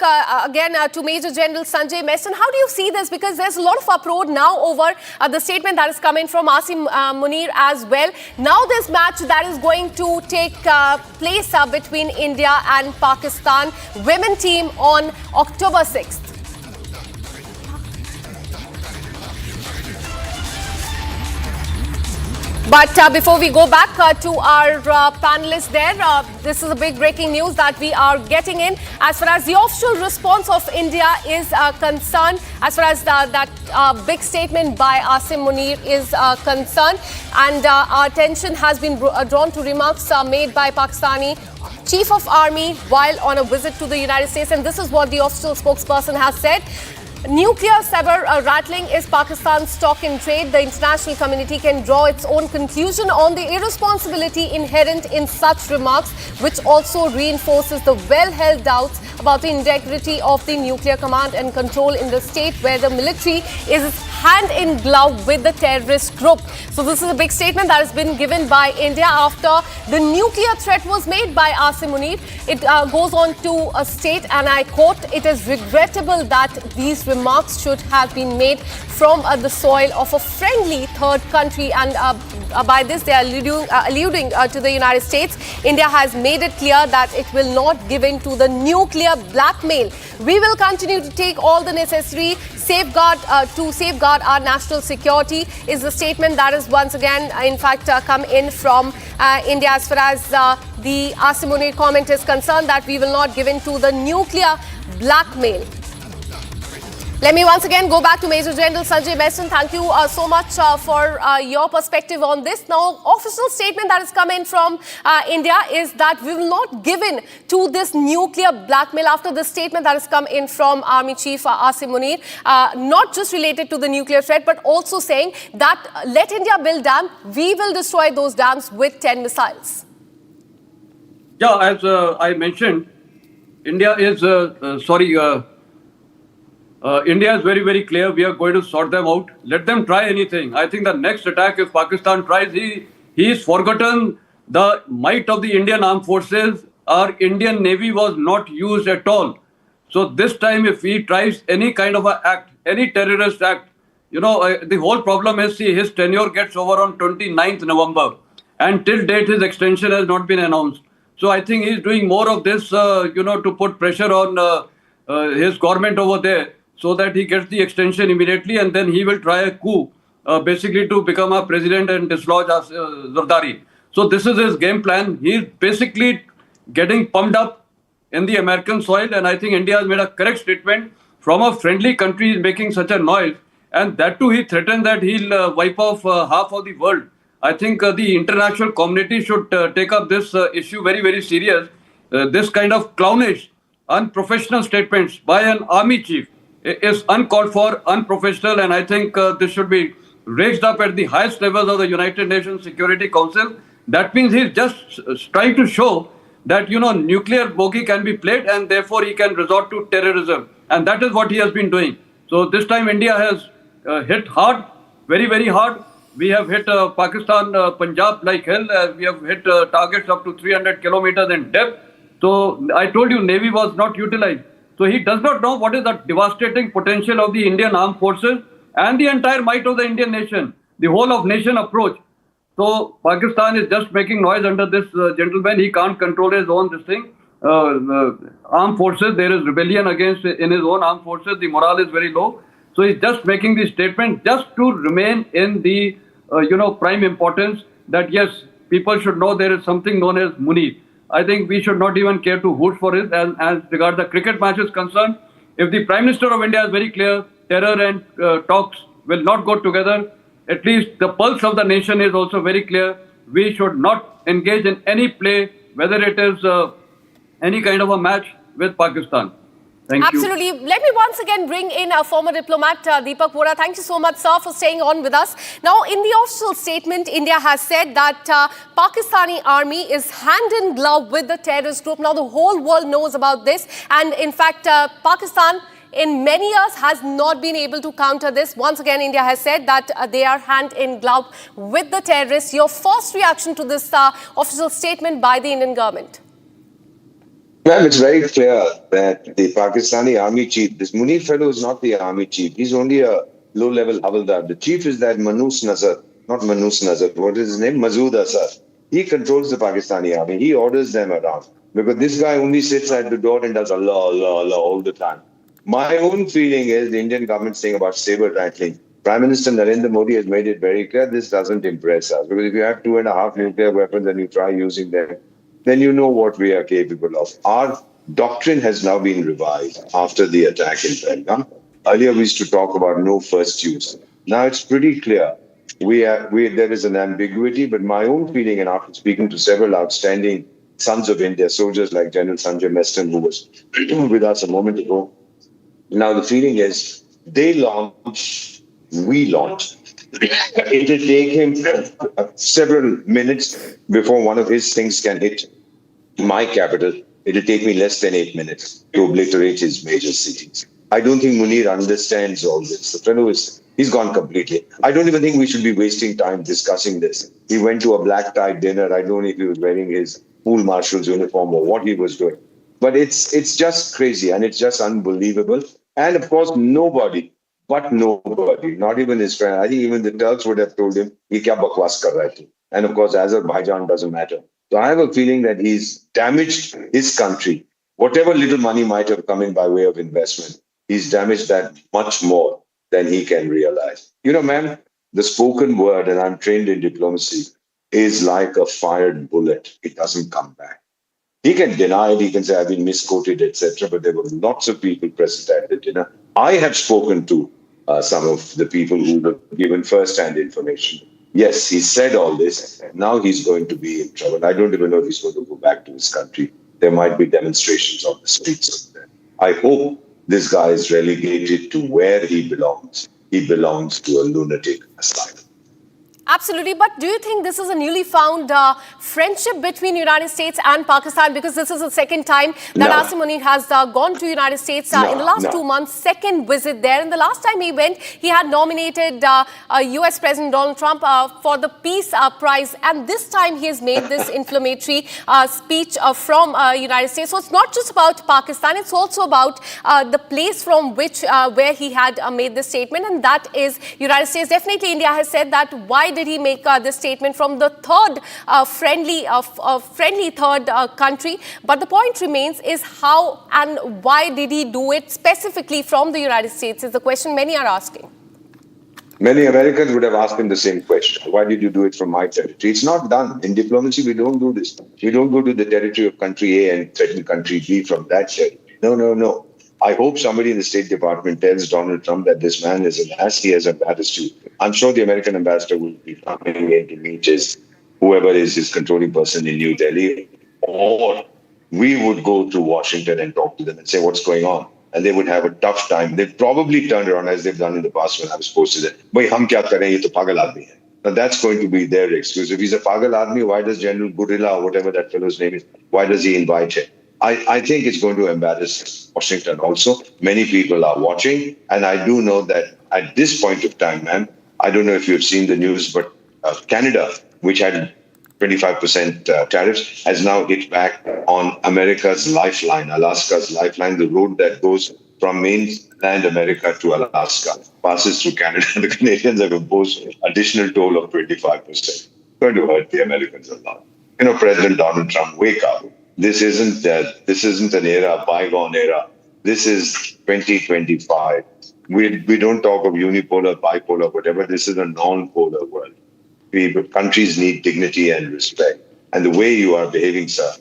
again to Major General Sanjay Mason. How do you see this? Because there's a lot of uproar now over the statement that is coming from Asim Munir as well. Now, this match that is going to take place between India and Pakistan women team on October 6th. But before we go back to our panelists there, this is a big breaking news that we are getting in. As far as the official response of India is concerned, as far as that big statement by Asim Munir is concerned, and our attention has been drawn to remarks made by Pakistani Chief of Army while on a visit to the United States. And this is what the official spokesperson has said. Nuclear saber rattling is Pakistan's stock in trade. The international community can draw its own conclusion on the irresponsibility inherent in such remarks, which also reinforces the well-held doubts about the integrity of the nuclear command and control in the state where the military is hand in glove with the terrorist group. So this is a big statement that has been given by India after the nuclear threat was made by Asim Munir. It goes on to state, and I quote, "It is regrettable that these remarks should have been made from the soil of a friendly third country." And by this, they are alluding to the United States. India has made it clear that it will not give in to the nuclear blackmail. We will continue to take all the necessary safeguard our national security, is the statement that is once again, in fact, come in from India as far as the Asim Munir comment is concerned, that we will not give in to the nuclear blackmail. Let me once again go back to Major General Sanjay Mason. Thank you so much for your perspective on this. Now, official statement that has come in from India is that we will not give in to this nuclear blackmail after the statement that has come in from Army Chief Asim Munir, not just related to the nuclear threat, but also saying that let India build dam, we will destroy those dams with 10 missiles.
Yeah, as I mentioned, India is, India is very, very clear. We are going to sort them out. Let them try anything. I think the next attack, if Pakistan tries, he's forgotten the might of the Indian armed forces. Our Indian Navy was not used at all. So this time, if he tries any kind of an act, any terrorist act, the whole problem is, see, his tenure gets over on 29th November, and till date his extension has not been announced. So I think he's doing more of this, to put pressure on his government over there, so that he gets the extension immediately, and then he will try a coup, basically to become a president and dislodge Zardari. So this is his game plan. He's basically getting pumped up in the American soil, and I think India has made a correct statement. From a friendly country is making such a noise, and that too he threatened that he'll wipe off half of the world. I think the international community should take up this issue very, very serious. This kind of clownish, unprofessional statements by an army chief is uncalled for, unprofessional, and I think this should be raised up at the highest levels of the United Nations Security Council. That means he's just trying to show that, nuclear bogey can be played, and therefore he can resort to terrorism. And that is what he has been doing. So this time India has hit hard, very, very hard. We have hit Pakistan, Punjab like hell. We have hit targets up to 300 kilometers in depth. So I told you, Navy was not utilized. So he does not know what is the devastating potential of the Indian armed forces and the entire might of the Indian nation, the whole of nation approach. So Pakistan is just making noise under this gentleman. He can't control his own armed forces. There is rebellion against in his own armed forces. The morale is very low. So he's just making this statement just to remain in the prime importance that yes, people should know there is something known as Munir. I think we should not even care to hoot for it. As regards the cricket match is concerned, if the Prime Minister of India is very clear, terror and talks will not go together. At least the pulse of the nation is also very clear. We should not engage in any play, whether it is any kind of a match with Pakistan. Thank
Absolutely.
you.
Let me once again bring in our former diplomat, Deepak Vora. Thank you so much, sir, for staying on with us. Now, in the official statement, India has said that Pakistani army is hand in glove with the terrorist group. Now, the whole world knows about this. And in fact, Pakistan in many years has not been able to counter this. Once again, India has said that they are hand in glove with the terrorists. Your first reaction to this official statement by the Indian government?
Well, it's very clear that the Pakistani army chief, this Munir fellow is not the army chief. He's only a low-level havildar. The chief is that Manus Nazar, not Manus Nazar. What is his name? Masood Asar. He controls the Pakistani army. He orders them around. Because this guy only sits at the door and does Allah, Allah, Allah all the time. My own feeling is the Indian government saying about saber rattling. Prime Minister Narendra Modi has made it very clear this doesn't impress us. Because if you have 2.5 nuclear weapons and you try using them, then you know what we are capable of. Our doctrine has now been revised after the attack in Pahalgam. Earlier we used to talk about no first use. Now it's pretty clear. There is an ambiguity, but my own feeling, and after speaking to several outstanding sons of India, soldiers like General Sanjay Meston, who was with us a moment ago, now the feeling is they launch, we launch. It'll take him several minutes before one of his things can hit my capital. It'll take me less than 8 minutes to obliterate his major cities. I don't think Munir understands all this. The fellow he's gone completely. I don't even think we should be wasting time discussing this. He went to a black tie dinner. I don't know if he was wearing his pool marshal's uniform or what he was doing. But it's just crazy and it's just unbelievable. And of course, nobody, not even his friend. I think even the Turks would have told him, "Ye kya bakwas kar rahe the?" And of course, Azerbaijan doesn't matter. So I have a feeling that he's damaged his country. Whatever little money might have come in by way of investment, he's damaged that much more than he can realize. Ma'am, the spoken word, and I'm trained in diplomacy, is like a fired bullet. It doesn't come back. He can deny it, he can say, I've been misquoted, etc. But there were lots of people present at the dinner. I have spoken to some of the people who were given first-hand information. Yes, he said all this. Now he's going to be in trouble. I don't even know if he's going to go back to his country. There might be demonstrations on the streets. I hope this guy is relegated to where he belongs. He belongs to a lunatic asylum.
Absolutely, but do you think this is a newly found friendship between United States and Pakistan? Because this is the second time that Asim Munir has gone to United States in the last 2 months, second visit there. And the last time he went, he had nominated US President Donald Trump for the Peace Prize. And this time he has made this inflammatory speech from United States. So it's not just about Pakistan, it's also about the place from which, where he had made this statement. And that is United States. Definitely India has said that why did he make this statement from the third friendly third country? But the point remains is how and why did he do it specifically from the United States is the question many are asking.
Many Americans would have asked him the same question. Why did you do it from my territory? It's not done. In diplomacy, we don't do this. We don't go to the territory of country A and threaten country B from that territory. No. I hope somebody in the State Department tells Donald Trump that this man is an ass. He has embarrassed you. I'm sure the American ambassador will be coming in to meet whoever is his controlling person in New Delhi. Or we would go to Washington and talk to them and say, what's going on? And they would have a tough time. They've probably turned around as they've done in the past when I was posted there. Bhai, hum kya kare? Ye to pagal aadmi hai. Now that's going to be their excuse. If he's a pagal aadmi, why does General Gurilla or whatever that fellow's name is, why does he invite him? I think it's going to embarrass Washington also. Many people are watching. And I do know that at this point of time, ma'am, I don't know if you've seen the news, but Canada, which had 25% tariffs, has now hit back on America's lifeline, Alaska's lifeline, the road that goes from mainland America to Alaska, passes through Canada. The Canadians have imposed additional toll of 25%. It's going to hurt the Americans a lot. President Donald Trump, wake up. This isn't an era, bygone era. This is 2025. We don't talk of unipolar, bipolar, whatever. This is a non-polar world. Countries need dignity and respect. And the way you are behaving, sir,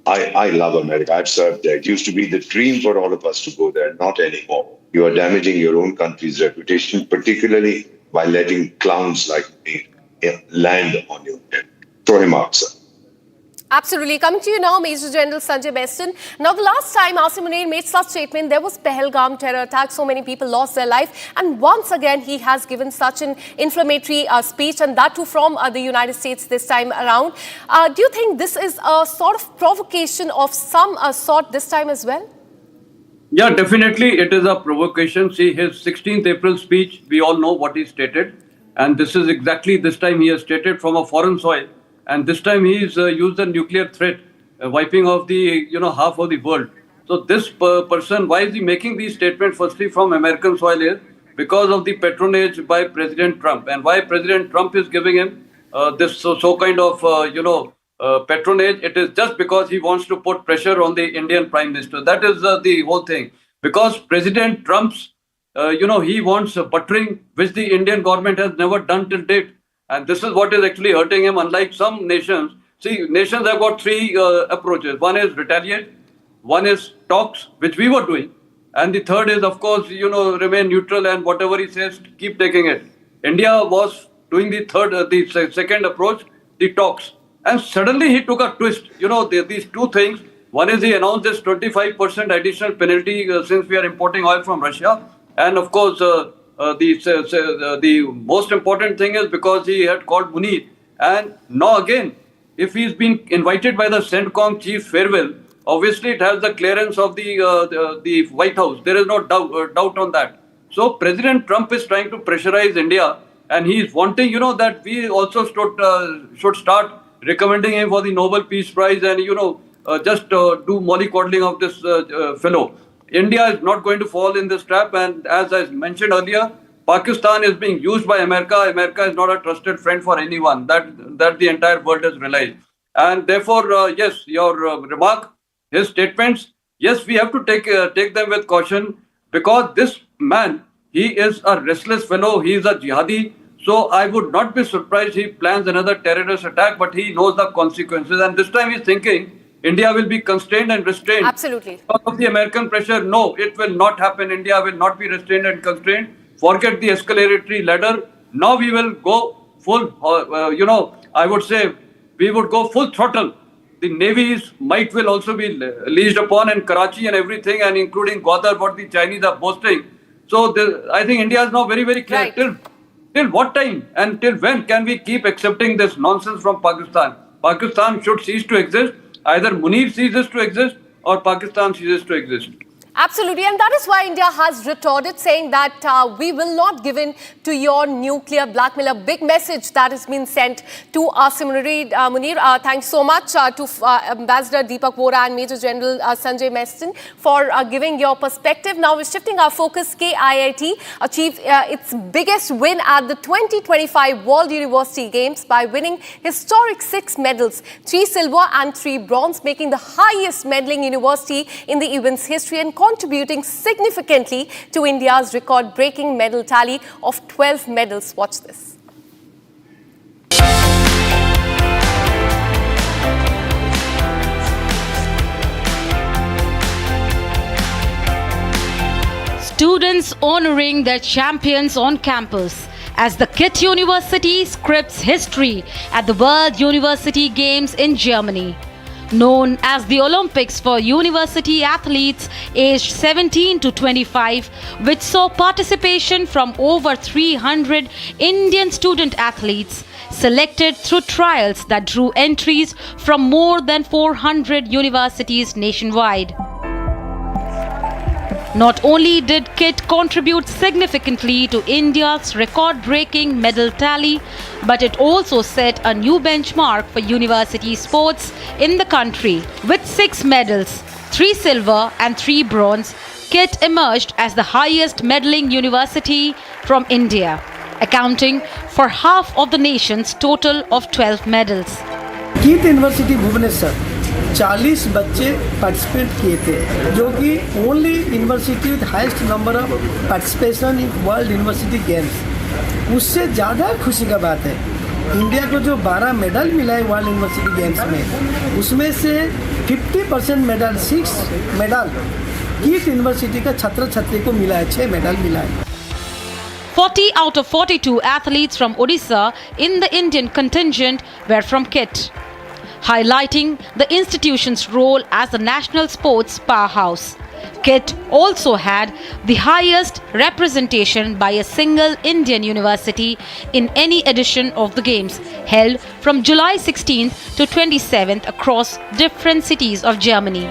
I love America. I've served there. It used to be the dream for all of us to go there. Not anymore. You are damaging your own country's reputation, particularly by letting clowns like me land on you. Throw him out, sir.
Absolutely. Coming to you now, Major General Sanjay Beston. Now, the last time Asim Munir made such statement, there was Pahalgam terror attack. So many people lost their life. And once again, he has given such an inflammatory speech, and that too from the United States this time around. Do you think this is a sort of provocation of some sort this time as well?
Yeah, definitely it is a provocation. See, his 16th April speech, we all know what he stated. And this is exactly this time he has stated from a foreign soil. And this time he's used a nuclear threat, wiping off the, half of the world. So this person, why is he making these statements firstly from American soil here? Because of the patronage by President Trump. And why President Trump is giving him this kind of, patronage, it is just because he wants to put pressure on the Indian Prime Minister. That is the whole thing. Because President Trump's, he wants buttering, which the Indian government has never done till date. And this is what is actually hurting him, unlike some nations. See, nations have got three approaches. One is retaliate, one is talks, which we were doing. And the third is, of course, remain neutral and whatever he says, keep taking it. India was doing the second approach, the talks. And suddenly he took a twist. These two things. One is he announced this 25% additional penalty since we are importing oil from Russia. And of course, the most important thing is because he had called Munir. And now again, if he's been invited by the CENTCOM chief farewell, obviously it has the clearance of the White House. There is no doubt on that. So President Trump is trying to pressurize India, and he is wanting, that we also should start recommending him for the Nobel Peace Prize and, just do mollycoddling of this fellow. India is not going to fall in this trap, and as I mentioned earlier, Pakistan is being used by America. America is not a trusted friend for anyone. That the entire world has realized. And therefore, yes, your remark, his statements, yes, we have to take them with caution, because this man, he is a restless fellow. He is a jihadi. So I would not be surprised he plans another terrorist attack, but he knows the consequences. And this time he's thinking India will be constrained and restrained.
Absolutely.
Because of the American pressure, no, it will not happen. India will not be restrained and constrained. Forget the escalatory ladder. Now we will go full, I would say we would go full throttle. The Navy's might will also be leased upon in Karachi and everything, and including Gwadar, what the Chinese are boasting. So I think India is now very, very clear.
Right.
Till what time and till when can we keep accepting this nonsense from Pakistan? Pakistan should cease to exist. Either Munir ceases to exist or Pakistan ceases to exist.
Absolutely, and that is why India has retorted, saying that we will not give in to your nuclear blackmail. A big message that has been sent to our Munir. Thanks so much to Ambassador Deepak Vora and Major General Sanjay Meston for giving your perspective. Now we're shifting our focus. KIIT achieved its biggest win at the 2025 World University Games by winning historic 6 medals, 3 silver and 3 bronze, making the highest medaling university in the event's history and contributing significantly to India's record-breaking medal tally of 12 medals. Watch this.
Students honoring their champions on campus as the KIT University scripts history at the World University Games in Germany. Known as the Olympics for university athletes aged 17 to 25, which saw participation from over 300 Indian student athletes selected through trials that drew entries from more than 400 universities nationwide. Not only did KIT contribute significantly to India's record-breaking medal tally, but it also set a new benchmark for university sports in the country. With 6 medals, 3 silver and 3 bronze, KIT emerged as the highest medaling university from India, accounting for half of the nation's total of 12 medals.
KIT University Bhubaneswar 40 बच्चे participate किए थे, जो कि only university with highest number of participation in world university games. उससे ज़्यादा खुशी का बात है इंडिया को जो 12 मेडल मिला है वर्ल्ड यूनिवर्सिटी गेम्स में, उसमें से 50% मेडल 6 मेडल KIT यूनिवर्सिटी का छात्र छात्री को मिला है, 6 मेडल मिला है।
40 out of 42 athletes from Odisha in the Indian contingent were from KIT, highlighting the institution's role as the national sports powerhouse. KIT also had the highest representation by a single Indian university in any edition of the Games, held from July 16th to 27th across different cities of Germany.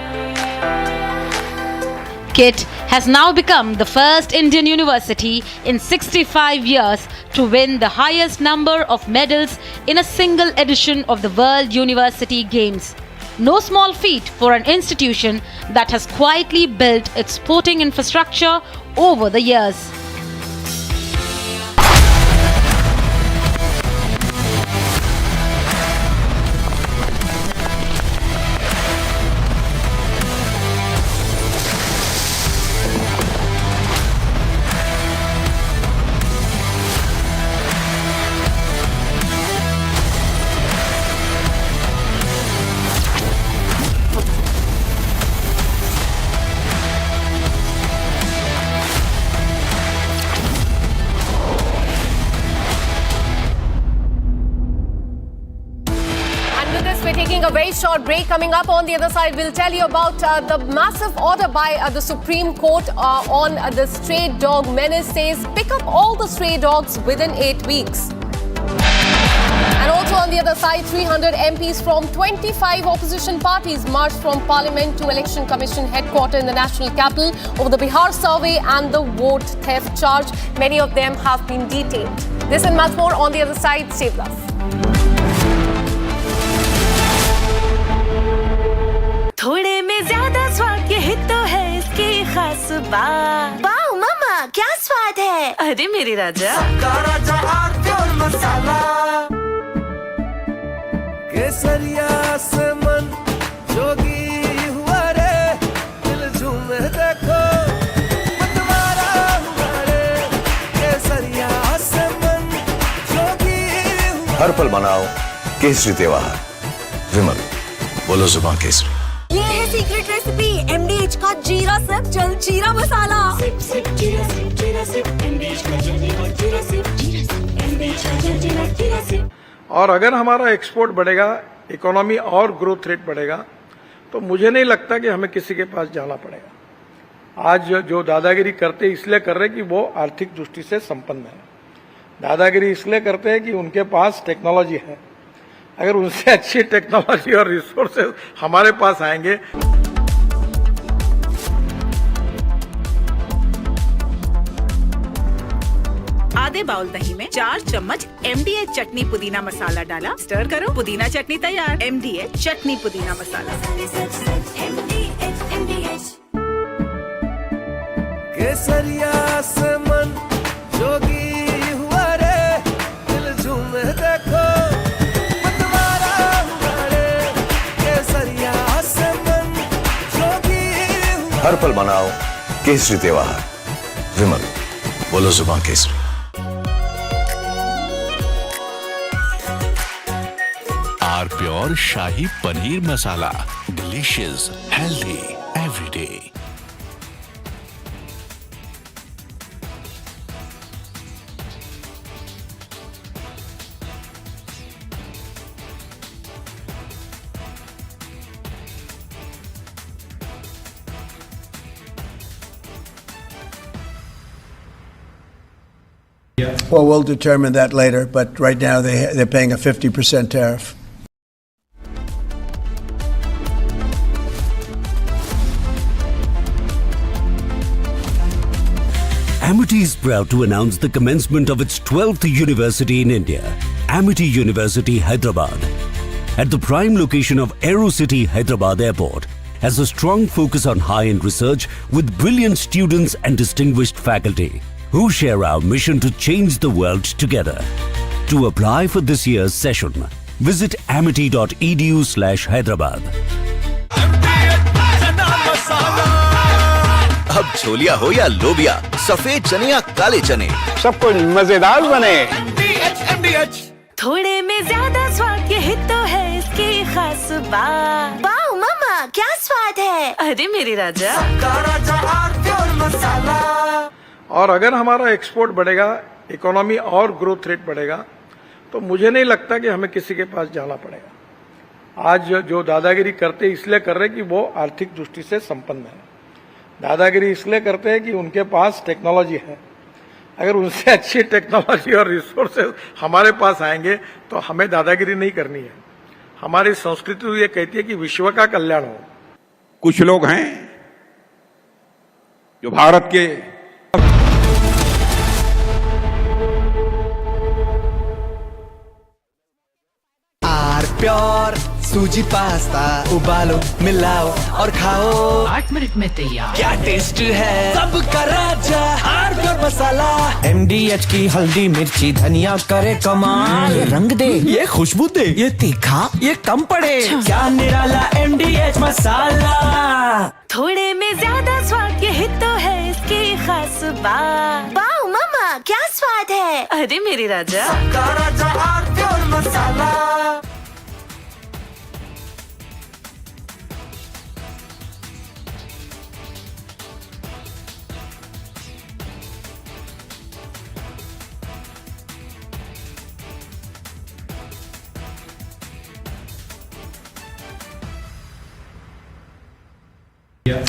KIT has now become the first Indian university in 65 years to win the highest number of medals in a single edition of the World University Games. No small feat for an institution that has quietly built its sporting infrastructure over the years.
A very short break. Coming up on the other side, we'll tell you about the massive order by the Supreme Court on the stray dog menace. Says pick up all the stray dogs within 8 weeks. And also on the other side, 300 MPs from 25 opposition parties marched from Parliament to Election Commission headquarters in the national capital over the Bihar survey and the vote theft charge. Many of them have been detained. This and much more on the other side. Stay with us.
थोड़े में ज्यादा स्वाद यही तो है इसकी खास बात। वाओ मामा क्या स्वाद है? अरे मेरे राजा राजा और मसाला केसरिया से मन जोगी हुआ रे दिल झूमे देखो मतवारा हुआ रे केसरिया से मन जोगी हुआ।
हर पल मनाओ केसरी त्योहार। विमल बोलो जुबान केसरी।
ये है सीक्रेट रेसिपी MDH का जीरा sip jal jeera masala. Sip sip जीरा सिप जीरा सिप MDH का जल जीरा सिप MDH का जल जीरा सिप।
और अगर हमारा एक्सपोर्ट बढ़ेगा, इकोनॉमी और ग्रोथ रेट बढ़ेगा, तो मुझे नहीं लगता कि हमें किसी के पास जाना पड़ेगा। आज जो दादागिरी करते इसलिए कर रहे कि वो आर्थिक दृष्टि से संपन्न है। दादागिरी इसलिए करते हैं कि उनके पास टेक्नोलॉजी है। अगर उनसे अच्छी टेक्नोलॉजी और रिसोर्सेज हमारे पास आएंगे।
आधे बाउल दही में 4 चम्मच MDH चटनी पुदीना मसाला डाला, स्टर करो, पुदीना चटनी तैयार। MDH चटनी पुदीना मसाला।
केसरिया से मन जोगी हुआ रे, दिल झूमे देखो मतवारा हुआ रे। केसरिया से मन जोगी हुआ।
हर पल मनाओ केसरी त्योहार। विमल, बोलो जुबान केसरी।
Our pure shahi paneer masala, delicious, healthy every day.
Well, we'll determine that later, but right now they're paying a 50% tariff.
Amity is proud to announce the commencement of its 12th university in India, Amity University, Hyderabad. At the prime location of AeroCity Hyderabad Airport, has a strong focus on high-end research with brilliant students and distinguished faculty who share our mission to change the world together. To apply for this year's session, visit amity.edu/Hyderabad.
अब छोलिया हो या लोबिया, सफेद चने या काले चने,
सब कुछ मजेदार बने।
थोड़े में ज्यादा स्वाद, यही तो है इसकी खास बात। वाओ मामा, क्या स्वाद है। अरे मेरे राजा,
मसाला। और अगर हमारा एक्सपोर्ट बढ़ेगा, इकोनॉमी और ग्रोथ रेट बढ़ेगा, तो मुझे नहीं लगता कि हमें किसी के पास जाना पड़ेगा। आज जो दादागिरी करते इसलिए कर रहे कि वो आर्थिक दृष्टि से संपन्न है। दादागिरी इसलिए करते हैं कि उनके पास टेक्नोलॉजी है। अगर उनसे अच्छी टेक्नोलॉजी और रिसोर्सेज हमारे पास आएंगे तो हमें दादागिरी नहीं करनी है। हमारी संस्कृति ये कहती है कि विश्व का कल्याण हो।
कुछ लोग हैं जो भारत के
प्योर सूजी पास्ता, उबालो, मिलाओ और खाओ।
8 मिनट में तैयार।
क्या टेस्ट है, सबका राजा आर प्योर मसाला। MDH की हल्दी, मिर्ची, धनिया करे कमाल। ये रंग दे, ये खुशबू दे, ये तीखा, ये कम पड़े। क्या निराला MDH मसाला।
थोड़े में ज्यादा स्वाद, यही तो है इसकी खास बात। वाओ मामा, क्या स्वाद है। अरे मेरे राजा,
सबका राजा R pure masala.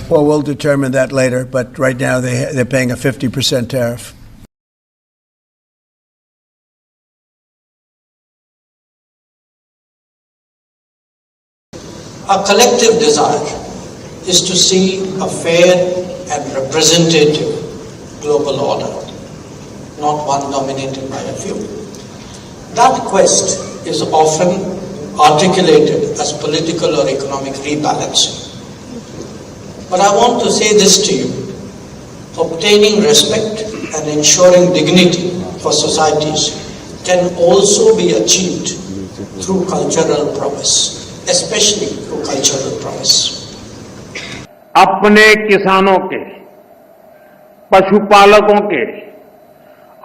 Well, we'll determine that later, but right now they're paying a 50% tariff.
Our collective desire is to see a fair and representative global order, not one dominated by a few. That quest is often articulated as political or economic rebalancing. But I want to say this to you: obtaining respect and ensuring dignity for societies can also be achieved through cultural prowess, especially through cultural prowess.
अपने किसानों के, पशुपालकों के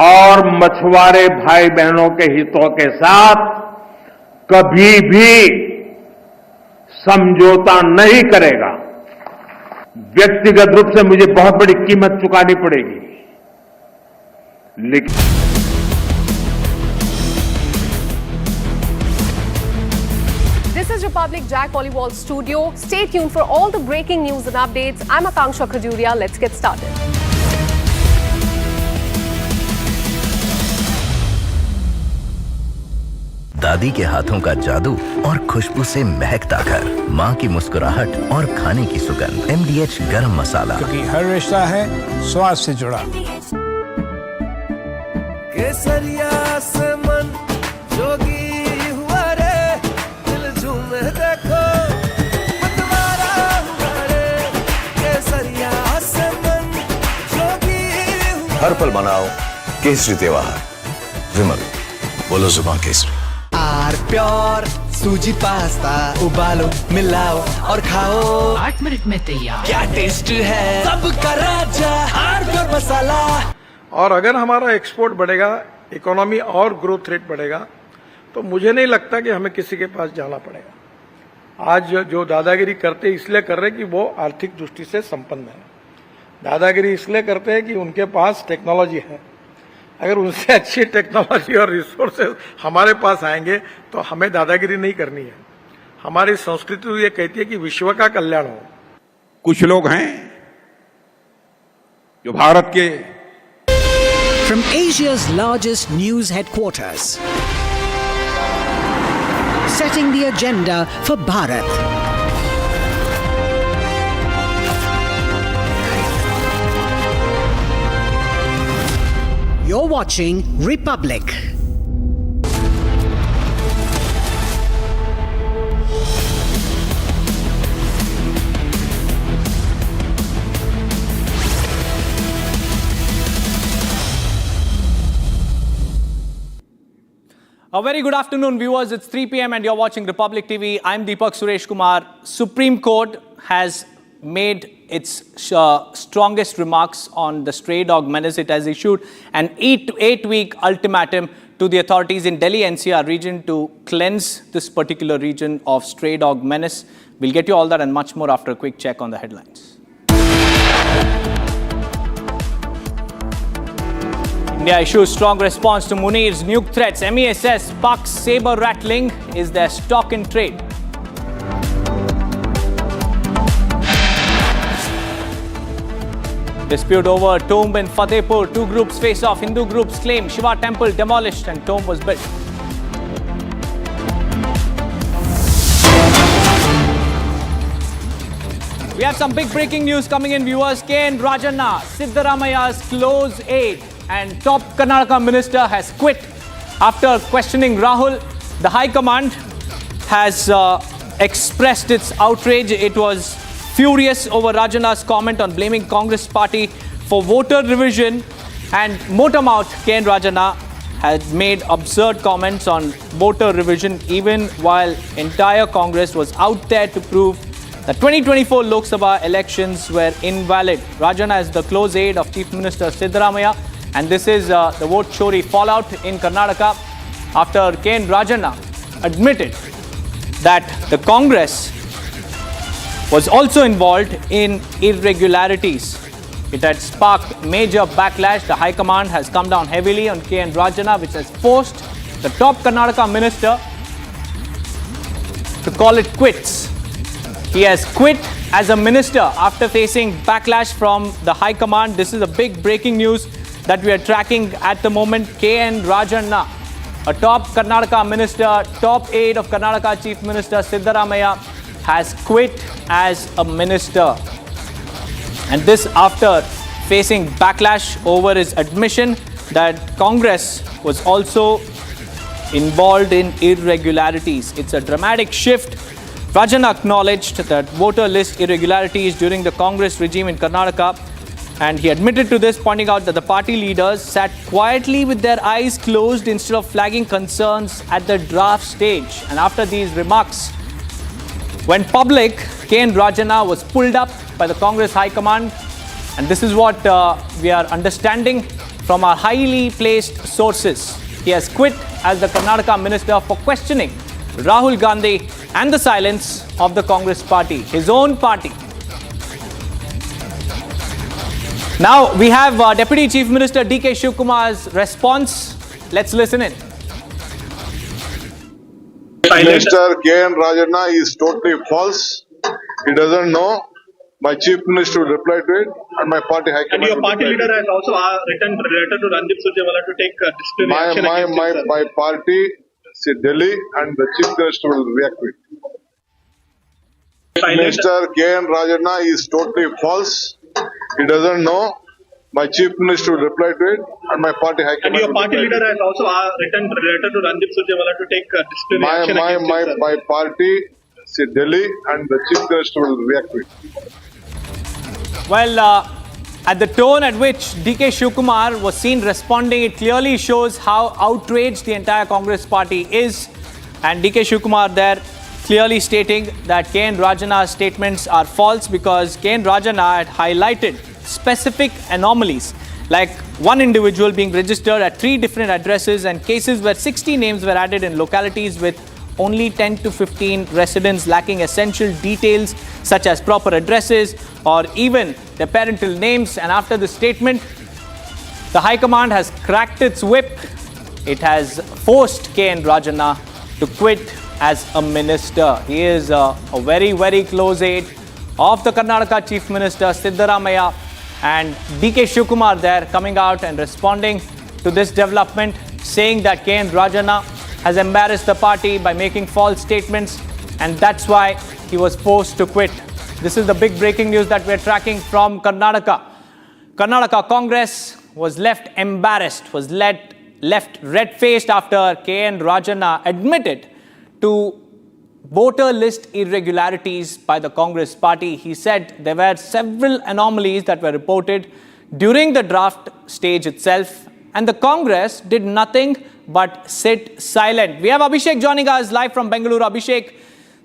और मछुआरे भाई बहनों के हितों के साथ कभी भी समझौता नहीं करेगा। व्यक्तिगत रूप से मुझे बहुत बड़ी कीमत चुकानी पड़ेगी, लेकिन
This is Republic Jack Pollywall Studio. Stay tuned for all the breaking news and updates. I'm Akanksha Khajuria. Let's get started.
दादी के हाथों का जादू और खुशबू से महकता घर, माँ की मुस्कुराहट और खाने की सुगंध। MDH गरम मसाला,
क्योंकि हर रिश्ता है स्वाद से जुड़ा।
केसरिया से मन जोगी हुआ रे, दिल झूमे देखो मतवारा हुआ रे। केसरिया से मन जोगी हुआ।
हर पल मनाओ केसरी त्योहार। विमल, बोलो जुबान केसरी।
आर प्योर सूजी पास्ता उबालो, मिलाओ और खाओ,
8 मिनट में तैयार।
क्या टेस्ट है सबका राजा आर प्योर मसाला।
और अगर हमारा एक्सपोर्ट बढ़ेगा, इकोनॉमी और ग्रोथ रेट बढ़ेगा, तो मुझे नहीं लगता कि हमें किसी के पास जाना पड़ेगा। आज जो दादागिरी करते इसलिए कर रहे हैं कि वो आर्थिक दृष्टि से संपन्न है। दादागिरी इसलिए करते हैं कि उनके पास टेक्नोलॉजी है। अगर उनसे अच्छी टेक्नोलॉजी और रिसोर्सेज हमारे पास आएंगे तो हमें दादागिरी नहीं करनी है। हमारी संस्कृति ये कहती है कि विश्व का कल्याण हो।
कुछ लोग हैं जो भारत के
From Asia's largest news headquarters, setting the agenda for Bharat. You're watching Republic.
A very good afternoon, viewers. It's 3 p.m. and you're watching Republic TV. I'm Deepak Suresh Kumar. Supreme Court has made its strongest remarks on the stray dog menace. It has issued an 8-week ultimatum to the authorities in Delhi NCR region to cleanse this particular region of stray dog menace. We'll get you all that and much more after a quick check on the headlines. India issues strong response to Munir's nuke threats. MEA says Pak's saber rattling is their stock in trade. Dispute over tomb in Fatehpur. Two groups face off. Hindu groups claim Shiva temple demolished and tomb was built. We have some big breaking news coming in, viewers. K.N. Rajanna, Siddaramaya's close aide and top Karnataka minister, has quit after questioning Rahul. The High Command has expressed its outrage. It was furious over Rajanna's comment on blaming Congress party for voter revision, and Motamouth K.N. Rajanna had made absurd comments on voter revision even while entire Congress was out there to prove the 2024 Lok Sabha elections were invalid. Rajanna is the close aide of Chief Minister Siddaramaya, and this is the vote chori fallout in Karnataka after K.N. Rajanna admitted that the Congress was also involved in irregularities. It had sparked major backlash. The High Command has come down heavily on K.N. Rajanna, which has forced the top Karnataka minister to call it quits. He has quit as a minister after facing backlash from the High Command. This is a big breaking news that we are tracking at the moment. K.N. Rajanna, a top Karnataka minister, top aide of Karnataka Chief Minister Siddaramaya, has quit as a minister. And this after facing backlash over his admission that Congress was also involved in irregularities. It's a dramatic shift. Rajanna acknowledged that voter list irregularities during the Congress regime in Karnataka, and he admitted to this, pointing out that the party leaders sat quietly with their eyes closed instead of flagging concerns at the draft stage. And after these remarks went public, K.N. Rajanna was pulled up by the Congress High Command, and this is what we are understanding from our highly placed sources. He has quit as the Karnataka minister for questioning Rahul Gandhi and the silence of the Congress party, his own party. Now we have Deputy Chief Minister D.K. Shivkumar's response. Let's listen in.
Minister K.N. Rajanna is totally false. He doesn't know. My Chief Minister will reply to it, and my party high command.
And your party leader has also written a letter to Randeep Surjewala to take disciplinary action against him,
my party See, Delhi and the Chief Minister will react to it. Minister K.N. Rajana is totally false. He doesn't know. My Chief Minister will reply to it, and my party high
And
command
your
will
party
reply to
leader
it.
has also written letter to Ranjit Surjewala to take disciplinary action against him, sir.
My party, see, Delhi and the Chief Minister will react to it.
Well, at the tone at which DK Shivkumar was seen responding, it clearly shows how outraged the entire Congress party is. And DK Shivkumar there clearly stating that KN Rajana's statements are false because KN Rajana had highlighted specific anomalies, like one individual being registered at 3 different addresses and cases where 60 names were added in localities with only 10 to 15 residents lacking essential details such as proper addresses or even their parental names. And after the statement, the High Command has cracked its whip. It has forced KN Rajana to quit as a minister. He is a very, very close aide of the Karnataka Chief Minister Siddaramaiah, and DK Shivkumar there coming out and responding to this development, saying that KN Rajana has embarrassed the party by making false statements, and that's why he was forced to quit. This is the big breaking news that we're tracking from Karnataka. Karnataka Congress was left embarrassed, was left red-faced after KN Rajana admitted to voter list irregularities by the Congress party. He said there were several anomalies that were reported during the draft stage itself, and the Congress did nothing but sit silent. We have Abhishek joining us live from Bengaluru. Abhishek,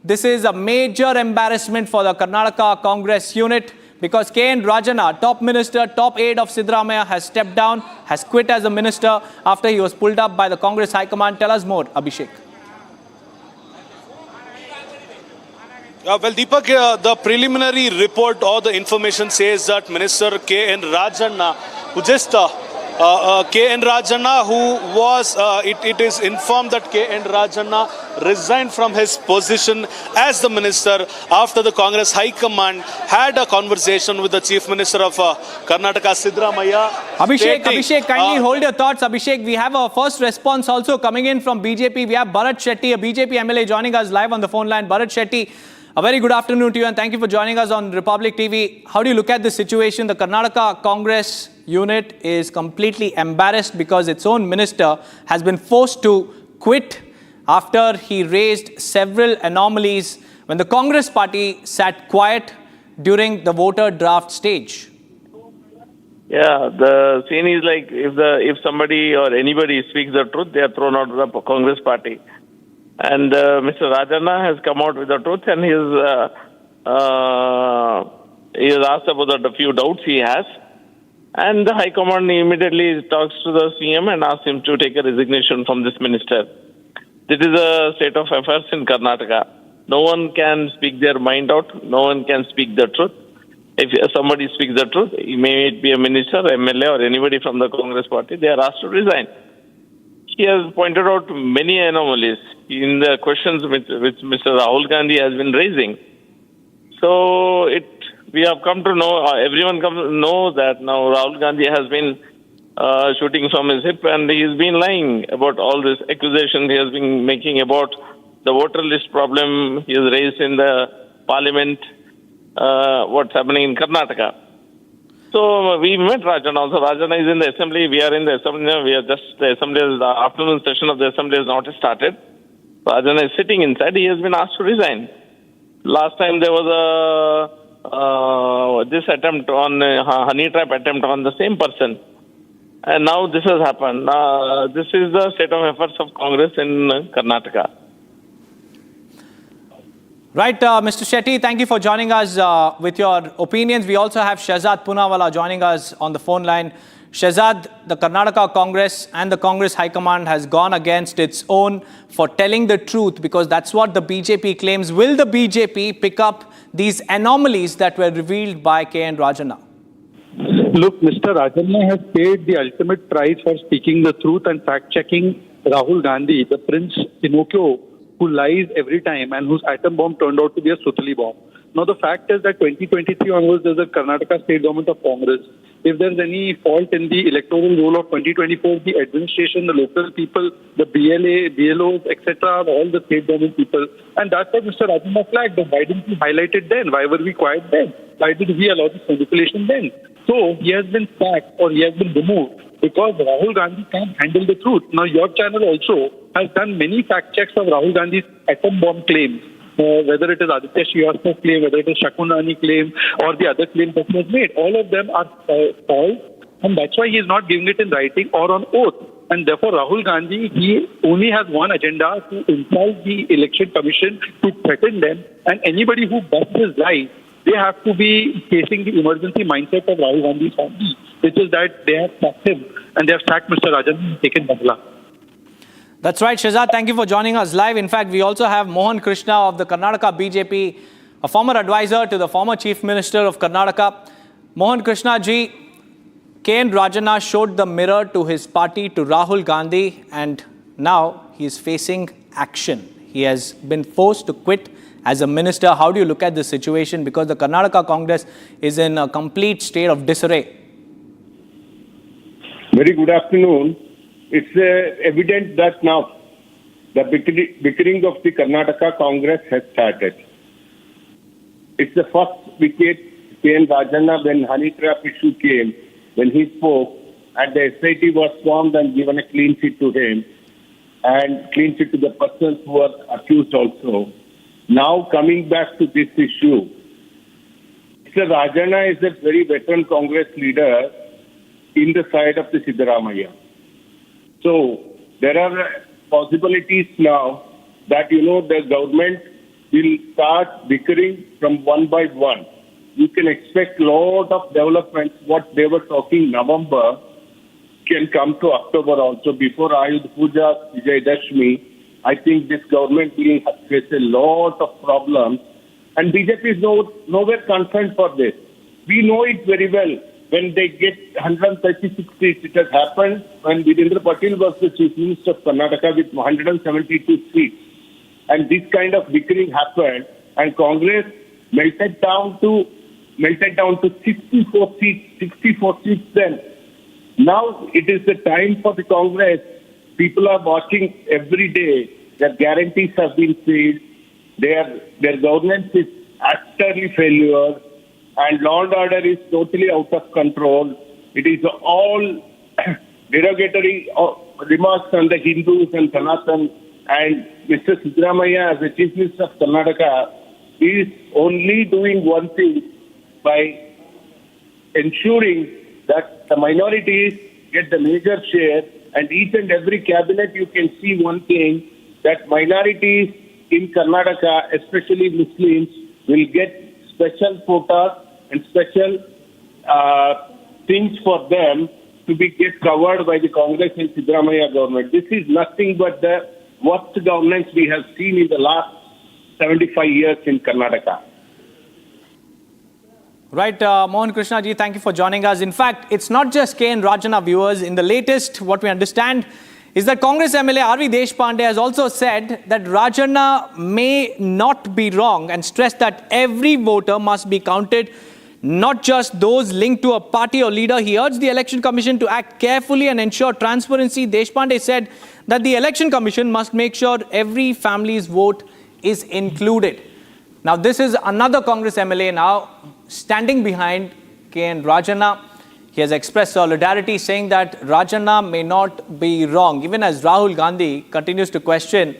this is a major embarrassment for the Karnataka Congress unit because KN Rajana, top minister, top aide of Siddaramaiah, has stepped down, has quit as a minister after he was pulled up by the Congress High Command. Tell us more, Abhishek.
Well, Deepak, the preliminary report or the information says that Minister K.N. Rajana, who just K.N. Rajana, who was, it is informed that K.N. Rajana resigned from his position as the minister after the Congress High Command had a conversation with the Chief Minister of Karnataka, Siddaramaiah.
Abhishek, kindly hold your thoughts. Abhishek, we have our first response also coming in from BJP. We have Bharat Shetty, a BJP MLA, joining us live on the phone line. Bharat Shetty, a very good afternoon to you and thank you for joining us on Republic TV. How do you look at this situation? The Karnataka Congress unit is completely embarrassed because its own minister has been forced to quit after he raised several anomalies when the Congress party sat quiet during the voter draft stage.
Yeah, the scene is like if somebody or anybody speaks the truth, they are thrown out of the Congress party. And Mr. Rajana has come out with the truth, and he has asked about the few doubts he has. And the High Command immediately talks to the CM and asks him to take a resignation from this minister. This is a state of affairs in Karnataka. No one can speak their mind out. No one can speak the truth. If somebody speaks the truth, he may be a minister, MLA, or anybody from the Congress party, they are asked to resign. He has pointed out many anomalies in the questions which Mr. Rahul Gandhi has been raising. So we have come to know, everyone comes to know that now Rahul Gandhi has been shooting from his hip, and he's been lying about all this accusation he has been making about the voter list problem he has raised in the parliament, what's happening in Karnataka. So we met Rajana also. Rajana is in the assembly. We are in the assembly. The afternoon session of the assembly has not started. Rajana is sitting inside. He has been asked to resign. Last time there was this attempt on honey trap attempt on the same person, and now this has happened. This is the state of affairs of Congress in Karnataka.
Right, Mr. Shetty, thank you for joining us with your opinions. We also have Shehzad Poonawalla joining us on the phone line. Shehzad, the Karnataka Congress and the Congress High Command has gone against its own for telling the truth because that's what the BJP claims. Will the BJP pick up these anomalies that were revealed by KN Rajana?
Look, Mr. Rajana has paid the ultimate price for speaking the truth and fact-checking Rahul Gandhi, the Prince Pinocchio, who lies every time and whose atom bomb turned out to be a Sutali bomb. Now, the fact is that 2023 onwards, there's a Karnataka state government of Congress. if there's any fault in the electoral roll of 2024, the administration, the local people, the BLA, BLOs, etc., all the state government people. And that's what Mr. Rajanna flagged. Why didn't we highlight it then? Why were we quiet then? Why did we allow this manipulation then? So he has been sacked or he has been removed because Rahul Gandhi can't handle the truth. Now your channel also has done many fact checks of Rahul Gandhi's atom bomb claims. Whether it is Aditya Srivastava's claim, whether it is Shakun Rani claim or the other claims that he has made, all of them are false, and that's why he is not giving it in writing or on oath. And therefore, Rahul Gandhi, he only has one agenda: to insult the election commission, to threaten them, and anybody who busts his lies, they have to be facing the emergency mindset of Rahul Gandhi's family, which is that they have sacked him and they have sacked Mr. Rajan and taken Bangla.
That's right, Shehzad. Thank you for joining us live. In fact, we also have Mohan Krishna of the Karnataka BJP, a former advisor to the former Chief Minister of Karnataka. Mohan Krishna ji, K.N. Rajanna showed the mirror to his party, to Rahul Gandhi, and now he is facing action. He has been forced to quit as a minister. How do you look at this situation? Because the Karnataka Congress is in a complete state of disarray.
Very good afternoon. It's evident that now the bickering of the Karnataka Congress has started. It's the first wicket K.N. Rajanna when honey trap issue came, when he spoke, and the SIT was formed and given a clean sheet to him, and clean sheet to the persons who were accused also. Now coming back to this issue, Mr. Rajanna is a very veteran Congress leader in the side of the Siddaramaiah. So there are possibilities now that, the government will start bickering from one by one. You can expect a lot of developments. What they were talking November can come to October also. Before Ayudh Puja, Vijayadashmi, I think this government will face a lot of problems. And BJP is nowhere concerned for this. We know it very well. When they get 136 seats, it has happened when Virendra Patil was the Chief Minister of Karnataka with 172 seats. And this kind of bickering happened, and Congress melted down to 64 seats then. Now it is the time for the Congress. People are watching every day. Their guarantees have been failed. Their governance is utterly failure. And law and order is totally out of control. It is all derogatory remarks on the Hindus and Sanatan. And Mr. Siddaramaiah, as the Chief Minister of Karnataka, is only doing one thing by ensuring that the minorities get the major share. And each and every cabinet, you can see one thing, that minorities in Karnataka, especially Muslims, will get special quotas and special things for them to get covered by the Congress and Siddaramaiah government. This is nothing but the worst governance we have seen in the last 75 years in Karnataka.
Right, Mohan Krishna ji, thank you for joining us. In fact, it's not just K.N. Rajanna, viewers. In the latest, what we understand is that Congress MLA R.V. Deshpande has also said that Rajanna may not be wrong and stressed that every voter must be counted, not just those linked to a party or leader. He urged the Election Commission to act carefully and ensure transparency. Deshpande said that the Election Commission must make sure every family's vote is included. Now, this is another Congress MLA now standing behind K.N. Rajanna. He has expressed solidarity, saying that Rajanna may not be wrong. Even as Rahul Gandhi continues to question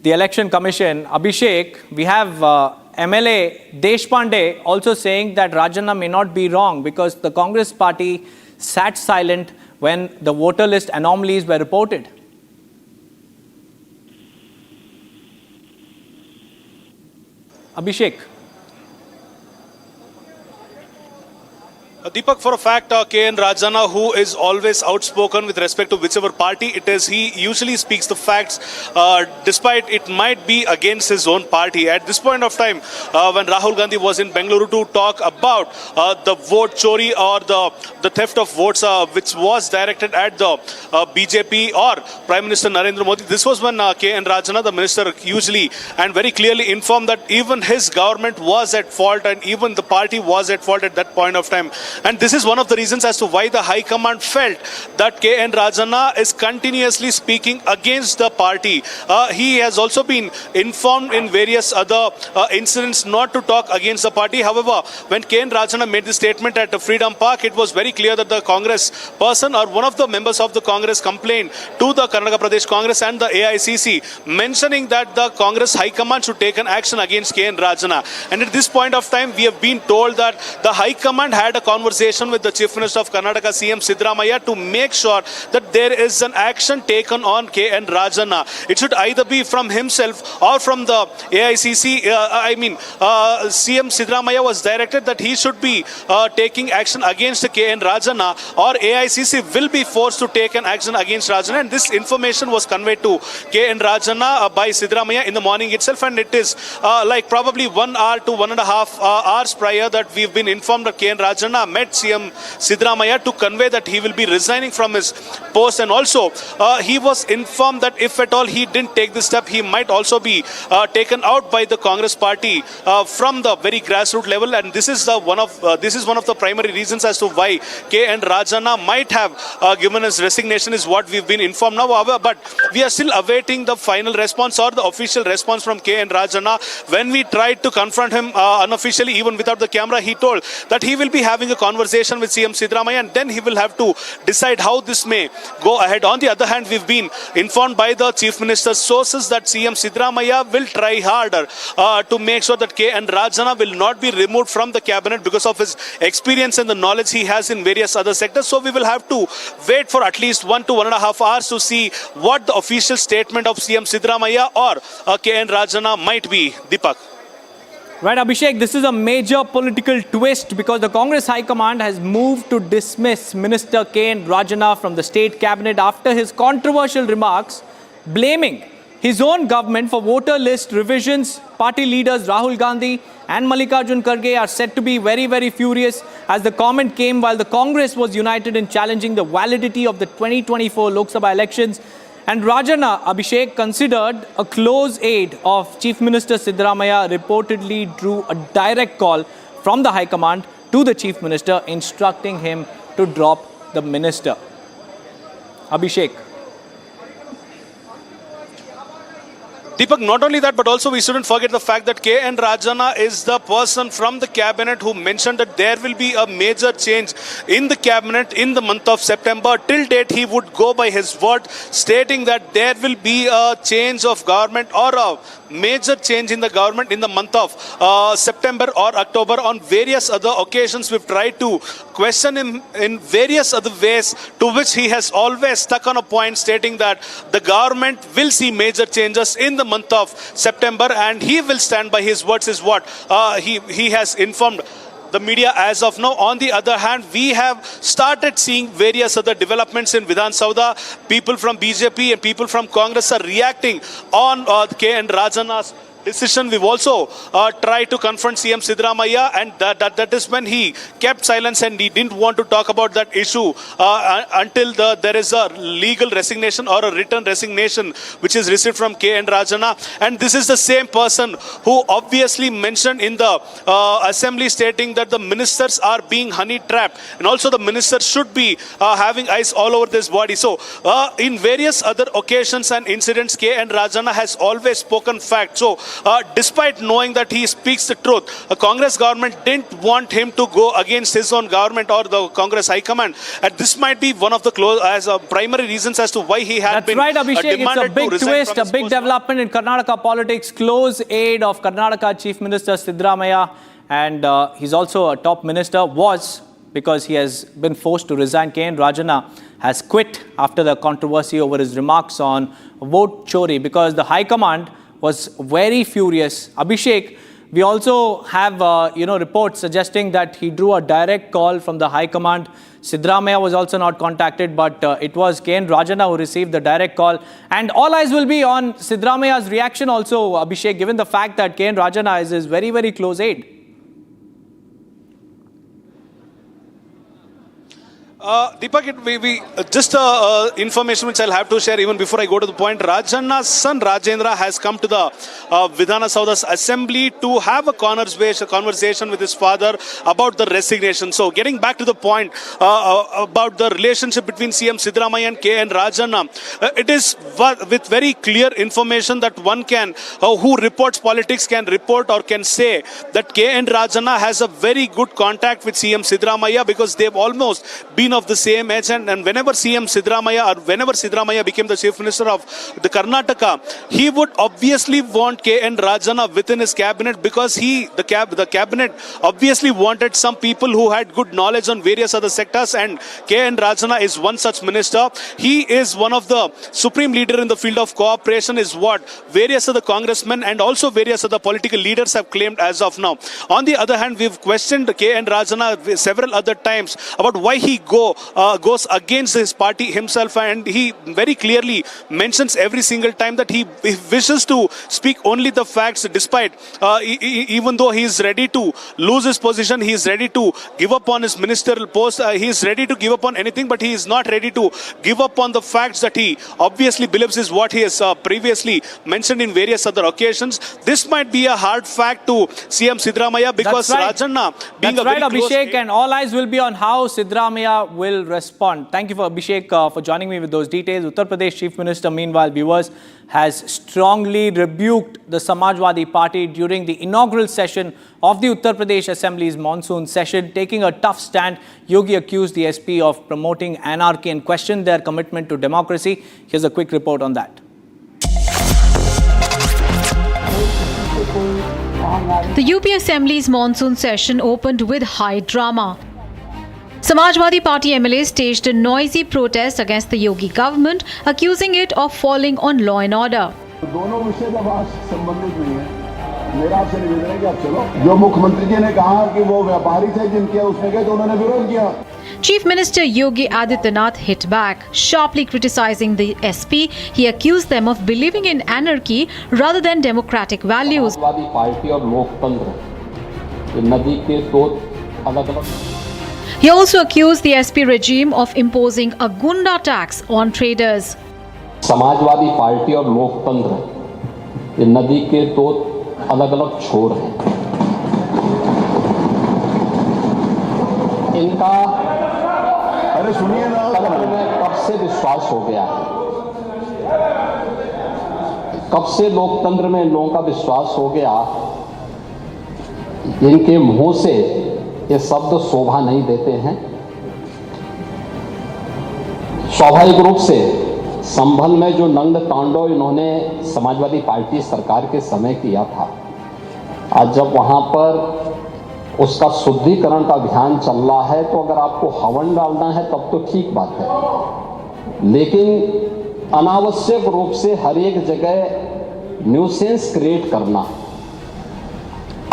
the Election Commission, Abhishek, we have MLA Deshpande also saying that Rajanna may not be wrong because the Congress party sat silent when the voter list anomalies were reported. Abhishek.
Deepak, for a fact, K.N. Rajanna, who is always outspoken with respect to whichever party it is, he usually speaks the facts despite it might be against his own party. At this point of time, when Rahul Gandhi was in Bengaluru to talk about the vote chori or the theft of votes which was directed at the BJP or Prime Minister Narendra Modi, this was when K.N. Rajanna, the minister, usually and very clearly informed that even his government was at fault and even the party was at fault at that point of time. And this is one of the reasons as to why the High Command felt that K.N. Rajana is continuously speaking against the party. He has also been informed in various other incidents not to talk against the party. However, when K.N. Rajana made the statement at Freedom Park, it was very clear that the Congress person or one of the members of the Congress complained to the Karnataka Pradesh Congress and the AICC, mentioning that the Congress High Command should take an action against K.N. Rajana. And at this point of time, we have been told that the High Command had a conversation with the Chief Minister of Karnataka, CM Siddaramaiah, to make sure that there is an action taken on K.N. Rajana. It should either be from himself or from the AICC. CM Siddaramaiah was directed that he should be taking action against K.N. Rajana, or AICC will be forced to take an action against Rajana. And this information was conveyed to K.N. Rajana by Siddaramaiah in the morning itself, and it is like probably 1 hour to 1.5 hours prior that we've been informed that K.N. Rajana met CM Siddaramaiah to convey that he will be resigning from his post, and also he was informed that if at all he didn't take this step, he might also be taken out by the Congress party from the very grassroots level. And this is one of the primary reasons as to why K.N. Rajana might have given his resignation, is what we've been informed now. However, but we are still awaiting the final response or the official response from K.N. Rajana. When we tried to confront him unofficially, even without the camera, he told that he will be having a conversation with CM Siddaramaiah, and then he will have to decide how this may go ahead. On the other hand, we've been informed by the Chief Minister's sources that CM Siddaramaiah will try harder to make sure that K.N. Rajana will not be removed from the cabinet because of his experience and the knowledge he has in various other sectors. So we will have to wait for at least 1 to 1.5 hours to see what the official statement of CM Siddaramaiah or K.N. Rajana might be. Deepak.
Right, Abhishek, this is a major political twist because the Congress High Command has moved to dismiss Minister K.N. Rajana from the state cabinet after his controversial remarks blaming his own government for voter list revisions. Party leaders Rahul Gandhi and Mallikarjun Kharge are said to be very, very furious as the comment came while the Congress was united in challenging the validity of the 2024 Lok Sabha elections. And Rajana, Abhishek, considered a close aide of Chief Minister Siddaramaiah, reportedly drew a direct call from the High Command to the Chief Minister instructing him to drop the minister. Abhishek.
Deepak, not only that, but also we shouldn't forget the fact that K.N. Rajana is the person from the cabinet who mentioned that there will be a major change in the cabinet in the month of September. Till date, he would go by his word, stating that there will be a change of government or a major change in the government in the month of September or October. On various other occasions, we've tried to question him in various other ways, to which he has always stuck on a point, stating that the government will see major changes in the month of September, and he will stand by his words, is what he has informed the media as of now. On the other hand, we have started seeing various other developments in Vidhan Saudha. People from BJP and people from Congress are reacting on K.N. Rajana's decision. We've also tried to confront CM Siddaramaiah, and that is when he kept silence and he didn't want to talk about that issue until there is a legal resignation or a written resignation which is received from K.N. Rajana. And this is the same person who obviously mentioned in the assembly, stating that the ministers are being honey trapped, and also the ministers should be having eyes all over this body. So in various other occasions and incidents, K.N. Rajana has always spoken fact. So despite knowing that he speaks the truth, a Congress government didn't want him to go against his own government or the Congress High Command. And this might be one of the primary reasons as to why he had been
demanded to resign. That's right, Abhishek. It's a big twist, a big development in Karnataka politics. Close aide of Karnataka Chief Minister Siddaramaiah, and he's also a top minister, because he has been forced to resign. K.N. Rajana has quit after the controversy over his remarks on vote chori, because the High Command was very furious. Abhishek, we also have reports suggesting that he drew a direct call from the High Command. Siddaramaiah was also not contacted, but it was K.N. Rajana who received the direct call. And all eyes will be on Siddaramaiah's reaction also, Abhishek, given the fact that K.N. Rajana is his very, very close aide.
Deepak, just information which I'll have to share even before I go to the point. Rajanna's son Rajendra has come to the Vidhana Saudha's assembly to have a conversation with his father about the resignation. So getting back to the point about the relationship between CM Siddaramaiah and K.N. Rajanna, it is with very clear information that one can, who reports politics can report or can say that K.N. Rajanna has a very good contact with CM Siddaramaiah because they've almost been of the same age, and whenever Siddaramaiah became the Chief Minister of the Karnataka, he would obviously want K.N. Rajanna within his cabinet because the cabinet obviously wanted some people who had good knowledge on various other sectors, and K.N. Rajanna is one such minister. He is one of the supreme leader in the field of cooperation, is what various other congressmen and also various other political leaders have claimed as of now. On the other hand, we've questioned K.N. Rajanna several other times about why he goes against his party himself, and he very clearly mentions every single time that he wishes to speak only the facts, despite even though he is ready to lose his position, he is ready to give up on his ministerial post, he is ready to give up on anything, but he is not ready to give up on the facts that he obviously believes is what he has previously mentioned in various other occasions. This might be a hard fact to CM Siddaramaiah because Rajanna being
That's right, Abhishek, and all eyes will be on how Siddaramaiah will respond. Thank you for Abhishek for joining me with those details. Uttar Pradesh Chief Minister, meanwhile, viewers, has strongly rebuked the Samajwadi Party during the inaugural session of the Uttar Pradesh Assembly's monsoon session. Taking a tough stand, Yogi accused the SP of promoting anarchy and questioned their commitment to democracy. Here's a quick report on that.
The UP Assembly's monsoon session opened with high drama. Samajwadi Party MLAs staged a noisy protest against the Yogi government, accusing it of falling on law and order.
दोनों विषय जब आज संबंधित नहीं है, मेरा आपसे निवेदन है कि आप चलो। जो मुख्यमंत्री जी ने कहा कि वो व्यापारी थे जिनके उसने गए तो उन्होंने विरोध किया।
Chief Minister Yogi Adityanath hit back, sharply criticizing the SP. He accused them of believing in anarchy rather than democratic values.
Samajwadi party और लोकतंत्र ये नदी के दो अलग-अलग।
He also accused the SP regime of imposing a gunda tax on traders.
Samajwadi party और लोकतंत्र ये नदी के दो अलग-अलग छोर हैं। इनका अरे सुनिए ना, कब से विश्वास हो गया है, कब से लोकतंत्र में लोगों का विश्वास हो गया, इनके मुंह से ये शब्द शोभा नहीं देते हैं। स्वाभाविक रूप से संभल में जो नंद तांडव इन्होंने समाजवादी पार्टी सरकार के समय किया था, आज जब वहां पर उसका शुद्धिकरण का अभियान चल रहा है, तो अगर आपको हवन डालना है तब तो ठीक बात है, लेकिन अनावश्यक रूप से हर एक जगह न्यूसेंस क्रिएट करना,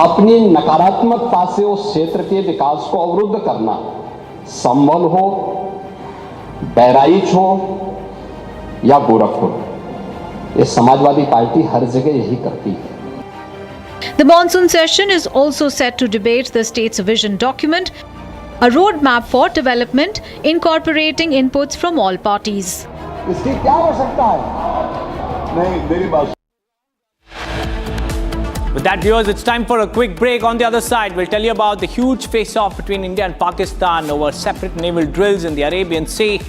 अपनी नकारात्मकता से उस क्षेत्र के विकास को अवरुद्ध करना, संभल हो, बहराइच हो या गोरखपुर, ये समाजवादी पार्टी हर जगह यही करती है।
The monsoon session is also set to debate the state's vision document, a roadmap for development incorporating inputs from all parties.
इसकी क्या आवश्यकता है? नहीं, मेरी बात।
With that, viewers, it's time for a quick break. On the other side, we'll tell you about the huge face-off between India and Pakistan over separate naval drills in the Arabian Sea.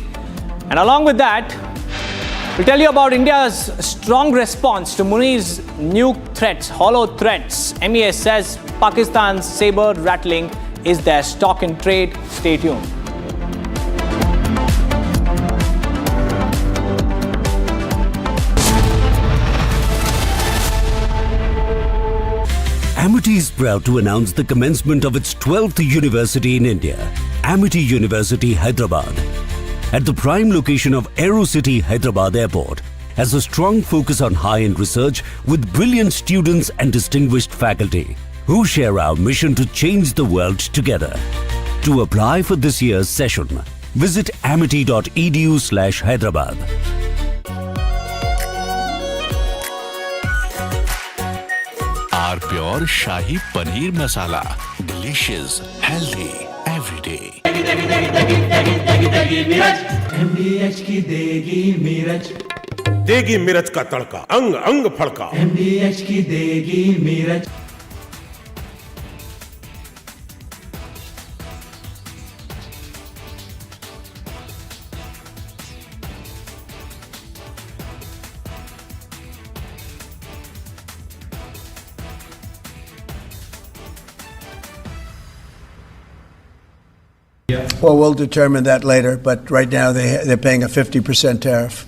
And along with that, we'll tell you about India's strong response to Muni's nuke threats, hollow threats. MES says Pakistan's saber rattling is their stock in trade. Stay tuned.
Amity is proud to announce the commencement of its 12th university in India, Amity University, Hyderabad. At the prime location of AeroCity Hyderabad Airport, has a strong focus on high-end research with brilliant students and distinguished faculty who share our mission to change the world together. To apply for this year's session, visit amity.edu/Hyderabad.
Our pure Shahi Paneer Masala. Delicious, healthy,
every day.
MDH की देगी मिर्च,
देगी मिर्च का तड़का, अंग अंग फड़का।
MDH की देगी मिर्च।
Well, we'll determine that later, but right now they're paying a 50% tariff.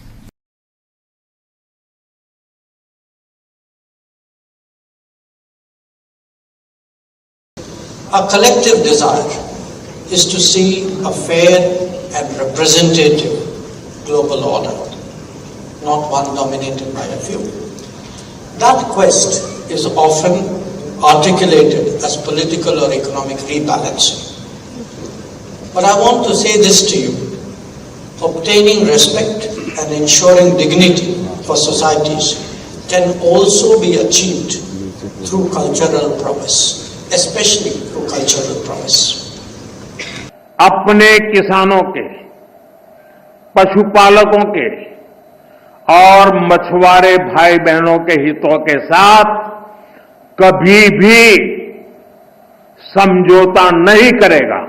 Our collective desire is to see a fair and representative global order, not one dominated by a few. That quest is often articulated as political or economic rebalancing. But I want to say this to you, obtaining respect and ensuring dignity for societies can also be achieved through cultural prowess, especially through cultural prowess.
अपने किसानों के, पशुपालकों के और मछुआरे भाई बहनों के हितों के साथ कभी भी समझौता नहीं करेगा।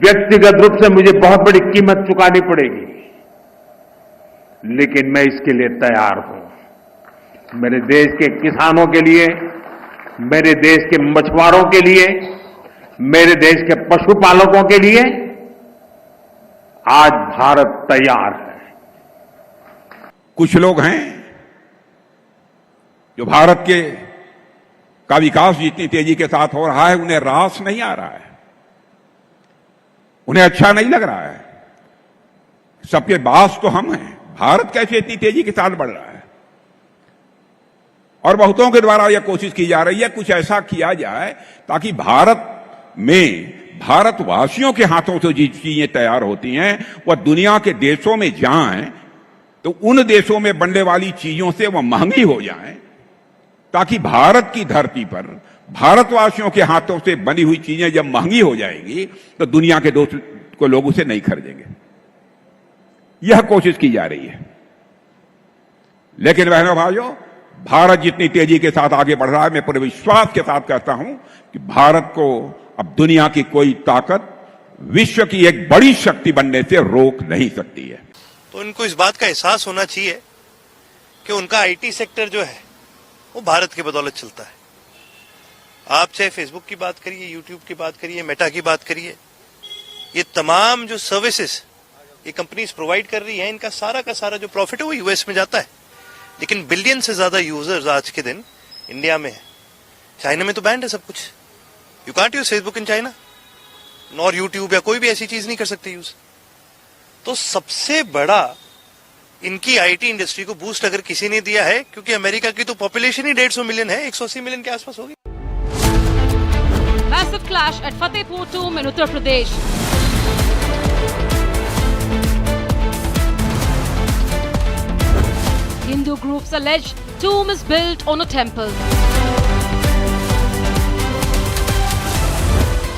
व्यक्तिगत रूप से मुझे बहुत बड़ी कीमत चुकानी पड़ेगी, लेकिन मैं इसके लिए तैयार हूं। मेरे देश के किसानों के लिए, मेरे देश के मछुआरों के लिए, मेरे देश के पशुपालकों के लिए आज भारत तैयार है।
कुछ लोग हैं जो भारत का विकास जितनी तेजी के साथ हो रहा है उन्हें रास नहीं आ रहा है, उन्हें अच्छा नहीं लग रहा है। सबके बास तो हम हैं, भारत कैसे इतनी तेजी के साथ बढ़ रहा है। और बहुतों के द्वारा यह कोशिश की जा रही है कुछ ऐसा किया जाए ताकि भारत में भारतवासियों के हाथों से जो चीजें तैयार होती हैं वह दुनिया के देशों में जाएं तो उन देशों में बनने वाली चीजों से वह महंगी हो जाएं, ताकि भारत की धरती पर भारतवासियों के हाथों से बनी हुई चीजें जब महंगी हो जाएंगी तो दुनिया के दोस्त को लोग उसे नहीं खरीदेंगे। यह कोशिश की जा रही है। लेकिन बहनों भाइयों, भारत जितनी तेजी के साथ आगे बढ़ रहा है, मैं पूरे विश्वास के साथ कहता हूं कि भारत को अब दुनिया की कोई ताकत विश्व की एक बड़ी शक्ति बनने से रोक नहीं सकती है।
तो उनको इस बात का एहसास होना चाहिए कि उनका आईटी सेक्टर जो है वो भारत की बदौलत चलता है। आप चाहे फेसबुक की बात करिए, यूट्यूब की बात करिए, मेटा की बात करिए, ये तमाम जो सर्विसेज ये कंपनीज प्रोवाइड कर रही हैं, इनका सारा का सारा जो प्रॉफिट है वो यूएस में जाता है। लेकिन बिलियन से ज्यादा यूजर्स आज के दिन इंडिया में है। चाइना में तो बैंड है सब कुछ। You can't use Facebook in China, nor YouTube या कोई भी ऐसी चीज नहीं कर सकते यूज। तो सबसे बड़ा इनकी आईटी इंडस्ट्री को बूस्ट अगर किसी ने दिया है, क्योंकि अमेरिका की तो पॉपुलेशन ही 150 मिलियन है, 180 मिलियन के आसपास होगी।
Massive clash at Fatehpur tomb in Uttar Pradesh. Hindu groups allege tomb is built on a temple.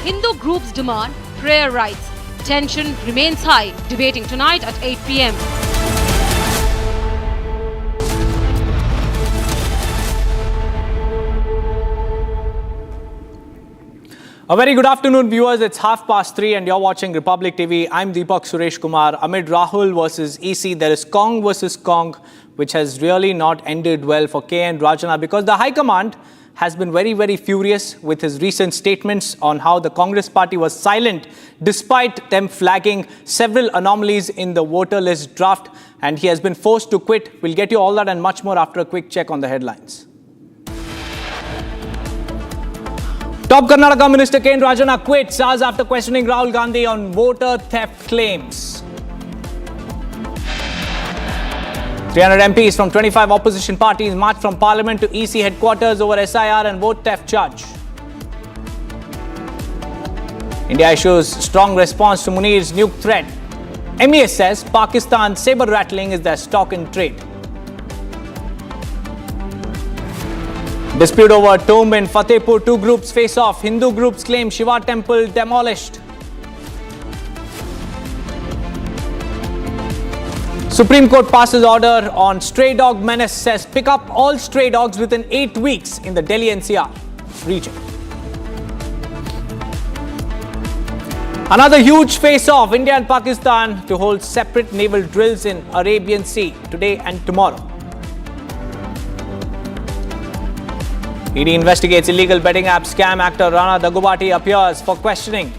Hindu groups demand prayer rights. Tension remains high, debating tonight at 8 p.m.
A very good afternoon, viewers. It's 3:30 and you're watching Republic TV. I'm Deepak Suresh Kumar. Amid Rahul versus EC, there is Kong versus Kong, which has really not ended well for KN Rajana, because the High Command has been very, very furious with his recent statements on how the Congress party was silent despite them flagging several anomalies in the voter list draft, and he has been forced to quit. We'll get you all that and much more after a quick check on the headlines. Top Karnataka Minister KN Rajana quits hours after questioning Rahul Gandhi on voter theft claims. 300 MPs from 25 opposition parties marched from Parliament to EC headquarters over SIR and vote theft charge. India issues strong response to Munir's nuke threat. MES says Pakistan's saber rattling is their stock in trade. Dispute over tomb in Fatehpur. Two groups face off. Hindu groups claim Shiva temple demolished. Supreme Court passes order on stray dog menace, says pick up all stray dogs within 8 weeks in the Delhi NCR region. Another huge face-off. India and Pakistan to hold separate naval drills in Arabian Sea today and tomorrow. ED investigates illegal betting app scam. Actor Rana Daggubati appears for questioning.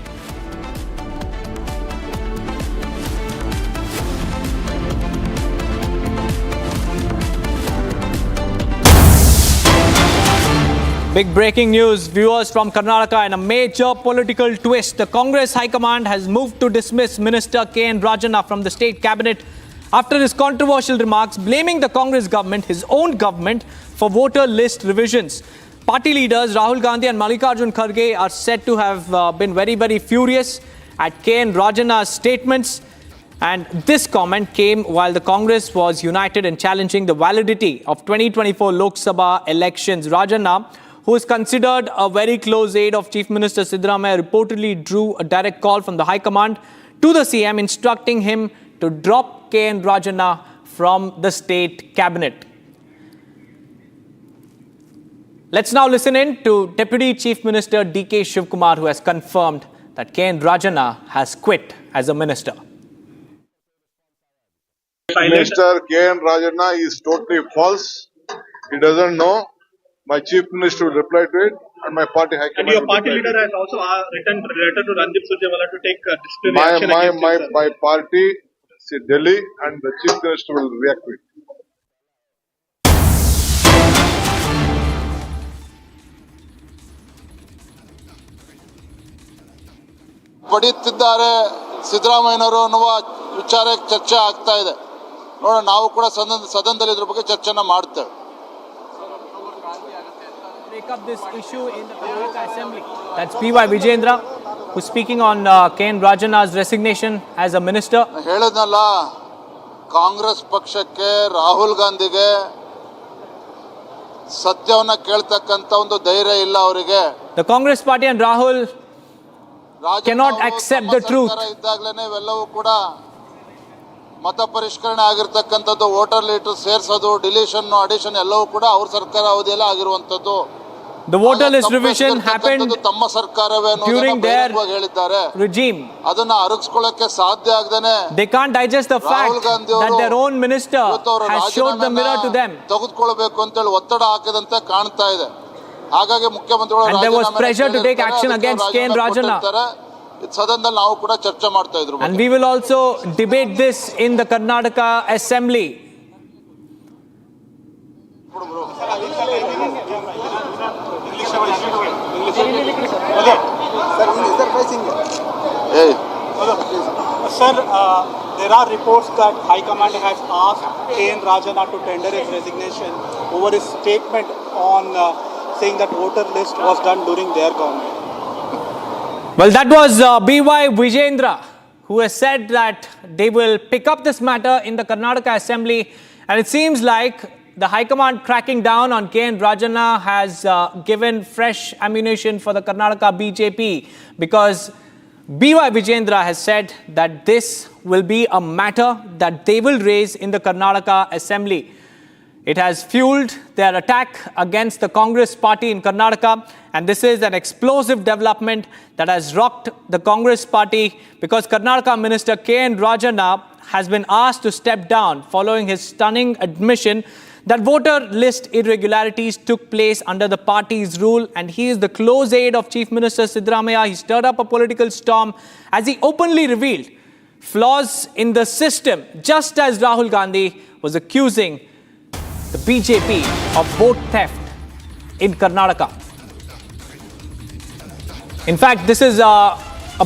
Big breaking news, viewers, from Karnataka, and a major political twist. The Congress High Command has moved to dismiss Minister K.N. Rajana from the state cabinet after his controversial remarks blaming the Congress government, his own government, for voter list revisions. Party leaders Rahul Gandhi and Mallikarjun Kharge are said to have been very furious at K.N. Rajana's statements. And this comment came while the Congress was united in challenging the validity of 2024 Lok Sabha elections. Rajana, who is considered a very close aide of Chief Minister Siddaramaiah, reportedly drew a direct call from the High Command to the CM instructing him to drop K.N. Rajana from the state cabinet. Let's now listen in to Deputy Chief Minister D.K. Shivkumar, who has confirmed that K.N. Rajana has quit as a minister.
Minister K.N. Rajana is totally false. He doesn't know. My Chief Minister will reply to it, and my party high
And
command.
your party leader has also written a letter to Ranjit Surjewala to take disciplinary action against him, sir.
My party, see Delhi, and the Chief Minister will react to it.
ಪಡೆಯುತ್ತಿದ್ದಾರೆ ಸಿದ್ದರಾಮಯ್ಯನವರು ಅನ್ನುವ ವಿಚಾರಕ್ಕೆ ಚರ್ಚೆ ಆಗ್ತಾ ಇದೆ. ನೋಡೋಣ, ನಾವು ಕೂಡ ಸದನದಲ್ಲಿ ಇದ್ರ ಬಗ್ಗೆ ಚರ್ಚೆನ ಮಾಡ್ತೇವೆ.
Take up this issue in the Karnataka Assembly. That's P.Y. Vijayendra, who's speaking on K.N. Rajana's resignation as a minister.
ಹೇಳಿದ್ನಲ್ಲ, ಕಾಂಗ್ರೆಸ್ ಪಕ್ಷಕ್ಕೆ ರಾಹುಲ್ ಗಾಂಧಿಗೆ ಸತ್ಯವನ್ನ ಕೇಳ್ತಕ್ಕಂತ ಒಂದು ಧೈರ್ಯ ಇಲ್ಲ ಅವರಿಗೆ.
The Congress party and Rahul cannot accept the truth.
ಇದ್ದಾಗಲೇ ಇವೆಲ್ಲವೂ ಕೂಡ ಮತ ಪರಿಷ್ಕರಣೆ ಆಗಿರ್ತಕ್ಕಂಥದ್ದು, ವೋಟರ್ ಲಿಸ್ಟ್ ಸೇರಿಸೋದು, ಡಿಲೀಷನ್ ಅಡಿಷನ್ ಎಲ್ಲವೂ ಕೂಡ ಅವ್ರ ಸರ್ಕಾರ ಅವಧಿಯಲ್ಲೇ ಆಗಿರುವಂತದ್ದು.
The voter list revision happened
ತಮ್ಮ ಸರ್ಕಾರವೇ
during their regime.
ಅದನ್ನ ಅರಗಿಸ್ಕೊಳ್ಳಕ್ಕೆ ಸಾಧ್ಯ ಆಗದೇನೆ
They can't digest the fact that their own minister has showed the mirror to them.
ತೆಗೆದುಕೊಳ್ಳಬೇಕು ಅಂತ ಹೇಳಿ ಒತ್ತಡ ಹಾಕಿದಂತೆ ಕಾಣ್ತಾ ಇದೆ. ಹಾಗಾಗಿ ಮುಖ್ಯಮಂತ್ರಿಗಳು
And there was pressure to take action against K.N. Rajana.
ಸದನದಲ್ಲಿ ನಾವು ಕೂಡ ಚರ್ಚೆ ಮಾಡ್ತಾ ಇದ್ರು.
And we will also debate this in the Karnataka Assembly.
Sir, there are reports that High Command has asked K.N. Rajana to tender his resignation over his statement on saying that voter list was done during their government.
Well, that was B.Y. Vijayendra, who has said that they will pick up this matter in the Karnataka Assembly. And it seems like the High Command cracking down on K.N. Rajana has given fresh ammunition for the Karnataka BJP, because B.Y. Vijayendra has said that this will be a matter that they will raise in the Karnataka Assembly. It has fueled their attack against the Congress party in Karnataka, and this is an explosive development that has rocked the Congress party, because Karnataka Minister K.N. Rajana has been asked to step down following his stunning admission that voter list irregularities took place under the party's rule, and he is the close aide of Chief Minister Siddaramaiah. He stirred up a political storm as he openly revealed flaws in the system, just as Rahul Gandhi was accusing the BJP of vote theft in Karnataka. In fact, this is a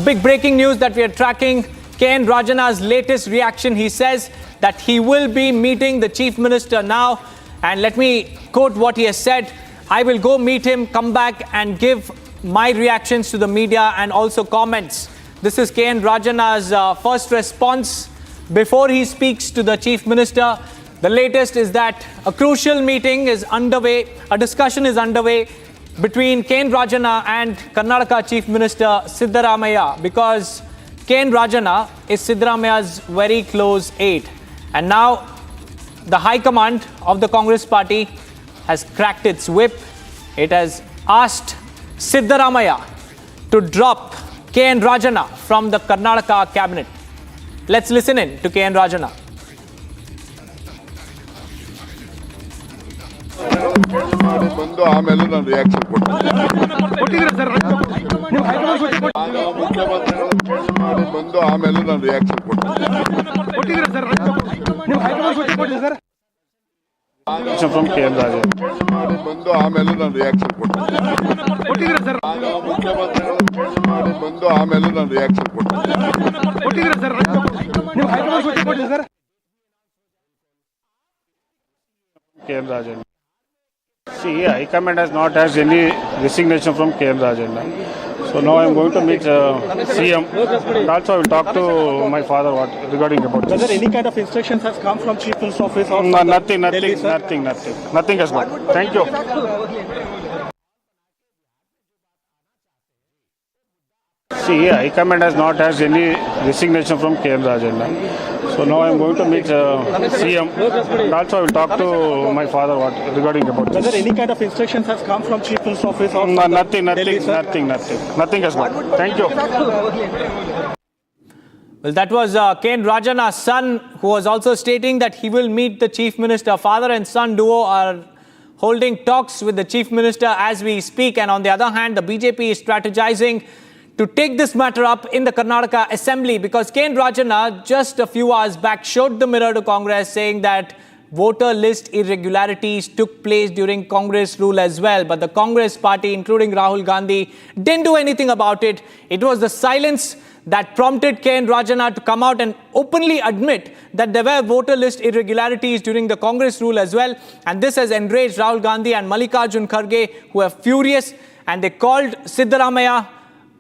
big breaking news that we are tracking. K.N. Rajana's latest reaction. He says that he will be meeting the Chief Minister now. And let me quote what he has said. I will go meet him, come back and give my reactions to the media and also comments. This is K.N. Rajana's first response before he speaks to the Chief Minister. The latest is that a crucial meeting is underway, a discussion is underway between K.N. Rajana and Karnataka Chief Minister Siddaramaiah, because K.N. Rajana is Siddaramaiah's very close aide. And now the High Command of the Congress Party has cracked its whip. It has asked Siddaramaiah to drop K.N. Rajana from the Karnataka cabinet. Let's listen in to K.N. Rajana.
ಬಂದು ಆಮೇಲೆ ನಾನು reaction ಕೊಡ್ತೀನಿ ಬಂದು ಆಮೇಲೆ ನಾನು reaction ಕೊಡ್ತೀನಿ
from K.N. Rajan.
ಬಂದು ಆಮೇಲೆ ನಾನು ರಿಯಾಕ್ಷನ್ ಕೊಡ್ತೀನಿ ಬಂದು ಆಮೇಲೆ ನಾನು ರಿಯಾಕ್ಷನ್ ಕೊಡ್ತೀನಿ
K.N. Rajan. See, High Command has not had any resignation from K.N. Rajan. So now I am going to meet CM and also I will talk to my father regarding about this.
Whether any kind of instructions has come from Chief Minister's office or
no, nothing has gone. Thank you. See, High Command has not had any resignation from K.N. Rajan. So now I am going to meet CM and also I will talk to my father regarding about this.
whether any kind of instructions has come from Chief Minister's office or
no, nothing has gone. Thank you.
Well, that was K.N. Rajana's son, who was also stating that he will meet the Chief Minister. Father and son duo are holding talks with the Chief Minister as we speak. And on the other hand, the BJP is strategizing to take this matter up in the Karnataka Assembly, because K.N. Rajana just a few hours back showed the mirror to Congress, saying that voter list irregularities took place during Congress rule as well. But the Congress party, including Rahul Gandhi, didn't do anything about it. It was the silence that prompted K.N. Rajana to come out and openly admit that there were voter list irregularities during the Congress rule as well. And this has enraged Rahul Gandhi and Mallikarjun Kharge, who are furious, and they called Siddaramaiah,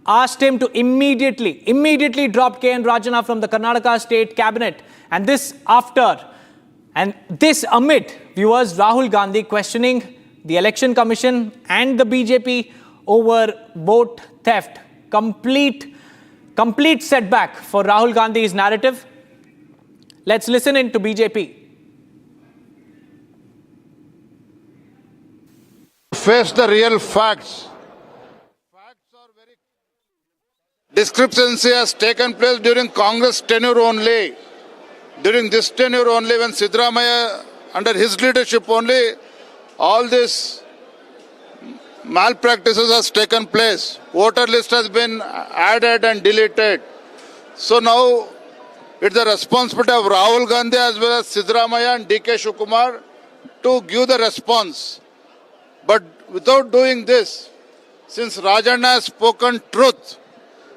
asked him to immediately drop K.N. Rajana from the Karnataka state cabinet. And this amid viewers, Rahul Gandhi questioning the election commission and the BJP over vote theft. Complete setback for Rahul Gandhi's narrative. Let's listen in to BJP.
Face the real facts. Discrepancy has taken place during Congress tenure only. During this tenure only, when Siddaramaiah, under his leadership only, all this malpractices has taken place. Voter list has been added and deleted. So now it's the responsibility of Rahul Gandhi as well as Siddaramaiah and D.K. Shivakumar to give the response. But without doing this, since Rajana has spoken truth,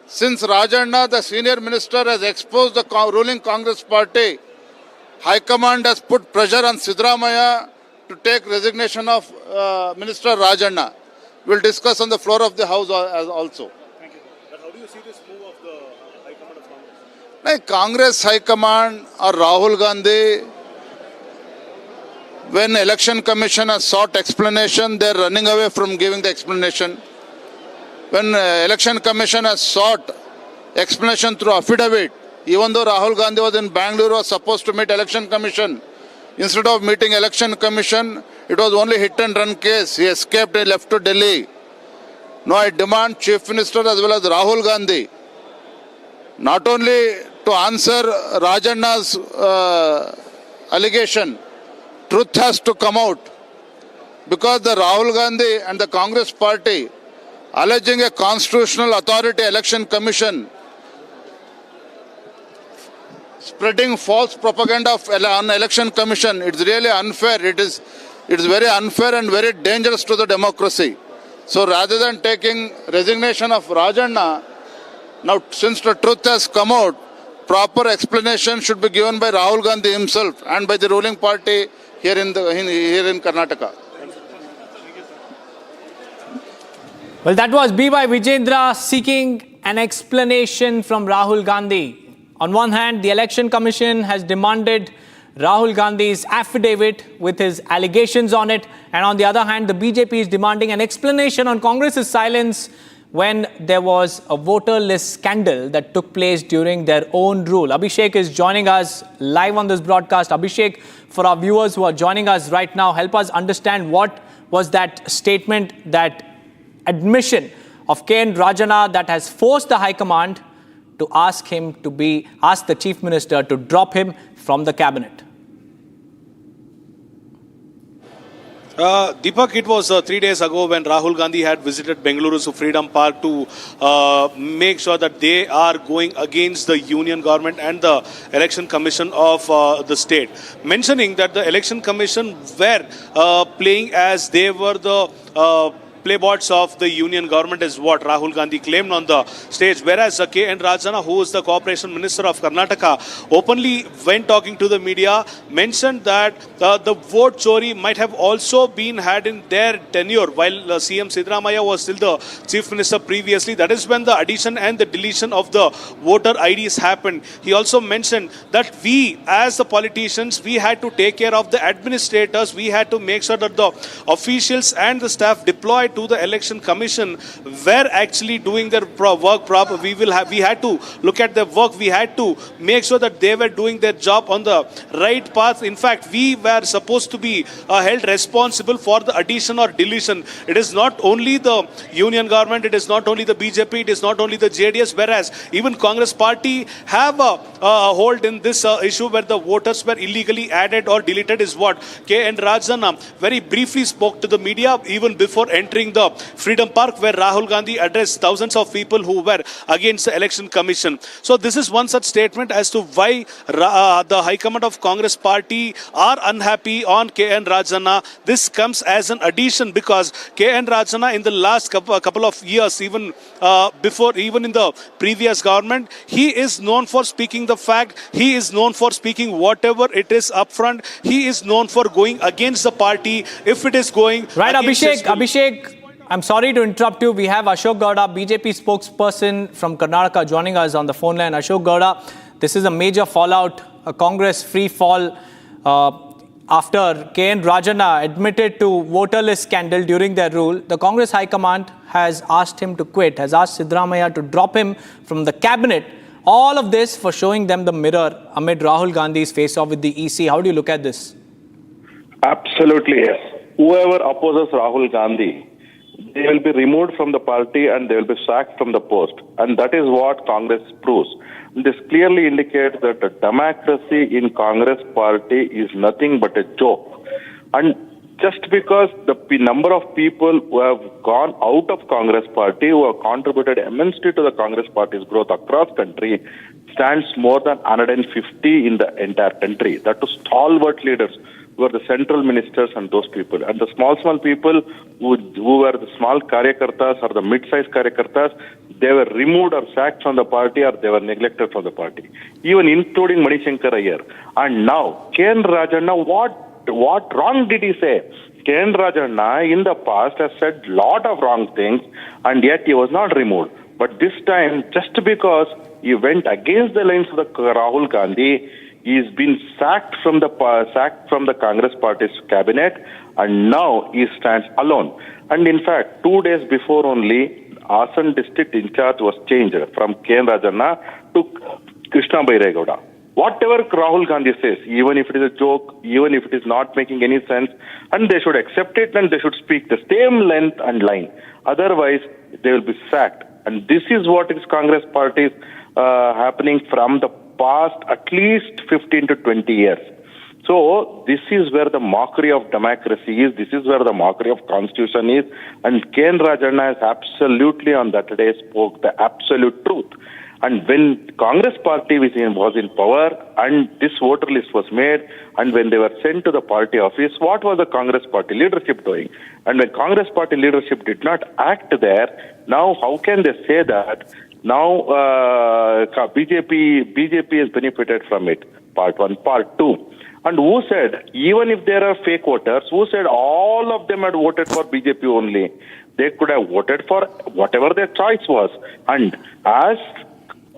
since Rajana, the senior minister, has exposed the ruling Congress party, High Command has put pressure on Siddaramaiah to take resignation of Minister Rajana. We'll discuss on the floor of the House also.
Thank you. But how do you see this move of the High Command of Congress?
Like Congress High Command or Rahul Gandhi, when Election Commission has sought explanation, they're running away from giving the explanation. When Election Commission has sought explanation through affidavit, even though Rahul Gandhi was in Bangalore, was supposed to meet Election Commission, instead of meeting Election Commission, it was only hit and run case. He escaped and left to Delhi. Now I demand Chief Minister as well as Rahul Gandhi not only to answer Rajana's allegation, truth has to come out, because the Rahul Gandhi and the Congress party alleging a constitutional authority election commission spreading false propaganda on election commission. It's really unfair. It's very unfair and very dangerous to the democracy. So rather than taking resignation of Rajana, now since the truth has come out, proper explanation should be given by Rahul Gandhi himself and by the ruling party here in Karnataka.
Well, that was B.Y. Vijendra seeking an explanation from Rahul Gandhi. On one hand, the Election Commission has demanded Rahul Gandhi's affidavit with his allegations on it. And on the other hand, the BJP is demanding an explanation on Congress's silence when there was a voter list scandal that took place during their own rule. Abhishek is joining us live on this broadcast. Abhishek, for our viewers who are joining us right now, help us understand what was that statement, that admission of K.N. Rajana that has forced the High Command to ask the Chief Minister to drop him from the cabinet.
Deepak, it was 3 days ago when Rahul Gandhi had visited Bengaluru's Freedom Park to make sure that they are going against the Union government and the Election Commission of the state, mentioning that the Election Commission were playing as they were the playboys of the Union government is what Rahul Gandhi claimed on the stage. Whereas K.N. Rajana, who is the Cooperation Minister of Karnataka, openly, when talking to the media, mentioned that the vote chori might have also been had in their tenure while CM Siddaramaiah was still the Chief Minister previously. That is when the addition and the deletion of the voter IDs happened. He also mentioned that we, as the politicians, we had to take care of the administrators. We had to make sure that the officials and the staff deployed to the Election Commission were actually doing their work proper. We had to look at their work. We had to make sure that they were doing their job on the right path. In fact, we were supposed to be held responsible for the addition or deletion. It is not only the Union government, it is not only the BJP, it is not only the JDS, whereas even Congress party have a hold in this issue where the voters were illegally added or deleted is what K.N. Rajana very briefly spoke to the media even before entering the Freedom Park, where Rahul Gandhi addressed thousands of people who were against the Election Commission. So this is one such statement as to why the High Command of Congress party are unhappy on K.N. Rajana. This comes as an addition because K.N. Rajana in the last couple of years, even before, even in the previous government, he is known for speaking the fact. He is known for speaking whatever it is upfront. He is known for going against the party if it is going
right. Abhishek, I'm sorry to interrupt you. We have Ashok Gowda, BJP spokesperson from Karnataka, joining us on the phone line. Ashok Gowda, this is a major fallout, a Congress free fall after K.N. Rajana admitted to voter list scandal during their rule. The Congress High Command has asked him to quit, has asked Siddaramaiah to drop him from the cabinet. All of this for showing them the mirror amid Rahul Gandhi's face-off with the EC. How do you look at this?
Absolutely, yes. Whoever opposes Rahul Gandhi, they will be removed from the party and they will be sacked from the post. And that is what Congress proves. This clearly indicates that the democracy in Congress party is nothing but a joke. And just because the number of people who have gone out of Congress party, who have contributed immensely to the Congress party's growth across country, stands more than 150 in the entire country. That to stalwart leaders who are the central ministers and those people. And the small people who were the small karyakartas or the mid-sized karyakartas, they were removed or sacked from the party or they were neglected from the party. Even including Manishankar Iyer. And now, K.N. Rajana, what wrong did he say? K.N. Rajana in the past has said lot of wrong things and yet he was not removed. But this time, just because he went against the lines of the Rahul Gandhi, he's been sacked from the Congress party's cabinet, and now he stands alone. And in fact, 2 days before only, Asan district in charge was changed from K.N. Rajana to Krishna Bairegowda. Whatever Rahul Gandhi says, even if it is a joke, even if it is not making any sense, and they should accept it and they should speak the same length and line. Otherwise, they will be sacked. And this is what is Congress party happening from the past at least 15 to 20 years. So this is where the mockery of democracy is. This is where the mockery of constitution is. And K.N. Rajana has absolutely on that day spoke the absolute truth. And when Congress party was in power and this voter list was made and when they were sent to the party office, what was the Congress party leadership doing? And when Congress party leadership did not act there, now how can they say that? Now BJP has benefited from it, part one. Part two. And who said, even if there are fake voters, who said all of them had voted for BJP only? They could have voted for whatever their choice was. And as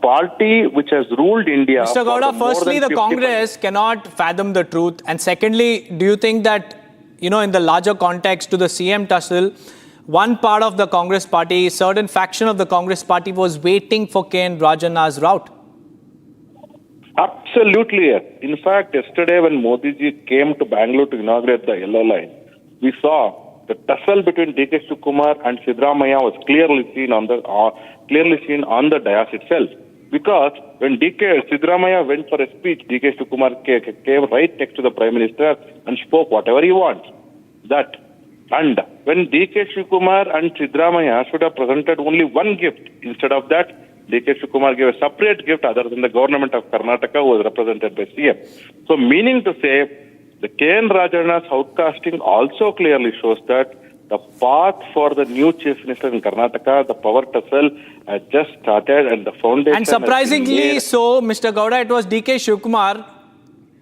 party which has ruled India.
Mr. Gowda, firstly, the Congress cannot fathom the truth. And secondly, do you think that, in the larger context to the CM tussle, one part of the Congress party, certain faction of the Congress party was waiting for K.N. Rajanna's route?
Absolutely, yes. In fact, yesterday when Modi ji came to Bangalore to inaugurate the Yellow Line, we saw the tussle between D.K. Shivakumar and Siddaramaiah was clearly seen on the dais itself. Because when Siddaramaiah went for a speech, D.K. Shivakumar came right next to the Prime Minister and spoke whatever he wants. And when D.K. Shivakumar and Siddaramaiah should have presented only one gift, instead of that, D.K. Shivakumar gave a separate gift other than the government of Karnataka, who was represented by CM. So meaning to say, the K.N. Rajanna's outcasting also clearly shows that the path for the new Chief Minister in Karnataka, the power tussle, has just started and the foundation...
And surprisingly so, Mr. Gowda, it was D.K. Shivakumar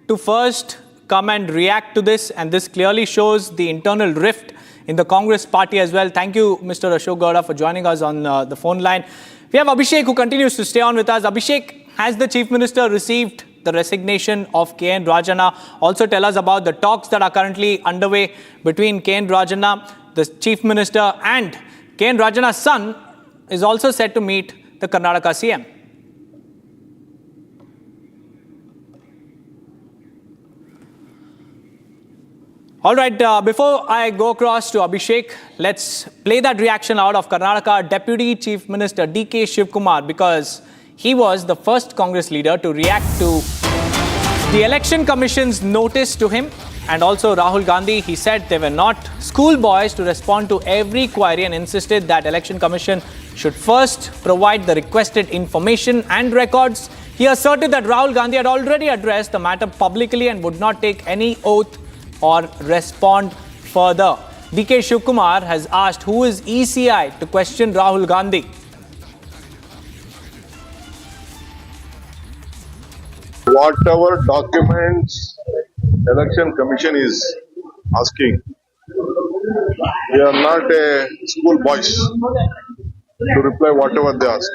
to first come and react to this, and this clearly shows the internal rift in the Congress party as well. Thank you, Mr. Ashok Gowda, for joining us on the phone line. We have Abhishek, who continues to stay on with us. Abhishek, has the Chief Minister received the resignation of K.N. Rajanna? Also tell us about the talks that are currently underway between K.N. Rajanna, the Chief Minister, and K.N. Rajanna's son is also set to meet the Karnataka CM. All right, before I go across to Abhishek, let's play that reaction out of Karnataka Deputy Chief Minister D.K. Shivakumar, because he was the first Congress leader to react to the Election Commission's notice to him. And also Rahul Gandhi, he said they were not schoolboys to respond to every query and insisted that Election Commission should first provide the requested information and records. He asserted that Rahul Gandhi had already addressed the matter publicly and would not take any oath or respond further. D.K. Shivakumar has asked who is ECI to question Rahul Gandhi.
Whatever documents Election Commission is asking, we are not a school boys to reply whatever they ask.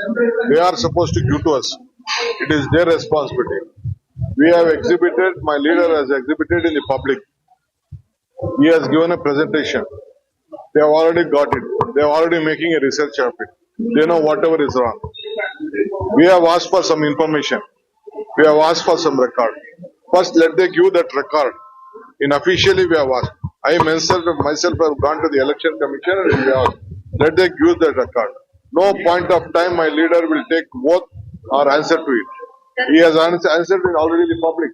They are supposed to give to us. It is their responsibility. We have exhibited, my leader has exhibited in the public. He has given a presentation. They have already got it. They are already making a research of it. They know whatever is wrong. We have asked for some information. We have asked for some record. First, let them give that record. Officially, we have asked. I myself have gone to the Election Commission and we have asked. Let them give that record. No point of time my leader will take oath or answer to it. He has answered it already in the public.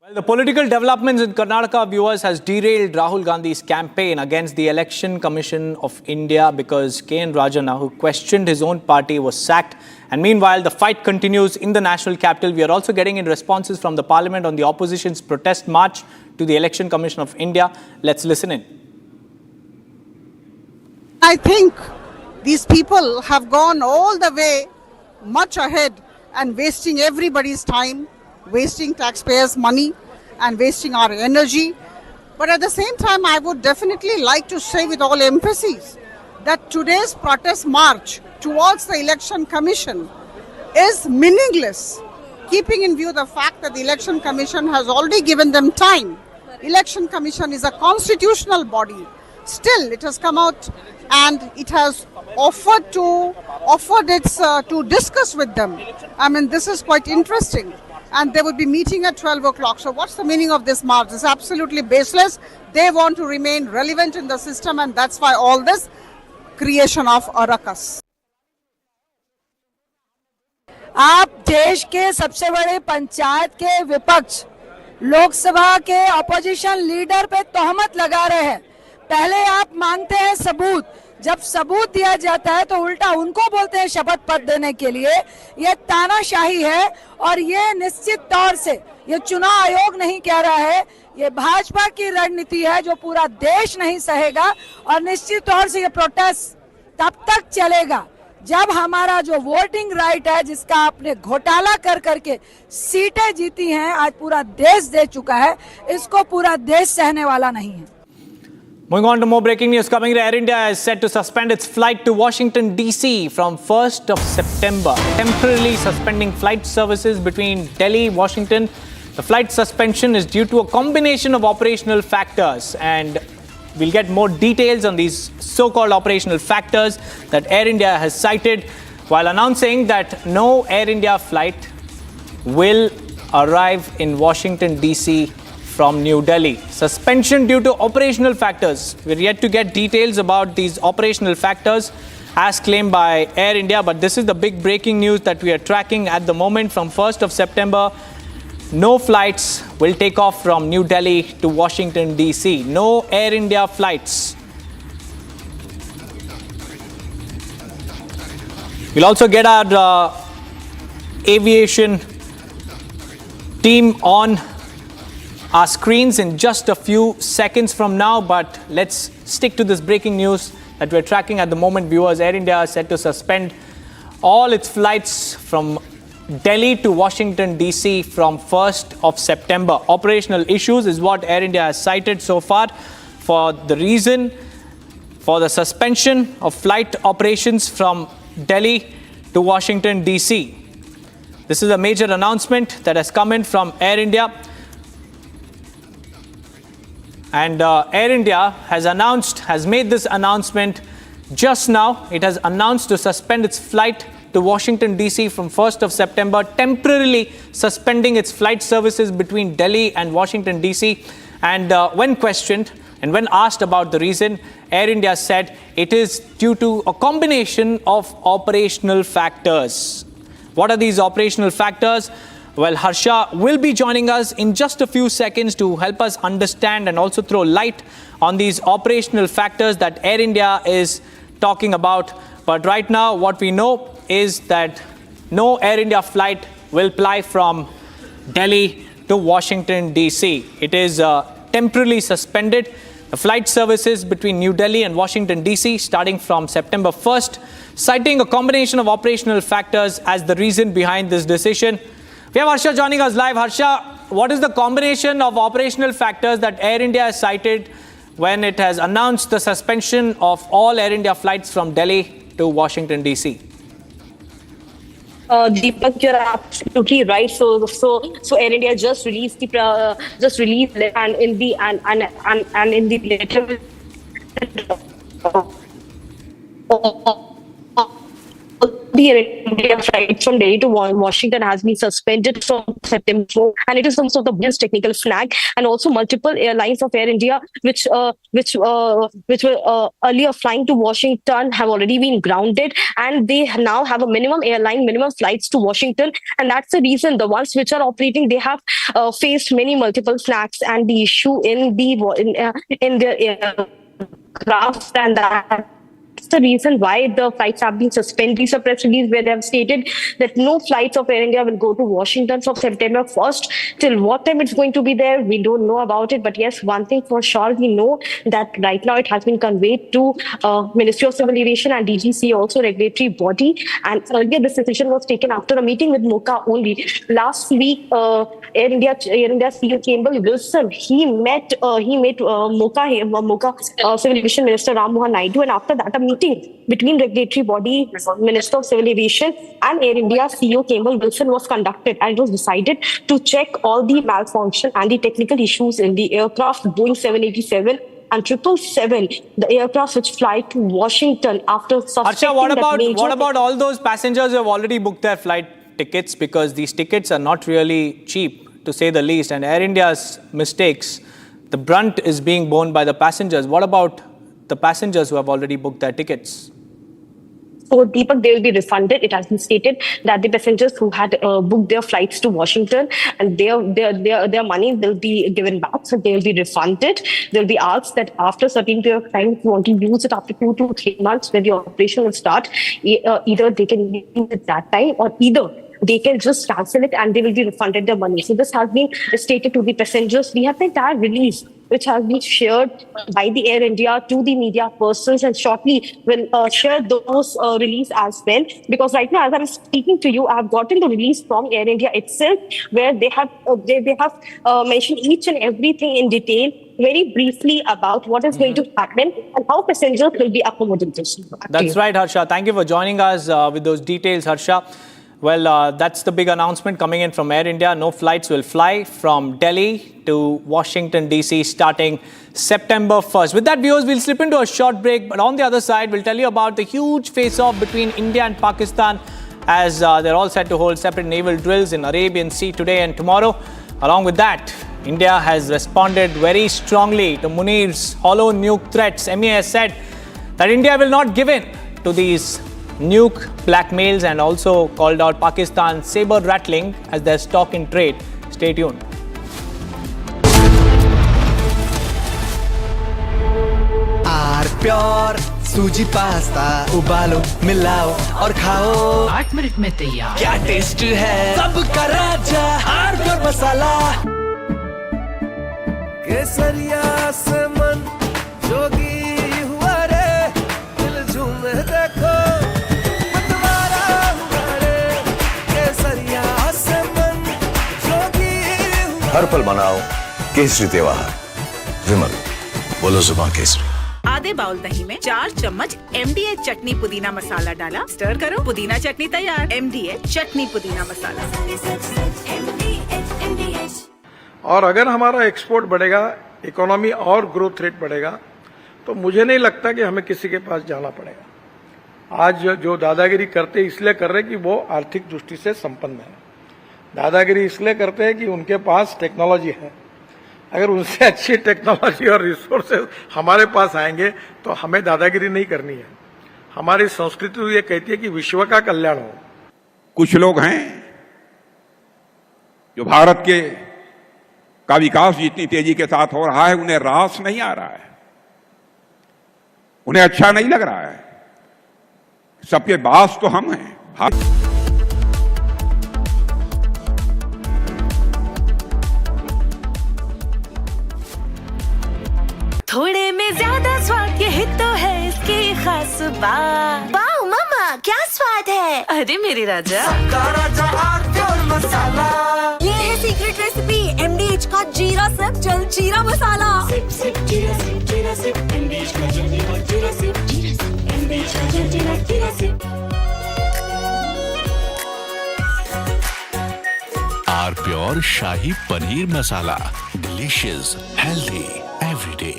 Well, the political developments in Karnataka, viewers, has derailed Rahul Gandhi's campaign against the Election Commission of India because K.N. Rajanna, who questioned his own party, was sacked. And meanwhile, the fight continues in the national capital. We are also getting in responses from the parliament on the opposition's protest march to the Election Commission of India. Let's listen in.
I think these people have gone all the way much ahead and wasting everybody's time, wasting taxpayers' money and wasting our energy. But at the same time, I would definitely like to say with all emphasis that today's protest march towards the Election Commission is meaningless, keeping in view the fact that the Election Commission has already given them time. Election Commission is a constitutional body. Still, it has come out and it has offered to discuss with them. I mean, this is quite interesting. And they will be meeting at 12 o'clock. So what's the meaning of this march? It's absolutely baseless. They want to remain relevant in the system, and that's why all this creation of a ruckus.
आप देश के सबसे बड़े पंचायत के विपक्ष लोकसभा के opposition leader पे तोहमत लगा रहे हैं। पहले आप मांगते हैं सबूत, जब सबूत दिया जाता है तो उल्टा उनको बोलते हैं शपथ पत्र देने के लिए। ये तानाशाही है और ये निश्चित तौर से ये चुनाव आयोग नहीं कह रहा है, ये भाजपा की रणनीति है जो पूरा देश नहीं सहेगा। और निश्चित तौर से ये प्रोटेस्ट तब तक चलेगा जब हमारा जो वोटिंग राइट है, जिसका आपने घोटाला कर करके सीटें जीती हैं, आज पूरा देश दे चुका है, इसको पूरा देश सहने वाला नहीं है।
Moving on to more breaking news. Coming to Air India is set to suspend its flight to Washington, D.C. from 1st of September, temporarily suspending flight services between Delhi, Washington. The flight suspension is due to a combination of operational factors, and we'll get more details on these so-called operational factors that Air India has cited while announcing that no Air India flight will arrive in Washington, D.C. from New Delhi. Suspension due to operational factors. We're yet to get details about these operational factors as claimed by Air India, but this is the big breaking news that we are tracking at the moment. From 1st of September, no flights will take off from New Delhi to Washington, D.C. No Air India flights. We'll also get our aviation team on our screens in just a few seconds from now, but let's stick to this breaking news that we're tracking at the moment. Viewers, Air India is set to suspend all its flights from Delhi to Washington, D.C. from 1st of September. Operational issues is what Air India has cited so far for the reason for the suspension of flight operations from Delhi to Washington, D.C. This is a major announcement that has come in from Air India. And Air India has made this announcement just now. It has announced to suspend its flight to Washington, D.C. from 1st of September, temporarily suspending its flight services between Delhi and Washington, D.C. And when questioned and when asked about the reason, Air India said it is due to a combination of operational factors. What are these operational factors? Well, Harsha will be joining us in just a few seconds to help us understand and also throw light on these operational factors that Air India is talking about. But right now, what we know is that no Air India flight will fly from Delhi to Washington, D.C. It is temporarily suspended. The flight services between New Delhi and Washington, D.C. starting from September 1st, citing a combination of operational factors as the reason behind this decision. We have Harsha joining us live. Harsha, what is the combination of operational factors that Air India has cited when it has announced the suspension of all Air India flights from Delhi to Washington, D.C.?
Deepak, you're absolutely right. So Air India just released and in the letter the Air India flight from Delhi to Washington has been suspended from September 4, and it is some sort of biggest technical flag. And also multiple airlines of Air India, which were earlier flying to Washington, have already been grounded, and they now have a minimum flights to Washington, and that's the reason the ones which are operating, they have faced multiple flags and the issue in their aircraft, and that. That's the reason why the flights have been suspended. These are press release where they have stated that no flights of Air India will go to Washington from September 1st. Till what time it's going to be there, we don't know about it. But yes, one thing for sure, we know that right now it has been conveyed to Ministry of Civil Aviation and DGC, also regulatory body. And earlier this decision was taken after a meeting with MOCA only. Last week, Air India CEO Campbell Wilson, he met MOCA Civil Aviation Minister Ram Mohan Naidu, and after that a meeting between regulatory body, Minister of Civil Aviation and Air India CEO Campbell Wilson was conducted, and it was decided to check all the malfunction and the technical issues in the aircraft Boeing 787 and 777, the aircraft which fly to Washington after suspecting
Harsha, what about all those passengers who have already booked their flight tickets? Because these tickets are not really cheap, to say the least, and Air India's mistakes, the brunt is being borne by the passengers. What about the passengers who have already booked their tickets?
So, Deepak, they will be refunded. It has been stated that the passengers who had booked their flights to Washington, and their money will be given back. So they will be refunded. They will be asked that after a certain period of time, if you want to use it after 2 to 3 months when the operation will start, either they can use it that time, or either they can just cancel it and they will be refunded their money. So this has been stated to the passengers. We have the entire release which has been shared by the Air India to the media persons, and shortly will share those release as well. Because right now, as I'm speaking to you, I have gotten the release from Air India itself, where they have mentioned each and everything in detail, very briefly about what is going to happen and how passengers will be accommodated.
That's right, Harsha. Thank you for joining us with those details, Harsha. Well, that's the big announcement coming in from Air India. No flights will fly from Delhi to Washington, D.C. starting September 1st. With that, viewers, we'll slip into a short break. But on the other side, we'll tell you about the huge face-off between India and Pakistan, as they're all set to hold separate naval drills in Arabian Sea today and tomorrow. Along with that, India has responded very strongly to Munir's hollow nuke threats. MEA has said that India will not give in to these nuke blackmails, and also called out Pakistan saber rattling as their stock in trade. Stay tuned.
Pure सूजी pasta उबालो मिलाओ और खाओ 8 minute में तैयार। क्या taste है सबका राजा आर प्योर मसाला। केसरिया से मन जोगी हुआ रे, दिल झूमे देखो मतवारा हुआ रे। केसरिया से मन जोगी हुआ।
हर पल मनाओ केसरी त्योहार। विमल, बोलो जुबान केसरी।
आधे बाउल दही में 4 चम्मच MDH चटनी पुदीना मसाला डाला, स्टर करो, पुदीना चटनी तैयार। MDH चटनी पुदीना मसाला।
और अगर हमारा एक्सपोर्ट बढ़ेगा, इकोनॉमी और ग्रोथ रेट बढ़ेगा, तो मुझे नहीं लगता कि हमें किसी के पास जाना पड़ेगा। आज जो दादागिरी करते इसलिए कर रहे कि वो आर्थिक दृष्टि से संपन्न है। दादागिरी इसलिए करते हैं कि उनके पास टेक्नोलॉजी है। अगर उनसे अच्छी टेक्नोलॉजी और रिसोर्सेज हमारे पास आएंगे तो हमें दादागिरी नहीं करनी है। हमारी संस्कृति ये कहती है कि विश्व का कल्याण हो।
कुछ लोग हैं जो भारत का विकास जितनी तेजी के साथ हो रहा है उन्हें रास नहीं आ रहा है, उन्हें अच्छा नहीं लग रहा है। सबके बास तो हम हैं।
थोड़े में ज्यादा स्वाद, यही तो है इसकी खास बात। वाओ मामा, क्या स्वाद है। अरे मेरे राजा,
राजा आर प्योर मसाला।
ये है सीक्रेट रेसिपी MDH का जीरा sip jal jeera masala.
Sip sip जीरा सिप जीरा सिप MDH का जल जीरा सिप MDH का jal jeera sip.
Our pure shahi paneer masala, delicious, healthy every day.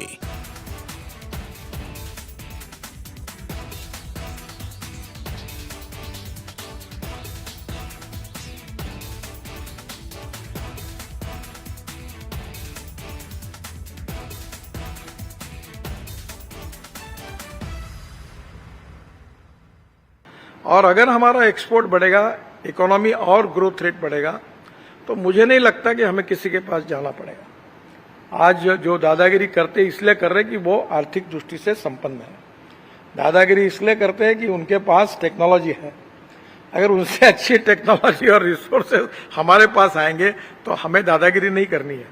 और अगर हमारा एक्सपोर्ट बढ़ेगा, इकोनॉमी और ग्रोथ रेट बढ़ेगा, तो मुझे नहीं लगता कि हमें किसी के पास जाना पड़ेगा। आज जो दादागिरी करते इसलिए कर रहे कि वो आर्थिक दृष्टि से संपन्न है। दादागिरी इसलिए करते हैं कि उनके पास टेक्नोलॉजी है। अगर उनसे अच्छी टेक्नोलॉजी और रिसोर्सेज हमारे पास आएंगे तो हमें दादागिरी नहीं करनी है।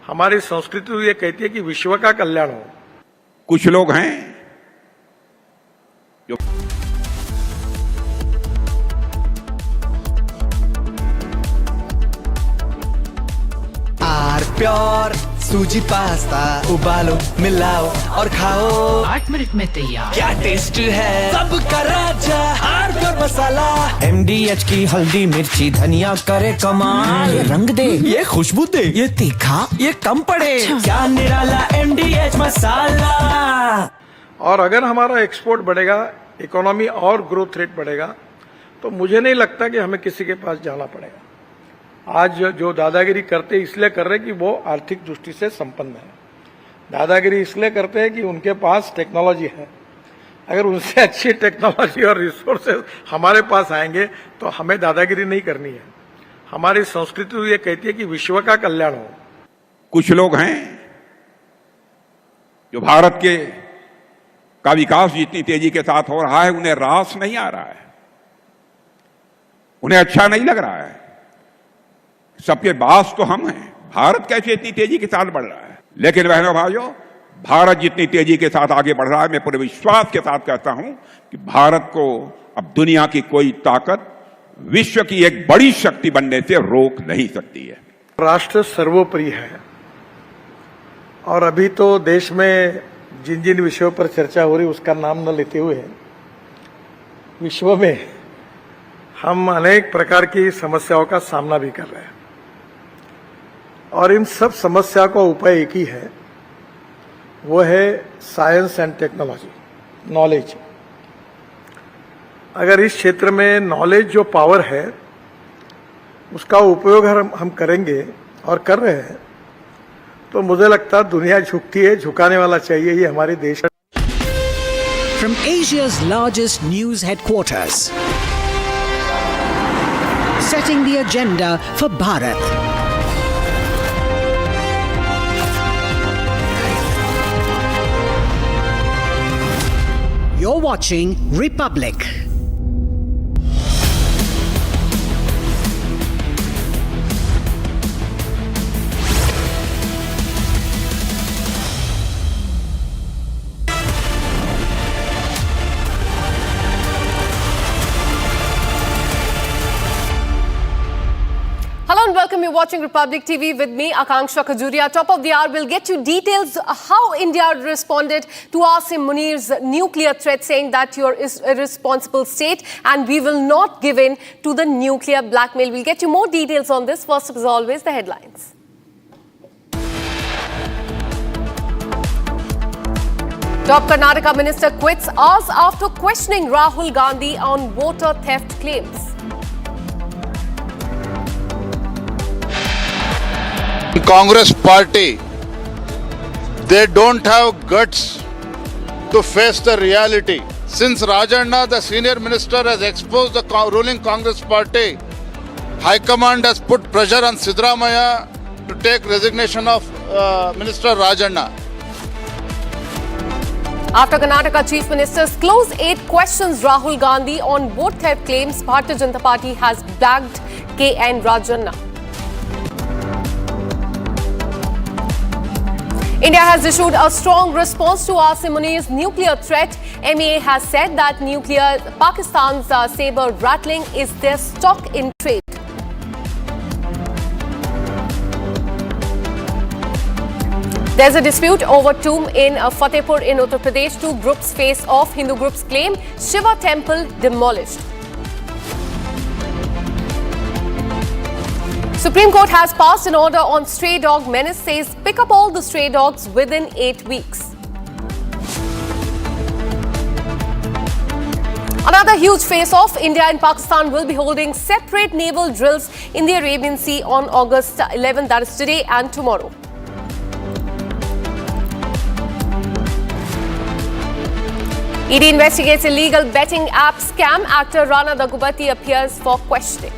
हमारी संस्कृति ये कहती है कि विश्व का कल्याण हो।
कुछ लोग हैं जो
आर प्योर सूजी पास्ता उबालो मिलाओ और खाओ 8 मिनट में तैयार। क्या टेस्ट है सबका राजा आर प्योर मसाला। MDH की हल्दी मिर्ची धनिया करे कमाल। ये रंग दे, ये खुशबू दे, ये तीखा, ये कम पड़े। क्या निराला MDH मसाला।
और अगर हमारा एक्सपोर्ट बढ़ेगा, इकोनॉमी और ग्रोथ रेट बढ़ेगा, तो मुझे नहीं लगता कि हमें किसी के पास जाना पड़ेगा। आज जो दादागिरी करते इसलिए कर रहे कि वो आर्थिक दृष्टि से संपन्न है। दादागिरी इसलिए करते हैं कि उनके पास टेक्नोलॉजी है। अगर उनसे अच्छी टेक्नोलॉजी और रिसोर्सेज हमारे पास आएंगे तो हमें दादागिरी नहीं करनी है। हमारी संस्कृति ये कहती है कि विश्व का कल्याण हो।
कुछ लोग हैं जो भारत का विकास जितनी तेजी के साथ हो रहा है उन्हें रास नहीं आ रहा है, उन्हें अच्छा नहीं लग रहा है। सबके बास तो हम हैं। भारत कैसे इतनी तेजी के साथ बढ़ रहा है, लेकिन बहनों भाइयों, भारत जितनी तेजी के साथ आगे बढ़ रहा है, मैं पूरे विश्वास के साथ कहता हूं कि भारत को अब दुनिया की कोई ताकत विश्व की एक बड़ी शक्ति बनने से रोक नहीं सकती है।
राष्ट्र सर्वोपरि है और अभी तो देश में जिन जिन विषयों पर चर्चा हो रही उसका नाम न लेते हुए विश्व में हम अनेक प्रकार की समस्याओं का सामना भी कर रहे हैं और इन सब समस्या का उपाय एक ही है, वो है साइंस एंड टेक्नोलॉजी, नॉलेज। अगर इस क्षेत्र में नॉलेज जो पावर है उसका उपयोग हम करेंगे और कर रहे हैं तो मुझे लगता है दुनिया झुकती है, झुकाने वाला चाहिए ये हमारे देश।
From Asia's largest news headquarters, setting the agenda for Bharat. You're watching Republic.
Hello and welcome. You're watching Republic TV with me, Akanksha Khajuria. Top of the hour, we'll get you details how India responded to Asim Munir's nuclear threat, saying that you're a responsible state and we will not give in to the nuclear blackmail. We'll get you more details on this. First, as always, the headlines. Top Karnataka minister quits hours after questioning Rahul Gandhi on voter theft claims.
Congress party, they don't have guts to face the reality. Since Rajanna, the senior minister, has exposed the ruling Congress party, High Command has put pressure on Siddaramaiah to take resignation of Minister Rajanna.
After Karnataka Chief Minister's close aide questions Rahul Gandhi on vote theft claims, Bharatiya Janata Party has bagged K.N. Rajanna. India has issued a strong response to Asim Munir's nuclear threat. MEA has said that Pakistan's saber rattling is their stock in trade. There's a dispute over tomb in Fatehpur in Uttar Pradesh. Two groups face off. Hindu groups claim Shiva temple demolished. Supreme Court has passed an order on stray dog menace, says pick up all the stray dogs within 8 weeks. Another huge face-off. India and Pakistan will be holding separate naval drills in the Arabian Sea on August 11, that is today and tomorrow. ED investigates illegal betting app scam. Actor Rana Daggubati appears for questioning.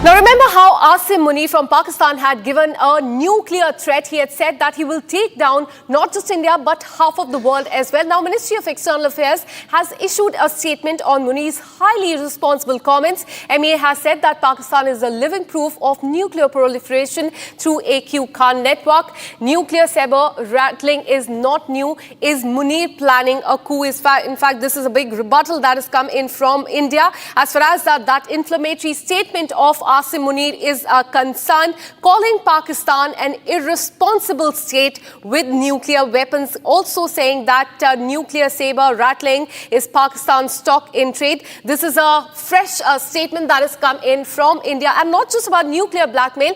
Now remember how Asim Munir from Pakistan had given a nuclear threat. He had said that he will take down not just India but half of the world as well. Now Ministry of External Affairs has issued a statement on Munir's highly irresponsible comments. MEA has said that Pakistan is a living proof of nuclear proliferation through AQ Khan network. Nuclear saber rattling is not new. Is Munir planning a coup? In fact, this is a big rebuttal that has come in from India. As far as that inflammatory statement of Asim Munir is concerned, calling Pakistan an irresponsible state with nuclear weapons, also saying that nuclear saber rattling is Pakistan's stock in trade. This is a fresh statement that has come in from India, and not just about nuclear blackmail.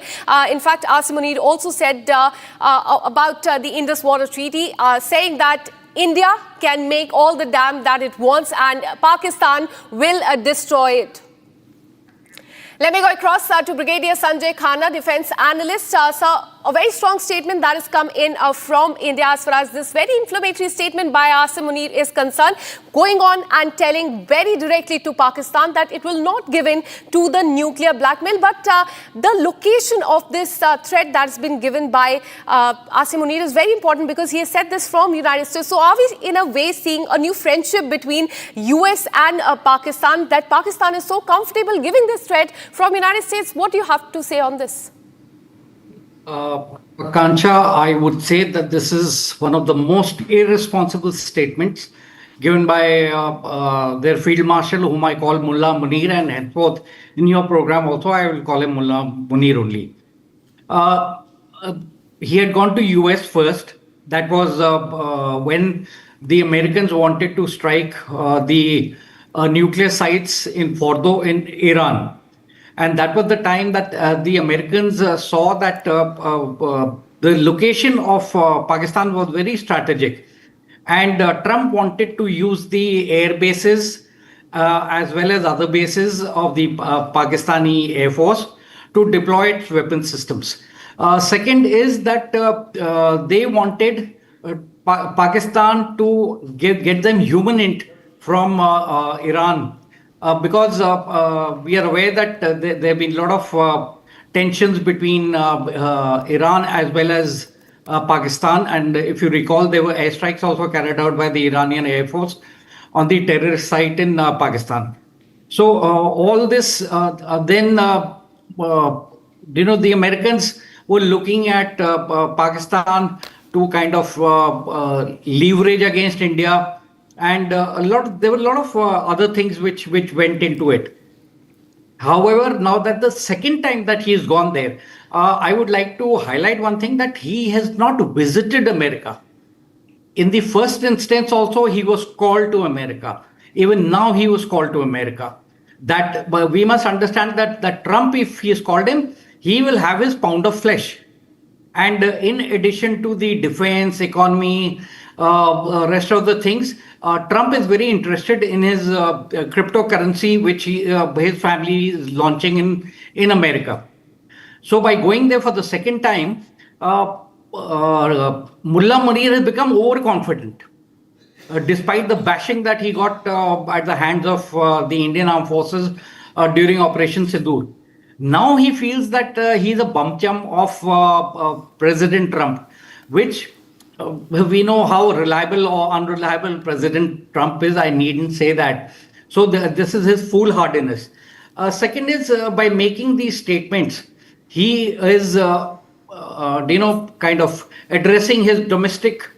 In fact, Asim Munir also said about the Indus Water Treaty, saying that India can make all the dam that it wants and Pakistan will destroy it. Let me go across to Brigadier Sanjay Khanna, defense analyst. Sir, a very strong statement that has come in from India as far as this very inflammatory statement by Asim Munir is concerned, going on and telling very directly to Pakistan that it will not give in to the nuclear blackmail. But the location of this threat that's been given by Asim Munir is very important, because he has said this from United States. So are we in a way seeing a new friendship between US and Pakistan, that Pakistan is so comfortable giving this threat from United States? What do you have to say on this?
Kancha, I would say that this is one of the most irresponsible statements given by their Field Marshal, whom I call Mullah Munir, and henceforth in your program also I will call him Mullah Munir only. He had gone to US first. That was when the Americans wanted to strike the nuclear sites in Fordo in Iran. And that was the time that the Americans saw that the location of Pakistan was very strategic. And Trump wanted to use the air bases as well as other bases of the Pakistani Air Force to deploy its weapon systems. Second is that they wanted Pakistan to get them human from Iran. Because we are aware that there have been a lot of tensions between Iran as well as Pakistan. And if you recall, there were airstrikes also carried out by the Iranian Air Force on the terrorist site in Pakistan. So all this then, the Americans were looking at Pakistan to kind of leverage against India. And there were a lot of other things which went into it. However, now that the second time that he has gone there, I would like to highlight one thing, that he has not visited America. In the first instance also, he was called to America. Even now, he was called to America. That we must understand that Trump, if he has called him, he will have his pound of flesh. And in addition to the defense, economy, rest of the things, Trump is very interested in his cryptocurrency, which his family is launching in America. So by going there for the second time, Mullah Munir has become overconfident. Despite the bashing that he got at the hands of the Indian Armed Forces during Operation Sindoor. Now he feels that he's a bum chum of President Trump, which we know how reliable or unreliable President Trump is. I needn't say that. So this is his foolhardiness. Second is by making these statements, he is, kind of addressing his domestic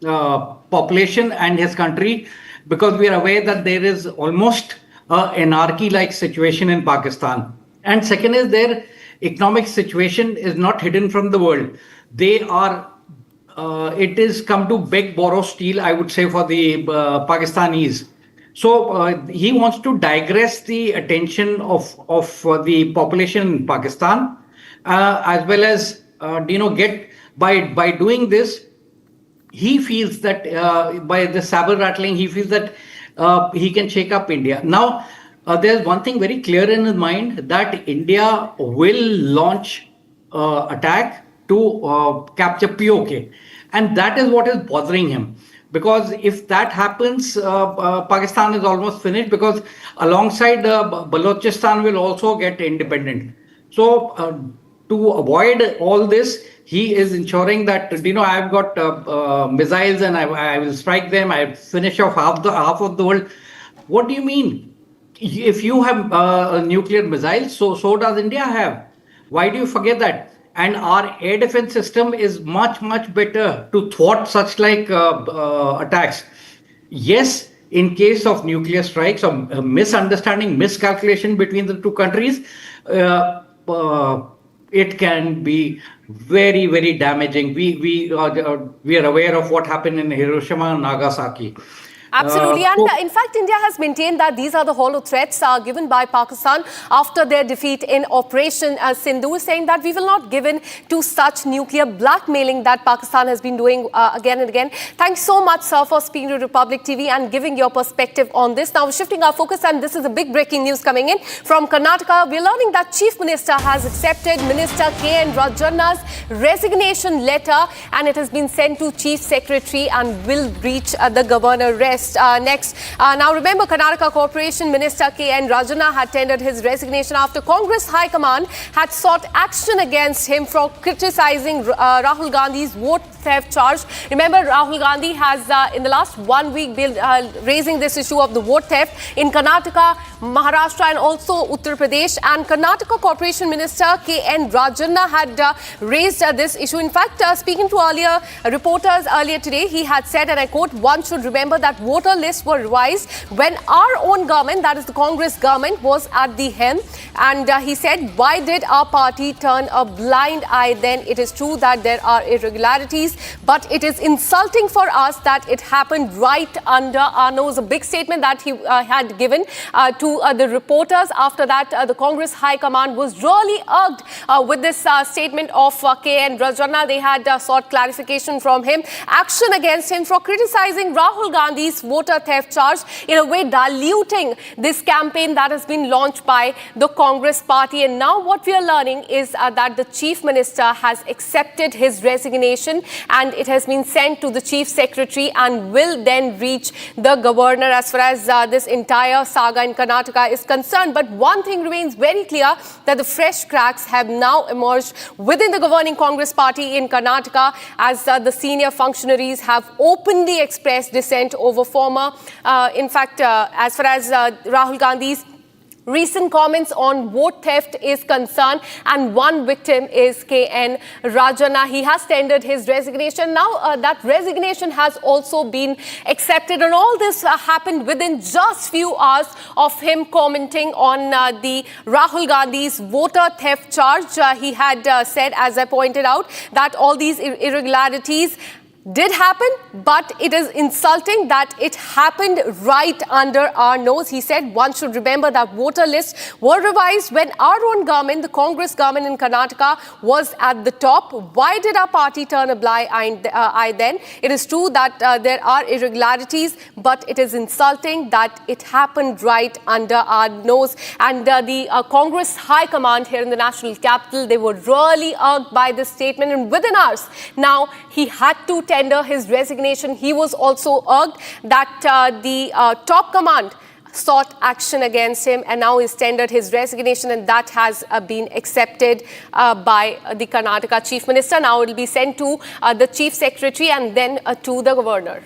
population and his country, because we are aware that there is almost an anarchy-like situation in Pakistan. And second is their economic situation is not hidden from the world. They are, it is come to beg, borrow, steal, I would say, for the Pakistanis. So he wants to digress the attention of the population in Pakistan, as well as, get, by doing this, he feels that by the saber rattling, he feels that he can shake up India. Now, there's one thing very clear in his mind, that India will launch attack to capture POK. And that is what is bothering him. Because if that happens, Pakistan is almost finished, because alongside Balochistan will also get independent. So to avoid all this, he is ensuring that, I've got missiles and I will strike them. I finish off half of the world. What do you mean? If you have nuclear missiles, so does India have. Why do you forget that? And our air defense system is much, much better to thwart such like attacks. Yes, in case of nuclear strikes or misunderstanding, miscalculation between the two countries, it can be very, very damaging. We are aware of what happened in Hiroshima and Nagasaki.
Absolutely. In fact, India has maintained that these are the hollow threats given by Pakistan after their defeat in Operation Sindoor, saying that we will not give in to such nuclear blackmailing that Pakistan has been doing again and again. Thanks so much, sir, for speaking to Republic TV and giving your perspective on this. Now, shifting our focus, and this is a big breaking news coming in from Karnataka. We're learning that Chief Minister has accepted Minister K.N. Rajanna's resignation letter, and it has been sent to Chief Secretary and will reach the Governor next. Now remember, Karnataka Corporation Minister K.N. Rajanna had tendered his resignation after Congress High Command had sought action against him for criticizing Rahul Gandhi's vote theft charge. Remember, Rahul Gandhi has in the last 1 week been raising this issue of the vote theft in Karnataka, Maharashtra and also Uttar Pradesh, and Karnataka Corporation Minister K.N. Rajanna had raised this issue. In fact, speaking to reporters earlier today, he had said, and I quote, "One should remember that voter lists were revised when our own government, that is the Congress government, was at the helm." And he said, "Why did our party turn a blind eye then? It is true that there are irregularities, but it is insulting for us that it happened right under our nose." A big statement that he had given to the reporters. After that, the Congress High Command was really irked with this statement of K.N. Rajanna. They had sought clarification from him, action against him for criticizing Rahul Gandhi's voter theft charge, in a way diluting this campaign that has been launched by the Congress party. And now what we are learning is that the Chief Minister has accepted his resignation, and it has been sent to the Chief Secretary and will then reach the Governor as far as this entire saga in Karnataka is concerned. But one thing remains very clear, that the fresh cracks have now emerged within the governing Congress party in Karnataka, as the senior functionaries have openly expressed dissent over former, as far as Rahul Gandhi's recent comments on vote theft is concerned, and one victim is K.N. Rajanna. He has tendered his resignation. Now that resignation has also been accepted, and all this happened within just few hours of him commenting on the Rahul Gandhi's voter theft charge. He had said, as I pointed out, that all these irregularities did happen, but it is insulting that it happened right under our nose. He said, "One should remember that voter lists were revised when our own government, the Congress government in Karnataka, was at the top. Why did our party turn a blind eye then? It is true that there are irregularities, but it is insulting that it happened right under our nose." And the Congress High Command here in the national capital, they were really irked by this statement, and within hours, now he had to tender his resignation. He was also irked that the top command sought action against him, and now he's tendered his resignation, and that has been accepted by the Karnataka Chief Minister. Now it will be sent to the Chief Secretary and then to the Governor.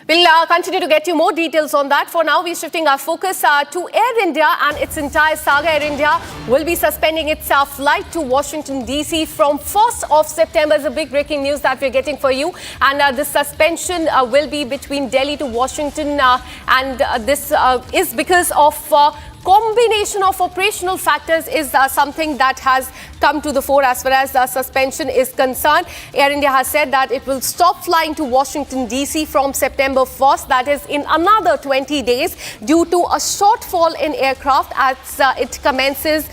We'll continue to get you more details on that. For now, we're shifting our focus to Air India and its entire saga. Air India will be suspending its flight to Washington, D.C. from 1st of September. Is a big breaking news that we're getting for you. And the suspension will be between Delhi to Washington. This is because of combination of operational factors is something that has come to the fore as far as the suspension is concerned. Air India has said that it will stop flying to Washington, D.C. from September 1st, that is in another 20 days, due to a shortfall in aircraft as it commences.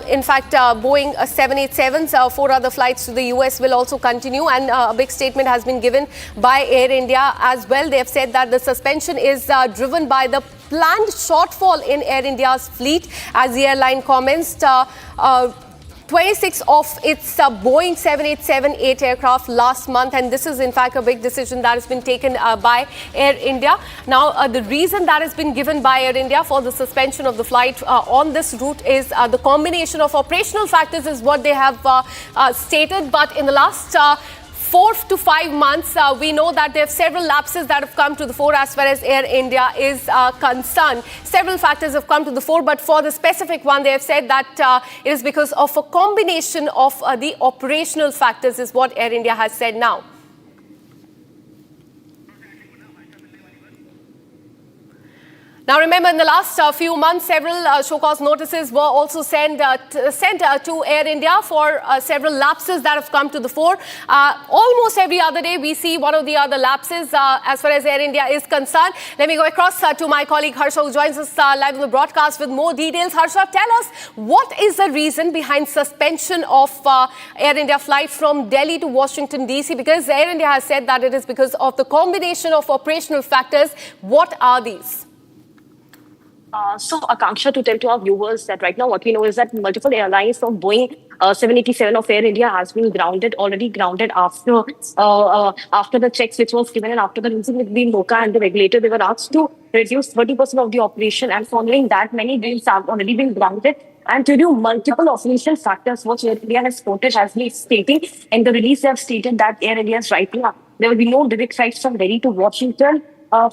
In fact, Boeing 787s, 4 other flights to the US will also continue, and a big statement has been given by Air India as well. They have said that the suspension is driven by the planned shortfall in Air India's fleet, as the airline commenced 26 of its Boeing 787-8 aircraft last month, and this is in fact a big decision that has been taken by Air India. Now, the reason that has been given by Air India for the suspension of the flight on this route is the combination of operational factors is what they have stated, but in the last 4 to 5 months, we know that there are several lapses that have come to the fore as far as Air India is concerned. Several factors have come to the fore, but for the specific one, they have said that it is because of a combination of the operational factors is what Air India has said now. Now, remember, in the last few months, several show cause notices were also sent to Air India for several lapses that have come to the fore. Almost every other day, we see one or the other lapses as far as Air India is concerned. Let me go across to my colleague Harsha, who joins us live on the broadcast with more details. Harsha, tell us, what is the reason behind suspension of Air India flight from Delhi to Washington, D.C.? Because Air India has said that it is because of the combination of operational factors. What are these?
So, Akanksha, to tell to our viewers that right now what we know is that multiple airlines from Boeing 787 of Air India has been already grounded after the checks which was given and after the meeting between MOCA and the regulator. They were asked to reduce 30% of the operation, and following that, many deals have already been grounded. And due to multiple operational factors, what Air India has quoted has been stating in the release, they have stated that Air India's right now, there will be no direct flights from Delhi to Washington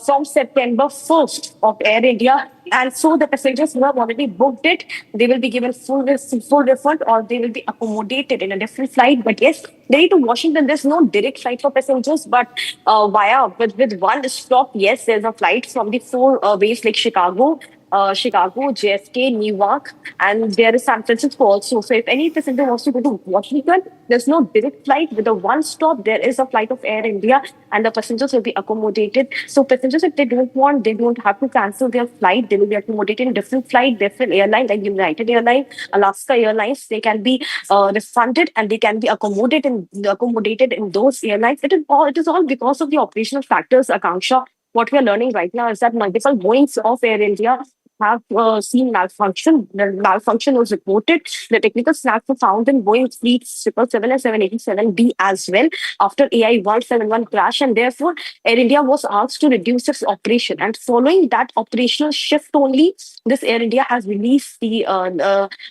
from September 1st of Air India. And so the passengers who have already booked it, they will be given full refund, or they will be accommodated in a different flight. But yes, Delhi to Washington, there's no direct flight for passengers, but with one stop, yes, there's a flight from the four ways like Chicago, JFK, Newark, and there is San Francisco also. So if any passenger wants to go to Washington, there's no direct flight. With a one stop, there is a flight of Air India, and the passengers will be accommodated. So passengers, if they don't have to cancel their flight. They will be accommodated in different airline like United Airlines, Alaska Airlines. They can be refunded, and they can be accommodated in those airlines. It is all because of the operational factors, Akanksha. What we are learning right now is that multiple Boeings of Air India have seen malfunction. The malfunction was reported. The technical snags were found in Boeing fleets 777 and 787B as well after AI-171 crash, and therefore Air India was asked to reduce its operation. And following that operational shift only, this Air India has released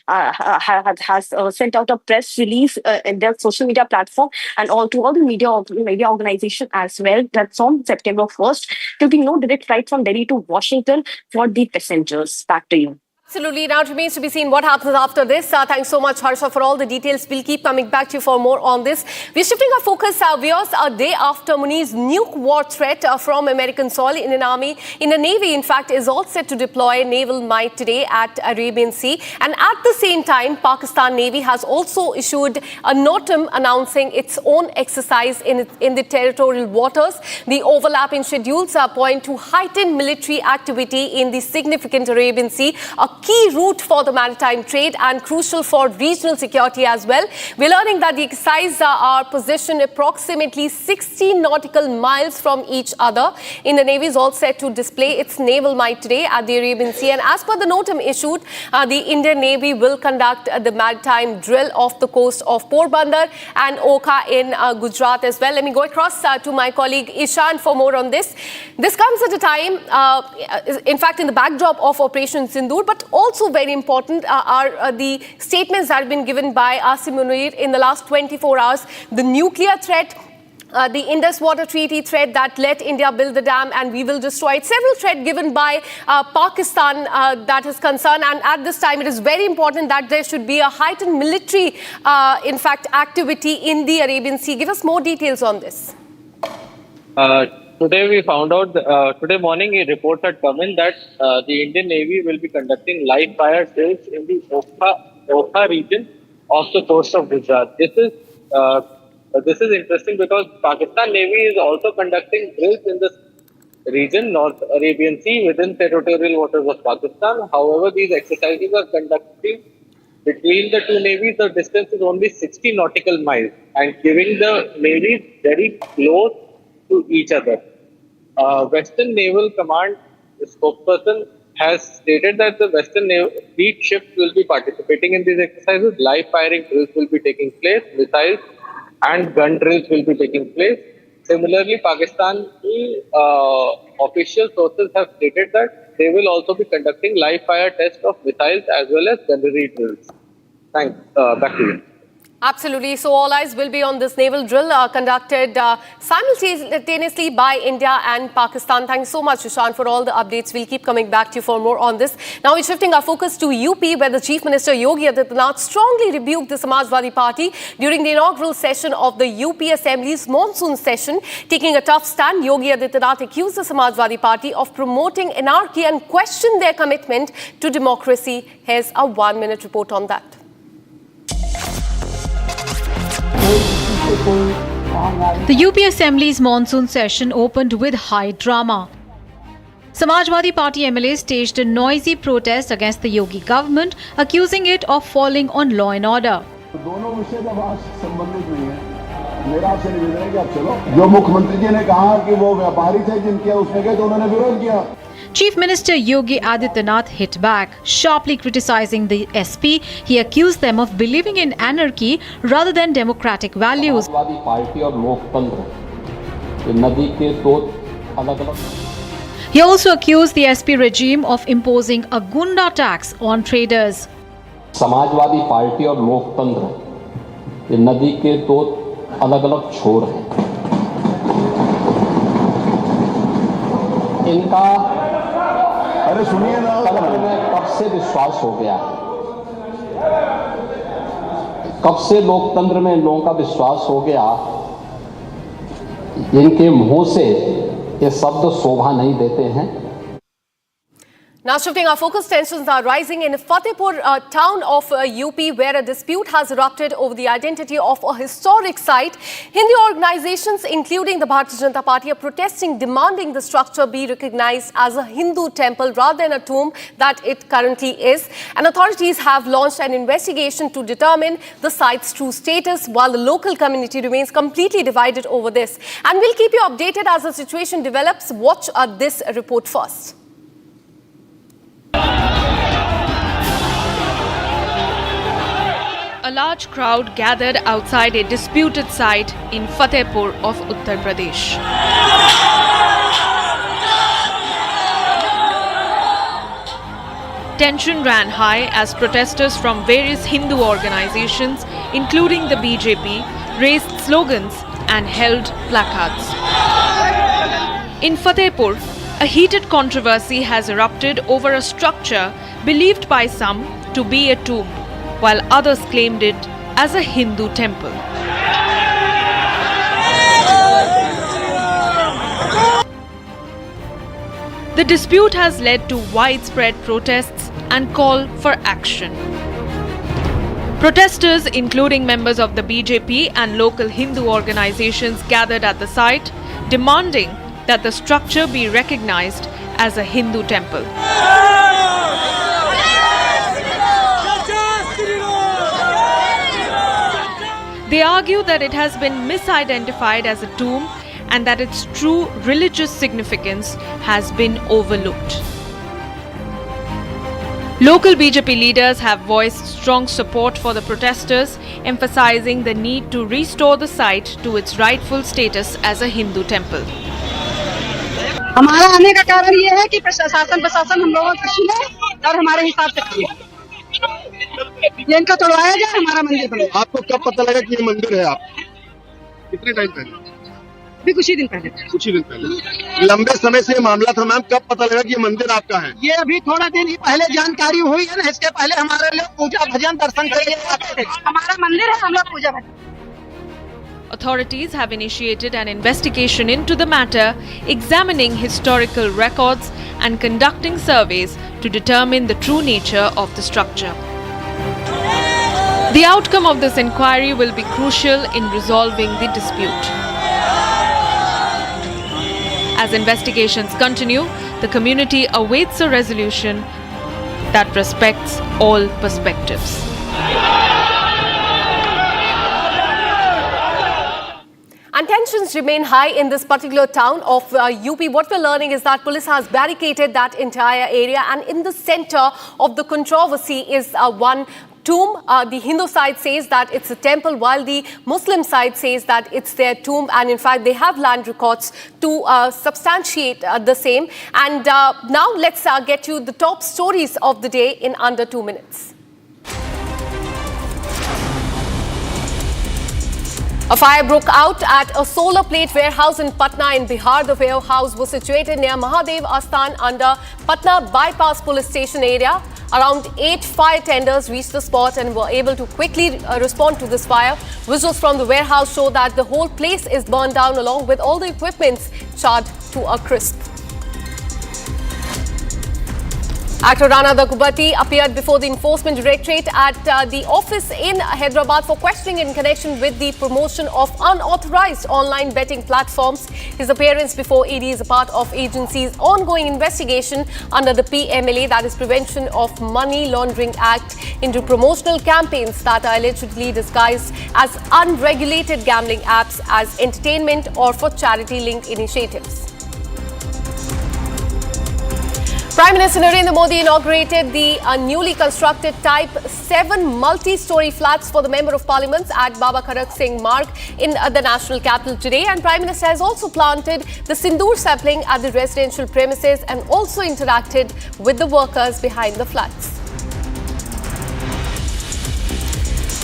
has sent out a press release in their social media platform and to all the media organization as well, that from September 1st, there will be no direct flight from Delhi to Washington for the passengers. Back to you.
Absolutely. Now it remains to be seen what happens after this. Thanks so much, Harsha, for all the details. We'll keep coming back to you for more on this. We're shifting our focus, viewers, a day after Muni's nuke war threat from American soil. Indian Navy, in fact, is all set to deploy naval might today at Arabian Sea. And at the same time, Pakistan Navy has also issued a notum announcing its own exercise in the territorial waters. The overlap in schedules point to heightened military activity in the significant Arabian Sea, a key route for the maritime trade and crucial for regional security as well. We're learning that the exercises are positioned approximately 60 nautical miles from each other. The Navy is all set to display its naval might today at the Arabian Sea. And as per the notum issued, the Indian Navy will conduct the maritime drill off the coast of Porbandar and Oka in Gujarat as well. Let me go across to my colleague Ishan for more on this. This comes at a time, in fact, in the backdrop of Operation Sindoor, but also very important are the statements that have been given by Asim Munir in the last 24 hours. The nuclear threat, the Indus Water Treaty threat that let India build the dam and we will destroy it. Several threats given by Pakistan that is concerned. And at this time, it is very important that there should be a heightened military, in fact, activity in the Arabian Sea. Give us more details on this.
Today we found out, today morning a report had come in that the Indian Navy will be conducting live fire drills in the Oka region off the coast of Gujarat. This is interesting because Pakistan Navy is also conducting drills in this region, North Arabian Sea, within territorial waters of Pakistan. However, these exercises are conducting between the two navies. The distance is only 60 nautical miles and giving the navies very close to each other. Western Naval Command spokesperson has stated that the Western Fleet ships will be participating in these exercises. Live firing drills will be taking place. Missiles and gun drills will be taking place. Similarly, Pakistani official sources have stated that they will also be conducting live fire tests of missiles as well as gunnery drills. Thanks. Back to you.
Absolutely. So all eyes will be on this naval drill conducted simultaneously by India and Pakistan. Thanks so much, Sushant, for all the updates. We'll keep coming back to you for more on this. Now we're shifting our focus to UP, where the Chief Minister Yogi Adityanath strongly rebuked the Samajwadi Party during the inaugural session of the UP Assembly's monsoon session. Taking a tough stand, Yogi Adityanath accused the Samajwadi Party of promoting anarchy and questioned their commitment to democracy. Here's a 1-minute report on that.
The UP Assembly's monsoon session opened with high drama. Samajwadi Party MLAs staged a noisy protest against the Yogi government, accusing it of falling on law and order.
दोनों विषय का बात संबंधित नहीं है। मेरा आपसे निवेदन है कि आप चलो। जो मुख्यमंत्री जी ने कहा कि वो व्यापारी थे जिनके उसने गए तो उन्होंने विरोध किया।
Chief Minister Yogi Adityanath hit back, sharply criticizing the SP. He accused them of believing in anarchy rather than democratic values. He also accused the SP regime of imposing a gunda tax on traders.
Samajwadi party और लोकतंत्र ये नदी के दो अलग-अलग छोर हैं। इनका
अरे सुनिए ना,
कब से विश्वास हो गया है, कब से लोकतंत्र में लोगों का विश्वास हो गया, इनके मुंह से ये शब्द शोभा नहीं देते हैं।
Now shifting our focus, tensions are rising in Fatehpur town of UP, where a dispute has erupted over the identity of a historic site. Hindu organizations, including the Bharatiya Janata Party, are protesting, demanding the structure be recognized as a Hindu temple rather than a tomb that it currently is. And authorities have launched an investigation to determine the site's true status, while the local community remains completely divided over this. And we'll keep you updated as the situation develops. Watch this report first.
A large crowd gathered outside a disputed site in Fatehpur of Uttar Pradesh. Tension ran high as protesters from various Hindu organizations, including the BJP, raised slogans and held placards. In Fatehpur, a heated controversy has erupted over a structure believed by some to be a tomb, while others claimed it as a Hindu temple. The dispute has led to widespread protests and call for action. Protesters, including members of the BJP and local Hindu organizations, gathered at the site, demanding that the structure be recognized as a Hindu temple. They argue that it has been misidentified as a tomb and that its true religious significance has been overlooked. Local BJP leaders have voiced strong support for the protesters, emphasizing the need to restore the site to its rightful status as a Hindu temple.
हमारा आने का कारण ये है कि प्रशासन हम लोगों को सुने और हमारे हिसाब से करे। ये इनका तोड़वाया जाए, हमारा मंदिर बने।
आपको कब पता लगा कि ये मंदिर है? आप कितने टाइम पहले?
भी कुछ ही दिन पहले।
कुछ ही दिन पहले। लंबे समय से ये मामला था मैम, कब पता लगा कि ये मंदिर आपका है?
ये अभी थोड़ा दिन ही पहले जानकारी हुई है ना, इसके पहले हमारे लोग पूजा भजन दर्शन करने आते थे। हमारा मंदिर है, हम लोग पूजा भजन।
Authorities have initiated an investigation into the matter, examining historical records and conducting surveys to determine the true nature of the structure. The outcome of this inquiry will be crucial in resolving the dispute. As investigations continue, the community awaits a resolution that respects all perspectives.
And tensions remain high in this particular town of UP. What we're learning is that police has barricaded that entire area, and in the center of the controversy is one tomb. The Hindu side says that it's a temple, while the Muslim side says that it's their tomb, and in fact they have land records to substantiate the same. And now let's get you the top stories of the day in under 2 minutes. A fire broke out at a solar plate warehouse in Patna in Bihar. The warehouse was situated near Mahadev Asthan under Patna Bypass Police Station area. Around 8 fire tenders reached the spot and were able to quickly respond to this fire. Visuals from the warehouse show that the whole place is burned down along with all the equipment charred to a crisp. Actor Rana Daggubati appeared before the Enforcement Directorate at the office in Hyderabad for questioning in connection with the promotion of unauthorized online betting platforms. His appearance before ED is a part of agency's ongoing investigation under the PMLA, that is Prevention of Money Laundering Act, into promotional campaigns that are allegedly disguised as unregulated gambling apps, as entertainment or for charity-linked initiatives. Prime Minister Narendra Modi inaugurated the newly constructed Type 7 multi-story flats for the Member of Parliament at Baba Kharak Singh Marg in the national capital today. And Prime Minister has also planted the Sindoor sapling at the residential premises and also interacted with the workers behind the flats.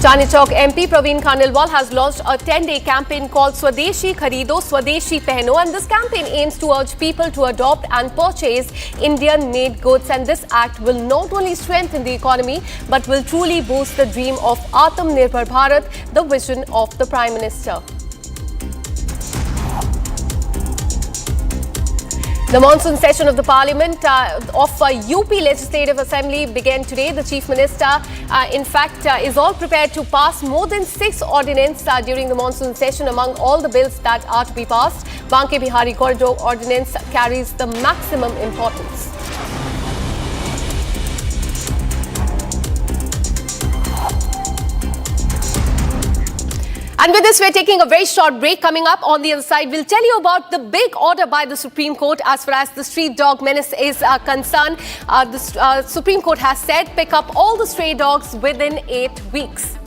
Chandni Chowk MP Praveen Khandelwal has launched a 10-day campaign called Swadeshi Kharido, Swadeshi Pehno, and this campaign aims to urge people to adopt and purchase Indian-made goods. And this act will not only strengthen the economy but will truly boost the dream of Atmanirbhar Bharat, the vision of the Prime Minister. The monsoon session of the Parliament of UP Legislative Assembly began today. The Chief Minister, is all prepared to pass more than 6 ordinances during the monsoon session. Among all the bills that are to be passed, Banke Bihari Corridor Ordinance carries the maximum importance. And with this, we're taking a very short break. Coming up on the other side, we'll tell you about the big order by the Supreme Court as far as the street dog menace is concerned. The Supreme Court has said pick up all the stray dogs within 8 weeks.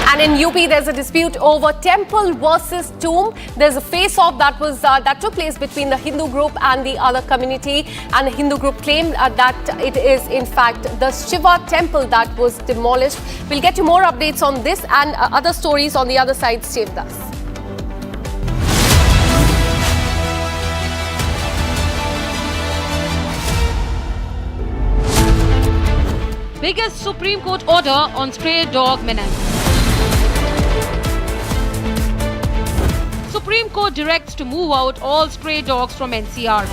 And in UP, there's a dispute over temple versus tomb. There's a face-off that took place between the Hindu group and the other community. And the Hindu group claimed that it is, in fact, the Shiva temple that was demolished. We'll get you more updates on this and other stories on the other side. Stay with us.
Biggest Supreme Court order on stray dog menace. Supreme Court directs to move out all stray dogs from NCR.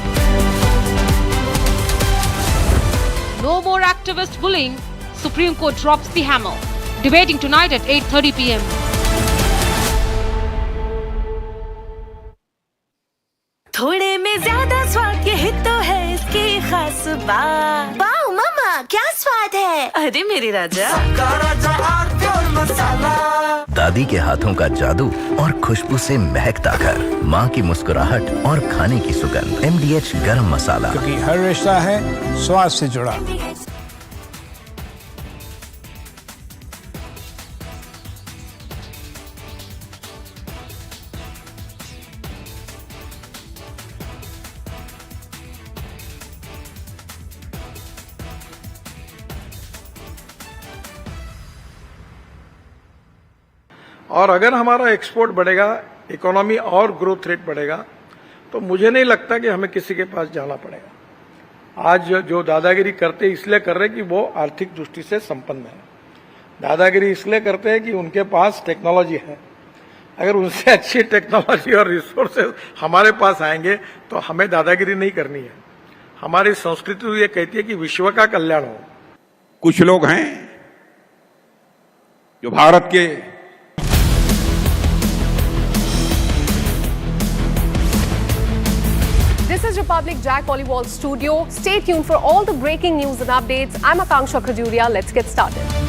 No more activist bullying. Supreme Court drops the hammer. Debating tonight at 8:30 p.m.
थोड़े में ज्यादा स्वाद यही तो है इसकी खास बात। वाओ मम्मा क्या स्वाद है? अरे मेरे राजा,
दादी के हाथों का जादू और खुशबू से महकता घर, माँ की मुस्कुराहट और खाने की सुगंध। MDH गरम मसाला,
क्योंकि हर रिश्ता है स्वाद से जुड़ा।
और अगर हमारा एक्सपोर्ट बढ़ेगा, इकोनॉमी और ग्रोथ रेट बढ़ेगा, तो मुझे नहीं लगता कि हमें किसी के पास जाना पड़ेगा। आज जो दादागिरी करते इसलिए कर रहे कि वो आर्थिक दृष्टि से संपन्न है। दादागिरी इसलिए करते हैं कि उनके पास टेक्नोलॉजी है। अगर उनसे अच्छी टेक्नोलॉजी और रिसोर्सेज हमारे पास आएंगे तो हमें दादागिरी नहीं करनी है। हमारी संस्कृति ये कहती है कि विश्व का कल्याण हो।
कुछ लोग हैं जो भारत के
This is Republic Jack Pollywall Studio. Stay tuned for all the breaking news and updates. I'm Akanksha Khajuria. Let's get started.